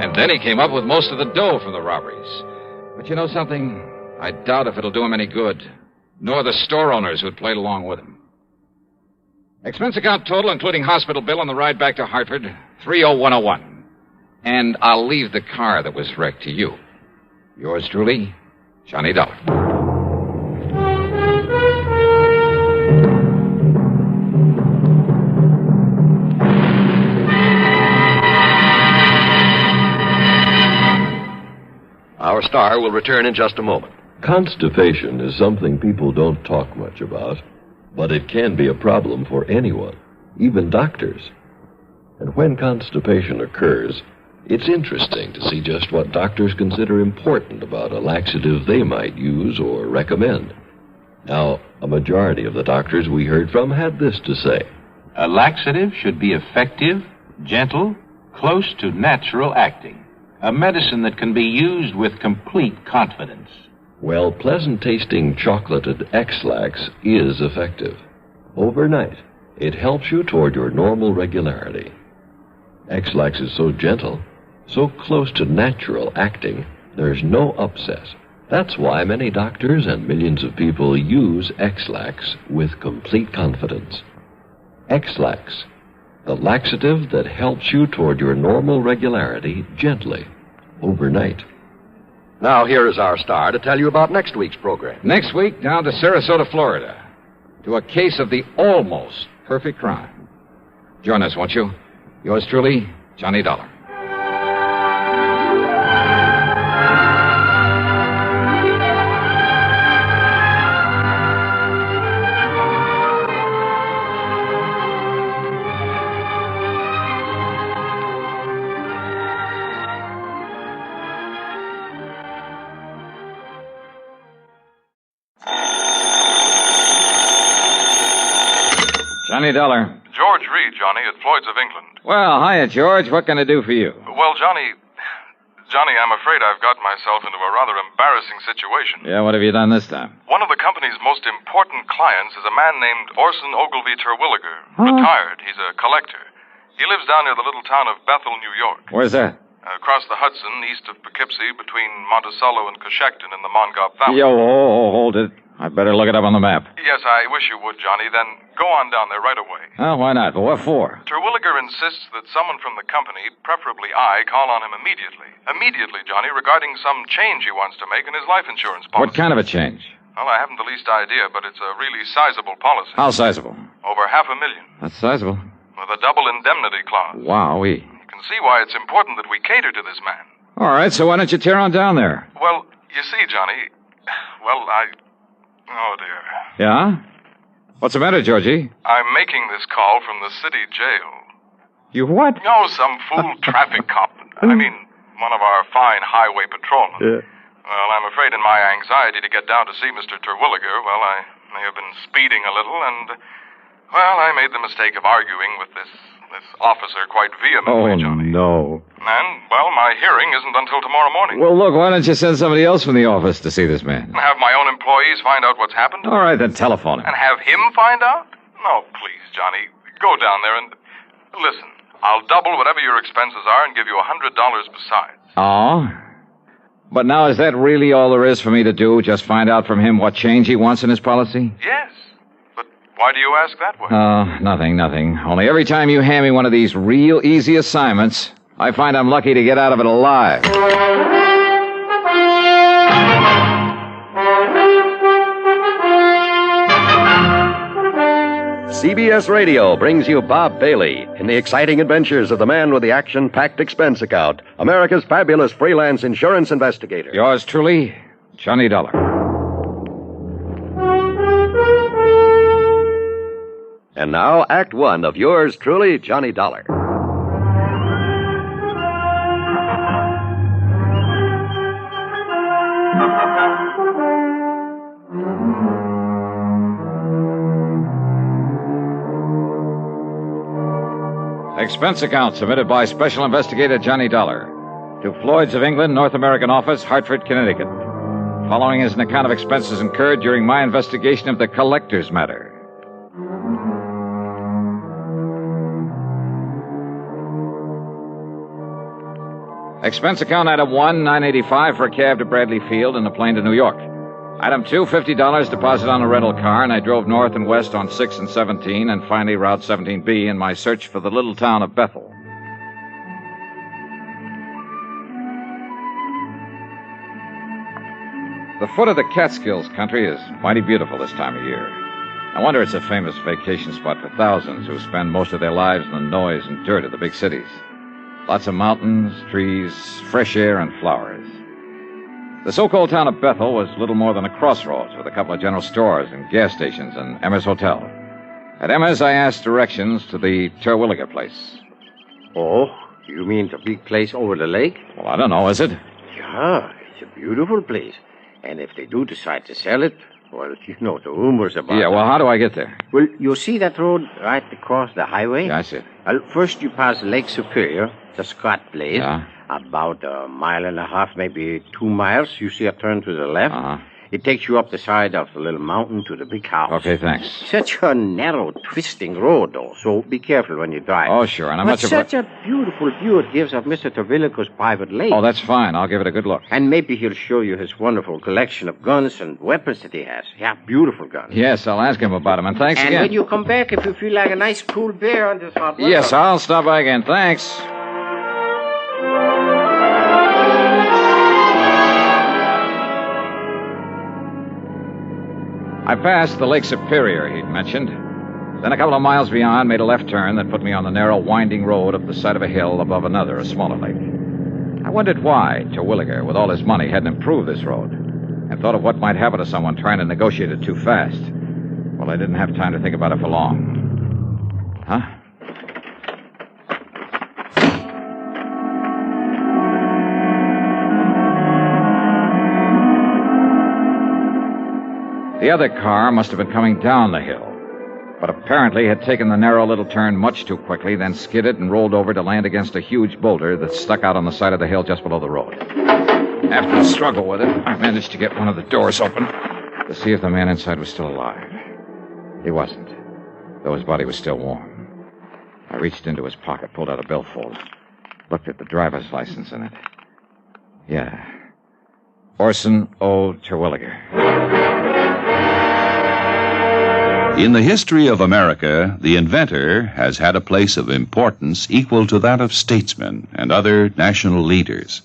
And then he came up with most of the dough from the robberies. But you know something? I doubt if it'll do him any good. Nor the store owners who'd played along with him. Expense account total, including hospital bill on the ride back to Hartford, $30101. And I'll leave the car that was wrecked to you. Yours truly, Johnny Dollar. Our star will return in just a moment. Constipation is something people don't talk much about, but it can be a problem for anyone, even doctors. And when constipation occurs, it's interesting to see just what doctors consider important about a laxative they might use or recommend. Now, a majority of the doctors we heard from had this to say. A laxative should be effective, gentle, close to natural acting. A medicine that can be used with complete confidence. Well, pleasant-tasting chocolated X-Lax is effective. Overnight, it helps you toward your normal regularity. X-Lax is so gentle, so close to natural acting, there's no upset. That's why many doctors and millions of people use X-Lax with complete confidence. X-Lax, the laxative that helps you toward your normal regularity gently, overnight. Now, here is our star to tell you about next week's program. Next week, down to Sarasota, Florida, to a case of the almost perfect crime. Join us, won't you? Yours truly, Johnny Dollar. Johnny Dollar. George Reed, Johnny, at Floyd's of England. Well, hiya, George. What can I do for you? Well, Johnny, I'm afraid I've got myself into a rather embarrassing situation. Yeah, what have you done this time? One of the company's most important clients is a man named Orson Ogilvy Terwilliger. Huh? Retired. He's a collector. He lives down near the little town of Bethel, New York. Where's that? Across the Hudson, east of Poughkeepsie, between Monticello and Coshecton in the Mongauk Valley. Yo, hold it. I'd better look it up on the map. Yes, I wish you would, Johnny. Then go on down there right away. Oh, why not? But what for? Terwilliger insists that someone from the company, preferably I, call on him immediately. Immediately, Johnny, regarding some change he wants to make in his life insurance policy. What kind of a change? Well, I haven't the least idea, but it's a really sizable policy. How sizable? Over $500,000. That's sizable. With a double indemnity clause. Wowee. You can see why it's important that we cater to this man. All right, so why don't you tear on down there? Well, you see, Johnny, oh, dear. Yeah? What's the matter, Georgie? I'm making this call from the city jail. You what? No, some fool traffic cop. I mean, one of our fine highway patrolmen. Yeah. Well, I'm afraid in my anxiety to get down to see Mr. Terwilliger, well, I may have been speeding a little, and, well, I made the mistake of arguing with this officer quite vehemently, Johnny. No. And, well, my hearing isn't until tomorrow morning. Well, look, why don't you send somebody else from the office to see this man? Have my own employees find out what's happened? All right, then telephone him. And have him find out? No, please, Johnny. Go down there and... Listen, I'll double whatever your expenses are and give you $100 besides. Oh? But now, is that really all there is for me to do? Just find out from him what change he wants in his policy? Yes. But why do you ask that way? Oh, nothing. Only every time you hand me one of these real easy assignments, I find I'm lucky to get out of it alive. CBS Radio brings you Bob Bailey in the exciting adventures of the man with the action-packed expense account, America's fabulous freelance insurance investigator. Yours truly, Johnny Dollar. And now, Act One of yours truly, Johnny Dollar. Expense account submitted by Special Investigator Johnny Dollar to Floyd's of England, North American Office, Hartford, Connecticut. Following is an account of expenses incurred during my investigation of the collector's matter. Expense account item 1, $9.85 for a cab to Bradley Field and a plane to New York. Item 2, $50 deposit on a rental car, and I drove north and west on 6 and 17 and finally Route 17B in my search for the little town of Bethel. The foot of the Catskills country is mighty beautiful this time of year. No wonder it's a famous vacation spot for thousands who spend most of their lives in the noise and dirt of the big cities. Lots of mountains, trees, fresh air, and flowers. The so-called town of Bethel was little more than a crossroads with a couple of general stores and gas stations and Emma's Hotel. At Emma's, I asked directions to the Terwilliger place. Oh, you mean the big place over the lake? Well, I don't know, is it? Yeah, it's a beautiful place. And if they do decide to sell it, well, you know the rumors about it. Yeah, well, how do I get there? Well, you see that road right across the highway? Yeah, I see it. Well, first you pass Lake Superior, the Scott place. Yeah. About a mile and a half, maybe 2 miles, you see a turn to the left. Uh-huh. It takes you up the side of the little mountain to the big house. Okay, thanks. Such a narrow, twisting road, though, so be careful when you drive. Oh, sure, and I'm but much such a beautiful view it gives of Mr. Terwilliger's private lake. Oh, that's fine. I'll give it a good look. And maybe he'll show you his wonderful collection of guns and weapons that he has. Yeah, beautiful guns. Yes, I'll ask him about them, and thanks and again. And when you come back, if you feel like a nice cool beer on this hot weather. Yes, I'll stop by again. Thanks. I passed the Lake Superior he'd mentioned. Then a couple of miles beyond, made a left turn that put me on the narrow, winding road up the side of a hill above another, a smaller lake. I wondered why Terwilliger, with all his money, hadn't improved this road, and thought of what might happen to someone trying to negotiate it too fast. Well, I didn't have time to think about it for long. Huh? The other car must have been coming down the hill, but apparently had taken the narrow little turn much too quickly, then skidded and rolled over to land against a huge boulder that stuck out on the side of the hill just below the road. After a struggle with it, I managed to get one of the doors open to see if the man inside was still alive. He wasn't, though his body was still warm. I reached into his pocket, pulled out a billfold, looked at the driver's license in it. Yeah. Orson O. Terwilliger. In the history of America, the inventor has had a place of importance equal to that of statesmen and other national leaders.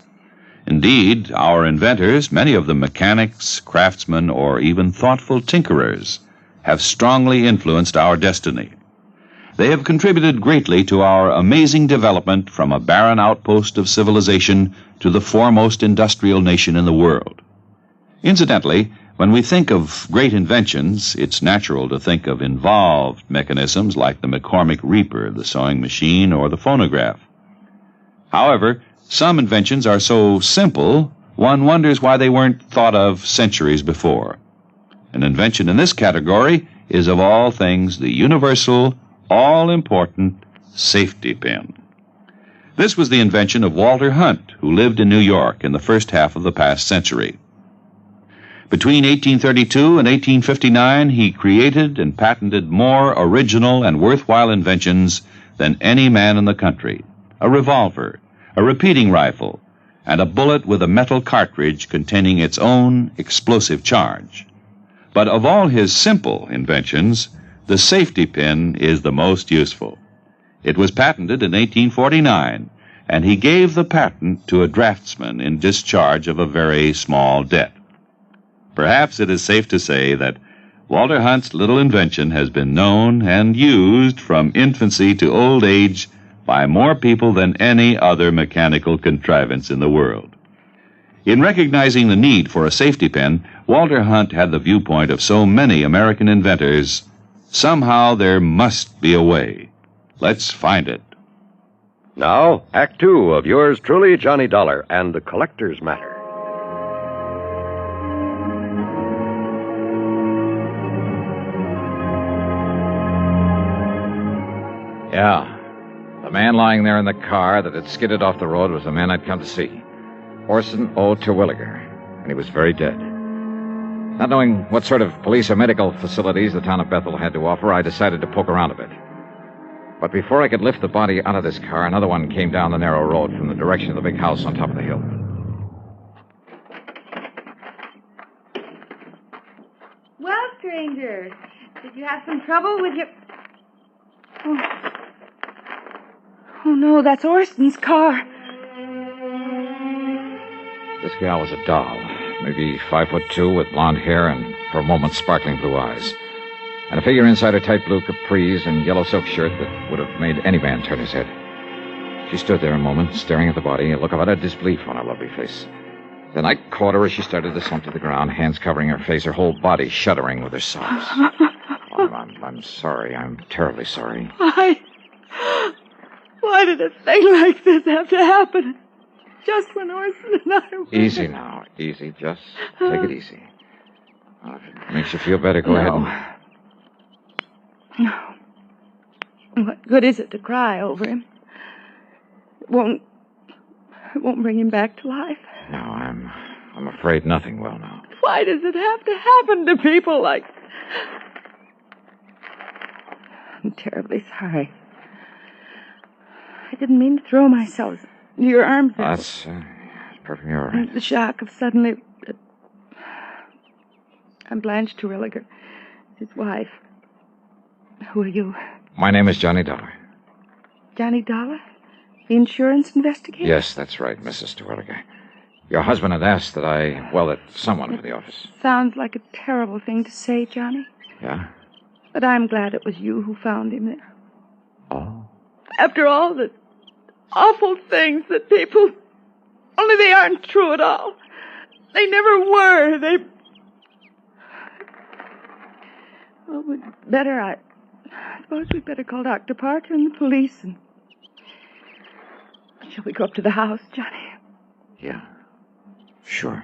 Indeed, our inventors, many of them mechanics, craftsmen, or even thoughtful tinkerers, have strongly influenced our destiny. They have contributed greatly to our amazing development from a barren outpost of civilization to the foremost industrial nation in the world. Incidentally, when we think of great inventions, it's natural to think of involved mechanisms like the McCormick Reaper, the sewing machine, or the phonograph. However, some inventions are so simple, one wonders why they weren't thought of centuries before. An invention in this category is, of all things, the universal, all-important safety pin. This was the invention of Walter Hunt, who lived in New York in the first half of the past century. Between 1832 and 1859, he created and patented more original and worthwhile inventions than any man in the country. A revolver, a repeating rifle, and a bullet with a metal cartridge containing its own explosive charge. But of all his simple inventions, the safety pin is the most useful. It was patented in 1849, and he gave the patent to a draftsman in discharge of a very small debt. Perhaps it is safe to say that Walter Hunt's little invention has been known and used from infancy to old age by more people than any other mechanical contrivance in the world. In recognizing the need for a safety pin, Walter Hunt had the viewpoint of so many American inventors. Somehow there must be a way. Let's find it. Now, Act Two of yours truly, Johnny Dollar, and the Collector's Matter. Yeah. The man lying there in the car that had skidded off the road was the man I'd come to see. Orson O. Terwilliger. And he was very dead. Not knowing what sort of police or medical facilities the town of Bethel had to offer, I decided to poke around a bit. But before I could lift the body out of this car, another one came down the narrow road from the direction of the big house on top of the hill. Well, stranger, did you have some trouble with your... Oh, no, that's Orson's car. This gal was a doll, maybe 5'2", with blonde hair and, for a moment, sparkling blue eyes. And a figure inside her tight blue capris and yellow silk shirt that would have made any man turn his head. She stood there a moment, staring at the body, a look of utter disbelief on her lovely face. Then I caught her as she started to slump to the ground, hands covering her face, her whole body shuddering with her sobs. I'm sorry. I'm terribly sorry. Why did a thing like this have to happen? Just when Orson and I were... Easy now. Easy. Just take it easy. If it makes you feel better, go ahead and... No. What good is it to cry over him? It won't bring him back to life. No, I'm afraid nothing will now. Why does it have to happen to people like... I'm terribly sorry. I didn't mean to throw myself into your arms. That's perfectly all right. The shock of suddenly... I'm Blanche Terwilliger, his wife. Who are you? My name is Johnny Dollar. Johnny Dollar? The insurance investigator? Yes, that's right, Mrs. Terwilliger. Your husband had asked that someone for the office. Sounds like a terrible thing to say, Johnny. Yeah? But I'm glad it was you who found him there. Oh? After all the awful things that people... Only they aren't true at all. They never were. Well, we'd better... I suppose we'd better call Dr. Parker and the police and... Shall we go up to the house, Johnny? Yeah. Sure.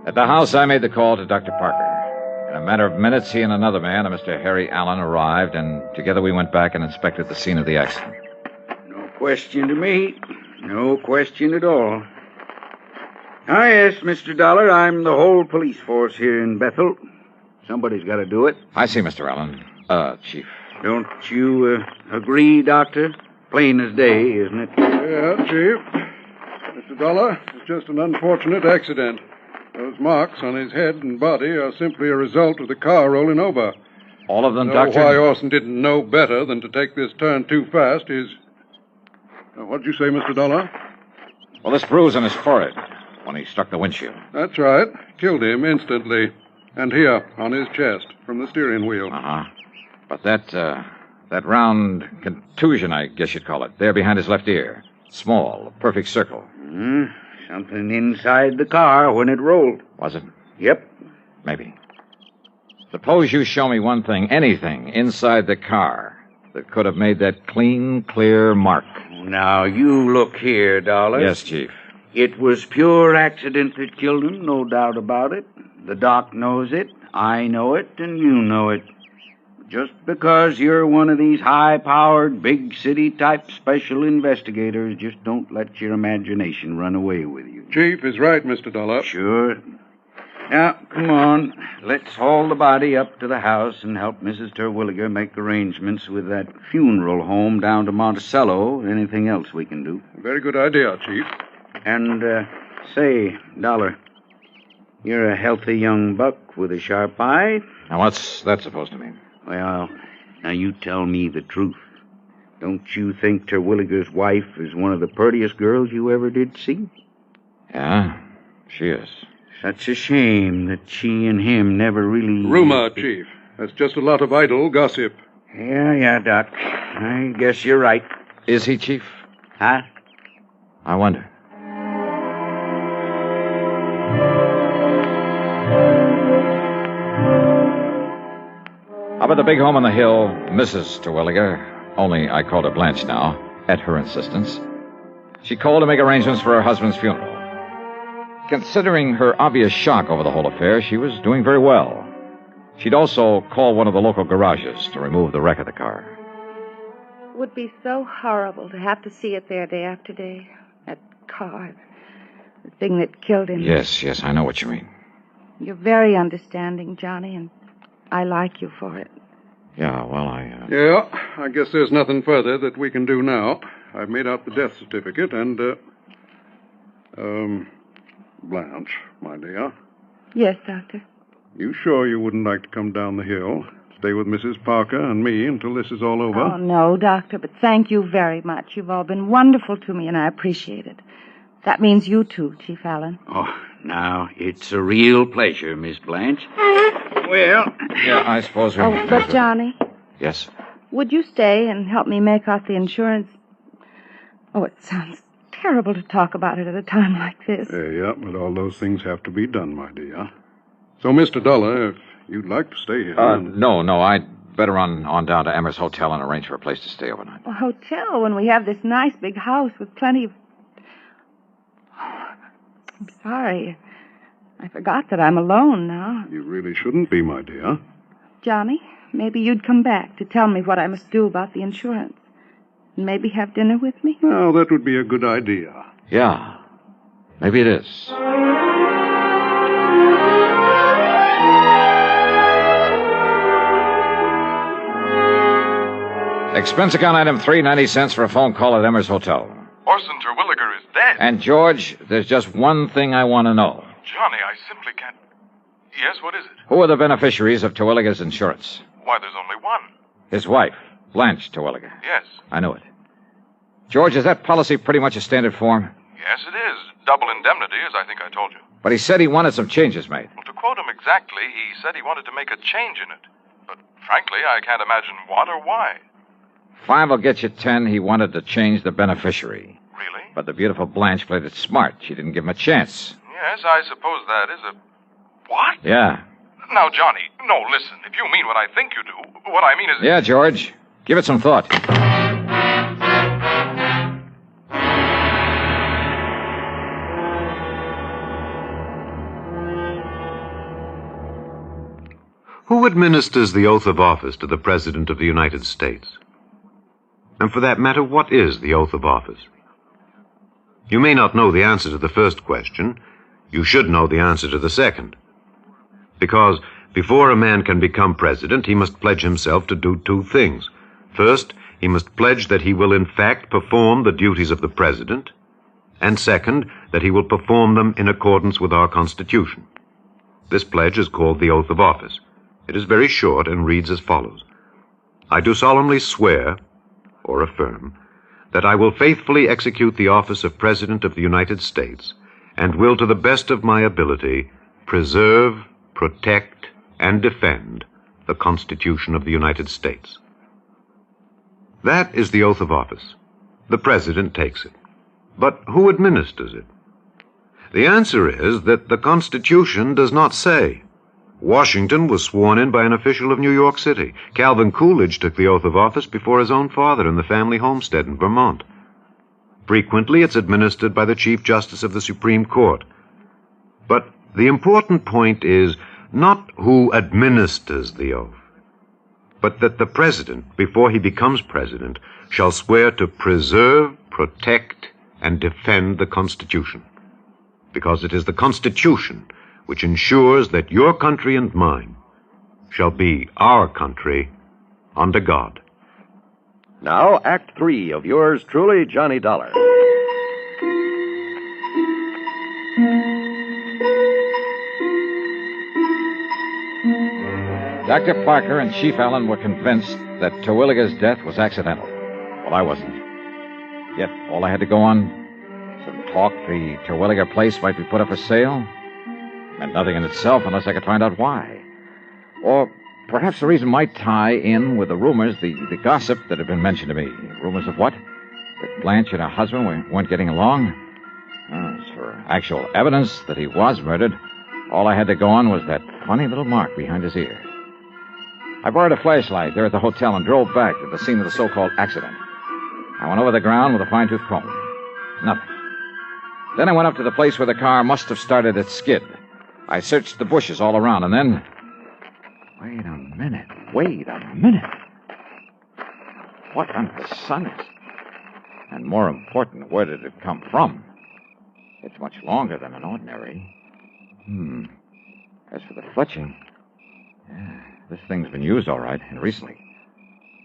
At the house, I made the call to Dr. Parker. In a matter of minutes, he and another man, a Mr. Harry Allen, arrived, and together we went back and inspected the scene of the accident. No question to me. No question at all. Ah, yes, Mr. Dollar, I'm the whole police force here in Bethel. Somebody's got to do it. I see, Mr. Allen. Chief. Don't you agree, Doctor? Plain as day, isn't it? Yeah, Chief. Mr. Dollar, it's just an unfortunate accident. Those marks on his head and body are simply a result of the car rolling over. All of them, Doctor? Doctor? Why Orson didn't know better than to take this turn too fast is... What'd you say, Mr. Dollar? Well, this bruise on his forehead when he struck the windshield. That's right. Killed him instantly. And here, on his chest, from the steering wheel. Uh-huh. But that round contusion, I guess you'd call it, there behind his left ear. Small, a perfect circle. Something inside the car when it rolled. Was it? Yep. Maybe. Suppose you show me one thing, anything, inside the car that could have made that clean, clear mark. Now, you look here, Dollar. Yes, Chief. It was pure accident that killed him, no doubt about it. The doc knows it, I know it, and you know it. Just because you're one of these high-powered, big-city-type special investigators, just don't let your imagination run away with you. Chief is right, Mr. Dollar. Sure. Now, come on. Let's haul the body up to the house and help Mrs. Terwilliger make arrangements with that funeral home down to Monticello. Anything else we can do? Very good idea, Chief. And, say, Dollar, you're a healthy young buck with a sharp eye. Now, what's that supposed to mean? Well, now you tell me the truth. Don't you think Terwilliger's wife is one of the prettiest girls you ever did see? Yeah, she is. Such a shame that she and him never really... Rumor, Chief. That's just a lot of idle gossip. Yeah, Doc. I guess you're right. Is he, Chief? Huh? I wonder. Up at the big home on the hill, Mrs. Terwilliger, only I called her Blanche now, at her insistence, she called to make arrangements for her husband's funeral. Considering her obvious shock over the whole affair, she was doing very well. She'd also call one of the local garages to remove the wreck of the car. It would be so horrible to have to see it there day after day. That car, the thing that killed him. Yes, I know what you mean. You're very understanding, Johnny, and I like you for it. Yeah, well, Yeah, I guess there's nothing further that we can do now. I've made out the death certificate and, Blanche, my dear. Yes, Doctor. You sure you wouldn't like to come down the hill, stay with Mrs. Parker and me until this is all over? Oh, no, Doctor, but thank you very much. You've all been wonderful to me, and I appreciate it. That means you too, Chief Allen. Oh, now, it's a real pleasure, Miss Blanche. Well... Yeah, I suppose we... Oh, but Johnny... Yes? Would you stay and help me make out the insurance? Oh, it sounds terrible to talk about it at a time like this. Yeah, but all those things have to be done, my dear. So, Mr. Dollar, if you'd like to stay here... No, I'd better run on down to Emmer's Hotel and arrange for a place to stay overnight. A hotel when we have this nice big house with plenty of... I'm sorry. I forgot that I'm alone now. You really shouldn't be, my dear. Johnny, maybe you'd come back to tell me what I must do about the insurance. And maybe have dinner with me? Well, that would be a good idea. Yeah, maybe it is. Expense account item 390 cents for a phone call at Emmer's Hotel. Orson Terwilliger is dead. And, George, there's just one thing I want to know. Johnny, I simply can't... Yes, what is it? Who are the beneficiaries of Terwilliger's insurance? Why, there's only one. His wife, Blanche Terwilliger. Yes. I knew it. George, is that policy pretty much a standard form? Yes, it is. Double indemnity, as I think I told you. But he said he wanted some changes made. Well, to quote him exactly, he said he wanted to make a change in it. But frankly, I can't imagine what or why. 5 will get you 10. He wanted to change the beneficiary. Really? But the beautiful Blanche played it smart. She didn't give him a chance. Yes, I suppose that is a... What? Yeah. Now, Johnny, no, listen. If you mean what I think you do, what I mean is... Yeah, George. Give it some thought. Who administers the oath of office to the President of the United States? And for that matter, what is the oath of office? You may not know the answer to the first question. You should know the answer to the second. Because Before a man can become president, he must pledge himself to do two things. First, he must pledge that he will in fact perform the duties of the president, and second, that he will perform them in accordance with our Constitution. This pledge is called the oath of office. It is very short and reads as follows. I do solemnly swear, or affirm, that I will faithfully execute the office of President of the United States, and will to the best of my ability preserve, protect, and defend the Constitution of the United States. That is the oath of office. The President takes it. But who administers it? The answer is that the Constitution does not say. Washington was sworn in by an official of New York City. Calvin Coolidge took the oath of office before his own father in the family homestead in Vermont. Frequently, it's administered by the Chief Justice of the Supreme Court. But the important point is not who administers the oath, but that the President, before he becomes President, shall swear to preserve, protect, and defend the Constitution. Because it is the Constitution which ensures that your country and mine shall be our country under God. Now, Act 3 of yours truly, Johnny Dollar. Dr. Parker and Chief Allen were convinced that Terwilliger's death was accidental. Well, I wasn't. Yet, all I had to go on, some talk the Terwilliger place might be put up for sale, meant nothing in itself unless I could find out why. Or perhaps the reason might tie in with the rumors, the gossip that had been mentioned to me. Rumors of what? That Blanche and her husband weren't getting along? As for actual evidence that he was murdered, all I had to go on was that funny little mark behind his ear. I borrowed a flashlight there at the hotel and drove back to the scene of the so-called accident. I went over the ground with a fine-tooth comb. Nothing. Then I went up to the place where the car must have started its skid. I searched the bushes all around, and then... Wait a minute. What under the sun is... And more important, where did it come from? It's much longer than an ordinary. As for the fletching... Yeah, this thing's been used all right, and recently.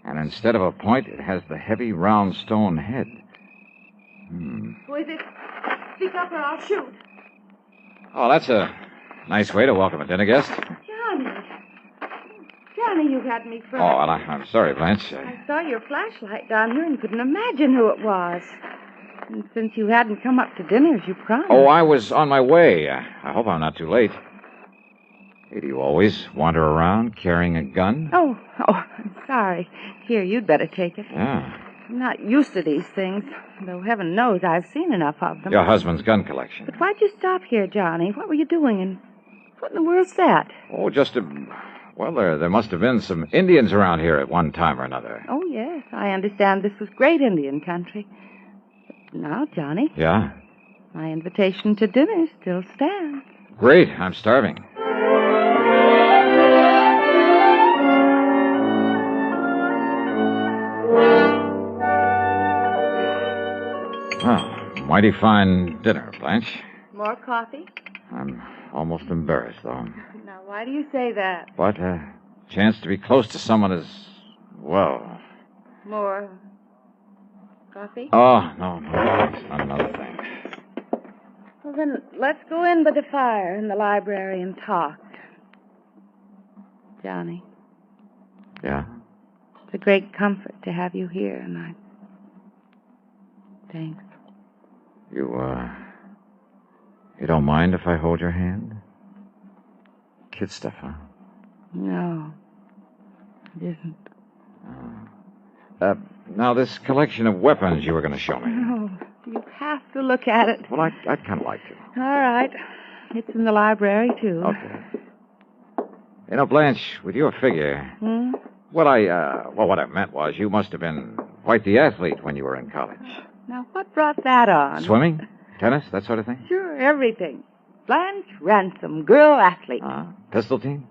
And instead of a point, it has the heavy, round stone head. Who is it? Speak up or I'll shoot. Oh, that's a nice way to welcome a dinner guest. Johnny, you had me frightened. Oh, well, I'm sorry, Blanche. I saw your flashlight down here and couldn't imagine who it was. And since you hadn't come up to dinner as you promised... Oh, I was on my way. I hope I'm not too late. Hey, do you always wander around carrying a gun? Oh, I'm sorry. Here, you'd better take it. Yeah. I'm not used to these things, though heaven knows I've seen enough of them. Your husband's gun collection. But why'd you stop here, Johnny? What were you doing, and what in the world's that? Oh, just a... Well, there must have been some Indians around here at one time or another. Oh, yes. I understand this was great Indian country. But now, Johnny... Yeah? My invitation to dinner still stands. Great. I'm starving. Oh, mighty fine dinner, Blanche. More coffee? I'm almost embarrassed, though. Now, why do you say that? But a chance to be close to someone is, well... More coffee? Oh, no, it's not another thing. Well, then, let's go in by the fire in the library and talk. Johnny. Yeah? It's a great comfort to have you here, and I... Thanks. You don't mind if I hold your hand? Kid stuff, huh? No, it isn't. Now, this collection of weapons you were going to show me. No, you have to look at it. Well, I'd kind of like to. All right. It's in the library, too. Okay. You know, Blanche, with your figure... Well, what I meant was you must have been quite the athlete when you were in college. Now, what brought that on? Swimming? Tennis? That sort of thing? Sure, everything. Blanche Ransom, girl athlete. Pistol team?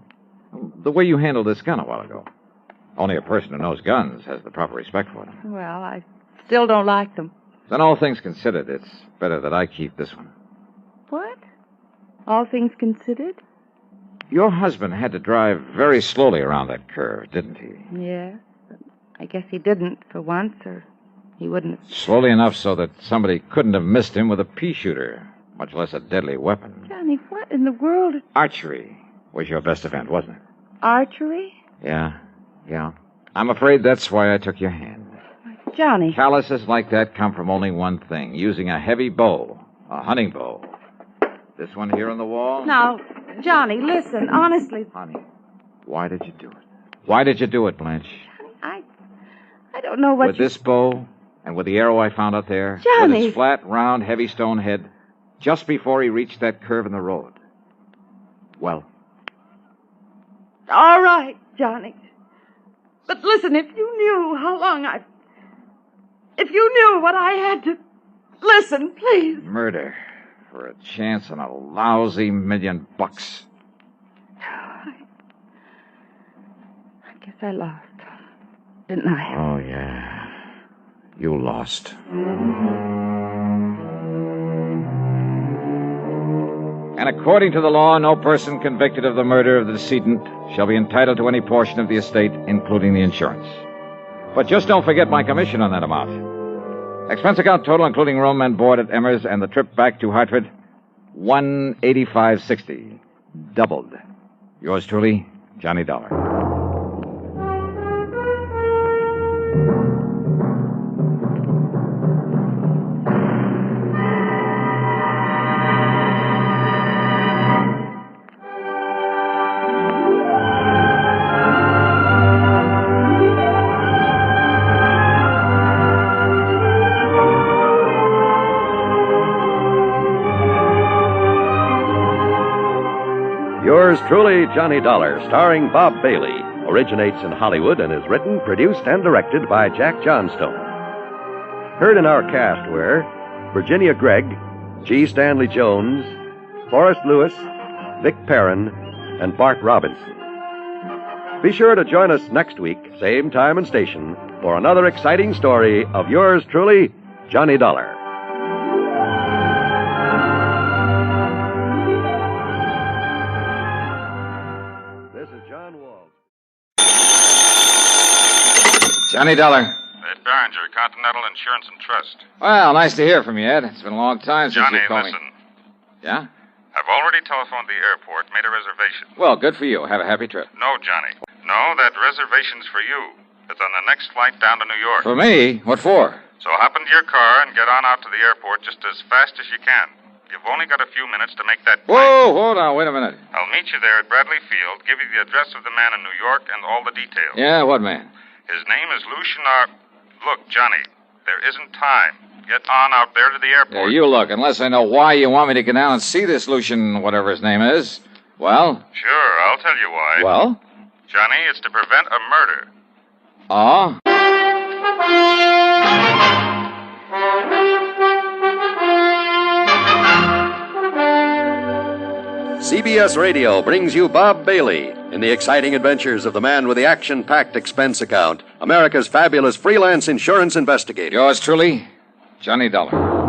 The way you handled this gun a while ago. Only a person who knows guns has the proper respect for them. Well, I still don't like them. Then all things considered, it's better that I keep this one. What? All things considered? Your husband had to drive very slowly around that curve, didn't he? Yes. I guess he didn't for once, or he wouldn't have... Slowly enough so that somebody couldn't have missed him with a pea shooter, much less a deadly weapon. Johnny, what in the world? Archery was your best event, wasn't it? Archery? Yeah. I'm afraid that's why I took your hand. Johnny. Calluses like that come from only one thing, using a heavy bow, a hunting bow. This one here on the wall? Now, Johnny, listen, honestly. Honey, why did you do it? Why did you do it, Blanche? I don't know what With this bow and with the arrow I found out there, Johnny. with its flat, round, heavy stone head, just before he reached that curve in the road. Well, All right, Johnny. But listen, if you knew how long if you knew what I had to... Listen, please. murder for a chance on a lousy $1,000,000. I guess I lost, didn't I? Oh, yeah. You lost. And according to the law, no person convicted of the murder of the decedent shall be entitled to any portion of the estate, including the insurance. But just don't forget my commission on that amount. Expense account total, including room and board at Emmer's and the trip back to Hartford, $185.60. Doubled. Yours truly, Johnny Dollar. Yours truly, Johnny Dollar, starring Bob Bailey, originates in Hollywood and is written, produced, and directed by Jack Johnstone. Heard in our cast were Virginia Gregg, G. Stanley Jones, Forrest Lewis, Vic Perrin, and Bart Robinson. Be sure to join us next week, same time and station, for another exciting story of yours truly, Johnny Dollar. Johnny Dollar. Ed Barringer, Continental Insurance and Trust. Well, nice to hear from you, Ed. It's been a long time since Johnny, you called listen. me. Yeah? I've already telephoned the airport, made a reservation. Well, good for you. Have a happy trip. No, Johnny. No, that reservation's for you. It's on the next flight down to New York. For me? What for? So hop into your car and get on out to the airport just as fast as you can. You've only got a few minutes to make that plane. Whoa, hold on. Wait a minute. I'll meet you there at Bradley Field, give you the address of the man in New York and all the details. Yeah, what man? His name is Lucian R. Look, Johnny, there isn't time. Get on out there to the airport. Yeah, you look. Unless I know why you want me to get down and see this Lucian, whatever his name is. Well? Sure, I'll tell you why. Well? Johnny, it's to prevent a murder. Oh? CBS Radio brings you Bob Bailey in the exciting adventures of the man with the action-packed expense account, America's fabulous freelance insurance investigator. Yours truly, Johnny Dollar.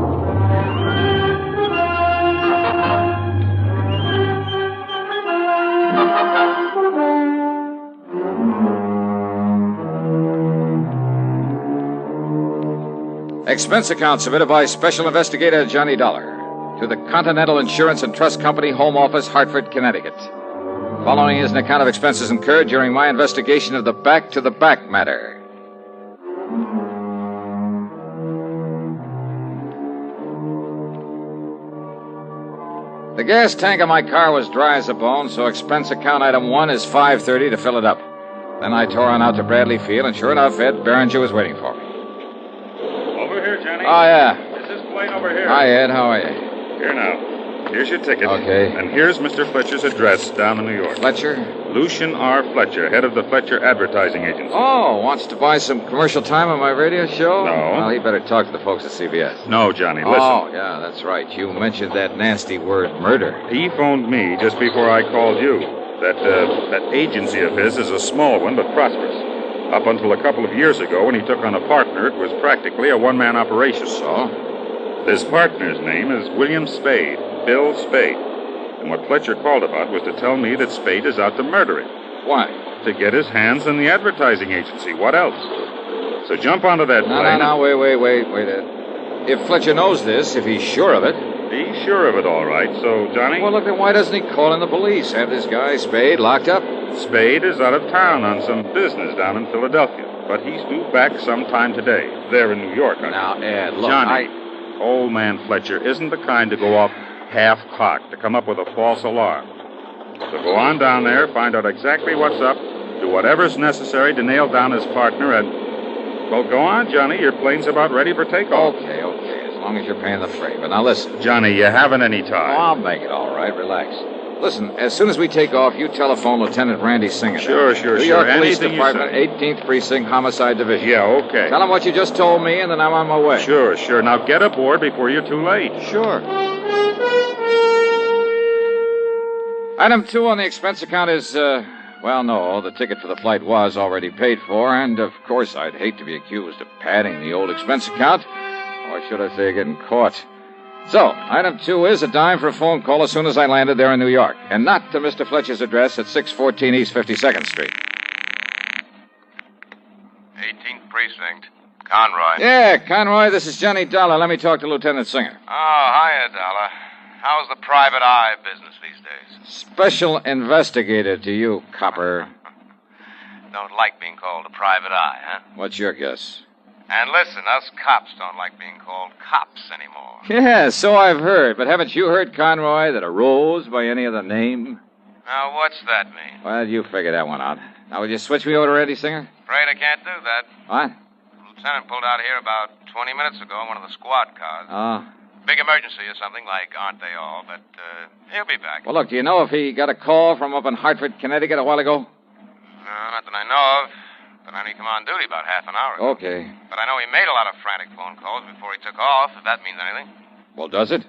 Expense account submitted by Special Investigator Johnny Dollar to the Continental Insurance and Trust Company, Home Office, Hartford, Connecticut. Following is an account of expenses incurred during my investigation of the back-to-the-back matter. The gas tank of my car was dry as a bone, so expense account item 1 is $5.30 to fill it up. Then I tore on out to Bradley Field, and sure enough, Ed Barringer was waiting for me. Over here, Johnny. Oh, yeah. It's this plane over here. Hi, Ed. How are you? Here now. Here's your ticket. Okay. And here's Mr. Fletcher's address down in New York. Fletcher? Lucian R. Fletcher, head of the Fletcher Advertising Agency. Oh, wants to buy some commercial time on my radio show? No. Well, he better talk to the folks at CBS. No, Johnny, listen. Oh, yeah, that's right. You mentioned that nasty word, murder. He phoned me just before I called you. That agency of his is a small one, but prosperous. Up until a couple of years ago, when he took on a partner, it was practically a one-man operation. So? This partner's name is William Spade, Bill Spade. And what Fletcher called about was to tell me that Spade is out to murder him. Why? To get his hands on the advertising agency. What else? So jump onto that plane. No, wait, Ed. If Fletcher knows this, if he's sure of it... He's sure of it, all right. So, Johnny... Well, look, then why doesn't he call in the police? Have this guy, Spade, locked up? Spade is out of town on some business down in Philadelphia. But he's due back sometime today. There in New York, Now, Ed, look, Johnny, old man Fletcher isn't the kind to go off half-cocked to come up with a false alarm. So go on down there, find out exactly what's up, do whatever's necessary to nail down his partner, and... Well, go on, Johnny. Your plane's about ready for takeoff. Okay. As long as you're paying the freight. But now listen. Johnny, you haven't any time. Oh, I'll make it all right. Relax. Listen, as soon as we take off, you telephone Lieutenant Randy Singer. Sure. New York Police Department, 18th Precinct, Homicide Division. Yeah, okay. Tell him what you just told me, and then I'm on my way. Sure. Now get aboard before you're too late. Sure. Item 2 on the expense account is, well, no, the ticket for the flight was already paid for, and of course I'd hate to be accused of padding the old expense account, or should I say getting caught. So, item 2 is a dime for a phone call as soon as I landed there in New York, and not to Mr. Fletcher's address at 614 East 52nd Street. 18th Precinct. Conroy. Yeah, Conroy, this is Johnny Dollar. Let me talk to Lieutenant Singer. Oh, hiya, Dollar. How's the private eye business these days? Special investigator to you, copper. Don't like being called a private eye, huh? What's your guess? And listen, us cops don't like being called cops anymore. Yeah, so I've heard. But haven't you heard, Conroy, that a rose by any other name? Now, what's that mean? Well, you figure that one out. Now, will you switch me over to Randy Singer? Afraid I can't do that. What? The lieutenant pulled out here about 20 minutes ago in one of the squad cars. Oh. Big emergency or something, like aren't they all? But he'll be back. Well, look, do you know if he got a call from up in Hartford, Connecticut a while ago? No, not that I know of. But I need him on duty about half an hour ago. Okay. But I know he made a lot of frantic phone calls before he took off, if that means anything. Well, does it?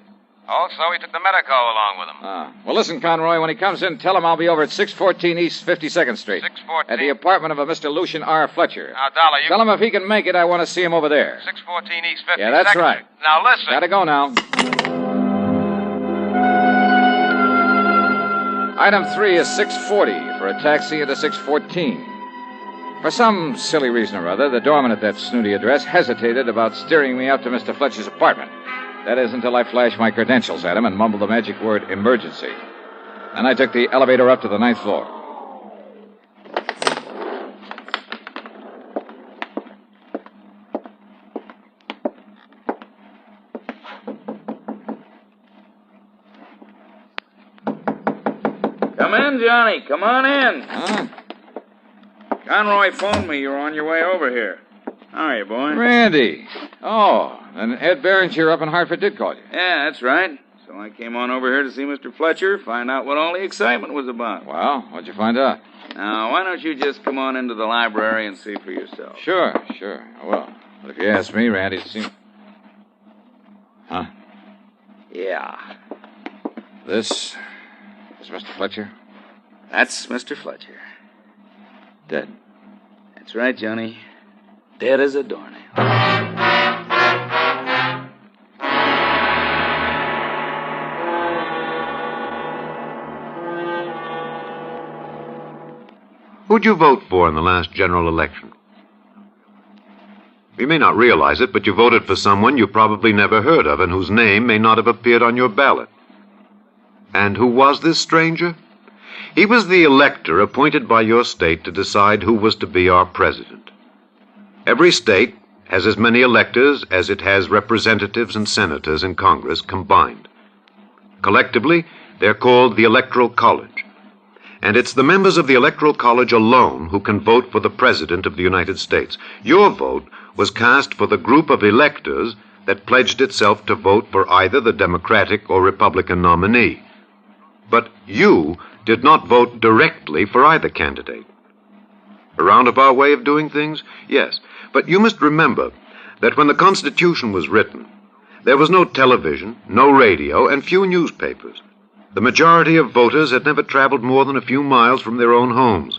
Also, he took the medico along with him. Well, listen, Conroy, when he comes in, tell him I'll be over at 614 East 52nd Street. 614? At the apartment of a Mr. Lucian R. Fletcher. Now, Dollar, you... Tell him if he can make it, I want to see him over there. 614 East 52nd. Yeah, that's right. Now, listen. Gotta go now. Item 3 is 640 for a taxi into 614. For some silly reason or other, the doorman at that snooty address hesitated about steering me up to Mr. Fletcher's apartment. That is, until I flashed my credentials at him and mumbled the magic word, emergency. Then I took the elevator up to the 9th floor. Come in, Johnny. Come on in. Huh? Conroy phoned me you were on your way over here. How are you, boy? Randy. Oh, and Ed Barron here up in Hartford did call you. Yeah, that's right. So I came on over here to see Mr. Fletcher, find out what all the excitement was about. Well, what'd you find out? Now, why don't you just come on into the library and see for yourself? Sure. I will. But if you ask me, Randy's seen... Huh? Yeah. This is Mr. Fletcher? That's Mr. Fletcher. Dead. That's right, Johnny. Dead as a doornail. Who'd you vote for in the last general election? You may not realize it, but you voted for someone you probably never heard of and whose name may not have appeared on your ballot. And who was this stranger? He was the elector appointed by your state to decide who was to be our president. Every state has as many electors as it has representatives and senators in Congress combined. Collectively, they're called the Electoral College. And it's the members of the Electoral College alone who can vote for the President of the United States. Your vote was cast for the group of electors that pledged itself to vote for either the Democratic or Republican nominee. But you did not vote directly for either candidate. A roundabout way of doing things? Yes. But you must remember that when the Constitution was written, there was no television, no radio, and few newspapers. The majority of voters had never traveled more than a few miles from their own homes.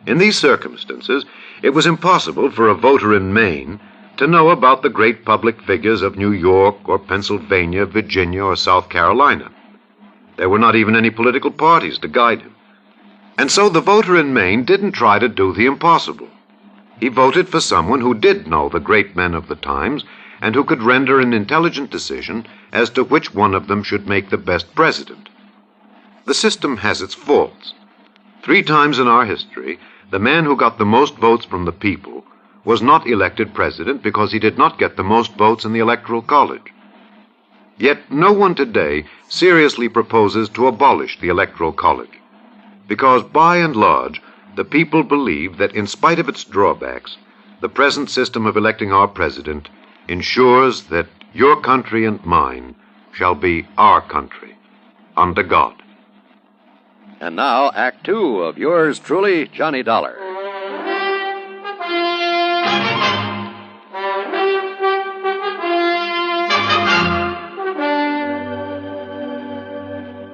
In these circumstances, it was impossible for a voter in Maine to know about the great public figures of New York or Pennsylvania, Virginia, or South Carolina. There were not even any political parties to guide him. And so the voter in Maine didn't try to do the impossible. He voted for someone who did know the great men of the times and who could render an intelligent decision as to which one of them should make the best president. The system has its faults. 3 times in our history, the man who got the most votes from the people was not elected president because he did not get the most votes in the Electoral College. Yet no one today seriously proposes to abolish the Electoral College, because by and large, the people believe that in spite of its drawbacks, the present system of electing our president ensures that your country and mine shall be our country, under God. And now, Act 2 of yours truly, Johnny Dollar.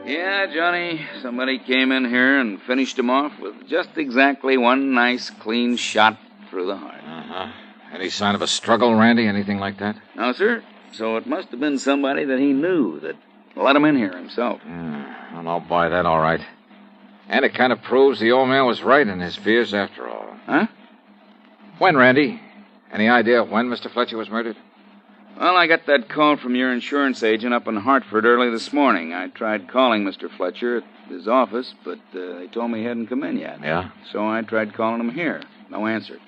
Yeah, Johnny, somebody came in here and finished him off with just exactly one nice, clean shot through the heart. Uh-huh. Any sign of a struggle, Randy? Anything like that? No, sir. So it must have been somebody that he knew that let him in here himself. Well, I'll buy that all right. And it kind of proves the old man was right in his fears after all. Huh? When, Randy? Any idea when Mr. Fletcher was murdered? Well, I got that call from your insurance agent up in Hartford early this morning. I tried calling Mr. Fletcher at his office, but they told me he hadn't come in yet. Yeah? So I tried calling him here. No answer.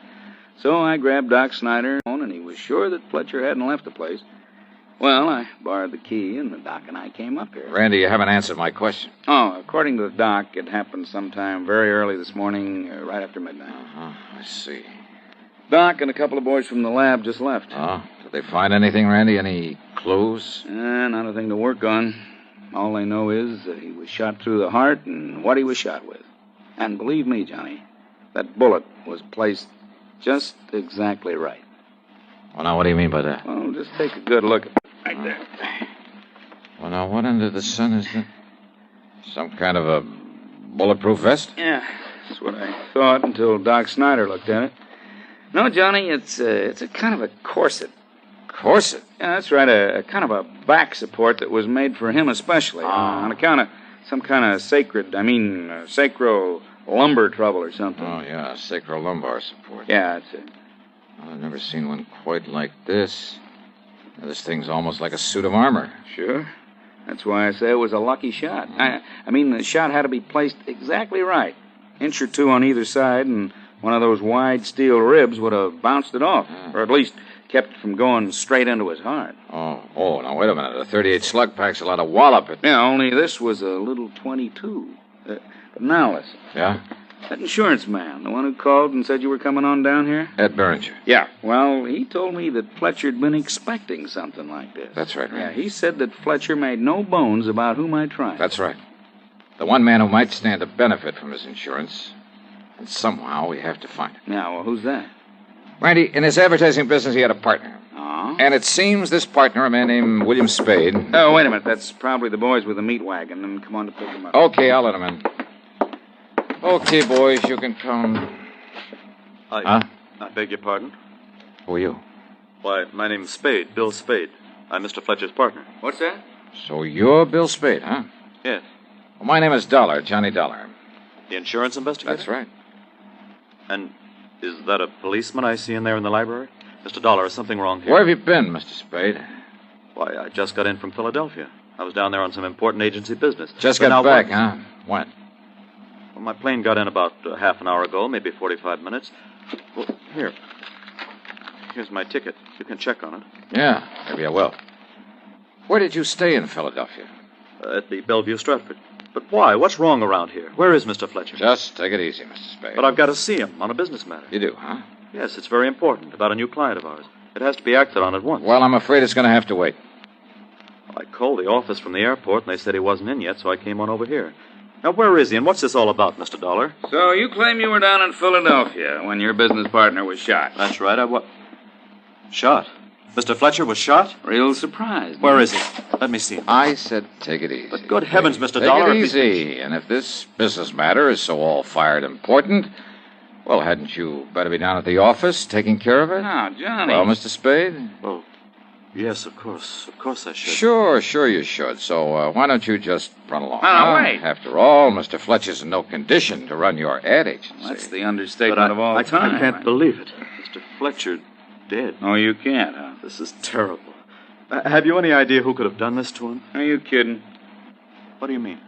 So I grabbed Doc Snyder, and he was sure that Fletcher hadn't left the place. Well, I borrowed the key, and the Doc and I came up here. Randy, you haven't answered my question. Oh, according to the Doc, it happened sometime very early this morning, right after midnight. Uh-huh, I see. Doc and a couple of boys from the lab just left. Oh, did they find anything, Randy? Any clues? Not a thing to work on. All they know is that he was shot through the heart and what he was shot with. And believe me, Johnny, that bullet was placed just exactly right. Well, now, what do you mean by that? Well, just take a good look at it right there. Well, now, what under the sun is that? Some kind of a bulletproof vest? Yeah, that's what I thought until Doc Snyder looked at it. No, Johnny, it's a kind of a corset. Corset? Yeah, that's right, a kind of a back support that was made for him especially, on account of some kind of sacro lumbar trouble or something. Oh, yeah, sacro-lumbar support. Yeah, that's it. Well, I've never seen one quite like this. Now, this thing's almost like a suit of armor. Sure. That's why I say it was a lucky shot. I mean, the shot had to be placed exactly right. Inch or two on either side, and one of those wide steel ribs would have bounced it off, or at least kept it from going straight into his heart. Oh, now, wait a minute. A .38 slug pack's a lot of wallop. Yeah, only this was a little .22. But now listen. Yeah? That insurance man, the one who called and said you were coming on down here? Ed Barron. Yeah. Well, he told me that Fletcher'd been expecting something like this. That's right, Yeah, he said that Fletcher made no bones about who might try. That's right. The one man who might stand to benefit from his insurance. And somehow we have to find him. Yeah, well, who's that? Randy, in his advertising business, he had a partner. Oh? And it seems this partner, a man named William Spade... Oh, wait a minute. That's probably the boys with the meat wagon. And come on to pick them up. Okay, I'll let him in. Okay, boys, you can come. I beg your pardon? Who are you? Why, my name's Spade, Bill Spade. I'm Mr. Fletcher's partner. What's that? So you're Bill Spade, huh? Yes. Well, my name is Dollar, Johnny Dollar. The insurance investigator? That's right. And is that a policeman I see in there in the library? Mr. Dollar, is something wrong here? Where have you been, Mr. Spade? Why, I just got in from Philadelphia. I was down there on some important agency business. Just got back, huh? When? Well, my plane got in about half an hour ago, maybe 45 minutes. Well, here. Here's my ticket. You can check on it. Yeah, maybe I will. Where did you stay in Philadelphia? At the Bellevue Stratford. But why? What's wrong around here? Where is Mr. Fletcher? Just take it easy, Mr. Spade. But I've got to see him on a business matter. You do, huh? Yes, it's very important, about a new client of ours. It has to be acted on at once. Well, I'm afraid it's going to have to wait. I called the office from the airport, and they said he wasn't in yet, so I came on over here. Now, where is he, and what's this all about, Mr. Dollar? So you claim you were down in Philadelphia when your business partner was shot? That's right, Shot? Mr. Fletcher was shot? Real surprised. Where is he? Let me see him. I said take it easy. But good heavens, Mr. Dollar. Take it easy. And if this business matter is so all-fired important, well, hadn't you better be down at the office taking care of it? Now, Johnny. Well, Mr. Spade? Well, Yes, of course. Of course I should. Sure you should. So why don't you just run along? No, wait. After all, Mr. Fletcher's in no condition to run your ad agency. That's the understatement But of all time. I can't believe it. Mr. Fletcher dead. Oh, you can't, huh? This is terrible. Have you any idea who could have done this to him? Are you kidding? What do you mean?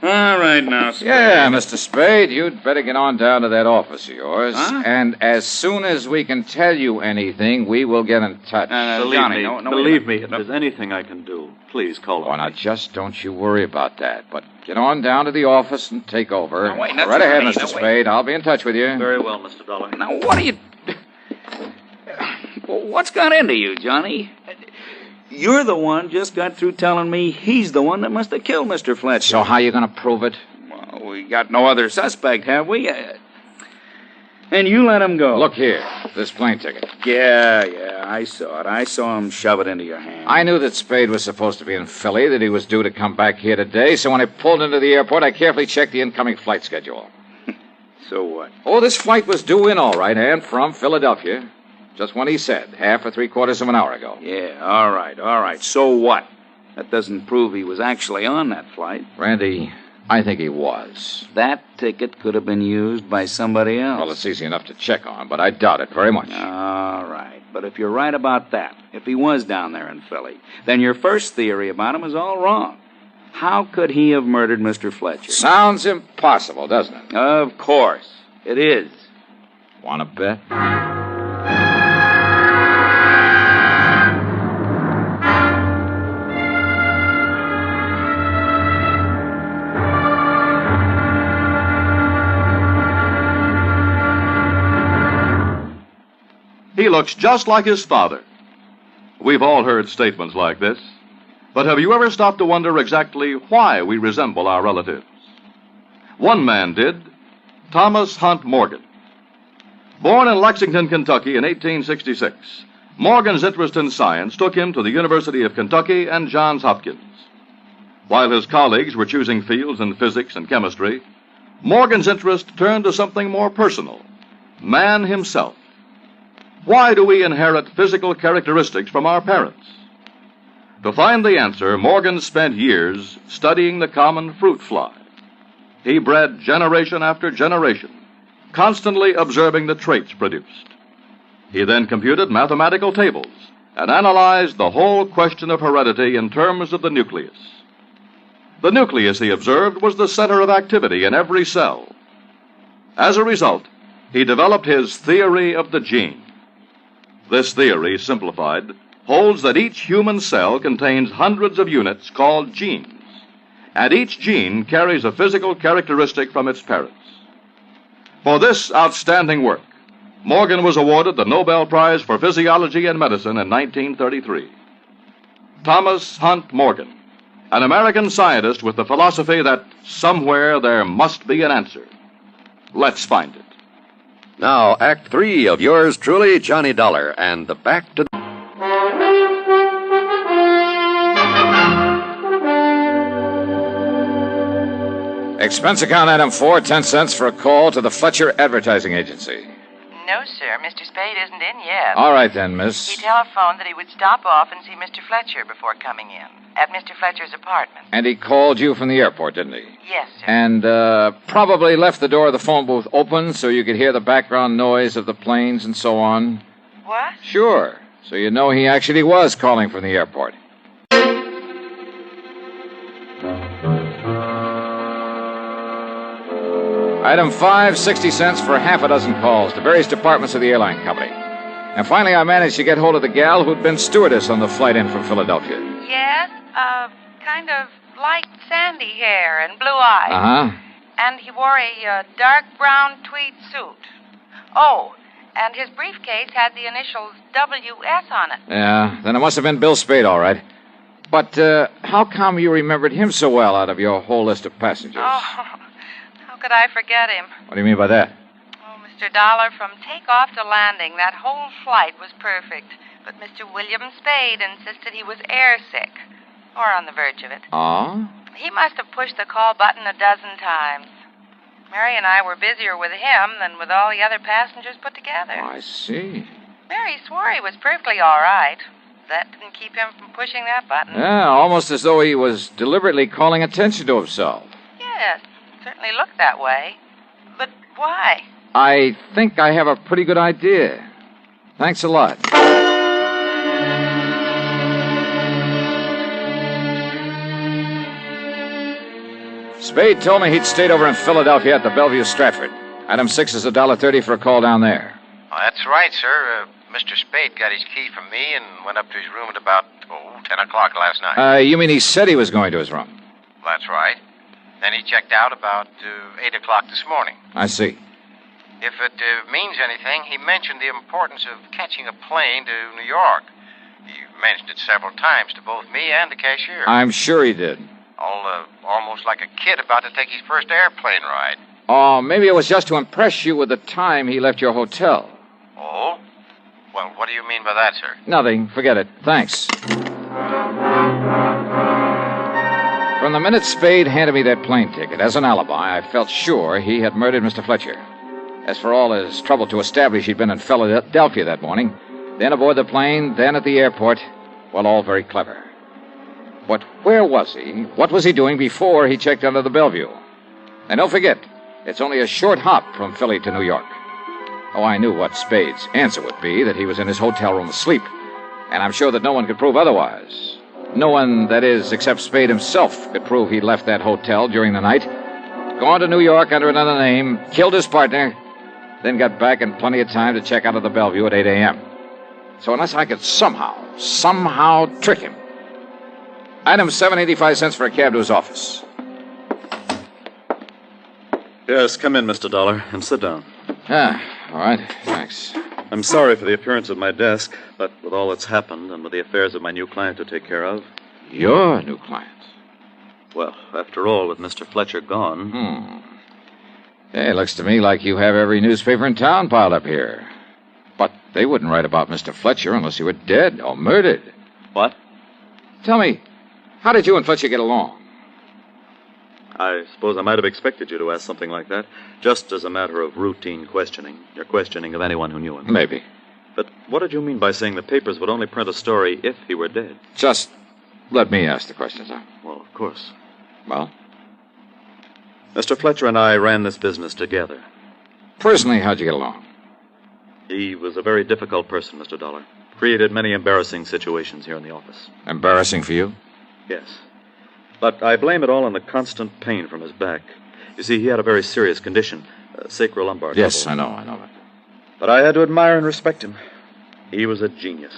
All right, now, Spade. Yeah, Mr. Spade, you'd better get on down to that office of yours. Huh? And as soon as we can tell you anything, we will get in touch. Believe me, if there's anything I can do, please call Oh, now, just don't you worry about that. But get on down to the office and take over. Now, wait, Go that's right ahead, right. Mr. Now, wait. Spade. I'll be in touch with you. Very well, Mr. Dollar. Now, what are you... What's got into you, Johnny? You're the one just got through telling me he's the one that must have killed Mr. Fletcher. So how you going to prove it? Well, we got no other suspect, have we? And you let him go. Look here, this plane ticket. Yeah, I saw it. I saw him shove it into your hand. I knew that Spade was supposed to be in Philly, that he was due to come back here today, so when I pulled into the airport, I carefully checked the incoming flight schedule. So what? Oh, this flight was due in all right, and from Philadelphia. Just when he said, half or 3/4 of an hour ago. Yeah, all right. So what? That doesn't prove he was actually on that flight. Randy, I think he was. That ticket could have been used by somebody else. Well, it's easy enough to check on, but I doubt it very much. All right. But if you're right about that, if he was down there in Philly, then your first theory about him is all wrong. How could he have murdered Mr. Fletcher? Sounds impossible, doesn't it? Of course. It is. Want to bet? He looks just like his father. We've all heard statements like this, but have you ever stopped to wonder exactly why we resemble our relatives? One man did, Thomas Hunt Morgan. Born in Lexington, Kentucky in 1866, Morgan's interest in science took him to the University of Kentucky and Johns Hopkins. While his colleagues were choosing fields in physics and chemistry, Morgan's interest turned to something more personal, man himself. Why do we inherit physical characteristics from our parents? To find the answer, Morgan spent years studying the common fruit fly. He bred generation after generation, constantly observing the traits produced. He then computed mathematical tables and analyzed the whole question of heredity in terms of the nucleus. The nucleus, he observed, was the center of activity in every cell. As a result, he developed his theory of the gene. This theory, simplified, holds that each human cell contains hundreds of units called genes, and each gene carries a physical characteristic from its parents. For this outstanding work, Morgan was awarded the Nobel Prize for Physiology and Medicine in 1933. Thomas Hunt Morgan, an American scientist with the philosophy that somewhere there must be an answer. Let's find it. Now, Act 3 of yours truly, Johnny Dollar, and the Back to... Expense account item 4, 10 cents for a call to the Fletcher Advertising Agency. No, sir. Mr. Spade isn't in yet. All right, then, miss. He telephoned that he would stop off and see Mr. Fletcher before coming in, at Mr. Fletcher's apartment. And he called you from the airport, didn't he? Yes, sir. And probably left the door of the phone booth open so you could hear the background noise of the planes and so on. What? Sure. So you know he actually was calling from the airport. Item 5, 60 cents for half a dozen calls to various departments of the airline company. And finally, I managed to get hold of the gal who'd been stewardess on the flight in from Philadelphia. Yes, kind of light sandy hair and blue eyes. Uh-huh. And he wore a dark brown tweed suit. Oh, and his briefcase had the initials WS on it. Yeah, then it must have been Bill Spade, all right. But how come you remembered him so well out of your whole list of passengers? Oh, how could I forget him? What do you mean by that? Oh, Mr. Dollar, from takeoff to landing, that whole flight was perfect. But Mr. William Spade insisted he was airsick, or on the verge of it. Oh? He must have pushed the call button a dozen times. Mary and I were busier with him than with all the other passengers put together. I see. Mary swore he was perfectly all right. that didn't keep him from pushing that button. Yeah, almost as though he was deliberately calling attention to himself. Yes, certainly looked that way. But why? I think I have a pretty good idea. Thanks a lot. Spade told me he'd stayed over in Philadelphia at the Bellevue Stratford. Item 6 is $1.30 for a call down there. Oh, that's right, sir. Mr. Spade got his key from me and went up to his room at about, 10 o'clock last night. You mean he said he was going to his room? That's right. Then he checked out about 8 o'clock this morning. I see. If it means anything, he mentioned the importance of catching a plane to New York. He mentioned it several times to both me and the cashier. I'm sure he did. Almost like a kid about to take his first airplane ride. Oh, maybe it was just to impress you with the time he left your hotel. Oh? Well, what do you mean by that, sir? Nothing. Forget it. Thanks. From the minute Spade handed me that plane ticket as an alibi, I felt sure he had murdered Mr. Fletcher. As for all his trouble to establish he'd been in Philadelphia that morning, then aboard the plane, then at the airport, well, all very clever. But where was he? What was he doing before he checked out of the Bellevue? And don't forget, it's only a short hop from Philly to New York. Oh, I knew what Spade's answer would be, that he was in his hotel room asleep. And I'm sure that no one could prove otherwise. No one, that is, except Spade himself, could prove he left that hotel during the night, gone to New York under another name, killed his partner, then got back in plenty of time to check out of the Bellevue at 8 a.m. So unless I could somehow trick him. Item 7.85 cents for a cab to his office. Yes, come in, Mr. Dollar, and sit down. All right, thanks. I'm sorry for the appearance of my desk, but with all that's happened and with the affairs of my new client to take care of... Your new client? Well, after all, with Mr. Fletcher gone... Hey, it looks to me like you have every newspaper in town piled up here. But they wouldn't write about Mr. Fletcher unless he were dead or murdered. What? Tell me, how did you and Fletcher get along? I suppose I might have expected you to ask something like that, just as a matter of routine questioning. Your questioning of anyone who knew him. Maybe. But what did you mean by saying the papers would only print a story if he were dead? Just let me ask the questions, huh? Well, of course. Well? Mr. Fletcher and I ran this business together. Personally, how'd you get along? He was a very difficult person, Mr. Dollar. Created many embarrassing situations here in the office. Embarrassing for you? Yes. But I blame it all on the constant pain from his back. You see, he had a very serious condition, sacrolumbar. Yes, trouble. I know that. But I had to admire and respect him. He was a genius.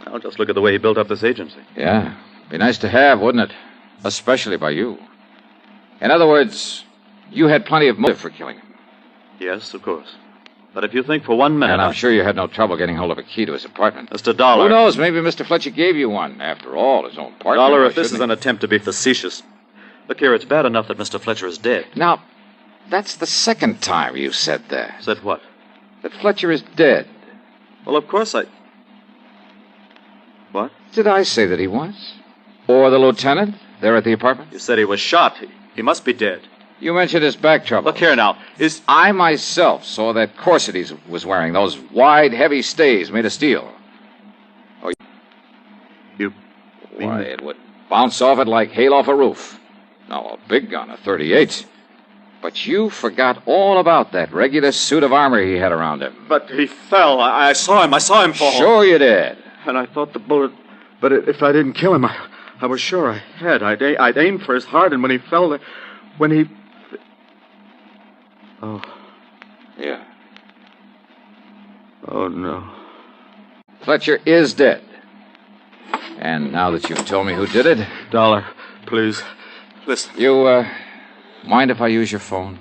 Now, just look at the way he built up this agency. Yeah. Be nice to have, wouldn't it? Especially by you. In other words, you had plenty of motive for killing him. Yes, of course. But if you think for 1 minute... And I'm sure you had no trouble getting hold of a key to his apartment. Mr. Dollar... Who knows? Maybe Mr. Fletcher gave you one. After all, his own partner. Dollar, if this is an attempt to be facetious... Look here, it's bad enough that Mr. Fletcher is dead. Now, that's the second time you said that. Said what? That Fletcher is dead. Well, of course I... What? Did I say that he was? Or the lieutenant there at the apartment? You said he was shot. He must be dead. You mentioned his back trouble. Look here now. I myself saw that corset he was wearing, those wide, heavy stays made of steel. Oh, you... Why, it would bounce off it like hail off a roof. Now, a big gun, a .38. But you forgot all about that regular suit of armor he had around him. But he fell. I saw him fall. Sure you did. And I thought the bullet... But if I didn't kill him, I was sure I had. I'd aimed for his heart, and when he fell... When he... Oh. Yeah. Oh, no. Fletcher is dead. And now that you've told me who did it... Dollar, please, listen. You, mind if I use your phone?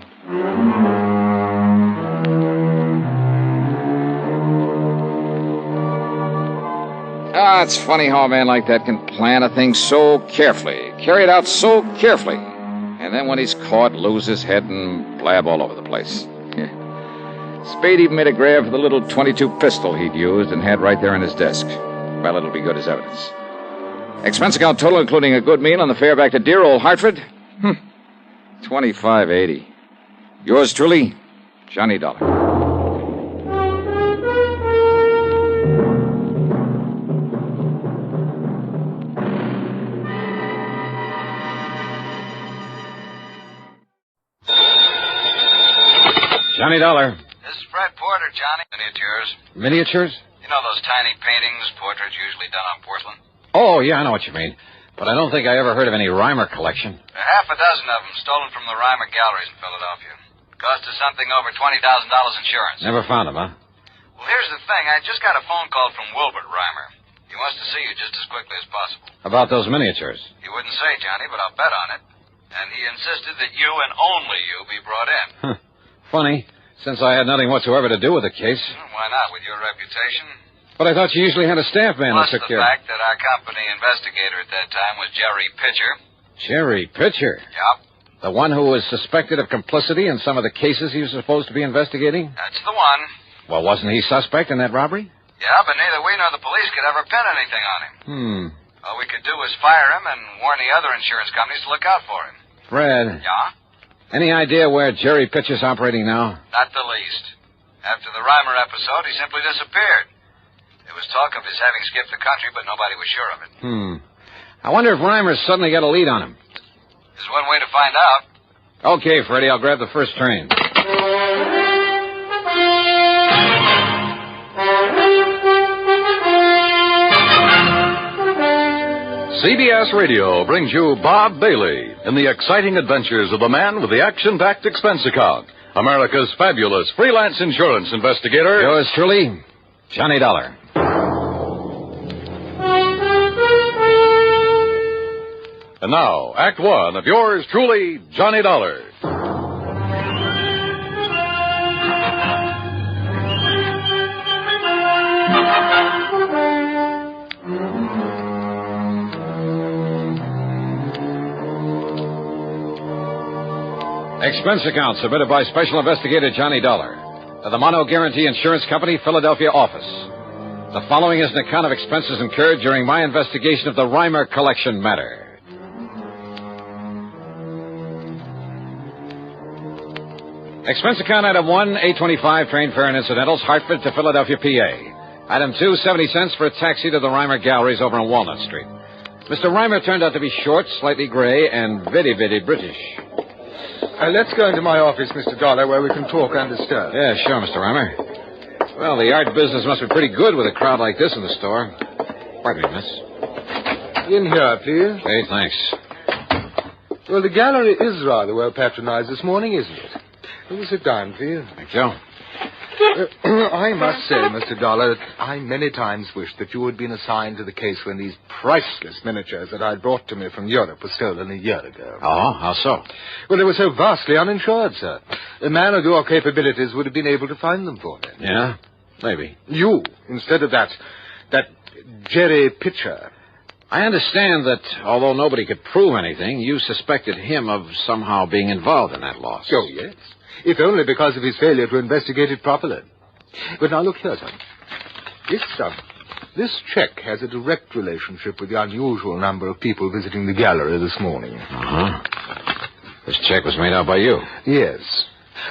It's funny how a man like that can plan a thing so carefully, carry it out so carefully, and then when he's caught, lose his head and blab all over the place. Spade even made a grab for the little .22 pistol he'd used and had right there in his desk. Well, it'll be good as evidence. Expense account total, including a good meal on the fare back to dear old Hartford? $25.80. Yours truly, Johnny Dollar. Johnny Dollar. This is Fred Porter, Johnny. Miniatures. Miniatures? You know those tiny paintings, portraits usually done on porcelain? Oh, yeah, I know what you mean. But I don't think I ever heard of any Reimer collection. There are half a dozen of them stolen from the Reimer galleries in Philadelphia. Cost us something over $20,000 insurance. Never found them, huh? Well, here's the thing. I just got a phone call from Wilbert Reimer. He wants to see you just as quickly as possible. About those miniatures. He wouldn't say, Johnny, but I'll bet on it. And he insisted that you and only you be brought in. Huh. Funny, since I had nothing whatsoever to do with the case. Well, why not, with your reputation? But I thought you usually had a staff man Plus that took the care fact that our company investigator at that time was Jerry Pitcher. Jerry Pitcher? Yep. The one who was suspected of complicity in some of the cases he was supposed to be investigating? That's the one. Well, wasn't he suspect in that robbery? Yeah, but neither we nor the police could ever pin anything on him. All we could do was fire him and warn the other insurance companies to look out for him. Fred. Yeah? Any idea where Jerry Pitcher's operating now? Not the least. After the Reimer episode, he simply disappeared. There was talk of his having skipped the country, but nobody was sure of it. I wonder if Reimer suddenly got a lead on him. There's one way to find out. Okay, Freddie, I'll grab the first train. CBS Radio brings you Bob Bailey in the exciting adventures of the man with the action-packed expense account, America's fabulous freelance insurance investigator. Yours truly, Johnny Dollar. And now, Act One of yours truly, Johnny Dollar. Expense account submitted by Special Investigator Johnny Dollar to the Mono Guarantee Insurance Company, Philadelphia office. The following is an account of expenses incurred during my investigation of the Reimer collection matter. Expense account item 1, $8.25 train fare and incidentals, Hartford to Philadelphia, PA. Item 2, 70 cents for a taxi to the Reimer galleries over on Walnut Street. Mr. Reimer turned out to be short, slightly gray, and very, very British. Let's go into my office, Mr. Dollar, where we can talk undisturbed. Yeah, sure, Mr. Reimer. Well, the art business must be pretty good with a crowd like this in the store. Pardon me, miss. In here, please. Hey, thanks. Well, the gallery is rather well patronized this morning, isn't it? Will you sit down, please? Thank you. I must say, Mr. Dollar, that I many times wished that you had been assigned to the case when these priceless miniatures that I brought to me from Europe were stolen a year ago. Oh, how so? Well, they were so vastly uninsured, sir. A man of your capabilities would have been able to find them for me. Yeah? Maybe. You, instead of that Jerry Pitcher. I understand that, although nobody could prove anything, you suspected him of somehow being involved in that loss. Oh, yes. If only because of his failure to investigate it properly. But now look here, son. This check has a direct relationship with the unusual number of people visiting the gallery this morning. Uh-huh. This check was made out by you? Yes.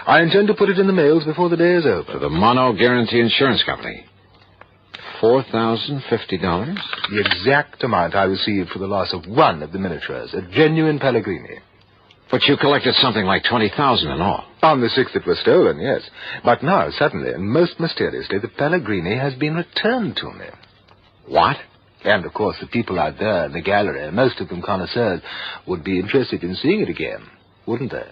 I intend to put it in the mails before the day is over. To the Mono Guarantee Insurance Company. $4,050? The exact amount I received for the loss of one of the miniatures, a genuine Pellegrini. But you collected something like $20,000 in all. On the 6th it was stolen, yes. But now, suddenly, and most mysteriously, the Pellegrini has been returned to me. What? And, of course, the people out there in the gallery, most of them connoisseurs, would be interested in seeing it again, wouldn't they?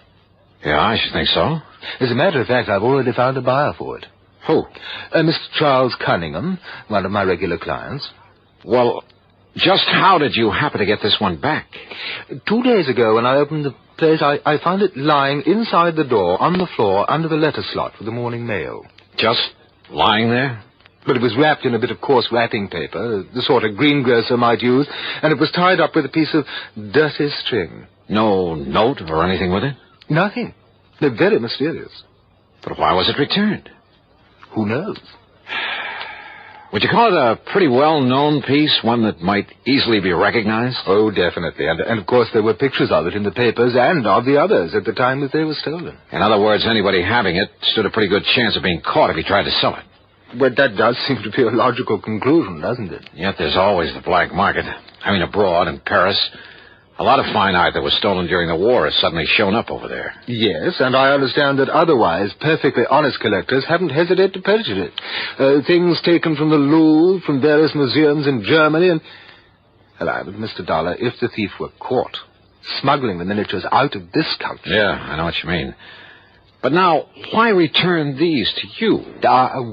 Yeah, I should think so. As a matter of fact, I've already found a buyer for it. Who? Mr. Charles Cunningham, one of my regular clients. Well, just how did you happen to get this one back? 2 days ago, when I opened the place, I found it lying inside the door, on the floor, under the letter slot for the morning mail. Just lying there? But it was wrapped in a bit of coarse wrapping paper, the sort a greengrocer might use, and it was tied up with a piece of dirty string. No note or anything with it? Nothing. They're very mysterious. But why was it returned? Who knows? Would you call it a pretty well-known piece, one that might easily be recognized? Oh, definitely. And of course, there were pictures of it in the papers and of the others at the time that they were stolen. In other words, anybody having it stood a pretty good chance of being caught if he tried to sell it. But that does seem to be a logical conclusion, doesn't it? Yet there's always the black market. I mean, abroad, in Paris. A lot of fine art that was stolen during the war has suddenly shown up over there. Yes, and I understand that otherwise perfectly honest collectors haven't hesitated to purchase it. Things taken from the Louvre, from various museums in Germany, and... Hello, but Mr. Dollar, if the thief were caught smuggling the miniatures out of this country... Yeah, I know what you mean. But now, why return these to you?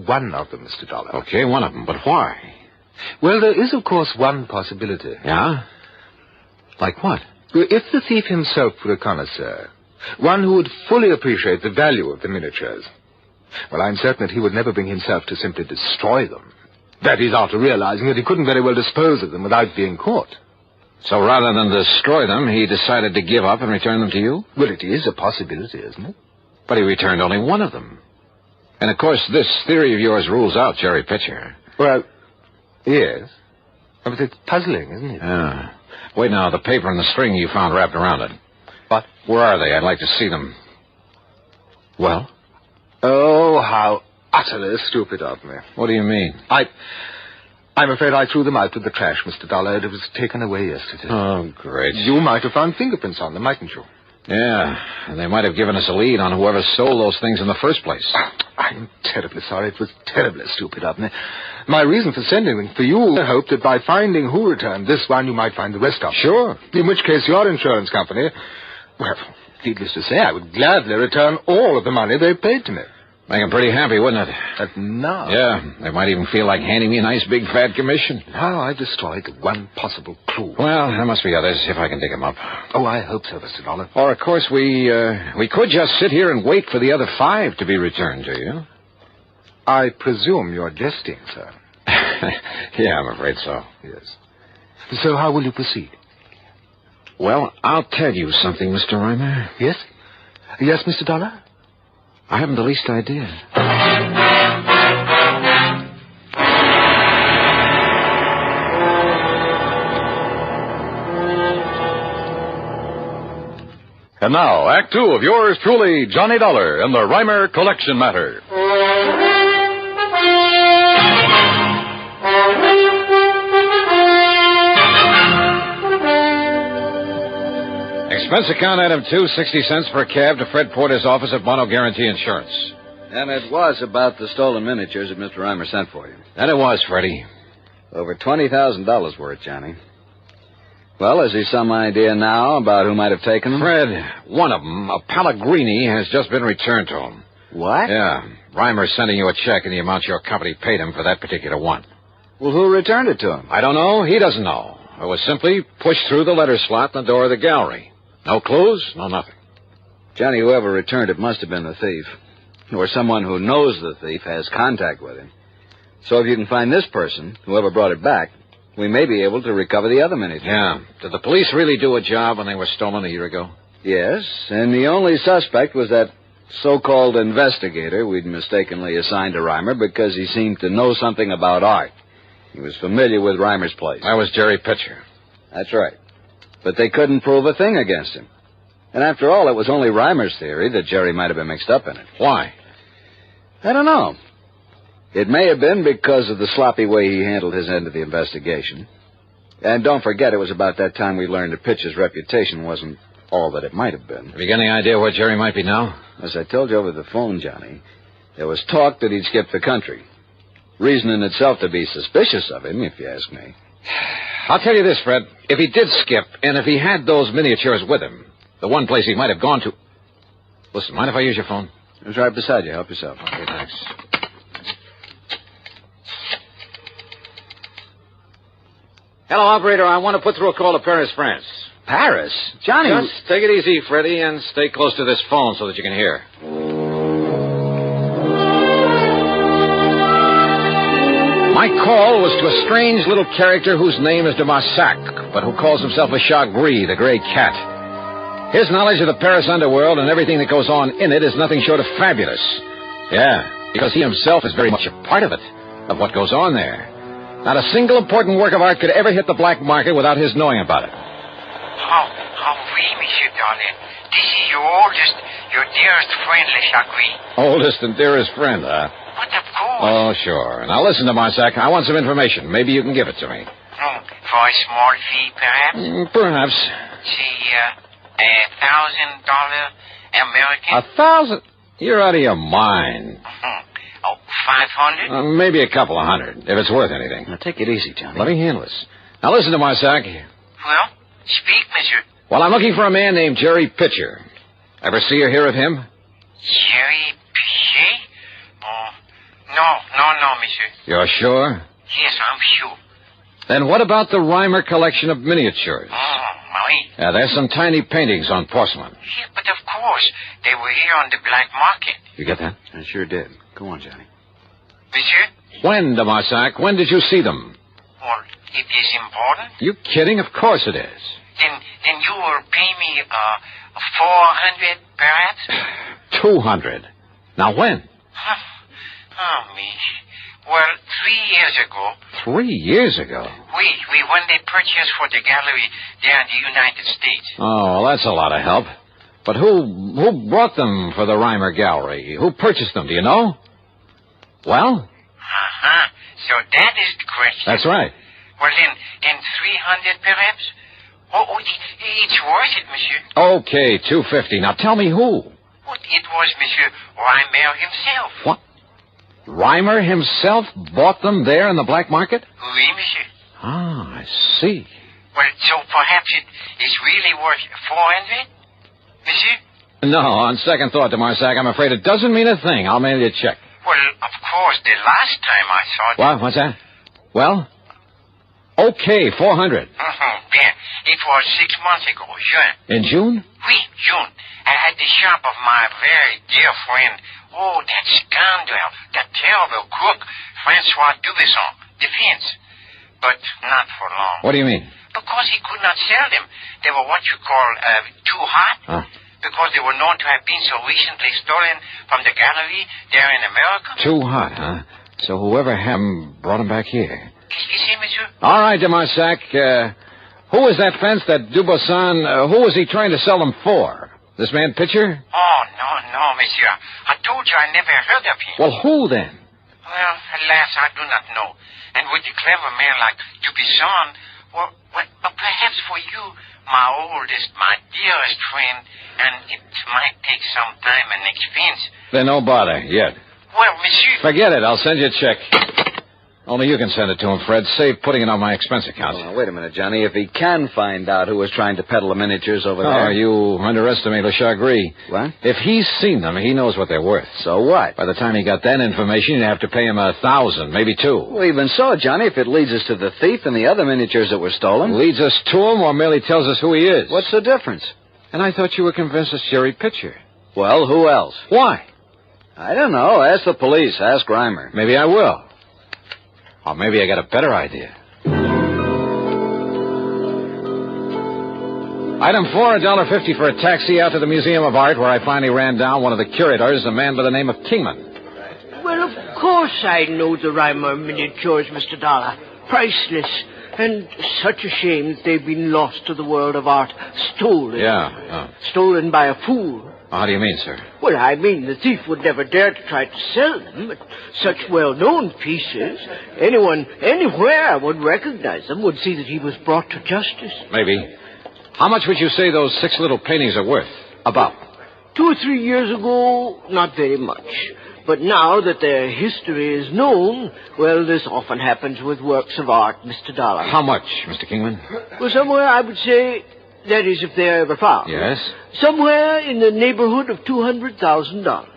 One of them, Mr. Dollar. Okay, one of them, but why? Well, there is, of course, one possibility. Yeah? Like what? If the thief himself were a connoisseur, one who would fully appreciate the value of the miniatures, well, I'm certain that he would never bring himself to simply destroy them. That is, after realizing that he couldn't very well dispose of them without being caught. So rather than destroy them, he decided to give up and return them to you? Well, it is a possibility, isn't it? But he returned only one of them. And, of course, this theory of yours rules out Jerry Pitcher. Well, yes. But it's puzzling, isn't it? Yeah. Wait now, the paper and the string you found wrapped around it. What? Where are they? I'd like to see them. Well? Oh, how utterly stupid of me. What do you mean? I'm afraid I threw them out with the trash, Mr. Dollar. It was taken away yesterday. Oh, great. You might have found fingerprints on them, mightn't you? Yeah, and they might have given us a lead on whoever stole those things in the first place. I'm terribly sorry. It was terribly stupid of me. My reason for sending them for you, I hoped that by finding who returned this one, you might find the rest of them. Sure. In which case, your insurance company, well, needless to say, I would gladly return all of the money they paid to me. Make them pretty happy, wouldn't it? But no. Yeah, they might even feel like handing me a nice big fat commission. How I destroyed the one possible clue. Well, there must be others, if I can dig them up. Oh, I hope so, Mr. Dollar. Or, of course, we could just sit here and wait for the other 5 to be returned to you. I presume you're jesting, sir. Yeah, I'm afraid so. Yes. So how will you proceed? Well, I'll tell you something, Mr. Reimer. Yes? Yes, Mr. Dollar? I haven't the least idea. And now, Act 2 of yours truly, Johnny Dollar, and the Reimer Collection Matter. Expense account item 2, 60 cents for a cab to Fred Porter's office at Mono Guarantee Insurance. And it was about the stolen miniatures that Mr. Reimer sent for you. That it was, Freddie. Over $20,000 worth, Johnny. Well, has he some idea now about who might have taken them? Fred, one of them, a Pellegrini, has just been returned to him. What? Yeah. Reimer's sending you a check in the amount your company paid him for that particular one. Well, who returned it to him? I don't know. He doesn't know. It was simply pushed through the letter slot in the door of the gallery. No clues, no nothing. Johnny, whoever returned it must have been the thief. Or someone who knows the thief has contact with him. So if you can find this person, whoever brought it back, we may be able to recover the other miniatures. Yeah. Did the police really do a job when they were stolen a year ago? Yes, and the only suspect was that so-called investigator we'd mistakenly assigned to Reimer because he seemed to know something about art. He was familiar with Reimer's place. That was Jerry Pitcher. That's right. But they couldn't prove a thing against him. And after all, it was only Reimer's theory that Jerry might have been mixed up in it. Why? I don't know. It may have been because of the sloppy way he handled his end of the investigation. And don't forget, it was about that time we learned that Pitcher's reputation wasn't all that it might have been. Have you got any idea where Jerry might be now? As I told you over the phone, Johnny, there was talk that he'd skipped the country. Reason in itself to be suspicious of him, if you ask me. I'll tell you this, Fred. If he did skip, and if he had those miniatures with him, the one place he might have gone to... Listen, mind if I use your phone? It's right beside you. Help yourself. Okay, thanks. Hello, operator. I want to put through a call to Paris, France. Paris? Johnny... Just take it easy, Freddie, and stay close to this phone so that you can hear. My call was to a strange little character whose name is de Marsac, but who calls himself a Chagris, the gray cat. His knowledge of the Paris underworld and everything that goes on in it is nothing short of fabulous. Yeah, because he himself is very much a part of it, of what goes on there. Not a single important work of art could ever hit the black market without his knowing about it. Oh, oui, Monsieur Darlin. This is your dearest friend, Le Chagris. Oldest and dearest friend, huh? But of course. Oh, sure. Now listen to Marsac. I want some information. Maybe you can give it to me. For a small fee, perhaps? Perhaps. Say, $1,000 American? 1,000? You're out of your mind. Oh, 500? Maybe a couple of hundred, if it's worth anything. Now, take it easy, Johnny. Let me handle this. Now, listen to my sack. Well, speak, monsieur. Well, I'm looking for a man named Jerry Pitcher. Ever see or hear of him? Jerry Pichet? Oh, no, monsieur. You're sure? Yes, I'm sure. Then what about the Reimer collection of miniatures? Oui. Yeah, there's some tiny paintings on porcelain. Yeah, but of course, they were here on the black market. You get that? I sure did. Go on, Johnny. Monsieur? When, de Marsac? When did you see them? Well, it is important. You kidding? Of course it is. Then you will pay me, 400 perhaps? 200. Now when? Oh, me. Well, 3 years ago. 3 years ago? We won the purchase for the gallery there in the United States. Oh, well, that's a lot of help. But who brought them for the Reimer Gallery? Who purchased them, do you know? Well? Uh-huh. So that is the question. That's right. Well, then 300 perhaps? Oh, it's worth it, monsieur. Okay, 250. Now tell me who. What, it was Monsieur Reimer himself. What? Reimer himself bought them there in the black market? Oui, monsieur. Ah, I see. Well, so perhaps it is really worth 400, monsieur? No, on second thought, de Marsac, I'm afraid it doesn't mean a thing. I'll mail you a check. Well, of course, the last time I saw it... What? What's that? Well? Okay, 400. Bien. It was 6 months ago, June. In June? Oui, June. At the shop of my very dear friend. Oh, that scoundrel, that terrible crook, Francois Dubesson, defense. But not for long. What do you mean? Because he could not sell them. They were what you call too hot. Huh? Because they were known to have been so recently stolen from the gallery there in America. Too hot, huh? So whoever had them brought them back here. You see, monsieur? All right, de Marsac. Who was that fence, that Dubosson? Who was he trying to sell them for? This man Pitcher? Oh, no, monsieur. I told you I never heard of him. Well, who then? Well, alas, I do not know. And with a clever man like Dubosson, well, perhaps for you, my oldest, my dearest friend, and it might take some time and expense. Then no bother, yet. Well, monsieur... Forget it. I'll send you a check. Only you can send it to him, Fred. Save putting it on my expense account. Oh, wait a minute, Johnny. If he can find out who was trying to peddle the miniatures over there... Oh, you underestimate Le Chagris. What? If he's seen them, he knows what they're worth. So what? By the time he got that information, you'd have to pay him 1,000, maybe 2. Well, even so, Johnny, if it leads us to the thief and the other miniatures that were stolen... Leads us to him or merely tells us who he is? What's the difference? And I thought you were convinced it's Jerry Pitcher. Well, who else? Why? I don't know. Ask the police. Ask Reimer. Maybe I will. Or maybe I got a better idea. Item 4, $1.50 for a taxi out to the Museum of Art, where I finally ran down one of the curators, a man by the name of Kingman. Well, of course I know the Reimer miniatures, Mr. Dollar. Priceless. And such a shame that they've been lost to the world of art. Stolen. Yeah. Stolen by a fool. How do you mean, sir? Well, I mean the thief would never dare to try to sell them, but such well-known pieces, anyone, anywhere would recognize them, would see that he was brought to justice. Maybe. How much would you say those 6 little paintings are worth? About? 2 or 3 years ago, not very much. But now that their history is known, well, this often happens with works of art, Mr. Dollar. How much, Mr. Kingman? Well, somewhere I would say... That is, if they're ever found. Yes? Somewhere in the neighborhood of $200,000.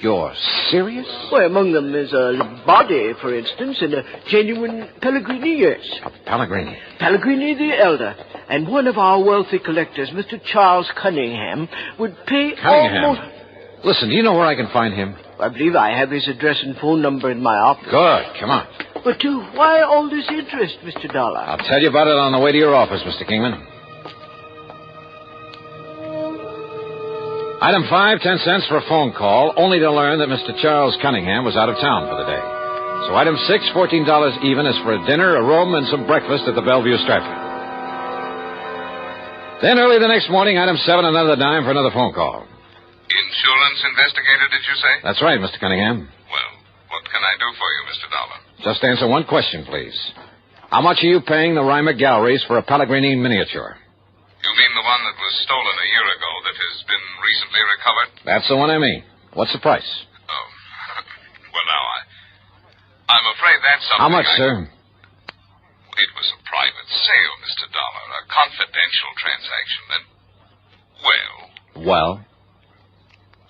You're serious? Well, among them is a body, for instance, and a genuine Pellegrini, yes. A Pellegrini? Pellegrini the Elder. And one of our wealthy collectors, Mr. Charles Cunningham, would pay almost... Listen, do you know where I can find him? I believe I have his address and phone number in my office. Good. Come on. But why all this interest, Mr. Dollar? I'll tell you about it on the way to your office, Mr. Kingman. Item 5, 10 cents for a phone call, only to learn that Mr. Charles Cunningham was out of town for the day. So item 6, $14 even, is for a dinner, a room, and some breakfast at the Bellevue Stratford. Then early the next morning, item 7, another dime for another phone call. Insurance investigator, did you say? That's right, Mr. Cunningham. Well, what can I do for you, Mr. Dollar? Just answer one question, please. How much are you paying the Reimer Galleries for a Pellegrini miniature? You mean the one that was stolen a year ago that has been recently recovered? That's the one I mean. What's the price? Oh. Well, now, I'm afraid that's something. How much, sir? It was a private sale, Mr. Dollar, a confidential transaction, and, Well?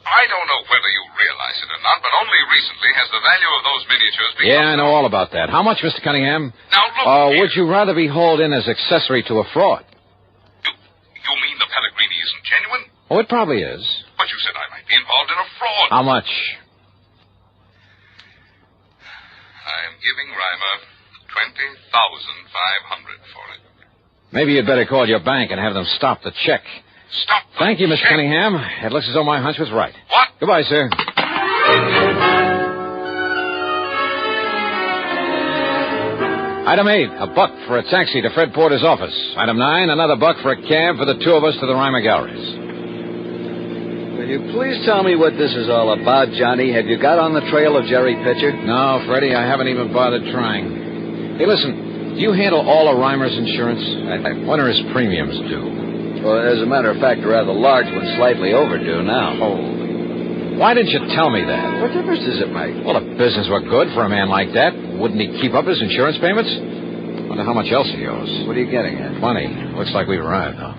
I don't know whether you realize it or not, but only recently has the value of those miniatures become... Yeah, I know all about that. How much, Mr. Cunningham? Now, look Or here. would you rather be hauled in as accessory to a fraud? You mean the Pellegrini isn't genuine? Oh, it probably is. But you said I might be involved in a fraud. How much? I'm giving Reimer $20,500 for it. Maybe you'd better call your bank and have them stop the check. Stop the Thank you, Mr. check? Cunningham. It looks as though my hunch was right. What? Goodbye, sir. Item 8, $1 for a taxi to Fred Porter's office. Item 9, another $1 for a cab for the two of us to the Reimer Galleries. Will you please tell me what this is all about, Johnny? Have you got on the trail of Jerry Pitcher? No, Freddie, I haven't even bothered trying. Hey, listen, do you handle all of Reimer's insurance? When are his premiums due? Well, as a matter of fact, a rather large one, slightly overdue now. Holy. Why didn't you tell me that? What difference does it make? Well, if business were good for a man like that, wouldn't he keep up his insurance payments? Wonder how much else he owes. What are you getting at? Plenty. Looks like we've arrived, though.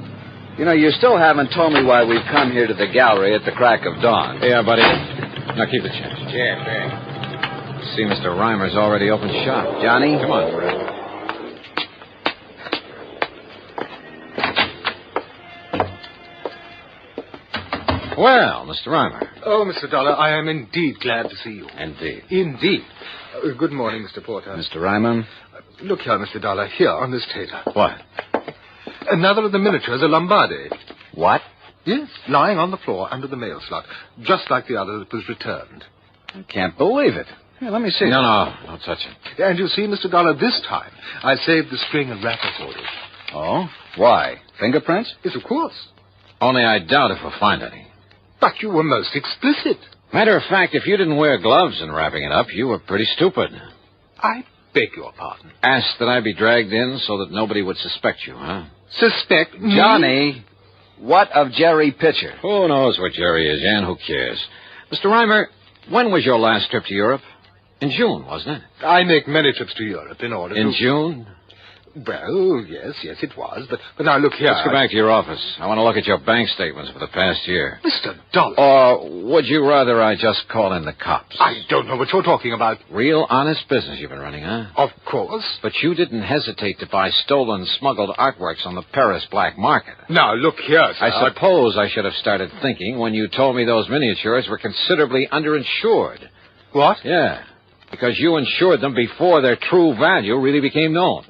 You know, you still haven't told me why we've come here to the gallery at the crack of dawn. Yeah, buddy. Now keep the change. Yeah, man. See, Mr. Reimer's already opened shop. Johnny? Come on, Fred. Well, Mr. Reimer. Oh, Mr. Dollar, I am indeed glad to see you. Indeed. Indeed. Good morning, Mr. Porter. Mr. Reimer? Look here, Mr. Dollar, here on this table. What? Another of the miniatures, a Lombardi. What? Yes, lying on the floor under the mail slot, just like the other that was returned. I can't believe it. Here, let me see. No, don't touch it. And you see, Mr. Dollar, this time I saved the string and wrapper for you. Oh? Why? Fingerprints? Yes, of course. Only I doubt if we'll find any. But you were most explicit. Matter of fact, if you didn't wear gloves in wrapping it up, you were pretty stupid. I beg your pardon. Asked that I be dragged in so that nobody would suspect you, huh? Suspect me? Johnny, what of Jerry Pitcher? Who knows what Jerry is, and who cares? Mr. Reimer, when was your last trip to Europe? In June, wasn't it? I make many trips to Europe in order to... In June? Well, yes, it was. But now look here. Let's go back to your office. I want to look at your bank statements for the past year. Mr. Dollar. Or would you rather I just call in the cops? I don't know what you're talking about. Real honest business you've been running, huh? Of course. But you didn't hesitate to buy stolen, smuggled artworks on the Paris black market. Now, look here, sir. I suppose I should have started thinking when you told me those miniatures were considerably underinsured. What? Yeah, because you insured them before their true value really became known.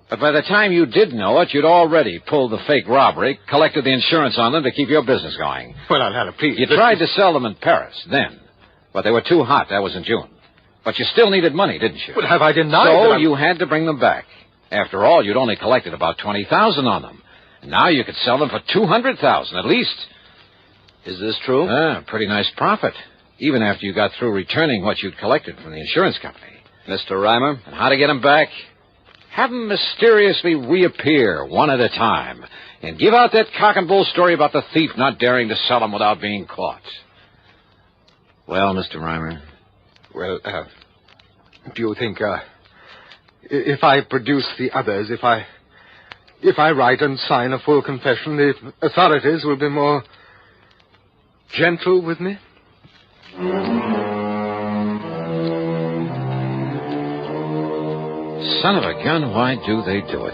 But by the time you did know it, you'd already pulled the fake robbery, collected the insurance on them to keep your business going. Well, now, please. You tried to sell them in Paris then, but they were too hot. That was in June. But you still needed money, didn't you? Well, have I denied So that you had to bring them back. After all, you'd only collected about $20,000 on them. And now you could sell them for $200,000 at least. Is this true? Pretty nice profit, even after you got through returning what you'd collected from the insurance company. Mr. Reimer? And how to get them back? Have them mysteriously reappear one at a time and give out that cock and bull story about the thief not daring to sell them without being caught. Well, Mr. Reimer? Well, do you think, if I produce the others, if I write and sign a full confession, the authorities will be more gentle with me? Son of a gun, why do they do it?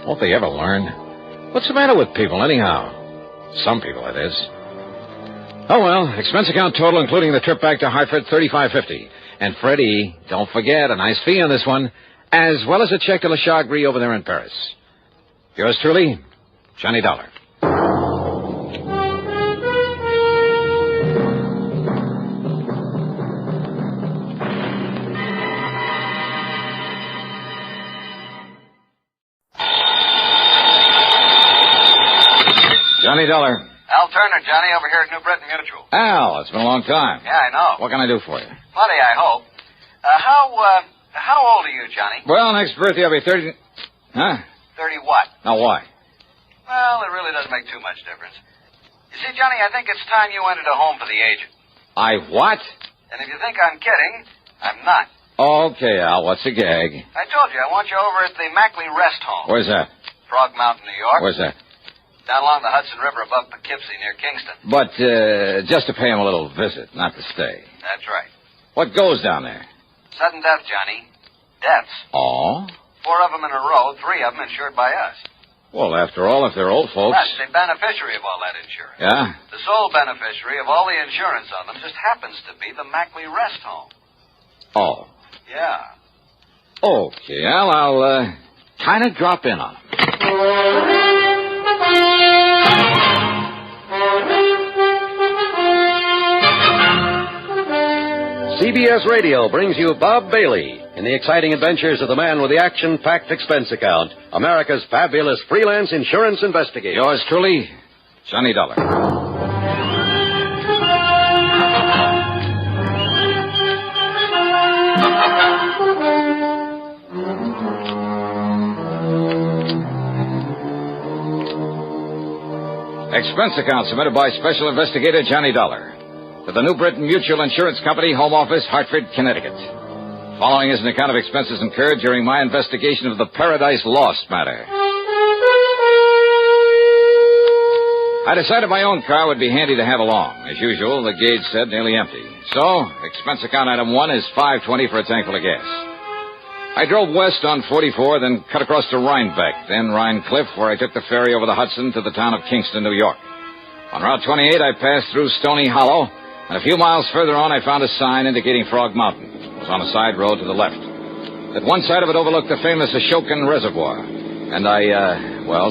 Won't they ever learn? What's the matter with people, anyhow? Some people, that is. Oh, well, expense account total, including the trip back to Hartford, $35.50. And Freddie, don't forget, a nice fee on this one, as well as a check to La Chagris over there in Paris. Yours truly, Johnny Dollar. Johnny Dollar. Al Turner, Johnny, over here at New Britain Mutual. Al, it's been a long time. Yeah, I know. What can I do for you? Plenty, I hope. How old are you, Johnny? Well, next birthday I'll be 30... Huh? 30 what? Now, why? Well, it really doesn't make too much difference. You see, Johnny, I think it's time you entered a home for the agent. I what? And if you think I'm kidding, I'm not. Okay, Al, what's the gag? I told you, I want you over at the Mackley Rest Home. Where's that? Frog Mountain, New York. Where's that? Down along the Hudson River above Poughkeepsie near Kingston. But, just to pay him a little visit, not to stay. That's right. What goes down there? Sudden death, Johnny. Deaths. Oh? 4 of them in a row, 3 of them insured by us. Well, after all, if they're old folks... That's the beneficiary of all that insurance. Yeah? The sole beneficiary of all the insurance on them just happens to be the Mackley Rest Home. Oh. Yeah. Okay, Al, I'll, kind of drop in on him. CBS Radio brings you Bob Bailey in the exciting adventures of the man with the action-packed expense account, America's fabulous freelance insurance investigator. Yours truly, Johnny Dollar. Expense account submitted by Special Investigator Johnny Dollar to the New Britain Mutual Insurance Company, Home Office, Hartford, Connecticut. Following is an account of expenses incurred during my investigation of the Paradise Lost matter. I decided my own car would be handy to have along. As usual, the gauge said nearly empty. So, expense account item 1 is $5.20 for a tank full of gas. I drove west on 44, then cut across to Rhinebeck, then Rhine Cliff, where I took the ferry over the Hudson to the town of Kingston, New York. On Route 28, I passed through Stony Hollow, and a few miles further on, I found a sign indicating Frog Mountain. It was on a side road to the left. At one side of it overlooked the famous Ashokan Reservoir, and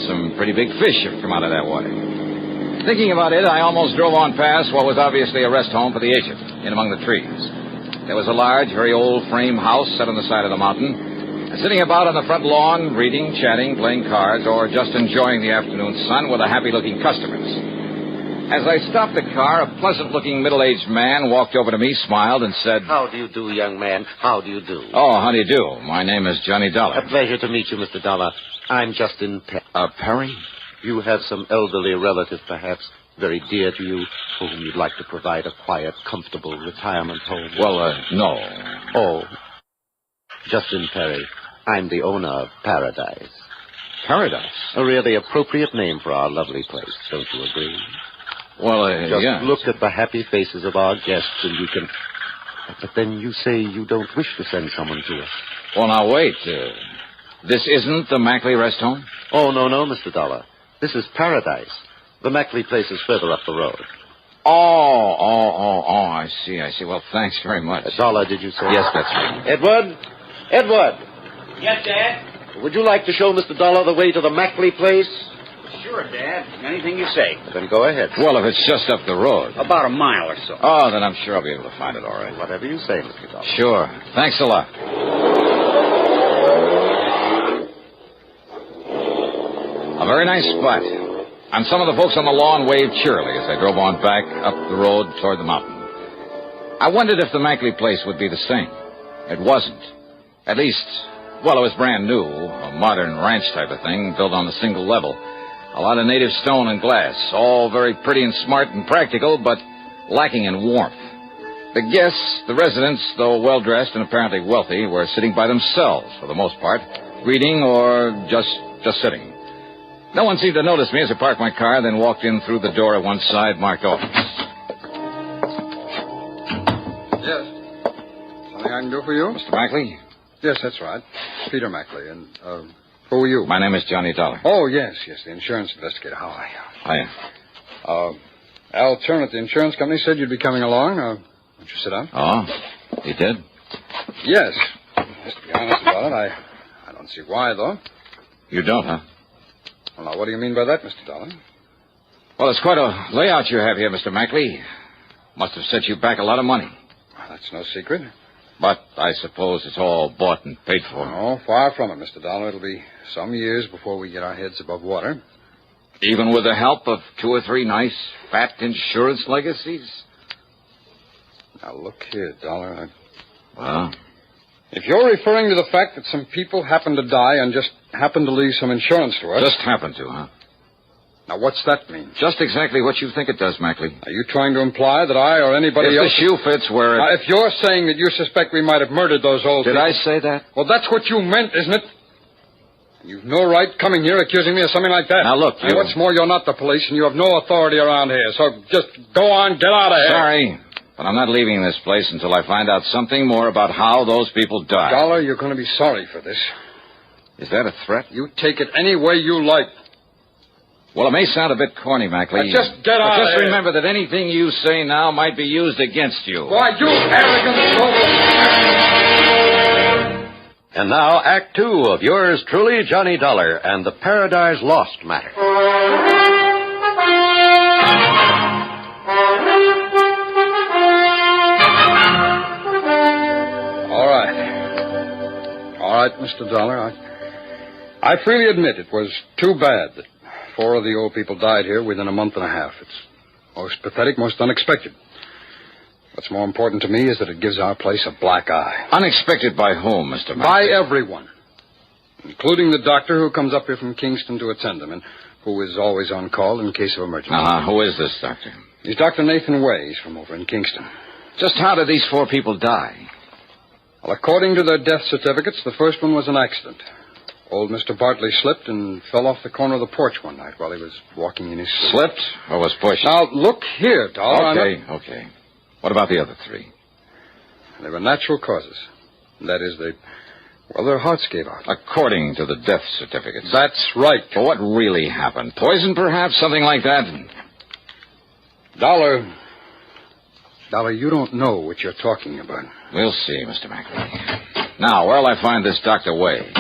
some pretty big fish have come out of that water. Thinking about it, I almost drove on past what was obviously a rest home for the agent, in among the trees. There was a large, very old frame house set on the side of the mountain, and sitting about on the front lawn, reading, chatting, playing cards, or just enjoying the afternoon sun were the happy-looking customers. As I stopped the car, a pleasant-looking middle-aged man walked over to me, smiled, and said... How do you do, young man? How do you do? Oh, how do you do? My name is Johnny Dollar. A pleasure to meet you, Mr. Dollar. I'm Justin Perry? You have some elderly relative, perhaps, very dear to you, for whom you'd like to provide a quiet, comfortable retirement home. Well, no. Oh. Justin Perry. I'm the owner of Paradise. Paradise? A really appropriate name for our lovely place, don't you agree? Well, Just yeah. look at the happy faces of our guests and you can... But then you say you don't wish to send someone to us. Well, now, wait. This isn't the Mackley Rest Home? Oh, no, Mr. Dollar. This is Paradise. The Mackley place is further up the road. Oh, I see. Well, thanks very much. Dollar, did you say? Yes, that's right. Edward! Yes, Dad? Would you like to show Mr. Dollar the way to the Mackley place? Sure, Dad. Anything you say. Then go ahead. Well, if it's just up the road. About a mile or so. Oh, then I'm sure I'll be able to find it all right. Whatever you say, Mr. Dollar. Sure. Thanks a lot. A very nice spot. And some of the folks on the lawn waved cheerily as I drove on back up the road toward the mountain. I wondered if the Mackley place would be the same. It wasn't. At least, it was brand new, a modern ranch type of thing, built on a single level. A lot of native stone and glass, all very pretty and smart and practical, but lacking in warmth. The guests, the residents, though well-dressed and apparently wealthy, were sitting by themselves, for the most part, reading or just sitting. No one seemed to notice me as I parked my car, then walked in through the door at one side marked office. Yes. Something I can do for you? Mr. Mackley? Yes, that's right. Peter Mackley. And, who are you? My name is Johnny Dollar. Oh, yes, the insurance investigator. How are you? Hiya. Al Turner at the insurance company said you'd be coming along. Won't you sit down? Oh, he did? Yes. Just to be honest about it, I don't see why, though. You don't, huh? Well, now, what do you mean by that, Mr. Dollar? Well, it's quite a layout you have here, Mr. Mackley. Must have set you back a lot of money. Well, that's no secret. But I suppose it's all bought and paid for. Oh, far from it, Mr. Dollar. It'll be some years before we get our heads above water. Even with the help of 2 or 3 nice, fat insurance legacies? Now, look here, Dollar. Well? If you're referring to the fact that some people happened to die and just happened to leave some insurance to us... Just happened to, huh? Now, what's that mean? Just exactly what you think it does, Mackley. Are you trying to imply that I or anybody else... If the shoe fits where it... Now, if you're saying that you suspect we might have murdered those old Did people... I say that? Well, that's what you meant, isn't it? You've no right coming here accusing me of something like that. Now, look, And what's more, you're not the police, and you have no authority around here. So just go on, get out of here. Sorry, but I'm not leaving this place until I find out something more about how those people died. Dollar, you're going to be sorry for this. Is that a threat? You take it any way you like. Well, it may sound a bit corny, Mackley. Now, just get out of Just here. remember that anything you say now might be used against you. Why, you arrogant fool! And now, Act Two of yours truly, Johnny Dollar, and the Paradise Lost matter. All right, Mr. Dollar. I freely admit it was too bad that 4 of the old people died here within a month and a half. It's most pathetic, most unexpected. What's more important to me is that it gives our place a black eye. Unexpected by whom, Mr. Mackley? By everyone, including the doctor who comes up here from Kingston to attend them and who is always on call in case of emergency. Who is this doctor? He's Dr. Nathan Way. He's from over in Kingston. Just how did these 4 people die? Well, according to their death certificates, the first one was an accident. Old Mr. Bartley slipped and fell off the corner of the porch one night while he was walking in his sleep. Slipped or was pushed? Now, look here, Dollar. Okay. What about the other 3? They were natural causes. That is, their hearts gave out. According to the death certificates. That's right. But what really happened? Poison, perhaps? Something like that? Dollar, you don't know what you're talking about. We'll see, Mr. Mackley. Now, where'll I find this Dr. Way?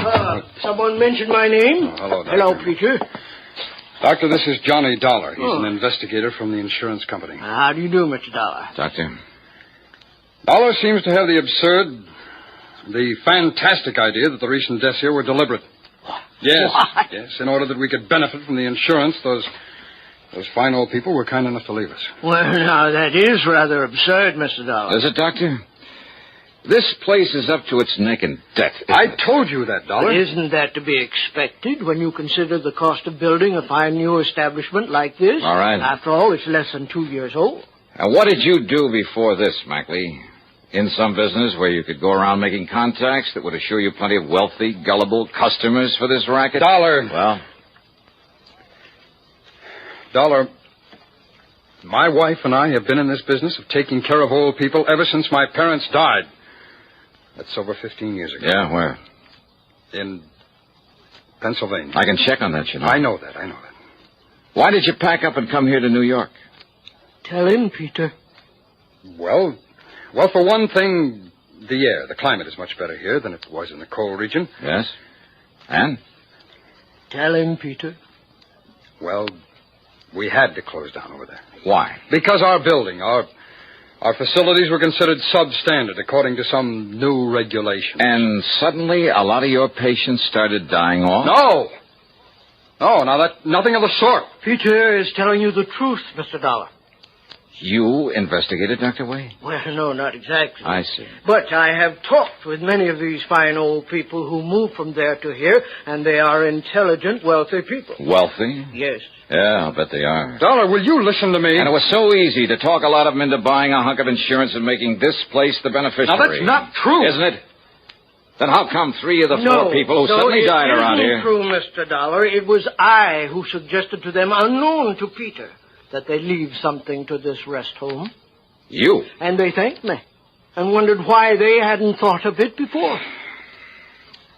Someone mentioned my name. Hello, Doctor. Hello, Peter. Doctor, this is Johnny Dollar. He's an investigator from the insurance company. How do you do, Mr. Dollar? Doctor? Dollar seems to have the fantastic idea that the recent deaths here were deliberate. Yes, What? yes. In order that we could benefit from the insurance, those fine old people were kind enough to leave us. Well, now, that is rather absurd, Mr. Dollar. Is it, Doctor? This place is up to its neck in debt. I told you that, Dollar. But isn't that to be expected when you consider the cost of building a fine new establishment like this? All right. After all, it's less than 2 years old. Now, what did you do before this, Mackley? In some business where you could go around making contacts that would assure you plenty of wealthy, gullible customers for this racket? Dollar. Well? Dollar, my wife and I have been in this business of taking care of old people ever since my parents died. That's over 15 years ago. Yeah, where? In Pennsylvania. I can check on that, you know. I know that. Why did you pack up and come here to New York? Tell him, Peter. Well, for one thing, the air, the climate is much better here than it was in the coal region. Yes? And? Tell him, Peter. Well, we had to close down over there. Why? Because our building, our facilities were considered substandard according to some new regulation. And suddenly a lot of your patients started dying off? No, nothing of the sort. Peter is telling you the truth, Mr. Dollar. You investigated, Dr. Way? Well, no, not exactly. I see. But I have talked with many of these fine old people who moved from there to here, and they are intelligent, wealthy people. Wealthy? Yes. Yeah, I'll bet they are. Dollar, will you listen to me? And it was so easy to talk a lot of them into buying a hunk of insurance and making this place the beneficiary. Now, that's not true. Isn't it? Then how come 3 of the 4 people who suddenly died around here? No, it isn't true, Mr. Dollar. It was I who suggested to them, unknown to Peter, that they leave something to this rest home. You? And they thanked me and wondered why they hadn't thought of it before.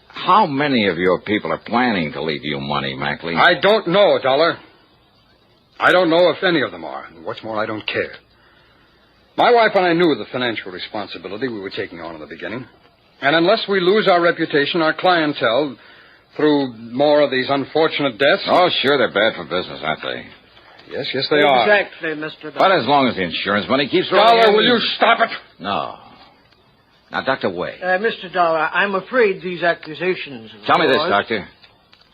How many of your people are planning to leave you money, Mackley? I don't know, Dollar. I don't know if any of them are. And what's more, I don't care. My wife and I knew the financial responsibility we were taking on in the beginning. And unless we lose our reputation, our clientele, through more of these unfortunate deaths... Oh, sure, they're bad for business, aren't they? Yes, they are. Exactly, Mr. Dollar. But as long as the insurance money keeps rolling Dollar, in... will you stop it? No. Now, Dr. Way. Mr. Dollar, I'm afraid these accusations... Tell me this, Doctor.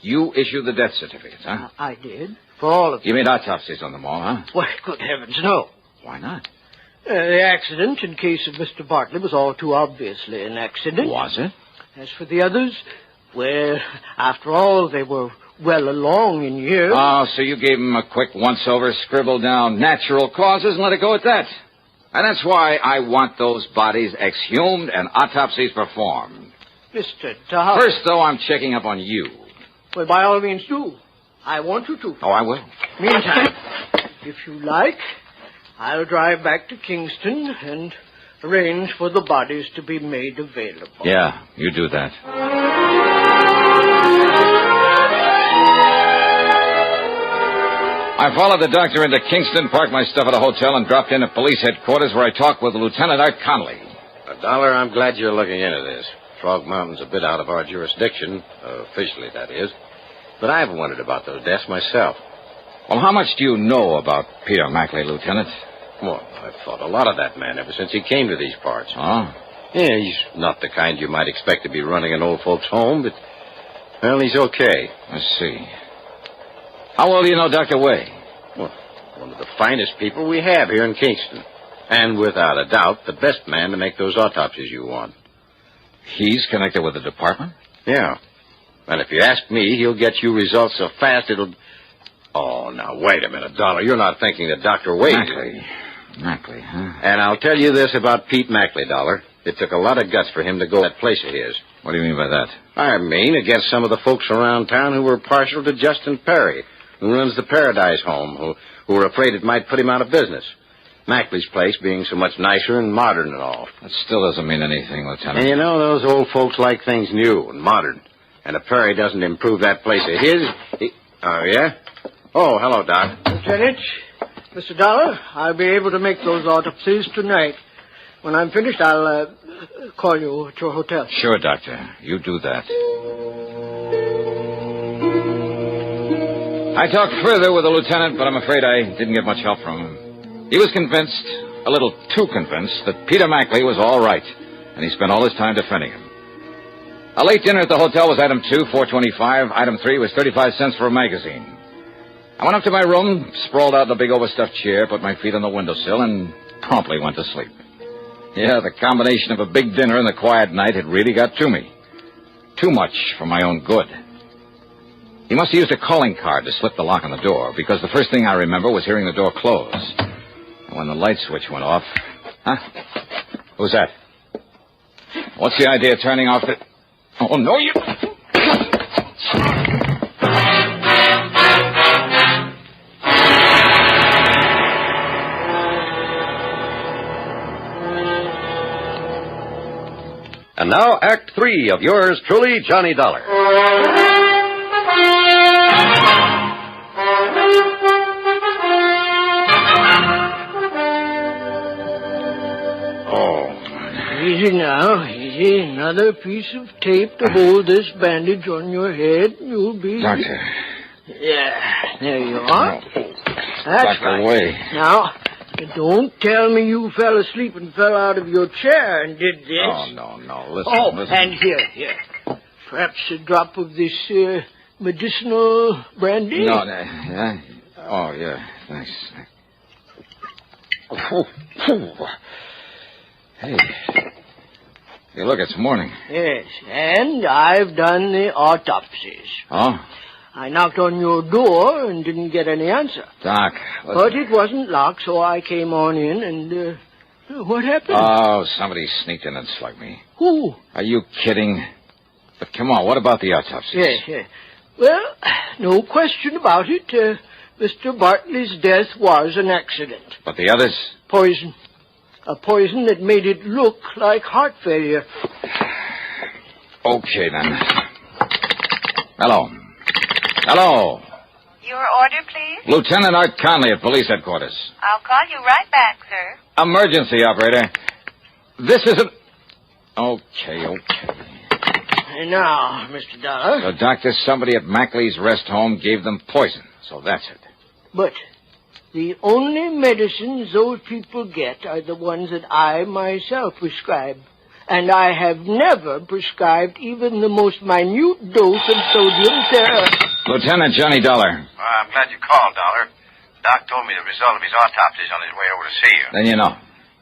You issued the death certificates, huh? I did. For all of them. You made autopsies on them all, huh? Why, good heavens, no. Why not? The accident in case of Mr. Bartley was all too obviously an accident. Was it? As for the others, well, after all, they were well along in years. Oh, so you gave him a quick once-over, scribbled down natural causes and let it go at that. And that's why I want those bodies exhumed and autopsies performed. Mr. Dollar. First, though, I'm checking up on you. Well, by all means, do. I want you to. Oh, I will. Meantime, if you like, I'll drive back to Kingston and arrange for the bodies to be made available. Yeah, you do that. I followed the doctor into Kingston, parked my stuff at a hotel, and dropped in at police headquarters where I talked with Lieutenant Art Conley. Dollar, I'm glad you're looking into this. Frog Mountain's a bit out of our jurisdiction, officially, that is. But I've wondered about those deaths myself. Well, how much do you know about Peter Mackley, Lieutenant? Well, I've thought a lot of that man ever since he came to these parts. Oh? Yeah, he's not the kind you might expect to be running an old folks' home, but, well, he's okay. I see. How well do you know Dr. Way? Well, one of the finest people we have here in Kingston. And without a doubt, the best man to make those autopsies you want. He's connected with the department? Yeah. And if you ask me, he'll get you results so fast it'll... Oh, now, wait a minute, Dollar. You're not thinking that Dr. Wade... Mackley, huh? And I'll tell you this about Pete Mackley, Dollar. It took a lot of guts for him to go to that place of his. What do you mean by that? I mean, against some of the folks around town who were partial to Justin Perry, who runs the Paradise Home, who were afraid it might put him out of business. Mackley's place being so much nicer and modern and all. That still doesn't mean anything, Lieutenant. And you know, those old folks like things new and modern. And if Perry doesn't improve that place of his... Oh, yeah? Oh, hello, Doc. Lieutenant, Mr. Dollar, I'll be able to make those autopsies tonight. When I'm finished, I'll call you at your hotel. Sure, Doctor. You do that. I talked further with the lieutenant, but I'm afraid I didn't get much help from him. He was convinced, a little too convinced, that Peter Mackley was all right, and he spent all his time defending him. A late dinner at the hotel was item 2, $4.25. Item 3 was 35 cents for a magazine. I went up to my room, sprawled out in a big overstuffed chair, put my feet on the windowsill, and promptly went to sleep. Yeah, the combination of a big dinner and a quiet night had really got to me. Too much for my own good. He must have used a calling card to slip the lock on the door, because the first thing I remember was hearing the door close. And when the light switch went off... Huh? Who's that? What's the idea of turning off the... Oh, no, you... And now, Act 3 of yours truly, Johnny Dollar. Easy now, easy. Another piece of tape to hold this bandage on your head. You'll be... Doctor. Yeah, there you are. That's Dr. right. Way. Now, don't tell me you fell asleep and fell out of your chair and did this. Oh, no. Listen, listen. And here. Perhaps a drop of this medicinal brandy? No, yeah. Oh, yeah, thanks. Hey. Hey, look, it's morning. Yes, and I've done the autopsies. Oh? I knocked on your door and didn't get any answer. Doc, listen. But it wasn't locked, so I came on in and, what happened? Oh, somebody sneaked in and slugged me. Who? Are you kidding? But come on, what about the autopsies? Yes. Well, no question about it. Mr. Bartley's death was an accident. But the others? Poison. A poison that made it look like heart failure. Okay, then. Hello. Your order, please? Lieutenant Art Conley at police headquarters. I'll call you right back, sir. Emergency, operator. This isn't... Okay. And now, Mr. Dollar. So, Doctor, somebody at Mackley's rest home gave them poison. So that's it. But the only medicines those people get are the ones that I myself prescribe. And I have never prescribed even the most minute dose of sodium Lieutenant Johnny Dollar. I'm glad you called, Dollar. Doc told me the result of his autopsy is on his way over to see you. Then you know.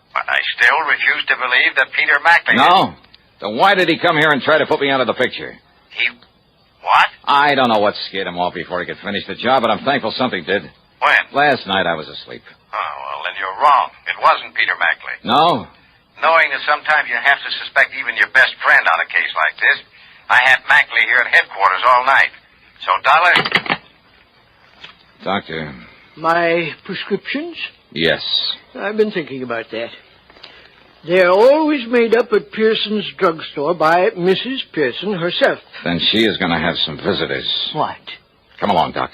But I still refuse to believe that Peter Mackley... No? Then why did he come here and try to put me out of the picture? He What? I don't know what scared him off before he could finish the job, but I'm thankful something did. When? Last night I was asleep. Oh, well, then you're wrong. It wasn't Peter Mackley. No? Knowing that sometimes you have to suspect even your best friend on a case like this, I had Mackley here at headquarters all night. So, Dollar... Doctor. My prescriptions? Yes. I've been thinking about that. They're always made up at Pearson's drugstore by Mrs. Pearson herself. Then she is going to have some visitors. What? Come along, Doc.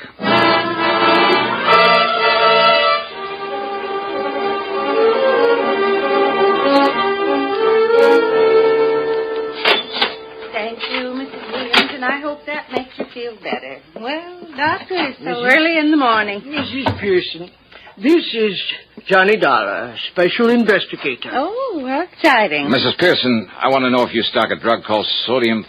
Thank you, Mrs. Williams, and I hope that makes you feel better. Well, Doctor, it's so early in the morning. Mrs. Pearson, this is Johnny Dollar, special investigator. Oh, how exciting. Mrs. Pearson, I want to know if you stock a drug called sodium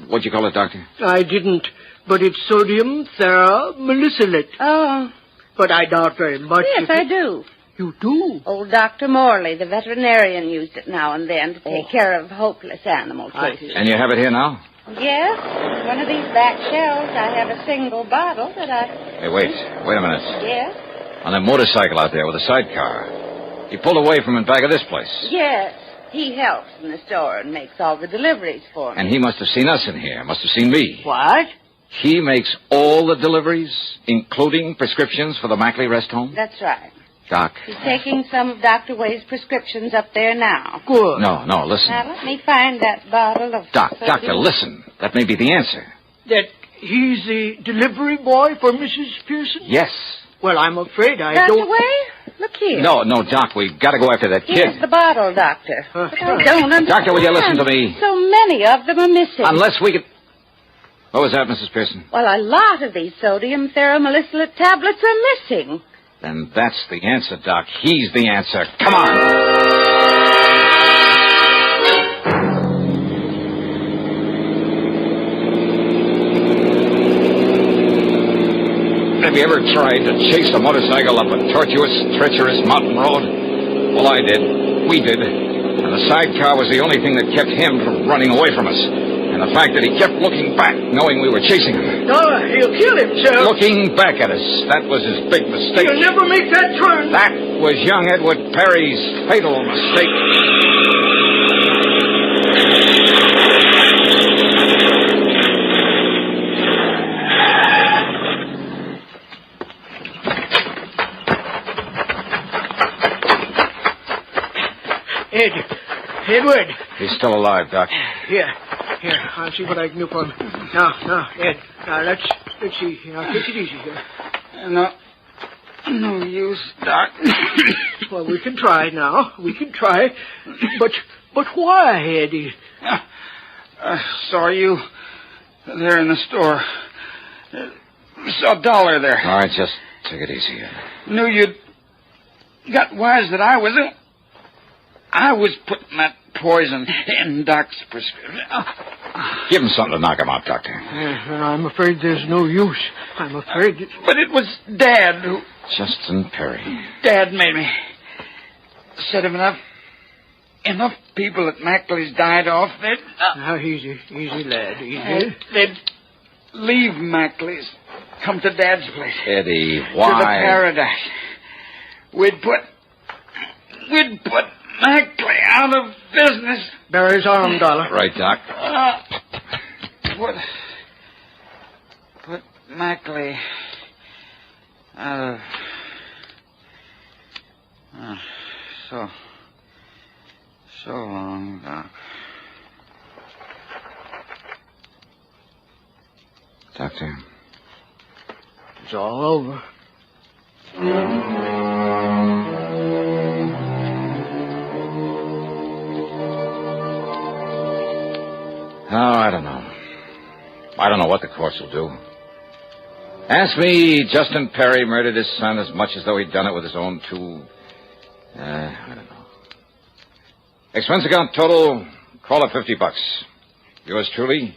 what'd you call it, Doctor? I didn't, but it's sodium theramolysilate. Oh. But I doubt very much. Yes, I do. You do? Old Dr. Morley, the veterinarian, used it now and then to take care of hopeless animal cases. And you have it here now? Yes, one of these back shelves, I have a single bottle that I... Hey, wait a minute. Yes? On that motorcycle out there with a sidecar. He pulled away from in back of this place. Yes. He helps in the store and makes all the deliveries for me. And he must have seen us in here. Must have seen me. What? He makes all the deliveries, including prescriptions for the Mackley rest home? That's right. Doc. He's taking some of Dr. Way's prescriptions up there now. Good. No, listen. Now, let me find that bottle of... Doctor, listen. That may be the answer. That he's the delivery boy for Mrs. Pearson? Yes. Well, I'm afraid I Dr. don't... Way? Look here. No, Doc, we've got to go after that kid. Here's the bottle, Doctor. But I don't understand. Doctor, will you listen to me? So many of them are missing. Unless we could... What was that, Mrs. Pearson? Well, a lot of these sodium theramolysilate tablets are missing. Then that's the answer, Doc. He's the answer. Come on. Have you ever tried to chase a motorcycle up a tortuous, treacherous mountain road? Well, I did. We did. And the sidecar was the only thing that kept him from running away from us. And the fact that he kept looking back, knowing we were chasing him. Dollar, he'll kill himself. Looking back at us. That was his big mistake. He'll never make that turn. That was young Edward Perry's fatal mistake. Edward. He's still alive, Doc. Here, I'll see what I can do for him. Now, Ed, let's see. Now, take it easy here. No use, Doc. Well, we can try now. We can try. But why, Eddie? I saw you there in the store. Saw Dollar there. All right, just take it easy here. Knew you'd got wise that I was putting that poison in Doc's prescription. Give him something to knock him out, Doctor. I'm afraid there's no use. I'm afraid... But it was Dad who... Justin Perry. Dad made me. Said if enough people at Mackley's died off, Now, easy, lad, easy. They'd leave Mackley's, come to Dad's place. Eddie, why? To the paradise. We'd put Mackley out of business. Barry's arm, Dollar. Right, Doc. Put Mackley out of... So long, Doc. Doctor. It's all over. Oh, I don't know. I don't know what the courts will do. Ask me, Justin Perry murdered his son as much as though he'd done it with his own two... I don't know. Expense account total, call it $50. Yours truly,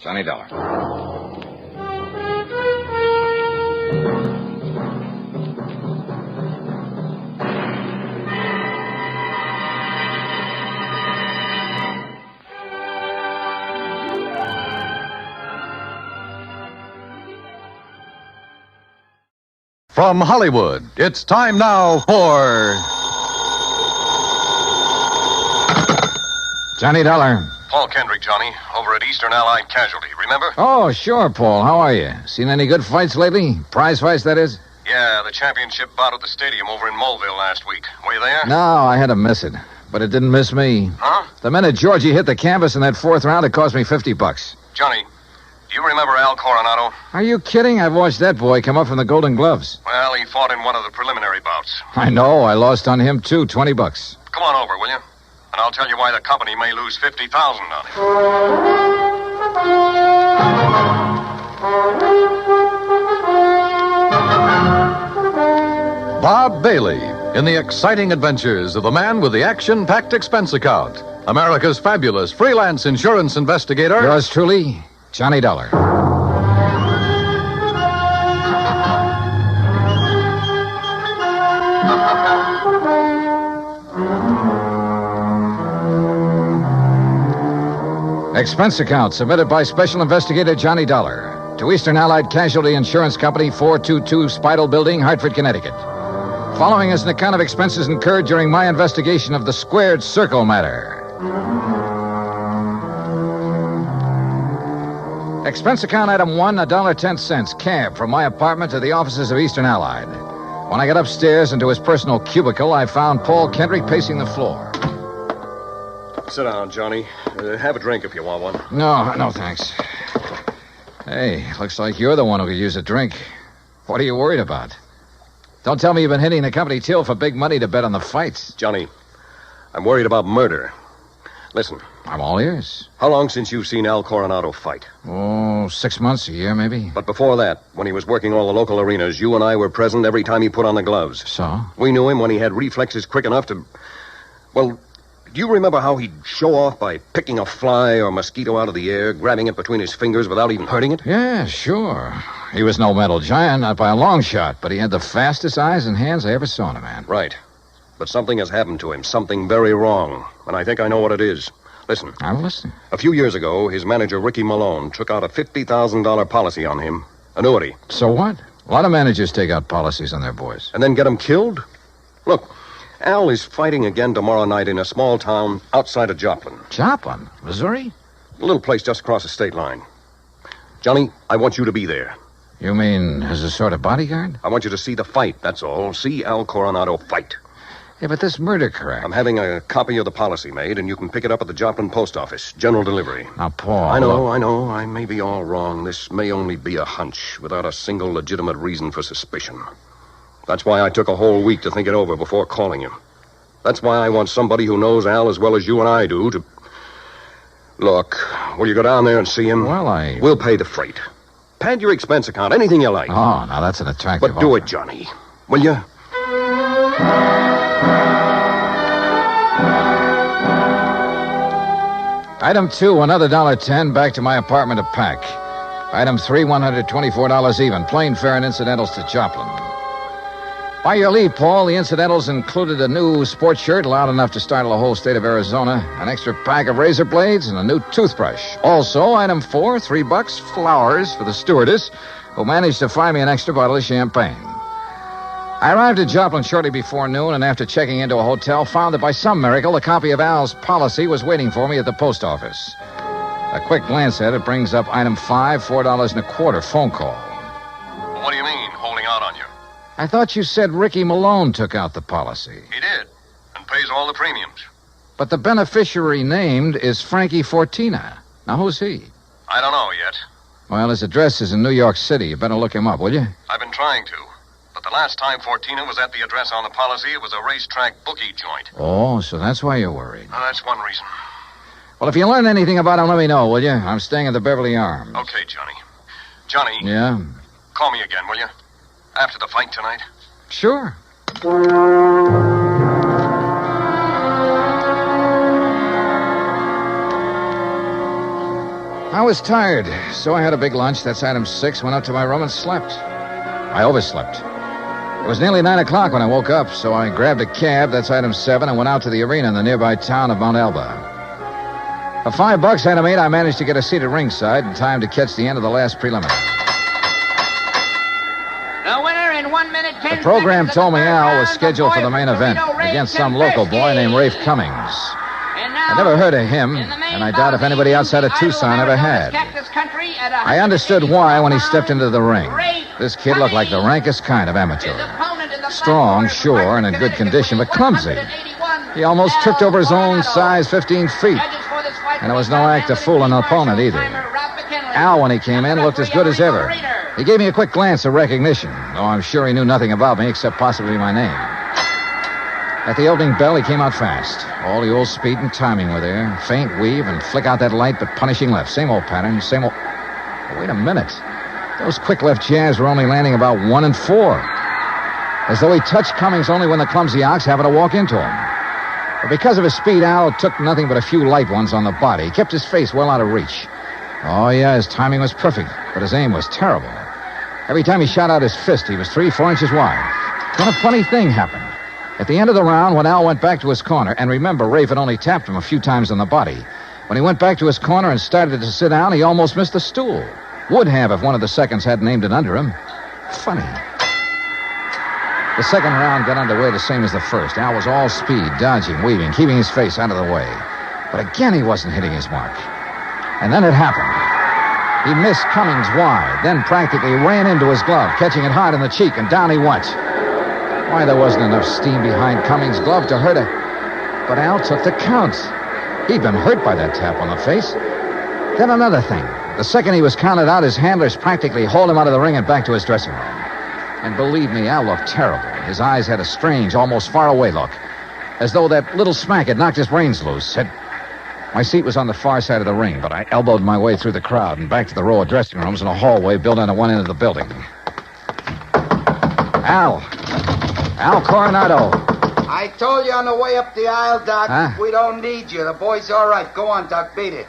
Johnny Dollar. From Hollywood, it's time now for... Johnny Dollar. Paul Kendrick, Johnny, over at Eastern Allied Casualty, remember? Oh, sure, Paul. How are you? Seen any good fights lately? Prize fights, that is? Yeah, the championship bout at the stadium over in Mulville last week. Were you there? No, I had to miss it. But it didn't miss me. Huh? The minute Georgie hit the canvas in that fourth round, it cost me $50. Johnny, do you remember Al Coronado? Are you kidding? I've watched that boy come up from the Golden Gloves. Well, he fought in one of the preliminary bouts. I know. I lost on him, too. $20. Come on over, will you? And I'll tell you why the company may lose $50,000 on it. Bob Bailey in the exciting adventures of the man with the action-packed expense account. America's fabulous freelance insurance investigator. Yours truly, Johnny Dollar. Expense account submitted by Special Investigator Johnny Dollar to Eastern Allied Casualty Insurance Company, 422 Spidal Building, Hartford, Connecticut. Following is an account of expenses incurred during my investigation of the Squared Circle matter. Expense account item 1, $1.10, cab from my apartment to the offices of Eastern Allied. When I got upstairs into his personal cubicle, I found Paul Kendrick pacing the floor. Sit down, Johnny. Have a drink if you want one. No, thanks. Hey, looks like you're the one who could use a drink. What are you worried about? Don't tell me you've been hitting the company till for big money to bet on the fights. Johnny, I'm worried about murder. Listen. I'm all ears. How long since you've seen Al Coronado fight? Oh, 6 months, a year, maybe. But before that, when he was working all the local arenas, you and I were present every time he put on the gloves. So? We knew him when he had reflexes quick enough to... Well, do you remember how he'd show off by picking a fly or mosquito out of the air, grabbing it between his fingers without even hurting it? Yeah, sure. He was no mental giant, not by a long shot, but he had the fastest eyes and hands I ever saw in a man. Right. But something has happened to him, something very wrong, and I think I know what it is. Listen. I'm listening. A few years ago, his manager, Ricky Malone, took out a $50,000 policy on him. Annuity. So what? A lot of managers take out policies on their boys. And then get him killed? Look, Al is fighting again tomorrow night in a small town outside of Joplin. Joplin? Missouri? A little place just across the state line. Johnny, I want you to be there. You mean as a sort of bodyguard? I want you to see the fight, that's all. See Al Coronado fight. Yeah, but this murder crack. I'm having a copy of the policy made, and you can pick it up at the Joplin post office. General delivery. Now, Paul... I know. I may be all wrong. This may only be a hunch, without a single legitimate reason for suspicion. That's why I took a whole week to think it over before calling you. That's why I want somebody who knows Al as well as you and I do to... Look, will you go down there and see him? Well, We'll pay the freight. Pad your expense account, anything you like. Oh, now that's an attractive But do offer. it, Johnny. Will you? Item 2, another $1.10 back to my apartment to pack. Item 3, $124 even. Plane fare and incidentals to Joplin. By your leave, Paul, the incidentals included a new sports shirt loud enough to startle the whole state of Arizona, an extra pack of razor blades, and a new toothbrush. Also, item 4, $3, flowers for the stewardess, who managed to find me an extra bottle of champagne. I arrived at Joplin shortly before noon, and after checking into a hotel, found that by some miracle, a copy of Al's policy was waiting for me at the post office. A quick glance at it brings up item 5, $4.25 phone call. What do you mean, holding out on you? I thought you said Ricky Malone took out the policy. He did, and pays all the premiums. But the beneficiary named is Frankie Fortina. Now, who's he? I don't know yet. Well, his address is in New York City. You better look him up, will you? I've been trying to. But the last time Fortina was at the address on the policy, it was a racetrack bookie joint. Oh, so that's why you're worried. That's one reason. Well, if you learn anything about him, let me know, will you? I'm staying at the Beverly Arms. Okay, Johnny. Johnny. Yeah? Call me again, will you? After the fight tonight. Sure. I was tired, so I had a big lunch. That's item 6. Went up to my room and slept. I overslept. It was nearly 9 o'clock when I woke up, so I grabbed a cab. That's item 7, and went out to the arena in the nearby town of Mount Elba. For $5, item 8, I managed to get a seat at ringside in time to catch the end of the last preliminary. The winner in 1 minute, 10 The program seconds told me of the third Al was round. scheduled for the main event against some local boy named Rafe Cummings. I never heard of him, and I doubt if anybody outside of Tucson ever had. I understood why when he stepped into the ring. This kid looked like the rankest kind of amateur. Strong, sure, and in good condition, but clumsy. He almost tripped over his own size 15 feet. And it was no act of fooling an opponent either. Al, when he came in, looked as good as ever. He gave me a quick glance of recognition, though I'm sure he knew nothing about me except possibly my name. At the opening bell, he came out fast. All the old speed and timing were there. Faint weave and flick out that light, but punishing left. Same old pattern, same old... Oh, wait a minute. Those quick left jabs were only landing about 1 and 4. As though he touched Cummings only when the clumsy ox happened to walk into him. But because of his speed, Al took nothing but a few light ones on the body. He kept his face well out of reach. Oh, yeah, his timing was perfect, but his aim was terrible. Every time he shot out his fist, he was 3-4 inches wide. Then a funny thing happened. At the end of the round, when Al went back to his corner, and remember, Rafe had only tapped him a few times on the body. When he went back to his corner and started to sit down, he almost missed the stool. Would have if one of the seconds hadn't aimed it under him. Funny. The second round got underway the same as the first. Al was all speed, dodging, weaving, keeping his face out of the way. But again, he wasn't hitting his mark. And then it happened. He missed Cummings wide, then practically ran into his glove, catching it hard in the cheek, and down he went. Why, there wasn't enough steam behind Cummings' glove to hurt it. But Al took the count. He'd been hurt by that tap on the face. Then another thing. The second he was counted out, his handlers practically hauled him out of the ring and back to his dressing room. And believe me, Al looked terrible. His eyes had a strange, almost far-away look. As though that little smack had knocked his brains loose. My seat was on the far side of the ring, but I elbowed my way through the crowd and back to the row of dressing rooms in a hallway built on one end of the building. Al Coronado. I told you on the way up the aisle, Doc. Huh? We don't need you. The boy's all right. Go on, Doc. Beat it.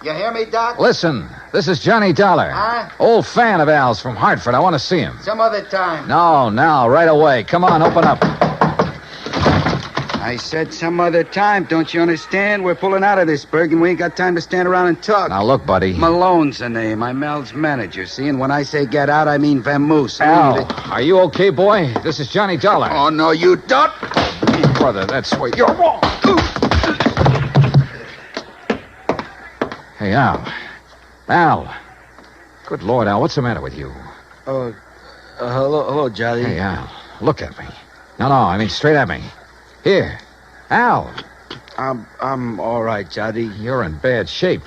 You hear me, Doc? Listen, this is Johnny Dollar. Huh? Old fan of Al's from Hartford. I want to see him. Some other time. No, now, right away. Come on, open up. I said some other time, don't you understand? We're pulling out of this, Berg, and we ain't got time to stand around and talk. Now, look, buddy. Malone's the name. I'm Al's manager, see? And when I say get out, I mean vamoose. Al, are you okay, boy? This is Johnny Dollar. Oh, no, you don't. Brother, that's where you're wrong. Hey, Al. Al. Good Lord, Al, what's the matter with you? Hello, Johnny. Hey, Al, look at me. No, I mean straight at me. Here. Al. I'm all right, Johnny. You're in bad shape.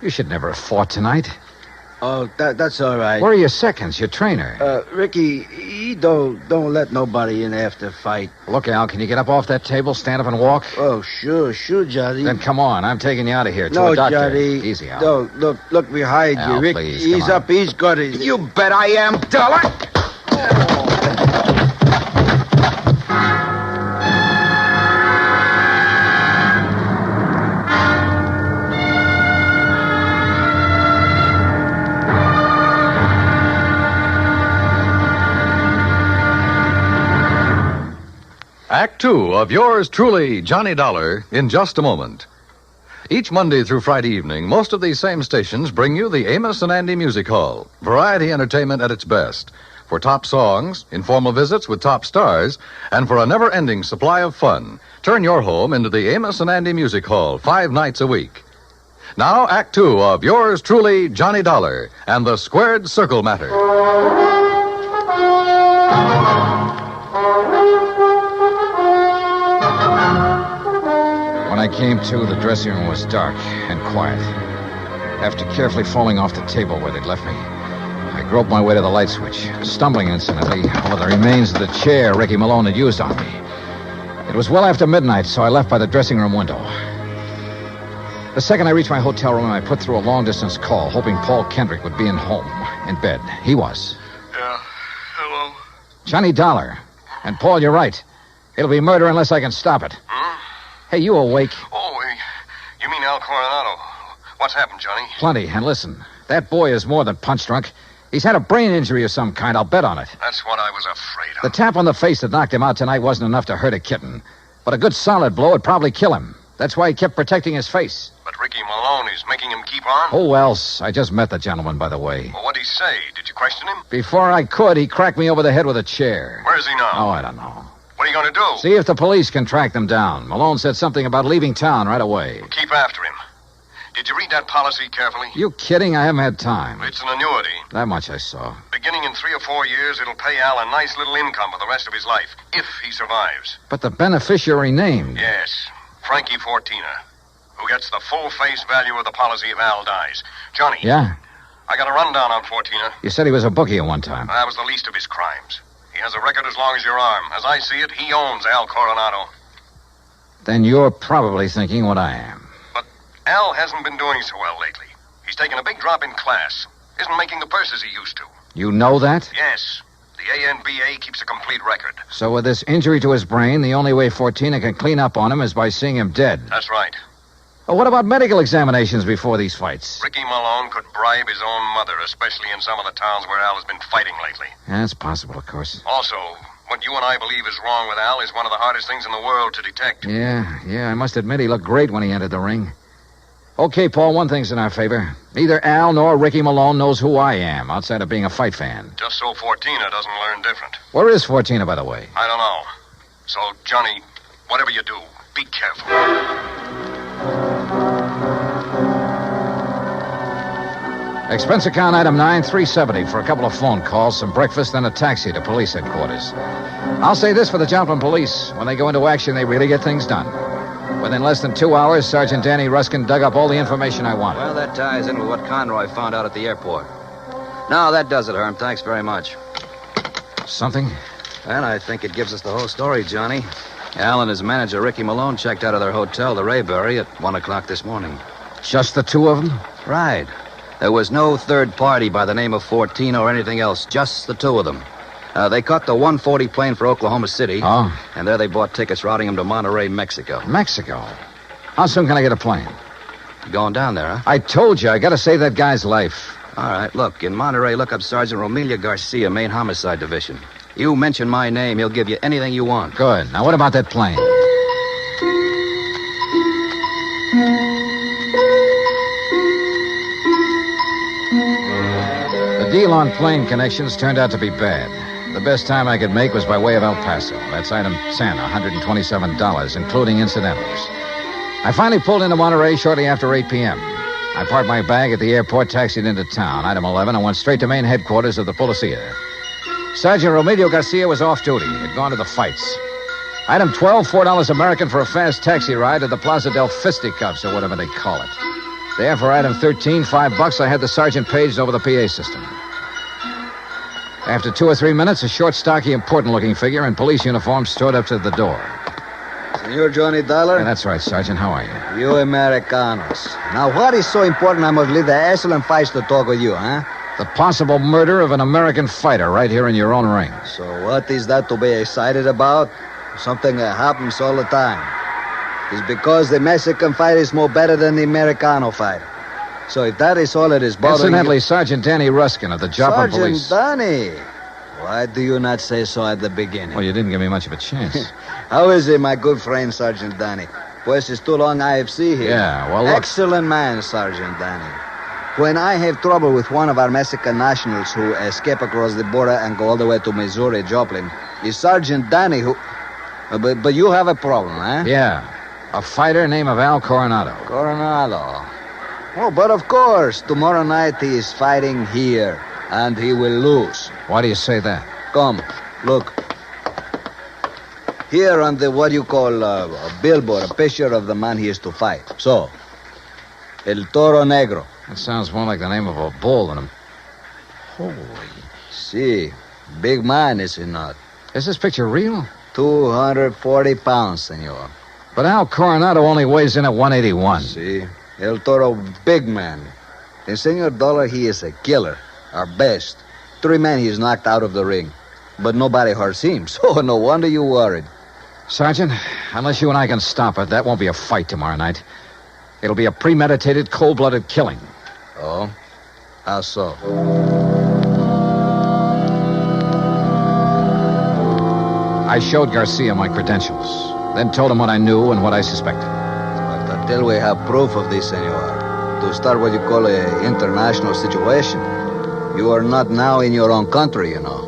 You should never have fought tonight. Oh, that's all right. Where are your seconds, your trainer? Ricky, he don't let nobody in after fight. Look, Al, can you get up off that table, stand up and walk? Oh, sure, Johnny. Then come on, I'm taking you out of here to no, a doctor. Johnny. Easy, Al. No, look behind Al, you, Rick. please, He's up, he's good. You bet I am, Dollar. Act Two of yours truly, Johnny Dollar, in just a moment. Each Monday through Friday evening, most of these same stations bring you the Amos and Andy Music Hall. Variety entertainment at its best. For top songs, informal visits with top stars, and for a never-ending supply of fun. Turn your home into the Amos and Andy Music Hall 5 nights a week. Now, Act Two of yours truly, Johnny Dollar, and the Squared Circle Matter. When I came to, the dressing room was dark and quiet. After carefully falling off the table where they'd left me, I groped my way to the light switch, stumbling incidentally over the remains of the chair Ricky Malone had used on me. It was well after midnight, so I left by the dressing room window. The second I reached my hotel room, I put through a long-distance call, hoping Paul Kendrick would be in bed. He was. Yeah, hello? Johnny Dollar. And, Paul, you're right. It'll be murder unless I can stop it. Hey, you awake? Oh, you mean Al Coronado. What's happened, Johnny? Plenty. And listen, that boy is more than punch-drunk. He's had a brain injury of some kind. I'll bet on it. That's what I was afraid of. The tap on the face that knocked him out tonight wasn't enough to hurt a kitten. But a good solid blow would probably kill him. That's why he kept protecting his face. But Ricky Malone is making him keep on? Who else? I just met the gentleman, by the way. Well, what'd he say? Did you question him? Before I could, he cracked me over the head with a chair. Where is he now? Oh, I don't know. What are you going to do? See if the police can track them down. Malone said something about leaving town right away. Keep after him. Did you read that policy carefully? You kidding? I haven't had time. It's an annuity. That much I saw. Beginning in 3 or 4 years, it'll pay Al a nice little income for the rest of his life, if he survives. But the beneficiary named. Yes, Frankie Fortina, who gets the full face value of the policy if Al dies. Johnny. Yeah? I got a rundown on Fortina. You said he was a bookie at one time. That was the least of his crimes. He has a record as long as your arm. As I see it, he owns Al Coronado. Then you're probably thinking what I am. Al hasn't been doing so well lately. He's taken a big drop in class. Isn't making the purses he used to. You know that? Yes. The ANBA keeps a complete record. So with this injury to his brain, the only way Fortina can clean up on him is by seeing him dead. That's right. Well, what about medical examinations before these fights? Ricky Malone could bribe his own mother, especially in some of the towns where Al has been fighting lately. Yeah, it's possible, of course. Also, what you and I believe is wrong with Al is one of the hardest things in the world to detect. Yeah, I must admit he looked great when he entered the ring. Okay, Paul, one thing's in our favor. Neither Al nor Ricky Malone knows who I am, outside of being a fight fan. Just so Fortina doesn't learn different. Where is Fortina, by the way? I don't know. So, Johnny, whatever you do, be careful. Expense account item 9, $370 for a couple of phone calls, some breakfast, and a taxi to police headquarters. I'll say this for the Joplin police. When they go into action, they really get things done. Within less than 2 hours, Sergeant Danny Ruskin dug up all the information I wanted. Well, that ties in with what Conroy found out at the airport. No, that does it, Herm. Thanks very much. Something? And I think it gives us the whole story, Johnny. Al and his manager, Ricky Malone, checked out of their hotel, the Rayberry, at 1 o'clock this morning. Just the two of them? Right. There was no third party by the name of Fortina or anything else, just the two of them. They caught the 140 plane for Oklahoma City. Oh. And there they bought tickets routing them to Monterey, Mexico. Mexico? How soon can I get a plane? You going down there, huh? I told you, I gotta save that guy's life. All right, look, in Monterey, look up Sergeant Romelia Garcia, Main Homicide Division. You mention my name, he'll give you anything you want. Good. Now, what about that plane? The deal on plane connections turned out to be bad. The best time I could make was by way of El Paso. That's item 10, $127, including incidentals. I finally pulled into Monterey shortly after 8 p.m. I parked my bag at the airport, taxied into town. Item 11, and went straight to main headquarters of the Policia. Sergeant Romelio Garcia was off duty. He'd gone to the fights. Item 12, $4 American for a fast taxi ride to the Plaza del Fisticuffs, or whatever they call it. There, for item 13, $5, I had the sergeant paged over the PA system. After 2 or 3 minutes, a short, stocky, important-looking figure in police uniform strode up to the door. Senor Johnny Dollar? Yeah, that's right, Sergeant. How are you? You Americanos. Now, what is so important I must leave the excellent fights to talk with you, huh? The possible murder of an American fighter right here in your own ring. So what is that to be excited about? Something that happens all the time. It's because the Mexican fight is more better than the Americano fight. So if that is all it is bothering Incidentally, you... Sergeant Danny Ruskin of the Joplin Police. Sergeant Danny? Why do you not say so at the beginning? Well, you didn't give me much of a chance. How is it, my good friend, Sergeant Danny? Pues it's too long IFC here. Yeah, well, look... Excellent man, Sergeant Danny. When I have trouble with one of our Mexican nationals who escape across the border and go all the way to Missouri, Joplin, it's Sergeant Danny who... But you have a problem, huh? Yeah. A fighter named Al Coronado. Coronado. Oh, but of course, tomorrow night he is fighting here, and he will lose. Why do you say that? Come, look. Here on the, what you call, a billboard, a picture of the man he is to fight. So, El Toro Negro. That sounds more like the name of a bull than a... Holy... See, big man, is he not? Is this picture real? 240 pounds, senor. But Al Coronado only weighs in at 181. See? El Toro, big man. And Senor Dollar, he is a killer. Our best. 3 men he's knocked out of the ring. But nobody hurts him, so no wonder you worried. Sergeant, unless you and I can stop it, that won't be a fight tomorrow night. It'll be a premeditated, cold-blooded killing. Oh? How so? I showed Garcia my credentials, then told him what I knew and what I suspected. But until we have proof of this, senor, to start what you call an international situation. You are not now in your own country, you know.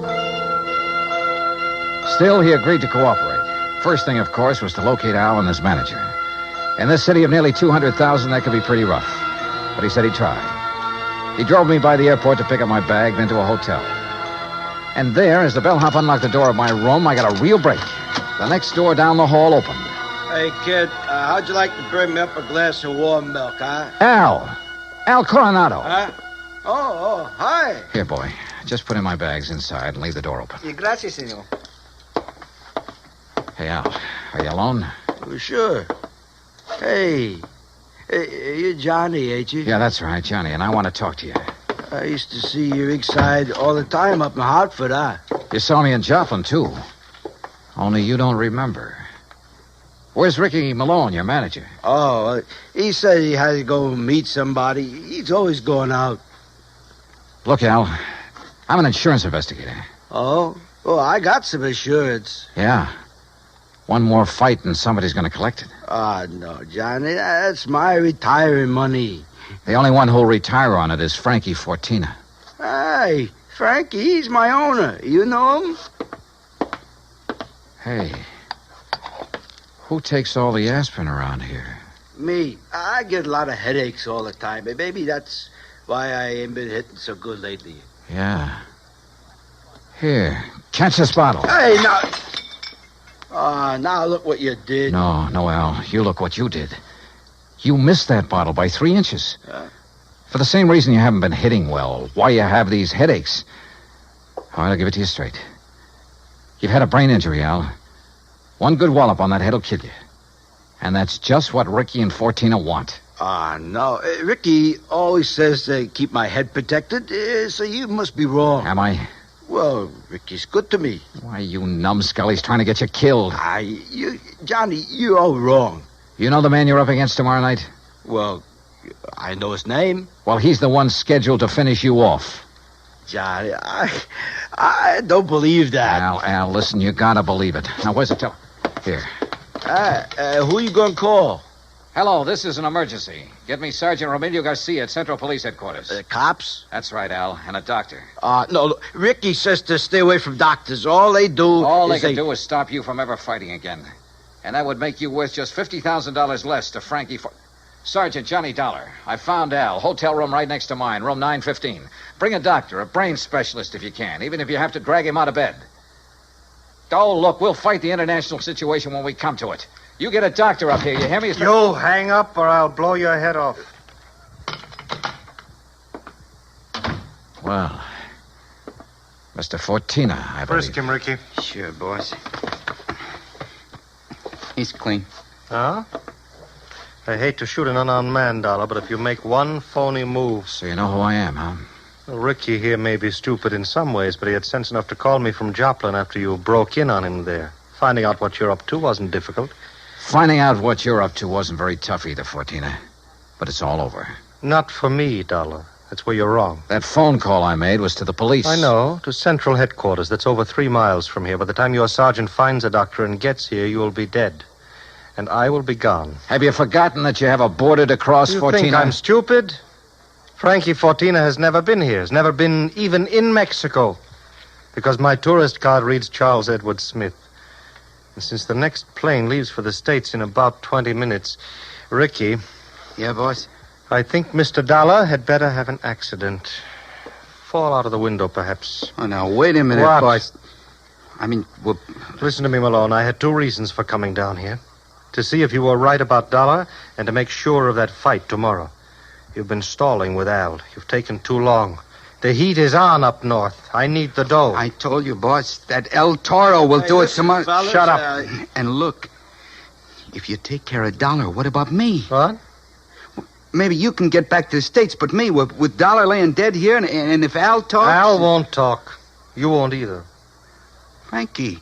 Still, he agreed to cooperate. First thing, of course, was to locate Al and his manager. In this city of nearly 200,000, that could be pretty rough. But he said he'd try. He drove me by the airport to pick up my bag, then to a hotel. And there, as the bellhop unlocked the door of my room, I got a real break. The next door down the hall opened. Hey, kid, how'd you like to bring me up a glass of warm milk, huh? Al Coronado. Huh? Oh, hi. Here, boy. Just put in my bags inside and leave the door open. Gracias, senor. Hey, Al, are you alone? Oh, sure. Hey, you're Johnny, ain't you? Yeah, that's right, Johnny, and I want to talk to you. I used to see your rig side all the time up in Hartford, huh? You saw me in Joplin, too. Only you don't remember. Where's Ricky Malone, your manager? Oh, he said he had to go meet somebody. He's always going out. Look, Al, I'm an insurance investigator. Oh? Oh, I got some insurance. Yeah. One more fight and somebody's going to collect it. Ah, no, Johnny, that's my retiring money. The only one who'll retire on it is Frankie Fortina. Hey, Frankie, he's my owner. You know him? Hey, who takes all the aspirin around here? Me. I get a lot of headaches all the time. But maybe that's why I ain't been hitting so good lately. Yeah. Here, catch this bottle. Hey, now... now look what you did. No, Al, you look what you did. You missed that bottle by 3 inches. For the same reason you haven't been hitting well. Why you have these headaches. All right, I'll give it to you straight. You've had a brain injury, Al. One good wallop on that head will kill you. And that's just what Ricky and Fortina want. No. Ricky always says to keep my head protected, so you must be wrong. Am I? Well, Ricky's good to me. Why, you numbskull, he's trying to get you killed. Johnny, you're all wrong. You know the man you're up against tomorrow night? Well, I know his name. Well, he's the one scheduled to finish you off. Johnny, I don't believe that. Al, listen, you gotta believe it. Now, where's the telephone? Here. Who you gonna call? Hello, this is an emergency. Get me Sergeant Romilio Garcia at Central Police Headquarters. Cops? That's right, Al, and a doctor. No, look, Ricky says to stay away from doctors. All they do can do is stop you from ever fighting again. And that would make you worth just $50,000 less to Frankie Sergeant Johnny Dollar. I found Al. Hotel room right next to mine, room 915. Bring a doctor, a brain specialist if you can, even if you have to drag him out of bed. Oh, look, we'll fight the international situation when we come to it. You get a doctor up here, you hear me? You hang up or I'll blow your head off. Well, Mr. Fortina, I believe. Frisk him, Ricky. Sure, boss. He's clean. Huh? I hate to shoot an unarmed man, Dollar, but if you make one phony move... So you know who I am, huh? Well, Ricky here may be stupid in some ways, but he had sense enough to call me from Joplin after you broke in on him there. Finding out what you're up to wasn't difficult. Finding out what you're up to wasn't very tough either, Fortina. But it's all over. Not for me, Dollar. That's where you're wrong. That phone call I made was to the police. I know, to Central Headquarters. That's over 3 miles from here. By the time your sergeant finds a doctor and gets here, you will be dead. And I will be gone. Have you forgotten that you have a border to cross, You Fortina? think I'm stupid? Frankie Fortina has never been here. Has never been even in Mexico. Because my tourist card reads Charles Edward Smith. And since the next plane leaves for the States in about 20 minutes, Ricky... Yeah, boss? I think Mr. Dollar had better have an accident. Fall out of the window, perhaps. Oh, now, wait a minute, What? boss. I mean, Listen to me, Malone. I had 2 reasons for coming down here. To see if you were right about Dollar and to make sure of that fight tomorrow. You've been stalling with Al. You've taken too long. The heat is on up north. I need the dough. I told you, boss, that El Toro will do it tomorrow. Fellas, Shut up. And look, if you take care of Dollar, what about me? What? Maybe you can get back to the States, but me, with Dollar laying dead here, and if Al talks... Al won't talk. You won't either. Frankie.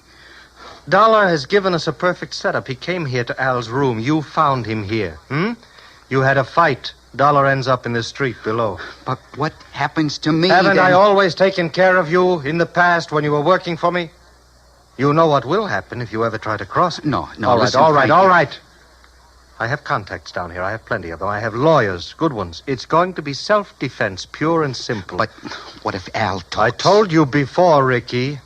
Dollar has given us a perfect setup. He came here to Al's room. You found him here. You had a fight. Dollar ends up in the street below. But what happens to me? Haven't then? I always taken care of you in the past when you were working for me? You know what will happen if you ever try to cross it. No, All right, listen, all right, Frankie. all right. I have contacts down here. I have plenty of them. I have lawyers, good ones. It's going to be self-defense, pure and simple. But what if Al talks? I told you before, Ricky.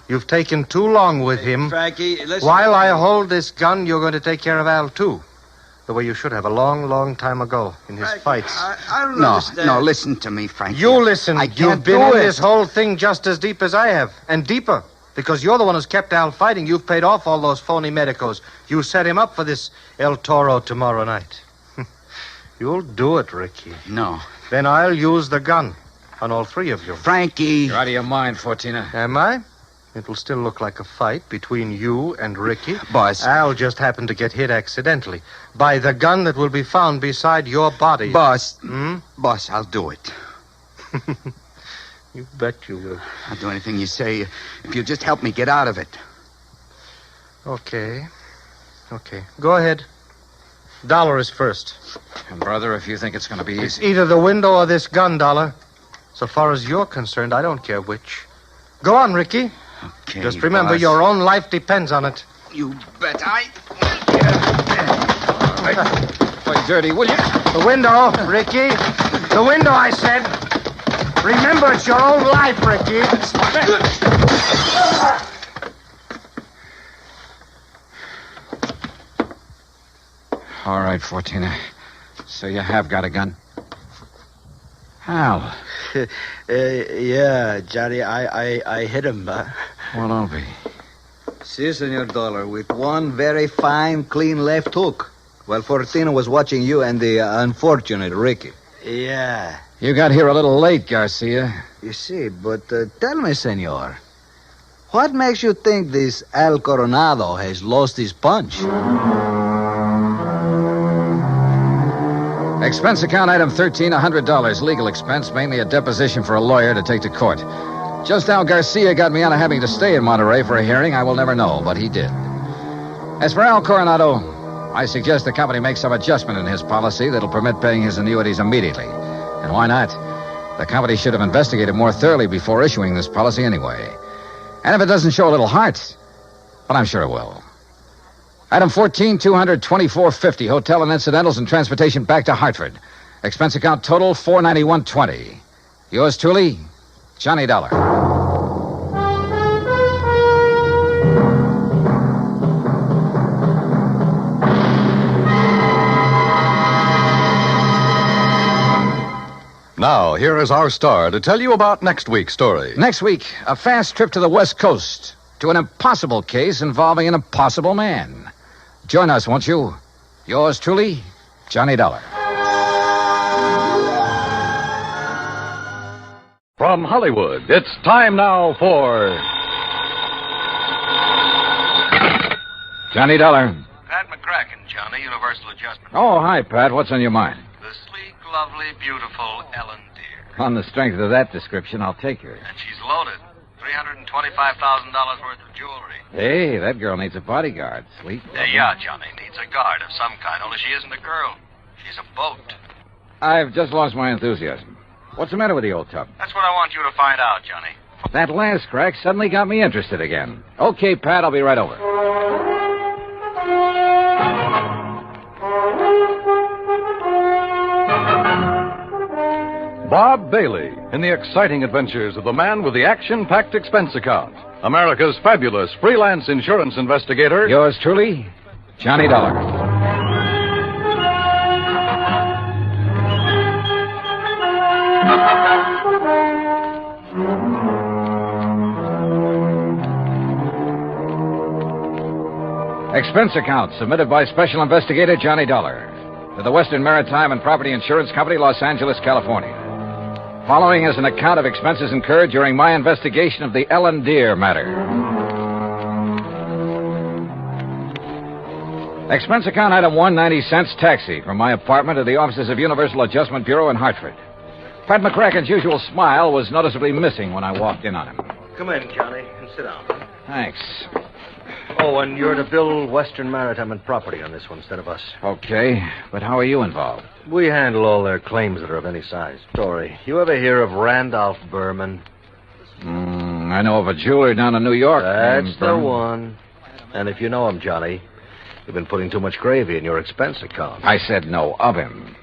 You've taken too long with him. Frankie, listen. While I hold this gun, you're going to take care of Al, too. The way you should have a long, long time ago in his fights. I don't No, understand. no, listen to me, Frankie. You listen. I can't You've been do in it. this whole thing just as deep as I have, and deeper. Because you're the one who's kept Al fighting. You've paid off all those phony medicos. You set him up for this El Toro tomorrow night. You'll do it, Ricky. No. Then I'll use the gun on all three of you. Frankie. You're out of your mind, Fortina. Am I? It'll still look like a fight between you and Ricky. Boss. Al just happened to get hit accidentally by the gun that will be found beside your body. Boss. Hmm? Boss, I'll do it. You bet you will. I'll do anything you say if you'll just help me get out of it. Okay. Go ahead. Dollar is first. And, brother, if you think it's going to be It's easy... either the window or this gun, Dollar. So far as you're concerned, I don't care which. Go on, Ricky. Okay, Just remember, boss. your own life depends on it. You bet I... Play dirty, will you? The window, Ricky. The window, I said. Remember, it's your own life, Ricky. All right, Fortina. So you have got a gun. Al. Yeah, Johnny, I hit him. Well, don't be. Si, Senor Dollar, with one very fine, clean left hook. While Fortina was watching you and the unfortunate Ricky. Yeah. You got here a little late, Garcia. You see, but tell me, Senor, what makes you think this Al Coronado has lost his punch? Expense account item 13, $100. Legal expense, mainly a deposition for a lawyer to take to court. Just how Garcia got me out of having to stay in Monterey for a hearing, I will never know, but he did. As for Al Coronado, I suggest the company make some adjustment in his policy that'll permit paying his annuities immediately. And why not? The company should have investigated more thoroughly before issuing this policy anyway. And if it doesn't show a little heart, well, I'm sure it will. Item 14, $224.50, hotel and incidentals and transportation back to Hartford. Expense account total, $491.20. Yours truly, Johnny Dollar. Now, here is our star to tell you about next week's story. Next week, a fast trip to the West Coast to an impossible case involving an impossible man. Join us, won't you? Yours truly, Johnny Dollar. From Hollywood, it's time now for... Johnny Dollar. Pat McCracken, Johnny, Universal Adjustment. Oh, hi, Pat. What's on your mind? The sleek, lovely, beautiful Ellen Deere. On the strength of that description, I'll take her. And she's loaded. $325,000 worth of jewelry. Hey, that girl needs a bodyguard. Sweet. Yeah, Johnny, needs a guard of some kind, only she isn't a girl. She's a boat. I've just lost my enthusiasm. What's the matter with the old tub? That's what I want you to find out, Johnny. That last crack suddenly got me interested again. Okay, Pat, I'll be right over. Bob Bailey in the exciting adventures of the man with the action-packed expense account. America's fabulous freelance insurance investigator. Yours truly, Johnny Dollar. Expense account submitted by Special Investigator Johnny Dollar to the Western Maritime and Property Insurance Company, Los Angeles, California. Following is an account of expenses incurred during my investigation of the Ellen Deere matter. Expense account item 190 taxi from my apartment to the offices of Universal Adjustment Bureau in Hartford. Pat McCracken's usual smile was noticeably missing when I walked in on him. Come in, Johnny, and sit down. Thanks. Oh, and you're to bill Western Maritime and Property on this one instead of us. Okay, but how are you involved? We handle all their claims that are of any size. Story. You ever hear of Randolph Berman? I know of a jeweler down in New York. That's named the Barron. one. And if you know him, Johnny, You've been putting too much gravy in your expense account. I said no of him.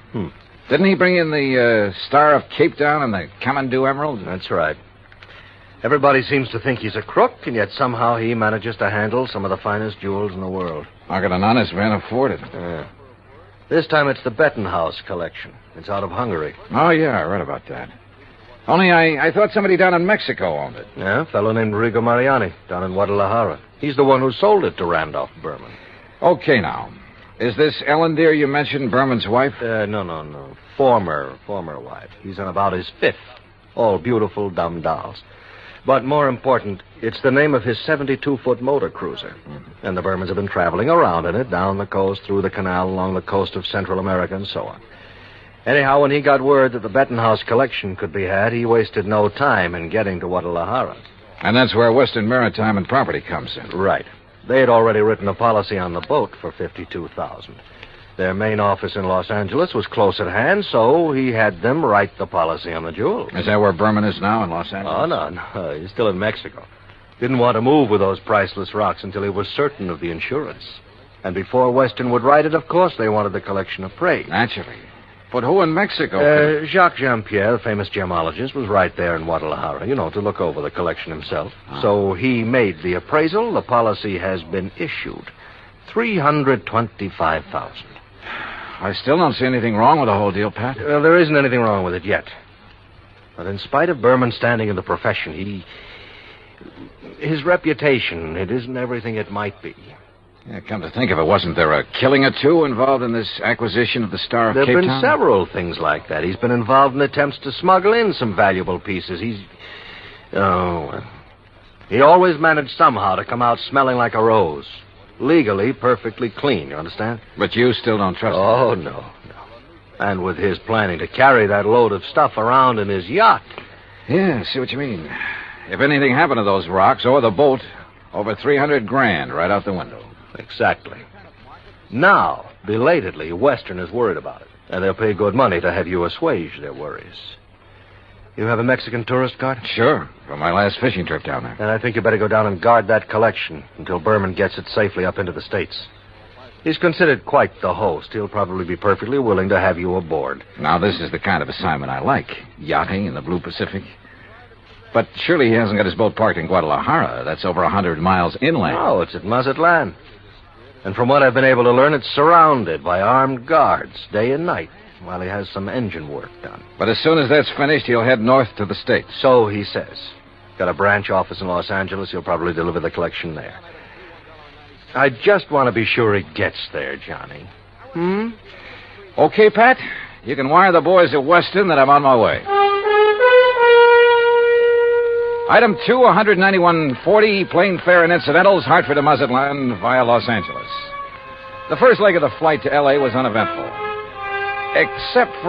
Didn't he bring in the Star of Cape Town and the Kamandu Emerald? That's right. Everybody seems to think he's a crook, and yet somehow he manages to handle some of the finest jewels in the world. How can an honest man afford it? Yeah. This time it's the Bettenhaus collection. It's out of Hungary. Oh, yeah, I read about that. Only I thought somebody down in Mexico owned it. Yeah, a fellow named Rigo Mariani down in Guadalajara. He's the one who sold it to Randolph Berman. Okay, now. Is this Ellen dear you mentioned Berman's wife? No. Former wife. He's on about his 5th. All beautiful, dumb dolls. But more important, it's the name of his 72-foot motor cruiser. And the Bermans have been traveling around in it, down the coast, through the canal, along the coast of Central America, and so on. Anyhow, when he got word that the Bettenhaus collection could be had, he wasted no time in getting to Guadalajara. And that's where Western Maritime and Property comes in. Right. They had already written a policy on the boat for $52,000. Their main office in Los Angeles was close at hand, so he had them write the policy on the jewels. Is that where Berman is now, in Los Angeles? Oh, no. He's still in Mexico. Didn't want to move with those priceless rocks until he was certain of the insurance. And before Western would write it, of course, they wanted the collection appraised. Naturally. But who in Mexico? Jacques Jean-Pierre, the famous gemologist, was right there in Guadalajara, to look over the collection himself. So he made the appraisal. The policy has been issued. $325,000. I still don't see anything wrong with the whole deal, Pat. There isn't anything wrong with it yet. But in spite of Berman's standing in the profession, his reputation, it isn't everything it might be. Yeah, come to think of it, wasn't there a killing or two involved in this acquisition of the Star of Cape Town? There have been several things like that. He's been involved in attempts to smuggle in some valuable pieces. He always managed somehow to come out smelling like a rose. Legally, perfectly clean, you understand? But you still don't trust him? Oh, no. And with his planning to carry that load of stuff around in his yacht. Yeah, I see what you mean. If anything happened to those rocks or the boat, over $300,000 right out the window. Exactly. Now, belatedly, Western is worried about it. And they'll pay good money to have you assuage their worries. You have a Mexican tourist card? Sure, from my last fishing trip down there. Then I think you better go down and guard that collection until Berman gets it safely up into the States. He's considered quite the host. He'll probably be perfectly willing to have you aboard. Now, this is the kind of assignment I like. Yachting in the Blue Pacific. But surely he hasn't got his boat parked in Guadalajara. That's over 100 miles inland. No, it's at Mazatlan. And from what I've been able to learn, it's surrounded by armed guards day and night while he has some engine work done. But as soon as that's finished, he'll head north to the States. So he says. Got a branch office in Los Angeles. He'll probably deliver the collection there. I just want to be sure he gets there, Johnny. Okay, Pat. You can wire the boys at Weston that I'm on my way. Item 2, 191.40, plane fare and incidentals, Hartford to Mazatlan via Los Angeles. The first leg of the flight to L.A. was uneventful. Except for